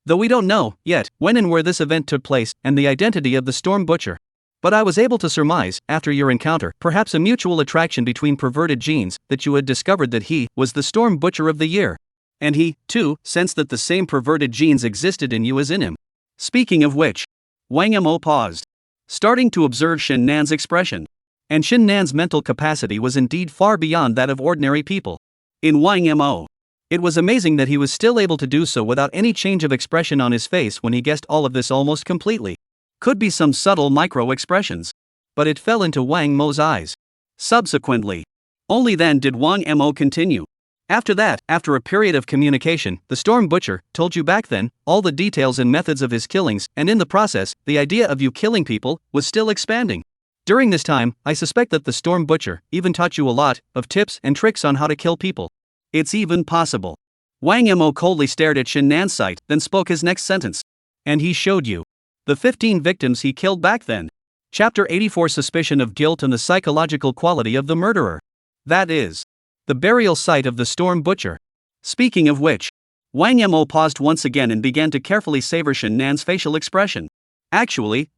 Though we don't know, yet, when and where this event took place, and the identity of the Storm Butcher. But I was able to surmise, after your encounter, perhaps a mutual attraction between perverted genes, that you had discovered that he was the Storm Butcher of the year. And he, too, sensed that the same perverted genes existed in you as in him. Speaking of which, Wang Mo paused, starting to observe Shen Nan's expression. And Shen Nan's mental capacity was indeed far beyond that of ordinary people. In Wang Mo, it was amazing that he was still able to do so without any change of expression on his face when he guessed all of this almost completely. Could be some subtle micro-expressions. But it fell into Wang Mo's eyes. Subsequently, only then did Wang Mo continue. After that, after a period of communication, the Storm Butcher told you back then all the details and methods of his killings, and in the process, the idea of you killing people was still expanding. During this time, I suspect that the Storm Butcher even taught you a lot of tips and tricks on how to kill people. It's even possible. Wang Mo coldly stared at Shen Nan's sight, then spoke his next sentence. And he showed you the 15 victims he killed back then. Chapter 84 Suspicion of Guilt and the Psychological Quality of the Murderer. That is, the burial site of the Storm Butcher. Speaking of which, Wang Mo paused once again and began to carefully savor Shen Nan's facial expression. Actually,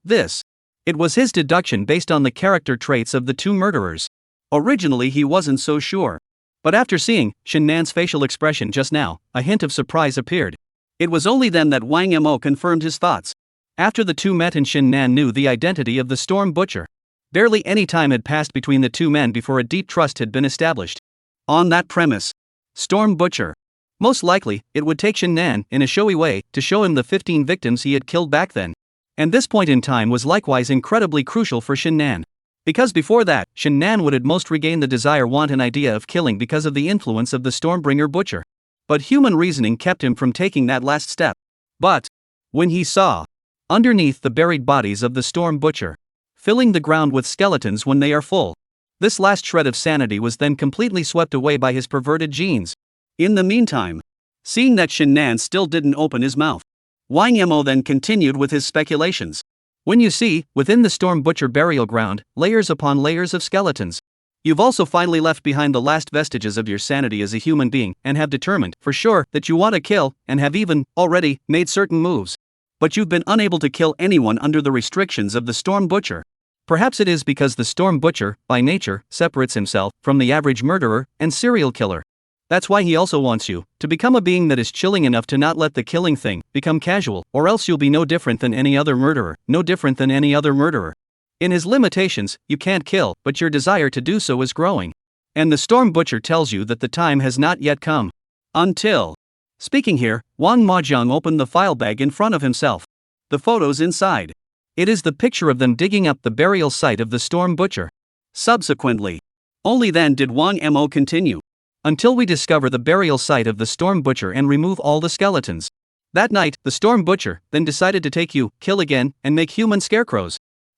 it was his deduction based on the character traits of the two murderers. Originally he wasn't so sure. But after seeing Shen Nan's facial expression just now, a hint of surprise appeared. It was only then that Wang Mo confirmed his thoughts. After the two met and Shen Nan knew the identity of the Storm Butcher. Barely any time had passed between the two men before a deep trust had been established. On that premise, Storm Butcher. Most likely, it would take Shen Nan, in a showy way, to show him the 15 victims he had killed back then. And this point in time was likewise incredibly crucial for Shen Nan. Because before that, Shen Nan would at most regain the desire want and idea of killing because of the influence of the Stormbringer Butcher. But human reasoning kept him from taking that last step. But when he saw, underneath the buried bodies of the Storm Butcher, filling the ground with skeletons when they are full, this last shred of sanity was then completely swept away by his perverted genes. In the meantime, seeing that Shen Nan still didn't open his mouth, Wang Mo then continued with his speculations. When you see, within the Storm Butcher burial ground, layers upon layers of skeletons, you've also finally left behind the last vestiges of your sanity as a human being and have determined, for sure, that you want to kill, and have even, already, made certain moves. But you've been unable to kill anyone under the restrictions of the Storm Butcher. Perhaps it is because the Storm Butcher, by nature, separates himself from the average murderer and serial killer. That's why he also wants you to become a being that is chilling enough to not let the killing thing become casual, or else you'll be no different than any other murderer, no different than any other murderer. In his limitations, you can't kill, but your desire to do so is growing. And the Storm Butcher tells you that the time has not yet come. Until. Speaking here, Wang Mahjong opened the file bag in front of himself. The photos inside. It is the picture of them digging up the burial site of the Storm Butcher. Subsequently. Only then did Wang Mo continue. Until we discover the burial site of the Storm Butcher and remove all the skeletons. That night, the Storm Butcher then decided to take you, kill again, and make human scarecrows.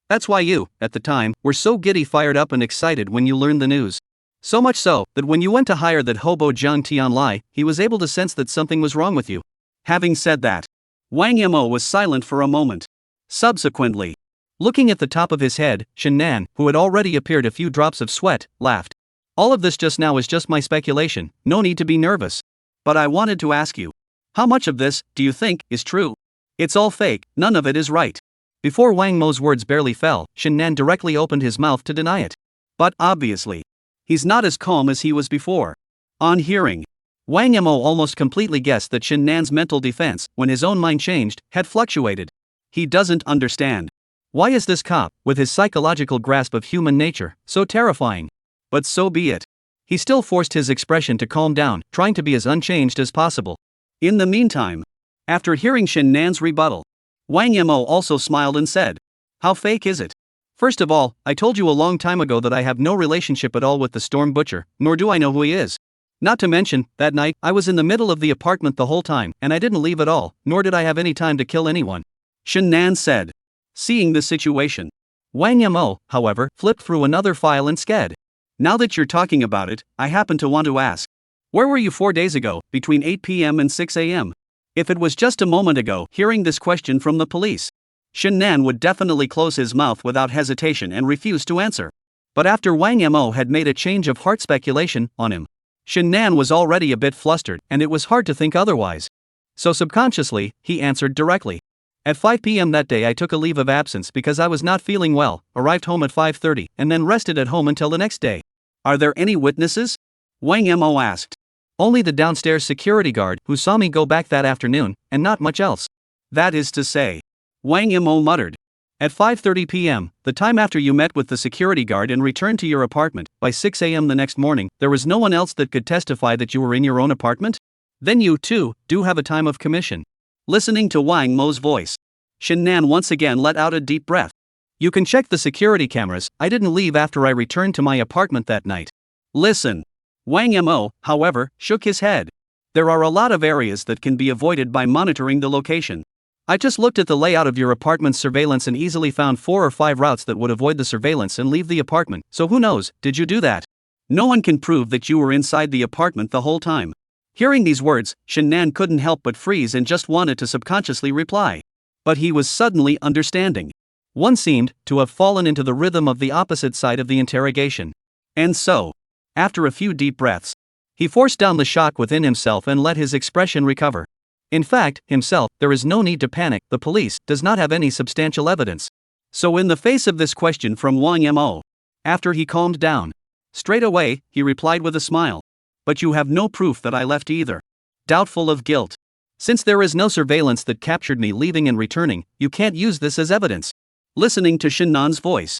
That's why you, at the time, were so giddy, fired up and excited when you learned the news. So much so, that when you went to hire that hobo Jiang Tianlai, he was able to sense that something was wrong with you. Having said that, Wang Mo was silent for a moment. Subsequently, looking at the top of his head, Shen Nan, who had already appeared a few drops of sweat, laughed. All of this just now is just my speculation, no need to be nervous. But I wanted to ask you. How much of this, do you think, is true? It's all fake, none of it is right. Before Wang Mo's words barely fell, Shen Nan directly opened his mouth to deny it. But obviously, he's not as calm as he was before. On hearing, Wang Mo almost completely guessed that Shen Nan's mental defense, when his own mind changed, had fluctuated. He doesn't understand. Why is this cop, with his psychological grasp of human nature, so terrifying? But so be it. He still forced his expression to calm down, trying to be as unchanged as possible. In the meantime, after hearing Shen Nan's rebuttal, Wang Mo also smiled and said, "How fake is it? First of all, I told you a long time ago that I have no relationship at all with the Storm Butcher, nor do I know who he is. Not to mention, that night, I was in the middle of the apartment the whole time, and I didn't leave at all, nor did I have any time to kill anyone," Shen Nan said. Seeing the situation, Wang Mo, however, flipped through another file and said, "Now that you're talking about it, I happen to want to ask. Where were you 4 days ago, between 8 p.m. and 6 a.m.? If it was just a moment ago, hearing this question from the police, Shen Nan would definitely close his mouth without hesitation and refuse to answer. But after Wang Mo had made a change of heart speculation on him, Shen Nan was already a bit flustered, and it was hard to think otherwise. So subconsciously, he answered directly. At 5 p.m. that day I took a leave of absence because I was not feeling well, arrived home at 5:30, and then rested at home until the next day. Are there any witnesses? Wang Mo asked. Only the downstairs security guard, who saw me go back that afternoon, and not much else. That is to say, Wang Mo muttered. At 5:30 p.m., the time after you met with the security guard and returned to your apartment, by 6 a.m. the next morning, there was no one else that could testify that you were in your own apartment? Then you, too, do have a time of commission. Listening to Wang Mo's voice, Shen Nan once again let out a deep breath. You can check the security cameras, I didn't leave after I returned to my apartment that night. Listen. Wang Mo, however, shook his head. There are a lot of areas that can be avoided by monitoring the location. I just looked at the layout of your apartment's surveillance and easily found 4 or 5 routes that would avoid the surveillance and leave the apartment, so who knows, did you do that? No one can prove that you were inside the apartment the whole time. Hearing these words, Shen Nan couldn't help but freeze and just wanted to subconsciously reply. But he was suddenly understanding. One seemed to have fallen into the rhythm of the opposite side of the interrogation. And so, after a few deep breaths, he forced down the shock within himself and let his expression recover. In fact, himself, there is no need to panic, the police does not have any substantial evidence. So in the face of this question from Wang Mo, after he calmed down, straight away, he replied with a smile. But you have no proof that I left either. Doubtful of guilt. Since there is no surveillance that captured me leaving and returning, you can't use this as evidence. Listening to Shen Nan's voice,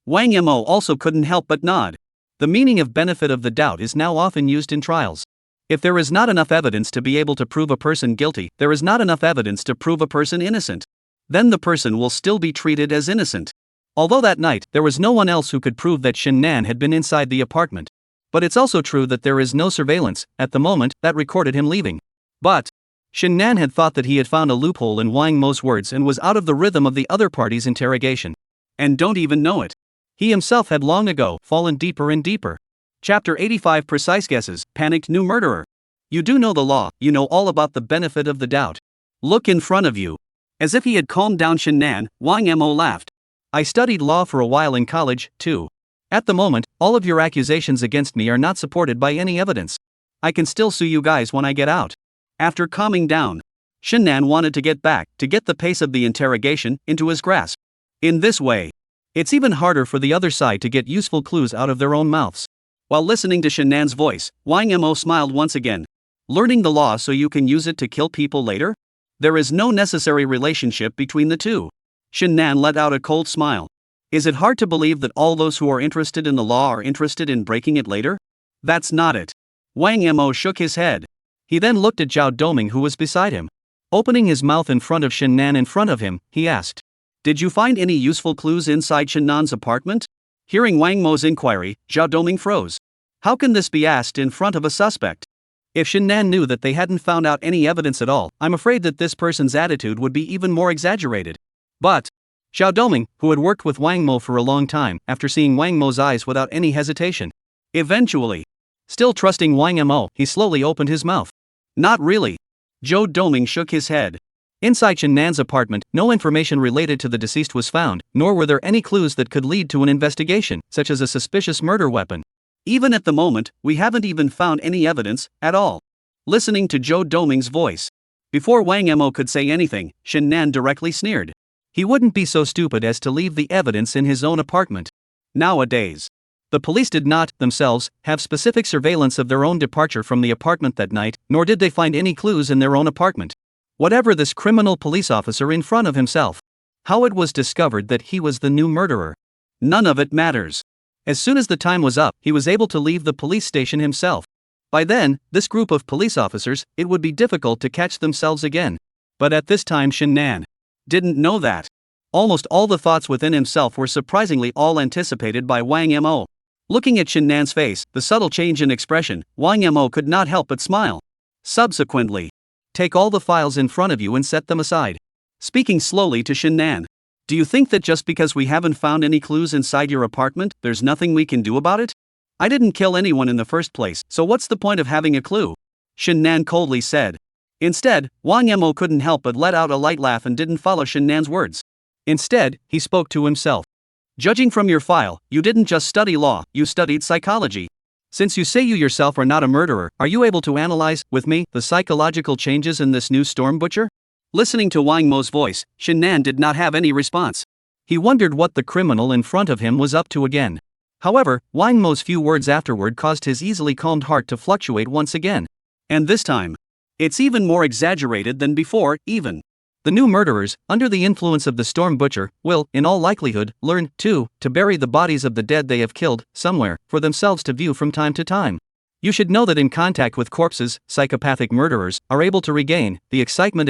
Wang Mo also couldn't help but nod. The meaning of benefit of the doubt is now often used in trials. If there is not enough evidence to be able to prove a person guilty, there is not enough evidence to prove a person innocent. Then the person will still be treated as innocent. Although that night, there was no one else who could prove that Shen Nan had been inside the apartment. But it's also true that there is no surveillance, at the moment, that recorded him leaving. But Shen Nan had thought that he had found a loophole in Wang Mo's words and was out of the rhythm of the other party's interrogation. And don't even know it. He himself had long ago fallen deeper and deeper. Chapter 85 Precise Guesses, Panicked New Murderer. You do know the law, you know all about the benefit of the doubt. Look in front of you. As if he had calmed down Shen Nan, Wang Mo laughed. I studied law for a while in college, too. At the moment, all of your accusations against me are not supported by any evidence. I can still sue you guys when I get out. After calming down, Shen Nan wanted to get back, to get the pace of the interrogation into his grasp. In this way, it's even harder for the other side to get useful clues out of their own mouths. While listening to Shen-Nan's voice, Wang Mo smiled once again. Learning the law so you can use it to kill people later? There is no necessary relationship between the two. Shen-Nan let out a cold smile. Is it hard to believe that all those who are interested in the law are interested in breaking it later? That's not it. Wang Mo shook his head. He then looked at Zhao Doming, who was beside him. Opening his mouth in front of Shen-Nan in front of him, he asked, "Did you find any useful clues inside Shen-Nan's apartment?" Hearing Wang Mo's inquiry, Zhao Doming froze. How can this be asked in front of a suspect? If Shen-Nan knew that they hadn't found out any evidence at all, I'm afraid that this person's attitude would be even more exaggerated. But Zhao Doming, who had worked with Wang Mo for a long time, after seeing Wang Mo's eyes without any hesitation. Eventually, still trusting Wang Mo, he slowly opened his mouth. Not really. Zhao Doming shook his head. Inside Shen-Nan's apartment, no information related to the deceased was found, nor were there any clues that could lead to an investigation, such as a suspicious murder weapon. Even at the moment, we haven't even found any evidence at all. Listening to Zhao Doming's voice. Before Wang Mo could say anything, Shen-Nan directly sneered. He wouldn't be so stupid as to leave the evidence in his own apartment. Nowadays, the police did not, themselves, have specific surveillance of their own departure from the apartment that night, nor did they find any clues in their own apartment. Whatever this criminal police officer in front of himself. How it was discovered that he was the new murderer. None of it matters. As soon as the time was up, he was able to leave the police station himself. By then, this group of police officers, it would be difficult to catch themselves again. But at this time Shen-Nan didn't know that. Almost all the thoughts within himself were surprisingly all anticipated by Wang Mo. Looking at Shen-Nan's face, the subtle change in expression, Wang Mo could not help but smile. Subsequently, take all the files in front of you and set them aside. Speaking slowly to Shen-Nan. Do you think that just because we haven't found any clues inside your apartment, there's nothing we can do about it? I didn't kill anyone in the first place, so what's the point of having a clue? Shen-Nan coldly said. Instead, Wang Mo couldn't help but let out a light laugh and didn't follow Shen-Nan's words. Instead, he spoke to himself. Judging from your file, you didn't just study law, you studied psychology. Since you say you yourself are not a murderer, are you able to analyze, with me, the psychological changes in this new Storm Butcher? Listening to Wang Mo's voice, Shen-Nan did not have any response. He wondered what the criminal in front of him was up to again. However, Wang Mo's few words afterward caused his easily calmed heart to fluctuate once again. And this time, it's even more exaggerated than before, even. The new murderers, under the influence of the Storm Butcher, will, in all likelihood, learn, too, to bury the bodies of the dead they have killed, somewhere, for themselves to view from time to time. You should know that in contact with corpses, psychopathic murderers are able to regain the excitement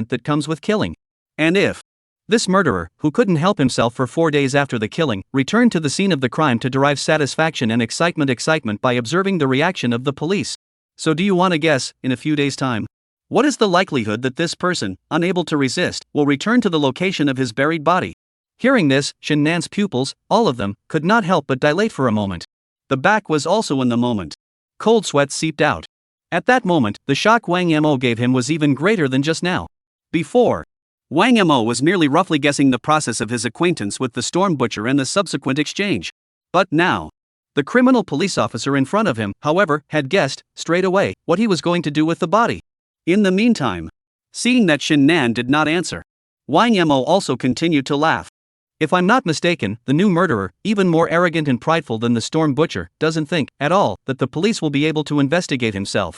that comes with killing. And if this murderer, who couldn't help himself for 4 days after the killing, returned to the scene of the crime to derive satisfaction and excitement by observing the reaction of the police. So do you want to guess, in a few days' time? What is the likelihood that this person, unable to resist, will return to the location of his buried body? Hearing this, Shen-Nan's pupils, all of them, could not help but dilate for a moment. The back was also in the moment. Cold sweat seeped out. At that moment, the shock Wang Mo gave him was even greater than just now. Before, Wang Mo was merely roughly guessing the process of his acquaintance with the Storm Butcher and the subsequent exchange. But now, the criminal police officer in front of him, however, had guessed, straight away, what he was going to do with the body. In the meantime, seeing that Shen-Nan did not answer, Wang Mo also continued to laugh. If I'm not mistaken, the new murderer, even more arrogant and prideful than the Storm Butcher, doesn't think, at all, that the police will be able to investigate himself.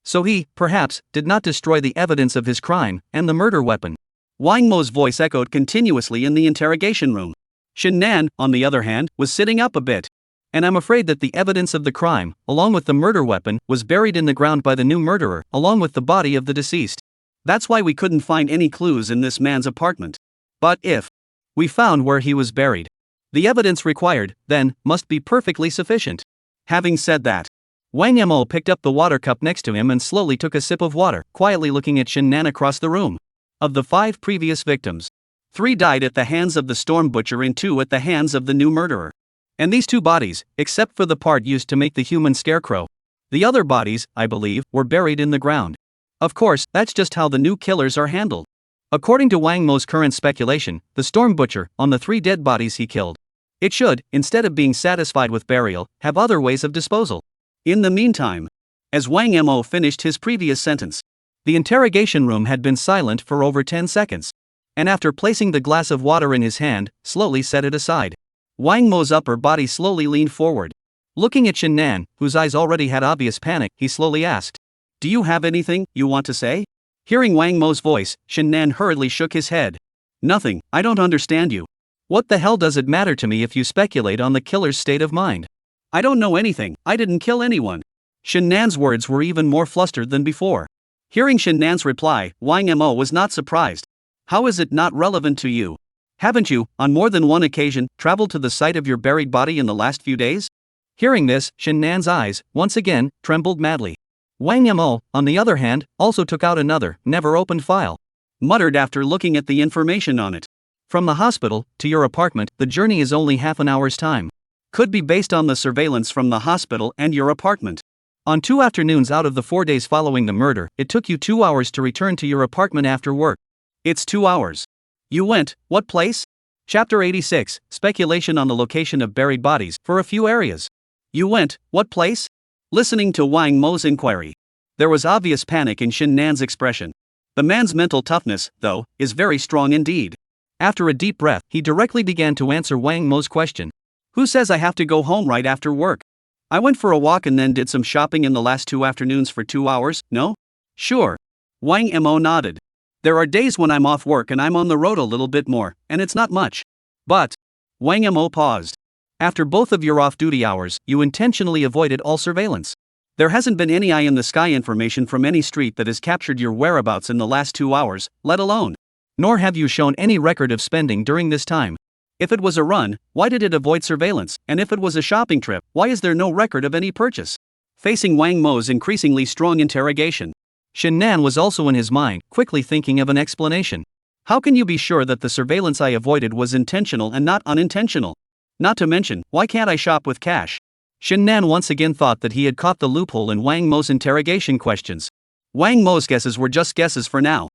So he, perhaps, did not destroy the evidence of his crime, and the murder weapon. Wang Mo's voice echoed continuously in the interrogation room. Shen-Nan, on the other hand, was sitting up a bit. And I'm afraid that the evidence of the crime, along with the murder weapon, was buried in the ground by the new murderer, along with the body of the deceased. That's why we couldn't find any clues in this man's apartment. But if we found where he was buried, the evidence required, then, must be perfectly sufficient. Having said that, Wang Mo picked up the water cup next to him and slowly took a sip of water, quietly looking at Shen-Nan across the room. Of the 5 previous victims, 3 died at the hands of the Storm Butcher and 2 at the hands of the new murderer. And these 2 bodies, except for the part used to make the human scarecrow, the other bodies, I believe, were buried in the ground. Of course, that's just how the new killers are handled. According to Wang Mo's current speculation, the Storm Butcher, on the 3 dead bodies he killed, it should, instead of being satisfied with burial, have other ways of disposal. In the meantime, as Wang Mo finished his previous sentence, the interrogation room had been silent for over 10 seconds. And after placing the glass of water in his hand, slowly set it aside. Wang Mo's upper body slowly leaned forward. Looking at Shin-nan, whose eyes already had obvious panic, he slowly asked, "Do you have anything you want to say?" Hearing Wang Mo's voice, Shin-nan hurriedly shook his head. "Nothing, I don't understand you. What the hell does it matter to me if you speculate on the killer's state of mind? I don't know anything, I didn't kill anyone." Shin-nan's words were even more flustered than before. Hearing Shin-nan's reply, Wang Mo was not surprised. "How is it not relevant to you? Haven't you, on more than one occasion, traveled to the site of your buried body in the last few days?" Hearing this, Shin-nan's eyes, once again, trembled madly. Wang Mo, on the other hand, also took out another, never-opened file. Muttered after looking at the information on it. "From the hospital to your apartment, the journey is only half an hour's time. Could be based on the surveillance from the hospital and your apartment. On 2 afternoons out of the 4 days following the murder, it took you 2 hours to return to your apartment after work. It's 2 hours. You went, what place?" Chapter 86, Speculation on the location of buried bodies, for a few areas. "You went, what place?" Listening to Wang Mo's inquiry, there was obvious panic in Shin-nan's expression. The man's mental toughness, though, is very strong indeed. After a deep breath, he directly began to answer Wang Mo's question. "Who says I have to go home right after work? I went for a walk and then did some shopping in the last 2 afternoons for 2 hours, no?" "Sure." Wang Mo nodded. "There are days when I'm off work and I'm on the road a little bit more, and it's not much. But..." Wang Mo paused. "After both of your off-duty hours, you intentionally avoided all surveillance. There hasn't been any eye-in-the-sky information from any street that has captured your whereabouts in the last 2 hours, let alone. Nor have you shown any record of spending during this time. If it was a run, why did it avoid surveillance, and if it was a shopping trip, why is there no record of any purchase?" Facing Wang Mo's increasingly strong interrogation, Shin-nan was also in his mind, quickly thinking of an explanation. "How can you be sure that the surveillance I avoided was intentional and not unintentional? Not to mention, why can't I shop with cash?" Shin-nan once again thought that he had caught the loophole in Wang Mo's interrogation questions. Wang Mo's guesses were just guesses for now.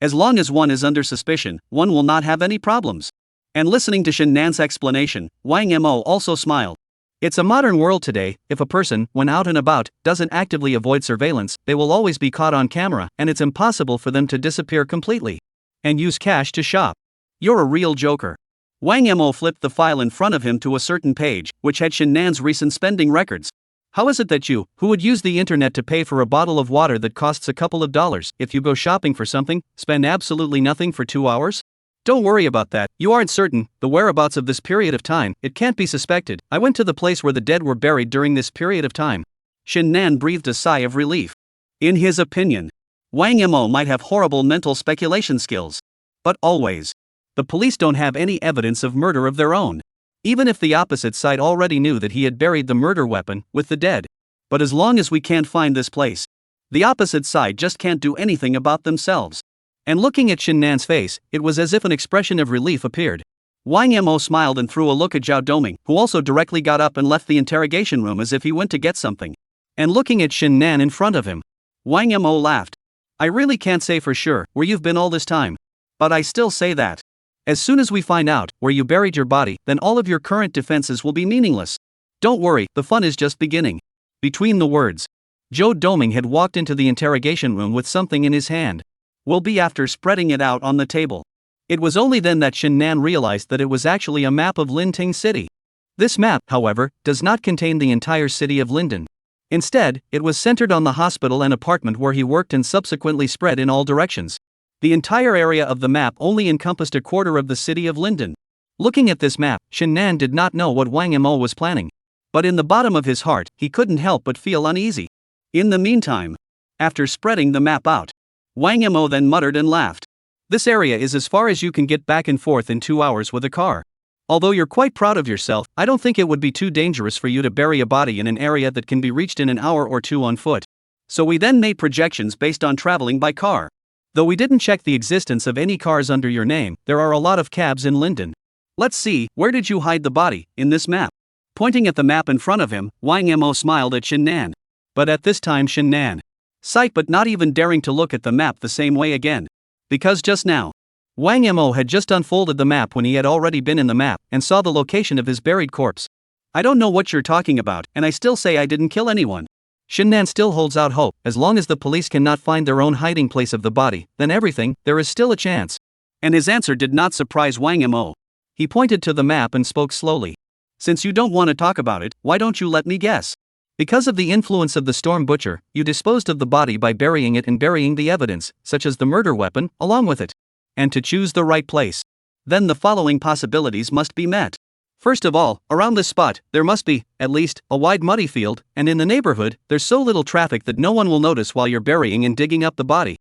As long as one is under suspicion, one will not have any problems. And listening to Shin-nan's explanation, Wang Mo also smiled. It's a modern world today. If a person, when out and about, doesn't actively avoid surveillance, they will always be caught on camera, and it's impossible for them to disappear completely. And use cash to shop. You're a real joker. Wang Mo flipped the file in front of him to a certain page, which had Shin-nan's recent spending records. "How is it that you, who would use the internet to pay for a bottle of water that costs a couple of dollars, if you go shopping for something, spend absolutely nothing for 2 hours? Don't worry about that, you aren't certain, the whereabouts of this period of time, it can't be suspected. I went to the place where the dead were buried during this period of time." Shin-nan breathed a sigh of relief. In his opinion, Wang Mo might have horrible mental speculation skills. But always, the police don't have any evidence of murder of their own. Even if the opposite side already knew that he had buried the murder weapon with the dead. But as long as we can't find this place, the opposite side just can't do anything about themselves. And looking at Shin-nan's face, it was as if an expression of relief appeared. Wang Mo smiled and threw a look at Zhao Doming, who also directly got up and left the interrogation room as if he went to get something. And looking at Shin-nan in front of him, Wang Mo laughed. "I really can't say for sure where you've been all this time. But I still say that. As soon as we find out where you buried your body, then all of your current defenses will be meaningless. Don't worry, the fun is just beginning." Between the words, Zhao Doming had walked into the interrogation room with something in his hand. "Will be after spreading it out on the table." It was only then that Shin-nan realized that it was actually a map of Linting City. This map, however, does not contain the entire city of Linden. Instead, it was centered on the hospital and apartment where he worked and subsequently spread in all directions. The entire area of the map only encompassed a quarter of the city of Linden. Looking at this map, Shin-nan did not know what Wang Mo was planning. But in the bottom of his heart, he couldn't help but feel uneasy. In the meantime, after spreading the map out, Wang Mo then muttered and laughed. "This area is as far as you can get back and forth in 2 hours with a car. Although you're quite proud of yourself, I don't think it would be too dangerous for you to bury a body in an area that can be reached in an hour or 2 on foot." So we then made projections based on traveling by car. Though we didn't check the existence of any cars under your name, there are a lot of cabs in Linden. Let's see, where did you hide the body, in this map? Pointing at the map in front of him, Wang Mo smiled at Shin-nan. But at this time Shin-nan sighed, but not even daring to look at the map the same way again. Because just now, Wang Mo had just unfolded the map when he had already been in the map, and saw the location of his buried corpse. "I don't know what you're talking about, and I still say I didn't kill anyone." Shin-nan still holds out hope. As long as the police cannot find their own hiding place of the body, then there is still a chance. And his answer did not surprise Wang Mo. He pointed to the map and spoke slowly. Since you don't want to talk about it, why don't you let me guess? Because of the influence of the Storm Butcher, you disposed of the body by burying it and burying the evidence, such as the murder weapon, along with it. And to choose the right place. Then the following possibilities must be met. First of all, around this spot, there must be, at least, a wide muddy field, and in the neighborhood, there's so little traffic that no one will notice while you're burying and digging up the body.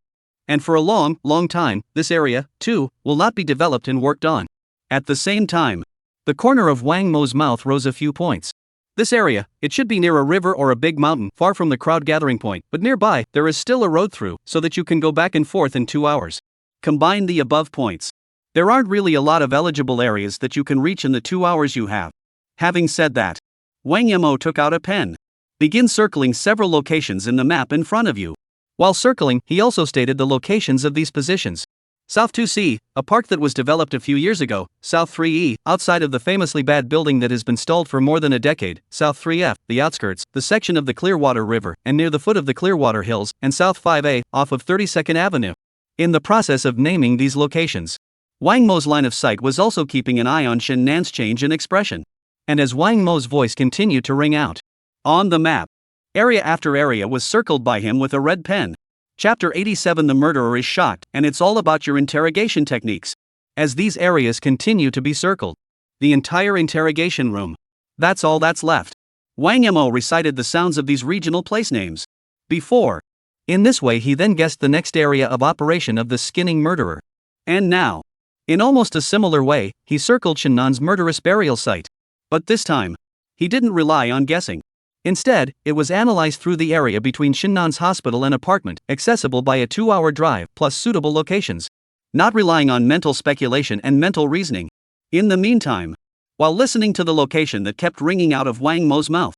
And for a long, long time, this area, too, will not be developed and worked on. At the same time, the corner of Wang Mo's mouth rose a few points. This area, it should be near a river or a big mountain, far from the crowd gathering point, but nearby, there is still a road through, so that you can go back and forth in 2 hours. Combine the above points. There aren't really a lot of eligible areas that you can reach in the 2 hours you have. Having said that, Wang Mo took out a pen. Begin circling several locations in the map in front of you. While circling, he also stated the locations of these positions. South 2C, a park that was developed a few years ago. South 3E, outside of the famously bad building that has been stalled for more than a decade. South 3F, the outskirts, the section of the Clearwater River, and near the foot of the Clearwater Hills, and South 5A, off of 32nd Avenue. In the process of naming these locations, Wang Mo's line of sight was also keeping an eye on Shen Nan's change in expression. And as Wang Mo's voice continued to ring out, on the map, area after area was circled by him with a red pen. Chapter 87. The murderer is shocked, and it's all about your interrogation techniques. As these areas continue to be circled, the entire interrogation room. That's all that's left. Wang Mo recited the sounds of these regional place names. Before. In this way he then guessed the next area of operation of the skinning murderer. And now. In almost a similar way, he circled Shen Nan's murderous burial site. But this time, he didn't rely on guessing. Instead, it was analyzed through the area between Shen Nan's hospital and apartment, accessible by a 2-hour drive, plus suitable locations. Not relying on mental speculation and mental reasoning. In the meantime, while listening to the location that kept ringing out of Wang Mo's mouth,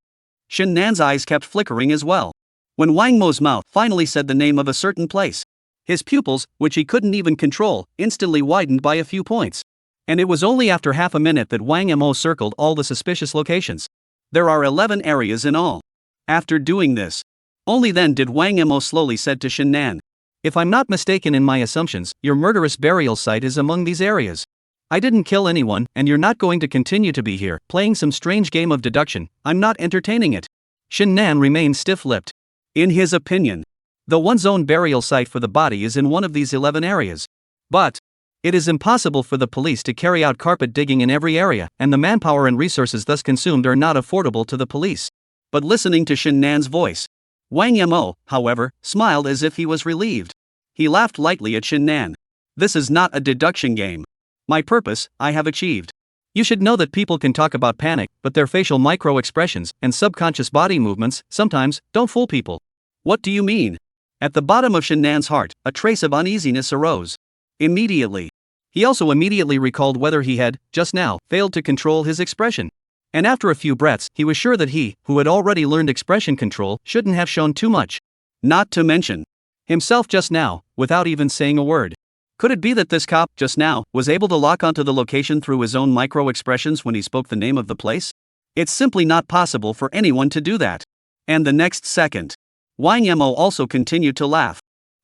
Shen Nan's eyes kept flickering as well. When Wang Mo's mouth finally said the name of a certain place, his pupils, which he couldn't even control, instantly widened by a few points. And it was only after half a minute that Wang Mo circled all the suspicious locations. There are 11 areas in all. After doing this, only then did Wang Mo slowly said to Shen Nan, if I'm not mistaken in my assumptions, your murderous burial site is among these areas. I didn't kill anyone, and you're not going to continue to be here, playing some strange game of deduction. I'm not entertaining it. Shen Nan remained stiff-lipped. In his opinion, the one's own burial site for the body is in one of these 11 areas. But it is impossible for the police to carry out carpet digging in every area, and the manpower and resources thus consumed are not affordable to the police. But listening to Shen Nan's voice, Wang Mo, however, smiled as if he was relieved. He laughed lightly at Shen Nan. This is not a deduction game. My purpose, I have achieved. You should know that people can talk about panic, but their facial micro-expressions and subconscious body movements, sometimes, don't fool people. What do you mean? At the bottom of Shen Nan's heart, a trace of uneasiness arose. Immediately. He also immediately recalled whether he had, just now, failed to control his expression. And after a few breaths, he was sure that he, who had already learned expression control, shouldn't have shown too much. Not to mention himself just now, without even saying a word. Could it be that this cop, just now, was able to lock onto the location through his own micro-expressions when he spoke the name of the place? It's simply not possible for anyone to do that. And the next second, Wang Mo also continued to laugh.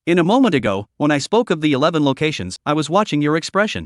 In a moment ago, when I spoke of the 11 locations, I was watching your expression.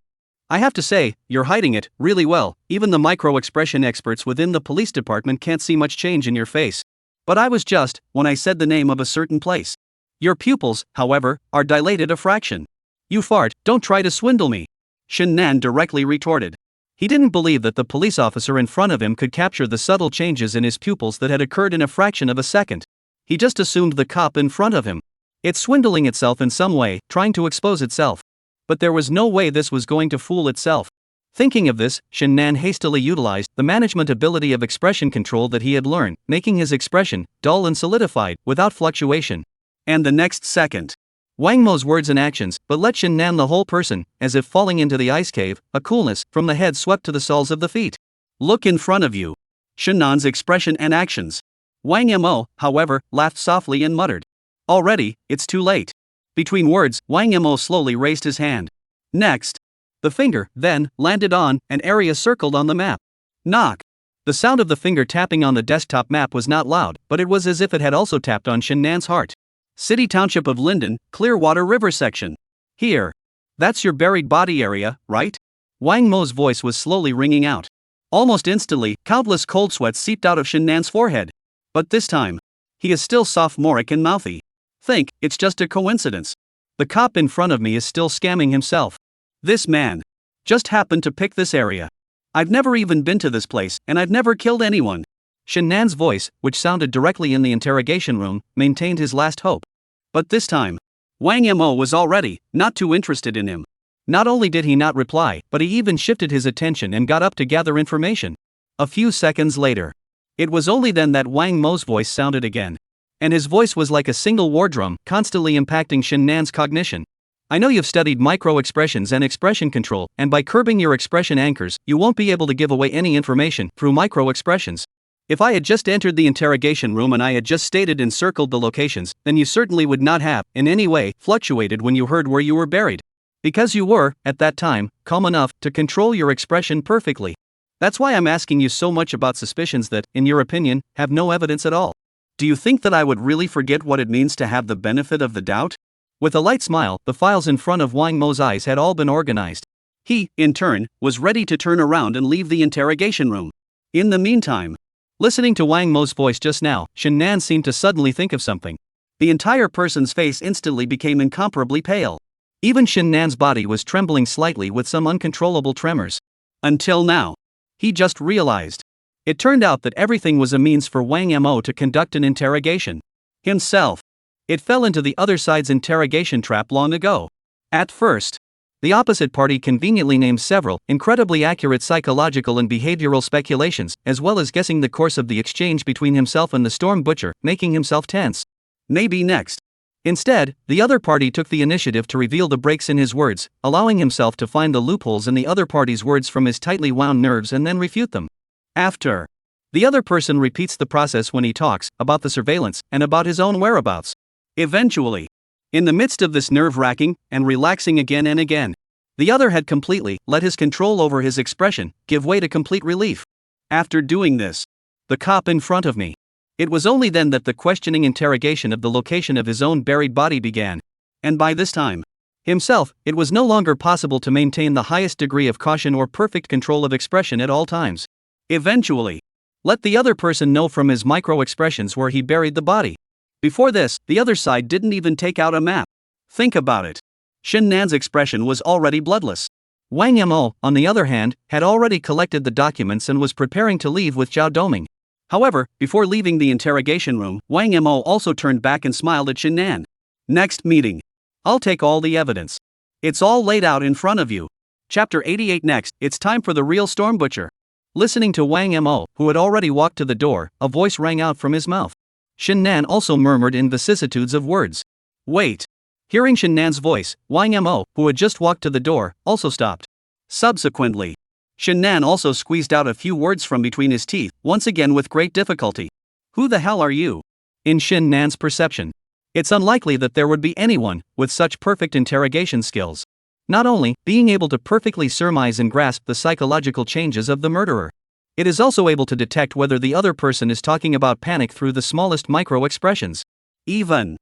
I have to say, you're hiding it really well. Even the micro-expression experts within the police department can't see much change in your face. But I was just, when I said the name of a certain place. Your pupils, however, are dilated a fraction. You fart, don't try to swindle me. Shen Nan directly retorted. He didn't believe that the police officer in front of him could capture the subtle changes in his pupils that had occurred in a fraction of a second. He just assumed the cop in front of him. It's swindling itself in some way, trying to expose itself. But there was no way this was going to fool itself. Thinking of this, Shen Nan hastily utilized the management ability of expression control that he had learned, making his expression dull and solidified, without fluctuation. And the next second, Wang Mo's words and actions, but let Shen Nan the whole person, as if falling into the ice cave, a coolness, from the head swept to the soles of the feet. Look in front of you. Shen Nan's expression and actions. Wang Mo, however, laughed softly and muttered. Already, it's too late. Between words, Wang Mo slowly raised his hand. Next, the finger, then, landed on an area circled on the map. Knock. The sound of the finger tapping on the desktop map was not loud, but it was as if it had also tapped on Shen Nan's heart. City Township of Linden, Clearwater River section. Here. That's your buried body area, right? Wang Mo's voice was slowly ringing out. Almost instantly, countless cold sweats seeped out of Shin-nan's forehead. But this time, he is still sophomoric and mouthy. Think, it's just a coincidence. The cop in front of me is still scamming himself. This man just happened to pick this area. I've never even been to this place, and I've never killed anyone. Shin-nan's voice, which sounded directly in the interrogation room, maintained his last hope. But this time, Wang Mo was already not too interested in him. Not only did he not reply, but he even shifted his attention and got up to gather information. A few seconds later, it was only then that Wang Mo's voice sounded again. And his voice was like a single war drum, constantly impacting Shin-nan's cognition. I know you've studied micro-expressions and expression control, and by curbing your expression anchors, you won't be able to give away any information through micro-expressions. If I had just entered the interrogation room and I had just stated and circled the locations, then you certainly would not have, in any way, fluctuated when you heard where you were buried. Because you were, at that time, calm enough to control your expression perfectly. That's why I'm asking you so much about suspicions that, in your opinion, have no evidence at all. Do you think that I would really forget what it means to have the benefit of the doubt? With a light smile, the files in front of Wang Mo's eyes had all been organized. He, in turn, was ready to turn around and leave the interrogation room. In the meantime, listening to Wang Mo's voice just now, Shin-nan seemed to suddenly think of something. The entire person's face instantly became incomparably pale. Even Shin-nan's body was trembling slightly with some uncontrollable tremors. Until now, he just realized. It turned out that everything was a means for Wang Mo to conduct an interrogation. Himself. It fell into the other side's interrogation trap long ago. At first, the opposite party conveniently named several, incredibly accurate psychological and behavioral speculations, as well as guessing the course of the exchange between himself and the Storm Butcher, making himself tense. Maybe next. Instead, the other party took the initiative to reveal the breaks in his words, allowing himself to find the loopholes in the other party's words from his tightly wound nerves and then refute them. After, the other person repeats the process when he talks about the surveillance and about his own whereabouts. Eventually, in the midst of this nerve-wracking and relaxing again and again, the other had completely let his control over his expression give way to complete relief. After doing this, the cop in front of me. It was only then that the questioning interrogation of the location of his own buried body began. And by this time, himself, it was no longer possible to maintain the highest degree of caution or perfect control of expression at all times. Eventually, let the other person know from his micro-expressions where he buried the body. Before this, the other side didn't even take out a map. Think about it. Shin-nan's expression was already bloodless. Wang Mo, on the other hand, had already collected the documents and was preparing to leave with Zhao Doming. However, before leaving the interrogation room, Wang Mo also turned back and smiled at Shin-nan. Next meeting. I'll take all the evidence. It's all laid out in front of you. Chapter 88 next, it's time for the real Storm Butcher. Listening to Wang Mo, who had already walked to the door, a voice rang out from his mouth. Shin-nan also murmured in vicissitudes of words. Wait. Hearing Shin-nan's voice, Wang Mo, who had just walked to the door, also stopped. Subsequently, Shin-nan also squeezed out a few words from between his teeth, once again with great difficulty. Who the hell are you? In Shin-nan's perception, it's unlikely that there would be anyone with such perfect interrogation skills. Not only being able to perfectly surmise and grasp the psychological changes of the murderer, it is also able to detect whether the other person is talking about panic through the smallest micro-expressions. And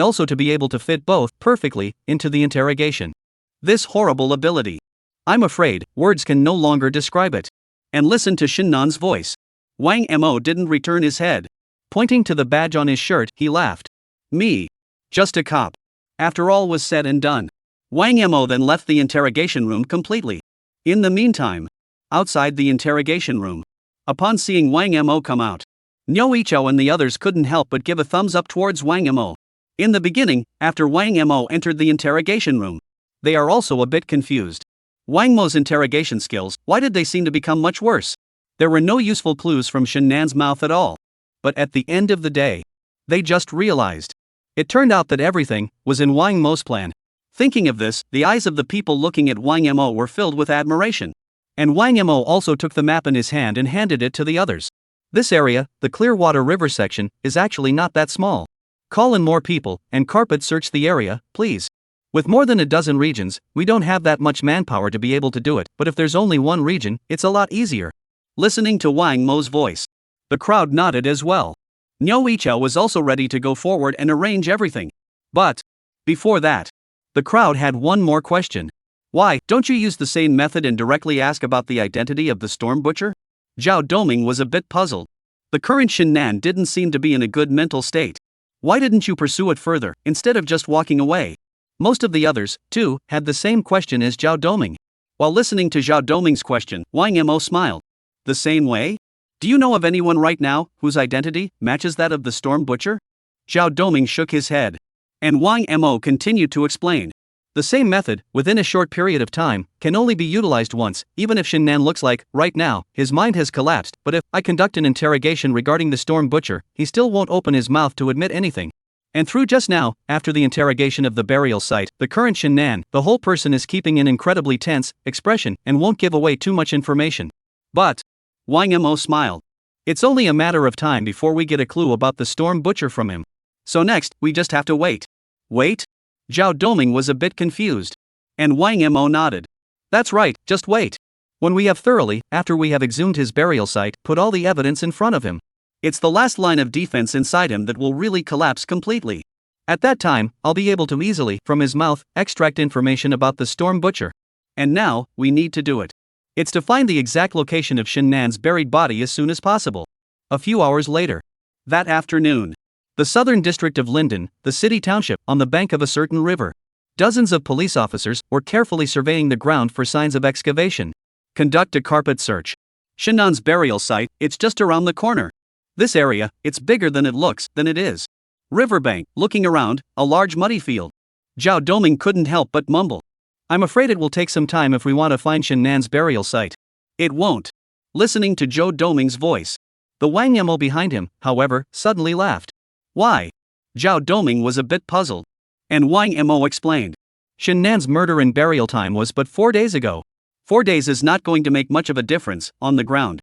also to be able to fit both perfectly into the interrogation. This horrible ability. I'm afraid words can no longer describe it. And listen to Shin-nan's voice. Wang Mo didn't return his head. Pointing to the badge on his shirt, he laughed. Me. Just a cop. After all was said and done, Wang Mo then left the interrogation room completely. In the meantime, outside the interrogation room, upon seeing Wang Mo come out, Niu Ichou and the others couldn't help but give a thumbs up towards Wang Mo. In the beginning, after Wang Mo entered the interrogation room, they are also a bit confused. Wang Mo's interrogation skills, why did they seem to become much worse? There were no useful clues from Shin-nan's mouth at all. But at the end of the day, they just realized. It turned out that everything was in Wang Mo's plan. Thinking of this, the eyes of the people looking at Wang Mo were filled with admiration. And Wang Mo also took the map in his hand and handed it to the others. This area, the Clearwater River section, is actually not that small. Call in more people, and carpet search the area, please. With more than a dozen regions, we don't have that much manpower to be able to do it, but if there's only one region, it's a lot easier. Listening to Wang Mo's voice, the crowd nodded as well. Niu Ichou was also ready to go forward and arrange everything. But, before that, the crowd had one more question. Why don't you use the same method and directly ask about the identity of the Storm Butcher? Zhao Doming was a bit puzzled. The current Shinnan didn't seem to be in a good mental state. Why didn't you pursue it further, instead of just walking away? Most of the others, too, had the same question as Zhao Doming. While listening to Zhao Doming's question, Wang Mo smiled. The same way? Do you know of anyone right now whose identity matches that of the Storm Butcher? Zhao Doming shook his head. And Wang Mo continued to explain. The same method, within a short period of time, can only be utilized once, even if Shinnan looks like, right now, his mind has collapsed, but if I conduct an interrogation regarding the Storm Butcher, he still won't open his mouth to admit anything. And through just now, after the interrogation of the burial site, the current Shinnan, the whole person is keeping an incredibly tense expression and won't give away too much information. But, Wang Mo smiled. It's only a matter of time before we get a clue about the Storm Butcher from him. So next, we just have to wait. Wait? Zhao Doming was a bit confused. And Wang Mo nodded. That's right, just wait. When we have thoroughly, after we have exhumed his burial site, put all the evidence in front of him. It's the last line of defense inside him that will really collapse completely. At that time, I'll be able to easily, from his mouth, extract information about the Storm Butcher. And now, we need to do it. It's to find the exact location of Shinnan's buried body as soon as possible. A few hours later. That afternoon. The southern district of Linden, the city township, on the bank of a certain river. Dozens of police officers were carefully surveying the ground for signs of excavation. Conduct a carpet search. Shinnan's burial site, it's just around the corner. This area, it's bigger than it looks, than it is. Riverbank, looking around, a large muddy field. Zhao Doming couldn't help but mumble. I'm afraid it will take some time if we want to find Shinnan's burial site. It won't. Listening to Zhao Doming's voice. The Wang Mo behind him, however, suddenly laughed. Why? Zhao Doming was a bit puzzled. And Wang Mo explained. Shinnan's murder and burial time was but 4 days ago. 4 days is not going to make much of a difference on the ground.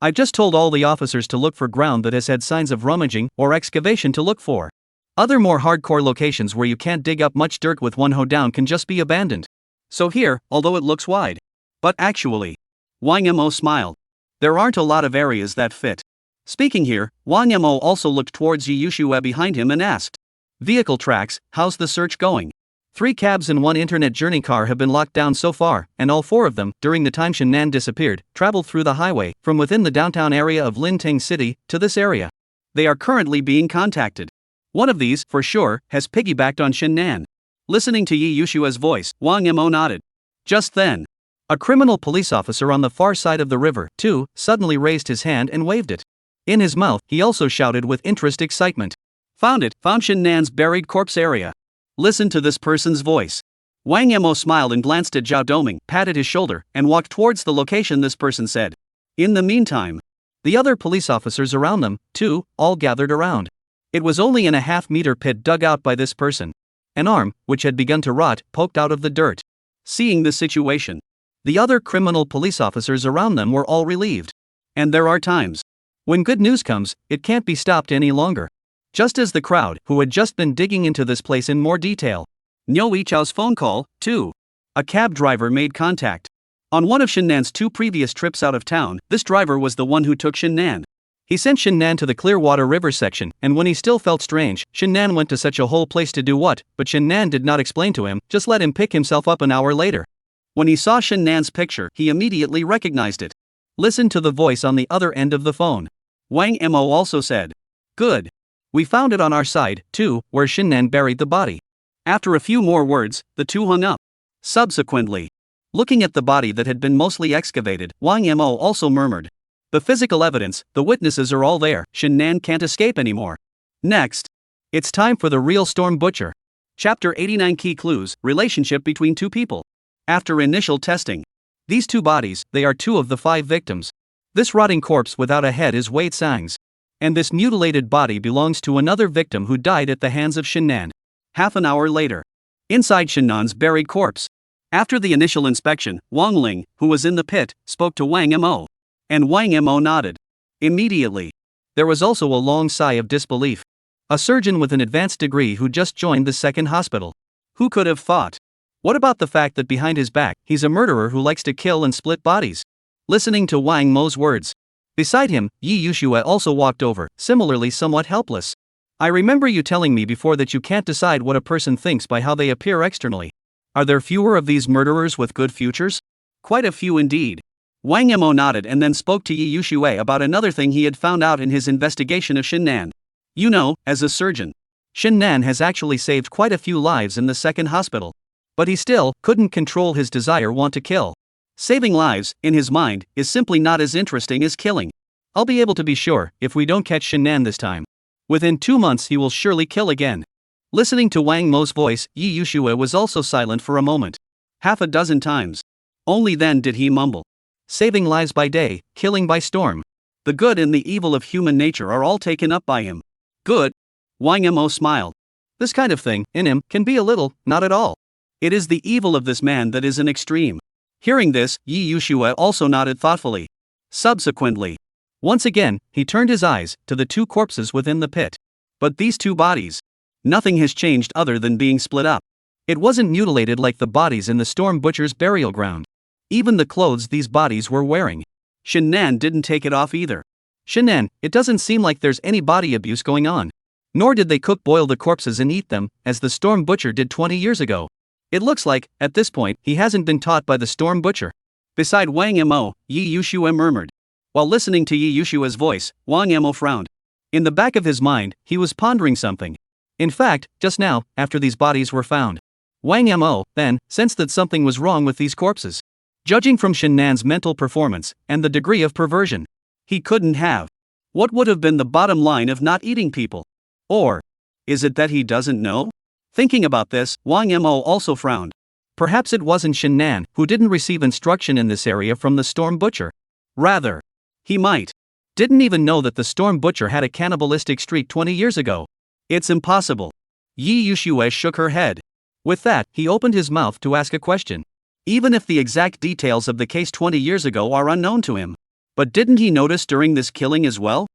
I've just told all the officers to look for ground that has had signs of rummaging or excavation to look for. Other more hardcore locations where you can't dig up much dirt with one hoe down can just be abandoned. So here, although it looks wide. But actually. Wang Mo smiled. There aren't a lot of areas that fit. Speaking here, Wang Mo also looked towards Yi Yushue behind him and asked. Vehicle tracks, how's the search going? 3 cabs and 1 internet journey car have been locked down so far, and all 4 of them, during the time Shinnan disappeared, traveled through the highway, from within the downtown area of Linting City, to this area. They are currently being contacted. One of these, for sure, has piggybacked on Shinnan. Listening to Yi Yushue's voice, Wang Mo nodded. Just then, a criminal police officer on the far side of the river, too, suddenly raised his hand and waved it. In his mouth, he also shouted with excitement. Found Shinnan's buried corpse area. Listen to this person's voice. Wang Mo smiled and glanced at Zhao Doming, patted his shoulder, and walked towards the location this person said. In the meantime, the other police officers around them, too, all gathered around. It was only in a half-meter pit dug out by this person. An arm, which had begun to rot, poked out of the dirt. Seeing the situation, the other criminal police officers around them were all relieved. And there are times when good news comes, it can't be stopped any longer. Just as the crowd, who had just been digging into this place in more detail. Niu Yichao's phone call, too. A cab driver made contact. On one of Shinnan's 2 previous trips out of town, this driver was the one who took Shinnan. He sent Shinnan to the Clearwater River section, and when he still felt strange, Shinnan went to such a whole place to do what, but Shinnan did not explain to him, just let him pick himself up an hour later. When he saw Shinnan's picture, he immediately recognized it. Listen to the voice on the other end of the phone. Wang Mo also said. Good. We found it on our side, too, where Shinnan buried the body. After a few more words, the 2 hung up. Subsequently, looking at the body that had been mostly excavated, Wang Mo also murmured. The physical evidence, the witnesses are all there, Shinnan can't escape anymore. Next. It's time for the real Storm Butcher. Chapter 89 Key Clues, Relationship between 2 people. After initial testing. These 2 bodies, they are 2 of the 5 victims. This rotting corpse without a head is Wei Tsang's. And this mutilated body belongs to another victim who died at the hands of Shinnan. Half an hour later. Inside Shinnan's buried corpse. After the initial inspection, Wang Ling, who was in the pit, spoke to Wang Mo. And Wang Mo nodded. Immediately. There was also a long sigh of disbelief. A surgeon with an advanced degree who just joined the 2nd hospital. Who could have thought? What about the fact that behind his back, he's a murderer who likes to kill and split bodies? Listening to Wang Mo's words. Beside him, Yi Yushue also walked over, similarly somewhat helpless. I remember you telling me before that you can't decide what a person thinks by how they appear externally. Are there fewer of these murderers with good futures? Quite a few indeed. Wang Mo nodded and then spoke to Yi Yuxue about another thing he had found out in his investigation of Shinnan. You know, as a surgeon, Shinnan has actually saved quite a few lives in the second hospital. But he still couldn't control his want to kill. Saving lives, in his mind, is simply not as interesting as killing. I'll be able to be sure if we don't catch Shinnan this time. Within 2 months he will surely kill again. Listening to Wang Mo's voice, Yi Yuxue was also silent for a moment. Half a dozen times. Only then did he mumble. Saving lives by day, killing by storm. The good and the evil of human nature are all taken up by him. Good? Wang Mo smiled. This kind of thing, in him, can be a little, not at all. It is the evil of this man that is an extreme. Hearing this, Yi Yuxue also nodded thoughtfully. Subsequently, once again, he turned his eyes to the 2 corpses within the pit. But these 2 bodies. Nothing has changed other than being split up. It wasn't mutilated like the bodies in the Storm Butcher's burial ground. Even the clothes these bodies were wearing. Shinnan didn't take it off either. Shinnan, it doesn't seem like there's any body abuse going on. Nor did they boil the corpses and eat them, as the Storm Butcher did 20 years ago. It looks like, at this point, he hasn't been taught by the Storm Butcher. Beside Wang Mo, Yi Yuxue murmured. While listening to Yi Yuxue's voice, Wang Mo frowned. In the back of his mind, he was pondering something. In fact, just now, after these bodies were found, Wang Mo, then, sensed that something was wrong with these corpses. Judging from Shinnan's mental performance and the degree of perversion, he couldn't have. What would have been the bottom line of not eating people? Or is it that he doesn't know? Thinking about this, Wang Mo also frowned. Perhaps it wasn't Shinnan who didn't receive instruction in this area from the Storm Butcher. Rather, he might. Didn't even know that the Storm Butcher had a cannibalistic streak 20 years ago. It's impossible. Yi Yuxue shook her head. With that, he opened his mouth to ask a question. Even if the exact details of the case 20 years ago are unknown to him. But didn't he notice during this killing as well?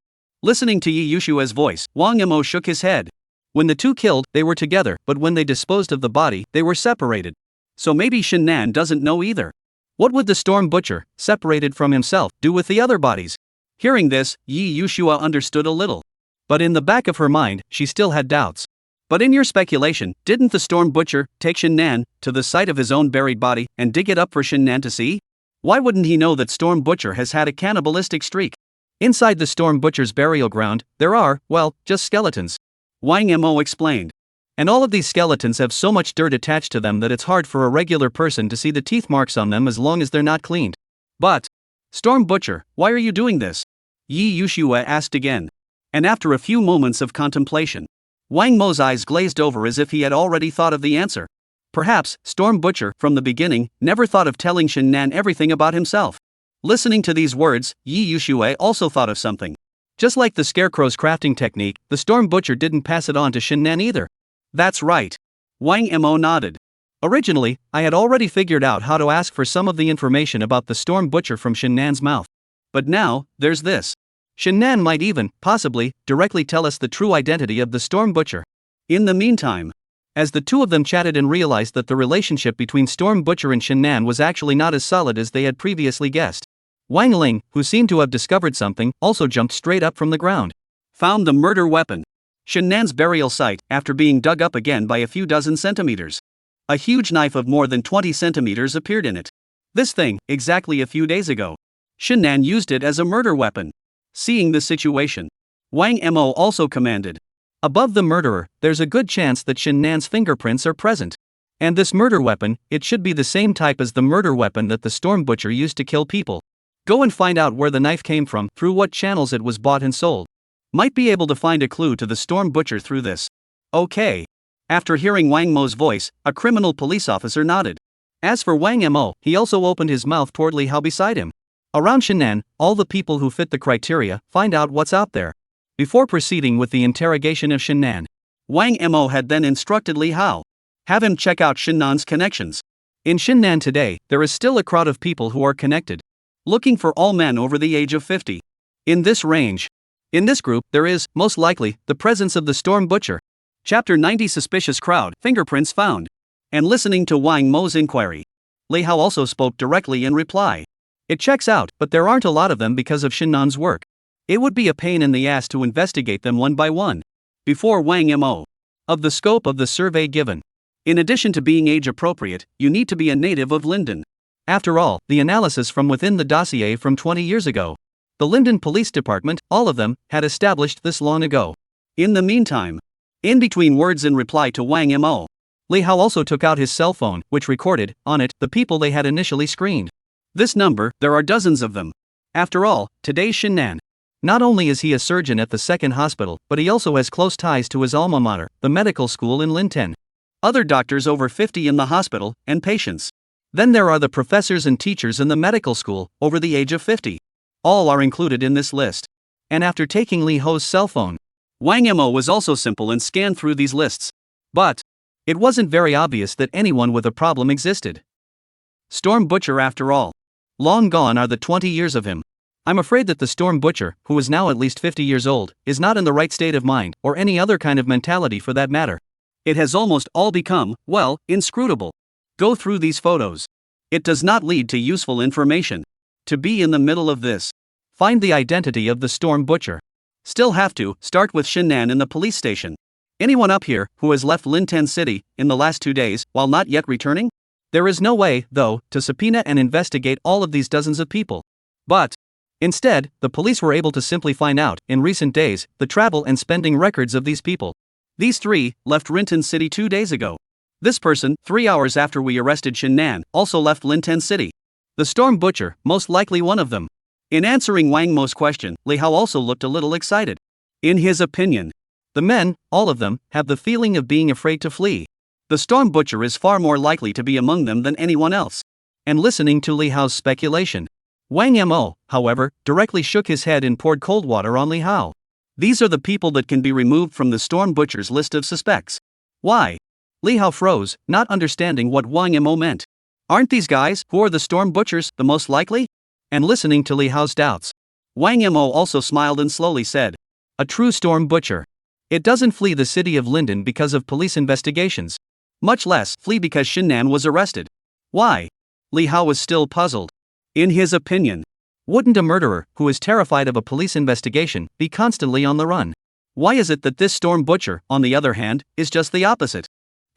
Listening to Yi Yuxue's voice, Wang Mo shook his head. When the 2 killed, they were together, but when they disposed of the body, they were separated. So maybe Shinnan doesn't know either. What would the Storm Butcher, separated from himself, do with the other bodies? Hearing this, Yi Yuxue understood a little. But in the back of her mind, she still had doubts. But in your speculation, didn't the Storm Butcher take Shinnan to the site of his own buried body and dig it up for Shinnan to see? Why wouldn't he know that Storm Butcher has had a cannibalistic streak? Inside the Storm Butcher's burial ground, there are, well, just skeletons. Wang Mo explained. And all of these skeletons have so much dirt attached to them that it's hard for a regular person to see the teeth marks on them as long as they're not cleaned. But, Storm Butcher, why are you doing this? Yi Yuxue asked again. And after a few moments of contemplation, Wang Mo's eyes glazed over as if he had already thought of the answer. Perhaps, Storm Butcher, from the beginning, never thought of telling Shinnan everything about himself. Listening to these words, Yi Yuxue also thought of something. Just like the Scarecrow's crafting technique, the Storm Butcher didn't pass it on to Shinnan either. That's right. Wang Mo nodded. Originally, I had already figured out how to ask for some of the information about the Storm Butcher from Shinnan's mouth. But now, there's this. Shinnan might even, possibly, directly tell us the true identity of the Storm Butcher. In the meantime, as the 2 of them chatted and realized that the relationship between Storm Butcher and Shinnan was actually not as solid as they had previously guessed, Wang Ling, who seemed to have discovered something, also jumped straight up from the ground. Found the murder weapon. Shinnan's burial site, after being dug up again by a few dozen centimeters. A huge knife of more than 20 centimeters appeared in it. This thing, exactly a few days ago. Shinnan used it as a murder weapon. Seeing the situation, Wang Mo also commanded. Above the murderer, there's a good chance that Shinnan's fingerprints are present. And this murder weapon, it should be the same type as the murder weapon that the Storm Butcher used to kill people. Go and find out where the knife came from, through what channels it was bought and sold. Might be able to find a clue to the Storm Butcher through this. Okay. After hearing Wang Mo's voice, a criminal police officer nodded. As for Wang Mo, he also opened his mouth toward Li Hao beside him. Around Shinnan, all the people who fit the criteria, find out what's out there. Before proceeding with the interrogation of Shinnan, Wang Mo had then instructed Li Hao. Have him check out Shinnan's connections. In Shinnan today, there is still a crowd of people who are connected. Looking for all men over the age of 50. In this range. In this group, there is, most likely, the presence of the Storm Butcher. Chapter 90 Suspicious Crowd, Fingerprints Found. And listening to Wang Mo's inquiry, Li Hao also spoke directly in reply. It checks out, but there aren't a lot of them because of Shinnan's work. It would be a pain in the ass to investigate them one by one. Before Wang Mo. Of the scope of the survey given. In addition to being age appropriate, you need to be a native of Linden. After all, the analysis from within the dossier from 20 years ago. The Linden Police Department, all of them, had established this long ago. In the meantime, in between words in reply to Wang Mo, Li Hao also took out his cell phone, which recorded, on it, the people they had initially screened. This number, there are dozens of them. After all, today's Shinnan. Not only is he a surgeon at the second hospital, but he also has close ties to his alma mater, the medical school in Linten. Other doctors over 50 in the hospital, and patients. Then there are the professors and teachers in the medical school, over the age of 50. All are included in this list. And after taking Li Hao's cell phone, Wang Mo was also simple and scanned through these lists. But it wasn't very obvious that anyone with a problem existed. Storm Butcher after all. Long gone are the 20 years of him. I'm afraid that the Storm Butcher, who is now at least 50 years old, is not in the right state of mind, or any other kind of mentality for that matter. It has almost all become, well, inscrutable. Go through these photos. It does not lead to useful information. To be in the middle of this. Find the identity of the Storm Butcher. Still have to start with Shinnan in the police station. Anyone up here who has left Linten City in the last 2 days while not yet returning? There is no way, though, to subpoena and investigate all of these dozens of people. But instead, the police were able to simply find out, in recent days, the travel and spending records of these people. These 3 left Linten City 2 days ago. This person, 3 hours after we arrested Shinnan, also left Linten City. The Storm Butcher, most likely one of them. In answering Wang Mo's question, Li Hao also looked a little excited. In his opinion, the men, all of them, have the feeling of being afraid to flee. The Storm Butcher is far more likely to be among them than anyone else. And listening to Li Hao's speculation, Wang Mo, however, directly shook his head and poured cold water on Li Hao. These are the people that can be removed from the Storm Butcher's list of suspects. Why? Li Hao froze, not understanding what Wang Mo meant. Aren't these guys, who are the Storm Butchers, the most likely? And listening to Li Hao's doubts, Wang Mo also smiled and slowly said, a true Storm Butcher. It doesn't flee the city of Linden because of police investigations. Much less flee because Shinnan was arrested. Why? Li Hao was still puzzled. In his opinion, wouldn't a murderer, who is terrified of a police investigation, be constantly on the run? Why is it that this Storm Butcher, on the other hand, is just the opposite?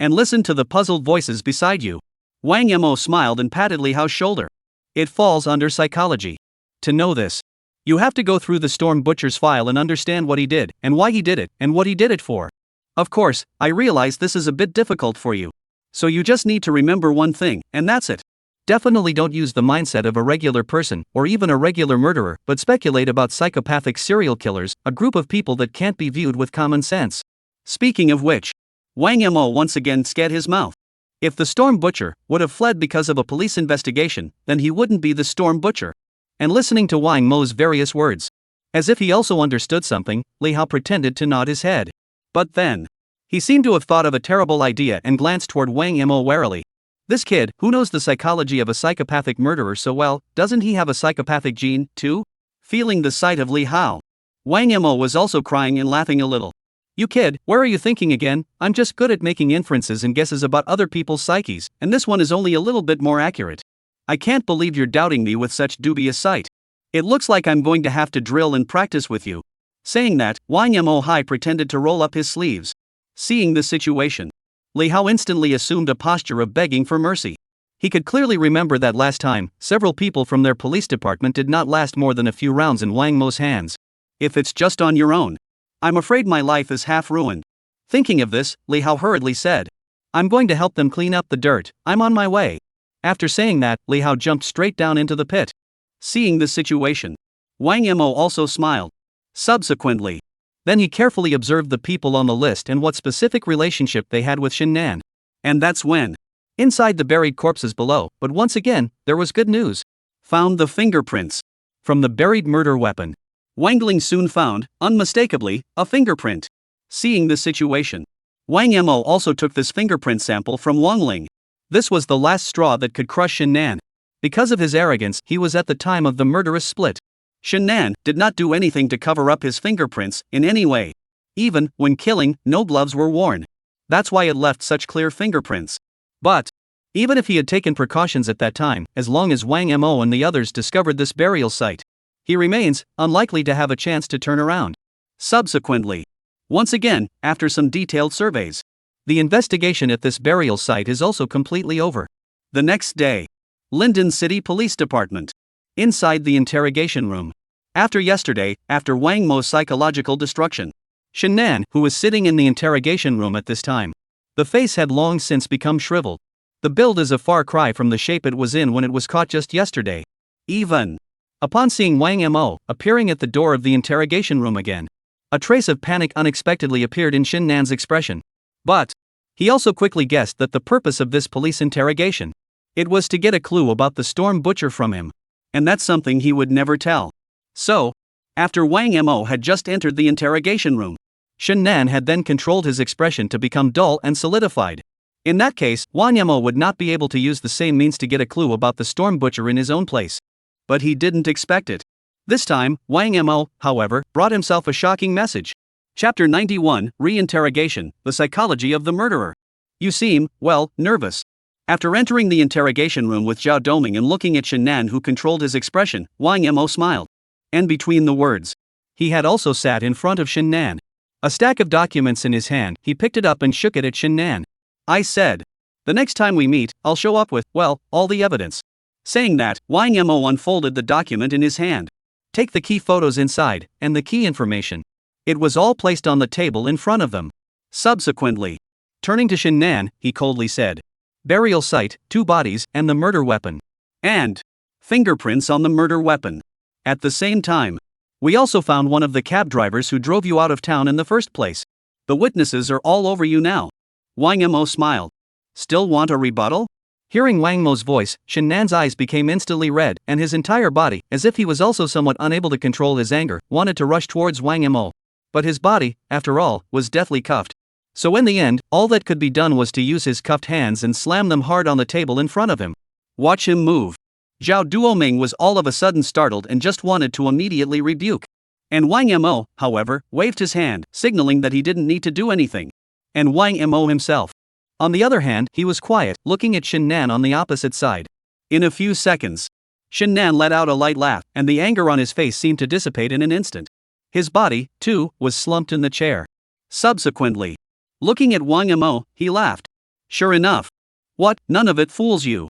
And listen to the puzzled voices beside you. Wang Mo smiled and patted Li Hao's shoulder. It falls under psychology. To know this, you have to go through the Storm Butcher's file and understand what he did, and why he did it, and what he did it for. Of course, I realize this is a bit difficult for you. So you just need to remember one thing, and that's it. Definitely don't use the mindset of a regular person, or even a regular murderer, but speculate about psychopathic serial killers, a group of people that can't be viewed with common sense. Speaking of which, Wang Mo once again scared his mouth. If the Storm Butcher would have fled because of a police investigation, then he wouldn't be the Storm Butcher. And listening to Wang Mo's various words, as if he also understood something, Li Hao pretended to nod his head. But then, he seemed to have thought of a terrible idea and glanced toward Wang Mo warily. This kid, who knows the psychology of a psychopathic murderer so well, doesn't he have a psychopathic gene, too? Feeling the sight of Li Hao, Wang Mo was also crying and laughing a little. You kid, where are you thinking again? I'm just good at making inferences and guesses about other people's psyches, and this one is only a little bit more accurate. I can't believe you're doubting me with such dubious sight. It looks like I'm going to have to drill and practice with you. Saying that, Wang Mo pretended to roll up his sleeves. Seeing the situation, Li Hao instantly assumed a posture of begging for mercy. He could clearly remember that last time, several people from their police department did not last more than a few rounds in Wang Mo's hands. If it's just on your own, I'm afraid my life is half ruined. Thinking of this, Li Hao hurriedly said, I'm going to help them clean up the dirt, I'm on my way. After saying that, Li Hao jumped straight down into the pit. Seeing the situation, Wang Mo also smiled. Subsequently, then he carefully observed the people on the list and what specific relationship they had with Shinnan. And that's when, inside the buried corpses below, but once again, there was good news. Found the fingerprints from the buried murder weapon. Wang Ling soon found, unmistakably, a fingerprint. Seeing the situation, Wang Mo also took this fingerprint sample from Wang Ling. This was the last straw that could crush Shinnan. Because of his arrogance, he was at the time of the murderous split. Shinnan did not do anything to cover up his fingerprints in any way. Even when killing, no gloves were worn. That's why it left such clear fingerprints. But even if he had taken precautions at that time, as long as Wang Mo and the others discovered this burial site, he remains unlikely to have a chance to turn around. Subsequently, once again, after some detailed surveys, the investigation at this burial site is also completely over. The next day, Linden City Police Department. Inside the interrogation room. After yesterday, after Wang Mo's psychological destruction, Shannan, who was sitting in the interrogation room at this time. The face had long since become shriveled. The build is a far cry from the shape it was in when it was caught just yesterday. Even upon seeing Wang Mo appearing at the door of the interrogation room again, a trace of panic unexpectedly appeared in Shin-nan's expression. But he also quickly guessed that the purpose of this police interrogation, it was to get a clue about the Storm Butcher from him. And that's something he would never tell. So, after Wang Mo had just entered the interrogation room, Shin-nan had then controlled his expression to become dull and solidified. In that case, Wang Mo would not be able to use the same means to get a clue about the Storm Butcher in his own place. But he didn't expect it. This time, Wang Mo, however, brought himself a shocking message. Chapter 91, Re-interrogation, the psychology of the murderer. You seem, well, nervous. After entering the interrogation room with Zhao Doming and looking at Shin-nan, who controlled his expression, Wang Mo smiled. And between the words, he had also sat in front of Shin-nan. A stack of documents in his hand, he picked it up and shook it at Shin-nan. I said, the next time we meet, I'll show up with, well, all the evidence. Saying that, Wang Mo unfolded the document in his hand. Take the key photos inside, and the key information. It was all placed on the table in front of them. Subsequently, turning to Shin-nan, he coldly said, burial site, 2 bodies, and the murder weapon. And fingerprints on the murder weapon. At the same time, we also found one of the cab drivers who drove you out of town in the first place. The witnesses are all over you now. Wang Mo smiled. Still want a rebuttal? Hearing Wang Mo's voice, Shin-nan's eyes became instantly red, and his entire body, as if he was also somewhat unable to control his anger, wanted to rush towards Wang Mo. But his body, after all, was deathly cuffed. So in the end, all that could be done was to use his cuffed hands and slam them hard on the table in front of him. Watch him move. Zhao Duoming was all of a sudden startled and just wanted to immediately rebuke. And Wang Mo, however, waved his hand, signaling that he didn't need to do anything. And Wang Mo himself, on the other hand, he was quiet, looking at Shin-nan on the opposite side. In a few seconds, Shin-nan let out a light laugh, and the anger on his face seemed to dissipate in an instant. His body, too, was slumped in the chair. Subsequently, looking at Wang Mo, he laughed. Sure enough. What, none of it fools you?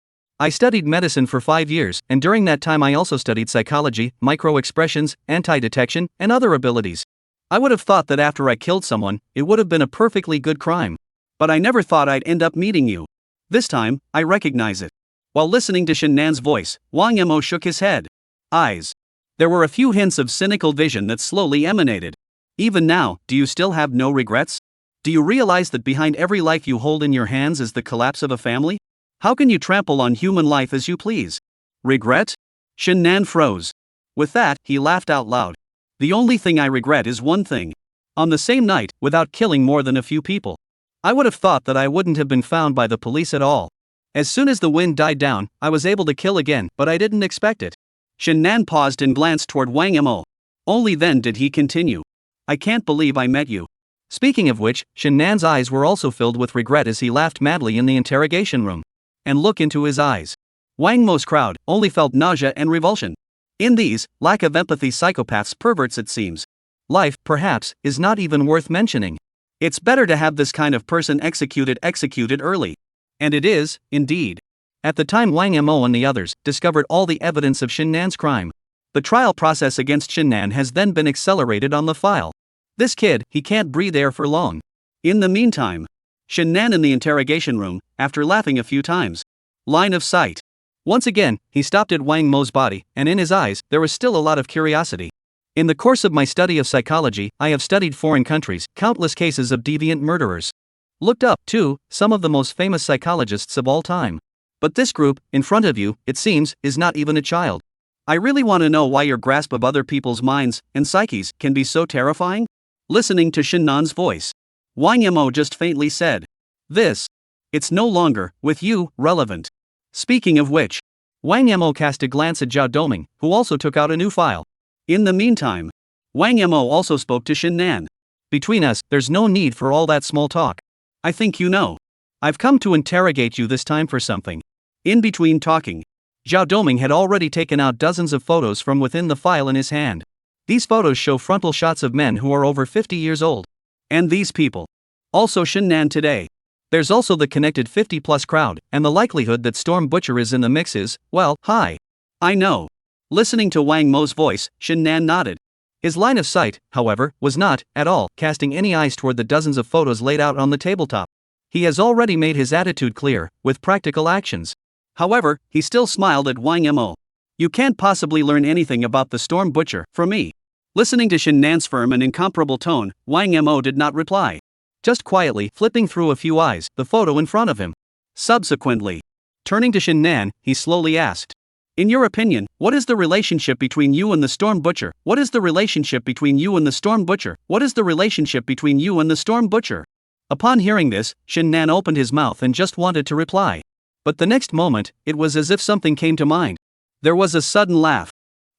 I studied medicine for 5 years, and during that time I also studied psychology, micro-expressions, anti-detection, and other abilities. I would have thought that after I killed someone, it would have been a perfectly good crime. But I never thought I'd end up meeting you. This time, I recognize it. While listening to Shin-nan's voice, Wang Mo shook his head. Eyes. There were a few hints of cynical vision that slowly emanated. Even now, do you still have no regrets? Do you realize that behind every life you hold in your hands is the collapse of a family? How can you trample on human life as you please? Regret? Shin-nan froze. With that, he laughed out loud. The only thing I regret is one thing. On the same night, without killing more than a few people, I would have thought that I wouldn't have been found by the police at all. As soon as the wind died down, I was able to kill again, but I didn't expect it. Shin-nan paused and glanced toward Wang Mo. Only then did he continue. I can't believe I met you. Speaking of which, Shin-nan's eyes were also filled with regret as he laughed madly in the interrogation room. And look into his eyes. Wang Mo's crowd only felt nausea and revulsion. In these, lack of empathy psychopaths perverts it seems. Life, perhaps, is not even worth mentioning. It's better to have this kind of person executed early. And it is, indeed. At the time Wang Mo and the others discovered all the evidence of Shin-nan's crime, the trial process against Shin-nan has then been accelerated on the file. This kid, he can't breathe air for long. In the meantime, Shin-nan in the interrogation room, after laughing a few times. Line of sight. Once again, he stopped at Wang Mo's body, and in his eyes, there was still a lot of curiosity. In the course of my study of psychology, I have studied foreign countries, countless cases of deviant murderers. Looked up, too, some of the most famous psychologists of all time. But this group, in front of you, it seems, is not even a child. I really want to know why your grasp of other people's minds and psyches can be so terrifying? Listening to Shin-nan's voice, Wang Mo just faintly said, it's no longer, with you, relevant. Speaking of which, Wang Mo cast a glance at Zhao Doming, who also took out a new file. In the meantime, Wang Mo also spoke to Shin-nan. Between us, there's no need for all that small talk. I think you know. I've come to interrogate you this time for something. In between talking, Zhao Doming had already taken out dozens of photos from within the file in his hand. These photos show frontal shots of men who are over 50 years old. And these people. Also Shin-nan today. There's also the connected 50-plus crowd, and the likelihood that Storm Butcher is in the mix is, well, high. I know. Listening to Wang Mo's voice, Shin Nan nodded. His line of sight, however, was not, at all, casting any eyes toward the dozens of photos laid out on the tabletop. He has already made his attitude clear, with practical actions. However, he still smiled at Wang Mo. You can't possibly learn anything about the Storm Butcher from me. Listening to Shin Nan's firm and incomparable tone, Wang Mo did not reply. Just quietly flipping through a few eyes, the photo in front of him. Subsequently, turning to Shin Nan, he slowly asked, "In your opinion, what is the relationship between you and the Storm Butcher? What is the relationship between you and the Storm Butcher? What is the relationship between you and the Storm Butcher?" Upon hearing this, Shin Nan opened his mouth and just wanted to reply. But the next moment, it was as if something came to mind. There was a sudden laugh.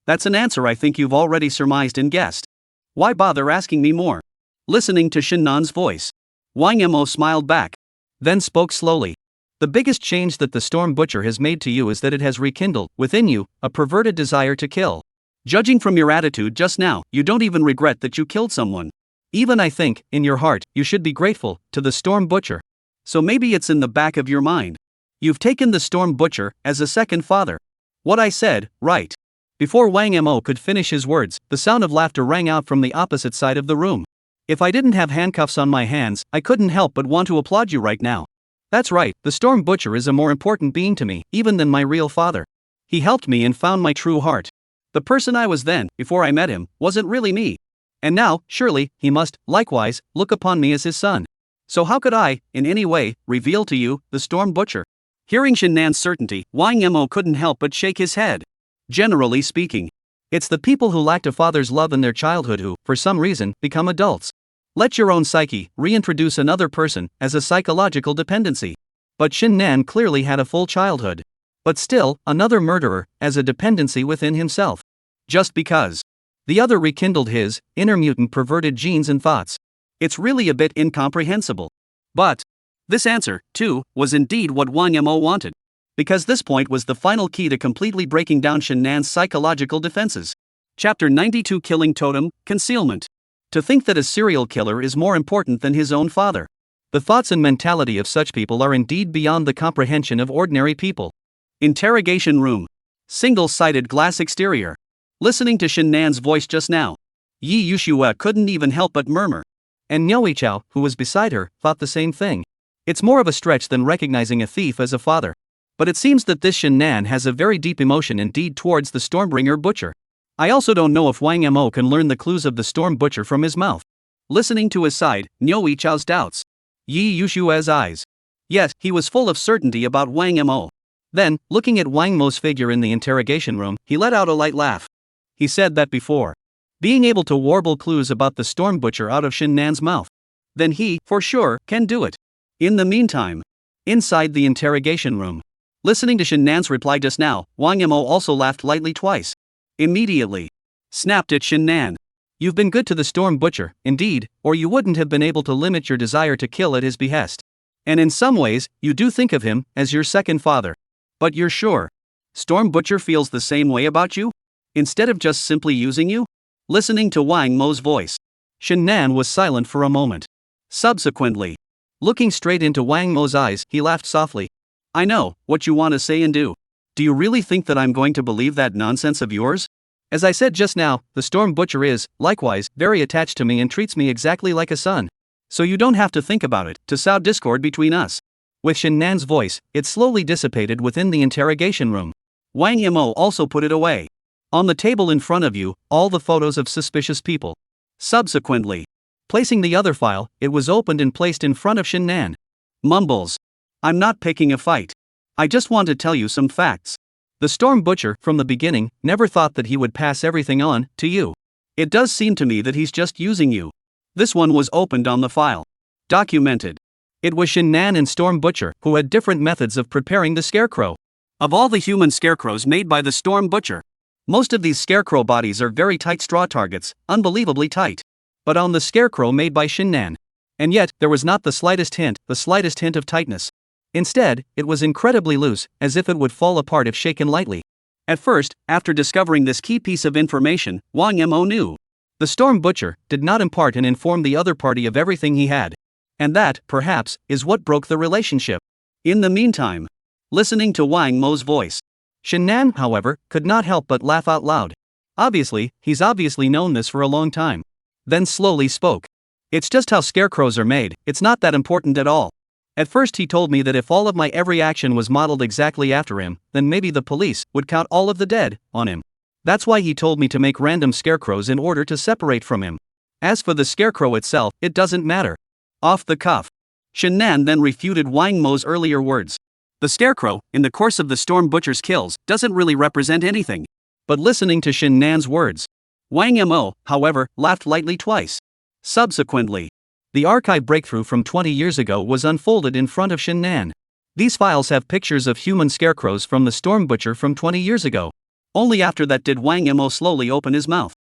"That's an answer I think you've already surmised and guessed. Why bother asking me more?" Listening to Shin Nan's voice, Wang Mo smiled back, then spoke slowly. "The biggest change that the Storm Butcher has made to you is that it has rekindled, within you, a perverted desire to kill. Judging from your attitude just now, you don't even regret that you killed someone. Even I think, in your heart, you should be grateful to the Storm Butcher. So maybe it's in the back of your mind. You've taken the Storm Butcher as a second father. What I said, right?" Before Wang Mo could finish his words, the sound of laughter rang out from the opposite side of the room. "If I didn't have handcuffs on my hands, I couldn't help but want to applaud you right now. That's right, the Storm Butcher is a more important being to me, even than my real father. He helped me and found my true heart. The person I was then, before I met him, wasn't really me. And now, surely, he must, likewise, look upon me as his son. So how could I, in any way, reveal to you, the Storm Butcher?" Hearing Shin Nan's certainty, Wang Mo couldn't help but shake his head. Generally speaking, it's the people who lacked a father's love in their childhood who, for some reason, become adults. Let your own psyche reintroduce another person as a psychological dependency. But Shin Nan clearly had a full childhood. But still, another murderer, as a dependency within himself. Just because the other rekindled his inner mutant perverted genes and thoughts. It's really a bit incomprehensible. But this answer, too, was indeed what Wang Mo wanted. Because this point was the final key to completely breaking down Shin Nan's psychological defenses. Chapter 92: Killing Totem, Concealment. To think that a serial killer is more important than his own father. The thoughts and mentality of such people are indeed beyond the comprehension of ordinary people. Interrogation room. Single-sided glass exterior. Listening to Shin Nan's voice just now, Yi Yushua couldn't even help but murmur. And Niao Yichao, who was beside her, thought the same thing. It's more of a stretch than recognizing a thief as a father. But it seems that this Shin Nan has a very deep emotion indeed towards the Stormbringer Butcher. I also don't know if Wang Mo can learn the clues of the Storm Butcher from his mouth. Listening to his side, Niao Yichao's doubts. Yi Yushua's eyes. Yes, he was full of certainty about Wang Mo. Then, looking at Wang Mo's figure in the interrogation room, he let out a light laugh. He said that before being able to warble clues about the Storm Butcher out of Shin Nan's mouth, then he, for sure, can do it. In the meantime, inside the interrogation room, listening to Shin Nan's reply just now, Wang Mo also laughed lightly twice. Immediately snapped at Shin Nan. You've been good to the Storm Butcher, indeed, or you wouldn't have been able to limit your desire to kill at his behest. And in some ways, you do think of him as your second father. But you're sure Storm Butcher feels the same way about you? Instead of just simply using you? Listening to Wang Mo's voice, Shin Nan was silent for a moment. Subsequently, looking straight into Wang Mo's eyes, he laughed softly. I know what you want to say and do. Do you really think that I'm going to believe that nonsense of yours? As I said just now, the Storm Butcher is, likewise, very attached to me and treats me exactly like a son. So you don't have to think about it, to sow discord between us. With Shin Nan's voice, it slowly dissipated within the interrogation room. Wang Mo also put it away. On the table in front of you, all the photos of suspicious people. Subsequently, placing the other file, it was opened and placed in front of Shin Nan. Mumbles. I'm not picking a fight. I just want to tell you some facts. The Storm Butcher, from the beginning, never thought that he would pass everything on to you. It does seem to me that he's just using you. This one was opened on the file. Documented. It was Shin Nan and Storm Butcher who had different methods of preparing the scarecrow. Of all the human scarecrows made by the Storm Butcher, most of these scarecrow bodies are very tight straw targets, unbelievably tight. But on the scarecrow made by Shin Nan, and yet there was not the slightest hint of tightness. Instead, it was incredibly loose, as if it would fall apart if shaken lightly. At first, after discovering this key piece of information, Wang Mo knew the Storm Butcher did not impart and inform the other party of everything he had. And that, perhaps, is what broke the relationship. In the meantime, listening to Wang Mo's voice, Shen Nan, however, could not help but laugh out loud. Obviously, he's obviously known this for a long time. Then slowly spoke. It's just how scarecrows are made, it's not that important at all. At first he told me that if all of my every action was modeled exactly after him, then maybe the police would count all of the dead on him. That's why he told me to make random scarecrows in order to separate from him. As for the scarecrow itself, it doesn't matter. Off the cuff, Shen Nan then refuted Wang Mo's earlier words. The scarecrow, in the course of the Storm Butcher's kills, doesn't really represent anything. But listening to Shen Nan's words, Wang Mo, however, laughed lightly twice. Subsequently, the archive breakthrough from 20 years ago was unfolded in front of Shen Nan. These files have pictures of human scarecrows from the Storm Butcher from 20 years ago. Only after that did Wang Mo slowly open his mouth.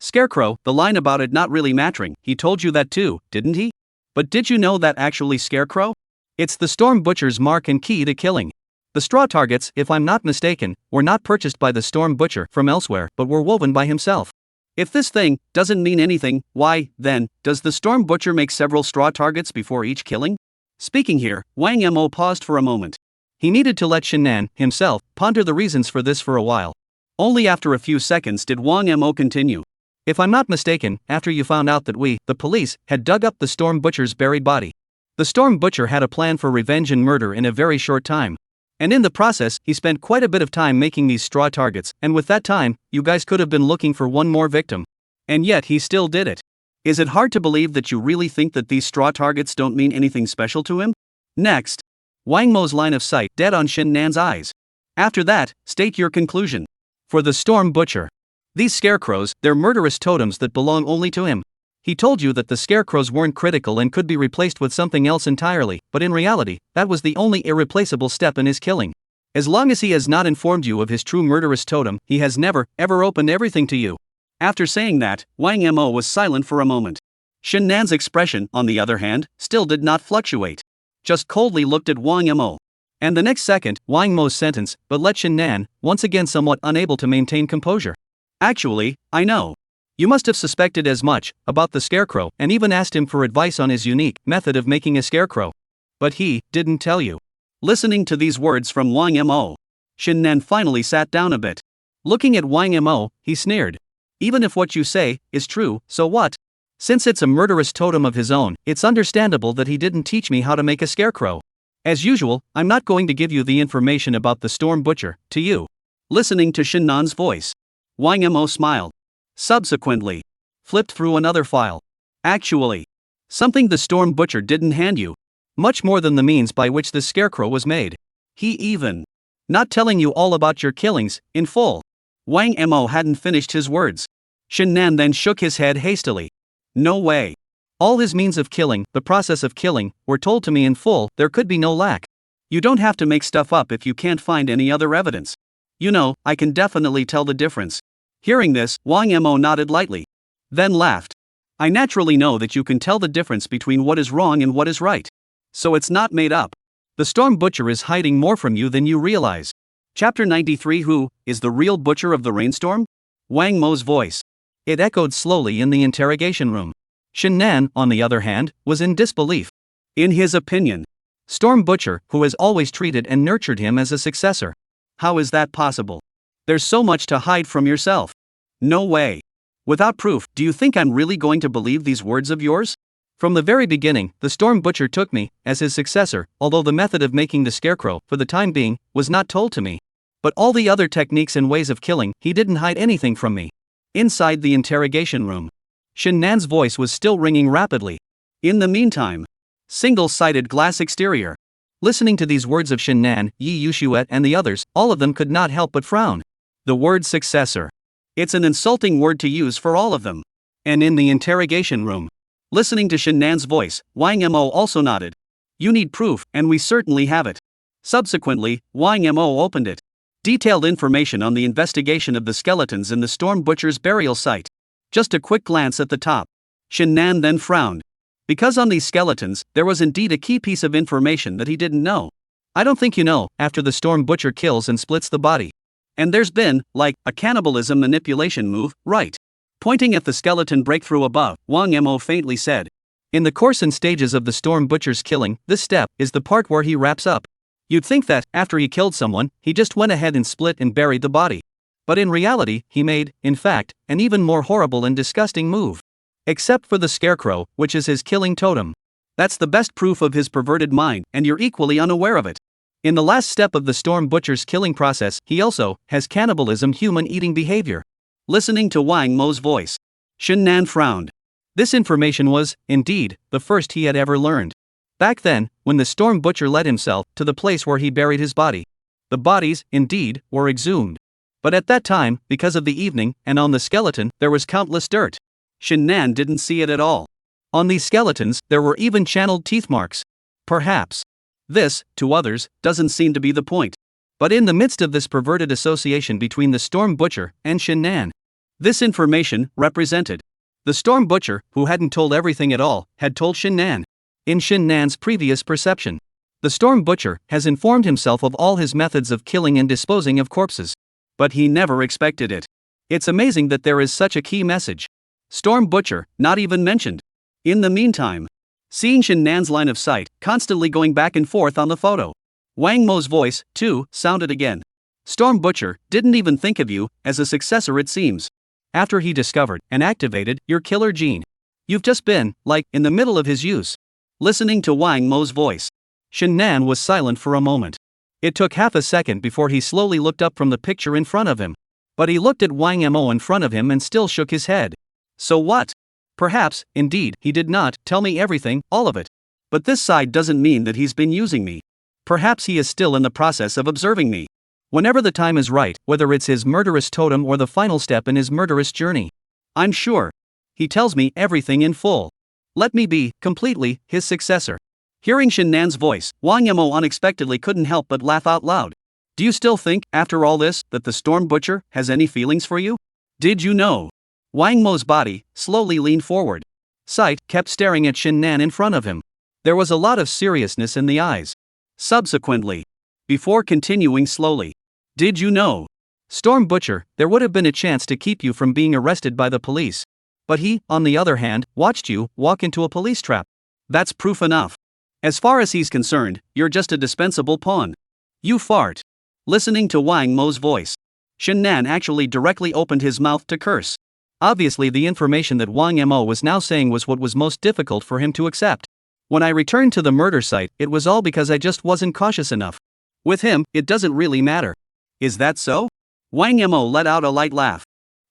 Scarecrow, the line about it not really mattering, he told you that too, didn't he? But did you know that actually Scarecrow? It's the Storm Butcher's mark and key to killing. The straw targets, if I'm not mistaken, were not purchased by the Storm Butcher from elsewhere but were woven by himself. If this thing doesn't mean anything, why, then, does the Storm Butcher make several straw targets before each killing? Speaking here, Wang Mo paused for a moment. He needed to let Shen Nan, himself, ponder the reasons for this for a while. Only after a few seconds did Wang Mo continue. If I'm not mistaken, after you found out that we, the police, had dug up the Storm Butcher's buried body, the Storm Butcher had a plan for revenge and murder in a very short time. And in the process, he spent quite a bit of time making these straw targets, and with that time, you guys could have been looking for one more victim. And yet he still did it. Is it hard to believe that you really think that these straw targets don't mean anything special to him? Next, Wang Mo's line of sight dead on Shen Nan's eyes. After that, state your conclusion. For the Storm Butcher, these scarecrows, they're murderous totems that belong only to him. He told you that the scarecrows weren't critical and could be replaced with something else entirely, but in reality, that was the only irreplaceable step in his killing. As long as he has not informed you of his true murderous totem, he has never, ever opened everything to you. After saying that, Wang Mo was silent for a moment. Shen Nan's expression, on the other hand, still did not fluctuate. Just coldly looked at Wang Mo. And the next second, Wang Mo's sentence, but let Shen Nan, once again somewhat unable to maintain composure. Actually, I know. You must have suspected as much about the scarecrow and even asked him for advice on his unique method of making a scarecrow. But he didn't tell you. Listening to these words from Wang Mo, Shen Nan finally sat down a bit. Looking at Wang Mo, he sneered. Even if what you say is true, so what? Since it's a murderous totem of his own, it's understandable that he didn't teach me how to make a scarecrow. As usual, I'm not going to give you the information about the Storm Butcher to you. Listening to Shen Nan's voice, Wang Mo smiled. Subsequently, flipped through another file. Actually, something the Storm Butcher didn't hand you. Much more than the means by which this scarecrow was made. He even not telling you all about your killings, in full. Wang Mo hadn't finished his words. Shen Nan then shook his head hastily. No way. All his means of killing, the process of killing, were told to me in full, there could be no lack. You don't have to make stuff up if you can't find any other evidence. You know, I can definitely tell the difference. Hearing this, Wang Mo nodded lightly. Then laughed. I naturally know that you can tell the difference between what is wrong and what is right. So it's not made up. The Storm Butcher is hiding more from you than you realize. Chapter 93. Who is the real butcher of the rainstorm? Wang Mo's voice. It echoed slowly in the interrogation room. Shen Nan, on the other hand, was in disbelief. In his opinion, Storm Butcher, who has always treated and nurtured him as a successor. How is that possible? There's so much to hide from yourself. No way. Without proof, do you think I'm really going to believe these words of yours? From the very beginning, the Storm Butcher took me as his successor, although the method of making the scarecrow, for the time being, was not told to me. But all the other techniques and ways of killing, he didn't hide anything from me. Inside the interrogation room, Shen Nan's voice was still ringing rapidly. In the meantime, single-sided glass exterior. Listening to these words of Shen Nan, Yi Yushuet and the others, all of them could not help but frown. The word successor. It's an insulting word to use for all of them. And in the interrogation room, listening to Shen Nan's voice, Wang Mo also nodded. You need proof, and we certainly have it. Subsequently, Wang Mo opened it. Detailed information on the investigation of the skeletons in the Storm Butcher's burial site. Just a quick glance at the top. Shen Nan then frowned. Because on these skeletons, there was indeed a key piece of information that he didn't know. I don't think you know, after the Storm Butcher kills and splits the body. And there's been, like, a cannibalism manipulation move, right? Pointing at the skeleton breakthrough above, Wang Mo faintly said. In the course and stages of the Storm Butcher's killing, this step is the part where he wraps up. You'd think that, after he killed someone, he just went ahead and split and buried the body. But in reality, he made, in fact, an even more horrible and disgusting move. Except for the scarecrow, which is his killing totem. That's the best proof of his perverted mind, and you're equally unaware of it. In the last step of the Storm Butcher's killing process, he also has cannibalism human eating behavior. Listening to Wang Mo's voice, Shen Nan frowned. This information was, indeed, the first he had ever learned. Back then, when the Storm Butcher led himself to the place where he buried his body. The bodies, indeed, were exhumed. But at that time, because of the evening, and on the skeleton, there was countless dirt. Shen Nan didn't see it at all. On these skeletons, there were even channeled teeth marks. Perhaps. This, to others, doesn't seem to be the point. But in the midst of this perverted association between the Storm Butcher and Shen Nan, this information represented. The Storm Butcher, who hadn't told everything at all, had told Shen Nan. In Shen Nan's previous perception, the Storm Butcher has informed himself of all his methods of killing and disposing of corpses. But he never expected it. It's amazing that there is such a key message. Storm Butcher, not even mentioned. In the meantime, seeing Shen Nan's line of sight, constantly going back and forth on the photo, Wang Mo's voice, too, sounded again. Storm Butcher didn't even think of you as a successor, it seems. After he discovered and activated your killer gene. You've just been, like, in the middle of his use. Listening to Wang Mo's voice, Shen Nan was silent for a moment. It took half a second before he slowly looked up from the picture in front of him. But he looked at Wang Mo in front of him and still shook his head. So what? Perhaps, indeed, he did not tell me everything, all of it. But this side doesn't mean that he's been using me. Perhaps he is still in the process of observing me. Whenever the time is right, whether it's his murderous totem or the final step in his murderous journey. I'm sure. He tells me everything in full. Let me be, completely, his successor. Hearing Shen Nan's voice, Wang Mo unexpectedly couldn't help but laugh out loud. Do you still think, after all this, that the Storm Butcher has any feelings for you? Did you know? Wang Mo's body slowly leaned forward. Sight kept staring at Shen Nan in front of him. There was a lot of seriousness in the eyes. Subsequently, before continuing slowly, did you know? Storm Butcher, there would have been a chance to keep you from being arrested by the police. But he, on the other hand, watched you walk into a police trap. That's proof enough. As far as he's concerned, you're just a dispensable pawn. You fart. Listening to Wang Mo's voice, Shen Nan actually directly opened his mouth to curse. Obviously, the information that Wang Mo was now saying was what was most difficult for him to accept. When I returned to the murder site, it was all because I just wasn't cautious enough. With him, it doesn't really matter. Is that so? Wang Mo let out a light laugh.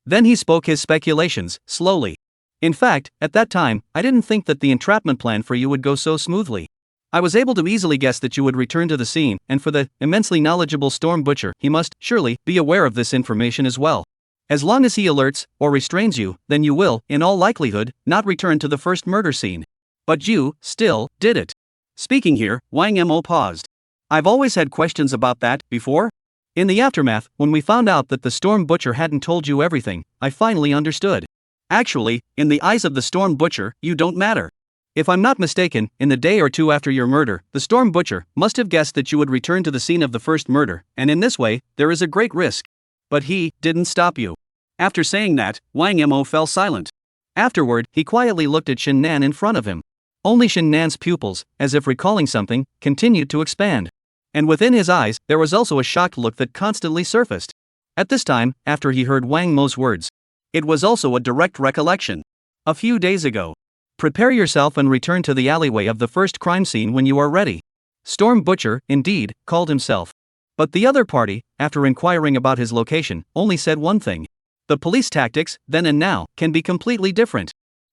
Then he spoke his speculations, slowly. In fact, at that time, I didn't think that the entrapment plan for you would go so smoothly. I was able to easily guess that you would return to the scene, and for the immensely knowledgeable Storm Butcher, he must, surely, be aware of this information as well. As long as he alerts, or restrains you, then you will, in all likelihood, not return to the first murder scene. But you, still, did it. Speaking here, Wang Mo paused. I've always had questions about that, before? In the aftermath, when we found out that the Storm Butcher hadn't told you everything, I finally understood. Actually, in the eyes of the Storm Butcher, you don't matter. If I'm not mistaken, in the day or two after your murder, the Storm Butcher must have guessed that you would return to the scene of the first murder, and in this way, there is a great risk. But he didn't stop you. After saying that, Wang Mo fell silent. Afterward, he quietly looked at Shen Nan in front of him. Only Shen Nan's pupils, as if recalling something, continued to expand. And within his eyes, there was also a shocked look that constantly surfaced. At this time, after he heard Wang Mo's words, it was also a direct recollection. A few days ago. Prepare yourself and return to the alleyway of the first crime scene when you are ready. Storm Butcher, indeed, called himself. But the other party, after inquiring about his location, only said one thing. The police tactics, then and now, can be completely different.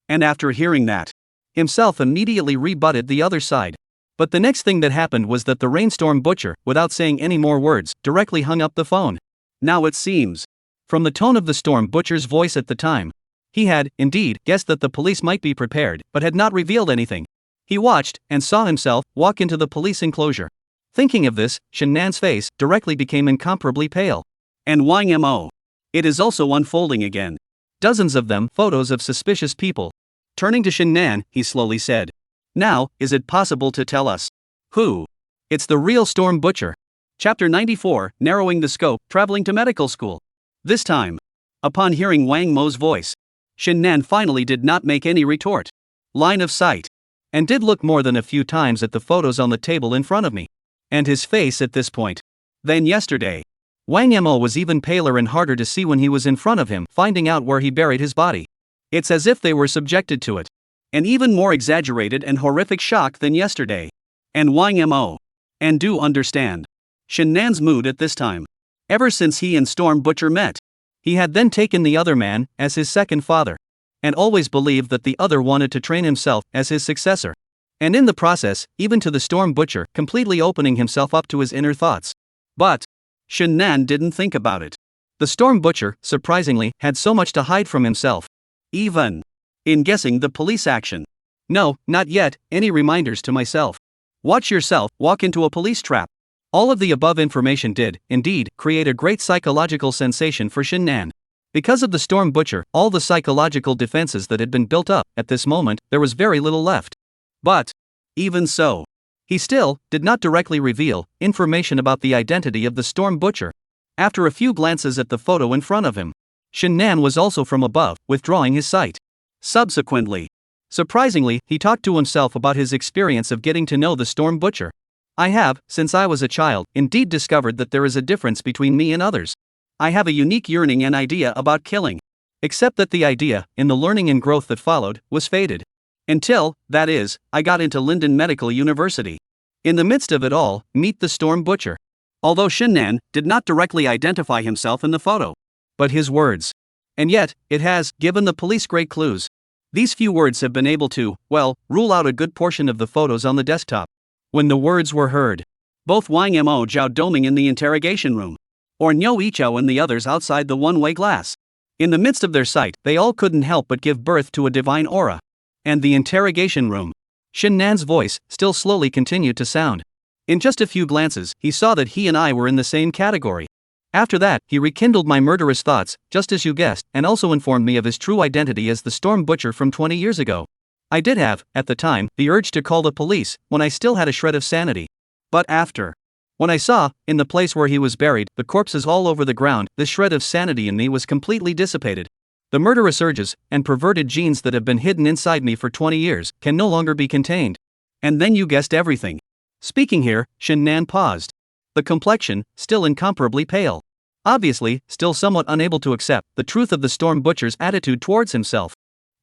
And after hearing that, himself immediately rebutted the other side. But the next thing that happened was that the Rainstorm Butcher, without saying any more words, directly hung up the phone. Now it seems, from the tone of the Storm Butcher's voice at the time, he had, indeed, guessed that the police might be prepared, but had not revealed anything. He watched, and saw himself, walk into the police enclosure. Thinking of this, Shen Nan's face directly became incomparably pale. And Wang Mo. It is also unfolding again. Dozens of them, photos of suspicious people. Turning to Shen Nan, he slowly said. Now, is it possible to tell us who? It's the real Storm Butcher. Chapter 94, Narrowing the Scope, Traveling to Medical School. This time, upon hearing Wang Mo's voice, Shen Nan finally did not make any retort. Line of sight. and did look more than a few times at the photos on the table in front of me. And his face at this point. Then yesterday. Wang Mo was even paler and harder to see when he was in front of him, finding out where he buried his body. It's as if they were subjected to it. An even more exaggerated and horrific shock than yesterday. And Wang Mo. And do understand Shen Nan's mood at this time. Ever since he and Storm Butcher met, he had then taken the other man as his second father, and always believed that the other wanted to train himself as his successor. And in the process, even to the Storm Butcher, completely opening himself up to his inner thoughts. But Shen Nan didn't think about it. The Storm Butcher, surprisingly, had so much to hide from himself. Even in guessing the police action. No, not yet, any reminders to myself. Watch yourself walk into a police trap. All of the above information did, indeed, create a great psychological sensation for Shen Nan. Because of the Storm Butcher, all the psychological defenses that had been built up, at this moment, there was very little left. But even so, he still did not directly reveal information about the identity of the Storm Butcher. After a few glances at the photo in front of him, Shen Nan was also from above, withdrawing his sight. Subsequently, surprisingly, he talked to himself about his experience of getting to know the Storm Butcher. I have, since I was a child, indeed discovered that there is a difference between me and others. I have a unique yearning and idea about killing. Except that the idea, in the learning and growth that followed, was faded. Until, that is, I got into Linden Medical University. In the midst of it all, meet the Storm Butcher. Although Shen Nan did not directly identify himself in the photo, but his words. And yet, it has given the police great clues. These few words have been able to, well, rule out a good portion of the photos on the desktop. When the words were heard, both Wang Mo Zhao Doming in the interrogation room, or Niu Yichao and the others outside the one-way glass. In the midst of their sight, they all couldn't help but give birth to a divine aura. And the interrogation room. Shen Nan's voice still slowly continued to sound. In just a few glances, he saw that he and I were in the same category. After that, he rekindled my murderous thoughts, just as you guessed, and also informed me of his true identity as the Storm Butcher from 20 years ago. I did have, at the time, the urge to call the police, when I still had a shred of sanity. But after, when I saw, in the place where he was buried, the corpses all over the ground, this shred of sanity in me was completely dissipated. The murderous urges, and perverted genes that have been hidden inside me for 20 years, can no longer be contained. And then you guessed everything. Speaking here, Shen Nan paused. The complexion, still incomparably pale. Obviously, still somewhat unable to accept the truth of the Storm Butcher's attitude towards himself.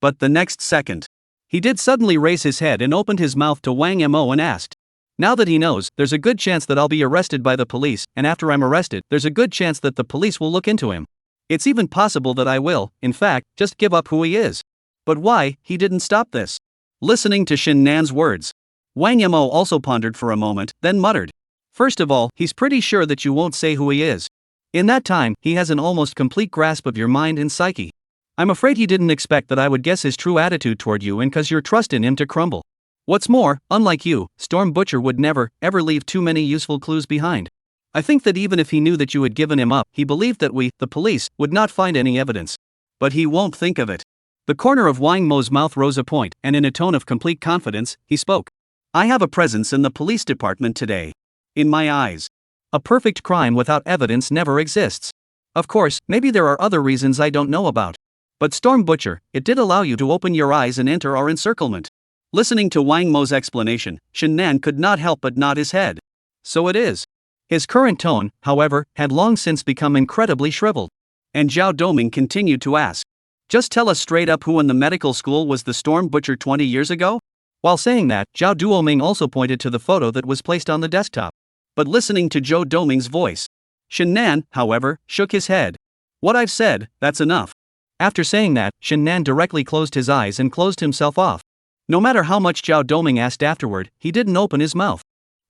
But the next second, he did suddenly raise his head and opened his mouth to Wang Mo and asked. Now that he knows, there's a good chance that I'll be arrested by the police, and after I'm arrested, there's a good chance that the police will look into him. It's even possible that I will, in fact, just give up who he is. But why, he didn't stop this. Listening to Shen Nan's words, Wang Mo also pondered for a moment, then muttered. First of all, he's pretty sure that you won't say who he is. In that time, he has an almost complete grasp of your mind and psyche. I'm afraid he didn't expect that I would guess his true attitude toward you and cause your trust in him to crumble. What's more, unlike you, Storm Butcher would never, ever leave too many useful clues behind. I think that even if he knew that you had given him up, he believed that we, the police, would not find any evidence. But he won't think of it. The corner of Wang Mo's mouth rose a point, and in a tone of complete confidence, he spoke. I have a presence in the police department today. In my eyes, a perfect crime without evidence never exists. Of course, maybe there are other reasons I don't know about. But Storm Butcher, it did allow you to open your eyes and enter our encirclement. Listening to Wang Mo's explanation, Shen Nan could not help but nod his head. So it is. His current tone, however, had long since become incredibly shriveled. And Zhao Doming continued to ask. Just tell us straight up who in the medical school was the Storm Butcher 20 years ago? While saying that, Zhao Duoming also pointed to the photo that was placed on the desktop. But listening to Zhao Doming's voice, Shen Nan, however, shook his head. What I've said, that's enough. After saying that, Shen Nan directly closed his eyes and closed himself off. No matter how much Zhao Doming asked afterward, he didn't open his mouth.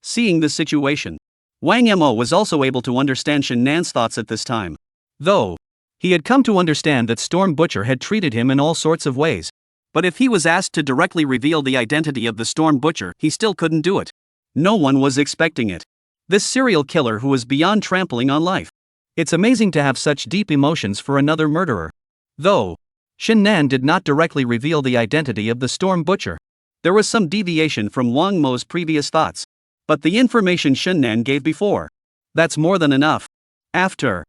Seeing the situation, Wang Mo was also able to understand Shen Nan's thoughts at this time. Though, he had come to understand that Storm Butcher had treated him in all sorts of ways. But if he was asked to directly reveal the identity of the Storm Butcher, he still couldn't do it. No one was expecting it. This serial killer who was beyond trampling on life. It's amazing to have such deep emotions for another murderer. Though, Shen Nan did not directly reveal the identity of the Storm Butcher. There was some deviation from Wang Mo's previous thoughts. But the information Shen Nan gave before. That's more than enough. After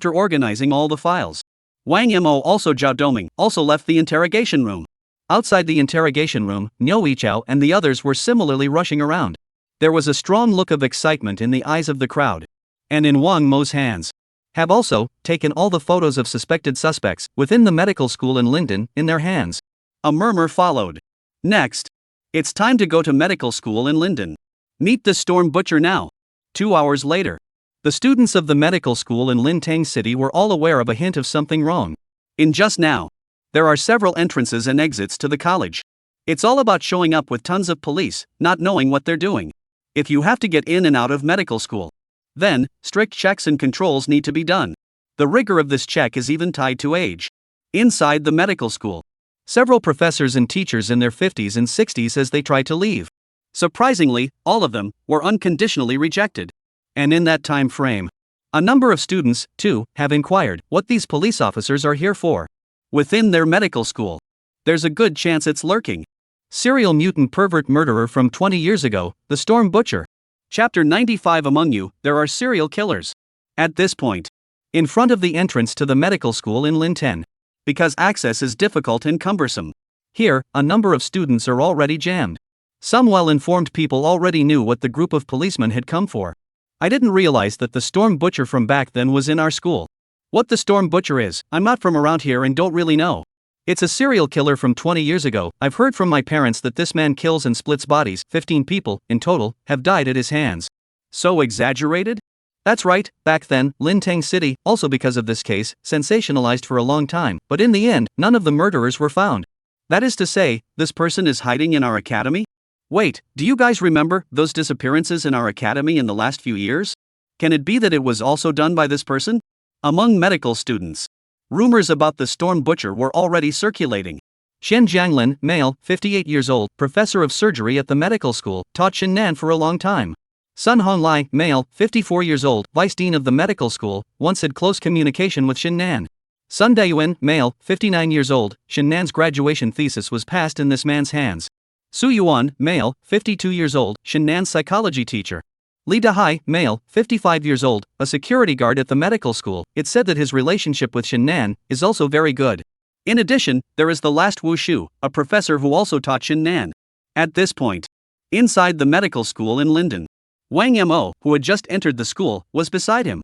organizing all the files, Wang Mo also Zhao Doming also left the interrogation room. Outside the interrogation room, Niu Yichao and the others were similarly rushing around. There was a strong look of excitement in the eyes of the crowd. And in Wang Mo's hands. Have also taken all the photos of suspected suspects within the medical school in Linden in their hands. A murmur followed. Next. It's time to go to medical school in Linden. Meet the Storm Butcher now. 2 hours later. The students of the medical school in Lintang City were all aware of a hint of something wrong. In just now. There are several entrances and exits to the college. It's all about showing up with tons of police, not knowing what they're doing. If you have to get in and out of medical school, then strict checks and controls need to be done. The rigor of this check is even tied to age. Inside the medical school, several professors and teachers in their 50s and 60s as they tried to leave. Surprisingly, all of them were unconditionally rejected. And in that time frame, a number of students, too, have inquired what these police officers are here for. Within their medical school, there's a good chance it's lurking. Serial mutant pervert murderer from 20 years ago, the Storm Butcher. Chapter 95. Among you, there are serial killers. At this point, in front of the entrance to the medical school in Linten, because access is difficult and cumbersome. Here, a number of students are already jammed. Some well-informed people already knew what the group of policemen had come for. I didn't realize that the Storm Butcher from back then was in our school. What the Storm Butcher is, I'm not from around here and don't really know. It's a serial killer from 20 years ago. I've heard from my parents that this man kills and splits bodies. 15 people, in total, have died at his hands. So exaggerated? That's right, back then, Lintang City, also because of this case, sensationalized for a long time, but in the end, none of the murderers were found. That is to say, this person is hiding in our academy? Wait, do you guys remember those disappearances in our academy in the last few years? Can it be that it was also done by this person? Among medical students, rumors about the Storm Butcher were already circulating. Shen Jianglin, male, 58 years old, professor of surgery at the medical school, taught Shennan for a long time. Sun Honglai, male, 54 years old, vice dean of the medical school, once had close communication with Shennan. Sun Daiyuan, male, 59 years old, Shennan's graduation thesis was passed in this man's hands. Su Yuan, male, 52 years old, Shennan's psychology teacher. Li Dahai, male, 55 years old, a security guard at the medical school. It's said that his relationship with Shennan is also very good. In addition, there is the last Wu Shu, a professor who also taught Shennan. At this point, inside the medical school in Linden, Wang Mo, who had just entered the school, was beside him.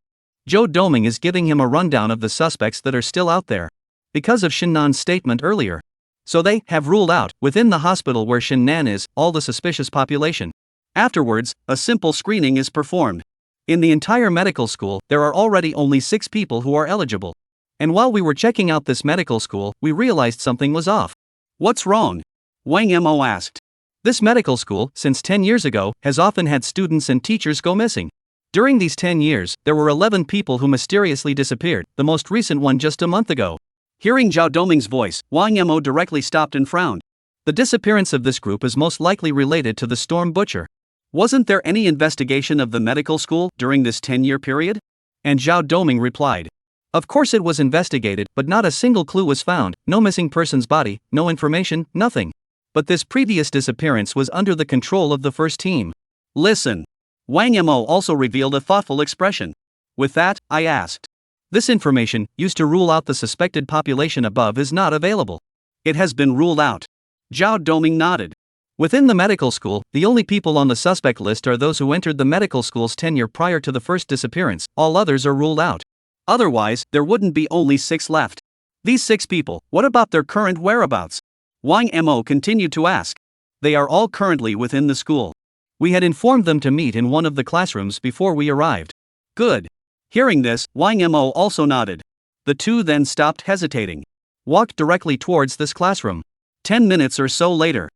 Zhou Doming is giving him a rundown of the suspects that are still out there. Because of Shennan's statement earlier. So they have ruled out, within the hospital where Shennan is, all the suspicious population. Afterwards, a simple screening is performed. In the entire medical school, there are already only 6 people who are eligible. And while we were checking out this medical school, we realized something was off. What's wrong? Wang Mo asked. This medical school, since 10 years ago, has often had students and teachers go missing. During these 10 years, there were 11 people who mysteriously disappeared, the most recent one just a month ago. Hearing Zhao Doming's voice, Wang Mo directly stopped and frowned. The disappearance of this group is most likely related to the Storm Butcher. Wasn't there any investigation of the medical school during this 10-year period? And Zhao Doming replied. Of course it was investigated, but not a single clue was found, no missing person's body, no information, nothing. But this previous disappearance was under the control of the first team. Listen. Wang Mo also revealed a thoughtful expression. With that, I asked. This information, used to rule out the suspected population above, is not available. It has been ruled out. Zhao Doming nodded. Within the medical school, the only people on the suspect list are those who entered the medical school's tenure prior to the first disappearance. All others are ruled out. Otherwise, there wouldn't be only 6 left. These 6 people, what about their current whereabouts? Wang Mo continued to ask. They are all currently within the school. We had informed them to meet in one of the classrooms before we arrived. Good. Hearing this, Wang Mo also nodded. The two then stopped hesitating. Walked directly towards this classroom. 10 minutes or so later.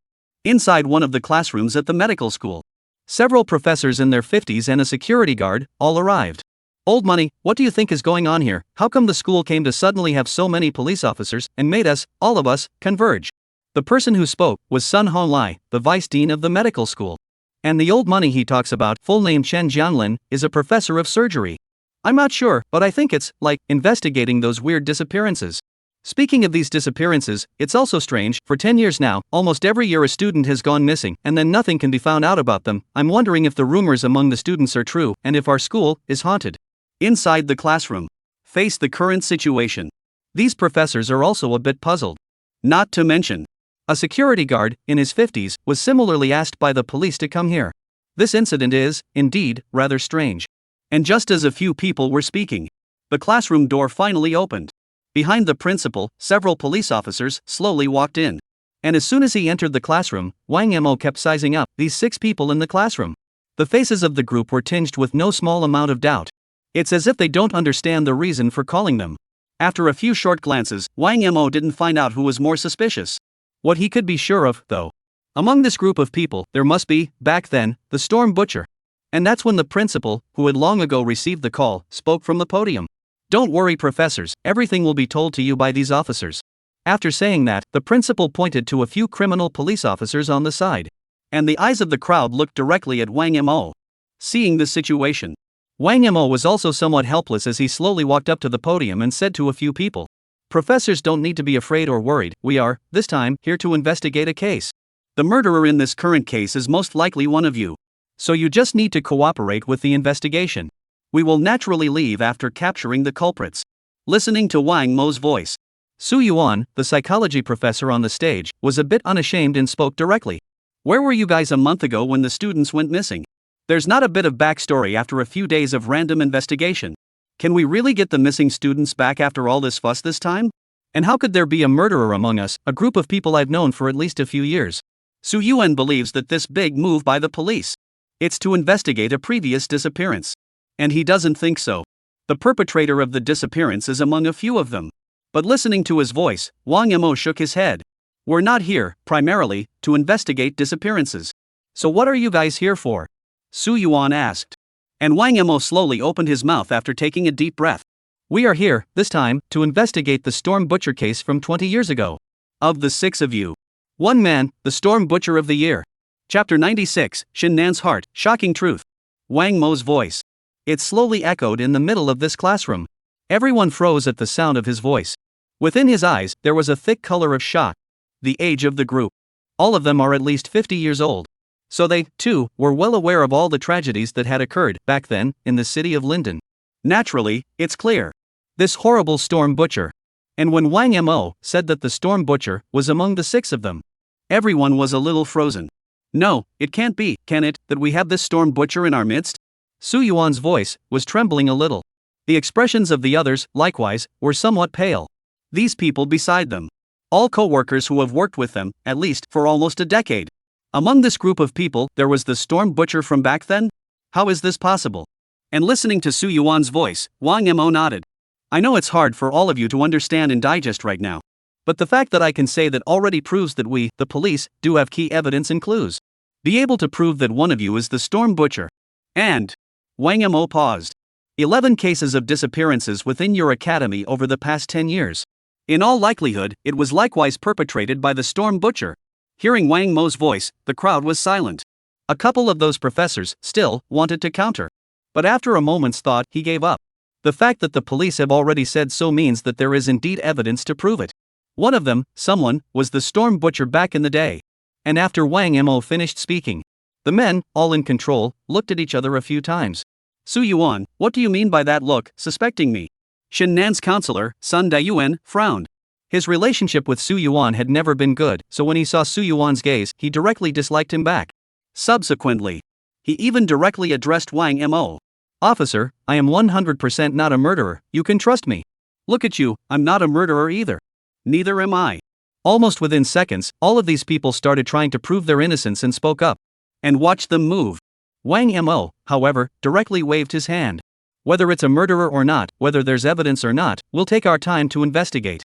Inside one of the classrooms at the medical school, several professors in their 50s and a security guard all arrived. Old money, what do you think is going on here? How come the school came to suddenly have so many police officers and made us, all of us, converge? The person who spoke was Sun Honglai, the vice dean of the medical school. And the old money he talks about, full name Chen Jianglin, is a professor of surgery. I'm not sure, but I think it's, like, investigating those weird disappearances. Speaking of these disappearances, it's also strange, for 10 years now, almost every year a student has gone missing, and then nothing can be found out about them. I'm wondering if the rumors among the students are true, and if our school is haunted. Inside the classroom, face the current situation. These professors are also a bit puzzled. Not to mention, A security guard, in his 50s, was similarly asked by the police to come here. This incident is, indeed, rather strange. And just as a few people were speaking, the classroom door finally opened. Behind the principal, several police officers slowly walked in. And as soon as he entered the classroom, Wang Mo kept sizing up these 6 people in the classroom. The faces of the group were tinged with no small amount of doubt. It's as if they don't understand the reason for calling them. After a few short glances, Wang Mo didn't find out who was more suspicious. What he could be sure of, though, among this group of people, there must be, back then, the Storm Butcher. And that's when the principal, who had long ago received the call, spoke from the podium. "Don't worry, professors, everything will be told to you by these officers." After saying that, the principal pointed to a few criminal police officers on the side. And the eyes of the crowd looked directly at Wang Mo. Seeing the situation, Wang Mo was also somewhat helpless as he slowly walked up to the podium and said to a few people, "Professors don't need to be afraid or worried, we are, this time, here to investigate a case. The murderer in this current case is most likely one of you. So you just need to cooperate with the investigation. We will naturally leave after capturing the culprits." Listening to Wang Mo's voice, Su Yuan, the psychology professor on the stage, was a bit unashamed and spoke directly. "Where were you guys a month ago when the students went missing? There's not a bit of backstory after a few days of random investigation. Can we really get the missing students back after all this fuss this time? And how could there be a murderer among us, a group of people I've known for at least a few years?" Su Yuan believes that this big move by the police, it's to investigate a previous disappearance. And he doesn't think so. The perpetrator of the disappearance is among a few of them. But listening to his voice, Wang Mo shook his head. "We're not here, primarily, to investigate disappearances." "So what are you guys here for?" Su Yuan asked. And Wang Mo slowly opened his mouth after taking a deep breath. "We are here, this time, to investigate the Storm Butcher case from 20 years ago. Of the 6 of you, one man, the Storm Butcher of the Year." Chapter 96, Shin Nan's Heart, Shocking Truth. Wang Mo's voice. It slowly echoed in the middle of this classroom. Everyone froze at the sound of his voice. Within his eyes, there was a thick color of shock. The age of the group. All of them are at least 50 years old. So they, too, were well aware of all the tragedies that had occurred, back then, in the city of Linden. Naturally, it's clear. This horrible Storm Butcher. And when Wang Mo said that the Storm Butcher was among the 6 of them, everyone was a little frozen. "No, it can't be, can it, that we have this Storm Butcher in our midst?" Su Yuan's voice was trembling a little. The expressions of the others, likewise, were somewhat pale. These people beside them, all co-workers who have worked with them, at least, for almost a decade. Among this group of people, there was the Storm Butcher from back then? How is this possible? And listening to Su Yuan's voice, Wang Mo nodded. "I know it's hard for all of you to understand and digest right now. But the fact that I can say that already proves that we, the police, do have key evidence and clues. Be able to prove that one of you is the Storm Butcher. And..." Wang Mo paused. 11 cases of disappearances within your academy over the past 10 years. In all likelihood, it was likewise perpetrated by the Storm Butcher. Hearing Wang Mo's voice, the crowd was silent. A couple of those professors, still, wanted to counter. But after a moment's thought, he gave up. The fact that the police have already said so means that there is indeed evidence to prove it. One of them, someone, was the Storm Butcher back in the day. And after Wang Mo finished speaking, the men, all in control, looked at each other a few times. "Su Yuan, what do you mean by that look, suspecting me?" Shin Nan's counselor, Sun Dayuan, frowned. His relationship with Su Yuan had never been good, so when he saw Su Yuan's gaze, he directly disliked him back. Subsequently, he even directly addressed Wang Mo. "Officer, I am 100% not a murderer, you can trust me." "Look at you, I'm not a murderer either." "Neither am I." Almost within seconds, all of these people started trying to prove their innocence and spoke up. And watch them move. Wang Mo, however, directly waved his hand. "Whether it's a murderer or not, whether there's evidence or not, we'll take our time to investigate.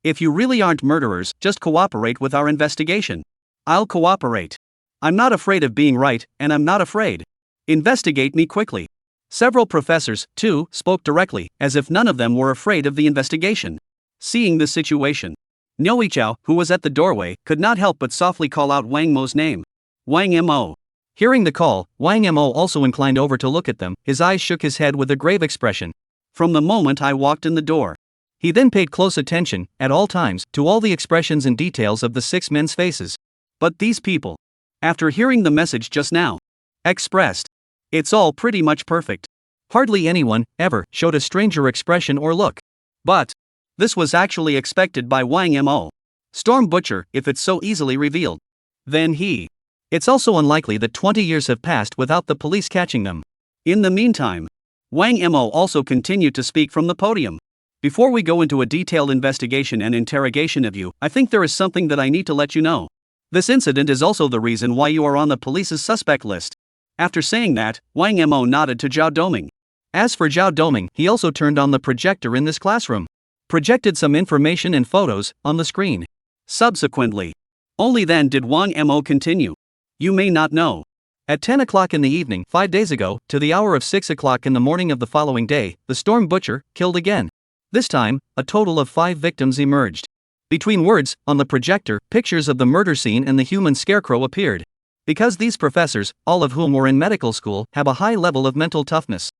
If you really aren't murderers, just cooperate with our investigation." "I'll cooperate. I'm not afraid of being right, and I'm not afraid. Investigate me quickly." Several professors, too, spoke directly, as if none of them were afraid of the investigation. Seeing the situation, Niu Yichao, who was at the doorway, could not help but softly call out Wang Mo's name. "Wang Mo." Hearing the call, Wang Mo also inclined over to look at them, his eyes shook his head with a grave expression. "From the moment I walked in the door." He then paid close attention, at all times, to all the expressions and details of the 6 men's faces. But these people, after hearing the message just now, expressed, it's all pretty much perfect. Hardly anyone, ever, showed a stranger expression or look. But this was actually expected by Wang Mo. Storm Butcher, if it's so easily revealed. Then he. It's also unlikely that 20 years have passed without the police catching them. In the meantime, Wang Mo also continued to speak from the podium. Before we go into a detailed investigation and interrogation of you, I think there is something that I need to let you know. This incident is also the reason why you are on the police's suspect list. After saying that, Wang Mo nodded to Zhao Doming. As for Zhao Doming, he also turned on the projector in this classroom. Projected some information and photos on the screen. Subsequently, only then did Wang Mo continue. You may not know. At 10 o'clock in the evening, 5 days ago, to the hour of 6 o'clock in the morning of the following day, the Storm Butcher killed again. This time, a total of 5 victims emerged. Between words, on the projector, pictures of the murder scene and the human scarecrow appeared. Because these professors, all of whom were in medical school, have a high level of mental toughness.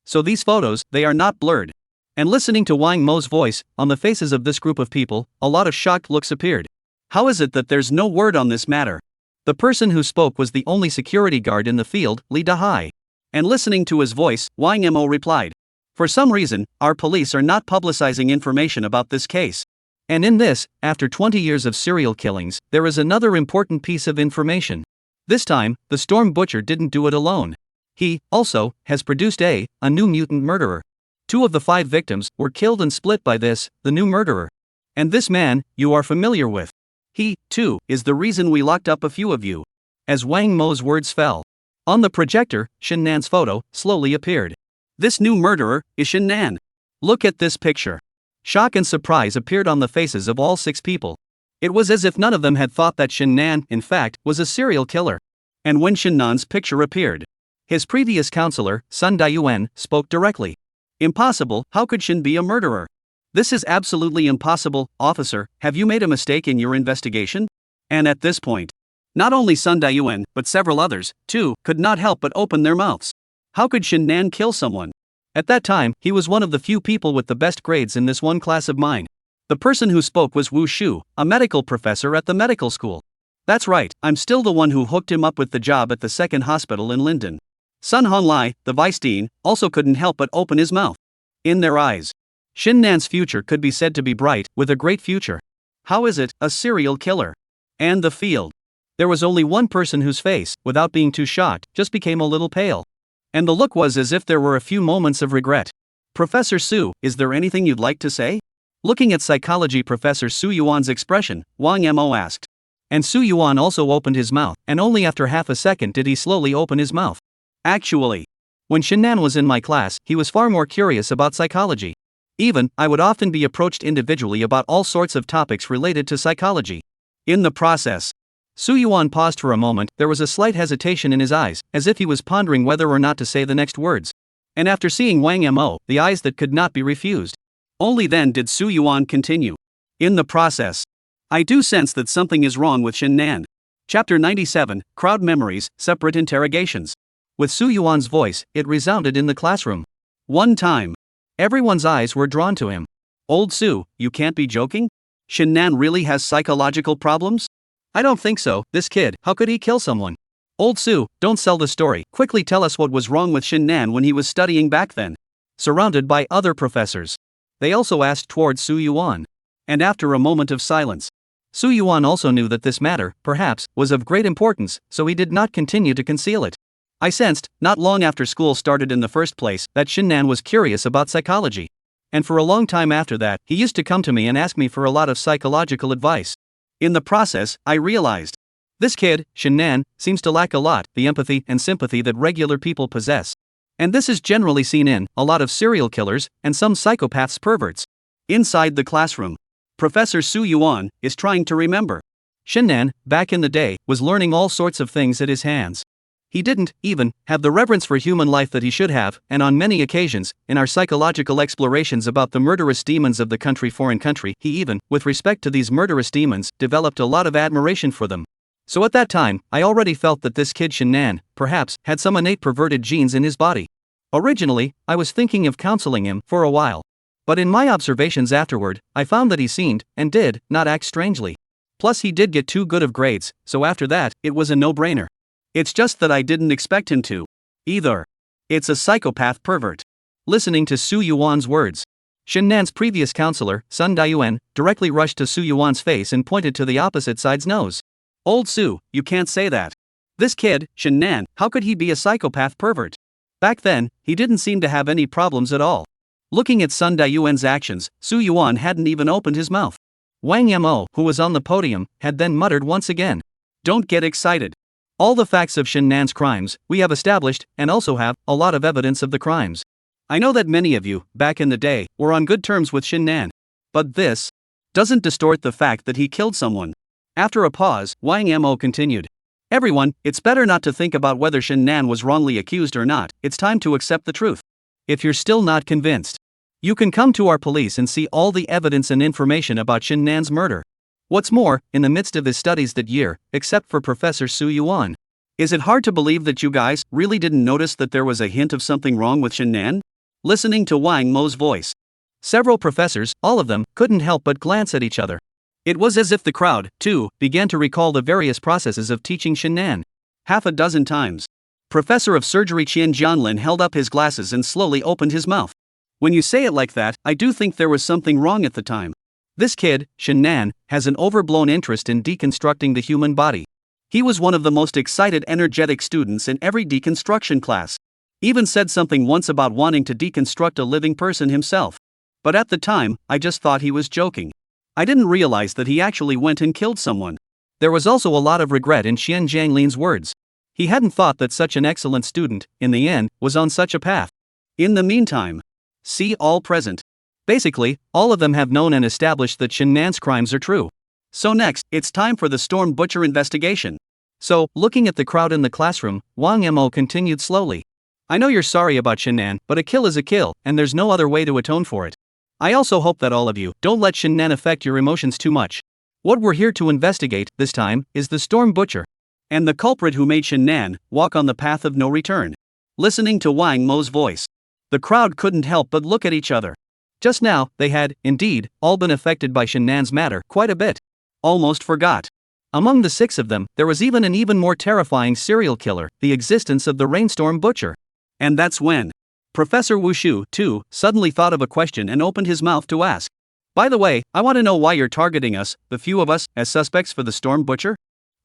So these photos, they are not blurred. And listening to Wang Mo's voice, on the faces of this group of people, a lot of shocked looks appeared. How is it that there's no word on this matter? The person who spoke was the only security guard in the field, Li Dahai. And listening to his voice, Wang Mo replied. For some reason, our police are not publicizing information about this case. And in this, after 20 years of serial killings, there is another important piece of information. This time, the Storm Butcher didn't do it alone. He, also, has produced a new mutant murderer. 2 of the 5 victims were killed and split by this, the new murderer. And this man, you are familiar with. He, too, is the reason we locked up a few of you. As Wang Mo's words fell. On the projector, Shen Nan's photo slowly appeared. This new murderer is Shen Nan. Look at this picture. Shock and surprise appeared on the faces of all 6 people. It was as if none of them had thought that Shen Nan, in fact, was a serial killer. And when Shen Nan's picture appeared, his previous counselor, Sun Daiyuan, spoke directly. Impossible, how could Shen be a murderer? This is absolutely impossible, officer, have you made a mistake in your investigation? And at this point, not only Sun Daiyuan, but several others, too, could not help but open their mouths. How could Shen Nan kill someone? At that time, he was one of the few people with the best grades in this one class of mine. The person who spoke was Wu Shu, a medical professor at the medical school. That's right, I'm still the one who hooked him up with the job at the second hospital in Linden. Sun Honglai, the vice dean, also couldn't help but open his mouth. In their eyes, Shen Nan's future could be said to be bright, with a great future. How is it, a serial killer? And the field. There was only one person whose face, without being too shocked, just became a little pale. And the look was as if there were a few moments of regret. Professor Su, is there anything you'd like to say? Looking at psychology Professor Su Yuan's expression, Wang Mo asked. And Su Yuan also opened his mouth, and only after half a second did he slowly open his mouth. Actually, when Shen Nan was in my class, he was far more curious about psychology. Even, I would often be approached individually about all sorts of topics related to psychology. In the process, Su Yuan paused for a moment, there was a slight hesitation in his eyes, as if he was pondering whether or not to say the next words. And after seeing Wang Mo, the eyes that could not be refused. Only then did Su Yuan continue. In the process, I do sense that something is wrong with Shen Nan. Chapter 97, Crowd Memories, Separate Interrogations. With Su Yuan's voice, it resounded in the classroom. One time, everyone's eyes were drawn to him. Old Su, you can't be joking? Shen Nan really has psychological problems? I don't think so, this kid, how could he kill someone? Old Su, don't sell the story, quickly tell us what was wrong with Shen Nan when he was studying back then. Surrounded by other professors, they also asked towards Su Yuan. And after a moment of silence, Su Yuan also knew that this matter, perhaps, was of great importance, so he did not continue to conceal it. I sensed, not long after school started in the first place, that Shen Nan was curious about psychology. And for a long time after that, he used to come to me and ask me for a lot of psychological advice. In the process, I realized, this kid, Shen Nan, seems to lack a lot, the empathy and sympathy that regular people possess. And this is generally seen in a lot of serial killers and some psychopaths perverts. Inside the classroom, Professor Su Yuan is trying to remember. Shen Nan, back in the day, was learning all sorts of things at his hands. He didn't, even, have the reverence for human life that he should have, and on many occasions, in our psychological explorations about the murderous demons of the foreign country, he even, with respect to these murderous demons, developed a lot of admiration for them. So at that time, I already felt that this kid Shen Nan, perhaps, had some innate perverted genes in his body. Originally, I was thinking of counseling him for a while. But in my observations afterward, I found that he seemed, and did, not act strangely. Plus he did get too good of grades, so after that, it was a no-brainer. It's just that I didn't expect him to. Either. It's a psychopath pervert. Listening to Su Yuan's words, Shin-nan's previous counselor, Sun Daiyuan, directly rushed to Su Yuan's face and pointed to the opposite side's nose. Old Su, you can't say that. This kid, Shin-nan, how could he be a psychopath pervert? Back then, he didn't seem to have any problems at all. Looking at Sun Daiyuan's actions, Su Yuan hadn't even opened his mouth. Wang Mo, who was on the podium, had then muttered once again. Don't get excited. All the facts of Shin-nan's crimes, we have established, and also have a lot of evidence of the crimes. I know that many of you, back in the day, were on good terms with Shin-nan. But this doesn't distort the fact that he killed someone. After a pause, Wang Mo continued. Everyone, it's better not to think about whether Shin-nan was wrongly accused or not, it's time to accept the truth. If you're still not convinced, you can come to our police and see all the evidence and information about Shin-nan's murder. What's more, in the midst of his studies that year, except for Professor Su Yuan. Is it hard to believe that you guys really didn't notice that there was a hint of something wrong with Shin-nan? Listening to Wang Mo's voice, several professors, all of them, couldn't help but glance at each other. It was as if the crowd, too, began to recall the various processes of teaching Shin-nan. Half a dozen times. Professor of Surgery Qian Jianlin held up his glasses and slowly opened his mouth. When you say it like that, I do think there was something wrong at the time. This kid, Shin-nan, has an overblown interest in deconstructing the human body. He was one of the most excited, energetic students in every deconstruction class. Even said something once about wanting to deconstruct a living person himself. But at the time, I just thought he was joking. I didn't realize that he actually went and killed someone. There was also a lot of regret in Qian Jianglin's words. He hadn't thought that such an excellent student, in the end, was on such a path. In the meantime, see all present. Basically, all of them have known and established that Shin-nan's crimes are true. So next, it's time for the Storm Butcher investigation. So, looking at the crowd in the classroom, Wang Mo continued slowly. I know you're sorry about Shin-nan, but a kill is a kill, and there's no other way to atone for it. I also hope that all of you don't let Shin-nan affect your emotions too much. What we're here to investigate, this time, is the Storm Butcher. And the culprit who made Shin-nan walk on the path of no return. Listening to Wang Mo's voice, the crowd couldn't help but look at each other. Just now, they had, indeed, all been affected by Shin-nan's matter quite a bit. Almost forgot. Among the 6 of them, there was even an even more terrifying serial killer, the existence of the Rainstorm Butcher. And that's when Professor Wushu, too, suddenly thought of a question and opened his mouth to ask. By the way, I want to know why you're targeting us, the few of us, as suspects for the Storm Butcher?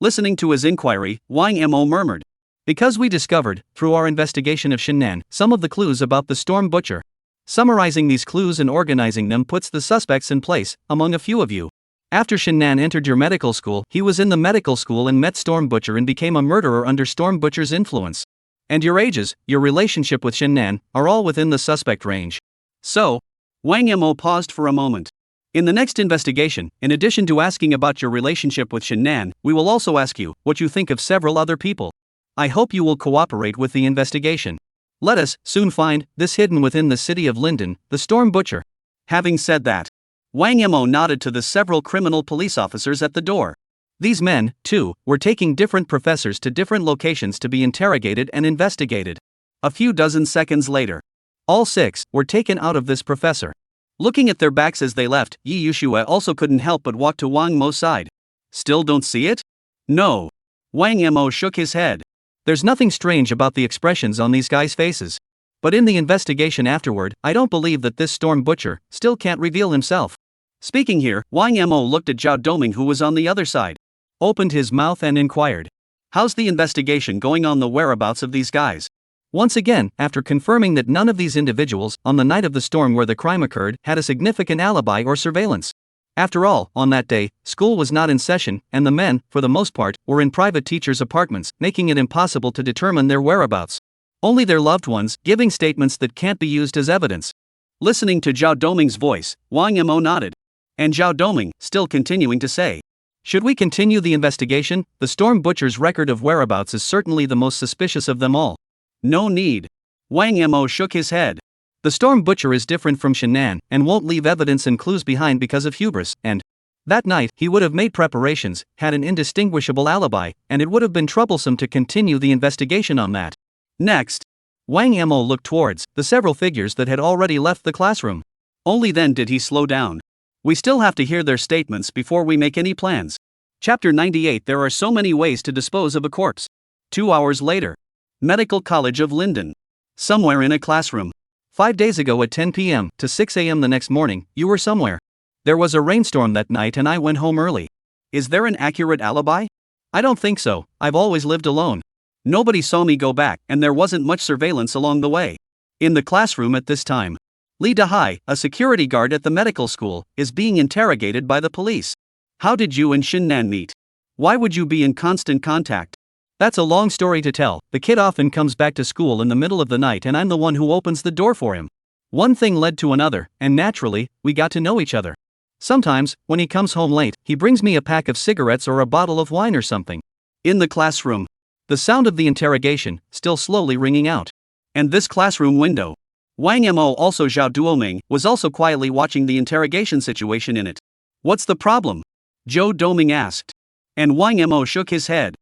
Listening to his inquiry, Wang Mo murmured. Because we discovered, through our investigation of Shin-nan, some of the clues about the Storm Butcher. Summarizing these clues and organizing them puts the suspects in place, among a few of you. After Shin-nan entered your medical school, he was in the medical school and met Storm Butcher and became a murderer under Storm Butcher's influence. And your ages, your relationship with Shin-nan, are all within the suspect range. So, Wang Mo paused for a moment. In the next investigation, in addition to asking about your relationship with Shin-nan, we will also ask you what you think of several other people. I hope you will cooperate with the investigation. Let us soon find this hidden within the city of Linden, the Storm Butcher. Having said that, Wang Mo nodded to the several criminal police officers at the door. These men, too, were taking different professors to different locations to be interrogated and investigated. A few dozen seconds later, all 6 were taken out of this professor. Looking at their backs as they left, Yi Yushua also couldn't help but walk to Wang Mo's side. Still don't see it? No. Wang Mo shook his head. There's nothing strange about the expressions on these guys' faces. But in the investigation afterward, I don't believe that this Storm Butcher still can't reveal himself. Speaking here, Wang Mo looked at Zhao Doming, who was on the other side. Opened his mouth and inquired. How's the investigation going on the whereabouts of these guys? Once again, after confirming that none of these individuals, on the night of the storm where the crime occurred, had a significant alibi or surveillance. After all, on that day, school was not in session, and the men, for the most part, were in private teachers' apartments, making it impossible to determine their whereabouts. Only their loved ones, giving statements that can't be used as evidence. Listening to Zhao Doming's voice, Wang Mo nodded. And Zhao Doming, still continuing to say, should we continue the investigation? The Storm Butcher's record of whereabouts is certainly the most suspicious of them all. No need. Wang Mo shook his head. The Storm Butcher is different from Shin-nan, and won't leave evidence and clues behind because of hubris, and that night, he would have made preparations, had an indistinguishable alibi, and it would have been troublesome to continue the investigation on that. Next, Wang Mo looked towards the several figures that had already left the classroom. Only then did he slow down. We still have to hear their statements before we make any plans. Chapter 98. There are so many ways to dispose of a corpse. 2 hours later. Medical College of Linden. Somewhere in a classroom. 5 days ago at 10 p.m. to 6 a.m. the next morning, you were somewhere. There was a rainstorm that night and I went home early. Is there an accurate alibi? I don't think so, I've always lived alone. Nobody saw me go back and there wasn't much surveillance along the way. In the classroom at this time, Li Dahai, a security guard at the medical school, is being interrogated by the police. How did you and Shinnan meet? Why would you be in constant contact? That's a long story to tell. The kid often comes back to school in the middle of the night and I'm the one who opens the door for him. One thing led to another, and naturally, we got to know each other. Sometimes, when he comes home late, he brings me a pack of cigarettes or a bottle of wine or something. In the classroom, the sound of the interrogation, still slowly ringing out. And this classroom window. Wang Mo, also Zhao Duoming, was also quietly watching the interrogation situation in it. What's the problem? Zhou Doming asked. And Wang Mo shook his head.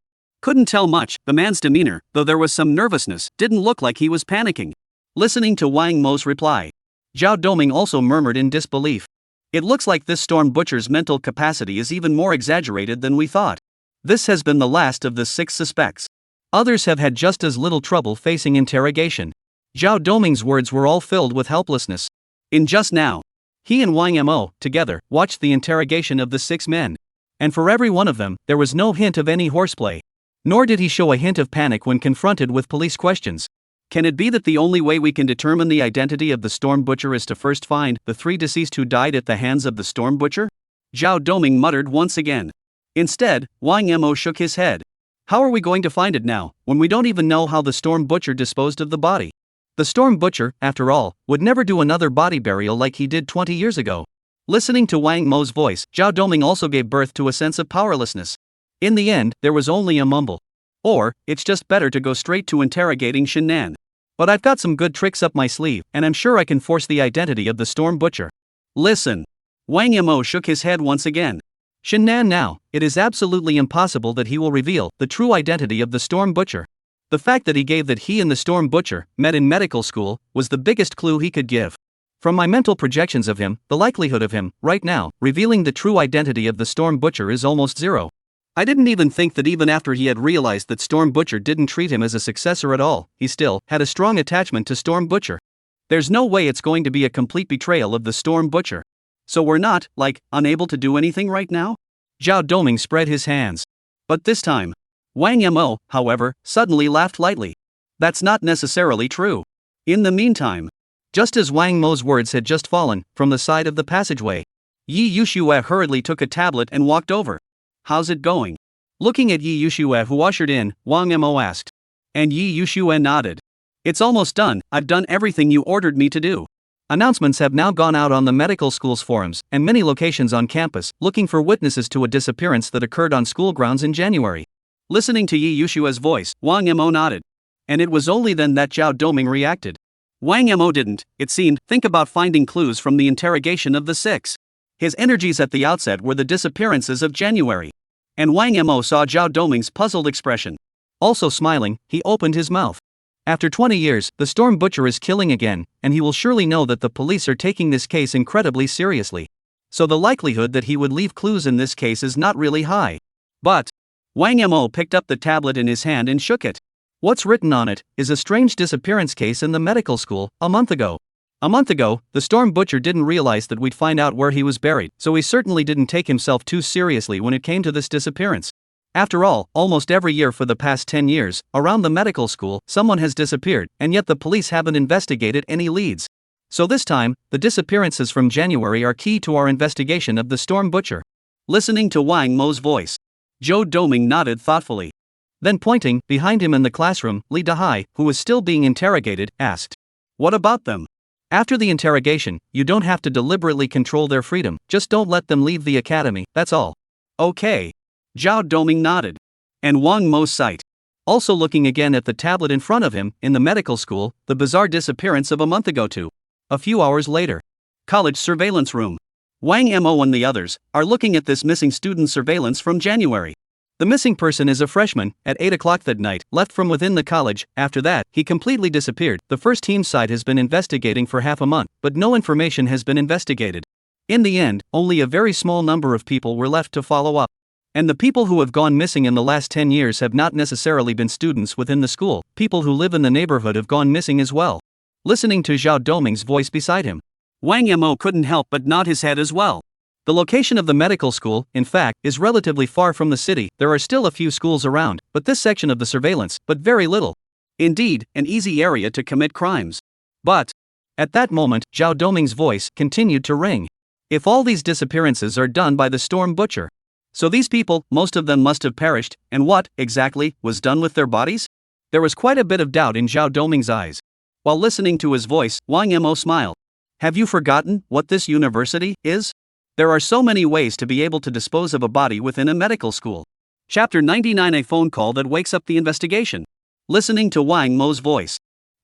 Couldn't tell much. The man's demeanor, though there was some nervousness, didn't look like he was panicking. Listening to Wang Mo's reply, Zhao Doming also murmured in disbelief. It looks like this storm butcher's mental capacity is even more exaggerated than we thought. This has been the last of the 6 suspects. Others have had just as little trouble facing interrogation. Zhao Doming's words were all filled with helplessness. In just now, he and Wang Mo, together, watched the interrogation of the 6 men. And for every one of them, there was no hint of any horseplay. Nor did he show a hint of panic when confronted with police questions. Can it be that the only way we can determine the identity of the storm butcher is to first find the 3 deceased who died at the hands of the storm butcher? Zhao Doming muttered once again. Instead, Wang Mo shook his head. How are we going to find it now, when we don't even know how the storm butcher disposed of the body? The storm butcher, after all, would never do another body burial like he did 20 years ago. Listening to Wang Mo's voice, Zhao Doming also gave birth to a sense of powerlessness. In the end, there was only a mumble. Or, it's just better to go straight to interrogating Shinnan. But I've got some good tricks up my sleeve, and I'm sure I can force the identity of the storm butcher. Listen. Wang Mo shook his head once again. Shinnan now, it is absolutely impossible that he will reveal the true identity of the storm butcher. The fact that he gave that he and the storm butcher met in medical school was the biggest clue he could give. From my mental projections of him, the likelihood of him, right now, revealing the true identity of the storm butcher is almost zero. I didn't even think that even after he had realized that Storm Butcher didn't treat him as a successor at all, he still had a strong attachment to Storm Butcher. There's no way it's going to be a complete betrayal of the Storm Butcher. So we're not, unable to do anything right now? Zhao Doming spread his hands. But this time, Wang Mo, however, suddenly laughed lightly. That's not necessarily true. In the meantime, just as Wang Mo's words had just fallen from the side of the passageway, Yi Yushue hurriedly took a tablet and walked over. How's it going? Looking at Yi Yushue, who ushered in, Wang Mo asked. And Yi Yushue nodded. It's almost done. I've done everything you ordered me to do. Announcements have now gone out on the medical school's forums and many locations on campus, looking for witnesses to a disappearance that occurred on school grounds in January. Listening to Yi Yushue's voice, Wang Mo nodded. And it was only then that Zhao Doming reacted. Wang Mo didn't, it seemed, think about finding clues from the interrogation of the 6. His energies at the outset were the disappearances of January. And Wang Mo saw Zhao Doming's puzzled expression. Also smiling, he opened his mouth. After 20 years, the Storm Butcher is killing again, and he will surely know that the police are taking this case incredibly seriously. So the likelihood that he would leave clues in this case is not really high. But Wang Mo picked up the tablet in his hand and shook it. What's written on it is a strange disappearance case in the medical school, a month ago. A month ago, the Storm Butcher didn't realize that we'd find out where he was buried, so he certainly didn't take himself too seriously when it came to this disappearance. After all, almost every year for the past 10 years, around the medical school, someone has disappeared, and yet the police haven't investigated any leads. So this time, the disappearances from January are key to our investigation of the Storm Butcher. Listening to Wang Mo's voice, Zhou Doming nodded thoughtfully. Then pointing, behind him in the classroom, Li Dahai, who was still being interrogated, asked, "What about them?" After the interrogation, you don't have to deliberately control their freedom, just don't let them leave the academy, that's all. Okay. Zhao Doming nodded. And Wang Mo's sight. Also looking again at the tablet in front of him, in the medical school, the bizarre disappearance of a month ago too. A few hours later. College surveillance room. Wang Mo and the others are looking at this missing student surveillance from January. The missing person is a freshman, at 8 o'clock that night, left from within the college. After that, he completely disappeared. The first team's side has been investigating for half a month, but no information has been investigated. In the end, only a very small number of people were left to follow up. And the people who have gone missing in the last 10 years have not necessarily been students within the school. People who live in the neighborhood have gone missing as well. listening to Zhao Doming's voice beside him. Wang Mo couldn't help but nod his head as well. The location of the medical school, in fact, is relatively far from the city. There are still a few schools around, but this section of the surveillance, but very little. Indeed, an easy area to commit crimes. But, at that moment, Zhao Doming's voice continued to ring. If all these disappearances are done by the Storm Butcher, so these people, most of them must have perished, and what, exactly, was done with their bodies? There was quite a bit of doubt in Zhao Doming's eyes. While listening to his voice, Wang Mo smiled. Have you forgotten what this university is? There are so many ways to be able to dispose of a body within a medical school. Chapter 99: A phone call that wakes up the investigation. Listening to Wang Mo's voice,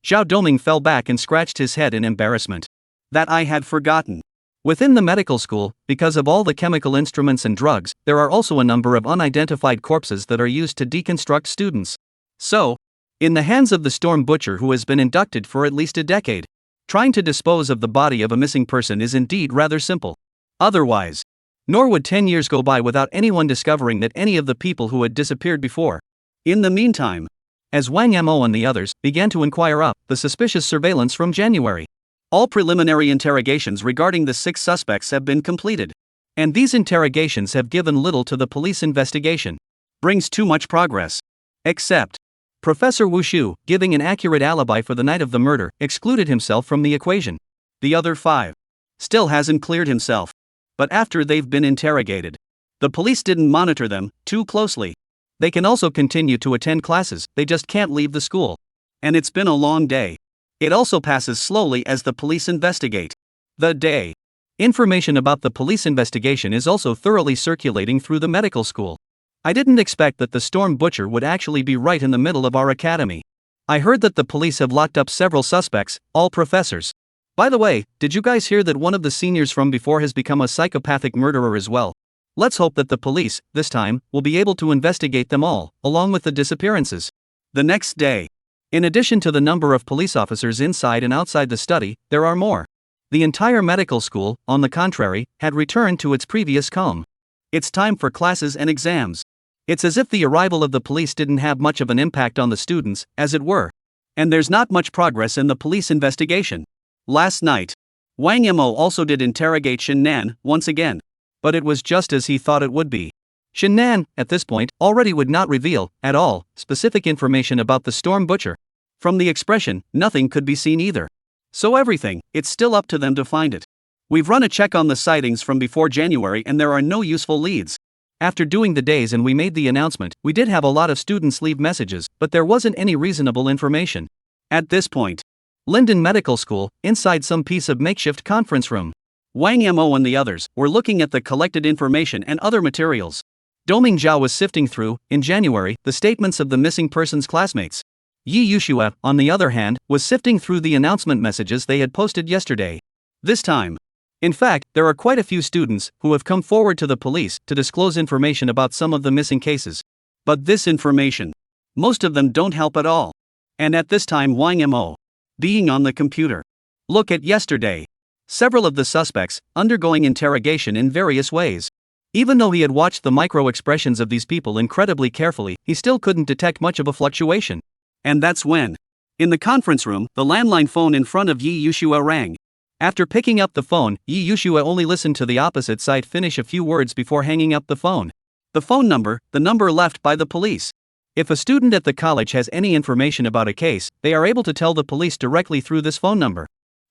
Zhao Doming fell back and scratched his head in embarrassment. That I had forgotten. Within the medical school, because of all the chemical instruments and drugs, there are also a number of unidentified corpses that are used to deconstruct students. So, in the hands of the Storm Butcher, who has been inducted for at least a decade, trying to dispose of the body of a missing person is indeed rather simple. Otherwise, nor would 10 years go by without anyone discovering that any of the people who had disappeared before. In the meantime, as Wang Mo and the others began to inquire up the suspicious surveillance from January, all preliminary interrogations regarding the 6 suspects have been completed. And these interrogations have given little to the police investigation. Brings too much progress. Except, Professor Wushu, giving an accurate alibi for the night of the murder, excluded himself from the equation. The other 5 still hasn't cleared himself. But after they've been interrogated, the police didn't monitor them too closely. They can also continue to attend classes, they just can't leave the school. And it's been a long day. It also passes slowly as the police investigate the day. Information about the police investigation is also thoroughly circulating through the medical school. I didn't expect that the Storm Butcher would actually be right in the middle of our academy. I heard that the police have locked up several suspects, all professors. By the way, did you guys hear that one of the seniors from before has become a psychopathic murderer as well? Let's hope that the police, this time, will be able to investigate them all, along with the disappearances. The next day, in addition to the number of police officers inside and outside the study, there are more. The entire medical school, on the contrary, had returned to its previous calm. It's time for classes and exams. It's as if the arrival of the police didn't have much of an impact on the students, as it were. And there's not much progress in the police investigation. Last night, Wang Mo also did interrogate Shinnan once again. But it was just as he thought it would be. Shinnan, at this point, already would not reveal, at all, specific information about the Storm Butcher. From the expression, nothing could be seen either. So everything, it's still up to them to find it. We've run a check on the sightings from before January and there are no useful leads. After doing the days and we made the announcement, we did have a lot of students leave messages, but there wasn't any reasonable information. At this point, Linden Medical School, inside some piece of makeshift conference room, Wang Mo and the others were looking at the collected information and other materials. Doming Zhao was sifting through, in January, the statements of the missing person's classmates. Yi Yushua, on the other hand, was sifting through the announcement messages they had posted yesterday. This time, in fact, there are quite a few students who have come forward to the police to disclose information about some of the missing cases. But this information, most of them don't help at all. And at this time Wang Mo, being on the computer, look at yesterday. Several of the suspects, undergoing interrogation in various ways. Even though he had watched the micro-expressions of these people incredibly carefully, he still couldn't detect much of a fluctuation. And that's when, in the conference room, the landline phone in front of Yi Yushua rang. After picking up the phone, Yi Yushua only listened to the opposite side finish a few words before hanging up the phone. The phone number, the number left by the police. If a student at the college has any information about a case, they are able to tell the police directly through this phone number.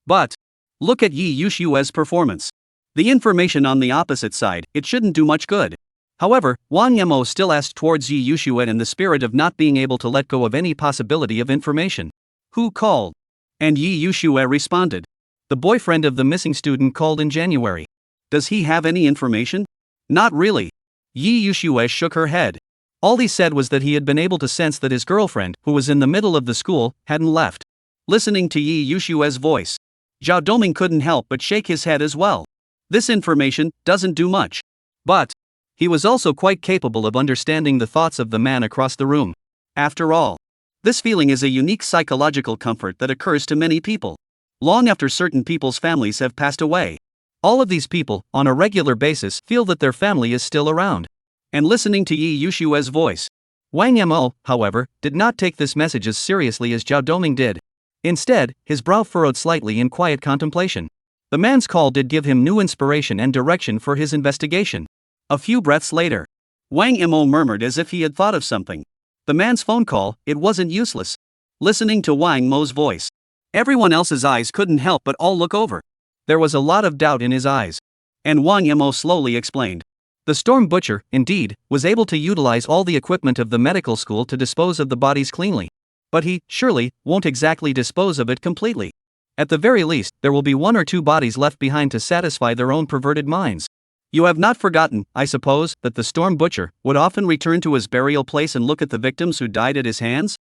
But look at Yi Yushua's performance. The information on the opposite side, it shouldn't do much good. However, Wang Mo still asked towards Yi Yushua in the spirit of not being able to let go of any possibility of information. Who called? And Yi Yushua responded. The boyfriend of the missing student called in January. Does he have any information? Not really. Yi Yushua shook her head. All he said was that he had been able to sense that his girlfriend, who was in the middle of the school, hadn't left. Listening to Yi Yushua's voice, Zhao Doming couldn't help but shake his head as well. This information doesn't do much. But he was also quite capable of understanding the thoughts of the man across the room. After all, this feeling is a unique psychological comfort that occurs to many people, long after certain people's families have passed away. All of these people, on a regular basis, feel that their family is still around. And listening to Yi Yushua's voice, Wang Mo, however, did not take this message as seriously as Zhao Doming did. Instead, his brow furrowed slightly in quiet contemplation. The man's call did give him new inspiration and direction for his investigation. A few breaths later, Wang Mo murmured as if he had thought of something. The man's phone call, it wasn't useless. Listening to Wang Mo's voice, everyone else's eyes couldn't help but all look over. There was a lot of doubt in his eyes. And Wang Mo slowly explained. The storm butcher, indeed, was able to utilize all the equipment of the medical school to dispose of the bodies cleanly. But he, surely, won't exactly dispose of it completely. At the very least, there will be 1 or 2 bodies left behind to satisfy their own perverted minds. You have not forgotten, I suppose, that the storm butcher would often return to his burial place and look at the victims who died at his hands?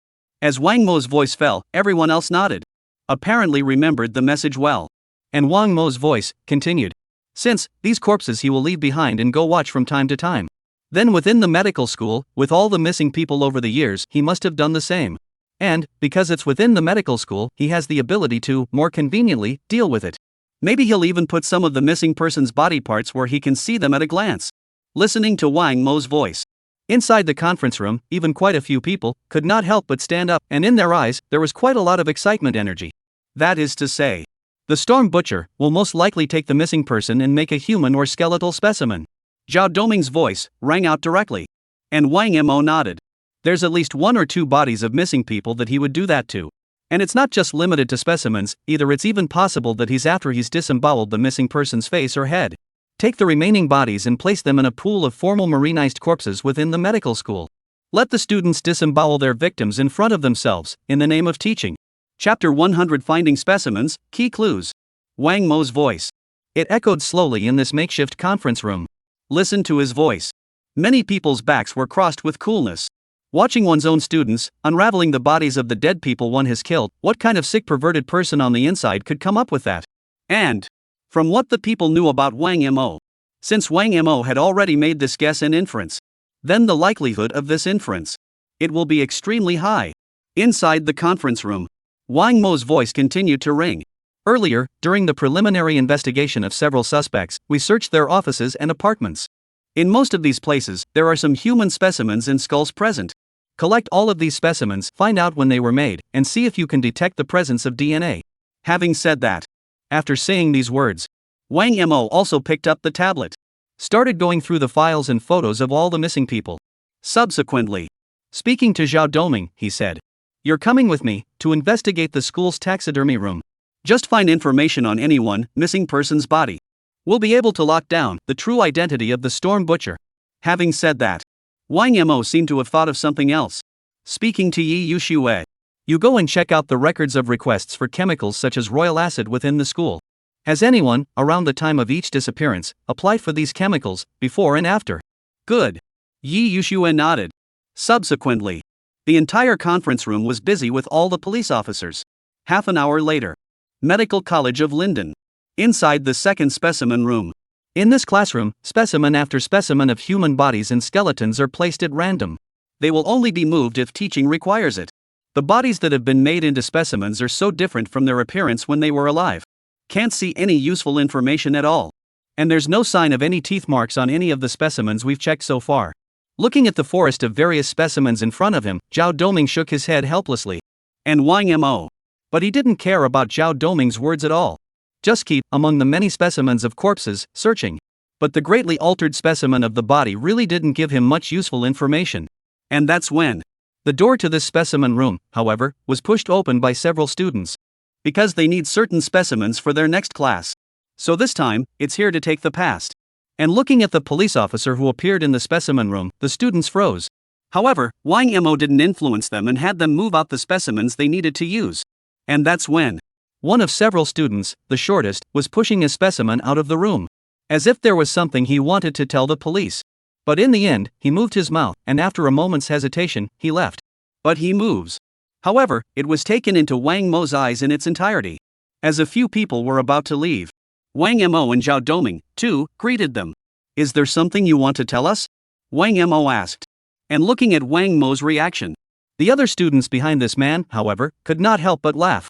As Wang Mo's voice fell, everyone else nodded. Apparently remembered the message well. And Wang Mo's voice continued. Since, these corpses he will leave behind and go watch from time to time. Then within the medical school, with all the missing people over the years, he must have done the same. And, because it's within the medical school, he has the ability to, more conveniently, deal with it. Maybe he'll even put some of the missing person's body parts where he can see them at a glance. Listening to Wang Mo's voice. Inside the conference room, even quite a few people could not help but stand up, and in their eyes, there was quite a lot of excitement energy. That is to say, the storm butcher will most likely take the missing person and make a human or skeletal specimen. Zhao Doming's voice rang out directly. And Wang Mo nodded. There's at least 1 or 2 bodies of missing people that he would do that to. And it's not just limited to specimens, either it's even possible that he's disemboweled the missing person's face or head. Take the remaining bodies and place them in a pool of formal marinized corpses within the medical school. Let the students disembowel their victims in front of themselves, in the name of teaching. Chapter 100 Finding Specimens, Key Clues. Wang Mo's voice. It echoed slowly in this makeshift conference room. Listen to his voice. Many people's backs were crossed with coolness. Watching one's own students, unraveling the bodies of the dead people one has killed, what kind of sick perverted person on the inside could come up with that? And, from what the people knew about Wang Mo, since Wang Mo had already made this guess and inference, then the likelihood of this inference, it will be extremely high. Inside the conference room, Wang Mo's voice continued to ring. Earlier, during the preliminary investigation of several suspects, we searched their offices and apartments. In most of these places, there are some human specimens and skulls present. Collect all of these specimens, find out when they were made, and see if you can detect the presence of DNA. Having said that, after saying these words, Wang Mo also picked up the tablet, started going through the files and photos of all the missing people. Subsequently, speaking to Zhao Doming, he said, "You're coming with me to investigate the school's taxidermy room. Just find information on any one missing person's body. We'll be able to lock down the true identity of the storm butcher." Having said that, Wang Mo seemed to have thought of something else. Speaking to Yi Yushue, "You go and check out the records of requests for chemicals such as royal acid within the school. Has anyone, around the time of each disappearance, applied for these chemicals, before and after?" Good. Yi Yushue nodded. Subsequently, the entire conference room was busy with all the police officers. Half an hour later, Medical College of Linden. Inside the second specimen room. In this classroom, specimen after specimen of human bodies and skeletons are placed at random. They will only be moved if teaching requires it. The bodies that have been made into specimens are so different from their appearance when they were alive. Can't see any useful information at all. And there's no sign of any teeth marks on any of the specimens we've checked so far. Looking at the forest of various specimens in front of him, Zhao Doming shook his head helplessly. And Wang Mo. But he didn't care about Zhao Doming's words at all. Just keep, among the many specimens of corpses, searching. But the greatly altered specimen of the body really didn't give him much useful information. And that's when the door to this specimen room, however, was pushed open by several students. Because they need certain specimens for their next class. So this time, it's here to take the past. And looking at the police officer who appeared in the specimen room, the students froze. However, Wang Mo didn't influence them and had them move out the specimens they needed to use. And that's when one of several students, the shortest, was pushing a specimen out of the room. As if there was something he wanted to tell the police. But in the end, he moved his mouth, and after a moment's hesitation, he left. But he moves. However, it was taken into Wang Mo's eyes in its entirety. As a few people were about to leave, Wang Mo and Zhao Doming, too, greeted them. "Is there something you want to tell us?" Wang Mo asked. And looking at Wang Mo's reaction, the other students behind this man, however, could not help but laugh.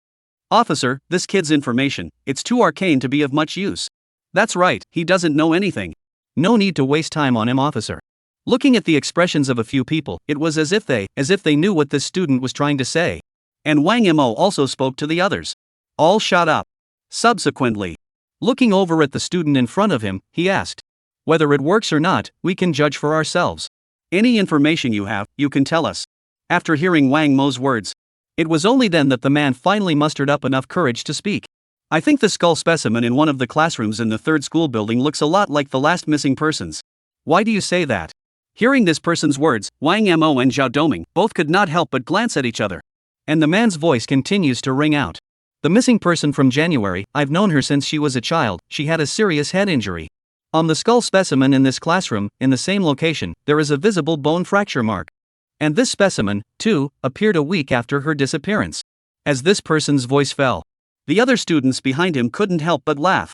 "Officer, this kid's information, it's too arcane to be of much use." "That's right, he doesn't know anything." "No need to waste time on him, officer." Looking at the expressions of a few people, it was as if they knew what this student was trying to say. And Wang Mo also spoke to the others. All shut up. Subsequently, looking over at the student in front of him, he asked, "Whether it works or not, we can judge for ourselves. Any information you have, you can tell us." After hearing Wang Mo's words, it was only then that the man finally mustered up enough courage to speak. "I think the skull specimen in one of the classrooms in the third school building looks a lot like the last missing person's." "Why do you say that?" Hearing this person's words, Wang Mo and Zhao Doming both could not help but glance at each other. And the man's voice continues to ring out. "The missing person from January, I've known her since she was a child. She had a serious head injury. On the skull specimen in this classroom, in the same location, there is a visible bone fracture mark. And this specimen, too, appeared a week after her disappearance." As this person's voice fell, the other students behind him couldn't help but laugh.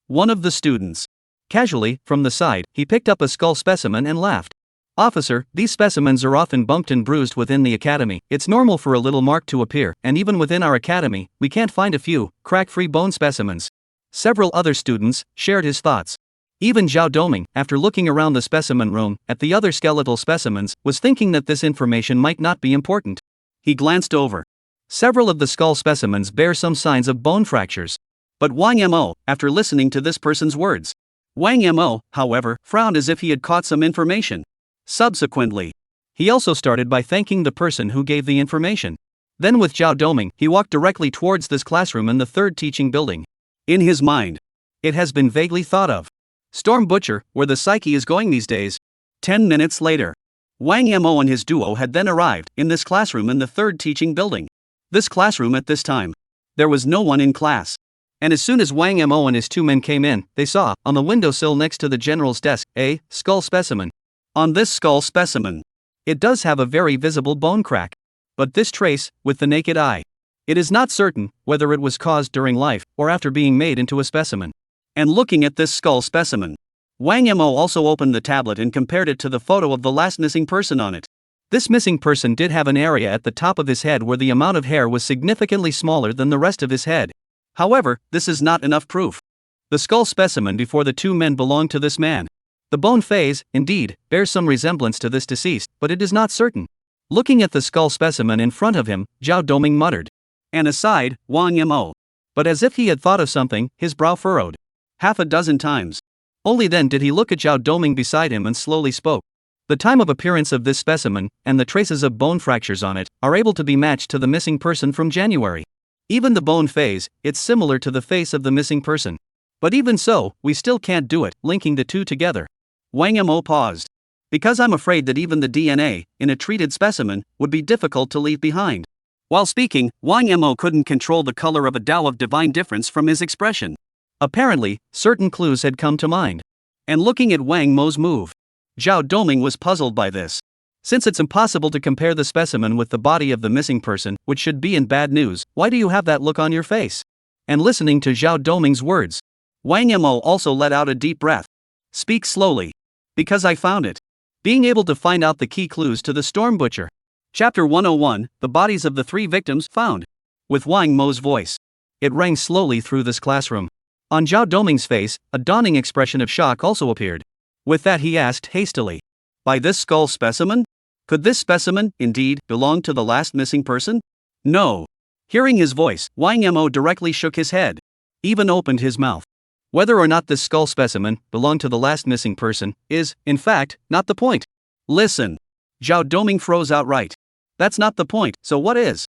One of the students, casually, from the side, he picked up a skull specimen and laughed. "Officer, these specimens are often bumped and bruised within the academy. It's normal for a little mark to appear, and even within our academy, we can't find a few crack-free bone specimens." Several other students shared his thoughts. Even Zhao Doming, after looking around the specimen room at the other skeletal specimens, was thinking that this information might not be important. He glanced over. Several of the skull specimens bear some signs of bone fractures. But Wang Mo, after listening to this person's words, Wang Mo, however, frowned as if he had caught some information. Subsequently, he also started by thanking the person who gave the information. Then with Zhao Doming, he walked directly towards this classroom in the third teaching building. In his mind, it has been vaguely thought of. Storm Butcher, where the psyche is going these days. 10 minutes later, Wang Mo and his duo had then arrived in this classroom in the third teaching building. This classroom at this time, there was no one in class. And as soon as Wang Mo and his two men came in, they saw, on the windowsill next to the general's desk, a skull specimen. On this skull specimen, it does have a very visible bone crack. But this trace, with the naked eye, it is not certain whether it was caused during life or after being made into a specimen. And looking at this skull specimen, Wang Mo also opened the tablet and compared it to the photo of the last missing person on it. This missing person did have an area at the top of his head where the amount of hair was significantly smaller than the rest of his head. However, this is not enough proof. The skull specimen before the two men belonged to this man. The bone phase, indeed, bears some resemblance to this deceased, but it is not certain. Looking at the skull specimen in front of him, Zhao Doming muttered. And aside, Wang Mo. But as if he had thought of something, his brow furrowed. Half a dozen times. Only then did he look at Zhao Doming beside him and slowly spoke. The time of appearance of this specimen, and the traces of bone fractures on it, are able to be matched to the missing person from January. Even the bone phase, it's similar to the face of the missing person. But even so, we still can't do it, linking the two together. Wang Mo paused. Because I'm afraid that even the DNA, in a treated specimen, would be difficult to leave behind. While speaking, Wang Mo couldn't control the color of a Tao of divine difference from his expression. Apparently, certain clues had come to mind. And looking at Wang Mo's move, Zhao Doming was puzzled by this. Since it's impossible to compare the specimen with the body of the missing person, which should be in bad news, why do you have that look on your face? And listening to Zhao Doming's words, Wang Mo also let out a deep breath. Speak slowly. Because I found it. Being able to find out the key clues to the Storm Butcher. Chapter 101, The Bodies of the Three Victims Found. With Wang Mo's voice, it rang slowly through this classroom. On Zhao Doming's face, a dawning expression of shock also appeared. With that he asked hastily. By this skull specimen? Could this specimen, indeed, belong to the last missing person? No. Hearing his voice, Wang Mo directly shook his head. Even opened his mouth. Whether or not this skull specimen belonged to the last missing person is, in fact, not the point. Listen. Zhao Doming froze outright. That's not the point, so what is?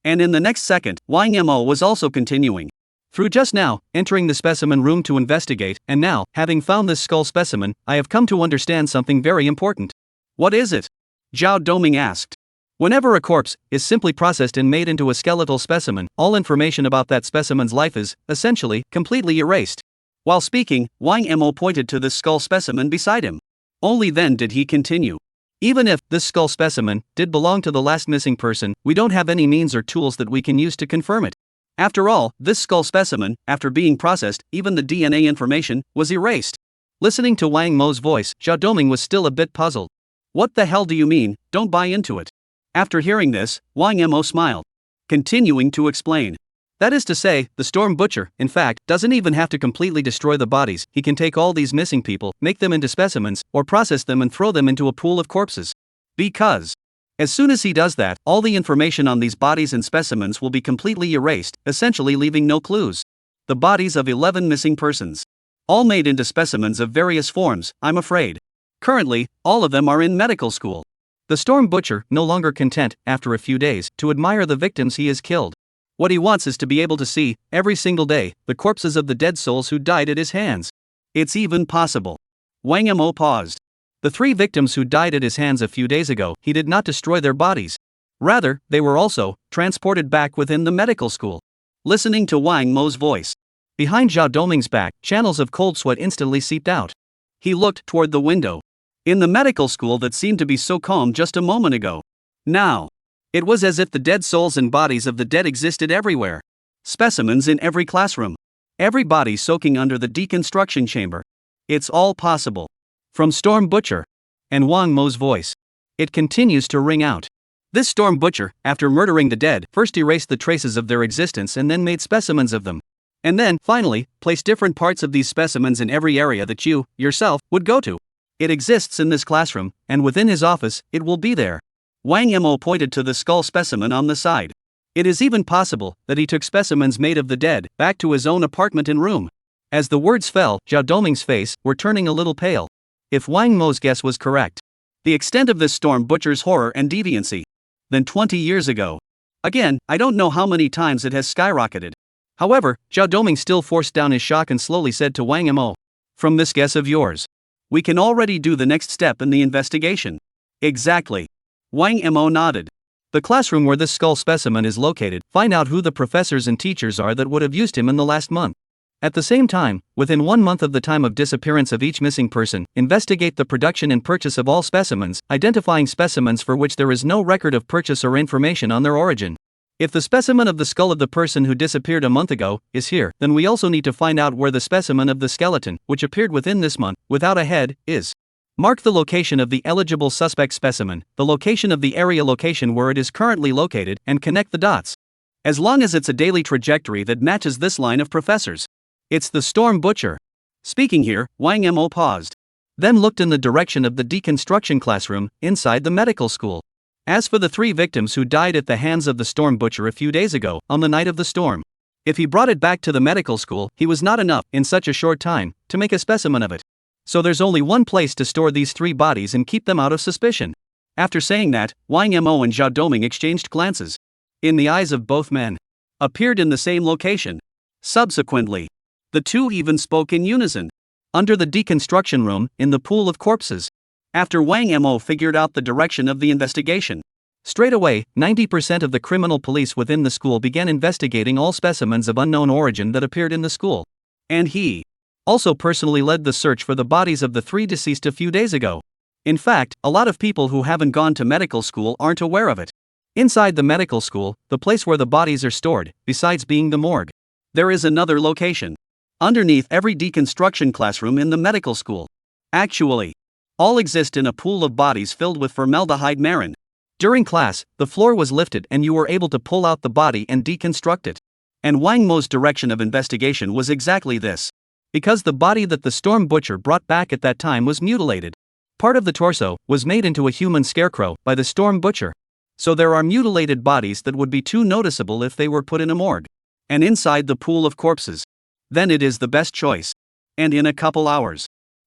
And in the next second, Wang Mo was also continuing. Through just now, entering the specimen room to investigate, and now, having found this skull specimen, I have come to understand something very important. What is it? Zhao Doming asked. Whenever a corpse is simply processed and made into a skeletal specimen, all information about that specimen's life is, essentially, completely erased. While speaking, Wang Mo pointed to the skull specimen beside him. Only then did he continue. Even if this skull specimen did belong to the last missing person, we don't have any means or tools that we can use to confirm it. After all, this skull specimen, after being processed, even the DNA information, was erased. Listening to Wang Mo's voice, Zhao Doming was still a bit puzzled. What the hell do you mean, don't buy into it? After hearing this, Wang Mo smiled. Continuing to explain. That is to say, the Storm Butcher, in fact, doesn't even have to completely destroy the bodies. He can take all these missing people, make them into specimens, or process them and throw them into a pool of corpses. Because As soon as he does that, all the information on these bodies and specimens will be completely erased, essentially leaving no clues. The bodies of 11 missing persons. All made into specimens of various forms, I'm afraid. Currently, all of them are in medical school. The Storm Butcher, no longer content, after a few days, to admire the victims he has killed. What he wants is to be able to see, every single day, the corpses of the dead souls who died at his hands. It's even possible. Wang Mo paused. The 3 victims who died at his hands a few days ago, he did not destroy their bodies. Rather, they were also transported back within the medical school. Listening to Wang Mo's voice. Behind Zhao Doming's back, channels of cold sweat instantly seeped out. He looked toward the window. In the medical school that seemed to be so calm just a moment ago. Now, it was as if the dead souls and bodies of the dead existed everywhere. Specimens in every classroom. Every body soaking under the deconstruction chamber. It's all possible. From Storm Butcher. And Wang Mo's voice. It continues to ring out. This Storm Butcher, after murdering the dead, first erased the traces of their existence and then made specimens of them. And then, finally, placed different parts of these specimens in every area that you, yourself, would go to. It exists in this classroom, and within his office, it will be there. Wang Mo pointed to the skull specimen on the side. It is even possible that he took specimens made of the dead back to his own apartment and room. As the words fell, Zhao Doming's face were turning a little pale. If Wang Mo's guess was correct, the extent of this Storm Butcher's horror and deviancy. Then 20 years ago. Again, I don't know how many times it has skyrocketed. However, Zhao Doming still forced down his shock and slowly said to Wang Mo, "From this guess of yours, we can already do the next step in the investigation." Exactly. Wang Mo nodded. The classroom where this skull specimen is located, find out who the professors and teachers are that would have used him in the last month. At the same time, within 1 month of the time of disappearance of each missing person, investigate the production and purchase of all specimens, identifying specimens for which there is no record of purchase or information on their origin. If the specimen of the skull of the person who disappeared a month ago is here, then we also need to find out where the specimen of the skeleton, which appeared within this month, without a head, is. Mark the location of the eligible suspect specimen, the location of the area location where it is currently located, and connect the dots. As long as it's a daily trajectory that matches this line of professors. It's the Storm Butcher. Speaking here, Wang Mo paused. Then looked in the direction of the deconstruction classroom, inside the medical school. As for the 3 victims who died at the hands of the Storm Butcher a few days ago, on the night of the storm. If he brought it back to the medical school, he was not enough, in such a short time, to make a specimen of it. So there's only one place to store these 3 bodies and keep them out of suspicion. After saying that, Wang Mo and Zhao Doming exchanged glances. In the eyes of both men. Appeared in the same location. Subsequently, the 2 even spoke in unison. Under the deconstruction room, in the pool of corpses. After Wang Mo figured out the direction of the investigation. Straight away, 90% of the criminal police within the school began investigating all specimens of unknown origin that appeared in the school. And he also personally led the search for the bodies of the 3 deceased a few days ago. In fact, a lot of people who haven't gone to medical school aren't aware of it. Inside the medical school, the place where the bodies are stored, besides being the morgue, there is another location. Underneath every deconstruction classroom in the medical school. Actually, all exist in a pool of bodies filled with formaldehyde marin. During class, the floor was lifted and you were able to pull out the body and deconstruct it. And Wang Mo's direction of investigation was exactly this. Because the body that the Storm Butcher brought back at that time was mutilated. Part of the torso was made into a human scarecrow by the Storm Butcher. So there are mutilated bodies that would be too noticeable if they were put in a morgue. And inside the pool of corpses. Then it is the best choice. And in a couple hours.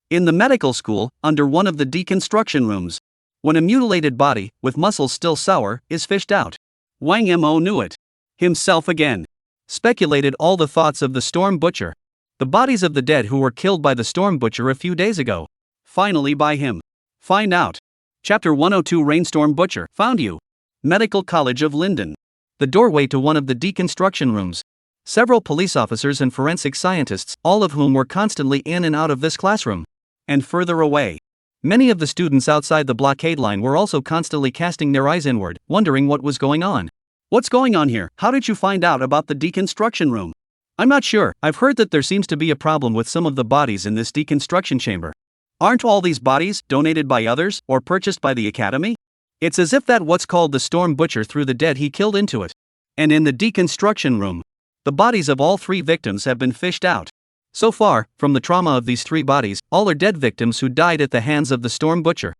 In the medical school, under one of the deconstruction rooms. When a mutilated body, with muscles still sour, is fished out. Wang Mo knew it. Himself again. Speculated all the thoughts of the Storm Butcher. The bodies of the dead who were killed by the Storm Butcher a few days ago. Finally by him. Find out. Chapter 102 Rainstorm Butcher found you. Medical College of Linden. The doorway to one of the deconstruction rooms. Several police officers and forensic scientists, all of whom were constantly in and out of this classroom. And further away. Many of the students outside the blockade line were also constantly casting their eyes inward, wondering what was going on. What's going on here? How did you find out about the deconstruction room? I'm not sure. I've heard that there seems to be a problem with some of the bodies in this deconstruction chamber. Aren't all these bodies donated by others or purchased by the academy? It's as if that what's called the Storm Butcher threw the dead he killed into it. And in the deconstruction room, the bodies of all 3 victims have been fished out. So far, from the trauma of these 3 bodies, all are dead victims who died at the hands of the Storm Butcher.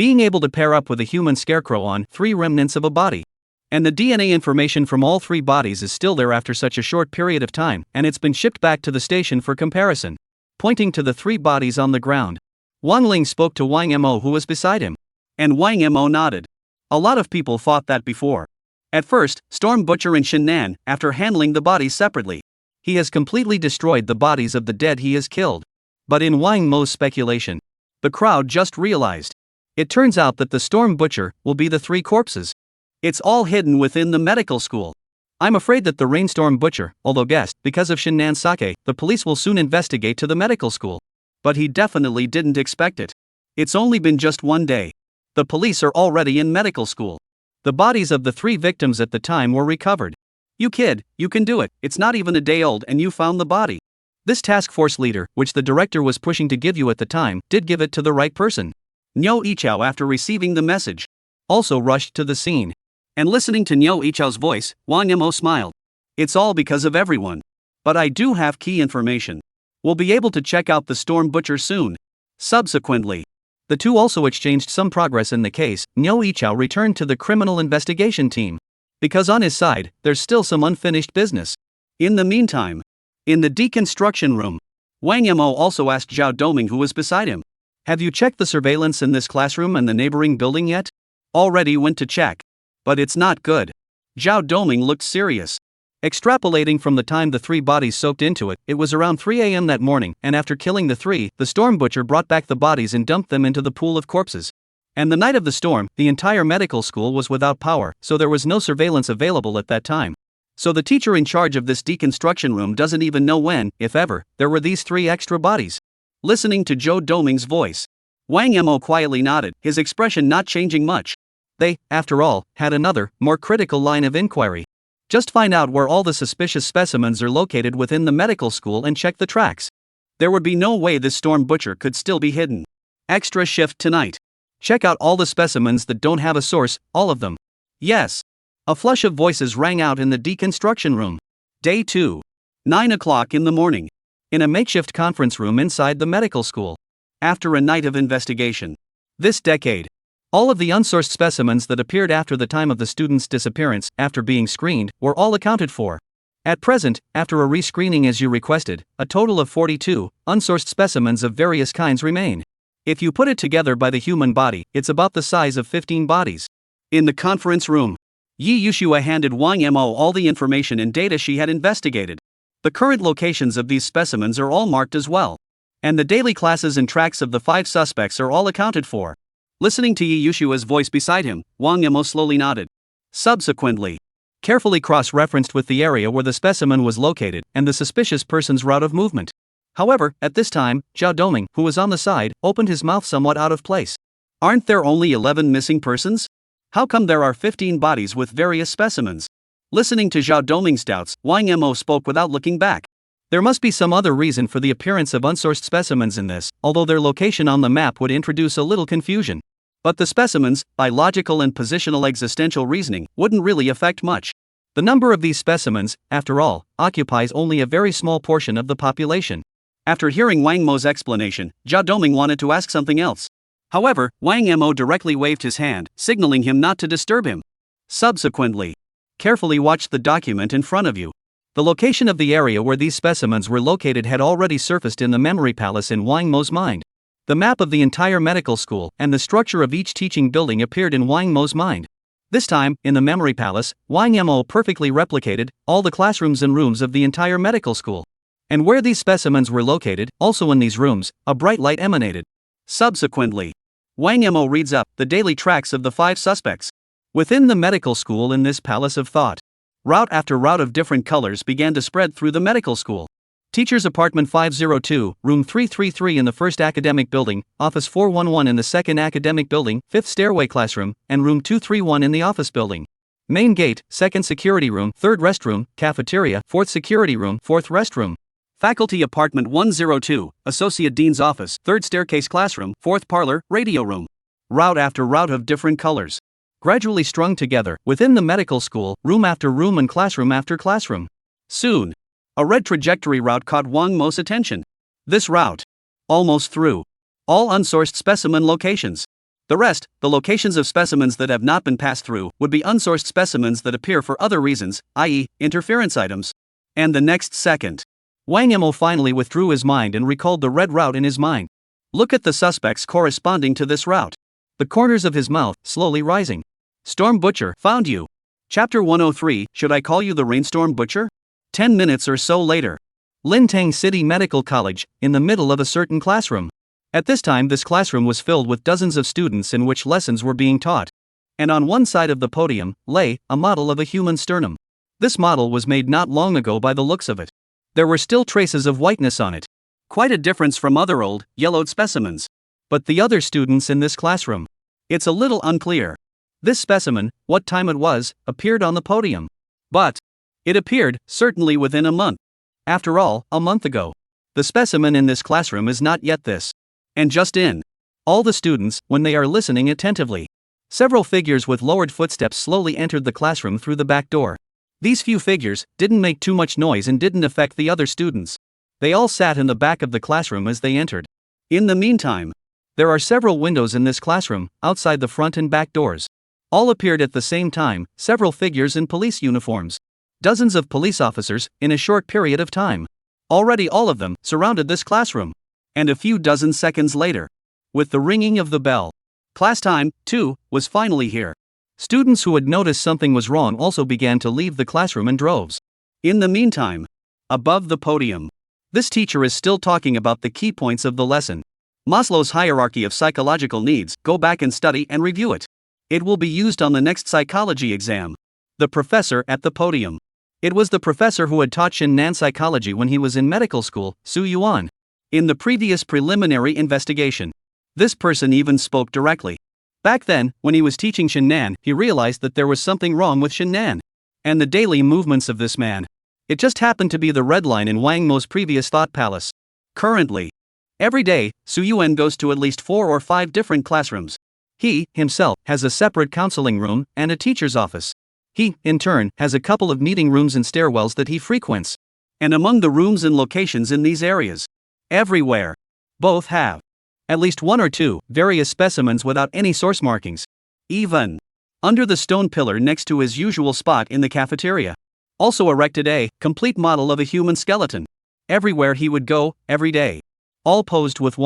being able to pair up with a human scarecrow on 3 remnants of a body. And the DNA information from all 3 bodies is still there after such a short period of time, and it's been shipped back to the station for comparison. Pointing to the 3 bodies on the ground, Wang Ling spoke to Wang Mo, who was beside him. And Wang Mo nodded. A lot of people thought that before. At first, Storm Butcher and Shin Nan, after handling the bodies separately, he has completely destroyed the bodies of the dead he has killed. But in Wang Mo's speculation, the crowd just realized. It turns out that the Storm Butcher will be the 3 corpses. It's all hidden within the medical school. I'm afraid that the Rainstorm Butcher, although guessed, because of Shin Nan's sake, the police will soon investigate to the medical school. But he definitely didn't expect it. It's only been just 1 day. The police are already in medical school. The bodies of the 3 victims at the time were recovered. You kid, you can do it, it's not even a day old and you found the body. This task force leader, which the director was pushing to give you at the time, did give it to the right person. Niu Yichao, after receiving the message, also rushed to the scene. And listening to Niu Yichao's voice, Wang Mo smiled. It's all because of everyone. But I do have key information. We'll be able to check out the Storm Butcher soon. Subsequently, the two also exchanged some progress in the case. Niu Yichao returned to the criminal investigation team. Because on his side, there's still some unfinished business. In the meantime, in the deconstruction room, Wang Mo also asked Zhao Doming, who was beside him. Have you checked the surveillance in this classroom and the neighboring building yet? Already went to check. But it's not good. Zhao Doming looked serious. Extrapolating from the time the 3 bodies soaked into it, it was around 3 a.m. that morning, and after killing the 3, the Storm Butcher brought back the bodies and dumped them into the pool of corpses. And the night of the storm, the entire medical school was without power, so there was no surveillance available at that time. So the teacher in charge of this deconstruction room doesn't even know when, if ever, there were these 3 extra bodies. Listening to Zhao Doming's voice, Wang Mo quietly nodded, his expression not changing much. They, after all, had another, more critical line of inquiry. Just find out where all the suspicious specimens are located within the medical school and check the tracks. There would be no way this Storm Butcher could still be hidden. Extra shift tonight. Check out all the specimens that don't have a source, all of them. Yes. A flush of voices rang out in the deconstruction room. Day 2. 9 o'clock in the morning. In a makeshift conference room inside the medical school. After a night of investigation. This decade, all of the unsourced specimens that appeared after the time of the student's disappearance, after being screened, were all accounted for. At present, after a rescreening as you requested, a total of 42 unsourced specimens of various kinds remain. If you put it together by the human body, it's about the size of 15 bodies. In the conference room, Yi Yushua handed Wang Mo all the information and data she had investigated. The current locations of these specimens are all marked as well. And the daily classes and tracks of the 5 suspects are all accounted for. Listening to Yi Yushua's voice beside him, Wang Mo slowly nodded. Subsequently, carefully cross-referenced with the area where the specimen was located and the suspicious person's route of movement. However, at this time, Zhao Doming, who was on the side, opened his mouth somewhat out of place. Aren't there only 11 missing persons? How come there are 15 bodies with various specimens? Listening to Zhao Doming's doubts, Wang Mo spoke without looking back. There must be some other reason for the appearance of unsourced specimens in this, although their location on the map would introduce a little confusion. But the specimens, by logical and positional existential reasoning, wouldn't really affect much. The number of these specimens, after all, occupies only a very small portion of the population. After hearing Wang Mo's explanation, Zhao Doming wanted to ask something else. However, Wang Mo directly waved his hand, signaling him not to disturb him. Subsequently, carefully watch the document in front of you. The location of the area where these specimens were located had already surfaced in the memory palace in Wang Mo's mind. The map of the entire medical school and the structure of each teaching building appeared in Wang Mo's mind. This time, in the memory palace, Wang Mo perfectly replicated all the classrooms and rooms of the entire medical school. And where these specimens were located, also in these rooms, a bright light emanated. Subsequently, Wang Mo reads up the daily tracks of the 5 suspects. Within the medical school in this palace of thought, route after route of different colors began to spread through the medical school. Teacher's Apartment 502, Room 333 in the first academic building, Office 411 in the second academic building, 5th stairway classroom, and Room 231 in the office building. Main gate, 2nd security room, 3rd restroom, cafeteria, 4th security room, 4th restroom. Faculty Apartment 102, Associate Dean's office, 3rd staircase classroom, 4th parlor, radio room. Route after route of different colors. Gradually strung together, within the medical school, room after room and classroom after classroom. Soon, a red trajectory route caught Wang Mo's attention. This route, almost through all unsourced specimen locations. The rest, the locations of specimens that have not been passed through, would be unsourced specimens that appear for other reasons, i.e., interference items. And the next second, Wang Mo finally withdrew his mind and recalled the red route in his mind. Look at the suspects corresponding to this route. The corners of his mouth slowly rising. Storm Butcher found you. Chapter 103. Should I call you the Rainstorm Butcher? 10 minutes or so later. Lintang City Medical College, in the middle of a certain classroom. At this time, this classroom was filled with dozens of students in which lessons were being taught. And on one side of the podium lay a model of a human sternum. This model was made not long ago by the looks of it. There were still traces of whiteness on it. Quite a difference from other old, yellowed specimens. But the other students in this classroom, it's a little unclear. This specimen, what time it was, appeared on the podium. But it appeared, certainly within a month. After all, a month ago. The specimen in this classroom is not yet this. And just in. All the students, when they are listening attentively. Several figures with lowered footsteps slowly entered the classroom through the back door. These few figures didn't make too much noise and didn't affect the other students. They all sat in the back of the classroom as they entered. In the meantime, there are several windows in this classroom, outside the front and back doors. All appeared at the same time, several figures in police uniforms. Dozens of police officers, in a short period of time. Already all of them surrounded this classroom. And a few dozen seconds later, with the ringing of the bell, class time, too, was finally here. Students who had noticed something was wrong also began to leave the classroom in droves. In the meantime, above the podium, this teacher is still talking about the key points of the lesson. Maslow's hierarchy of psychological needs. Go back and study and review it. It will be used on the next psychology exam. The professor at the podium. It was the professor who had taught Shin Nan psychology when he was in medical school, Su Yuan. In the previous preliminary investigation, this person even spoke directly. Back then, when he was teaching Shin Nan, he realized that there was something wrong with Shin Nan and the daily movements of this man. It just happened to be the red line in Wang Mo's previous thought palace. Currently, every day, Su Yuan goes to at least 4 or 5 different classrooms. He, himself, has a separate counseling room and a teacher's office. He, in turn, has a couple of meeting rooms and stairwells that he frequents. And among the rooms and locations in these areas, everywhere, both have at least 1 or 2 various specimens without any source markings. Even under the stone pillar next to his usual spot in the cafeteria. Also erected a complete model of a human skeleton. Everywhere he would go, every day. All posed with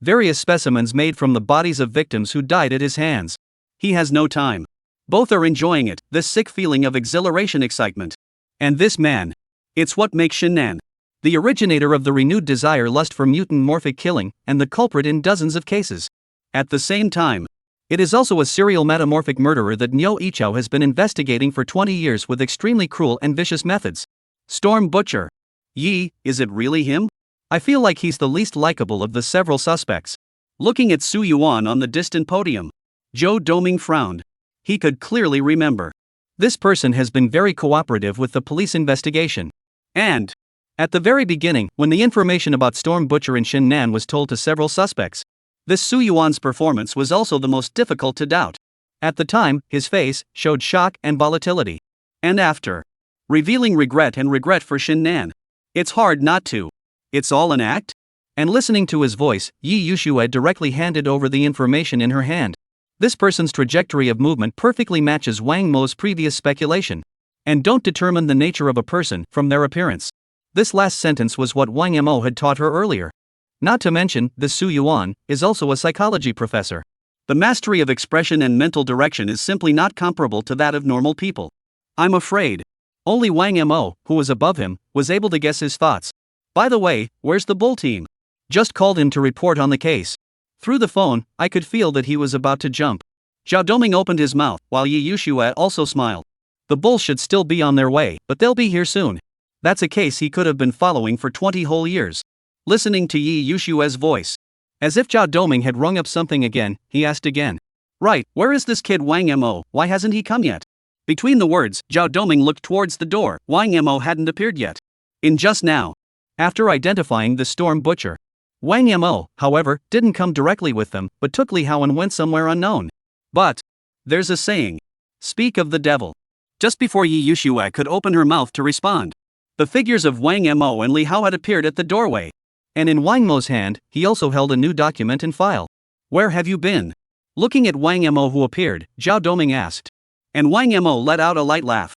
various specimens made from the bodies of victims who died at his hands. He has no time. Both are enjoying it, this sick feeling of exhilaration excitement. And this man. It's what makes Shin Nan the originator of the renewed desire lust for mutant morphic killing, and the culprit in dozens of cases. At the same time, it is also a serial metamorphic murderer that Nyo Ichao has been investigating for 20 years with extremely cruel and vicious methods. Storm Butcher. Yi, is it really him? I feel like he's the least likable of the several suspects. Looking at Su Yuan on the distant podium, Zhou Doming frowned. He could clearly remember. This person has been very cooperative with the police investigation. And at the very beginning, when the information about Storm Butcher and Shin Nan was told to several suspects, this Su Yuan's performance was also the most difficult to doubt. At the time, his face showed shock and volatility. And after revealing regret for Shin Nan, it's hard not to. It's all an act? And listening to his voice, Yi Yushue directly handed over the information in her hand. This person's trajectory of movement perfectly matches Wang Mo's previous speculation. And don't determine the nature of a person from their appearance. This last sentence was what Wang Mo had taught her earlier. Not to mention, this Su Yuan is also a psychology professor. The mastery of expression and mental direction is simply not comparable to that of normal people. I'm afraid only Wang Mo, who was above him, was able to guess his thoughts. By the way, where's the bull team? Just called him to report on the case. Through the phone, I could feel that he was about to jump. Zhao Doming opened his mouth, while Yi Yushue also smiled. The bulls should still be on their way, but they'll be here soon. That's a case he could have been following for 20 whole years. Listening to Yi Yushue's voice, as if Zhao Doming had rung up something again, he asked again. Right, where is this kid Wang Mo, why hasn't he come yet? Between the words, Zhao Doming looked towards the door. Wang Mo hadn't appeared yet. In just now. After identifying the Storm Butcher. Wang Mo, however, didn't come directly with them, but took Li Hao and went somewhere unknown. But there's a saying. Speak of the devil. Just before Yi Yushue could open her mouth to respond, the figures of Wang Mo and Li Hao had appeared at the doorway. And in Wang Mo's hand, he also held a new document and file. Where have you been? Looking at Wang Mo who appeared, Zhao Doming asked. And Wang Mo let out a light laugh.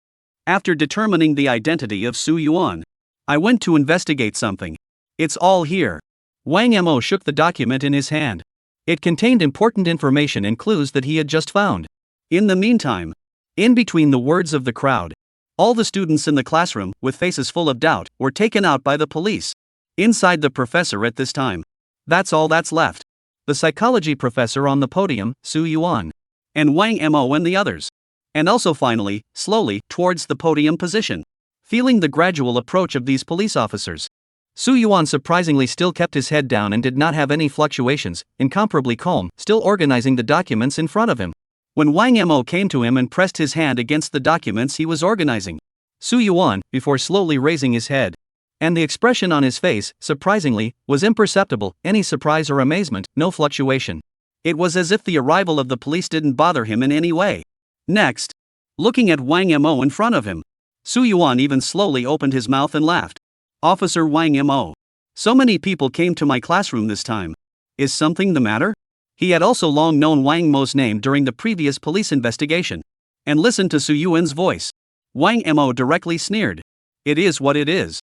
After determining the identity of Su Yuan, I went to investigate something. It's all here. Wang Mo shook the document in his hand. It contained important information and clues that he had just found. In the meantime, in between the words of the crowd, all the students in the classroom, with faces full of doubt, were taken out by the police. Inside the professor at this time. That's all that's left. The psychology professor on the podium, Su Yuan. And Wang Mo and the others. And also finally, slowly, towards the podium position. Feeling the gradual approach of these police officers. Su Yuan surprisingly still kept his head down and did not have any fluctuations, incomparably calm, still organizing the documents in front of him. When Wang Mo came to him and pressed his hand against the documents he was organizing, Su Yuan, before slowly raising his head, and the expression on his face, surprisingly, was imperceptible, any surprise or amazement, no fluctuation. It was as if the arrival of the police didn't bother him in any way. Next, looking at Wang Mo in front of him, Su Yuan even slowly opened his mouth and laughed. Officer Wang Mo. So many people came to my classroom this time. Is something the matter? He had also long known Wang Mo's name during the previous police investigation. And listened to Su Yuan's voice. Wang Mo directly sneered. It is what it is.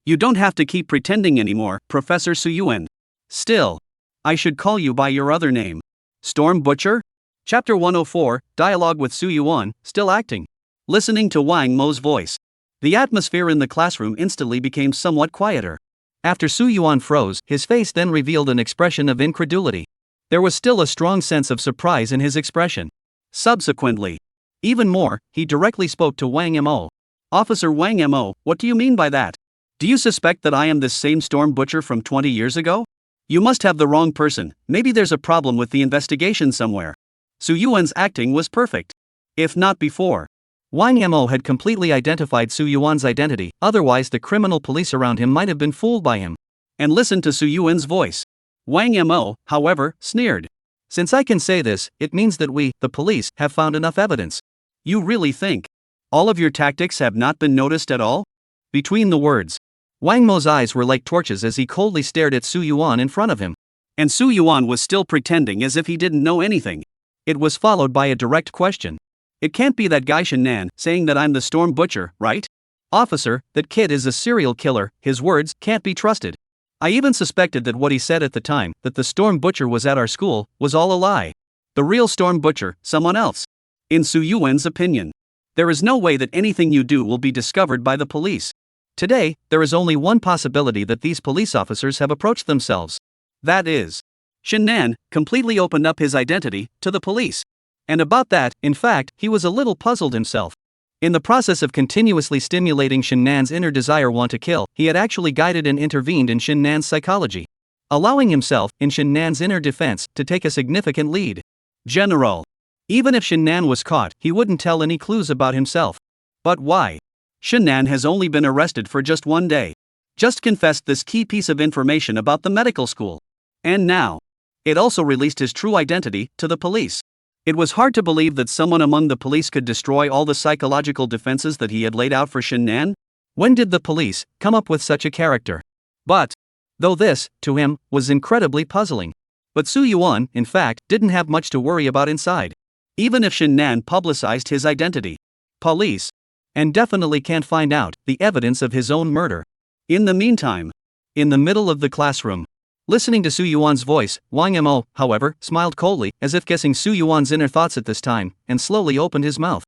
You don't have to keep pretending anymore, Professor Su Yuan. Still, I should call you by your other name. Storm Butcher? Chapter 104, Dialogue with Su Yuan, still acting. Listening to Wang Mo's voice. The atmosphere in the classroom instantly became somewhat quieter. After Su Yuan froze, his face then revealed an expression of incredulity. There was still a strong sense of surprise in his expression. Subsequently, even more, he directly spoke to Wang Mo. Officer Wang Mo, what do you mean by that? Do you suspect that I am this same Storm Butcher from 20 years ago? You must have the wrong person, maybe there's a problem with the investigation somewhere. Su Yuan's acting was perfect. If not before. Wang Mo had completely identified Su Yuan's identity, otherwise the criminal police around him might have been fooled by him. And listened to Su Yuan's voice. Wang Mo, however, sneered. Since I can say this, it means that we, the police, have found enough evidence. You really think all of your tactics have not been noticed at all? Between the words, Wang Mo's eyes were like torches as he coldly stared at Su Yuan in front of him. And Su Yuan was still pretending as if he didn't know anything. It was followed by a direct question. It can't be that guy Shannan saying that I'm the Storm Butcher, right? Officer, that kid is a serial killer, his words can't be trusted. I even suspected that what he said at the time, that the Storm Butcher was at our school, was all a lie. The real Storm Butcher, someone else. In Su Yuan's opinion, there is no way that anything you do will be discovered by the police. Today, there is only one possibility that these police officers have approached themselves. That is, Shannan completely opened up his identity to the police. And about that, in fact, he was a little puzzled himself. In the process of continuously stimulating Shannan's inner desire want to kill, he had actually guided and intervened in Shannan's psychology, allowing himself, in Shannan's inner defense, to take a significant lead. General. Even if Shannan was caught, he wouldn't tell any clues about himself. But why? Shannan has only been arrested for just one day. Just confessed this key piece of information about the medical school. And now, it also released his true identity to the police. It was hard to believe that someone among the police could destroy all the psychological defenses that he had laid out for Shannan. When did the police come up with such a character? But, though this, to him, was incredibly puzzling. But Su Yuan, in fact, didn't have much to worry about inside. Even if Shannan publicized his identity, police, and definitely can't find out the evidence of his own murder. In the meantime, in the middle of the classroom, listening to Su Yuan's voice, Wang Mo, however, smiled coldly, as if guessing Su Yuan's inner thoughts at this time, and slowly opened his mouth.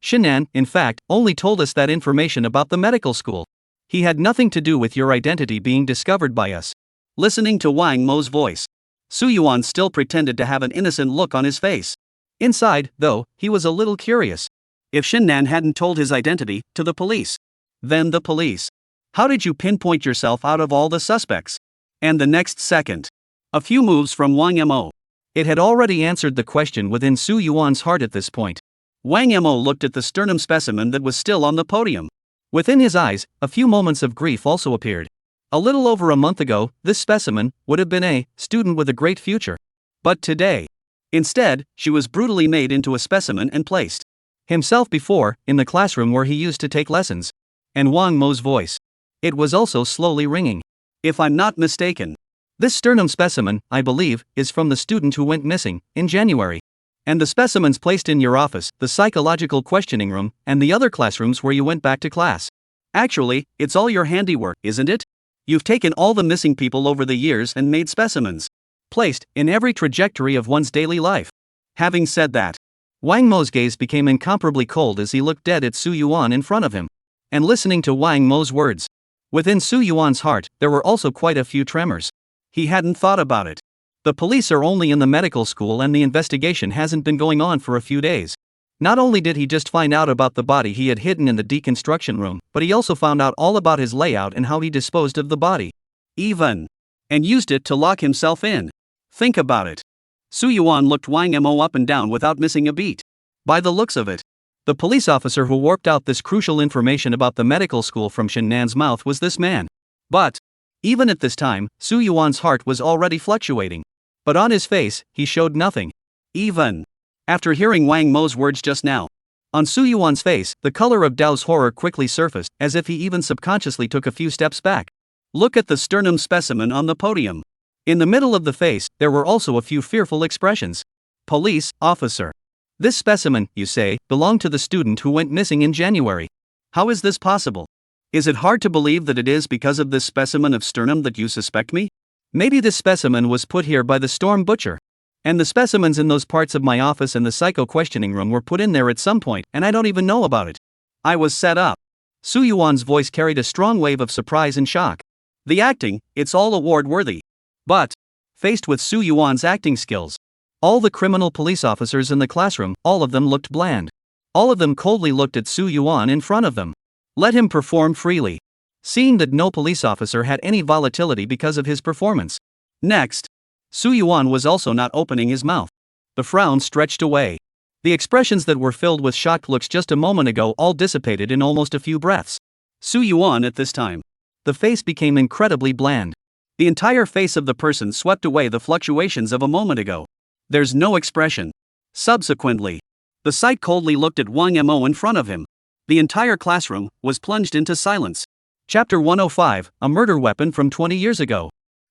Shannan, in fact, only told us that information about the medical school. He had nothing to do with your identity being discovered by us. Listening to Wang Mo's voice, Su Yuan still pretended to have an innocent look on his face. Inside, though, he was a little curious. If Shannan hadn't told his identity to the police, then the police. How did you pinpoint yourself out of all the suspects? And the next second, a few moves from Wang Mo. It had already answered the question within Su Yuan's heart at this point. Wang Mo looked at the sternum specimen that was still on the podium. Within his eyes, a few moments of grief also appeared. A little over a month ago, this specimen would have been a student with a great future. But today, instead, she was brutally made into a specimen and placed himself before, in the classroom where he used to take lessons. And Wang Mo's voice. It was also slowly ringing. If I'm not mistaken, this sternum specimen, I believe, is from the student who went missing in January. And the specimens placed in your office, the psychological questioning room, and the other classrooms where you went back to class. Actually, it's all your handiwork, isn't it? You've taken all the missing people over the years and made specimens. Placed in every trajectory of one's daily life. Having said that, Wang Mo's gaze became incomparably cold as he looked dead at Su Yuan in front of him. And listening to Wang Mo's words. Within Su Yuan's heart, there were also quite a few tremors. He hadn't thought about it. The police are only in the medical school and the investigation hasn't been going on for a few days. Not only did he just find out about the body he had hidden in the deconstruction room, but he also found out all about his layout and how he disposed of the body. And used it to lock himself in. Think about it. Su Yuan looked Wang Mo up and down without missing a beat. By the looks of it, the police officer who warped out this crucial information about the medical school from Shinnan's mouth was this man. But, even at this time, Su Yuan's heart was already fluctuating. But on his face, he showed nothing. Even after hearing Wang Mo's words just now. On Su Yuan's face, the color of Dao's horror quickly surfaced, as if he even subconsciously took a few steps back. Look at the sternum specimen on the podium. In the middle of the face, there were also a few fearful expressions. Police officer. This specimen, you say, belonged to the student who went missing in January. How is this possible? Is it hard to believe that it is because of this specimen of sternum that you suspect me? Maybe this specimen was put here by the storm butcher. And the specimens in those parts of my office and the psycho questioning room were put in there at some point, and I don't even know about it. I was set up. Su Yuan's voice carried a strong wave of surprise and shock. The acting, it's all award-worthy. But, faced with Su Yuan's acting skills, all the criminal police officers in the classroom, all of them looked bland. All of them coldly looked at Su Yuan in front of them. Let him perform freely. Seeing that no police officer had any volatility because of his performance. Next, Su Yuan was also not opening his mouth. The frown stretched away. The expressions that were filled with shocked looks just a moment ago all dissipated in almost a few breaths. Su Yuan at this time. The face became incredibly bland. The entire face of the person swept away the fluctuations of a moment ago. There's no expression. Subsequently, the sight coldly looked at Wang Mo in front of him. The entire classroom was plunged into silence. Chapter 105, a murder weapon from 20 years ago.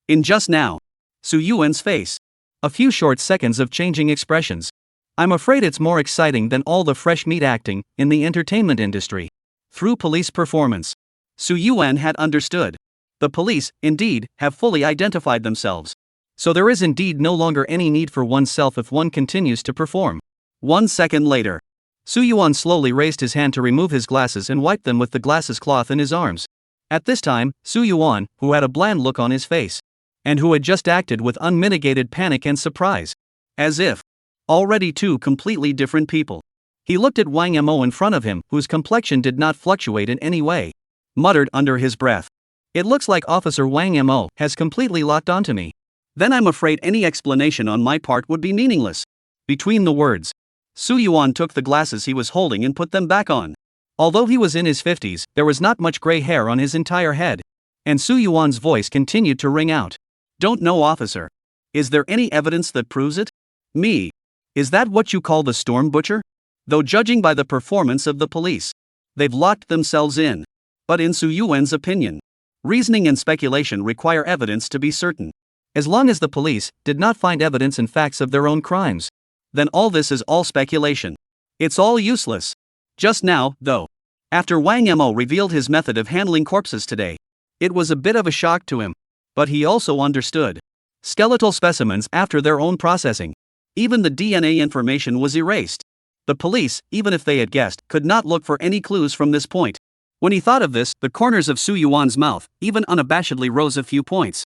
In just now, Su Yuan's face. A few short seconds of changing expressions. I'm afraid it's more exciting than all the fresh meat acting in the entertainment industry. Through police performance, Su Yuan had understood. The police, indeed, have fully identified themselves. So there is indeed no longer any need for oneself if one continues to perform. 1 second later, Su Yuan slowly raised his hand to remove his glasses and wiped them with the glasses cloth in his arms. At this time, Su Yuan, who had a bland look on his face, and who had just acted with unmitigated panic and surprise, as if already two completely different people. He looked at Wang Mo in front of him, whose complexion did not fluctuate in any way. Muttered under his breath. It looks like Officer Wang Mo has completely locked onto me. Then I'm afraid any explanation on my part would be meaningless. Between the words, Su Yuan took the glasses he was holding and put them back on. Although he was in his 50s, there was not much gray hair on his entire head. And Su Yuan's voice continued to ring out. Don't know, officer. Is there any evidence that proves it? Me. Is that what you call the storm butcher? Though judging by the performance of the police, they've locked themselves in. But in Su Yuan's opinion, reasoning and speculation require evidence to be certain. As long as the police did not find evidence and facts of their own crimes, then all this is all speculation. It's all useless. Just now, though, after Wang Mo revealed his method of handling corpses today, it was a bit of a shock to him. But he also understood. Skeletal specimens after their own processing. Even the DNA information was erased. The police, even if they had guessed, could not look for any clues from this point. When he thought of this, the corners of Su Yuan's mouth even unabashedly rose a few points.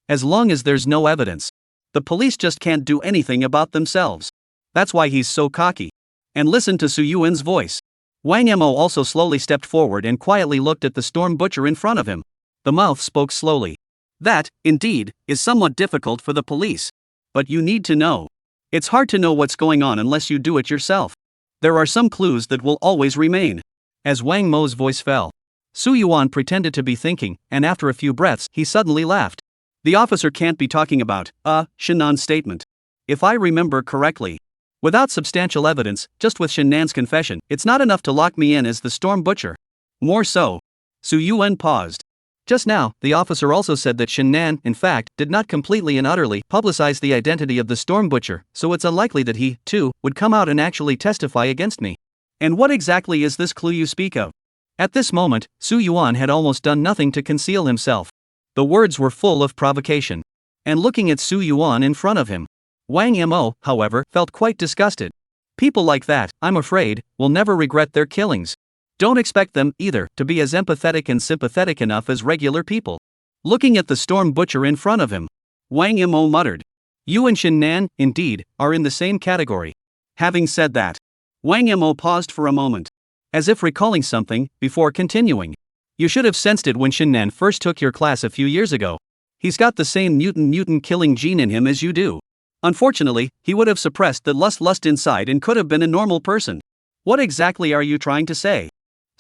As long as there's no evidence, the police just can't do anything about themselves. That's why he's so cocky. And listen to Su Yuan's voice. Wang Mo also slowly stepped forward and quietly looked at the storm butcher in front of him. The mouth spoke slowly. That, indeed, is somewhat difficult for the police. But you need to know. It's hard to know what's going on unless you do it yourself. There are some clues that will always remain. As Wang Mo's voice fell, Su Yuan pretended to be thinking, and after a few breaths, he suddenly laughed. The officer can't be talking about Shinnan's statement. If I remember correctly. Without substantial evidence, just with Shinnan's confession, it's not enough to lock me in as the storm butcher. More so. Su Yuan paused. Just now, the officer also said that Shinnan, in fact, did not completely and utterly publicize the identity of the Storm Butcher, so it's unlikely that he, too, would come out and actually testify against me. And what exactly is this clue you speak of? At this moment, Su Yuan had almost done nothing to conceal himself. The words were full of provocation. And looking at Su Yuan in front of him, Wang Mo, however, felt quite disgusted. People like that, I'm afraid, will never regret their killings. Don't expect them, either, to be as empathetic and sympathetic enough as regular people. Looking at the Storm Butcher in front of him, Wang Mo muttered, "You and Shinnan, indeed, are in the same category." Having said that, Wang Mo paused for a moment, as if recalling something, before continuing. "You should have sensed it when Shinnan first took your class a few years ago. He's got the same mutant killing gene in him as you do. Unfortunately, he would have suppressed the lust inside and could have been a normal person. What exactly are you trying to say?"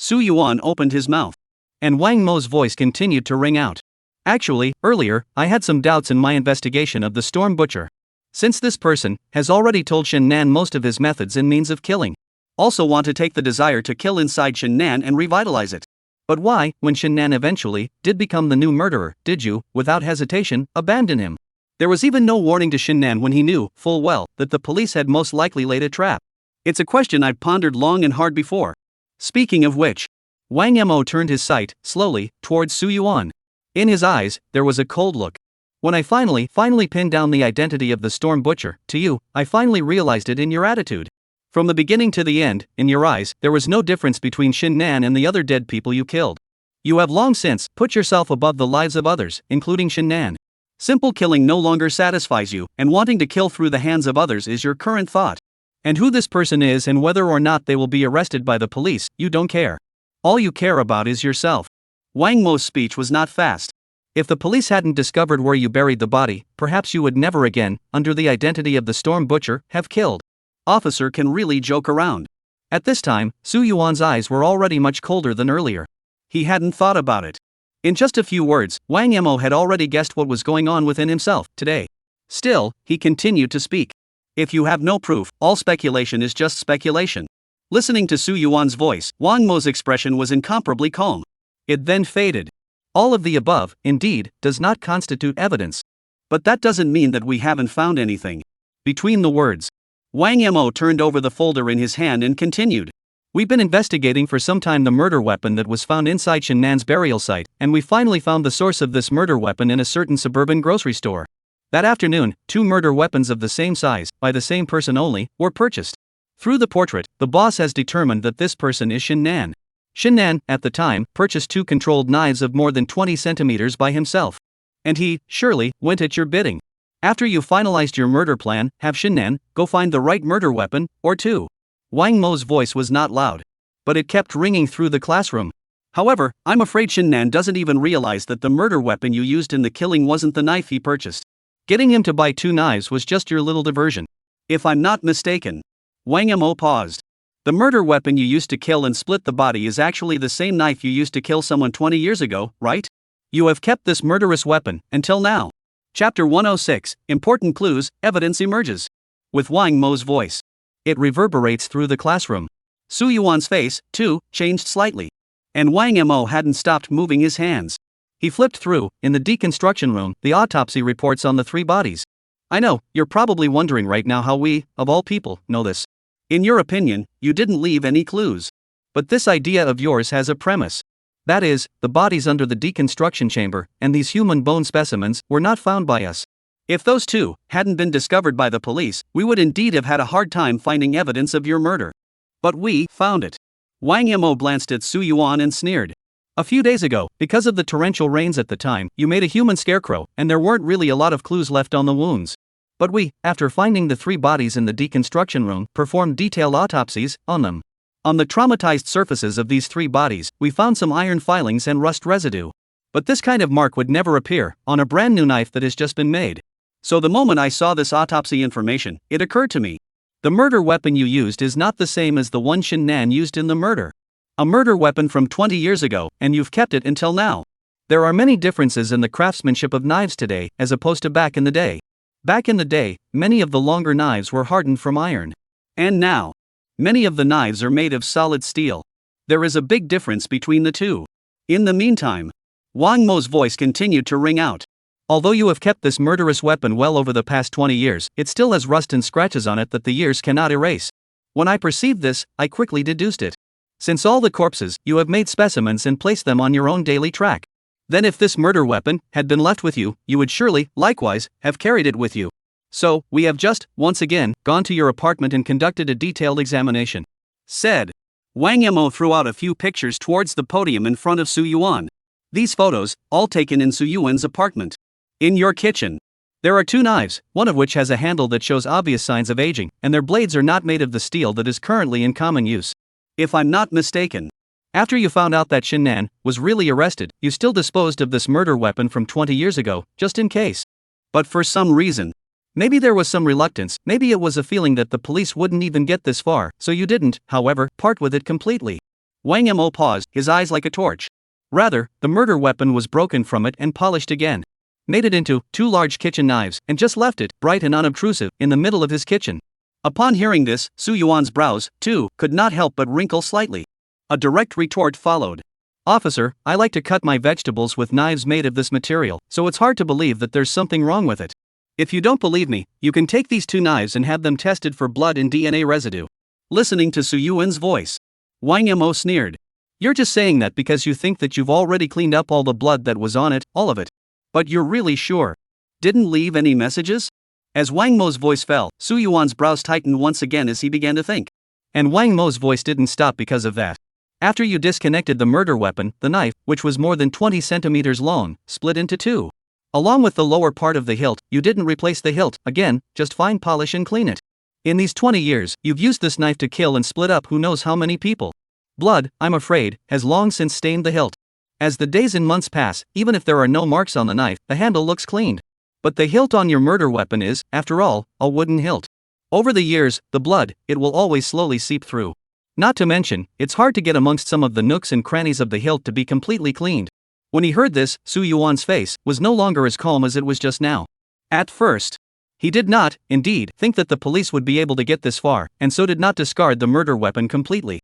Su Yuan opened his mouth, and Wang Mo's voice continued to ring out. "Actually, earlier, I had some doubts in my investigation of the Storm Butcher. Since this person has already told Shinnan most of his methods and means of killing, also want to take the desire to kill inside Shinnan and revitalize it. But why, when Shinnan eventually did become the new murderer, did you, without hesitation, abandon him? There was even no warning to Shinnan when he knew, full well, that the police had most likely laid a trap. It's a question I've pondered long and hard before. Speaking of which," Wang Mo turned his sight, slowly, towards Su Yuan. In his eyes, there was a cold look. "When I finally pinned down the identity of the Storm Butcher, to you, I finally realized it in your attitude. From the beginning to the end, in your eyes, there was no difference between Shinnan and the other dead people you killed. You have long since put yourself above the lives of others, including Shinnan. Simple killing no longer satisfies you, and wanting to kill through the hands of others is your current thought. And who this person is and whether or not they will be arrested by the police, you don't care. All you care about is yourself." Wang Mo's speech was not fast. "If the police hadn't discovered where you buried the body, perhaps you would never again, under the identity of the Storm Butcher, have killed." Officer can really joke around. At this time, Su Yuan's eyes were already much colder than earlier. He hadn't thought about it. In just a few words, Wang Mo had already guessed what was going on within himself today. Still, he continued to speak. "If you have no proof, all speculation is just speculation." Listening to Su Yuan's voice, Wang Mo's expression was incomparably calm. It then faded. "All of the above, indeed, does not constitute evidence. But that doesn't mean that we haven't found anything." Between the words, Wang Mo turned over the folder in his hand and continued. "We've been investigating for some time the murder weapon that was found inside Shinnan's burial site, and we finally found the source of this murder weapon in a certain suburban grocery store. That afternoon, 2 murder weapons of the same size, by the same person only, were purchased. Through the portrait, the boss has determined that this person is Shinnan. Shinnan, at the time, purchased 2 controlled knives of more than 20 centimeters by himself. And he, surely, went at your bidding. After you finalized your murder plan, have Shinnan go find the right murder weapon, or 2. Wang Mo's voice was not loud, but it kept ringing through the classroom. "However, I'm afraid Shinnan doesn't even realize that the murder weapon you used in the killing wasn't the knife he purchased. Getting him to buy 2 knives was just your little diversion. If I'm not mistaken." Wang Mo paused. "The murder weapon you used to kill and split the body is actually the same knife you used to kill someone 20 years ago, right? You have kept this murderous weapon until now." Chapter 106, Important Clues, Evidence Emerges. With Wang Mo's voice, it reverberates through the classroom. Su Yuan's face, too, changed slightly. And Wang Mo hadn't stopped moving his hands. He flipped through, in the deconstruction room, the autopsy reports on the 3 bodies. "I know, you're probably wondering right now how we, of all people, know this. In your opinion, you didn't leave any clues. But this idea of yours has a premise. That is, the bodies under the deconstruction chamber, and these human bone specimens, were not found by us. If those 2 hadn't been discovered by the police, we would indeed have had a hard time finding evidence of your murder. But we found it." Wang Mo glanced at Su Yuan and sneered. "A few days ago, because of the torrential rains at the time, you made a human scarecrow, and there weren't really a lot of clues left on the wounds. But we, after finding the 3 bodies in the deconstruction room, performed detailed autopsies on them. On the traumatized surfaces of these 3 bodies, we found some iron filings and rust residue. But this kind of mark would never appear on a brand new knife that has just been made. So the moment I saw this autopsy information, it occurred to me. The murder weapon you used is not the same as the one Shinnan used in the murder. A murder weapon from 20 years ago, and you've kept it until now. There are many differences in the craftsmanship of knives today, as opposed to back in the day. Back in the day, many of the longer knives were hardened from iron. And now, many of the knives are made of solid steel. There is a big difference between the 2. In the meantime," Wang Mo's voice continued to ring out. Although you have kept this murderous weapon well over the past 20 years, it still has rust and scratches on it that the years cannot erase. When I perceived this, I quickly deduced it. Since all the corpses, you have made specimens and placed them on your own daily track. Then if this murder weapon had been left with you, you would surely, likewise, have carried it with you. So, we have just, once again, gone to your apartment and conducted a detailed examination. Said. Wang Mo threw out a few pictures towards the podium in front of Su Yuan. These photos, all taken in Su Yuan's apartment. In your kitchen. There are 2 knives, one of which has a handle that shows obvious signs of aging, and their blades are not made of the steel that is currently in common use. If I'm not mistaken. After you found out that Shinnan was really arrested, you still disposed of this murder weapon from 20 years ago, just in case. But for some reason. Maybe there was some reluctance, maybe it was a feeling that the police wouldn't even get this far, so you didn't, however, part with it completely. Wang Mo paused, his eyes like a torch. Rather, the murder weapon was broken from it and polished again. Made it into 2 large kitchen knives, and just left it, bright and unobtrusive, in the middle of his kitchen. Upon hearing this, Su Yuan's brows, too, could not help but wrinkle slightly. A direct retort followed. Officer, I like to cut my vegetables with knives made of this material, so it's hard to believe that there's something wrong with it. If you don't believe me, you can take these 2 knives and have them tested for blood and DNA residue. Listening to Su Yuan's voice, Wang Mo sneered. You're just saying that because you think that you've already cleaned up all the blood that was on it, all of it. But you're really sure? Didn't leave any messages? As Wang Mo's voice fell, Su Yuan's brows tightened once again as he began to think. And Wang Mo's voice didn't stop because of that. After you disconnected the murder weapon, the knife, which was more than 20 centimeters long, split into 2. Along with the lower part of the hilt, you didn't replace the hilt, again, just fine polish and clean it. In these 20 years, you've used this knife to kill and split up who knows how many people. Blood, I'm afraid, has long since stained the hilt. As the days and months pass, even if there are no marks on the knife, the handle looks cleaned. But the hilt on your murder weapon is, after all, a wooden hilt. Over the years, the blood, it will always slowly seep through. Not to mention, it's hard to get amongst some of the nooks and crannies of the hilt to be completely cleaned. When he heard this, Su Yuan's face was no longer as calm as it was just now. At first, he did not, indeed, think that the police would be able to get this far, and so did not discard the murder weapon completely.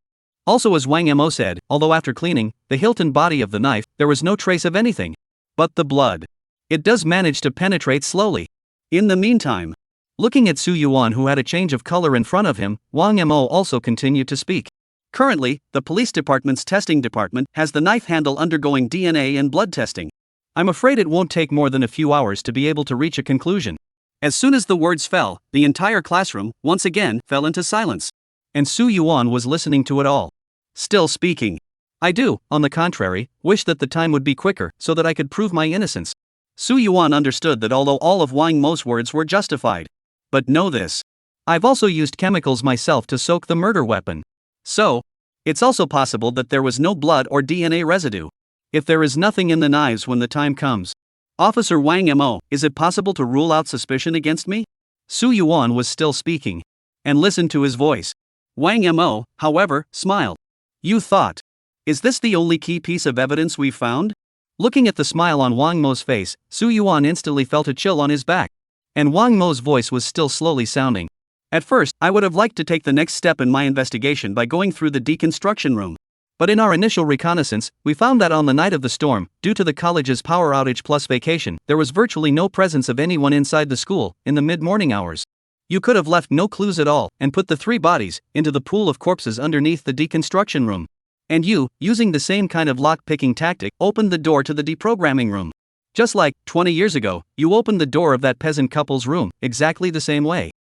Also, as Wang Mo said, although after cleaning the hilt and body of the knife, there was no trace of anything. But the blood. It does manage to penetrate slowly. In the meantime, looking at Su Yuan, who had a change of color in front of him, Wang Mo also continued to speak. Currently, the police department's testing department has the knife handle undergoing DNA and blood testing. I'm afraid it won't take more than a few hours to be able to reach a conclusion. As soon as the words fell, the entire classroom, once again, fell into silence. And Su Yuan was listening to it all. Still speaking. I do, on the contrary, wish that the time would be quicker, so that I could prove my innocence. Su Yuan understood that although all of Wang Mo's words were justified. But know this. I've also used chemicals myself to soak the murder weapon. So, it's also possible that there was no blood or DNA residue. If there is nothing in the knives when the time comes. Officer Wang Mo, is it possible to rule out suspicion against me? Su Yuan was still speaking. And listened to his voice. Wang Mo, however, smiled. You thought. Is this the only key piece of evidence we've found? Looking at the smile on Wang Mo's face, Su Yuan instantly felt a chill on his back. And Wang Mo's voice was still slowly sounding. At first, I would have liked to take the next step in my investigation by going through the deconstruction room. But in our initial reconnaissance, we found that on the night of the storm, due to the college's power outage plus vacation, there was virtually no presence of anyone inside the school in the mid-morning hours. You could have left no clues at all and put the 3 bodies into the pool of corpses underneath the deconstruction room. And you, using the same kind of lock-picking tactic, opened the door to the deprogramming room. Just like, 20 years ago, you opened the door of that peasant couple's room, exactly the same way.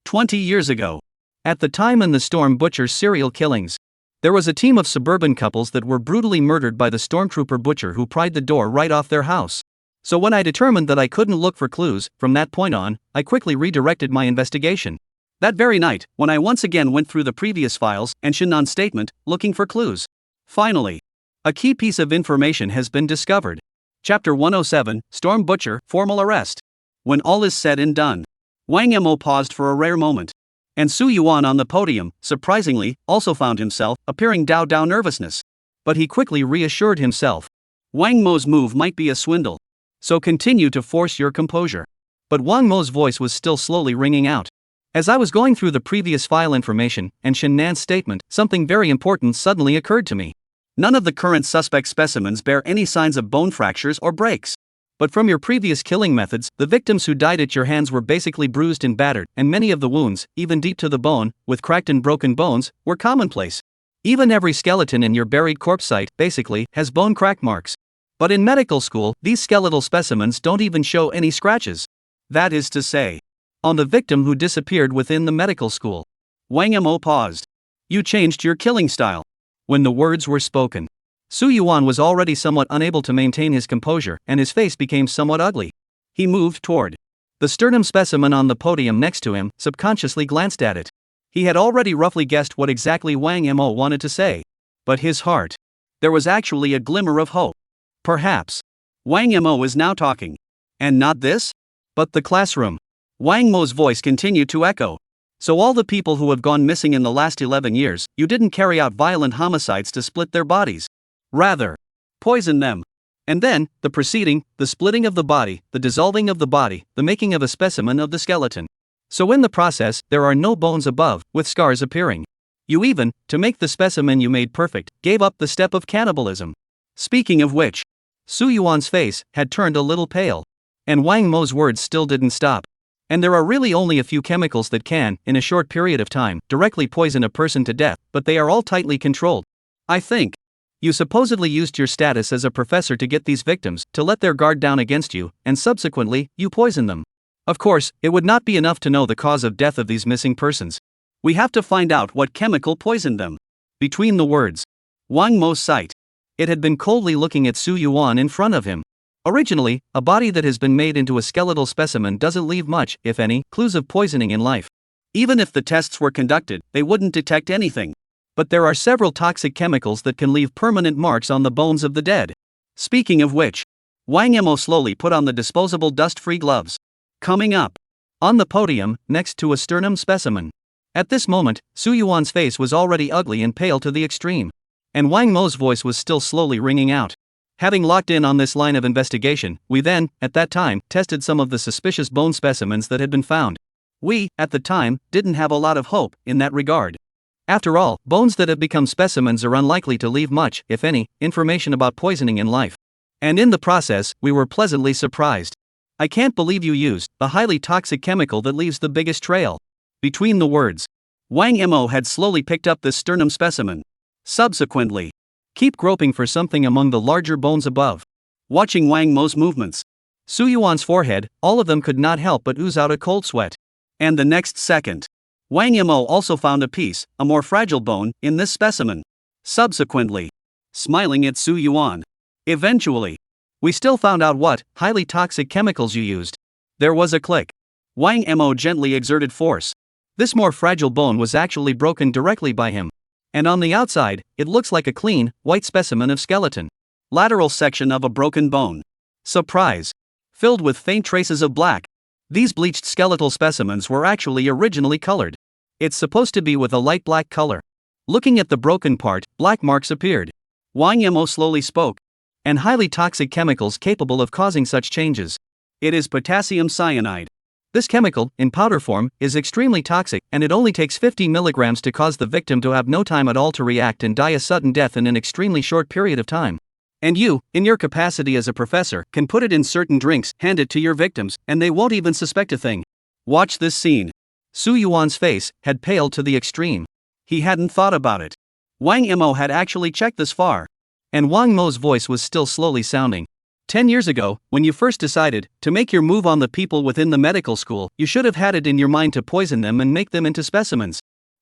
20 years ago. At the time in the Storm Butcher's serial killings, there was a team of suburban couples that were brutally murdered by the stormtrooper butcher who pried the door right off their house. So when I determined that I couldn't look for clues, from that point on, I quickly redirected my investigation. That very night, when I once again went through the previous files and Shinnan's statement, looking for clues. Finally, a key piece of information has been discovered. Chapter 107, Storm Butcher, Formal Arrest. When all is said and done. Wang Mo paused for a rare moment. And Su Yuan on the podium, surprisingly, also found himself appearing down nervousness. But he quickly reassured himself. Wang Mo's move might be a swindle. So continue to force your composure. But Wang Mo's voice was still slowly ringing out. As I was going through the previous file information and Shinnan's statement, something very important suddenly occurred to me. None of the current suspect specimens bear any signs of bone fractures or breaks. But from your previous killing methods, the victims who died at your hands were basically bruised and battered, and many of the wounds, even deep to the bone, with cracked and broken bones, were commonplace. Even every skeleton in your buried corpse site, basically, has bone crack marks. But in medical school, these skeletal specimens don't even show any scratches. That is to say, on the victim who disappeared within the medical school. Wang Mo paused. You changed your killing style. When the words were spoken, Su Yuan was already somewhat unable to maintain his composure, and his face became somewhat ugly. He moved toward the sternum specimen on the podium next to him, subconsciously glanced at it. He had already roughly guessed what exactly Wang Mo wanted to say. But his heart, there was actually a glimmer of hope. Perhaps Wang Mo is now talking. And not this? But the classroom. Wang Mo's voice continued to echo. So all the people who have gone missing in the last 11 years, you didn't carry out violent homicides to split their bodies. Rather, poison them. And then, the proceeding, the splitting of the body, the dissolving of the body, the making of a specimen of the skeleton. So in the process, there are no bones above, with scars appearing. You even, to make the specimen you made perfect, gave up the step of cannibalism. Speaking of which, Su Yuan's face had turned a little pale. And Wang Mo's words still didn't stop. And there are really only a few chemicals that can, in a short period of time, directly poison a person to death, but they are all tightly controlled. I think you supposedly used your status as a professor to get these victims, to let their guard down against you, and subsequently, you poisoned them. Of course, it would not be enough to know the cause of death of these missing persons. We have to find out what chemical poisoned them. Between the words, Wang Mo's sight, it had been coldly looking at Su Yuan in front of him. Originally, a body that has been made into a skeletal specimen doesn't leave much, if any, clues of poisoning in life. Even if the tests were conducted, they wouldn't detect anything. But there are several toxic chemicals that can leave permanent marks on the bones of the dead. Speaking of which, Wang Mo slowly put on the disposable dust-free gloves. Coming up, on the podium, next to a sternum specimen. At this moment, Su Yuan's face was already ugly and pale to the extreme. And Wang Mo's voice was still slowly ringing out. Having locked in on this line of investigation, we then, at that time, tested some of the suspicious bone specimens that had been found. We, at the time, didn't have a lot of hope in that regard. After all, bones that have become specimens are unlikely to leave much, if any, information about poisoning in life. And in the process, we were pleasantly surprised. I can't believe you used the highly toxic chemical that leaves the biggest trail. Between the words, Wang Mo had slowly picked up this sternum specimen. Subsequently, keep groping for something among the larger bones above. Watching Wang Mo's movements, Su Yuan's forehead, all of them could not help but ooze out a cold sweat. And the next second, Wang Mo also found a piece, a more fragile bone, in this specimen. Subsequently, smiling at Su Yuan. Eventually, we still found out what highly toxic chemicals you used. There was a click. Wang Mo gently exerted force. This more fragile bone was actually broken directly by him. And on the outside, it looks like a clean, white specimen of skeleton. Lateral section of a broken bone. Surprise! Filled with faint traces of black. These bleached skeletal specimens were actually originally colored. It's supposed to be with a light black color. Looking at the broken part, black marks appeared. Wang Mo slowly spoke. And highly toxic chemicals capable of causing such changes. It is potassium cyanide. This chemical, in powder form, is extremely toxic, and it only takes 50 milligrams to cause the victim to have no time at all to react and die a sudden death in an extremely short period of time. And you, in your capacity as a professor, can put it in certain drinks, hand it to your victims, and they won't even suspect a thing. Watch this scene. Su Yuan's face had paled to the extreme. He hadn't thought about it. Wang Mo had actually checked this far. And Wang Mo's voice was still slowly sounding. 10 years ago, when you first decided to make your move on the people within the medical school, you should have had it in your mind to poison them and make them into specimens.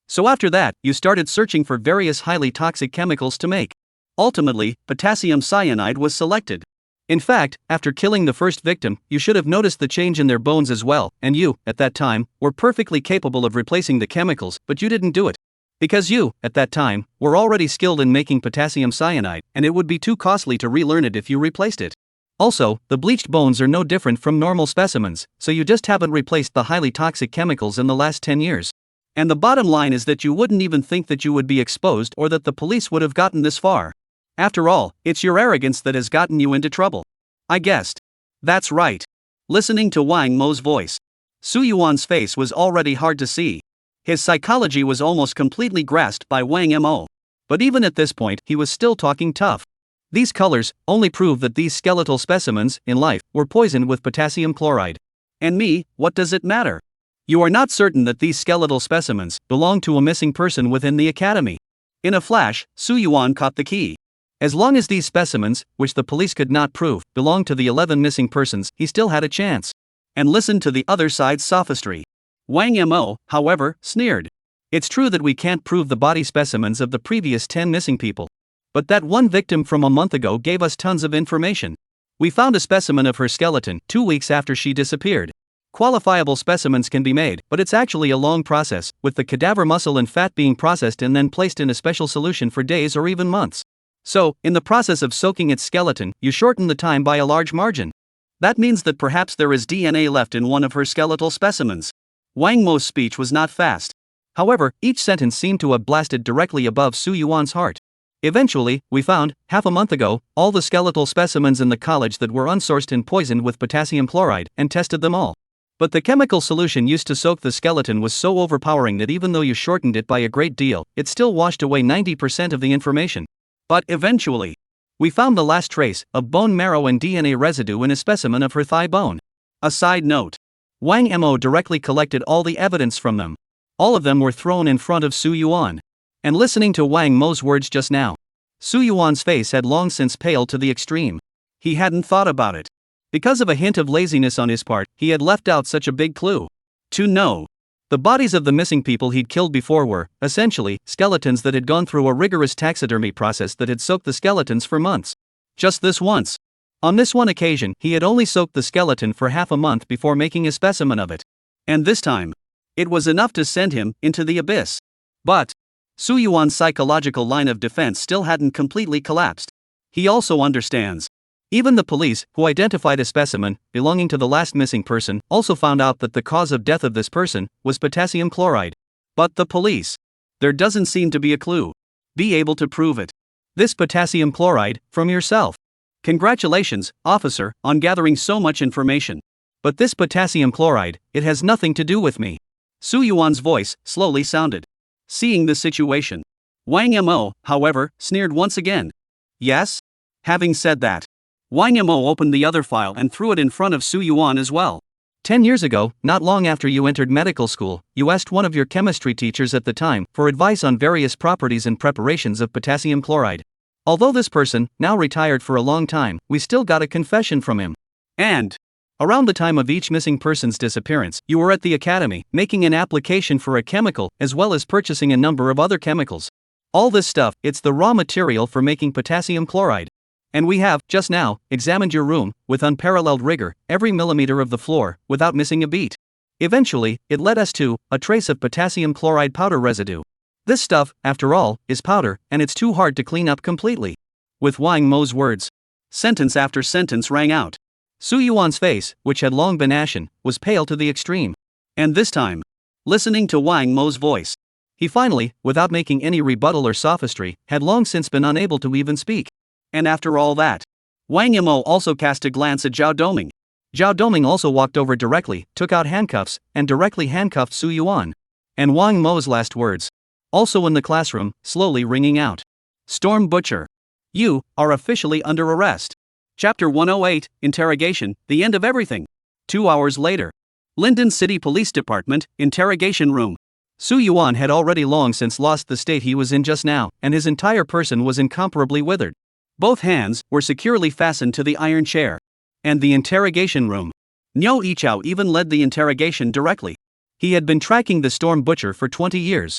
So after that, you started searching for various highly toxic chemicals to make. Ultimately, potassium cyanide was selected. In fact, after killing the first victim, you should have noticed the change in their bones as well, and you, at that time, were perfectly capable of replacing the chemicals, but you didn't do it. Because you, at that time, were already skilled in making potassium cyanide, and it would be too costly to relearn it if you replaced it. Also, the bleached bones are no different from normal specimens, so you just haven't replaced the highly toxic chemicals in the last 10 years. And the bottom line is that you wouldn't even think that you would be exposed or that the police would have gotten this far. After all, it's your arrogance that has gotten you into trouble. I guessed. That's right. Listening to Wang Mo's voice, Su Yuan's face was already hard to see. His psychology was almost completely grasped by Wang Mo. But even at this point, he was still talking tough. These colors only prove that these skeletal specimens, in life, were poisoned with potassium chloride. And me, what does it matter? You are not certain that these skeletal specimens belong to a missing person within the academy. In a flash, Su Yuan caught the key. As long as these specimens, which the police could not prove, belonged to the 11 missing persons, he still had a chance. And listened to the other side's sophistry. Wang Mo, however, sneered. It's true that we can't prove the body specimens of the previous 10 missing people. But that one victim from a month ago gave us tons of information. We found a specimen of her skeleton 2 weeks after she disappeared. Qualifiable specimens can be made, but it's actually a long process, with the cadaver muscle and fat being processed and then placed in a special solution for days or even months. So, in the process of soaking its skeleton, you shorten the time by a large margin. That means that perhaps there is DNA left in one of her skeletal specimens. Wang Mo's speech was not fast. However, each sentence seemed to have blasted directly above Su Yuan's heart. Eventually, we found, half a month ago, all the skeletal specimens in the college that were unsourced and poisoned with potassium chloride, and tested them all. But the chemical solution used to soak the skeleton was so overpowering that even though you shortened it by a great deal, it still washed away 90% of the information. But eventually, we found the last trace of bone marrow and DNA residue in a specimen of her thigh bone. A side note. Wang Mo directly collected all the evidence from them. All of them were thrown in front of Su Yuan. And listening to Wang Mo's words just now, Su Yuan's face had long since paled to the extreme. He hadn't thought about it. Because of a hint of laziness on his part, he had left out such a big clue. To know. The bodies of the missing people he'd killed before were, essentially, skeletons that had gone through a rigorous taxidermy process that had soaked the skeletons for months. Just this once. On this one occasion, he had only soaked the skeleton for half a month before making a specimen of it. And this time, it was enough to send him into the abyss. But Su Yuan's psychological line of defense still hadn't completely collapsed. He also understands. Even the police, who identified a specimen belonging to the last missing person, also found out that the cause of death of this person was potassium chloride. But the police, there doesn't seem to be a clue. Be able to prove it. This potassium chloride, from yourself. Congratulations, officer, on gathering so much information. But this potassium chloride, it has nothing to do with me. Su Yuan's voice slowly sounded. Seeing the situation, Wang Mo, however, sneered once again. Yes? Having said that, Wang Mo opened the other file and threw it in front of Su Yuan as well. 10 years ago, not long after you entered medical school, you asked one of your chemistry teachers at the time for advice on various properties and preparations of potassium chloride. Although this person, now retired for a long time, we still got a confession from him. And around the time of each missing person's disappearance, you were at the academy, making an application for a chemical, as well as purchasing a number of other chemicals. All this stuff, it's the raw material for making potassium chloride. And we have, just now, examined your room, with unparalleled rigor, every millimeter of the floor, without missing a beat. Eventually, it led us to a trace of potassium chloride powder residue. This stuff, after all, is powder, and it's too hard to clean up completely. With Wang Mo's words, sentence after sentence rang out. Su Yuan's face, which had long been ashen, was pale to the extreme. And this time, listening to Wang Mo's voice, he finally, without making any rebuttal or sophistry, had long since been unable to even speak. And after all that, Wang Mo also cast a glance at Zhao Doming. Zhao Doming also walked over directly, took out handcuffs, and directly handcuffed Su Yuan. And Wang Mo's last words, also in the classroom, slowly ringing out. Storm Butcher. You are officially under arrest. Chapter 108, Interrogation, the end of everything. 2 hours later. Linden City Police Department, Interrogation Room. Su Yuan had already long since lost the state he was in just now, and his entire person was incomparably withered. Both hands were securely fastened to the iron chair. And the interrogation room. Niu Yichao even led the interrogation directly. He had been tracking the Storm Butcher for 20 years.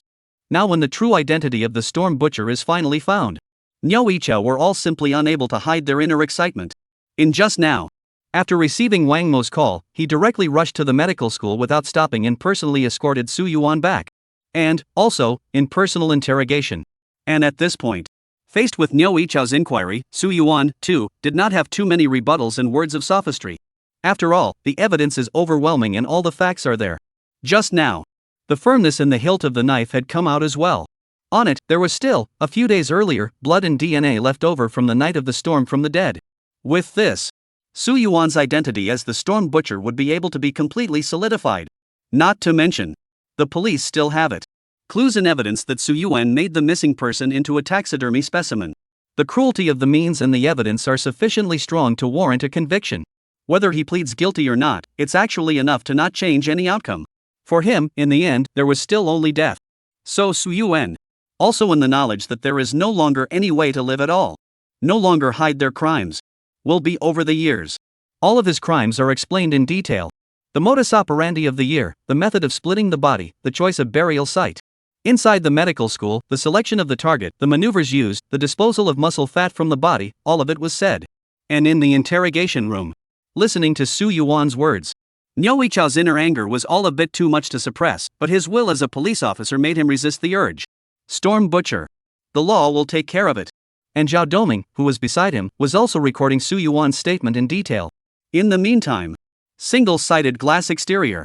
Now when the true identity of the Storm Butcher is finally found, Niu Yichao were all simply unable to hide their inner excitement. In just now, after receiving Wang Mo's call, he directly rushed to the medical school without stopping and personally escorted Su Yuan back. And, also, in personal interrogation. And at this point, faced with Niu Yichao's inquiry, Su Yuan, too, did not have too many rebuttals and words of sophistry. After all, the evidence is overwhelming and all the facts are there. Just now, the firmness in the hilt of the knife had come out as well. On it, there was still, a few days earlier, blood and DNA left over from the night of the storm from the dead. With this, Su Yuan's identity as the Storm Butcher would be able to be completely solidified. Not to mention, the police still have it. Clues and evidence that Su Yuan made the missing person into a taxidermy specimen. The cruelty of the means and the evidence are sufficiently strong to warrant a conviction. Whether he pleads guilty or not, it's actually enough to not change any outcome. For him, in the end, There was still only death. So Su Yuan, also in the knowledge that there is no longer any way to live at all, no longer hide their crimes, will be over the years. all of his crimes are explained in detail. The modus operandi of the year, the method of splitting the body, the choice of burial site. Inside the medical school, the selection of the target, the maneuvers used, the disposal of muscle fat from the body, all of it was said. And in the interrogation room, Listening to Su Yuan's words, Niu Yichao's inner anger was all a bit too much to suppress, but his will as a police officer made him resist the urge. Storm Butcher. The law will take care of it. And Zhao Doming, who was beside him, was also recording Su Yuan's statement in detail. In the meantime, single-sided glass exterior.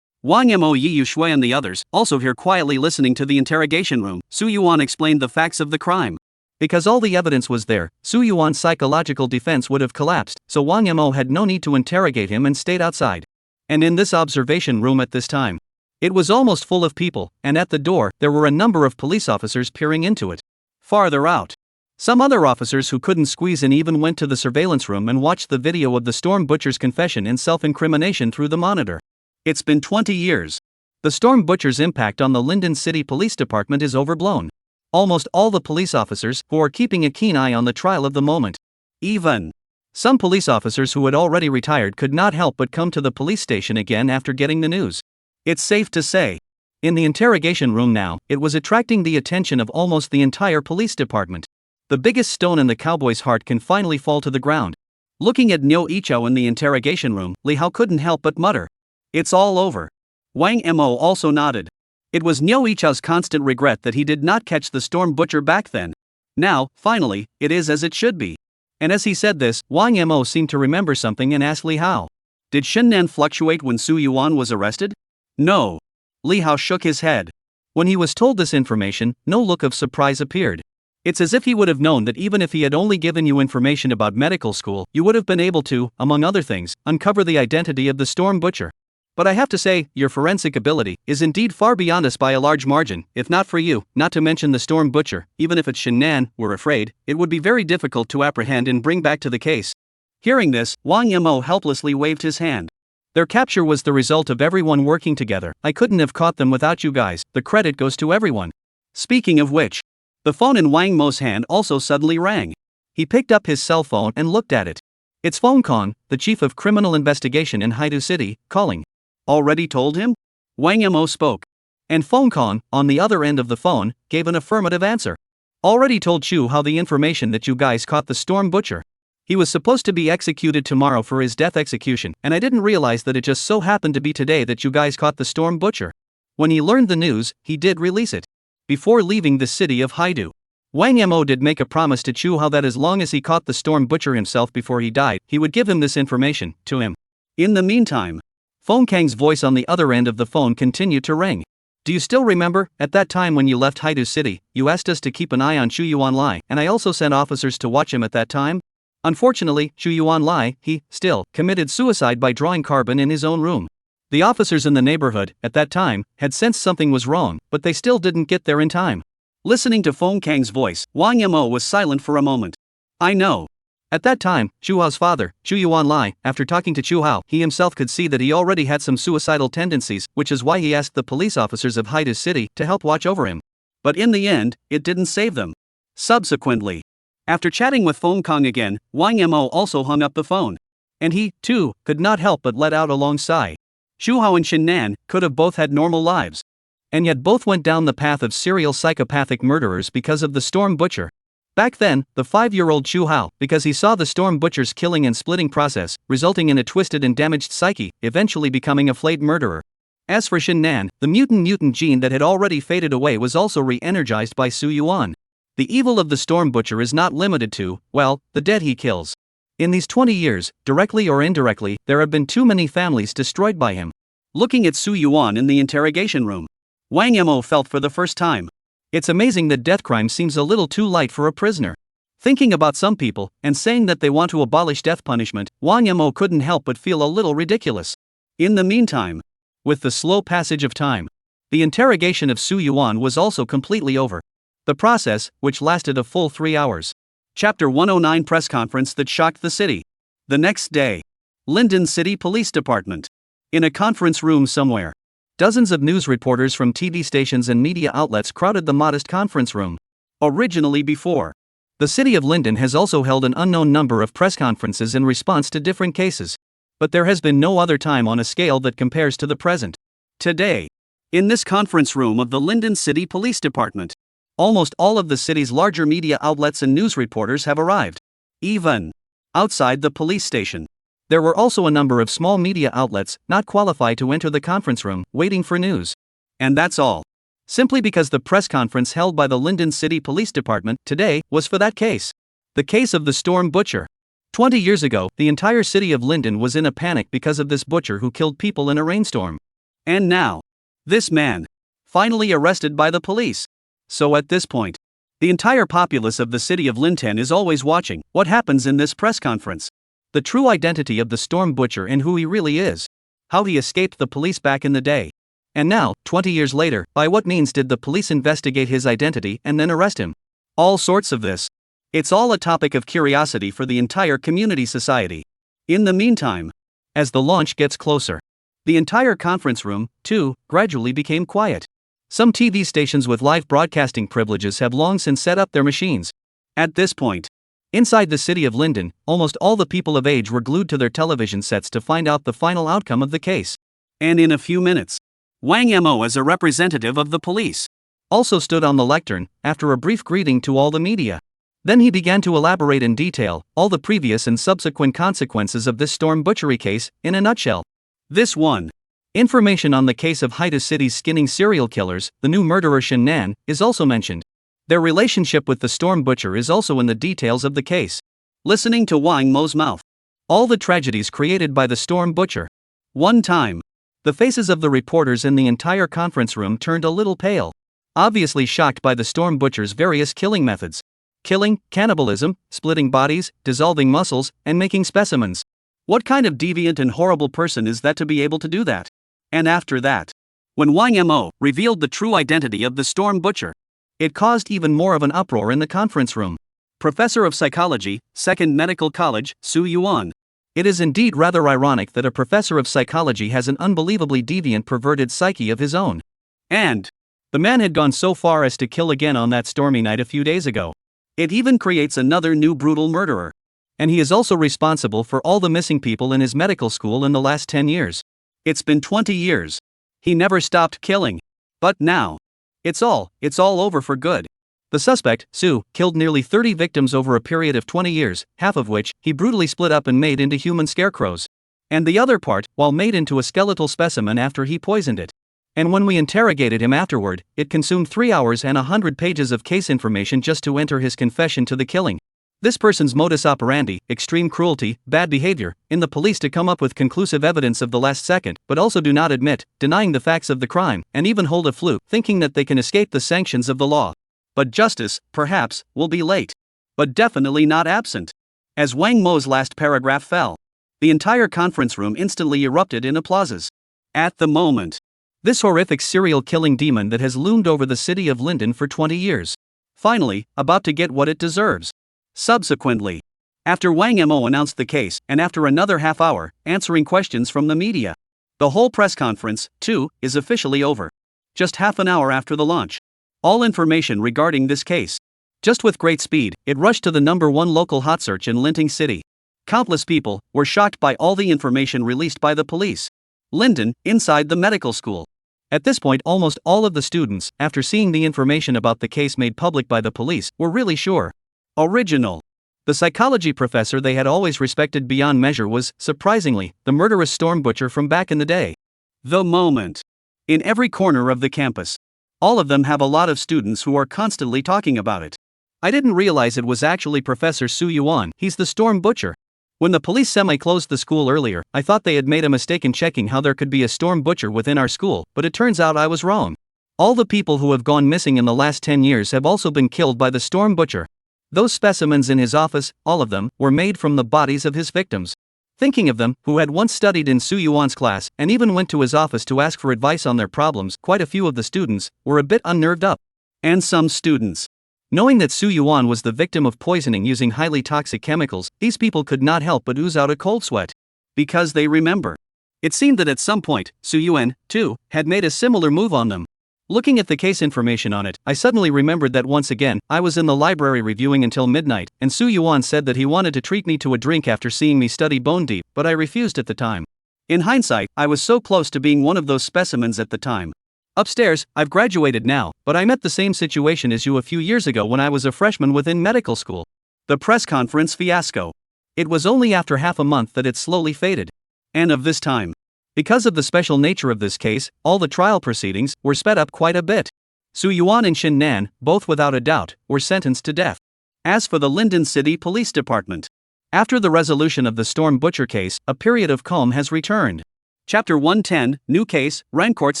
Wang Mo, Yi Yushui and the others, also here quietly listening to the interrogation room. Su Yuan explained the facts of the crime. Because all the evidence was there, Su Yuan's psychological defense would have collapsed, so Wang Mo had no need to interrogate him and stayed outside. And in this observation room at this time, it was almost full of people, and at the door, there were a number of police officers peering into it. Farther out, some other officers who couldn't squeeze in even went to the surveillance room and watched the video of the Storm Butcher's confession in self-incrimination through the monitor. It's been 20 years. The Storm Butcher's impact on the Linden City Police Department is overblown. Almost all the police officers who are keeping a keen eye on the trial of the moment. Even some police officers who had already retired could not help but come to the police station again after getting the news. It's safe to say, in the interrogation room now, it was attracting the attention of almost the entire police department. The biggest stone in the cowboy's heart can finally fall to the ground. Looking at Niu Yichao in the interrogation room, Li Hao couldn't help but mutter, "It's all over." Wang Mo also nodded. It was Niu Yichao's constant regret that he did not catch the Storm Butcher back then. Now, finally, it is as it should be. And as he said this, Wang Mo seemed to remember something and asked Li Hao, "Did Shennan fluctuate when Su Yuan was arrested?" "No." Li Hao shook his head. When he was told this information, no look of surprise appeared. It's as if he would have known that even if he had only given you information about medical school, you would have been able to, among other things, uncover the identity of the Storm Butcher. But I have to say, your forensic ability is indeed far beyond us by a large margin. If not for you, not to mention the Storm Butcher, even if it's Shennan, we're afraid, it would be very difficult to apprehend and bring back to the case." Hearing this, Wang Mo helplessly waved his hand. "Their capture was the result of everyone working together. I couldn't have caught them without you guys. The credit goes to everyone." Speaking of which, the phone in Wang Mo's hand also suddenly rang. He picked up his cell phone and looked at it. It's Feng Kong, the chief of criminal investigation in Haidu City, calling. "Already told him?" Wang Mo spoke. And Feng Kong, on the other end of the phone, gave an affirmative answer. "Already told Chu how the information that you guys caught the Storm Butcher. He was supposed to be executed tomorrow for his death execution, and I didn't realize that it just so happened to be today that you guys caught the Storm Butcher." When he learned the news, he did release it. Before leaving the city of Haidu, Wang Mo did make a promise to Chu how that as long as he caught the Storm Butcher himself before he died, he would give him this information, to him. In the meantime, Feng Kang's voice on the other end of the phone continued to ring. "Do you still remember, at that time when you left Haidu City, you asked us to keep an eye on Chu Yuan Lai, and I also sent officers to watch him at that time? Unfortunately, Chu Yuan Lai, he, still, committed suicide by drawing carbon in his own room. The officers in the neighborhood, at that time, had sensed something was wrong, but they still didn't get there in time." Listening to Feng Kang's voice, Wang Mo was silent for a moment. "I know. At that time, Chu Hao's father, Chu Yuan Lai, after talking to Chu Hao, he himself could see that he already had some suicidal tendencies, which is why he asked the police officers of Haidu City to help watch over him. But in the end, it didn't save them." Subsequently, after chatting with Feng Kang again, Wang Mo also hung up the phone. And he, too, could not help but let out a long sigh. Chu Hao and Shennan could have both had normal lives. And yet both went down the path of serial psychopathic murderers because of the Storm Butcher. Back then, the 5-year-old Chu Hao, because he saw the Storm Butcher's killing and splitting process, resulting in a twisted and damaged psyche, eventually becoming a flayed murderer. As for Shennan, the mutant gene that had already faded away was also re-energized by Su Yuan. The evil of the Storm Butcher is not limited to, well, the dead he kills. In these 20 years, directly or indirectly, there have been too many families destroyed by him. Looking at Su Yuan in the interrogation room, Wang Mo felt for the first time. It's amazing that death crime seems a little too light for a prisoner. Thinking about some people, and saying that they want to abolish death punishment, Wang Mo couldn't help but feel a little ridiculous. In the meantime, with the slow passage of time, The interrogation of Su Yuan was also completely over. The process, which lasted a full 3 hours. Chapter 109 Press Conference that shocked the city. The next day. Linden City Police Department. In a conference room somewhere. Dozens of news reporters from TV stations and media outlets crowded the modest conference room. Originally before. The city of Linden has also held an unknown number of press conferences in response to different cases. But there has been no other time on a scale that compares to the present. Today. In this conference room of the Linden City Police Department. Almost all of the city's larger media outlets and news reporters have arrived. Even outside the police station. There were also a number of small media outlets not qualified to enter the conference room, waiting for news. And that's all. Simply because the press conference held by the Linden City Police Department today was for that case. The case of the Storm Butcher. 20 years ago, the entire city of Linden was in a panic because of this butcher who killed people in a rainstorm. And now, this man, finally arrested by the police. So at this point, the entire populace of the city of Linden is always watching what happens in this press conference. The true identity of the Storm Butcher and who he really is. How he escaped the police back in the day. And now, 20 years later, by what means did the police investigate his identity and then arrest him? All sorts of this. It's all a topic of curiosity for the entire community society. In the meantime, as the launch gets closer, the entire conference room, too, gradually became quiet. Some TV stations with live broadcasting privileges have long since set up their machines. At this point, inside the city of Linden, almost all the people of age were glued to their television sets to find out the final outcome of the case. And in a few minutes, Wang Mo, as a representative of the police, also stood on the lectern, after a brief greeting to all the media. Then he began to elaborate in detail all the previous and subsequent consequences of this storm butchery case, in a nutshell. This one. Information on the case of Haida City's skinning serial killers, the new murderer Shin Nan, is also mentioned. Their relationship with the Storm Butcher is also in the details of the case. Listening to Wang Mo's mouth. All the tragedies created by the Storm Butcher. One time. The faces of the reporters in the entire conference room turned a little pale. Obviously shocked by the Storm Butcher's various killing methods. Killing, cannibalism, splitting bodies, dissolving muscles, and making specimens. What kind of deviant and horrible person is that to be able to do that? And after that, when Wang Mo revealed the true identity of the Storm Butcher, it caused even more of an uproar in the conference room. Professor of Psychology, 2nd Medical College, Su Yuan. It is indeed rather ironic that a professor of psychology has an unbelievably deviant, perverted psyche of his own. And the man had gone so far as to kill again on that stormy night a few days ago. It even creates another new brutal murderer. And he is also responsible for all the missing people in his medical school in the last 10 years. It's been 20 years. He never stopped killing. But now, it's all over for good. The suspect, Su, killed nearly 30 victims over a period of 20 years, half of which he brutally split up and made into human scarecrows. And the other part, while made into a skeletal specimen after he poisoned it. And when we interrogated him afterward, it consumed 3 hours and 100 pages of case information just to enter his confession to the killing. This person's modus operandi, extreme cruelty, bad behavior, in the police to come up with conclusive evidence of the last second, but also do not admit, denying the facts of the crime, and even hold a flute, thinking that they can escape the sanctions of the law. But justice, perhaps, will be late. But definitely not absent. As Wang Mo's last paragraph fell, the entire conference room instantly erupted in applauses. At the moment, this horrific serial killing demon that has loomed over the city of Linden for 20 years, finally, about to get what it deserves. Subsequently, after Wang Mo announced the case, and after another half hour, answering questions from the media, the whole press conference, too, is officially over. Just half an hour after the launch. All information regarding this case. Just with great speed, it rushed to the #1 local hot search in Linden City. Countless people were shocked by all the information released by the police. Linden, inside the medical school. At this point, almost all of the students, after seeing the information about the case made public by the police, were really sure. Original. The psychology professor they had always respected beyond measure was, surprisingly, the murderous Storm Butcher from back in the day. The moment. In every corner of the campus. All of them have a lot of students who are constantly talking about it. I didn't realize it was actually Professor Su Yuan. He's the Storm Butcher. When the police semi-closed the school earlier, I thought they had made a mistake in checking how there could be a Storm Butcher within our school, but it turns out I was wrong. All the people who have gone missing in the last 10 years have also been killed by the Storm Butcher. Those specimens in his office, all of them, were made from the bodies of his victims. Thinking of them, who had once studied in Su Yuan's class and even went to his office to ask for advice on their problems, quite a few of the students were a bit unnerved up. And some students. Knowing that Su Yuan was the victim of poisoning using highly toxic chemicals, these people could not help but ooze out a cold sweat. Because they remember. It seemed that at some point, Su Yuan, too, had made a similar move on them. Looking at the case information on it, I suddenly remembered that once again, I was in the library reviewing until midnight, and Su Yuan said that he wanted to treat me to a drink after seeing me study bone deep, but I refused at the time. In hindsight, I was so close to being one of those specimens at the time. Upstairs, I've graduated now, but I met the same situation as you a few years ago when I was a freshman within medical school. The press conference fiasco. It was only after half a month that it slowly faded. And of this time. Because of the special nature of this case, all the trial proceedings were sped up quite a bit. Su Yuan and Shin Nan, both without a doubt, were sentenced to death. As for the Linden City Police Department, after the resolution of the Storm Butcher case, a period of calm has returned. Chapter 110, New Case, Rancourt's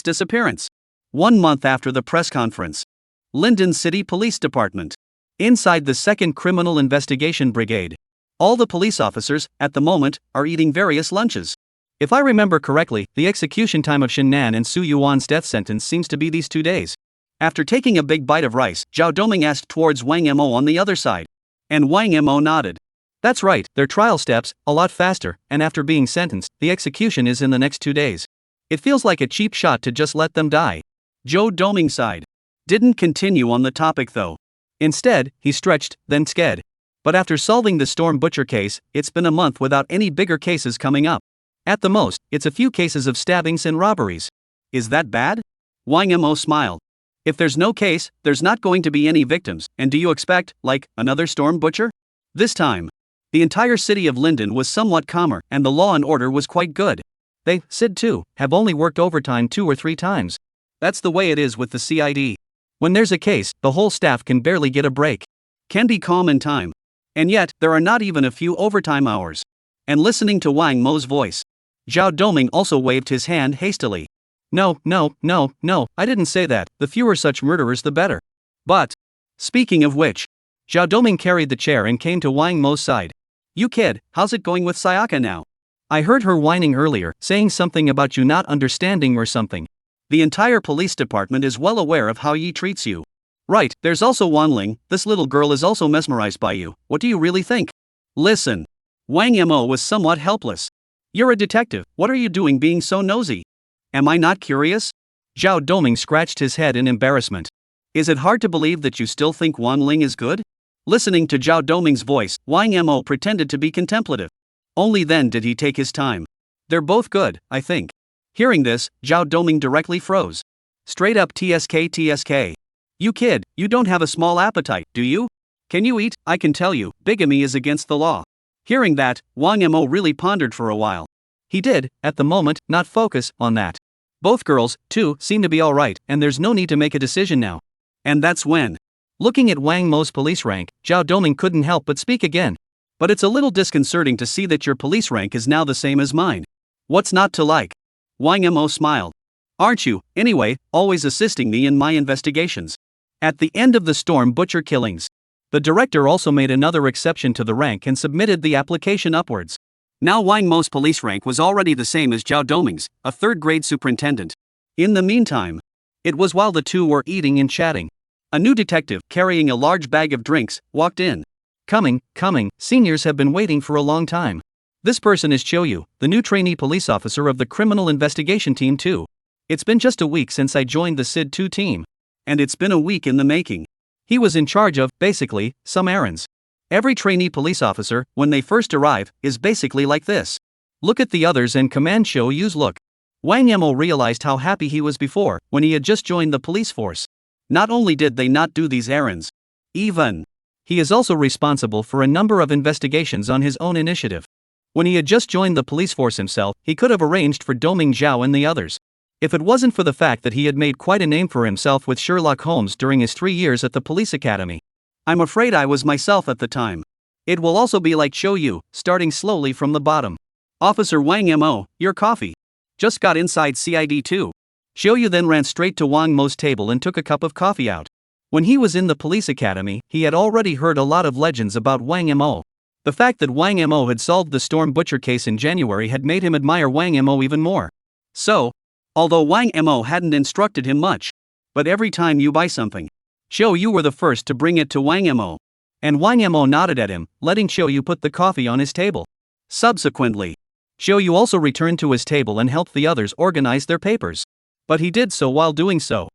Disappearance. 1 month after the press conference. Linden City Police Department. Inside the 2nd Criminal Investigation Brigade. All the police officers, at the moment, are eating various lunches. If I remember correctly, the execution time of Shin Nan and Su Yuan's death sentence seems to be these 2 days. After taking a big bite of rice, Zhao Doming asked towards Wang Mo on the other side. And Wang Mo nodded. That's right, their trial steps, a lot faster, and after being sentenced, the execution is in the next 2 days. It feels like a cheap shot to just let them die. Zhou Doming sighed. Didn't continue on the topic though. Instead, he stretched, then sked. But after solving the Storm Butcher case, it's been a month without any bigger cases coming up. At the most, it's a few cases of stabbings and robberies. Is that bad? Wang Mo smiled. If there's no case, there's not going to be any victims, and do you expect, like, another Storm Butcher? This time, the entire city of Linden was somewhat calmer, and the law and order was quite good. They, Sid too, have only worked overtime 2 or 3 times. That's the way it is with the CID. When there's a case, the whole staff can barely get a break. Can be calm in time. And yet, there are not even a few overtime hours. And listening to Wang Mo's voice, Zhao Doming also waved his hand hastily. No, I didn't say that, the fewer such murderers the better. But, speaking of which, Zhao Doming carried the chair and came to Wang Mo's side. You kid, how's it going with Sayaka now? I heard her whining earlier, saying something about you not understanding or something. The entire police department is well aware of how Yi treats you. Right, there's also Wanling, this little girl is also mesmerized by you, what do you really think? Listen. Wang Mo was somewhat helpless. You're a detective, what are you doing being so nosy? Am I not curious? Zhao Doming scratched his head in embarrassment. Is it hard to believe that you still think Wanling is good? Listening to Zhao Doming's voice, Wang Mo pretended to be contemplative. Only then did he take his time. They're both good, I think. Hearing this, Zhao Doming directly froze. Straight up TSK. You kid, you don't have a small appetite, do you? Can you eat? I can tell you, bigamy is against the law. Hearing that, Wang Mo really pondered for a while. He did, at the moment, not focus on that. Both girls, too, seem to be alright, and there's no need to make a decision now. And that's when. Looking at Wang Mo's police rank, Zhao Doming couldn't help but speak again. But it's a little disconcerting to see that your police rank is now the same as mine. What's not to like? Wang Mo smiled. Aren't you, anyway, always assisting me in my investigations? At the end of the Storm Butcher killings, the director also made another exception to the rank and submitted the application upwards. Now Wang Mo's police rank was already the same as Zhao Doming's, a 3rd-grade superintendent. In the meantime, it was while the two were eating and chatting. A new detective, carrying a large bag of drinks, walked in. Coming, seniors have been waiting for a long time. This person is Choyu, the new trainee police officer of the Criminal Investigation Team 2. It's been just a week since I joined the SID 2 team. And it's been a week in the making. He was in charge of, basically, some errands. Every trainee police officer, when they first arrive, is basically like this. Look at the others and command Choyu's look. Wang Mo realized how happy he was before, when he had just joined the police force. Not only did they not do these errands, even he is also responsible for a number of investigations on his own initiative. When he had just joined the police force himself, he could have arranged for Doming Zhao and the others. If it wasn't for the fact that he had made quite a name for himself with Sherlock Holmes during his 3 years at the police academy. I'm afraid I was myself at the time. It will also be like Choyu, starting slowly from the bottom. Officer Wang Mo, your coffee. Just got inside CID 2. Choyu then ran straight to Wang Mo's table and took a cup of coffee out. When he was in the police academy, he had already heard a lot of legends about Wang Mo. The fact that Wang Mo had solved the Storm Butcher case in January had made him admire Wang Mo even more. So, although Wang Mo hadn't instructed him much, but every time you buy something, show you were the first to bring it to Wang Mo. And Wang Mo nodded at him, letting Xiaoyu put the coffee on his table. Subsequently, Xiaoyu also returned to his table and helped the others organize their papers. But he did so while doing so.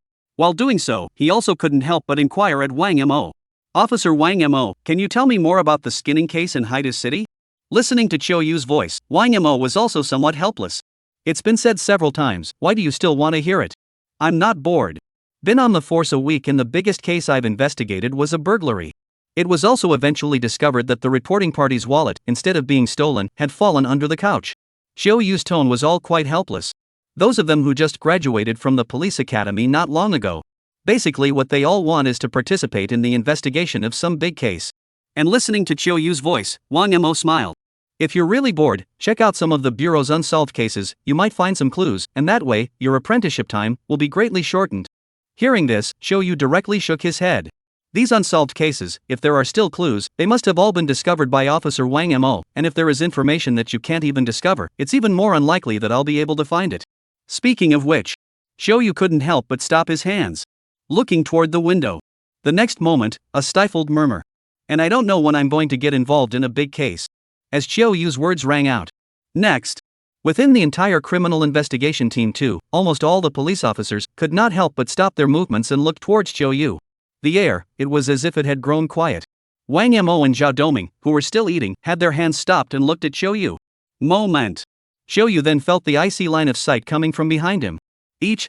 He also couldn't help but inquire at Wang Mo. Officer Wang Mo, can you tell me more about the skinning case in Haida City? Listening to Qiuyu's voice, Wang Mo was also somewhat helpless. It's been said several times, why do you still want to hear it? I'm not bored. Been on the force a week and the biggest case I've investigated was a burglary. It was also eventually discovered that the reporting party's wallet, instead of being stolen, had fallen under the couch. Xiaoyu's tone was all quite helpless. Those of them who just graduated from the police academy not long ago. Basically what they all want is to participate in the investigation of some big case. And listening to Qiuyu's voice, Wang Mo smiled. If you're really bored, check out some of the Bureau's unsolved cases, you might find some clues, and that way, your apprenticeship time will be greatly shortened. Hearing this, Xiaoyu directly shook his head. These unsolved cases, if there are still clues, they must have all been discovered by Officer Wang Mo, and if there is information that you can't even discover, it's even more unlikely that I'll be able to find it. Speaking of which, Xiaoyu couldn't help but stop his hands, looking toward the window. The next moment, a stifled murmur. And I don't know when I'm going to get involved in a big case. As Qiuyu's words rang out. Next. Within the entire criminal investigation team too, almost all the police officers could not help but stop their movements and look towards Qiuyu. The air, it was as if it had grown quiet. Wang Mo and Zhao Doming, who were still eating, had their hands stopped and looked at Qiuyu. Moment. Qiuyu then felt the icy line of sight coming from behind him.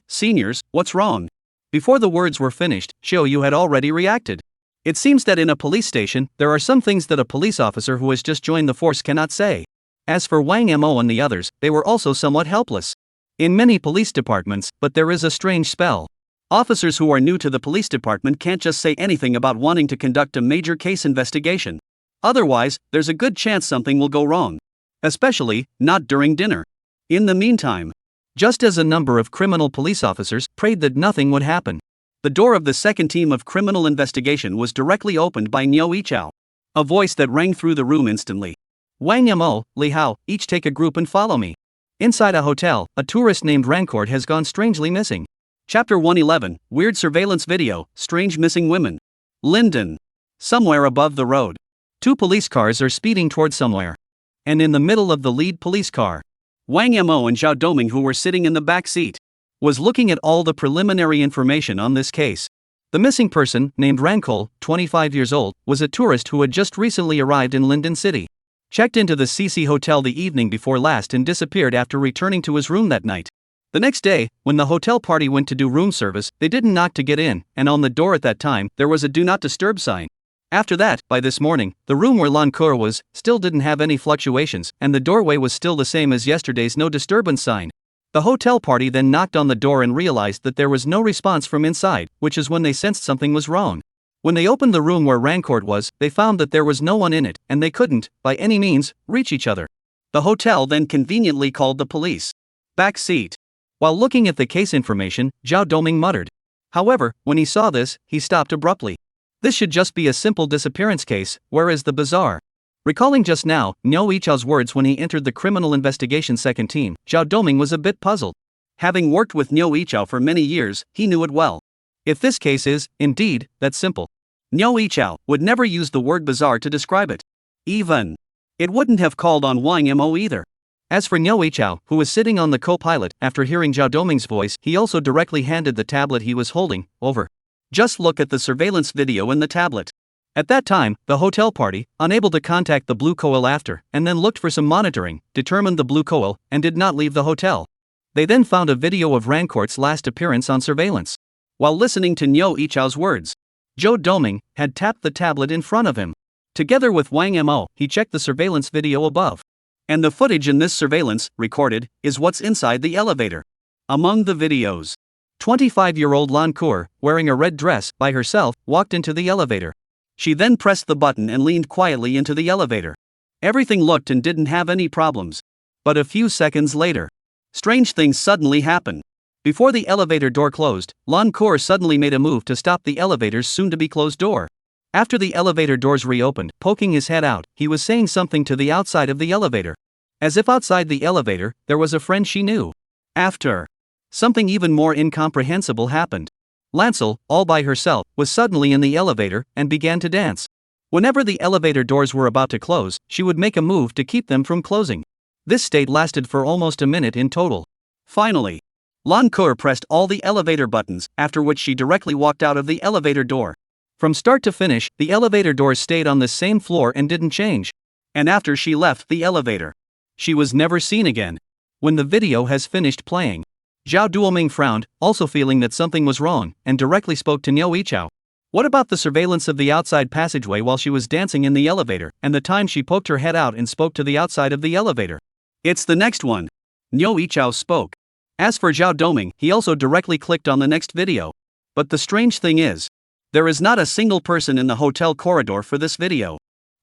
Seniors, what's wrong? Before the words were finished, Qiuyu had already reacted. It seems that in a police station, there are some things that a police officer who has just joined the force cannot say. As for Wang Mo and the others, they were also somewhat helpless. In many police departments, but there is a strange spell. Officers who are new to the police department can't just say anything about wanting to conduct a major case investigation. Otherwise, there's a good chance something will go wrong. Especially, not during dinner. In the meantime, just as a number of criminal police officers prayed that nothing would happen, the door of the second team of criminal investigation was directly opened by Niu Yichao. A voice that rang through the room instantly. Wang Mo, Li Hao, each take a group and follow me. Inside a hotel, a tourist named Rancourt has gone strangely missing. Chapter 111, Weird Surveillance Video, Strange Missing Women. Linden. Somewhere above the road. 2 police cars are speeding toward somewhere. And in the middle of the lead police car, Wang Mo and Zhao Doming, who were sitting in the back seat, was looking at all the preliminary information on this case. The missing person, named Rancourt, 25 years old, was a tourist who had just recently arrived in Linden City. Checked into the CC Hotel the evening before last and disappeared after returning to his room that night. The next day, when the hotel party went to do room service, they didn't knock to get in, and on the door at that time, there was a Do Not Disturb sign. After that, by this morning, the room where Lancourt was, still didn't have any fluctuations, and the doorway was still the same as yesterday's no disturbance sign. The hotel party then knocked on the door and realized that there was no response from inside, which is when they sensed something was wrong. When they opened the room where Rancourt was, they found that there was no one in it, and they couldn't, by any means, reach each other. The hotel then conveniently called the police. Back seat. While looking at the case information, Zhao Doming muttered. However, when he saw this, he stopped abruptly. This should just be a simple disappearance case, where is the bizarre? Recalling just now, Niu Yichao's words when he entered the criminal investigation second team, Zhao Doming was a bit puzzled. Having worked with Niu Yichao for many years, he knew it well. If this case is, indeed, that simple, Niu Yichao would never use the word bizarre to describe it. Even, it wouldn't have called on Wang Mo either. As for Niu Yichao, who was sitting on the co-pilot, after hearing Zhao Doming's voice, he also directly handed the tablet he was holding over. Just look at the surveillance video in the tablet. At that time, the hotel party, unable to contact the Blue Coil after, and then looked for some monitoring, determined the Blue Coil, and did not leave the hotel. They then found a video of Rancourt's last appearance on surveillance. While listening to Niu Yichao's words, Zhao Doming had tapped the tablet in front of him. Together with Wang Mo, he checked the surveillance video above. And the footage in this surveillance, recorded, is what's inside the elevator. Among the videos, 25-year-old Lancourt, wearing a red dress, by herself, walked into the elevator. She then pressed the button and leaned quietly into the elevator. Everything looked and didn't have any problems. But a few seconds later, strange things suddenly happened. Before the elevator door closed, Lancourt suddenly made a move to stop the elevator's soon-to-be-closed door. After the elevator doors reopened, poking his head out, he was saying something to the outside of the elevator. As if outside the elevator, there was a friend she knew. After, something even more incomprehensible happened. Lancel, all by herself, was suddenly in the elevator and began to dance. Whenever the elevator doors were about to close, she would make a move to keep them from closing. This state lasted for almost a minute in total. Finally, Lan Kur pressed all the elevator buttons, after which she directly walked out of the elevator door. From start to finish, the elevator doors stayed on the same floor and didn't change. And after she left the elevator, she was never seen again. When the video has finished playing, Zhao Duoming frowned, also feeling that something was wrong, and directly spoke to Niu Yichao. What about the surveillance of the outside passageway while she was dancing in the elevator, and the time she poked her head out and spoke to the outside of the elevator? It's the next one. Niu Yichao spoke. As for Zhao Doming, he also directly clicked on the next video. But the strange thing is, there is not a single person in the hotel corridor for this video.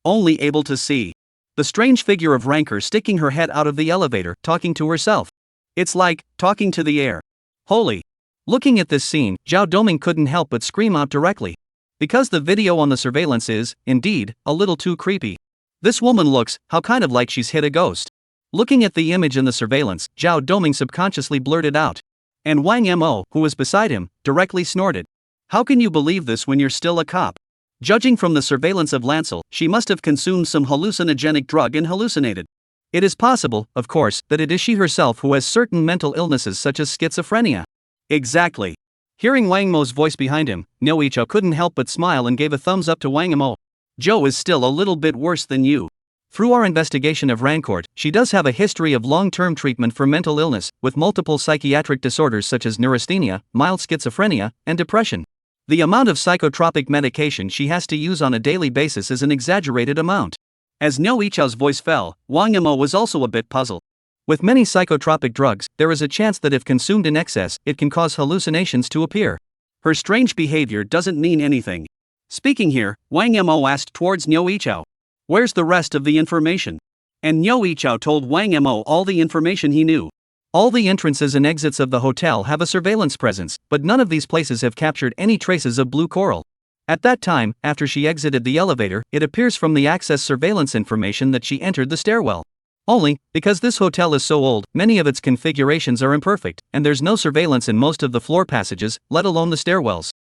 Only able to see the strange figure of Ranker sticking her head out of the elevator, talking to herself. It's like talking to the air. Holy! Looking at this scene, Zhao Doming couldn't help but scream out directly. Because the video on the surveillance is, indeed, a little too creepy. This woman looks, how kind of like she's hit a ghost. Looking at the image in the surveillance, Zhao Doming subconsciously blurted out. And Wang Mo, who was beside him, directly snorted. How can you believe this when you're still a cop? Judging from the surveillance of Lancel, she must have consumed some hallucinogenic drug and hallucinated. It is possible, of course, that it is she herself who has certain mental illnesses such as schizophrenia. Exactly. Hearing Wang Mo's voice behind him, Niu Yichao couldn't help but smile and gave a thumbs up to Wang Mo. Joe is still a little bit worse than you. Through our investigation of Rancourt, she does have a history of long-term treatment for mental illness, with multiple psychiatric disorders such as neurasthenia, mild schizophrenia, and depression. The amount of psychotropic medication she has to use on a daily basis is an exaggerated amount. As Niu Yichao's voice fell, Wang Mo was also a bit puzzled. With many psychotropic drugs, there is a chance that if consumed in excess, it can cause hallucinations to appear. Her strange behavior doesn't mean anything. Speaking here, Wang Mo asked towards Niu Yichao. Where's the rest of the information? And Niu Yichao told Wang Mo all the information he knew. All the entrances and exits of the hotel have a surveillance presence, but none of these places have captured any traces of blue coral. At that time, after she exited the elevator, it appears from the access surveillance information that she entered the stairwell. Only, because this hotel is so old, many of its configurations are imperfect, and there's no surveillance in most of the floor passages, let alone the stairwells.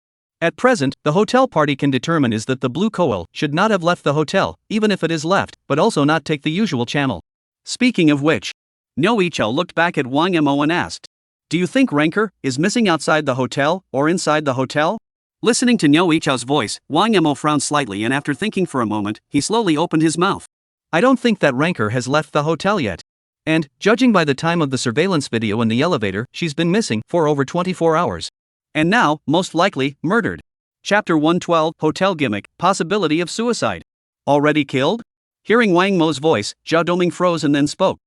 At present, the hotel party can determine is that the blue coal should not have left the hotel, even if it is left, but also not take the usual channel. Speaking of which, Niu Yichao looked back at Wang Mo and asked, do you think Ranker is missing outside the hotel, or inside the hotel? Listening to Niu Yichao's voice, Wang Mo frowned slightly and after thinking for a moment, he slowly opened his mouth. I don't think that Ranker has left the hotel yet. And, judging by the time of the surveillance video in the elevator, she's been missing for over 24 hours. And now, most likely, murdered. Chapter 112, Hotel Gimmick, Possibility of Suicide. Already killed? Hearing Wang Mo's voice, Zhao Doming froze and then spoke.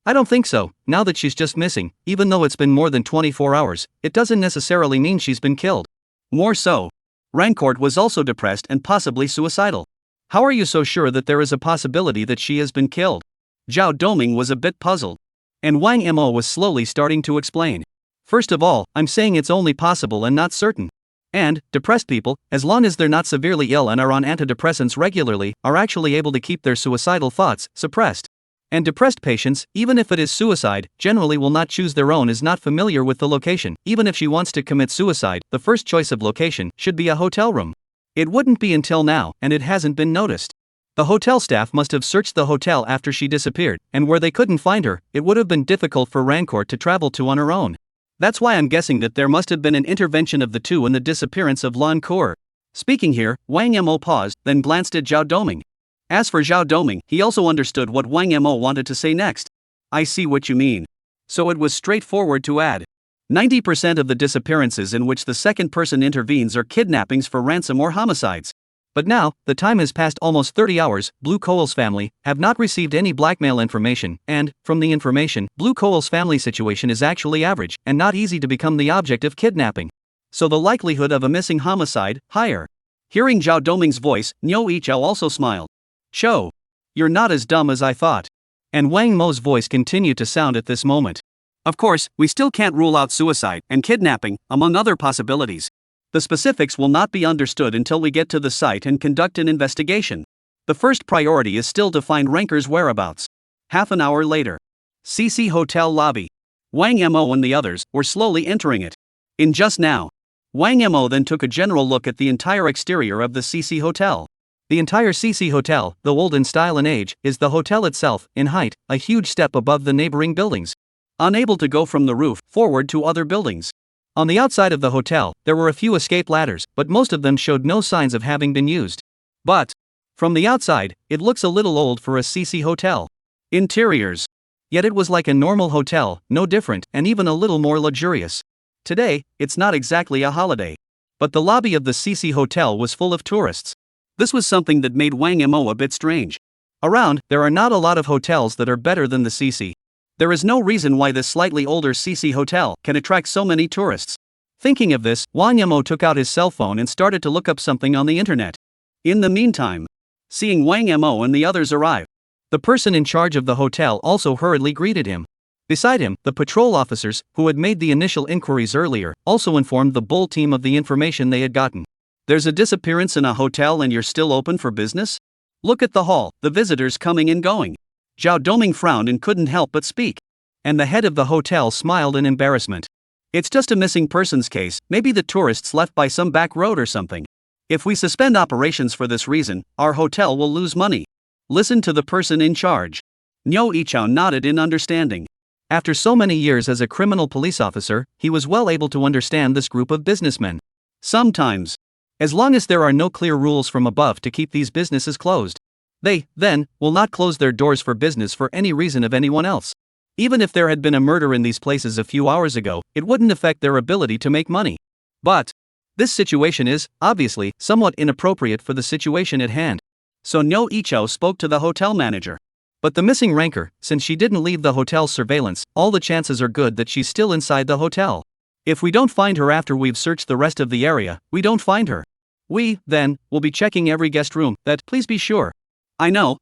I don't think so. Now that she's just missing, even though it's been more than 24 hours, it doesn't necessarily mean she's been killed. More so, Rancourt was also depressed and possibly suicidal. How are you so sure that there is a possibility that she has been killed? Zhao Doming was a bit puzzled. And Wang Mo was slowly starting to explain. First of all, I'm saying it's only possible and not certain. And, depressed people, as long as they're not severely ill and are on antidepressants regularly, are actually able to keep their suicidal thoughts suppressed. And depressed patients, even if it is suicide, generally will not choose their own, is not familiar with the location. Even if she wants to commit suicide, the first choice of location should be a hotel room. It wouldn't be until now, and it hasn't been noticed. The hotel staff must have searched the hotel after she disappeared, and where they couldn't find her, it would have been difficult for Rancourt to travel to on her own. That's why I'm guessing that there must have been an intervention of the two in the disappearance of Lan Kur. Speaking here, Wang Mo paused, then glanced at Zhao Doming. As for Zhao Doming, he also understood what Wang Mo wanted to say next. I see what you mean. So it was straightforward to add. 90% of the disappearances in which the second person intervenes are kidnappings for ransom or homicides. But now, the time has passed almost 30 hours, Blue Coal's family have not received any blackmail information, and, from the information, Blue Coal's family situation is actually average, and not easy to become the object of kidnapping. So the likelihood of a missing homicide, higher. Hearing Zhao Doming's voice, Niu Yichao also smiled. Cho, you're not as dumb as I thought. And Wang Mo's voice continued to sound at this moment. Of course, we still can't rule out suicide and kidnapping, among other possibilities. The specifics will not be understood until we get to the site and conduct an investigation. The first priority is still to find Ranker's whereabouts. Half an hour later. CC Hotel lobby. Wang Mo and the others were slowly entering it. In just now. Wang Mo then took a general look at the entire exterior of the CC Hotel. The entire CC Hotel, though old in style and age, is the hotel itself, in height, a huge step above the neighboring buildings. Unable to go from the roof forward to other buildings. On the outside of the hotel, there were a few escape ladders, but most of them showed no signs of having been used. But, from the outside, it looks a little old for a CC hotel. Interiors. Yet it was like a normal hotel, no different, and even a little more luxurious. Today, it's not exactly a holiday. But the lobby of the CC hotel was full of tourists. This was something that made Wang Mo a bit strange. Around, there are not a lot of hotels that are better than the CC. There is no reason why this slightly older CC hotel can attract so many tourists. Thinking of this, Wang Mo took out his cell phone and started to look up something on the internet. In the meantime, seeing Wang Mo and the others arrive, the person in charge of the hotel also hurriedly greeted him. Beside him, the patrol officers, who had made the initial inquiries earlier, also informed the bull team of the information they had gotten. There's a disappearance in a hotel and you're still open for business? Look at the hall, the visitors coming and going. Zhao Doming frowned and couldn't help but speak. And the head of the hotel smiled in embarrassment. It's just a missing persons case, maybe the tourists left by some back road or something. If we suspend operations for this reason, our hotel will lose money. Listen to the person in charge. Niu Yichao nodded in understanding. After so many years as a criminal police officer, he was well able to understand this group of businessmen. Sometimes, as long as there are no clear rules from above to keep these businesses closed, they, then, will not close their doors for business for any reason of anyone else. Even if there had been a murder in these places a few hours ago, it wouldn't affect their ability to make money. But this situation is, obviously, somewhat inappropriate for the situation at hand. So Niu Yichao spoke to the hotel manager. But the missing Ranker, since she didn't leave the hotel's surveillance, all the chances are good that she's still inside the hotel. If we don't find her after we've searched the rest of the area, we don't find her. We, then, will be checking every guest room, please be sure. I know.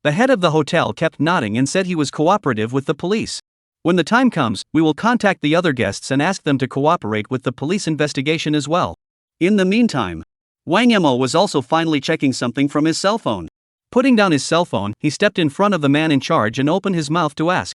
The head of the hotel kept nodding and said he was cooperative with the police. When the time comes, we will contact the other guests and ask them to cooperate with the police investigation as well. In the meantime, Wang Mo was also finally checking something from his cell phone. Putting down his cell phone, he stepped in front of the man in charge and opened his mouth to ask,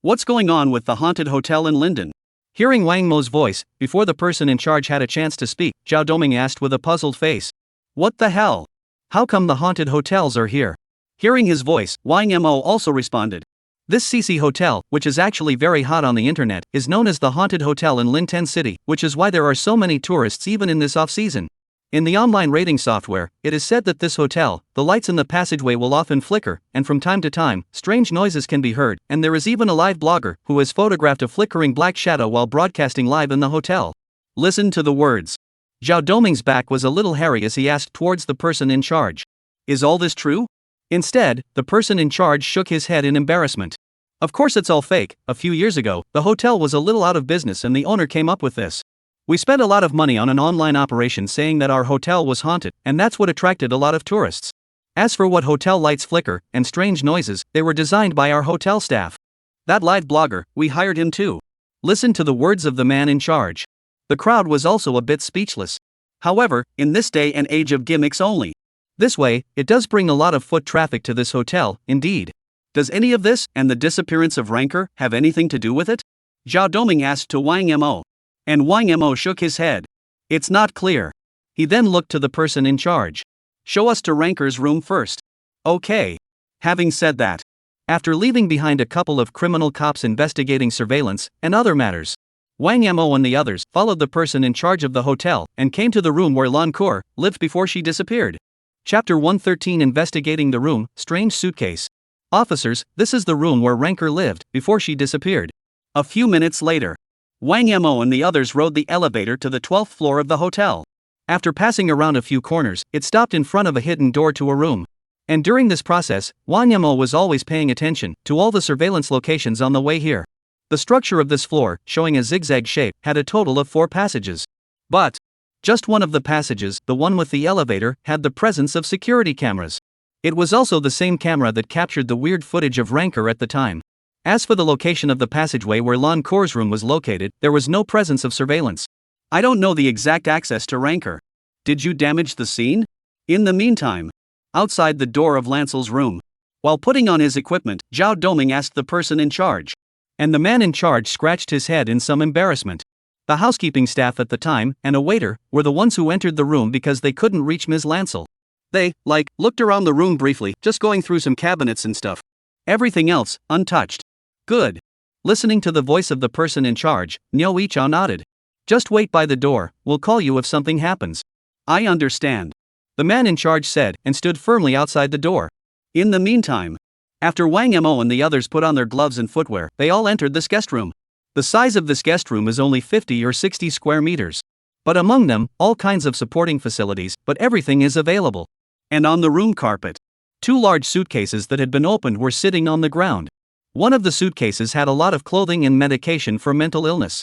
"What's going on with the haunted hotel in Linden?" Hearing Wang Mo's voice, before the person in charge had a chance to speak, Zhao Doming asked with a puzzled face, "What the hell? How come the haunted hotels are here?" Hearing his voice, Wang Mo also responded, "This CC hotel, which is actually very hot on the internet, is known as the haunted hotel in Linten City, which is why there are so many tourists even in this off-season. In the online rating software, it is said that this hotel, the lights in the passageway will often flicker, and from time to time, strange noises can be heard, and there is even a live blogger who has photographed a flickering black shadow while broadcasting live in the hotel." Listen to the words. Zhao Doming's back was a little hairy as he asked towards the person in charge, "Is all this true?" Instead, the person in charge shook his head in embarrassment. "Of course it's all fake. A few years ago, the hotel was a little out of business and the owner came up with this. We spent a lot of money on an online operation saying that our hotel was haunted, and that's what attracted a lot of tourists. As for what hotel lights flicker and strange noises, they were designed by our hotel staff. That live blogger, we hired him too." Listen to the words of the man in charge. The crowd was also a bit speechless. However, in this day and age of gimmicks only, this way, it does bring a lot of foot traffic to this hotel, indeed. Does any of this, and the disappearance of Ranker, have anything to do with it? Zhao Doming asked to Wang Mo. And Wang Mo shook his head. "It's not clear." He then looked to the person in charge. "Show us to Ranker's room first." Okay. Having said that, after leaving behind a couple of criminal cops investigating surveillance and other matters, Wang Mo and the others followed the person in charge of the hotel and came to the room where Lan Kur lived before she disappeared. Chapter 113, Investigating the Room, Strange Suitcase. Officers, this is the room where Ranker lived before she disappeared. A few minutes later, Wang Mo and the others rode the elevator to the 12th floor of the hotel. After passing around a few corners, it stopped in front of a hidden door to a room. And during this process, Wang Mo was always paying attention to all the surveillance locations on the way here. The structure of this floor, showing a zigzag shape, had a total of 4 passages. But just one of the passages, the one with the elevator, had the presence of security cameras. It was also the same camera that captured the weird footage of Ranker at the time. As for the location of the passageway where Lan Kur's room was located, there was no presence of surveillance. I don't know the exact access to Rancor. Did you damage the scene? In the meantime, outside the door of Lancel's room, while putting on his equipment, Zhao Doming asked the person in charge. And the man in charge scratched his head in some embarrassment. The housekeeping staff at the time, and a waiter, were the ones who entered the room because they couldn't reach Ms. Lancel. They, looked around the room briefly, just going through some cabinets and stuff. Everything else, untouched. Good. Listening to the voice of the person in charge, Niu Yichao nodded. Just wait by the door, we'll call you if something happens. I understand, the man in charge said, and stood firmly outside the door. In the meantime, after Wang Mo and the others put on their gloves and footwear, they all entered this guest room. The size of this guest room is only 50 or 60 square meters. But among them, all kinds of supporting facilities, but everything is available. And on the room carpet, 2 large suitcases that had been opened were sitting on the ground. One of the suitcases had a lot of clothing and medication for mental illness.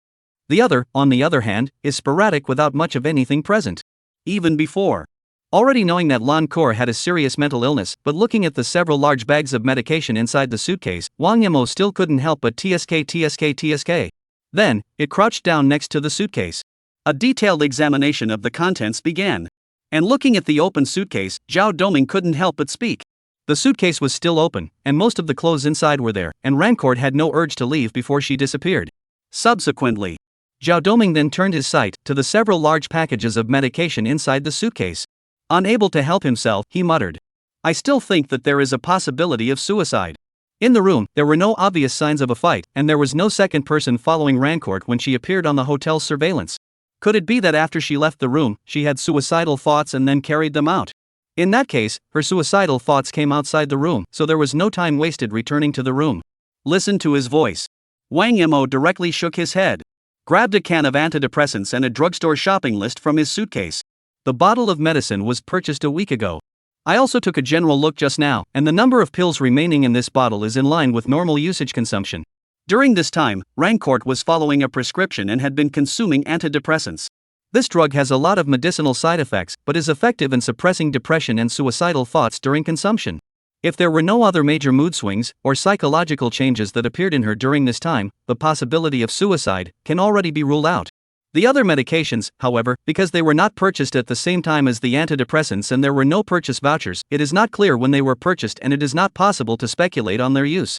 The other, on the other hand, is sporadic without much of anything present. Even before already knowing that Lan Kor had a serious mental illness, but looking at the several large bags of medication inside the suitcase, Wang Yimou still couldn't help but tsk. Then, it crouched down next to the suitcase. A detailed examination of the contents began. And looking at the open suitcase, Zhao Doming couldn't help but speak. The suitcase was still open, and most of the clothes inside were there, and Rancourt had no urge to leave before she disappeared. Subsequently, Zhao Doming then turned his sight to the several large packages of medication inside the suitcase. Unable to help himself, he muttered, I still think that there is a possibility of suicide. In the room, there were no obvious signs of a fight, and there was no second person following Rancourt when she appeared on the hotel's surveillance. Could it be that after she left the room, she had suicidal thoughts and then carried them out? In that case, her suicidal thoughts came outside the room, so there was no time wasted returning to the room. Listen to his voice. Wang Yimou directly shook his head, grabbed a can of antidepressants and a drugstore shopping list from his suitcase. The bottle of medicine was purchased a week ago. I also took a general look just now, and the number of pills remaining in this bottle is in line with normal usage consumption. During this time, Rancourt was following a prescription and had been consuming antidepressants. This drug has a lot of medicinal side effects, but is effective in suppressing depression and suicidal thoughts during consumption. If there were no other major mood swings or psychological changes that appeared in her during this time, the possibility of suicide can already be ruled out. The other medications, however, because they were not purchased at the same time as the antidepressants and there were no purchase vouchers, it is not clear when they were purchased and it is not possible to speculate on their use.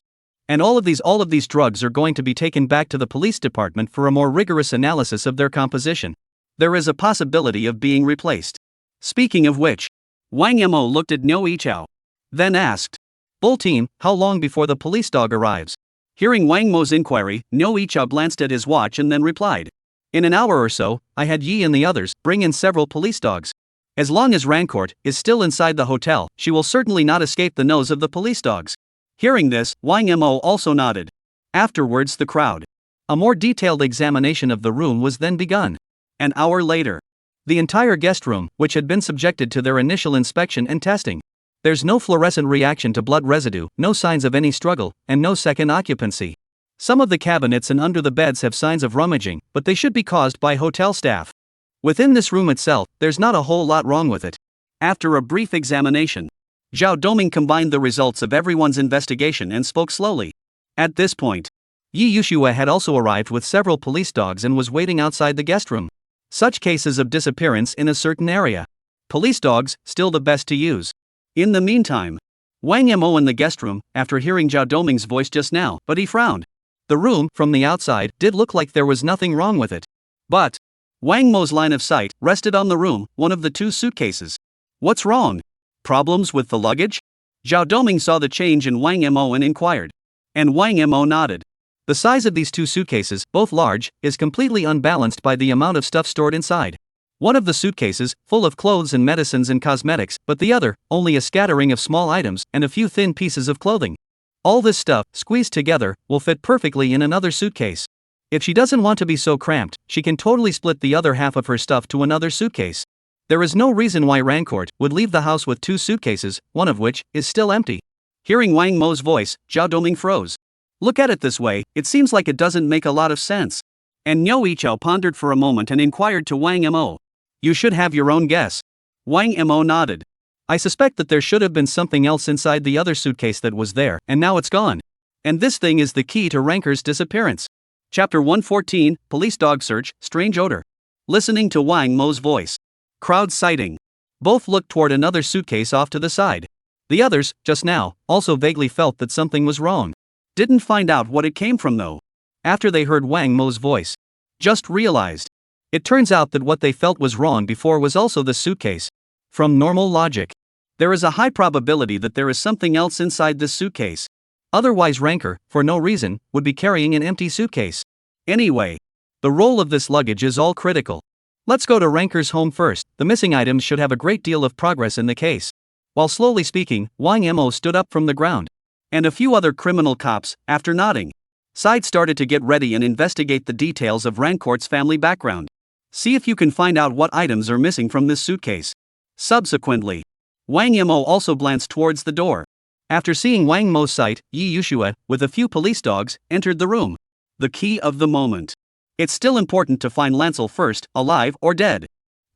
And all of these drugs are going to be taken back to the police department for a more rigorous analysis of their composition. There is a possibility of being replaced. Speaking of which, Wang Yimou looked at Niu Yichao, then asked, Bull team, how long before the police dog arrives? Hearing Wang Mo's inquiry, Niu Yichao glanced at his watch and then replied, In an hour or so, I had Yi and the others bring in several police dogs. As long as Rancourt is still inside the hotel, she will certainly not escape the nose of the police dogs. Hearing this, Wang Yimou also nodded. Afterwards the crowd. A more detailed examination of the room was then begun. An hour later, the entire guest room, which had been subjected to their initial inspection and testing. There's no fluorescent reaction to blood residue, no signs of any struggle, and no second occupancy. Some of the cabinets and under the beds have signs of rummaging, but they should be caused by hotel staff. Within this room itself, there's not a whole lot wrong with it. After a brief examination, Zhao Doming combined the results of everyone's investigation and spoke slowly. At this point, Yi Yushua had also arrived with several police dogs and was waiting outside the guest room. Such cases of disappearance in a certain area. Police dogs, still the best to use. In the meantime, Wang Yimou in the guest room, after hearing Zhao Doming's voice just now, but he frowned. The room, from the outside, did look like there was nothing wrong with it. But Wang Mo's line of sight rested on the room, one of the 2 suitcases. What's wrong? Problems with the luggage? Zhao Doming saw the change in Wang Yimou and inquired. And Wang Yimou nodded. The size of these 2 suitcases, both large, is completely unbalanced by the amount of stuff stored inside. One of the suitcases, full of clothes and medicines and cosmetics, but the other, only a scattering of small items and a few thin pieces of clothing. All this stuff, squeezed together, will fit perfectly in another suitcase. If she doesn't want to be so cramped, she can totally split the other half of her stuff to another suitcase. There is no reason why Rancourt would leave the house with 2 suitcases, one of which is still empty. Hearing Wang Mo's voice, Zhao Doming froze. Look at it this way, it seems like it doesn't make a lot of sense. And Niu Yichao pondered for a moment and inquired to Wang Yimou. You should have your own guess. Wang Yimou nodded. I suspect that there should have been something else inside the other suitcase that was there, and now it's gone. And this thing is the key to Rancor's disappearance. Chapter 114, Police Dog Search, Strange Odor. Listening to Wang Mo's voice. Crowd sighting. Both looked toward another suitcase off to the side. The others, just now, also vaguely felt that something was wrong. Didn't find out what it came from though. After they heard Wang Mo's voice. Just realized. It turns out that what they felt was wrong before was also the suitcase. From normal logic, there is a high probability that there is something else inside this suitcase. Otherwise Ranker, for no reason, would be carrying an empty suitcase. Anyway, the role of this luggage is all critical. Let's go to Ranker's home first. The missing items should have a great deal of progress in the case. While slowly speaking, Wang Mo stood up from the ground. And a few other criminal cops, after nodding, started to get ready and investigate the details of Rancourt's family background. See if you can find out what items are missing from this suitcase. Subsequently, Wang Mo also glanced towards the door. After seeing Wang Mo's sight, Yi Yushue, with a few police dogs, entered the room. The key of the moment. It's still important to find Lancel first, alive or dead.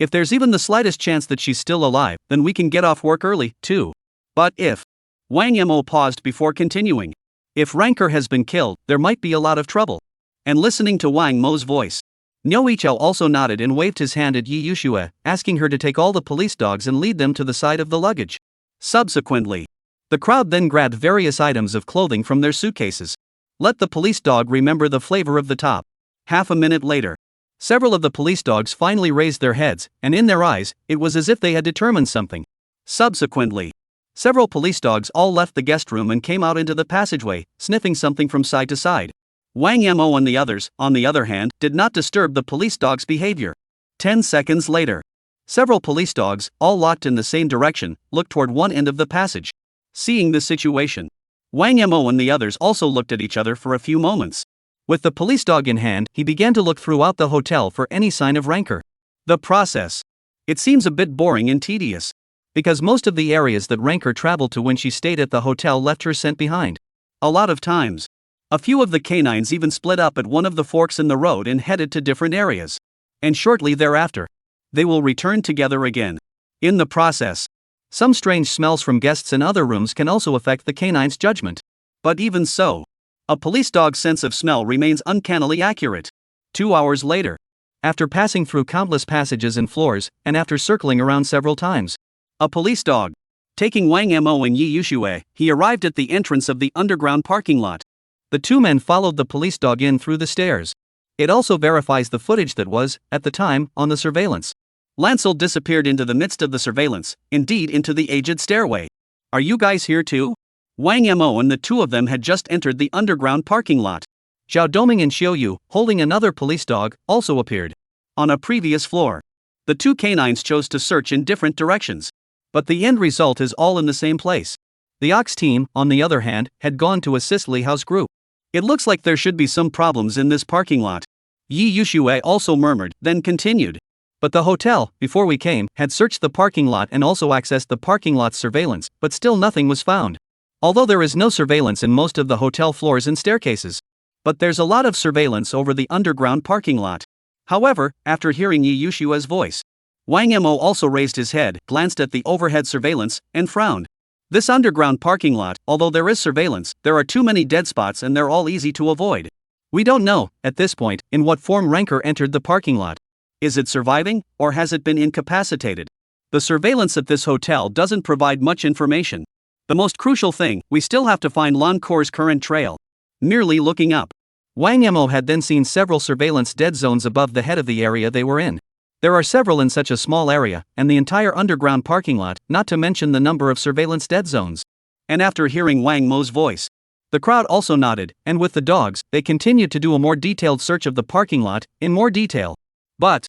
If there's even the slightest chance that she's still alive, then we can get off work early, too. But if... Wang Mo paused before continuing. If Ranker has been killed, there might be a lot of trouble. And listening to Wang Mo's voice, Niu Yichao also nodded and waved his hand at Yi Yushue, asking her to take all the police dogs and lead them to the side of the luggage. Subsequently, the crowd then grabbed various items of clothing from their suitcases. Let the police dog remember the flavor of the top. Half a minute later, several of the police dogs finally raised their heads, and in their eyes, it was as if they had determined something. Subsequently, several police dogs all left the guest room and came out into the passageway, sniffing something from side to side. Wang Mo and the others, on the other hand, did not disturb the police dogs' behavior. 10 seconds later, several police dogs, all locked in the same direction, looked toward one end of the passage. Seeing the situation, Wang Mo and the others also looked at each other for a few moments. With the police dog in hand, he began to look throughout the hotel for any sign of Ranker. The process. It seems a bit boring and tedious, because most of the areas that Ranker traveled to when she stayed at the hotel left her scent behind. A lot of times. A few of the canines even split up at one of the forks in the road and headed to different areas. And shortly thereafter, they will return together again. In the process, some strange smells from guests in other rooms can also affect the canine's judgment. But even so, a police dog's sense of smell remains uncannily accurate. 2 hours later, after passing through countless passages and floors, and after circling around several times, a police dog, taking Wang Mo and Yi Yushue, he arrived at the entrance of the underground parking lot. The two men followed the police dog in through the stairs. It also verifies the footage that was, at the time, on the surveillance. Lancel disappeared into the midst of the surveillance, indeed into the aged stairway. Are you guys here too? Wang Mo and the two of them had just entered the underground parking lot. Zhao Doming and Xiao Yu, holding another police dog, also appeared. On a previous floor, the two canines chose to search in different directions. But the end result is all in the same place. The Ox team, on the other hand, had gone to assist Li Hao's group. It looks like there should be some problems in this parking lot. Yi Yushue also murmured, then continued. But the hotel, before we came, had searched the parking lot and also accessed the parking lot's surveillance, but still nothing was found. Although there is no surveillance in most of the hotel floors and staircases. But there's a lot of surveillance over the underground parking lot. However, after hearing Yi Yushue's voice, Wang Mo also raised his head, glanced at the overhead surveillance, and frowned. This underground parking lot, although there is surveillance, there are too many dead spots and they're all easy to avoid. We don't know, at this point, in what form Ranker entered the parking lot. Is it surviving, or has it been incapacitated? The surveillance at this hotel doesn't provide much information. The most crucial thing, we still have to find Lancour's current trail. Merely looking up, Wang Mo had then seen several surveillance dead zones above the head of the area they were in. There are several in such a small area, and the entire underground parking lot, not to mention the number of surveillance dead zones. And after hearing Wang Mo's voice, the crowd also nodded, and with the dogs, they continued to do a more detailed search of the parking lot, in more detail. But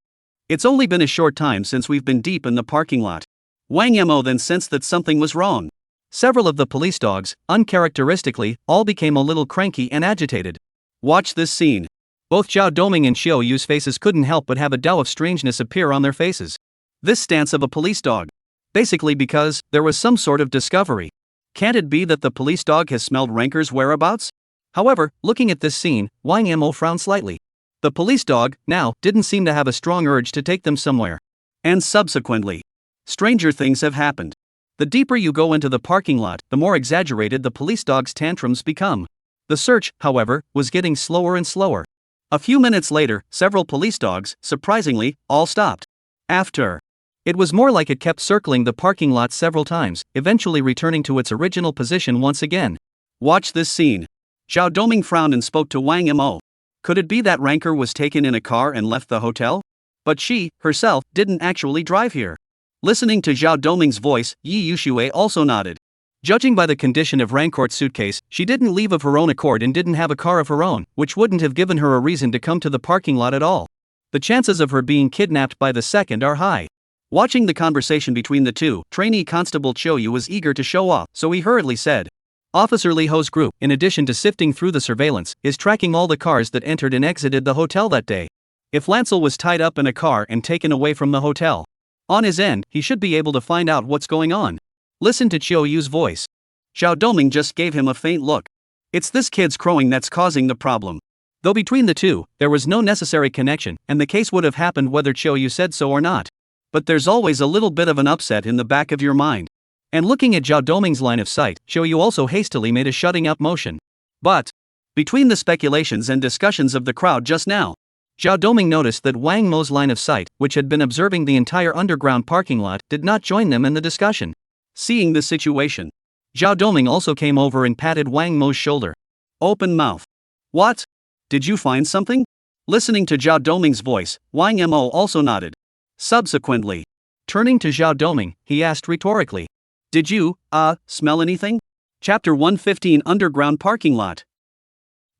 it's only been a short time since we've been deep in the parking lot. Wang Mo then sensed that something was wrong. Several of the police dogs, uncharacteristically, all became a little cranky and agitated. Watch this scene. Both Zhao Doming and Xiao Yu's faces couldn't help but have a dow of strangeness appear on their faces. This stance of a police dog. Basically because there was some sort of discovery. Can't it be that the police dog has smelled Ranker's whereabouts? However, looking at this scene, Wang Mo frowned slightly. The police dog, now, didn't seem to have a strong urge to take them somewhere. And subsequently, stranger things have happened. The deeper you go into the parking lot, the more exaggerated the police dog's tantrums become. The search, however, was getting slower and slower. A few minutes later, several police dogs, surprisingly, all stopped. After. It was more like it kept circling the parking lot several times, eventually returning to its original position once again. Watch this scene. Zhao Doming frowned and spoke to Wang Mo. Could it be that Ranker was taken in a car and left the hotel? But she, herself, didn't actually drive here. Listening to Zhao Doming's voice, Yi Yuxue also nodded. Judging by the condition of Rancourt's suitcase, she didn't leave of her own accord and didn't have a car of her own, which wouldn't have given her a reason to come to the parking lot at all. The chances of her being kidnapped by the second are high. Watching the conversation between the two, trainee Constable Yu was eager to show off, so he hurriedly said, Officer Li Ho's group, in addition to sifting through the surveillance, is tracking all the cars that entered and exited the hotel that day. If Lancel was tied up in a car and taken away from the hotel, on his end, he should be able to find out what's going on. Listen to Chiu Yu's voice. Zhao Doming just gave him a faint look. It's this kid's crowing that's causing the problem. Though between the two, there was no necessary connection, and the case would have happened whether Chiu Yu said so or not. But there's always a little bit of an upset in the back of your mind. And looking at Zhao Doming's line of sight, Chiu Yu also hastily made a shutting up motion. But, between the speculations and discussions of the crowd just now, Zhao Doming noticed that Wang Mo's line of sight, which had been observing the entire underground parking lot, did not join them in the discussion. Seeing the situation, Zhao Doming also came over and patted Wang Mo's shoulder. Open mouth. What? Did you find something? Listening to Zhao Doming's voice, Wang Mo also nodded. Subsequently, turning to Zhao Doming, he asked rhetorically, Did you, smell anything? Chapter 115 Underground Parking Lot.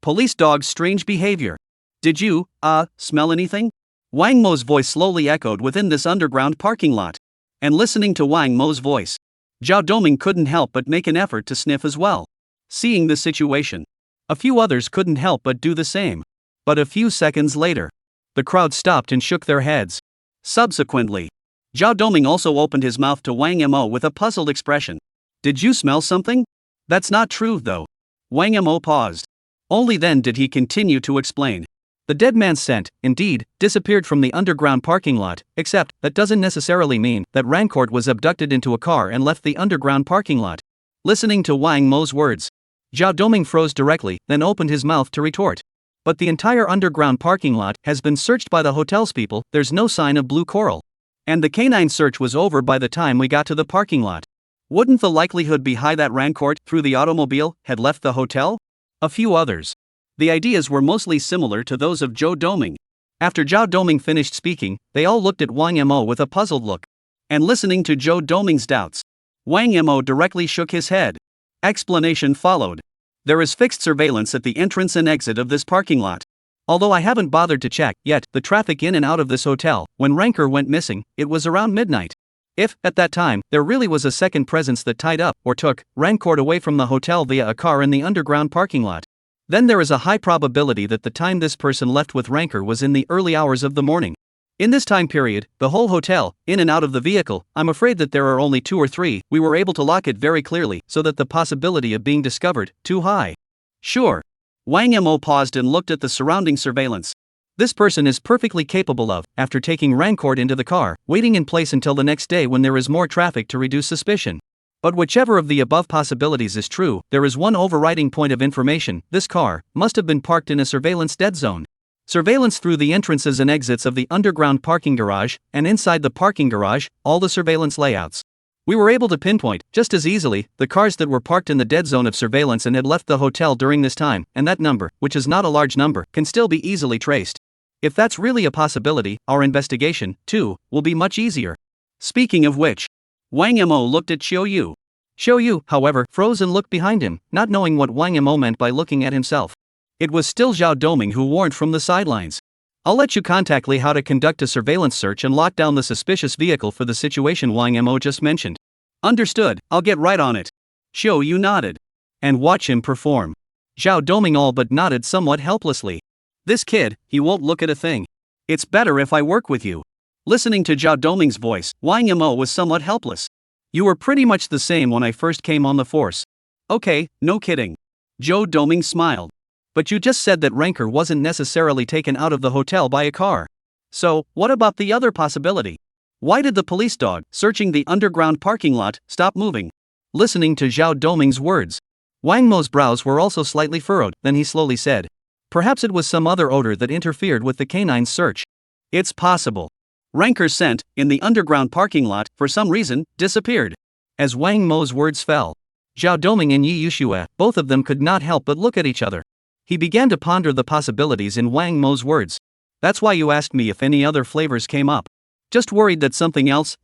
Police dog's strange behavior. Did you, smell anything? Wang Mo's voice slowly echoed within this underground parking lot. And listening to Wang Mo's voice, Zhao Doming couldn't help but make an effort to sniff as well. Seeing the situation, a few others couldn't help but do the same. But a few seconds later, the crowd stopped and shook their heads. Subsequently, Zhao Doming also opened his mouth to Wang Mo with a puzzled expression. Did you smell something? That's not true though. Wang Mo paused. Only then did he continue to explain. The dead man's scent, indeed, disappeared from the underground parking lot, except that doesn't necessarily mean that Rancourt was abducted into a car and left the underground parking lot. Listening to Wang Mo's words, Zhao Doming froze directly, then opened his mouth to retort. But the entire underground parking lot has been searched by the hotel's people, there's no sign of blue coral. And the canine search was over by the time we got to the parking lot. Wouldn't the likelihood be high that Rancourt, through the automobile, had left the hotel? A few others. The ideas were mostly similar to those of Zhao Doming. After Zhao Doming finished speaking, they all looked at Wang Mo with a puzzled look. And listening to Zhao Doming's doubts, Wang Mo directly shook his head. Explanation followed. There is fixed surveillance at the entrance and exit of this parking lot. Although I haven't bothered to check yet the traffic in and out of this hotel, when Ranker went missing, it was around midnight. If, at that time, there really was a second presence that tied up or took Rancourt away from the hotel via a car in the underground parking lot, then there is a high probability that the time this person left with Ranker was in the early hours of the morning. In this time period, the whole hotel, in and out of the vehicle, I'm afraid that there are only 2 or 3, we were able to lock it very clearly so that the possibility of being discovered, too high. Sure. Wang Mo paused and looked at the surrounding surveillance. This person is perfectly capable of, after taking Rancourt into the car, waiting in place until the next day when there is more traffic to reduce suspicion. But whichever of the above possibilities is true, there is one overriding point of information: this car must have been parked in a surveillance dead zone. Surveillance through the entrances and exits of the underground parking garage, and inside the parking garage, all the surveillance layouts. We were able to pinpoint, just as easily, the cars that were parked in the dead zone of surveillance and had left the hotel during this time, and that number, which is not a large number, can still be easily traced. If that's really a possibility, our investigation, too, will be much easier. Speaking of which, Wang Mo looked at Chiu Yu. Chiu Yu, however, froze and looked behind him, not knowing what Wang Mo meant by looking at himself. It was still Zhao Doming who warned from the sidelines. I'll let you contact Li how to conduct a surveillance search and lock down the suspicious vehicle for the situation Wang Mo just mentioned. Understood, I'll get right on it. Chiu Yu nodded. And watch him perform. Zhao Doming all but nodded somewhat helplessly. This kid, he won't look at a thing. It's better if I work with you. Listening to Zhao Doming's voice, Wang Mo was somewhat helpless. You were pretty much the same when I first came on the force. Okay, no kidding. Zhao Doming smiled. But you just said that Ranker wasn't necessarily taken out of the hotel by a car. So, what about the other possibility? Why did the police dog, searching the underground parking lot, stop moving? Listening to Zhao Doming's words, Wang Mo's brows were also slightly furrowed, then he slowly said, Perhaps it was some other odor that interfered with the canine's search. It's possible. Ranker's scent, in the underground parking lot, for some reason, disappeared. As Wang Mo's words fell, Zhao Doming and Yi Yuxue, both of them could not help but look at each other. He began to ponder the possibilities in Wang Mo's words. That's why you asked me if any other flavors came up. Just worried that something else,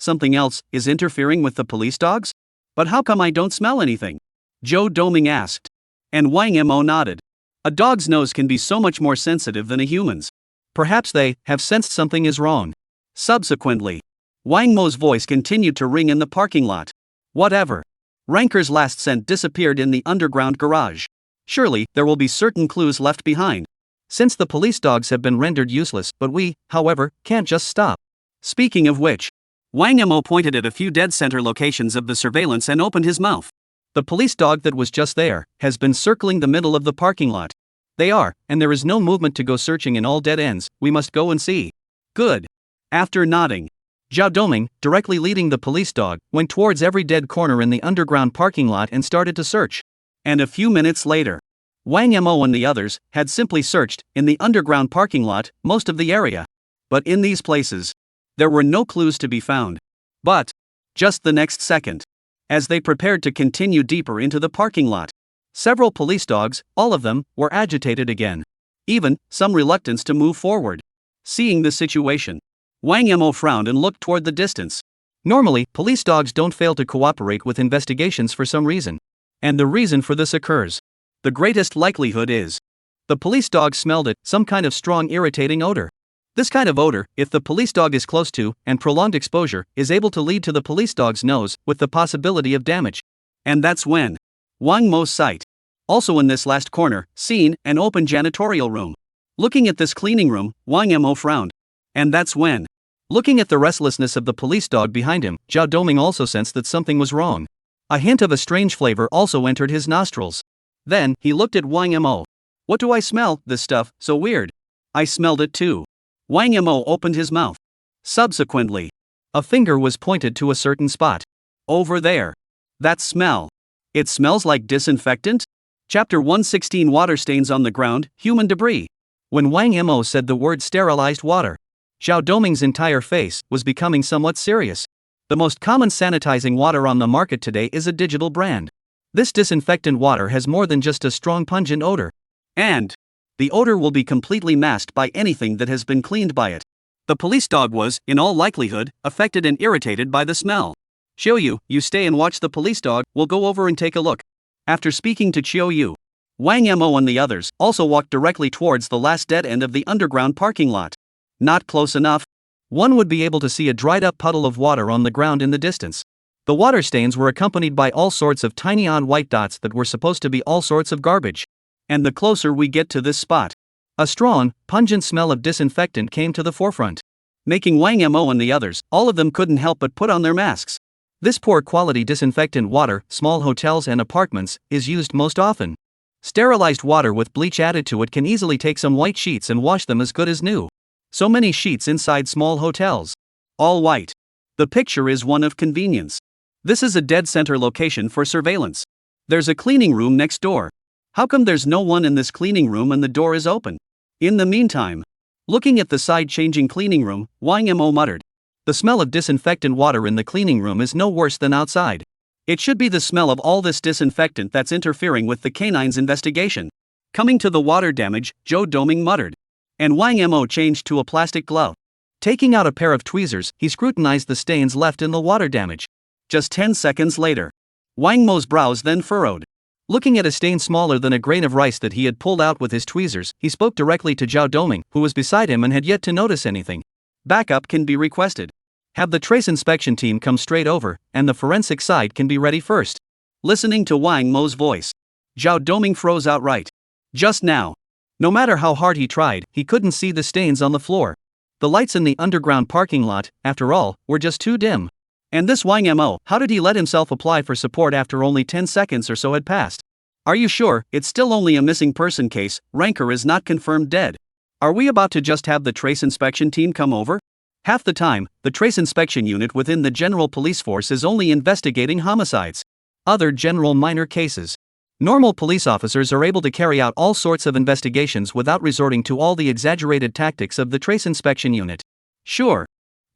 is interfering with the police dogs? But how come I don't smell anything? Zhou Doming asked. And Wang Mo nodded. A dog's nose can be so much more sensitive than a human's. Perhaps they have sensed something is wrong. Subsequently, Wang Mo's voice continued to ring in the parking lot. Whatever. Ranker's last scent disappeared in the underground garage. Surely, there will be certain clues left behind. Since the police dogs have been rendered useless, but we, however, can't just stop. Speaking of which, Wang Mo pointed at a few dead center locations of the surveillance and opened his mouth. The police dog that was just there has been circling the middle of the parking lot. They are, and there is no movement to go searching in all dead ends. We must go and see. Good. After nodding, Zhao Doming, directly leading the police dog, went towards every dead corner in the underground parking lot and started to search. And a few minutes later, Wang Mo and the others had simply searched, in the underground parking lot, most of the area. But in these places, there were no clues to be found. But, just the next second, as they prepared to continue deeper into the parking lot, several police dogs, all of them, were agitated again. Even, some reluctance to move forward. Seeing the situation, Wang Mo frowned and looked toward the distance. Normally, police dogs don't fail to cooperate with investigations for some reason. And the reason for this occurs. The greatest likelihood is the police dog smelled it, some kind of strong irritating odor. This kind of odor, if the police dog is close to, and prolonged exposure, is able to lead to the police dog's nose, with the possibility of damage. And that's when Wang Mo's sight. Also in this last corner, seen an open janitorial room. Looking at this cleaning room, Wang Mo frowned. And that's when, looking at the restlessness of the police dog behind him, Zhao Doming also sensed that something was wrong. A hint of a strange flavor also entered his nostrils. Then, he looked at Wang Mo. What do I smell? This stuff, so weird. I smelled it too. Wang Mo opened his mouth. Subsequently, a finger was pointed to a certain spot. Over there. That smell. It smells like disinfectant? Chapter 116 Water stains on the ground, human debris. When Wang Mo said the word sterilized water, Zhao Doming's entire face was becoming somewhat serious. The most common sanitizing water on the market today is a digital brand. This disinfectant water has more than just a strong pungent odor. And the odor will be completely masked by anything that has been cleaned by it. The police dog was, in all likelihood, affected and irritated by the smell. Xiao you stay and watch the police dog, we'll go over and take a look. After speaking to Xiao, Wang Mo and the others also walked directly towards the last dead end of the underground parking lot. Not close enough. One would be able to see a dried-up puddle of water on the ground in the distance. The water stains were accompanied by all sorts of tiny odd white dots that were supposed to be all sorts of garbage. And the closer we get to this spot, a strong, pungent smell of disinfectant came to the forefront. Making Wang Mo and the others, all of them couldn't help but put on their masks. This poor quality disinfectant water, small hotels and apartments, is used most often. Sterilized water with bleach added to it can easily take some white sheets and wash them as good as new. So many sheets inside small hotels. All white. The picture is one of convenience. This is a dead center location for surveillance. There's a cleaning room next door. How come there's no one in this cleaning room and the door is open? In the meantime, looking at the side-changing cleaning room, Wang Mo muttered. The smell of disinfectant water in the cleaning room is no worse than outside. It should be the smell of all this disinfectant that's interfering with the canine's investigation. Coming to the water damage, Zhou Doming muttered. And Wang Mo changed to a plastic glove. Taking out a pair of tweezers, he scrutinized the stains left in the water damage. Just 10 seconds later, Wang Mo's brows then furrowed. Looking at a stain smaller than a grain of rice that he had pulled out with his tweezers, he spoke directly to Zhao Doming, who was beside him and had yet to notice anything. Backup can be requested. Have the trace inspection team come straight over, and the forensic side can be ready first. Listening to Wang Mo's voice, Zhao Doming froze outright. Just now. No matter how hard he tried, he couldn't see the stains on the floor. The lights in the underground parking lot, after all, were just too dim. And this Wang Mo, how did he let himself apply for support after only 10 seconds or so had passed? Are you sure it's still only a missing person case? Ranker is not confirmed dead. Are we about to just have the trace inspection team come over? Half the time, the trace inspection unit within the general police force is only investigating homicides. Other general minor cases. Normal police officers are able to carry out all sorts of investigations without resorting to all the exaggerated tactics of the trace inspection unit. Sure.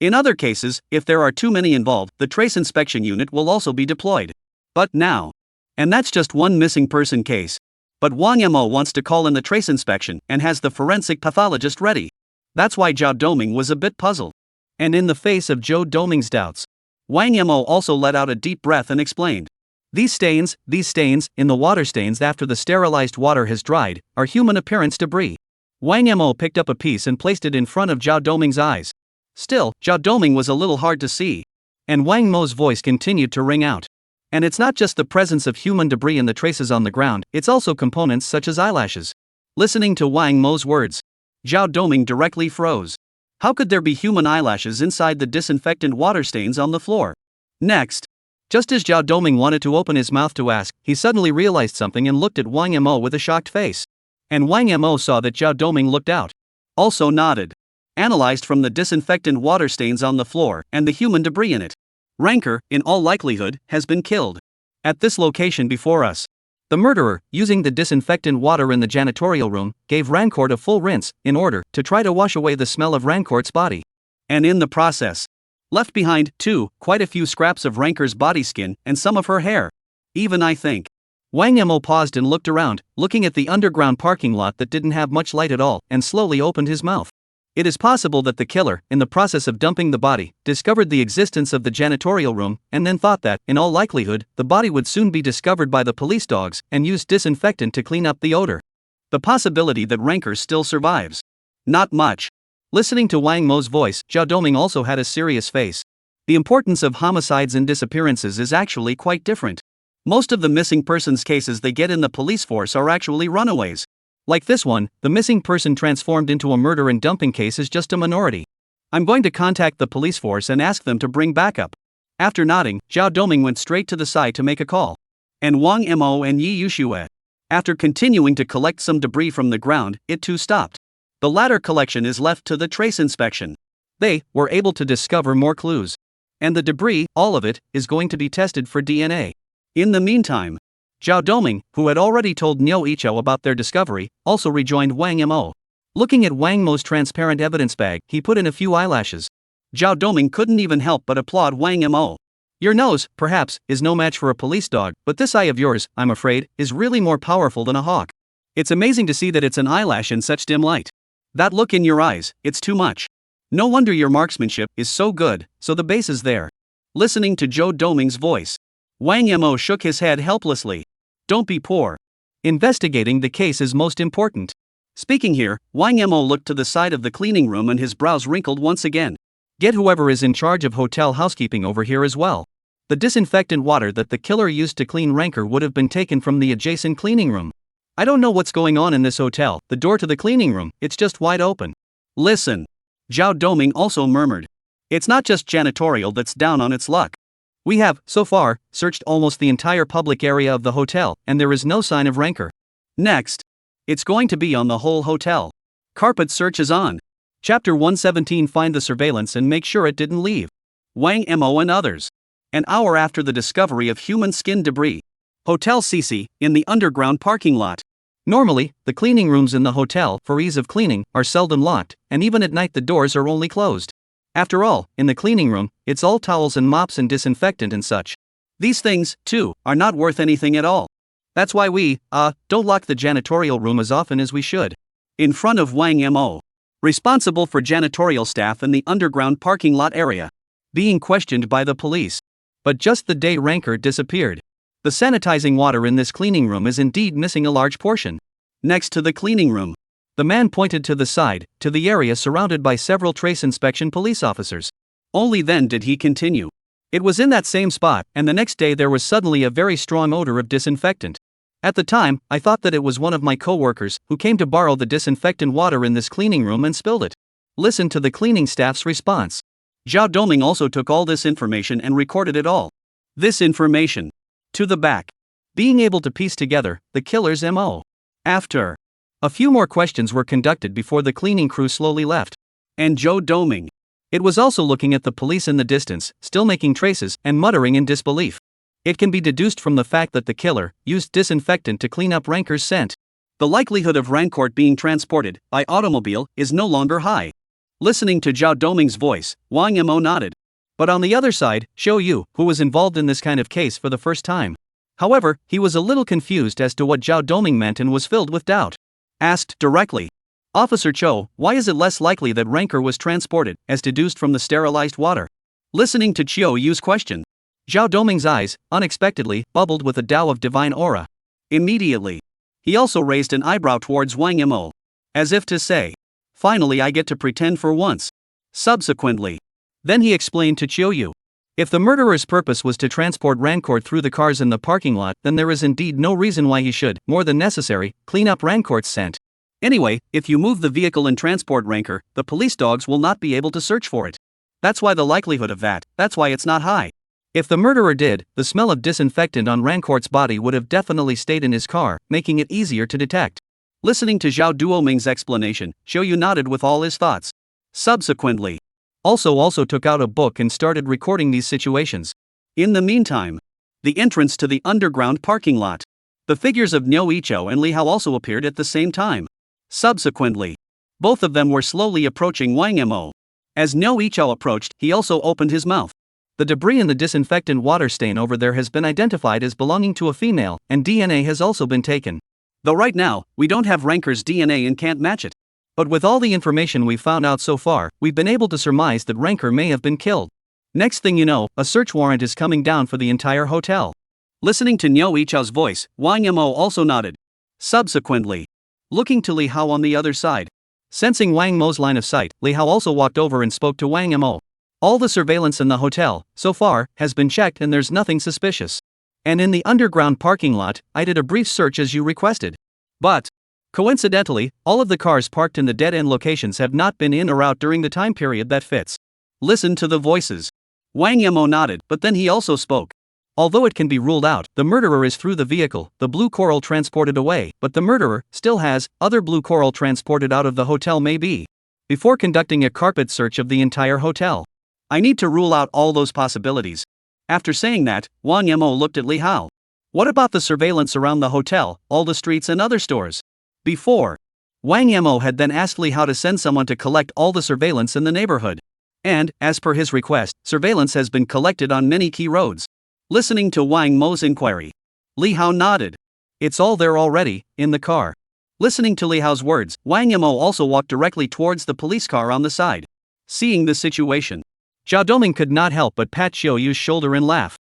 In other cases, if there are too many involved, the trace inspection unit will also be deployed. But now. And that's just one missing person case. But Wang Mo wants to call in the trace inspection and has the forensic pathologist ready. That's why Zhao Doming was a bit puzzled. And in the face of Zhou Doming's doubts, Wang Mo also let out a deep breath and explained. These stains, in the water stains after the sterilized water has dried, are human appearance debris. Wang Mo picked up a piece and placed it in front of Zhao Doming's eyes. Still, Zhao Doming was a little hard to see. And Wang Mo's voice continued to ring out. And it's not just the presence of human debris in the traces on the ground, it's also components such as eyelashes. Listening to Wang Mo's words, Zhao Doming directly froze. How could there be human eyelashes inside the disinfectant water stains on the floor? Next, just as Zhao Doming wanted to open his mouth to ask, he suddenly realized something and looked at Wang Mo with a shocked face. And Wang Mo saw that Zhao Doming looked out. Also nodded. Analyzed from the disinfectant water stains on the floor and the human debris in it. Rancor, in all likelihood, has been killed. At this location before us. The murderer, using the disinfectant water in the janitorial room, gave Rancourt a full rinse, in order to try to wash away the smell of Rancourt's body. And in the process, left behind, too, quite a few scraps of Rancor's body skin and some of her hair. Even I think. Wang Mo paused and looked around, looking at the underground parking lot that didn't have much light at all, and slowly opened his mouth. It is possible that the killer, in the process of dumping the body, discovered the existence of the janitorial room, and then thought that, in all likelihood, the body would soon be discovered by the police dogs, and used disinfectant to clean up the odor. The possibility that Rancor still survives. Not much. Listening to Wang Mo's voice, Zhao Doming also had a serious face. The importance of homicides and disappearances is actually quite different. Most of the missing persons cases they get in the police force are actually runaways. Like this one, the missing person transformed into a murder and dumping case is just a minority. I'm going to contact the police force and ask them to bring backup. After nodding, Zhao Doming went straight to the side to make a call. And Wang Mo and Yi Yuxue. After continuing to collect some debris from the ground, it too stopped. The latter collection is left to the trace inspection. They were able to discover more clues. And the debris, all of it, is going to be tested for DNA. In the meantime, Zhao Doming, who had already told Niu Yichou about their discovery, also rejoined Wang Mo. Looking at Wang Mo's transparent evidence bag, he put in a few eyelashes. Zhao Doming couldn't even help but applaud Wang Mo. Your nose, perhaps, is no match for a police dog, but this eye of yours, I'm afraid, is really more powerful than a hawk. It's amazing to see that it's an eyelash in such dim light. That look in your eyes, it's too much. No wonder your marksmanship is so good, so the base is there. Listening to Zhao Doming's voice, Wang Mo shook his head helplessly. Don't be poor. Investigating the case is most important. Speaking here, Wang Mo looked to the side of the cleaning room and his brows wrinkled once again. Get whoever is in charge of hotel housekeeping over here as well. The disinfectant water that the killer used to clean Rancor would have been taken from the adjacent cleaning room. I don't know what's going on in this hotel, the door to the cleaning room, it's just wide open. Listen. Zhao Doming also murmured. It's not just janitorial that's down on its luck. We have, so far, searched almost the entire public area of the hotel, and there is no sign of Rancor. Next. It's going to be on the whole hotel. Carpet search is on. Chapter 117. Find the surveillance and make sure it didn't leave. Wang Mo and others. An hour after the discovery of human skin debris. Hotel CC, in the underground parking lot. Normally, the cleaning rooms in the hotel, for ease of cleaning, are seldom locked, and even at night the doors are only closed. After all, in the cleaning room, it's all towels and mops and disinfectant and such. These things, too, are not worth anything at all. That's why we, don't lock the janitorial room as often as we should. In front of Wang Mo, responsible for janitorial staff in the underground parking lot area, being questioned by the police. But just the day Rancor disappeared. The sanitizing water in this cleaning room is indeed missing a large portion. Next to the cleaning room, the man pointed to the side, to the area surrounded by several trace inspection police officers. Only then did he continue. It was in that same spot, and the next day there was suddenly a very strong odor of disinfectant. At the time, I thought that it was one of my co-workers, who came to borrow the disinfectant water in this cleaning room and spilled it. Listen to the cleaning staff's response. Zhao Doming also took all this information and recorded it all. This information. To the back. Being able to piece together the killer's MO. After. A few more questions were conducted before the cleaning crew slowly left. And Zhao Doming. It was also looking at the police in the distance, still making traces, and muttering in disbelief. It can be deduced from the fact that the killer used disinfectant to clean up Rancor's scent. The likelihood of Rancor being transported by automobile is no longer high. Listening to Zhao Doming's voice, Wang Mo nodded. But on the other side, Xiao Yu, who was involved in this kind of case for the first time. However, he was a little confused as to what Zhao Doming meant and was filled with doubt. Asked directly, Officer Cho, why is it less likely that Rancor was transported, as deduced from the sterilized water? Listening to Xiao Yu's question, Zhao Doming's eyes, unexpectedly, bubbled with a Tao of divine aura. Immediately, he also raised an eyebrow towards Wang Mo, as if to say, finally I get to pretend for once. Subsequently, then he explained to Xiao Yu. If the murderer's purpose was to transport Rancor through the cars in the parking lot, then there is indeed no reason why he should, more than necessary, clean up Rancor's scent. Anyway, if you move the vehicle and transport Rancor, the police dogs will not be able to search for it. That's why the likelihood of that's why it's not high. If the murderer did, the smell of disinfectant on Rancor's body would have definitely stayed in his car, making it easier to detect. Listening to Zhao Duoming's explanation, Xiao Yu nodded with all his thoughts. Subsequently, also took out a book and started recording these situations. In the meantime, the entrance to the underground parking lot. The figures of Niu Yichou and Li Hao also appeared at the same time. Subsequently, both of them were slowly approaching Wang Mo. As Niu Yichou approached, he also opened his mouth. The debris in the disinfectant water stain over there has been identified as belonging to a female, and DNA has also been taken. Though right now, we don't have Rancor's DNA and can't match it. But with all the information we've found out so far, we've been able to surmise that Rancor may have been killed. Next thing you know, a search warrant is coming down for the entire hotel. Listening to Niu Yichou's voice, Wang Mo also nodded. Subsequently, looking to Li Hao on the other side. Sensing Wang Mo's line of sight, Li Hao also walked over and spoke to Wang Mo. All the surveillance in the hotel, so far, has been checked and there's nothing suspicious. And in the underground parking lot, I did a brief search as you requested. But, coincidentally, all of the cars parked in the dead-end locations have not been in or out during the time period that fits. Listen to the voices. Wang Mo nodded, but then he also spoke. Although it can be ruled out, the murderer is through the vehicle, the blue coral transported away, but the murderer still has other blue coral transported out of the hotel maybe. Before conducting a carpet search of the entire hotel. I need to rule out all those possibilities. After saying that, Wang Mo looked at Li Hao. What about the surveillance around the hotel, all the streets and other stores? Before, Wang Mo had then asked Li Hao to send someone to collect all the surveillance in the neighborhood. And, as per his request, surveillance has been collected on many key roads. Listening to Wang Mo's inquiry, Li Hao nodded. It's all there already, in the car. Listening to Li Hao's words, Wang Mo also walked directly towards the police car on the side. Seeing the situation, Zhao Doming could not help but pat Xiao Yu's shoulder and laugh.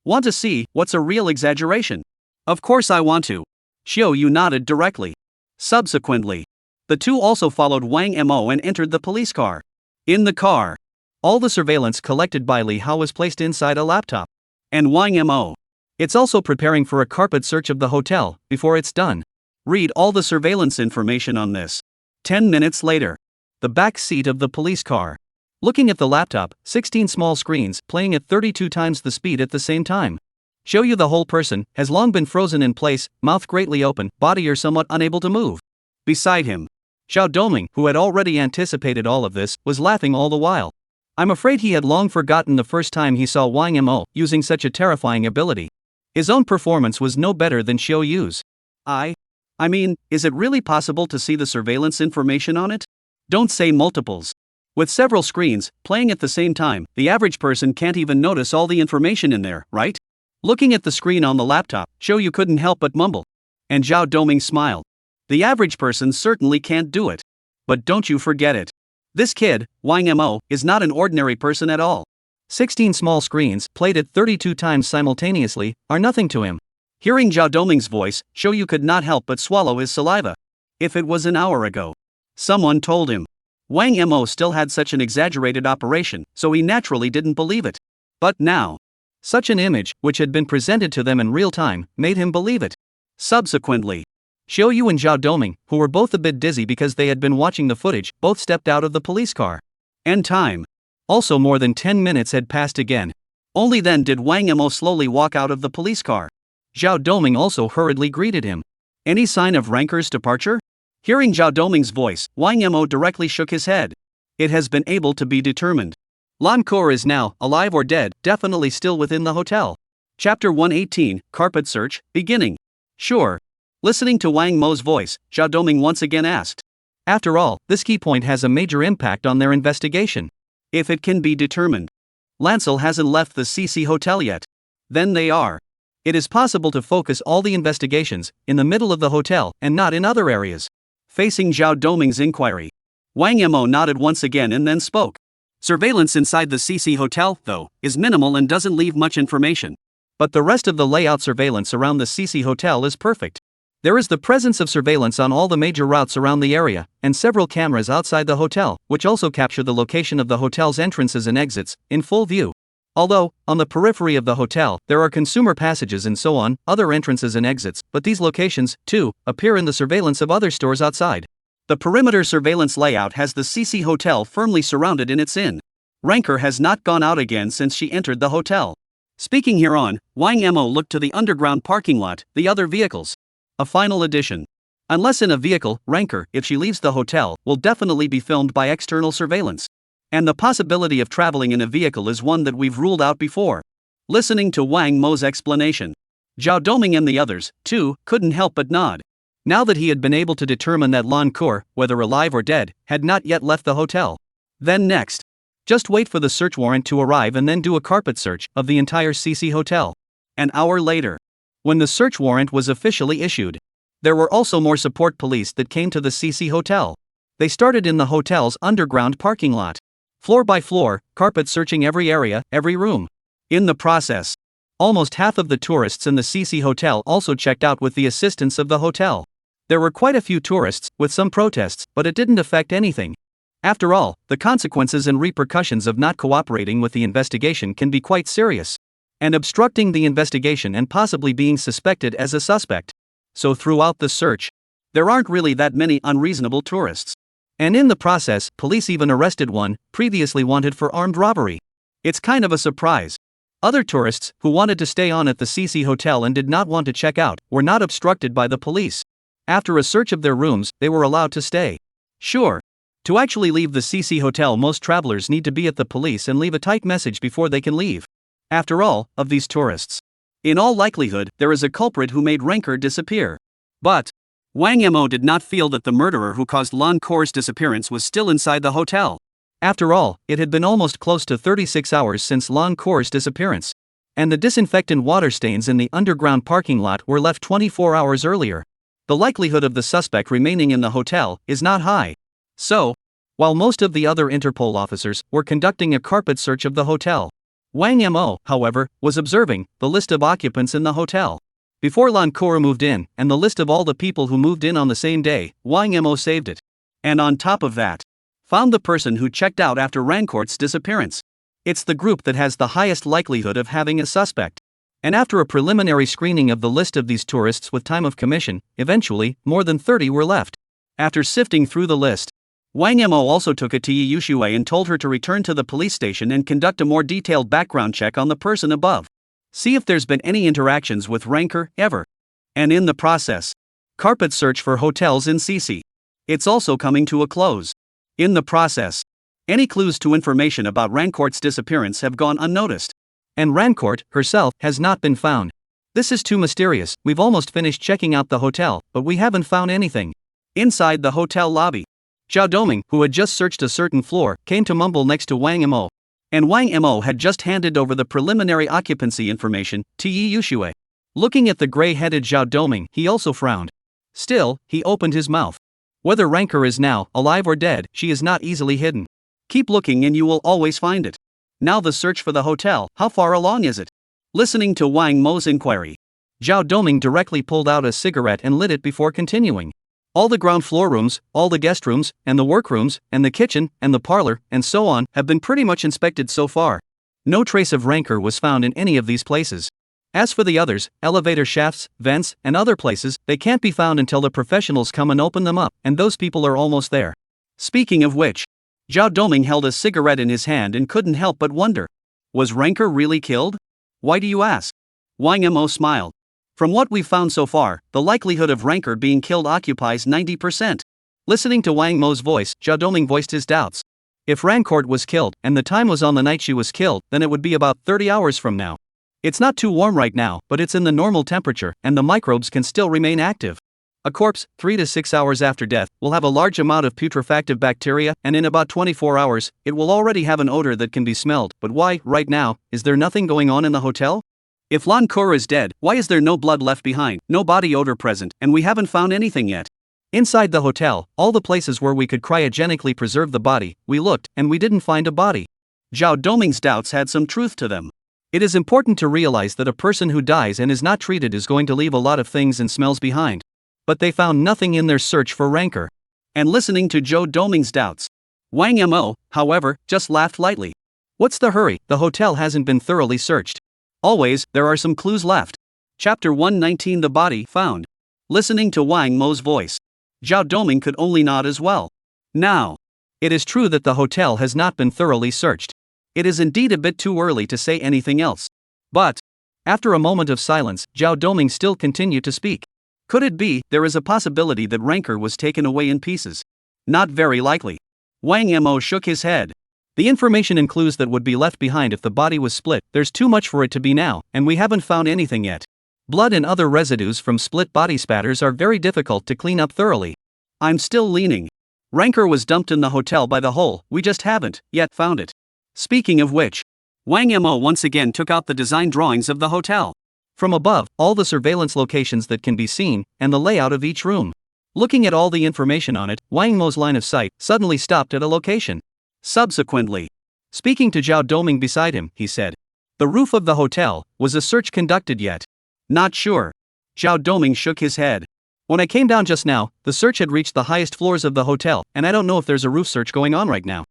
Want to see what's a real exaggeration? Of course I want to. Xiao Yu nodded directly. Subsequently, the two also followed Wang Mo and entered the police car. In the car, all the surveillance collected by Li Hao was placed inside a laptop. And Wang Mo, it's also preparing for a carpet search of the hotel. Before it's done, read all the surveillance information on this. 10 minutes later, the back seat of the police car. Looking at the laptop, 16 small screens playing at 32 times the speed at the same time. Show you the whole person has long been frozen in place, mouth greatly open, body are somewhat unable to move. Beside him, Zhao Doming, who had already anticipated all of this, was laughing all the while. I'm afraid he had long forgotten the first time he saw Wang Mo using such a terrifying ability. His own performance was no better than Xiao Yu's. I mean, is it really possible to see the surveillance information on it? Don't say multiples. With several screens playing at the same time, the average person can't even notice all the information in there, right? Looking at the screen on the laptop, Xiao Yu couldn't help but mumble. And Zhao Doming smiled. The average person certainly can't do it. But don't you forget it. This kid, Wang Mo, is not an ordinary person at all. 16 small screens, played at 32 times simultaneously, are nothing to him. Hearing Zhao Doming's voice, Xiao Yu could not help but swallow his saliva. If it was an hour ago, someone told him Wang Mo still had such an exaggerated operation, so he naturally didn't believe it. But now, such an image, which had been presented to them in real time, made him believe it. Subsequently, Xiao Yu and Zhao Doming, who were both a bit dizzy because they had been watching the footage, both stepped out of the police car. And time. Also more than 10 minutes had passed again. Only then did Wang Mo slowly walk out of the police car. Zhao Doming also hurriedly greeted him. Any sign of Rancor's departure? Hearing Zhao Doming's voice, Wang Mo directly shook his head. It has been able to be determined. Rancor is now, alive or dead, definitely still within the hotel. Chapter 118, Carpet Search, beginning. Sure. Listening to Wang Mo's voice, Zhao Doming once again asked. After all, this key point has a major impact on their investigation. If it can be determined. Lancel hasn't left the CC Hotel yet. Then they are. It is possible to focus all the investigations in the middle of the hotel and not in other areas. Facing Zhao Doming's inquiry, Wang Mo nodded once again and then spoke. Surveillance inside the CC Hotel, though, is minimal and doesn't leave much information. But the rest of the layout surveillance around the CC Hotel is perfect. There is the presence of surveillance on all the major routes around the area, and several cameras outside the hotel, which also capture the location of the hotel's entrances and exits, in full view. Although, on the periphery of the hotel, there are consumer passages and so on, other entrances and exits, but these locations, too, appear in the surveillance of other stores outside. The perimeter surveillance layout has the CC Hotel firmly surrounded in its inn. Ranker has not gone out again since she entered the hotel. Speaking hereon, Wang Mo looked to the underground parking lot, the other vehicles. A final addition. Unless in a vehicle, Ranker, if she leaves the hotel, will definitely be filmed by external surveillance. And the possibility of traveling in a vehicle is one that we've ruled out before. Listening to Wang Mo's explanation, Zhao Doming and the others, too, couldn't help but nod. Now that he had been able to determine that Lan Kur, whether alive or dead, had not yet left the hotel. Then next. Just wait for the search warrant to arrive and then do a carpet search of the entire CC Hotel. An hour later, when the search warrant was officially issued, there were also more support police that came to the CC Hotel. They started in the hotel's underground parking lot. Floor by floor, carpet searching every area, every room. In the process, almost half of the tourists in the CC Hotel also checked out with the assistance of the hotel. There were quite a few tourists, with some protests, but it didn't affect anything. After all, the consequences and repercussions of not cooperating with the investigation can be quite serious. And obstructing the investigation and possibly being suspected as a suspect. So throughout the search, there aren't really that many unreasonable tourists. And in the process, police even arrested one, previously wanted for armed robbery. It's kind of a surprise. Other tourists, who wanted to stay on at the CC Hotel and did not want to check out, were not obstructed by the police. After a search of their rooms, they were allowed to stay. Sure. To actually leave the CC Hotel, most travelers need to be at the police and leave a tight message before they can leave. After all, of these tourists, in all likelihood, there is a culprit who made Ranker disappear. But Wang Mo did not feel that the murderer who caused Lan Kur's disappearance was still inside the hotel. After all, it had been almost close to 36 hours since Lan Kur's disappearance. And the disinfectant water stains in the underground parking lot were left 24 hours earlier. The likelihood of the suspect remaining in the hotel is not high. So, while most of the other Interpol officers were conducting a carpet search of the hotel, Wang Mo, however, was observing the list of occupants in the hotel. Before Lan Kur moved in, and the list of all the people who moved in on the same day, Wang Mo saved it. And on top of that, found the person who checked out after Rancourt's disappearance. It's the group that has the highest likelihood of having a suspect. And after a preliminary screening of the list of these tourists with time of commission, eventually, more than 30 were left. After sifting through the list, Wang Mo also took it to Yi Yushui and told her to return to the police station and conduct a more detailed background check on the person above. See if there's been any interactions with Ranker, ever. And in the process, carpet search for hotels in CC. It's also coming to a close. In the process, any clues to information about Rancourt's disappearance have gone unnoticed. And Rancourt, herself, has not been found. This is too mysterious. We've almost finished checking out the hotel, but we haven't found anything. Inside the hotel lobby, Zhao Doming, who had just searched a certain floor, came to mumble next to Wang Mo. And Wang Mo had just handed over the preliminary occupancy information to Yi Yushui. Looking at the gray-headed Zhao Doming, he also frowned. Still, he opened his mouth. Whether Ranker is now alive or dead, she is not easily hidden. Keep looking and you will always find it. Now the search for the hotel, how far along is it? Listening to Wang Mo's inquiry, Zhao Doming directly pulled out a cigarette and lit it before continuing. All the ground floor rooms, all the guest rooms, and the workrooms, and the kitchen, and the parlor, and so on, have been pretty much inspected so far. No trace of Ranker was found in any of these places. As for the others, elevator shafts, vents, and other places, they can't be found until the professionals come and open them up, and those people are almost there. Speaking of which, Zhao Doming held a cigarette in his hand and couldn't help but wonder. Was Ranker really killed? Why do you ask? Wang Mo smiled. From what we've found so far, the likelihood of Ranker being killed occupies 90%. Listening to Wang Mo's voice, Zhao Doming voiced his doubts. If Rancourt was killed, and the time was on the night she was killed, then it would be about 30 hours from now. It's not too warm right now, but it's in the normal temperature, and the microbes can still remain active. A corpse, 3 to 6 hours after death, will have a large amount of putrefactive bacteria, and in about 24 hours, it will already have an odor that can be smelled. But why, right now, is there nothing going on in the hotel? If Lan Kur is dead, why is there no blood left behind, no body odor present, and we haven't found anything yet? Inside the hotel, all the places where we could cryogenically preserve the body, we looked, and we didn't find a body. Zhao Doming's doubts had some truth to them. It is important to realize that a person who dies and is not treated is going to leave a lot of things and smells behind. But they found nothing in their search for rancor. And listening to Zhao Doming's doubts, Wang Mo, however, just laughed lightly. What's the hurry? The hotel hasn't been thoroughly searched. Always, there are some clues left. Chapter 119 The Body Found. Listening to Wang Mo's voice, Zhao Doming could only nod as well. Now, it is true that the hotel has not been thoroughly searched. It is indeed a bit too early to say anything else. But, after a moment of silence, Zhao Doming still continued to speak. Could it be there is a possibility that rancor was taken away in pieces? Not very likely. Wang Mo shook his head. The information and clues that would be left behind if the body was split, there's too much for it to be now, and we haven't found anything yet. Blood and other residues from split body spatters are very difficult to clean up thoroughly. I'm still leaning. Rancor was dumped in the hotel by the hole, we just haven't yet found it. Speaking of which, Wang Mo once again took out the design drawings of the hotel. From above, all the surveillance locations that can be seen, and the layout of each room. Looking at all the information on it, Wang Mo's line of sight suddenly stopped at a location. Subsequently, speaking to Zhao Doming beside him, he said, "The roof of the hotel, was a search conducted yet?" Not sure. Zhao Doming shook his head. When I came down just now, the search had reached the highest floors of the hotel, and I don't know if there's a roof search going on right now.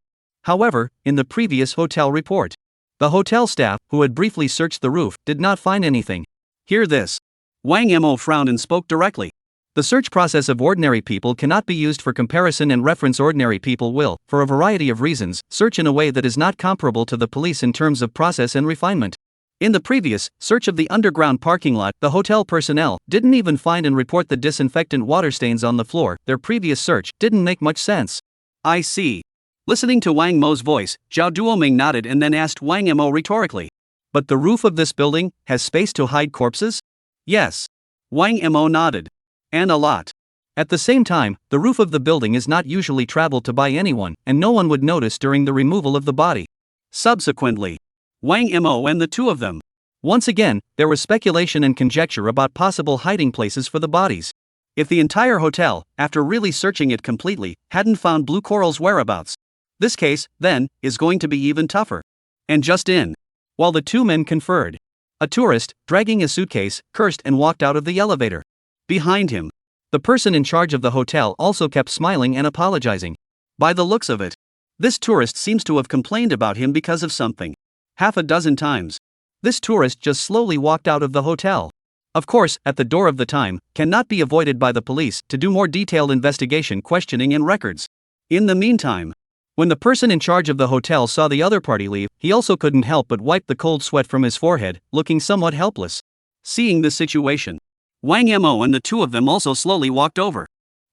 However, in the previous hotel report, the hotel staff, who had briefly searched the roof, did not find anything. Hear this. Wang Mo frowned and spoke directly. The search process of ordinary people cannot be used for comparison and reference. Ordinary people will, for a variety of reasons, search in a way that is not comparable to the police in terms of process and refinement. In the previous search of the underground parking lot, the hotel personnel didn't even find and report the disinfectant water stains on the floor. Their previous search didn't make much sense. I see. Listening to Wang Mo's voice, Zhao Duoming nodded and then asked Wang Mo rhetorically. But the roof of this building has space to hide corpses? Yes. Wang Mo nodded. And a lot. At the same time, the roof of the building is not usually traveled to by anyone, and no one would notice during the removal of the body. Subsequently, Wang Mo and the two of them. Once again, there was speculation and conjecture about possible hiding places for the bodies. If the entire hotel, after really searching it completely, hadn't found Blue Coral's whereabouts, this case, then, is going to be even tougher. And just in, while the two men conferred, a tourist, dragging a suitcase, cursed and walked out of the elevator. Behind him, the person in charge of the hotel also kept smiling and apologizing. By the looks of it, this tourist seems to have complained about him because of something. Half a dozen times. This tourist just slowly walked out of the hotel. Of course, at the door of the time, cannot be avoided by the police to do more detailed investigation, questioning and records. In the meantime, when the person in charge of the hotel saw the other party leave, he also couldn't help but wipe the cold sweat from his forehead, looking somewhat helpless. Seeing the situation, Wang Mo and the two of them also slowly walked over.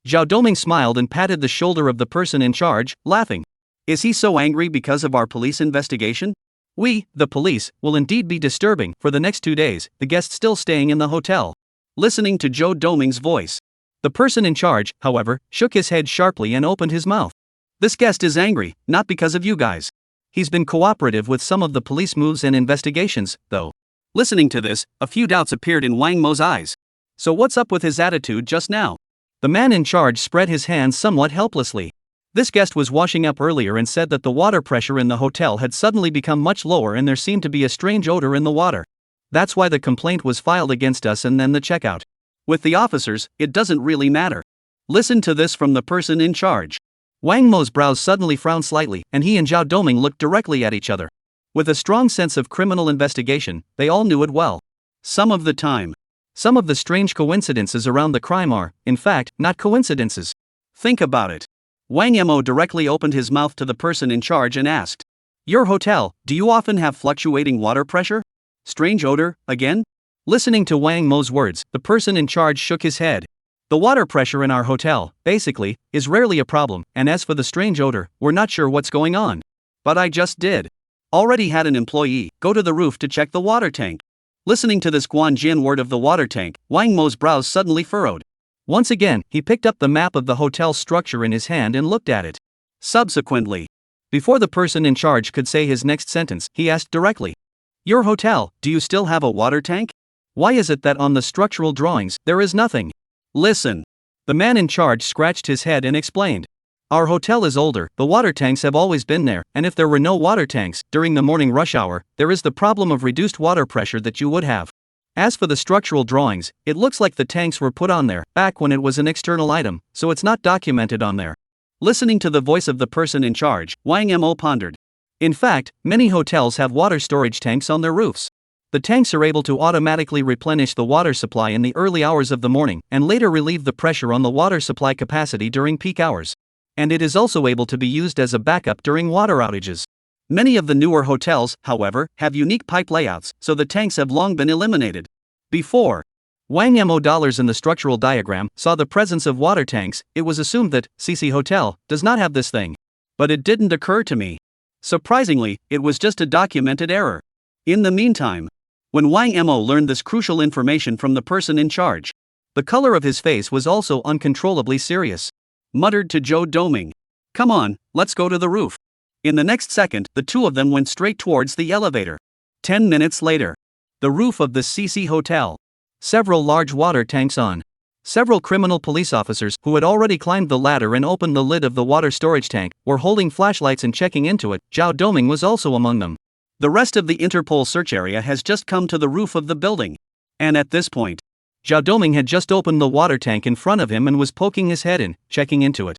Zhao Doming smiled and patted the shoulder of the person in charge, laughing. Is he so angry because of our police investigation? We, the police, will indeed be disturbing for the next 2 days, the guest still staying in the hotel. Listening to Zhao Doming's voice, the person in charge, however, shook his head sharply and opened his mouth. This guest is angry, not because of you guys. He's been cooperative with some of the police moves and investigations, though. Listening to this, a few doubts appeared in Wang Mo's eyes. So what's up with his attitude just now? The man in charge spread his hands somewhat helplessly. This guest was washing up earlier and said that the water pressure in the hotel had suddenly become much lower and there seemed to be a strange odor in the water. That's why the complaint was filed against us and then the checkout. With the officers, it doesn't really matter. Listen to this from the person in charge. Wang Mo's brows suddenly frowned slightly, and he and Zhao Doming looked directly at each other. With a strong sense of criminal investigation, they all knew it well. Some of the time, some of the strange coincidences around the crime are, in fact, not coincidences. Think about it. Wang Mo directly opened his mouth to the person in charge and asked, "Your hotel, do you often have fluctuating water pressure? Strange odor, again?" Listening to Wang Mo's words, the person in charge shook his head. The water pressure in our hotel, basically, is rarely a problem, and as for the strange odor, we're not sure what's going on. But I just did. Already had an employee go to the roof to check the water tank. Listening to this Guanjian word of the water tank, Wang Mo's brows suddenly furrowed. Once again, he picked up the map of the hotel's structure in his hand and looked at it. Subsequently, Before the person in charge could say his next sentence, he asked directly, "Your hotel, do you still have a water tank? Why is it that on the structural drawings, there is nothing?" listen. The man in charge scratched his head and explained, "Our hotel is older, the water tanks have always been there, and if there were no water tanks, during the morning rush hour, there is the problem of reduced water pressure that you would have. As for the structural drawings, it looks like the tanks were put on there, back when it was an external item, so it's not documented on there." Listening to the voice of the person in charge, Wang Mo pondered. In fact, many hotels have water storage tanks on their roofs. The tanks are able to automatically replenish the water supply in the early hours of the morning, and later relieve the pressure on the water supply capacity during peak hours. And it is also able to be used as a backup during water outages. Many of the newer hotels, however, have unique pipe layouts, so the tanks have long been eliminated. Before Wang Mo dollars in the structural diagram saw the presence of water tanks, it was assumed that CC Hotel does not have this thing. But it didn't occur to me. Surprisingly, it was just a documented error. In the meantime, when Wang Mo learned this crucial information from the person in charge, the color of his face was also uncontrollably serious. Muttered to Zhou Doming, "Come on, let's go to the roof." In the next second, the two of them went straight towards the elevator. 10 minutes later, the roof of the CC Hotel. Several large water tanks on. Several criminal police officers who had already climbed the ladder and opened the lid of the water storage tank were holding flashlights and checking into it. Zhao Doming was also among them. The rest of the Interpol search area has just come to the roof of the building. And at this point, Zhao Doming had just opened the water tank in front of him and was poking his head in, checking into it.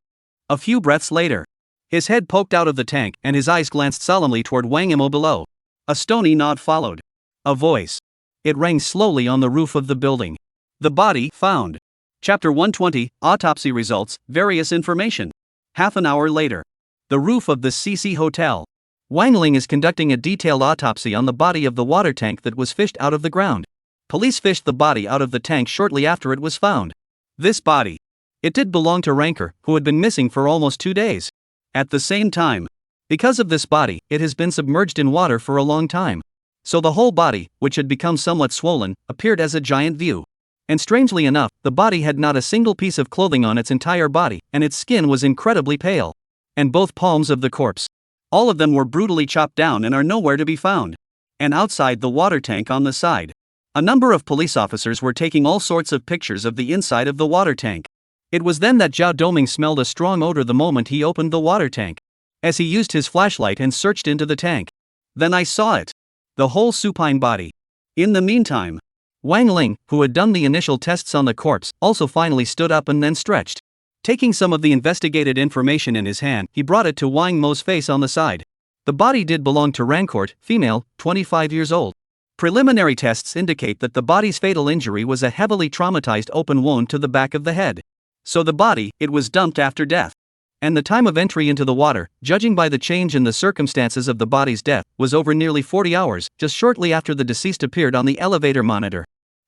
A few breaths later, his head poked out of the tank and his eyes glanced solemnly toward Wang Mo below. A stony nod followed. A voice. It rang slowly on the roof of the building. The body found. Chapter 120, Autopsy Results, Various Information. Half an hour later. The roof of the CC Hotel. Wang Ling is conducting a detailed autopsy on the body of the water tank that was fished out of the ground. Police fished the body out of the tank shortly after it was found. This body. It did belong to Ranker, who had been missing for almost 2 days. At the same time, because of this body, it has been submerged in water for a long time. So the whole body, which had become somewhat swollen, appeared as a giant view. And strangely enough, the body had not a single piece of clothing on its entire body, and its skin was incredibly pale. And both palms of the corpse, all of them were brutally chopped down and are nowhere to be found. And outside the water tank on the side, a number of police officers were taking all sorts of pictures of the inside of the water tank. It was then that Zhao Doming smelled a strong odor the moment he opened the water tank. As he used his flashlight and searched into the tank, then I saw it. The whole supine body. In the meantime, Wang Ling, who had done the initial tests on the corpse, also finally stood up and then stretched. Taking some of the investigated information in his hand, he brought it to Wang Mo's face on the side. The body did belong to Rancourt, female, 25 years old. Preliminary tests indicate that the body's fatal injury was a heavily traumatized open wound to the back of the head. So the body, it was dumped after death. And the time of entry into the water, judging by the change in the circumstances of the body's death, was over nearly 40 hours, just shortly after the deceased appeared on the elevator monitor.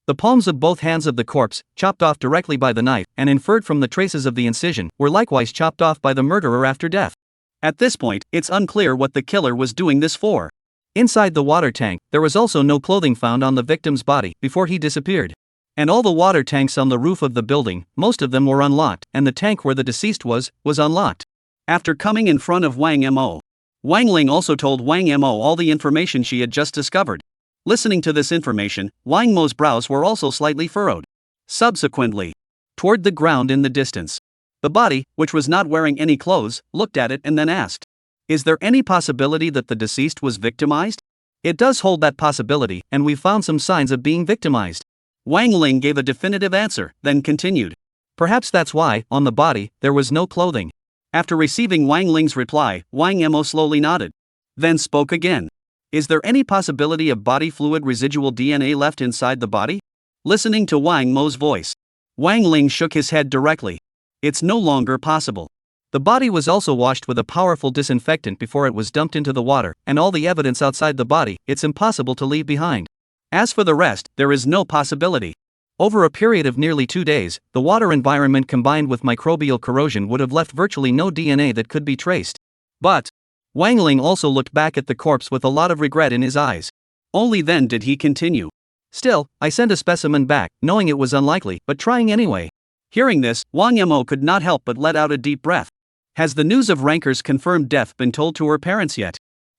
The palms of both hands of the corpse, chopped off directly by the knife, and inferred from the traces of the incision, were likewise chopped off by the murderer after death. At this point, it's unclear what the killer was doing this for. Inside the water tank, there was also no clothing found on the victim's body before he disappeared. And all the water tanks on the roof of the building, most of them were unlocked, and the tank where the deceased was unlocked. After coming in front of Wang Mo, Wang Ling also told Wang Mo all the information she had just discovered. Listening to this information, Wang Mo's brows were also slightly furrowed. Subsequently, toward the ground in the distance, the body, which was not wearing any clothes, looked at it and then asked, "Is there any possibility that the deceased was victimized?" "It does hold that possibility, and we've found some signs of being victimized." Wang Ling gave a definitive answer, then continued, "Perhaps that's why, on the body, there was no clothing." After receiving Wang Ling's reply, Wang Mo slowly nodded. Then spoke again. "Is there any possibility of body fluid residual DNA left inside the body?" Listening to Wang Mo's voice, Wang Ling shook his head directly. "It's no longer possible." The body was also washed with a powerful disinfectant before it was dumped into the water, and all the evidence outside the body, it's impossible to leave behind. As for the rest, there is no possibility. Over a period of nearly 2 days, the water environment combined with microbial corrosion would have left virtually no DNA that could be traced. But Wang Ling also looked back at the corpse with a lot of regret in his eyes. Only then did he continue. Still, I sent a specimen back, knowing it was unlikely, but trying anyway. Hearing this, Wang Mo could not help but let out a deep breath. Has the news of Ranker's confirmed death been told to her parents yet?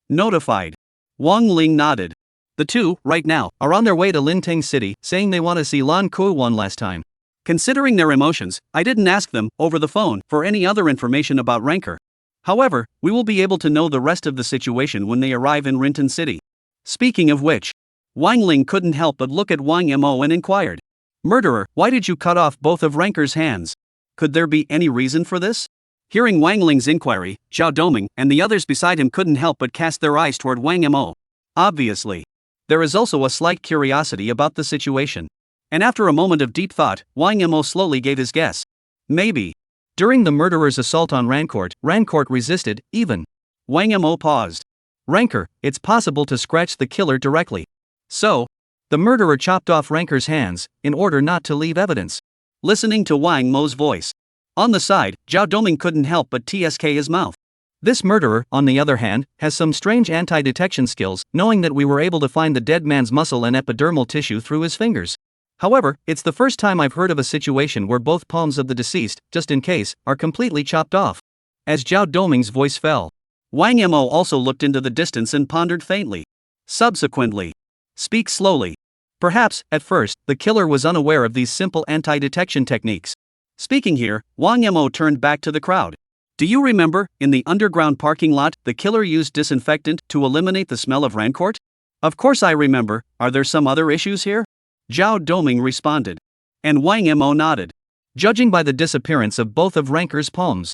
Notified. Wang Ling nodded. The two, right now, are on their way to Linting City, saying they want to see Lan Kuo one last time. Considering their emotions, I didn't ask them, over the phone, for any other information about Ranker. However, we will be able to know the rest of the situation when they arrive in Rinton City. Speaking of which, Wang Ling couldn't help but look at Wang Mo and inquired. Murderer, why did you cut off both of Ranker's hands? Could there be any reason for this? Hearing Wang Ling's inquiry, Zhao Doming and the others beside him couldn't help but cast their eyes toward Wang Mo. Obviously, there is also a slight curiosity about the situation. And after a moment of deep thought, Wang Mo slowly gave his guess. Maybe. During the murderer's assault on Rancourt resisted, even. Wang Mo paused. Ranker, it's possible to scratch the killer directly. So, the murderer chopped off Ranker's hands, in order not to leave evidence. Listening to Wang Mo's voice. On the side, Zhao Doming couldn't help but tsk his mouth. This murderer, on the other hand, has some strange anti-detection skills, knowing that we were able to find the dead man's muscle and epidermal tissue through his fingers. However, it's the first time I've heard of a situation where both palms of the deceased, just in case, are completely chopped off. As Zhao Doming's voice fell, Wang Mo also looked into the distance and pondered faintly. Subsequently, speak slowly. Perhaps, at first, the killer was unaware of these simple anti-detection techniques. Speaking here, Wang Mo turned back to the crowd. Do you remember, in the underground parking lot, the killer used disinfectant to eliminate the smell of Rancourt? Of course I remember. Are there some other issues here? Zhao Doming responded. And Wang Mo nodded. Judging by the disappearance of both of Ranker's palms,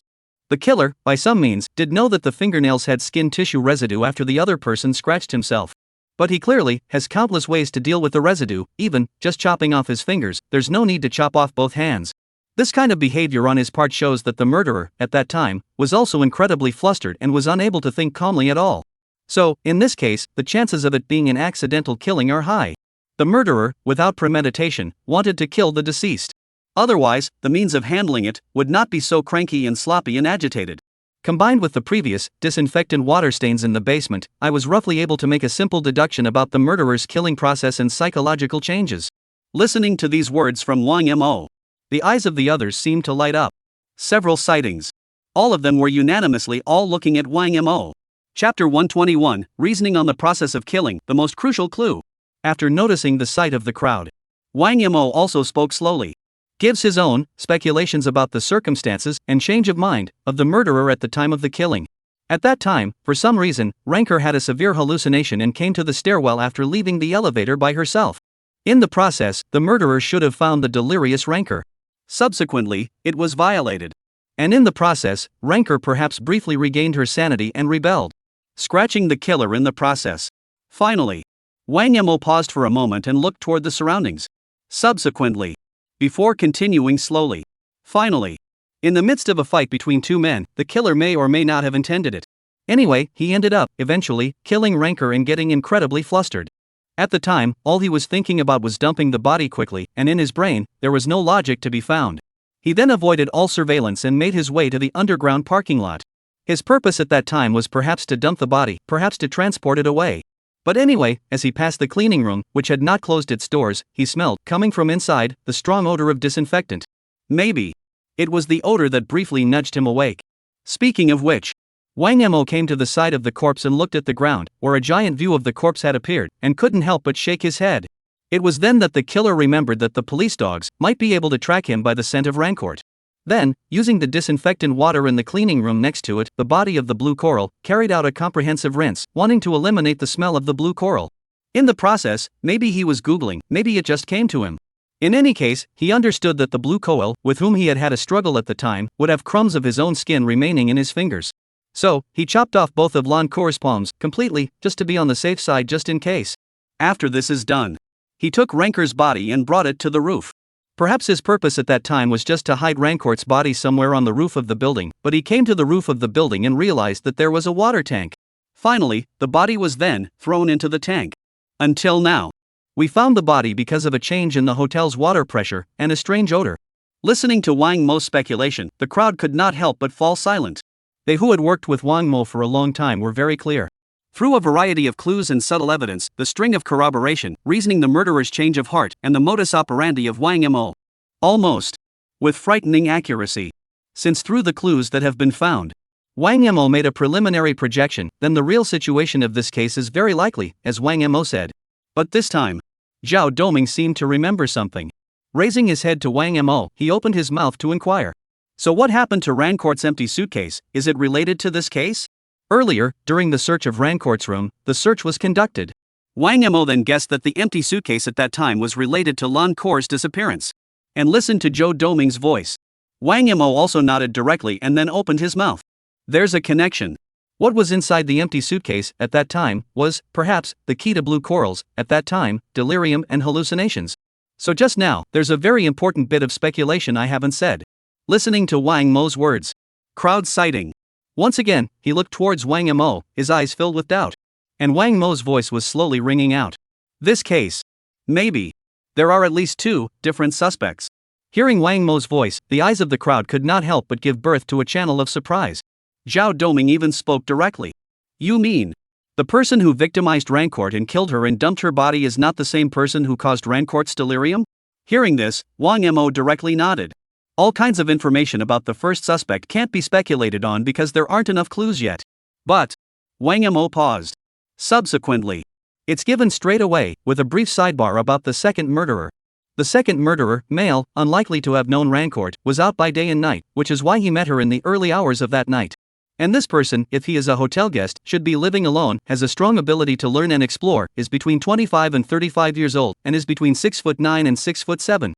the killer, by some means, did know that the fingernails had skin tissue residue after the other person scratched himself. But he clearly has countless ways to deal with the residue, even just chopping off his fingers. There's no need to chop off both hands. This kind of behavior on his part shows that the murderer, at that time, was also incredibly flustered and was unable to think calmly at all. So, in this case, the chances of it being an accidental killing are high. The murderer, without premeditation, wanted to kill the deceased. Otherwise, the means of handling it would not be so cranky and sloppy and agitated. Combined with the previous, disinfectant water stains in the basement, I was roughly able to make a simple deduction about the murderer's killing process and psychological changes. Listening to these words from Wang Mo, the eyes of the others seemed to light up. Several sightings. All of them were unanimously all looking at Wang Mo. Chapter 121, Reasoning on the Process of Killing, the Most Crucial Clue. After noticing the sight of the crowd, Wang Mo also spoke slowly. Gives his own speculations about the circumstances and change of mind of the murderer at the time of the killing. At that time, for some reason, Ranker had a severe hallucination and came to the stairwell after leaving the elevator by herself. In the process, the murderer should have found the delirious Ranker. Subsequently, it was violated. And in the process, Ranker perhaps briefly regained her sanity and rebelled, scratching the killer in the process. Finally, Wang Mo paused for a moment and looked toward the surroundings. Subsequently, before continuing slowly. Finally, in the midst of a fight between two men, the killer may or may not have intended it. Anyway, he ended up, eventually, killing Ranker and getting incredibly flustered. At the time, all he was thinking about was dumping the body quickly, and in his brain, there was no logic to be found. He then avoided all surveillance and made his way to the underground parking lot. His purpose at that time was perhaps to dump the body, perhaps to transport it away. But anyway, as he passed the cleaning room, which had not closed its doors, he smelled, coming from inside, the strong odor of disinfectant. Maybe it was the odor that briefly nudged him awake. Speaking of which, Wang Mo came to the side of the corpse and looked at the ground, where a giant view of the corpse had appeared, and couldn't help but shake his head. It was then that the killer remembered that the police dogs might be able to track him by the scent of Rancourt. Then, using the disinfectant water in the cleaning room next to it, the body of the blue coral carried out a comprehensive rinse, wanting to eliminate the smell of the blue coral. In the process, maybe he was Googling, maybe it just came to him. In any case, he understood that the blue coral, with whom he had had a struggle at the time, would have crumbs of his own skin remaining in his fingers. So, he chopped off both of Lancourt's palms, completely, just to be on the safe side just in case. After this is done, he took Ranker's body and brought it to the roof. Perhaps his purpose at that time was just to hide Rancourt's body somewhere on the roof of the building, but he came to the roof of the building and realized that there was a water tank. Finally, the body was then thrown into the tank. Until now, we found the body because of a change in the hotel's water pressure and a strange odor. Listening to Wang Mo's speculation, the crowd could not help but fall silent. They who had worked with Wang Mo for a long time were very clear. Through a variety of clues and subtle evidence, the string of corroboration, reasoning the murderer's change of heart, and the modus operandi of Wang Mo. Almost. With frightening accuracy. Since through the clues that have been found, Wang Mo made a preliminary projection, then the real situation of this case is very likely, as Wang Mo said. But this time, Zhao Doming seemed to remember something. Raising his head to Wang Mo, he opened his mouth to inquire. So what happened to Rancourt's empty suitcase? Is it related to this case? Earlier, during the search of Rancourt's room, the search was conducted. Wang Mo then guessed that the empty suitcase at that time was related to Lan Kor's disappearance. And listened to Zhao Doming's voice. Wang Mo also nodded directly and then opened his mouth. There's a connection. What was inside the empty suitcase at that time was, perhaps, the key to blue corals, at that time, delirium and hallucinations. So just now, there's a very important bit of speculation I haven't said. Listening to Wang Mo's words. Crowd sighting. Once again, he looked towards Wang Mo, his eyes filled with doubt. And Wang Mo's voice was slowly ringing out. This case. Maybe. There are at least two different suspects. Hearing Wang Mo's voice, the eyes of the crowd could not help but give birth to a channel of surprise. Zhao Doming even spoke directly. You mean, the person who victimized Rancourt and killed her and dumped her body is not the same person who caused Rancourt's delirium? Hearing this, Wang Mo directly nodded. All kinds of information about the first suspect can't be speculated on because there aren't enough clues yet. But, Wang Mo paused. Subsequently, it's given straight away, with a brief sidebar about the second murderer. The second murderer, male, unlikely to have known Rancourt, was out by day and night, which is why he met her in the early hours of that night. And this person, if he is a hotel guest, should be living alone, has a strong ability to learn and explore, is between 25 and 35 years old, and is between 6'9" and 6'7".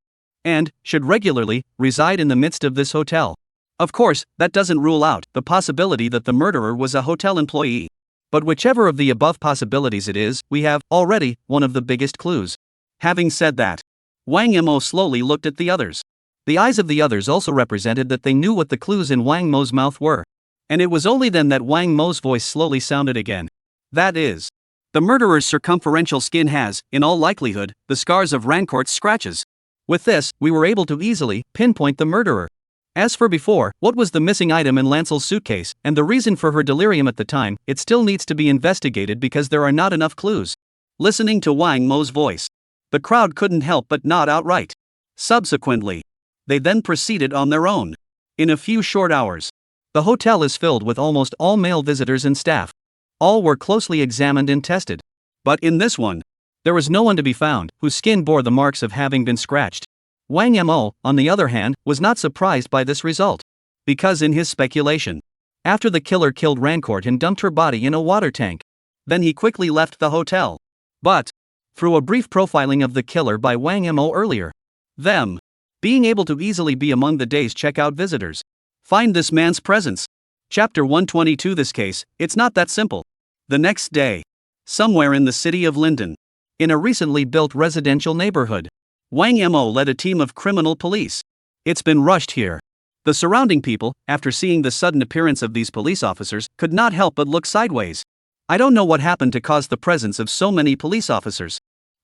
And, should regularly, reside in the midst of this hotel. Of course, that doesn't rule out the possibility that the murderer was a hotel employee. But whichever of the above possibilities it is, we have, already, one of the biggest clues. Having said that, Wang Mo slowly looked at the others. The eyes of the others also represented that they knew what the clues in Wang Mo's mouth were. And it was only then that Wang Mo's voice slowly sounded again. That is, the murderer's circumferential skin has, in all likelihood, the scars of Rancourt's scratches. With this, we were able to easily pinpoint the murderer. As for before, what was the missing item in Lancel's suitcase, and the reason for her delirium at the time, it still needs to be investigated because there are not enough clues. Listening to Wang Mo's voice, the crowd couldn't help but nod outright. Subsequently, they then proceeded on their own. In a few short hours, the hotel is filled with almost all male visitors and staff. All were closely examined and tested. But in this one, there was no one to be found whose skin bore the marks of having been scratched. Wang Mo, on the other hand, was not surprised by this result. Because in his speculation, after the killer killed Rancourt and dumped her body in a water tank, then he quickly left the hotel. But, through a brief profiling of the killer by Wang Mo earlier, them being able to easily be among the day's checkout visitors, find this man's presence. Chapter 122. This case, it's not that simple. The next day, somewhere in the city of Linden, in a recently built residential neighborhood, Wang Mo led a team of criminal police. It's been rushed here. The surrounding people, after seeing the sudden appearance of these police officers, could not help but look sideways. I don't know what happened to cause the presence of so many police officers.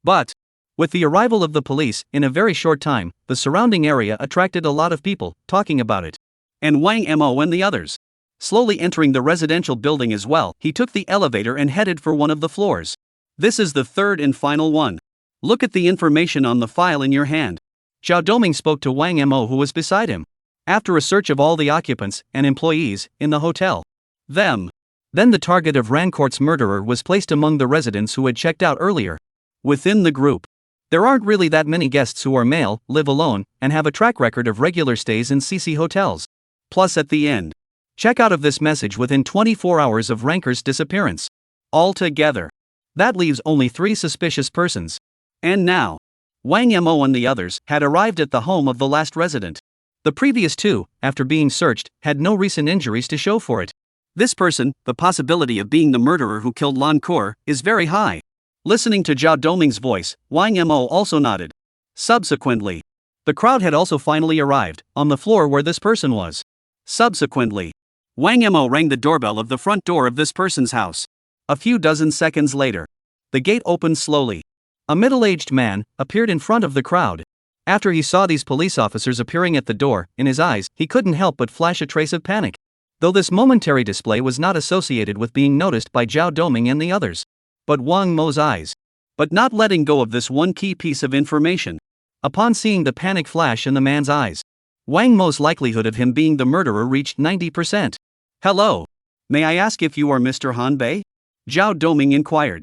But, with the arrival of the police, in a very short time, the surrounding area attracted a lot of people, talking about it. And Wang Mo and the others, slowly entering the residential building as well, he took the elevator and headed for one of the floors. This is the third and final one. Look at the information on the file in your hand. Zhao Doming spoke to Wang Mo, who was beside him. After a search of all the occupants and employees in the hotel, then the target of Rancourt's murderer was placed among the residents who had checked out earlier. Within the group, there aren't really that many guests who are male, live alone, and have a track record of regular stays in CC hotels. Plus at the end, check out of this message within 24 hours of Rancourt's disappearance. Altogether, that leaves only 3 suspicious persons. And now, Wang Mo and the others had arrived at the home of the last resident. The previous 2, after being searched, had no recent injuries to show for it. This person, the possibility of being the murderer who killed Lan Kor, is very high. Listening to Zhao Doming's voice, Wang Mo also nodded. Subsequently, the crowd had also finally arrived, on the floor where this person was. Subsequently, Wang Mo rang the doorbell of the front door of this person's house. A few dozen seconds later, the gate opened slowly. A middle-aged man appeared in front of the crowd. After he saw these police officers appearing at the door, in his eyes, he couldn't help but flash a trace of panic. though this momentary display was not associated with being noticed by Zhao Doming and the others. But Wang Mo's eyes. But not letting go of this one key piece of information. Upon seeing the panic flash in the man's eyes, Wang Mo's likelihood of him being the murderer reached 90%. Hello. May I ask if you are Mr. Han Bei? Zhao Doming inquired.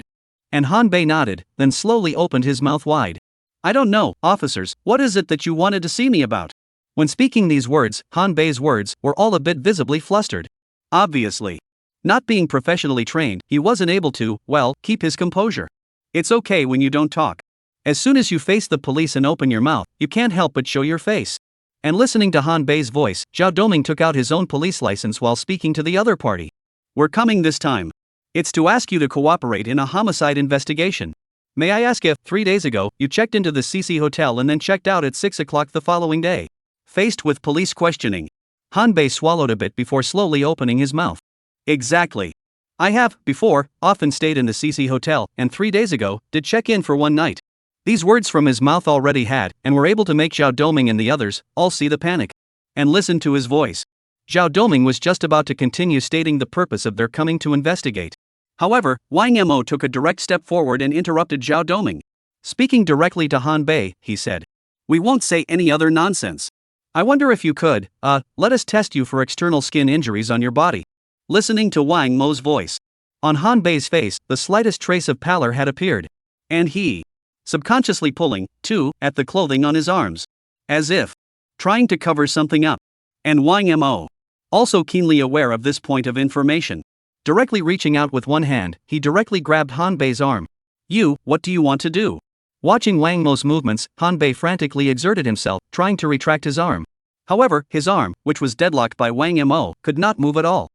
And Han Bei nodded, then slowly opened his mouth wide. I don't know, officers, what is it that you wanted to see me about? When speaking these words, Han Bei's words were all a bit visibly flustered. Obviously. Not being professionally trained, he wasn't able to, well, keep his composure. It's okay when you don't talk. As soon as you face the police and open your mouth, you can't help but show your face. And listening to Han Bei's voice, Zhao Doming took out his own police license while speaking to the other party. We're coming this time. It's to ask you to cooperate in a homicide investigation. May I ask if, 3 days ago, you checked into the CC Hotel and then checked out at 6 o'clock the following day? Faced with police questioning, Han Bei swallowed a bit before slowly opening his mouth. Exactly. I have, before, often stayed in the CC Hotel, and 3 days ago, did check in for one night. These words from his mouth already had, and were able to make Zhao Doming and the others, all see the panic. And listen to his voice. Zhao Doming was just about to continue stating the purpose of their coming to investigate. However, Wang Mo took a direct step forward and interrupted Zhao Doming. Speaking directly to Han Bei, he said, "We won't say any other nonsense. I wonder if you could, let us test you for external skin injuries on your body." Listening to Wang Mo's voice. On Han Bei's face, the slightest trace of pallor had appeared. And he, subconsciously pulling, too, at the clothing on his arms. As if trying to cover something up. And Wang Mo, also keenly aware of this point of information. Directly reaching out with one hand, he directly grabbed Han Bei's arm. "You, what do you want to do?" Watching Wang Mo's movements, Han Bei frantically exerted himself, trying to retract his arm. However, his arm, which was deadlocked by Wang Mo, could not move at all.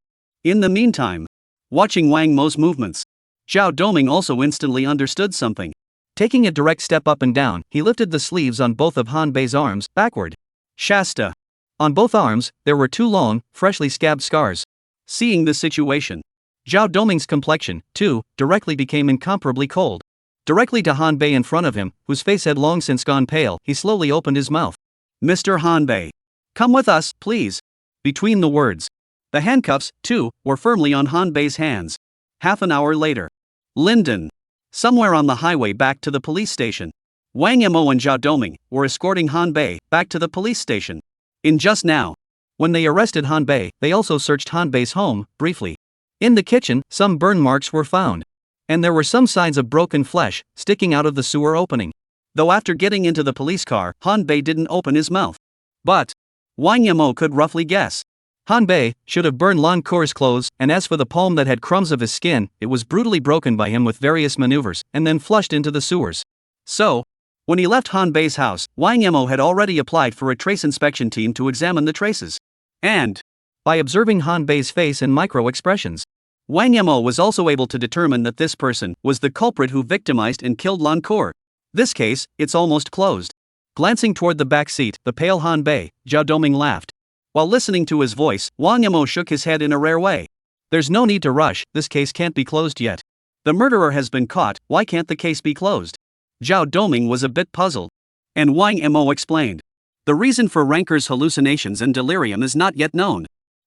In the meantime, watching Wang Mo's movements, Zhao Doming also instantly understood something. Taking a direct step up and down, he lifted the sleeves on both of Han Bei's arms, backward. Shasta. On both arms, there were 2 long, freshly scabbed scars. Seeing the situation, Zhao Doming's complexion, too, directly became incomparably cold. Directly to Han Bei in front of him, whose face had long since gone pale, he slowly opened his mouth. "Mr. Han Bei, come with us, please." Between the words, the handcuffs, too, were firmly on Han Bei's hands. Half an hour later, Linden, somewhere on the highway back to the police station, Wang Mo and Zhao Doming were escorting Han Bei back to the police station. In just now, when they arrested Han Bei, they also searched Han Bei's home, briefly. In the kitchen, some burn marks were found. And there were some signs of broken flesh, sticking out of the sewer opening. Though after getting into the police car, Han Bei didn't open his mouth. But Wang Mo could roughly guess. Han Bei should have burned Lan Kuo's clothes, and as for the palm that had crumbs of his skin, it was brutally broken by him with various maneuvers, and then flushed into the sewers. So, when he left Han Bei's house, Wang Mo had already applied for a trace inspection team to examine the traces. And, by observing Han Bei's face and micro-expressions, Wang Mo was also able to determine that this person was the culprit who victimized and killed Lan Kuo. This case, it's almost closed. Glancing toward the back seat, the pale Han Bei, Zhao Doming laughed. While listening to his voice, Wang Mo shook his head in a rare way. "There's no need to rush, this case can't be closed yet. The murderer has been caught, why can't the case be closed?" Zhao Doming was a bit puzzled. And Wang Mo explained. The reason for Ranker's hallucinations and delirium is not yet known.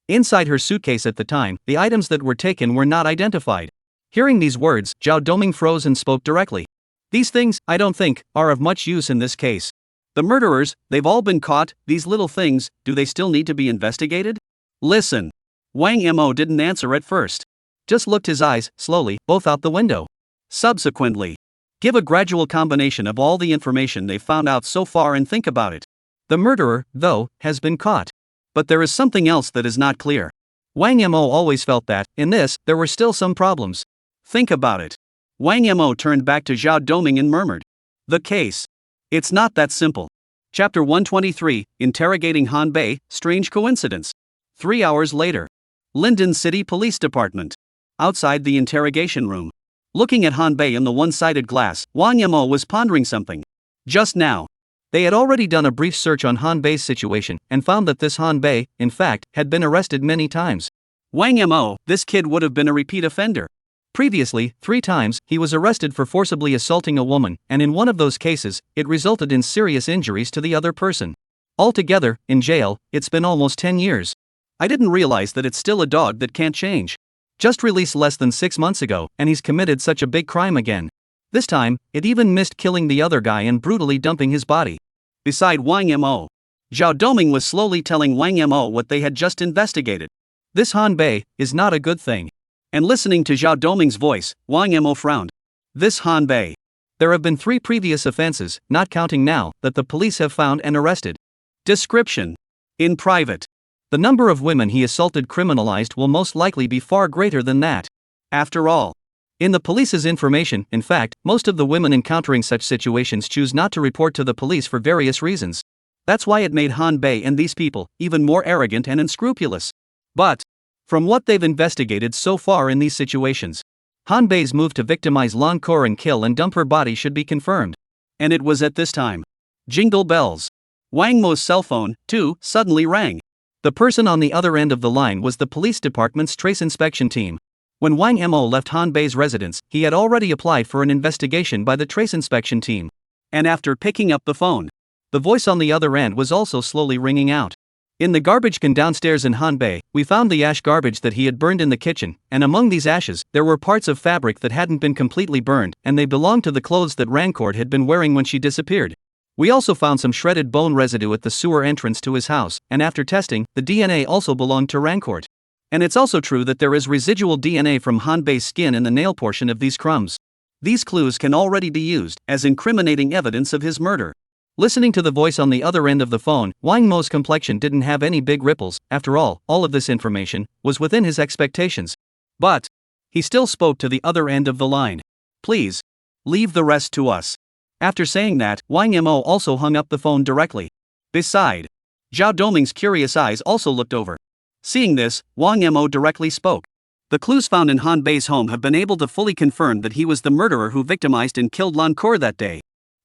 Inside her suitcase at the time, the items that were taken were not identified. Hearing these words, Zhao Doming froze and spoke directly. "These things, I don't think, are of much use in this case. The murderers, they've all been caught, these little things, do they still need to be investigated?" "Listen." Wang Mo didn't answer at first. Just looked his eyes, slowly, both out the window. Subsequently, give a gradual combination of all the information they've found out so far and think about it. The murderer, though, has been caught. But there is something else that is not clear. Wang Mo always felt that, in this, there were still some problems. Think about it. Wang Mo turned back to Zhao Doming and murmured. The case. It's not that simple. Chapter 123, Interrogating Han Bei, Strange Coincidence. 3 hours later. Linden City Police Department. Outside the interrogation room. Looking at Han Bei in the one-sided glass, Wang Mo was pondering something. Just now. They had already done a brief search on Han Bei's situation, and found that this Han Bei, in fact, had been arrested many times. Wang Mo, this kid would have been a repeat offender. Previously, 3 times, he was arrested for forcibly assaulting a woman, and in one of those cases, it resulted in serious injuries to the other person. Altogether, in jail, it's been almost 10 years. I didn't realize that it's still a dog that can't change. Just released less than 6 months ago, and he's committed such a big crime again. This time, it even missed killing the other guy and brutally dumping his body." Beside Wang Mo, Zhao Doming was slowly telling Wang Mo what they had just investigated. "This Han Bei is not a good thing." And listening to Zhao Doming's voice, Wang Mo frowned. "This Han Bei. There have been 3 previous offenses, not counting now, that the police have found and arrested." Description: in private. The number of women he assaulted criminalized will most likely be far greater than that. After all, in the police's information, in fact, most of the women encountering such situations choose not to report to the police for various reasons. That's why it made Han Bei and these people even more arrogant and unscrupulous. But, from what they've investigated so far in these situations, Han Bei's move to victimize Lan Kor and kill and dump her body should be confirmed. And it was at this time. Jingle bells. Wang Mo's cell phone, too, suddenly rang. The person on the other end of the line was the police department's trace inspection team. When Wang Mo left Han Bei's residence, he had already applied for an investigation by the trace inspection team. And after picking up the phone, the voice on the other end was also slowly ringing out. "In the garbage can downstairs in Han Bei, we found the ash garbage that he had burned in the kitchen, and among these ashes, there were parts of fabric that hadn't been completely burned, and they belonged to the clothes that Rancourt had been wearing when she disappeared. We also found some shredded bone residue at the sewer entrance to his house, and after testing, the DNA also belonged to Rancourt. And it's also true that there is residual DNA from Han Bei's skin in the nail portion of these crumbs. These clues can already be used as incriminating evidence of his murder." Listening to the voice on the other end of the phone, Wang Mo's complexion didn't have any big ripples. After all of this information was within his expectations. But he still spoke to the other end of the line. "Please, leave the rest to us." After saying that, Wang Mo also hung up the phone directly. Beside, Zhao Doming's curious eyes also looked over. Seeing this, Wang Mo directly spoke. "The clues found in Han Bei's home have been able to fully confirm that he was the murderer who victimized and killed Lan Kor that day.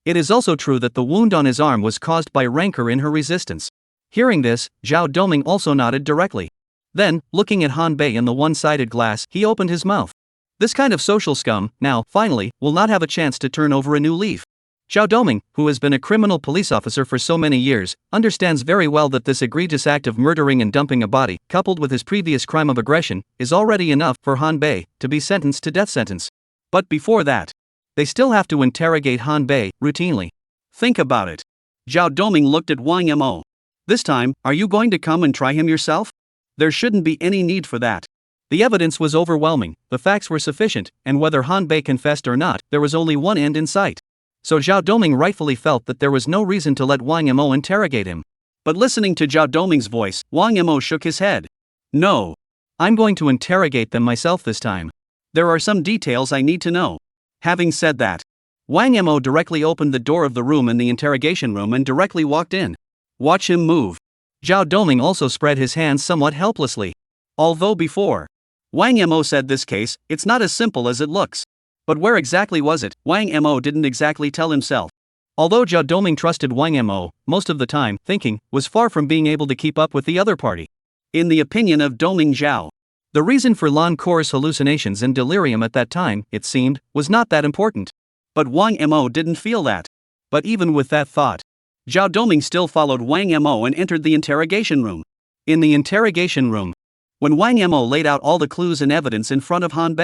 It is also true that the wound on his arm was caused by rancor in her resistance." Hearing this, Zhao Doming also nodded directly. Then, looking at Han Bei in the one-sided glass, he opened his mouth. This kind of social scum, now, finally, will not have a chance to turn over a new leaf. Zhao Doming, who has been a criminal police officer for so many years, understands very well that this egregious act of murdering and dumping a body, coupled with his previous crime of aggression, is already enough for Han Bei to be sentenced to death sentence. But before that, they still have to interrogate Han Bei routinely. Think about it. Zhao Doming looked at Wang Mo. "This time, are you going to come and try him yourself? There shouldn't be any need for that." The evidence was overwhelming, the facts were sufficient, and whether Han Bei confessed or not, there was only one end in sight. So Zhao Doming rightfully felt that there was no reason to let Wang Mo interrogate him. But listening to Zhao Doming's voice, Wang Mo shook his head. "No. I'm going to interrogate them myself this time. There are some details I need to know." Having said that, Wang Mo directly opened the door of the room in the interrogation room and directly walked in. "Watch him move." Zhao Doming also spread his hands somewhat helplessly. Although before Wang Mo said this case, it's not as simple as it looks. But where exactly was it? Wang Mo didn't exactly tell himself. Although Zhao Doming trusted Wang Mo, most of the time, thinking, was far from being able to keep up with the other party. In the opinion of Doming Zhao, the reason for Lan Kor's hallucinations and delirium at that time, it seemed, was not that important. But Wang Mo didn't feel that. But even with that thought, Zhao Doming still followed Wang Mo and entered the interrogation room. In the interrogation room, when Wang Mo laid out all the clues and evidence in front of Han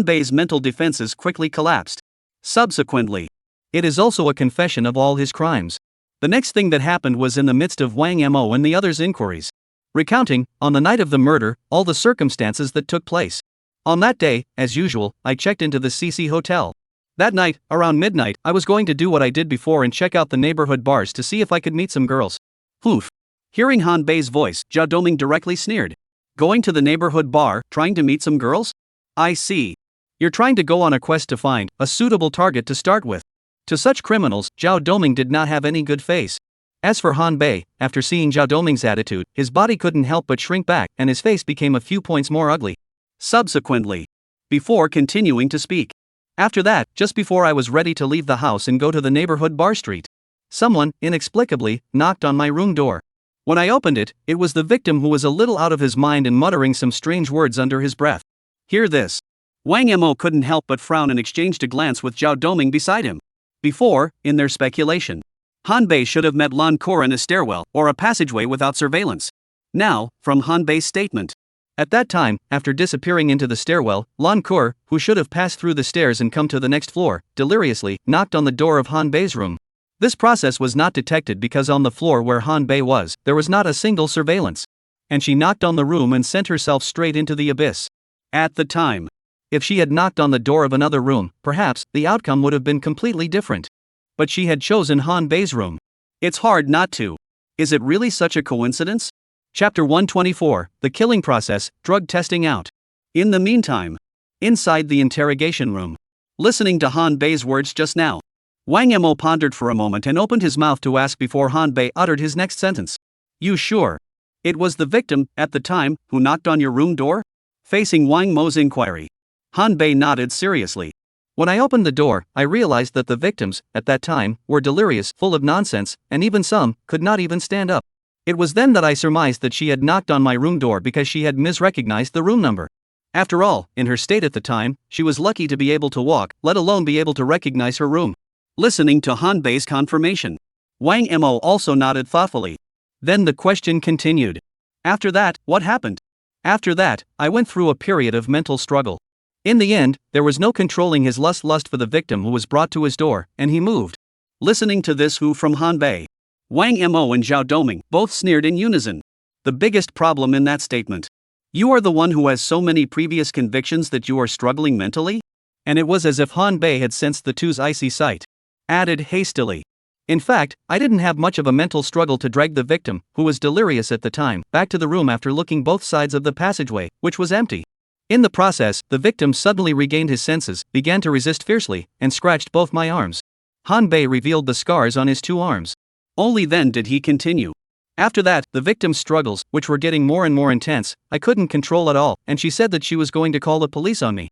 Bei's mental defenses quickly collapsed. Subsequently, it is also a confession of all his crimes. The next thing that happened was in the midst of Wang Mo and the others' inquiries, recounting, on the night of the murder, all the circumstances that took place. "On that day, as usual, I checked into the CC Hotel. That night, around midnight, I was going to do what I did before and check out the neighborhood bars to see if I could meet some girls." Oof. Hearing Han Bei's voice, Zhao Doming directly sneered. "Going to the neighborhood bar, trying to meet some girls? I see. You're trying to go on a quest to find a suitable target to start with." To such criminals, Zhao Doming did not have any good face. As for Han Bei, after seeing Zhao Doming's attitude, his body couldn't help but shrink back, and his face became a few points more ugly. Subsequently, before continuing to speak, "After that, just before I was ready to leave the house and go to the neighborhood bar street, someone, inexplicably, knocked on my room door. When I opened it, it was the victim who was a little out of his mind and muttering some strange words under his breath." Hear this. Wang Mo couldn't help but frown and exchanged a glance with Zhao Doming beside him. Before, in their speculation, Han Bei should have met Lan Kor in a stairwell or a passageway without surveillance. Now, from Hanbei's statement. At that time, after disappearing into the stairwell, Lan Kur, who should have passed through the stairs and come to the next floor, deliriously knocked on the door of Hanbei's room. This process was not detected because on the floor where Hanbei was, there was not a single surveillance. And she knocked on the room and sent herself straight into the abyss. At the time, if she had knocked on the door of another room, perhaps the outcome would have been completely different. But she had chosen Hanbei's room. It's hard not to. Is it really such a coincidence? Chapter 124, The Killing Process, Drug Testing Out. In the meantime, inside the interrogation room, listening to Hanbei's words just now, Wang Mo pondered for a moment and opened his mouth to ask before Hanbei uttered his next sentence. You sure? It was the victim, at the time, who knocked on your room door? Facing Wang Mo's inquiry, Hanbei nodded seriously. When I opened the door, I realized that the victims, at that time, were delirious, full of nonsense, and even some could not even stand up. It was then that I surmised that she had knocked on my room door because she had misrecognized the room number. After all, in her state at the time, she was lucky to be able to walk, let alone be able to recognize her room. Listening to Hanbei's confirmation, Wang Mo also nodded thoughtfully. Then the question continued. After that, what happened? After that, I went through a period of mental struggle. In the end, there was no controlling his lust for the victim who was brought to his door, and he moved. Listening to this who from Hanbei, Wang Mo and Zhao Doming both sneered in unison. The biggest problem in that statement. You are the one who has so many previous convictions that you are struggling mentally? And it was as if Hanbei had sensed the two's icy sight. Added hastily. In fact, I didn't have much of a mental struggle to drag the victim, who was delirious at the time, back to the room after looking both sides of the passageway, which was empty. In the process, the victim suddenly regained his senses, began to resist fiercely, and scratched both my arms. Hanbei revealed the scars on his two arms. Only then did he continue. After that, the victim's struggles, which were getting more and more intense, I couldn't control at all, and she said that she was going to call the police on me.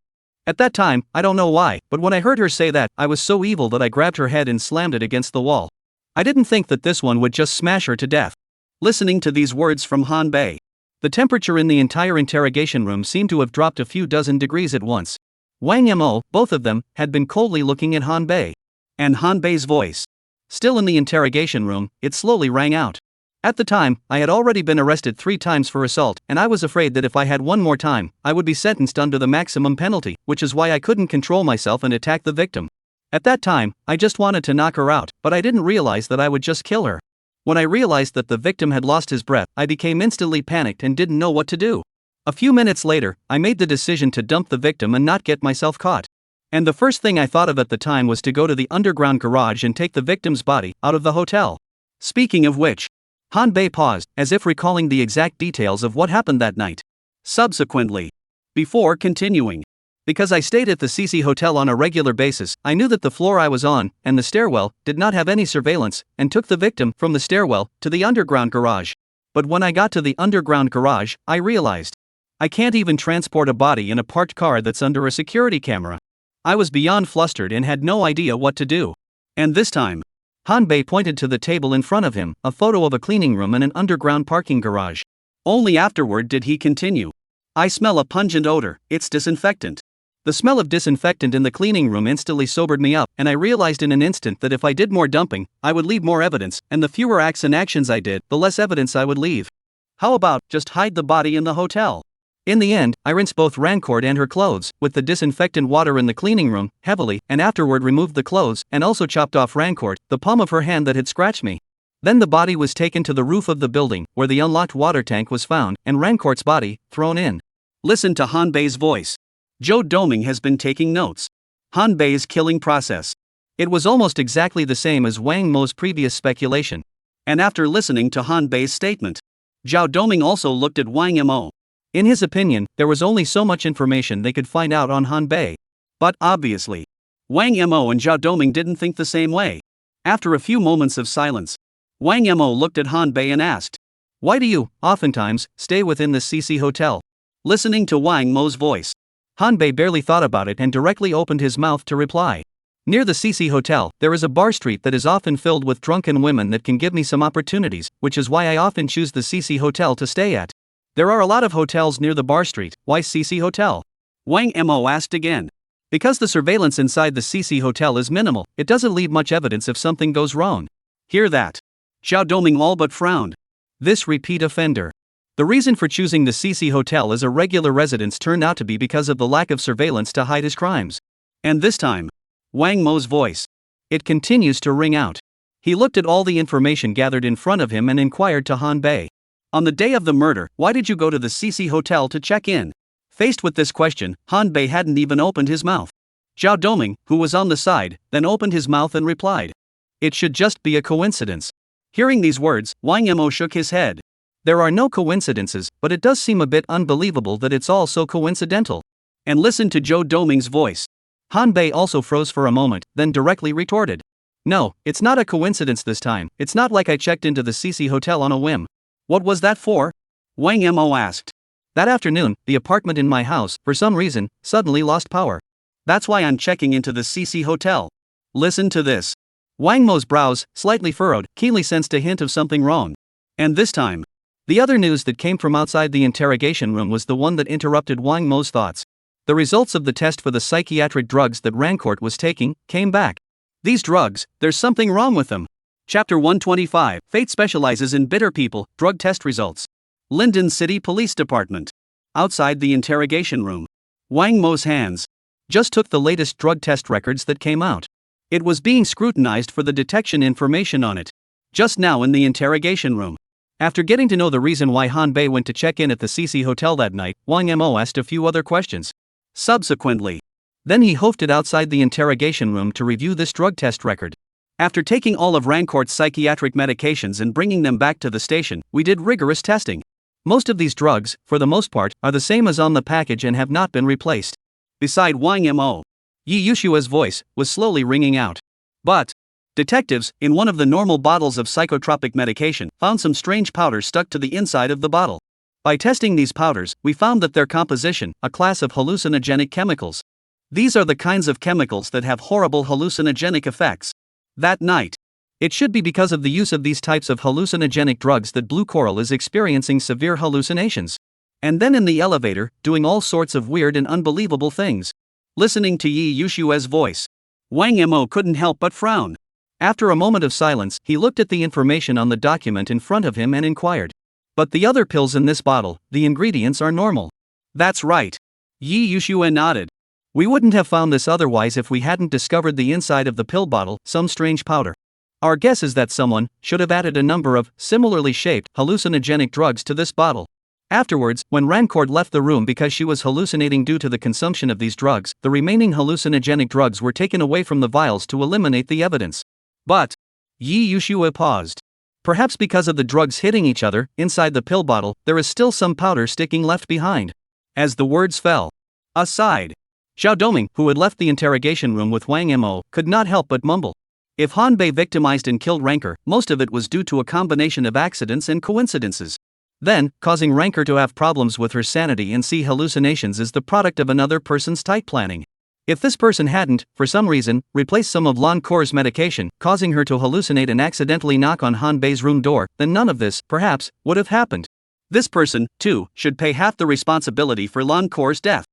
At that time, I don't know why, but when I heard her say that, I was so evil that I grabbed her head and slammed it against the wall. I didn't think that this one would just smash her to death. Listening to these words from Hanbei, the temperature in the entire interrogation room seemed to have dropped a few dozen degrees at once. Wang Mo, both of them, had been coldly looking at Hanbei. And Hanbei's voice, still in the interrogation room, it slowly rang out. At the time, I had already been arrested 3 times for assault, and I was afraid that if I had one more time, I would be sentenced under the maximum penalty, which is why I couldn't control myself and attack the victim. At that time, I just wanted to knock her out, but I didn't realize that I would just kill her. When I realized that the victim had lost his breath, I became instantly panicked and didn't know what to do. A few minutes later, I made the decision to dump the victim and not get myself caught. And the first thing I thought of at the time was to go to the underground garage and take the victim's body out of the hotel. Speaking of which, Hanbei paused, as if recalling the exact details of what happened that night. Subsequently, before continuing, because I stayed at the CC Hotel on a regular basis, I knew that the floor I was on, and the stairwell, did not have any surveillance, and took the victim from the stairwell to the underground garage. But when I got to the underground garage, I realized I can't even transport a body in a parked car that's under a security camera. I was beyond flustered and had no idea what to do. And this time, Hanbei pointed to the table in front of him, a photo of a cleaning room and an underground parking garage. Only afterward did he continue. I smell a pungent odor, it's disinfectant. The smell of disinfectant in the cleaning room instantly sobered me up, and I realized in an instant that if I did more dumping, I would leave more evidence, and the fewer acts and actions I did, the less evidence I would leave. How about just hide the body in the hotel? In the end, I rinsed both Rancourt and her clothes, with the disinfectant water in the cleaning room, heavily, and afterward removed the clothes, and also chopped off Rancourt, the palm of her hand that had scratched me. Then the body was taken to the roof of the building, where the unlocked water tank was found, and Rancourt's body, thrown in. Listen to Hanbei's voice. Zhao Doming has been taking notes. Hanbei's killing process. It was almost exactly the same as Wang Mo's previous speculation. And after listening to Hanbei's statement, Zhao Doming also looked at Wang Mo. In his opinion, there was only so much information they could find out on Hanbei. But obviously, Wang Mo and Zhao Doming didn't think the same way. After a few moments of silence, Wang Mo looked at Hanbei and asked, "Why do you, oftentimes, stay within the CC Hotel?" Listening to Wang Mo's voice, Hanbei barely thought about it and directly opened his mouth to reply. "Near the CC Hotel, there is a bar street that is often filled with drunken women that can give me some opportunities, which is why I often choose the CC Hotel to stay at." "There are a lot of hotels near the bar street, why CC Hotel?" Wang Mo asked again. "Because the surveillance inside the CC Hotel is minimal, it doesn't leave much evidence if something goes wrong." Hear that? Zhao Doming all but frowned. This repeat offender. The reason for choosing the CC Hotel as a regular residence turned out to be because of the lack of surveillance to hide his crimes. And this time, Wang Mo's voice. It continues to ring out. He looked at all the information gathered in front of him and inquired to Han Bei. On the day of the murder, why did you go to the CC Hotel to check in? Faced with this question, Han Bei hadn't even opened his mouth. Zhao Doming, who was on the side, then opened his mouth and replied. It should just be a coincidence. Hearing these words, Wang Mo shook his head. There are no coincidences, but it does seem a bit unbelievable that it's all so coincidental. And listen to Zhao Doming's voice. Han Bei also froze for a moment, then directly retorted. No, it's not a coincidence this time. It's not like I checked into the CC Hotel on a whim. What was that for? Wang Mo asked. That afternoon, the apartment in my house, for some reason, suddenly lost power. That's why I'm checking into the CC Hotel. Listen to this. Wang Mo's brows, slightly furrowed, keenly sensed a hint of something wrong. And this time, the other news that came from outside the interrogation room was the one that interrupted Wang Mo's thoughts. The results of the test for the psychiatric drugs that Rancourt was taking came back. These drugs, there's something wrong with them. Chapter 125, Fate specializes in bitter people, drug test results. Linden City Police Department. Outside the interrogation room. Wang Mo's hands just took the latest drug test records that came out. It was being scrutinized for the detection information on it. Just now in the interrogation room. After getting to know the reason why Han Bei went to check in at the CC Hotel that night, Wang Mo asked a few other questions. Subsequently, then he hoofed it outside the interrogation room to review this drug test record. After taking all of Rancourt's psychiatric medications and bringing them back to the station, we did rigorous testing. Most of these drugs, for the most part, are the same as on the package and have not been replaced. Beside Wang Mo, Yi Yushua's voice was slowly ringing out. But detectives, in one of the normal bottles of psychotropic medication, found some strange powders stuck to the inside of the bottle. By testing these powders, we found that their composition, a class of hallucinogenic chemicals. These are the kinds of chemicals that have horrible hallucinogenic effects. That night, it should be because of the use of these types of hallucinogenic drugs that Blue Coral is experiencing severe hallucinations. And then in the elevator, doing all sorts of weird and unbelievable things. Listening to Yi Yushua's voice, Wang Mo couldn't help but frown. After a moment of silence, he looked at the information on the document in front of him and inquired. But the other pills in this bottle, the ingredients are normal. That's right. Yi Yushua nodded. We wouldn't have found this otherwise if we hadn't discovered the inside of the pill bottle, some strange powder. Our guess is that someone should have added a number of similarly shaped hallucinogenic drugs to this bottle. Afterwards, when Rancourt left the room because she was hallucinating due to the consumption of these drugs, the remaining hallucinogenic drugs were taken away from the vials to eliminate the evidence. But Yi Yushua paused. Perhaps because of the drugs hitting each other, inside the pill bottle, there is still some powder sticking left behind. As the words fell, aside, Zhao Doming, who had left the interrogation room with Wang Mo, could not help but mumble. If Han Bei victimized and killed Rancor, most of it was due to a combination of accidents and coincidences. Then, causing Rancor to have problems with her sanity and see hallucinations is the product of another person's tight planning. If this person hadn't, for some reason, replaced some of Lan Kor's medication, causing her to hallucinate and accidentally knock on Han Bei's room door, then none of this, perhaps, would have happened. This person, too, should pay half the responsibility for Lan Kor's death.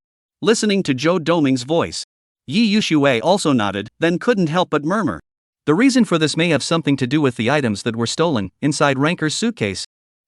Listening to Zhao Doming's voice, Yi Yushue also nodded, then couldn't help but murmur. The reason for this may have something to do with the items that were stolen inside Rancor's suitcase.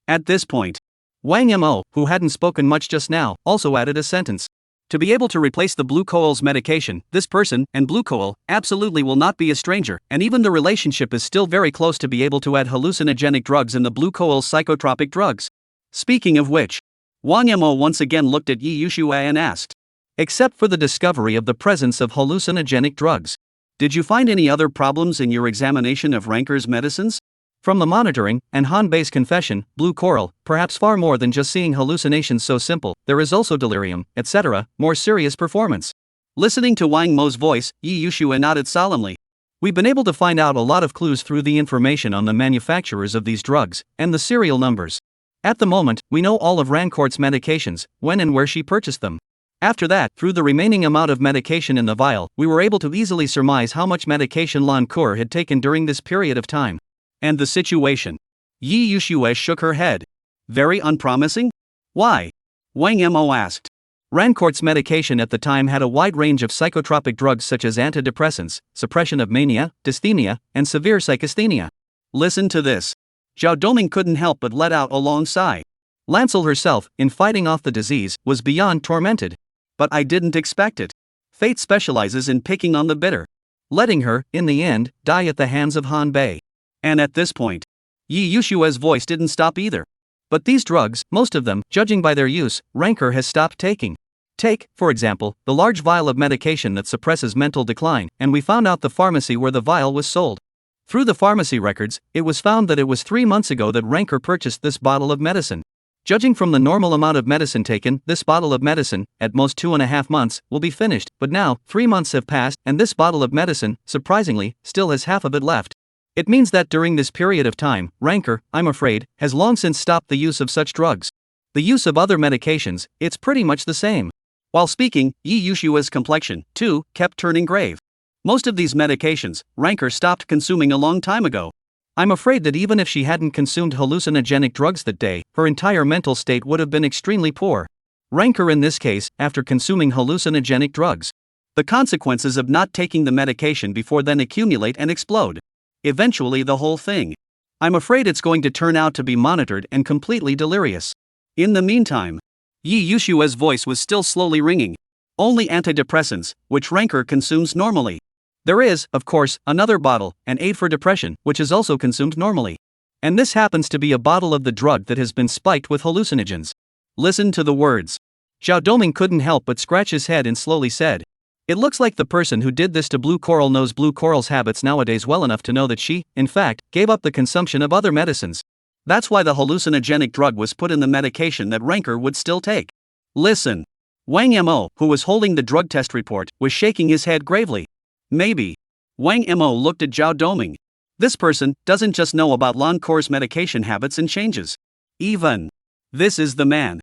At this point, Wang Mo, who hadn't spoken much just now, also added a sentence. To be able to replace the Blue Coal's medication, this person, and Blue Coal, absolutely will not be a stranger, and even the relationship is still very close to be able to add hallucinogenic drugs in the Blue Coal's psychotropic drugs. Speaking of which, Wang Mo once again looked at Yi Yushue and asked, except for the discovery of the presence of hallucinogenic drugs, did you find any other problems in your examination of Rancor's medicines? From the monitoring, and Han Bei's confession, Blue Coral, perhaps far more than just seeing hallucinations so simple, there is also delirium, etc., more serious performance. Listening to Wang Mo's voice, Yi Yushue nodded solemnly. We've been able to find out a lot of clues through the information on the manufacturers of these drugs, and the serial numbers. At the moment, we know all of Rancourt's medications, when and where she purchased them. After that, through the remaining amount of medication in the vial, we were able to easily surmise how much medication Lan Cour had taken during this period of time. And the situation? Yi Yushue shook her head. Very unpromising? Why? Wang Mo asked. Rancourt's medication at the time had a wide range of psychotropic drugs such as antidepressants, suppression of mania, dysthenia, and severe psychasthenia. Listen to this. Zhao Doming couldn't help but let out a long sigh. Lancel herself, in fighting off the disease, was beyond tormented. But I didn't expect it. Fate specializes in picking on the bitter, letting her, in the end, die at the hands of Han Bei. And at this point, Yi Yushua's voice didn't stop either. But these drugs, most of them, judging by their use, Ranker has stopped taking. Take, for example, the large vial of medication that suppresses mental decline, and we found out the pharmacy where the vial was sold. Through the pharmacy records, it was found that it was 3 months ago that Ranker purchased this bottle of medicine. Judging from the normal amount of medicine taken, this bottle of medicine, at most 2.5 months, will be finished, but now, 3 months have passed, and this bottle of medicine, surprisingly, still has half of it left. It means that during this period of time, Ranker, I'm afraid, has long since stopped the use of such drugs. The use of other medications, it's pretty much the same. While speaking, Yi Yushua's complexion, too, kept turning grave. Most of these medications, Ranker stopped consuming a long time ago. I'm afraid that even if she hadn't consumed hallucinogenic drugs that day, her entire mental state would have been extremely poor. Ranker in this case, after consuming hallucinogenic drugs. The consequences of not taking the medication before then accumulate and explode. Eventually the whole thing. I'm afraid it's going to turn out to be monitored and completely delirious. In the meantime, Yi Yushua's voice was still slowly ringing. Only antidepressants, which Ranker consumes normally. There is, of course, another bottle, an aid for depression, which is also consumed normally. And this happens to be a bottle of the drug that has been spiked with hallucinogens. Listen to the words. Zhao Doming couldn't help but scratch his head and slowly said, "It looks like the person who did this to Blue Coral knows Blue Coral's habits nowadays well enough to know that she, in fact, gave up the consumption of other medicines. That's why the hallucinogenic drug was put in the medication that Ranker would still take." Listen. Wang Mo, who was holding the drug test report, was shaking his head gravely. Maybe. Wang Mo looked at Zhao Doming. This person doesn't just know about Lan Kor's medication habits and changes. Even. This is the man.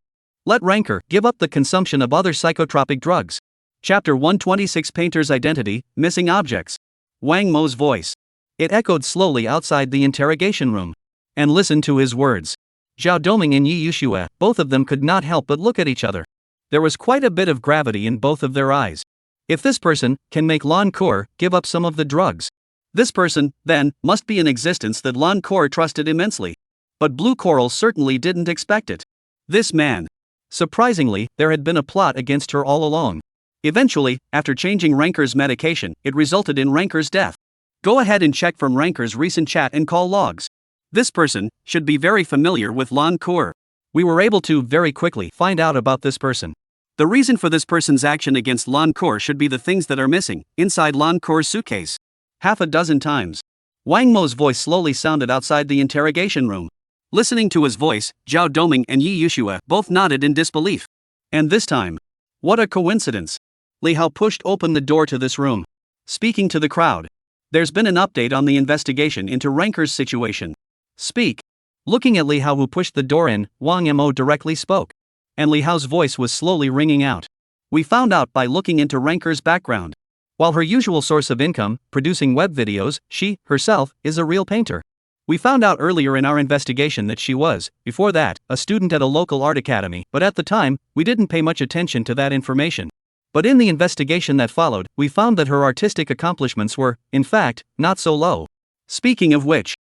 Let Ranker give up the consumption of other psychotropic drugs. Chapter 126 Painter's Identity, Missing Objects. Wang Mo's voice. It echoed slowly outside the interrogation room. And listen to his words. Zhao Doming and Yi Yushua, both of them could not help but look at each other. There was quite a bit of gravity in both of their eyes. If this person can make Lan Kor give up some of the drugs, this person, then, must be an existence that Lan Kor trusted immensely. But Blue Coral certainly didn't expect it. This man. Surprisingly, there had been a plot against her all along. Eventually, after changing Ranker's medication, it resulted in Ranker's death. Go ahead and check from Ranker's recent chat and call logs. This person should be very familiar with Lan Kor. We were able to very quickly find out about this person. The reason for this person's action against Lan Kor should be the things that are missing inside Lan Kor's suitcase. 6 times. Wang Mo's voice slowly sounded outside the interrogation room. Listening to his voice, Zhao Doming and Yi Yushua both nodded in disbelief. And this time, what a coincidence. Li Hao pushed open the door to this room. Speaking to the crowd. There's been an update on the investigation into Ranker's situation. Speak. Looking at Li Hao, who pushed the door in, Wang Mo directly spoke. And Li Hao's voice was slowly ringing out. We found out by looking into Ranker's background. While her usual source of income, producing web videos, she, herself, is a real painter. We found out earlier in our investigation that she was, before that, a student at a local art academy, but at the time, we didn't pay much attention to that information. But in the investigation that followed, we found that her artistic accomplishments were, in fact, not so low. Speaking of which,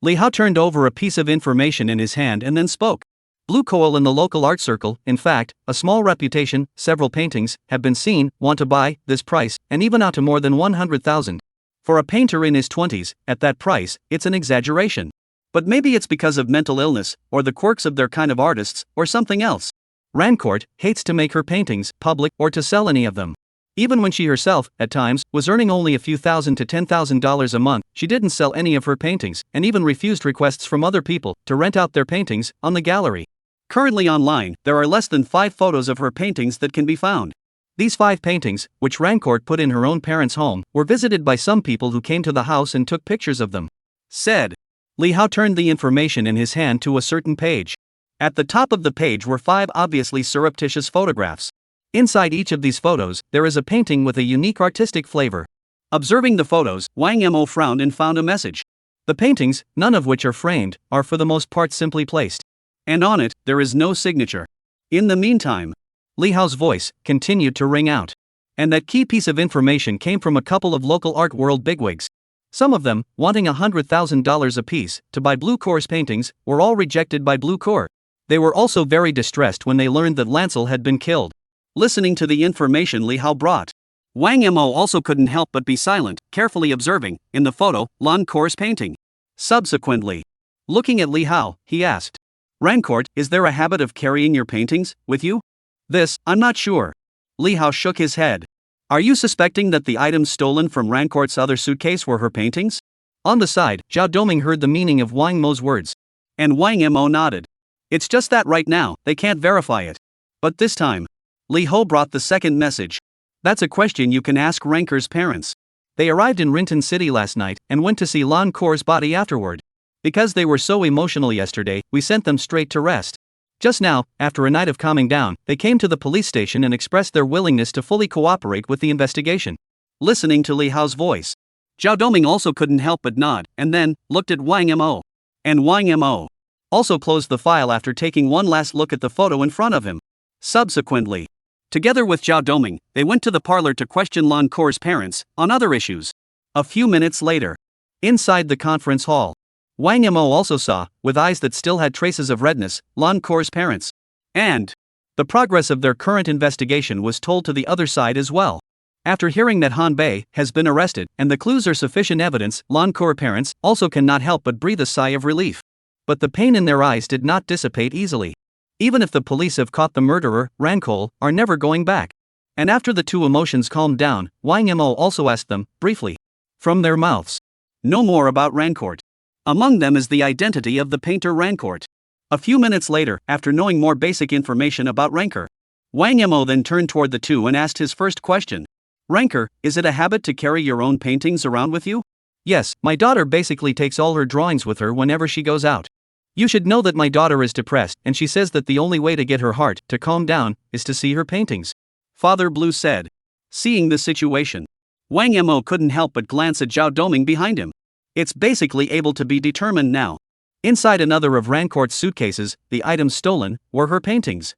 Li Hao turned over a piece of information in his hand and then spoke. Blue Coal in the local art circle, in fact, a small reputation, several paintings, have been seen, want to buy, this price, and even out to more than 100,000. For a painter in his 20s, at that price, it's an exaggeration. But maybe it's because of mental illness, or the quirks of their kind of artists, or something else. Rancourt hates to make her paintings public or to sell any of them. Even when she herself, at times, was earning only a few thousand to $10,000 a month, she didn't sell any of her paintings, and even refused requests from other people to rent out their paintings on the gallery. Currently online, there are less than 5 photos of her paintings that can be found. These 5 paintings, which Rancourt put in her own parents' home, were visited by some people who came to the house and took pictures of them. Said. Li Hao turned the information in his hand to a certain page. At the top of the page were 5 obviously surreptitious photographs. Inside each of these photos, there is a painting with a unique artistic flavor. Observing the photos, Wang Mo frowned and found a message. The paintings, none of which are framed, are for the most part simply placed. And on it, there is no signature. In the meantime, Li Hao's voice continued to ring out. And that key piece of information came from a couple of local art world bigwigs. Some of them, wanting $100,000 apiece to buy Blue Cor's paintings, were all rejected by Blue Cor. They were also very distressed when they learned that Lancel had been killed. Listening to the information Li Hao brought, Wang Mo also couldn't help but be silent, carefully observing, in the photo, Lan Kor's painting. Subsequently, looking at Li Hao, he asked, "Rancourt, is there a habit of carrying your paintings with you?" "This, I'm not sure." Li Hao shook his head. "Are you suspecting that the items stolen from Rancourt's other suitcase were her paintings?" On the side, Zhao Doming heard the meaning of Wang Mo's words. And Wang Mo nodded. "It's just that right now, they can't verify it. But this time," Li Ho brought the second message. "That's a question you can ask Rancor's parents. They arrived in Rinton City last night and went to see Lan Kor's body afterward. Because they were so emotional yesterday, we sent them straight to rest. Just now, after a night of calming down, they came to the police station and expressed their willingness to fully cooperate with the investigation." Listening to Li Hao's voice, Zhao Doming also couldn't help but nod, and then looked at Wang Mo. And Wang Mo also closed the file after taking one last look at the photo in front of him. Subsequently, together with Zhao Doming, they went to the parlor to question Lan Kor's parents on other issues. A few minutes later, inside the conference hall, Wang Mo also saw, with eyes that still had traces of redness, Lan Kor's parents. And the progress of their current investigation was told to the other side as well. After hearing that Han Bei has been arrested and the clues are sufficient evidence, Lan Kor's parents also cannot help but breathe a sigh of relief. But the pain in their eyes did not dissipate easily. Even if the police have caught the murderer, Rancourt are never going back. And after the two emotions calmed down, Wang Mo also asked them, briefly, from their mouths, no more about Rancourt. Among them is the identity of the painter Rancourt. A few minutes later, after knowing more basic information about Rancourt, Wang Mo then turned toward the two and asked his first question. "Rancourt, is it a habit to carry your own paintings around with you?" "Yes, my daughter basically takes all her drawings with her whenever she goes out. You should know that my daughter is depressed and she says that the only way to get her heart to calm down is to see her paintings," Father Blue said. Seeing the situation, Wang Mo couldn't help but glance at Zhao Doming behind him. It's basically able to be determined now. Inside another of Rancourt's suitcases, the items stolen were her paintings.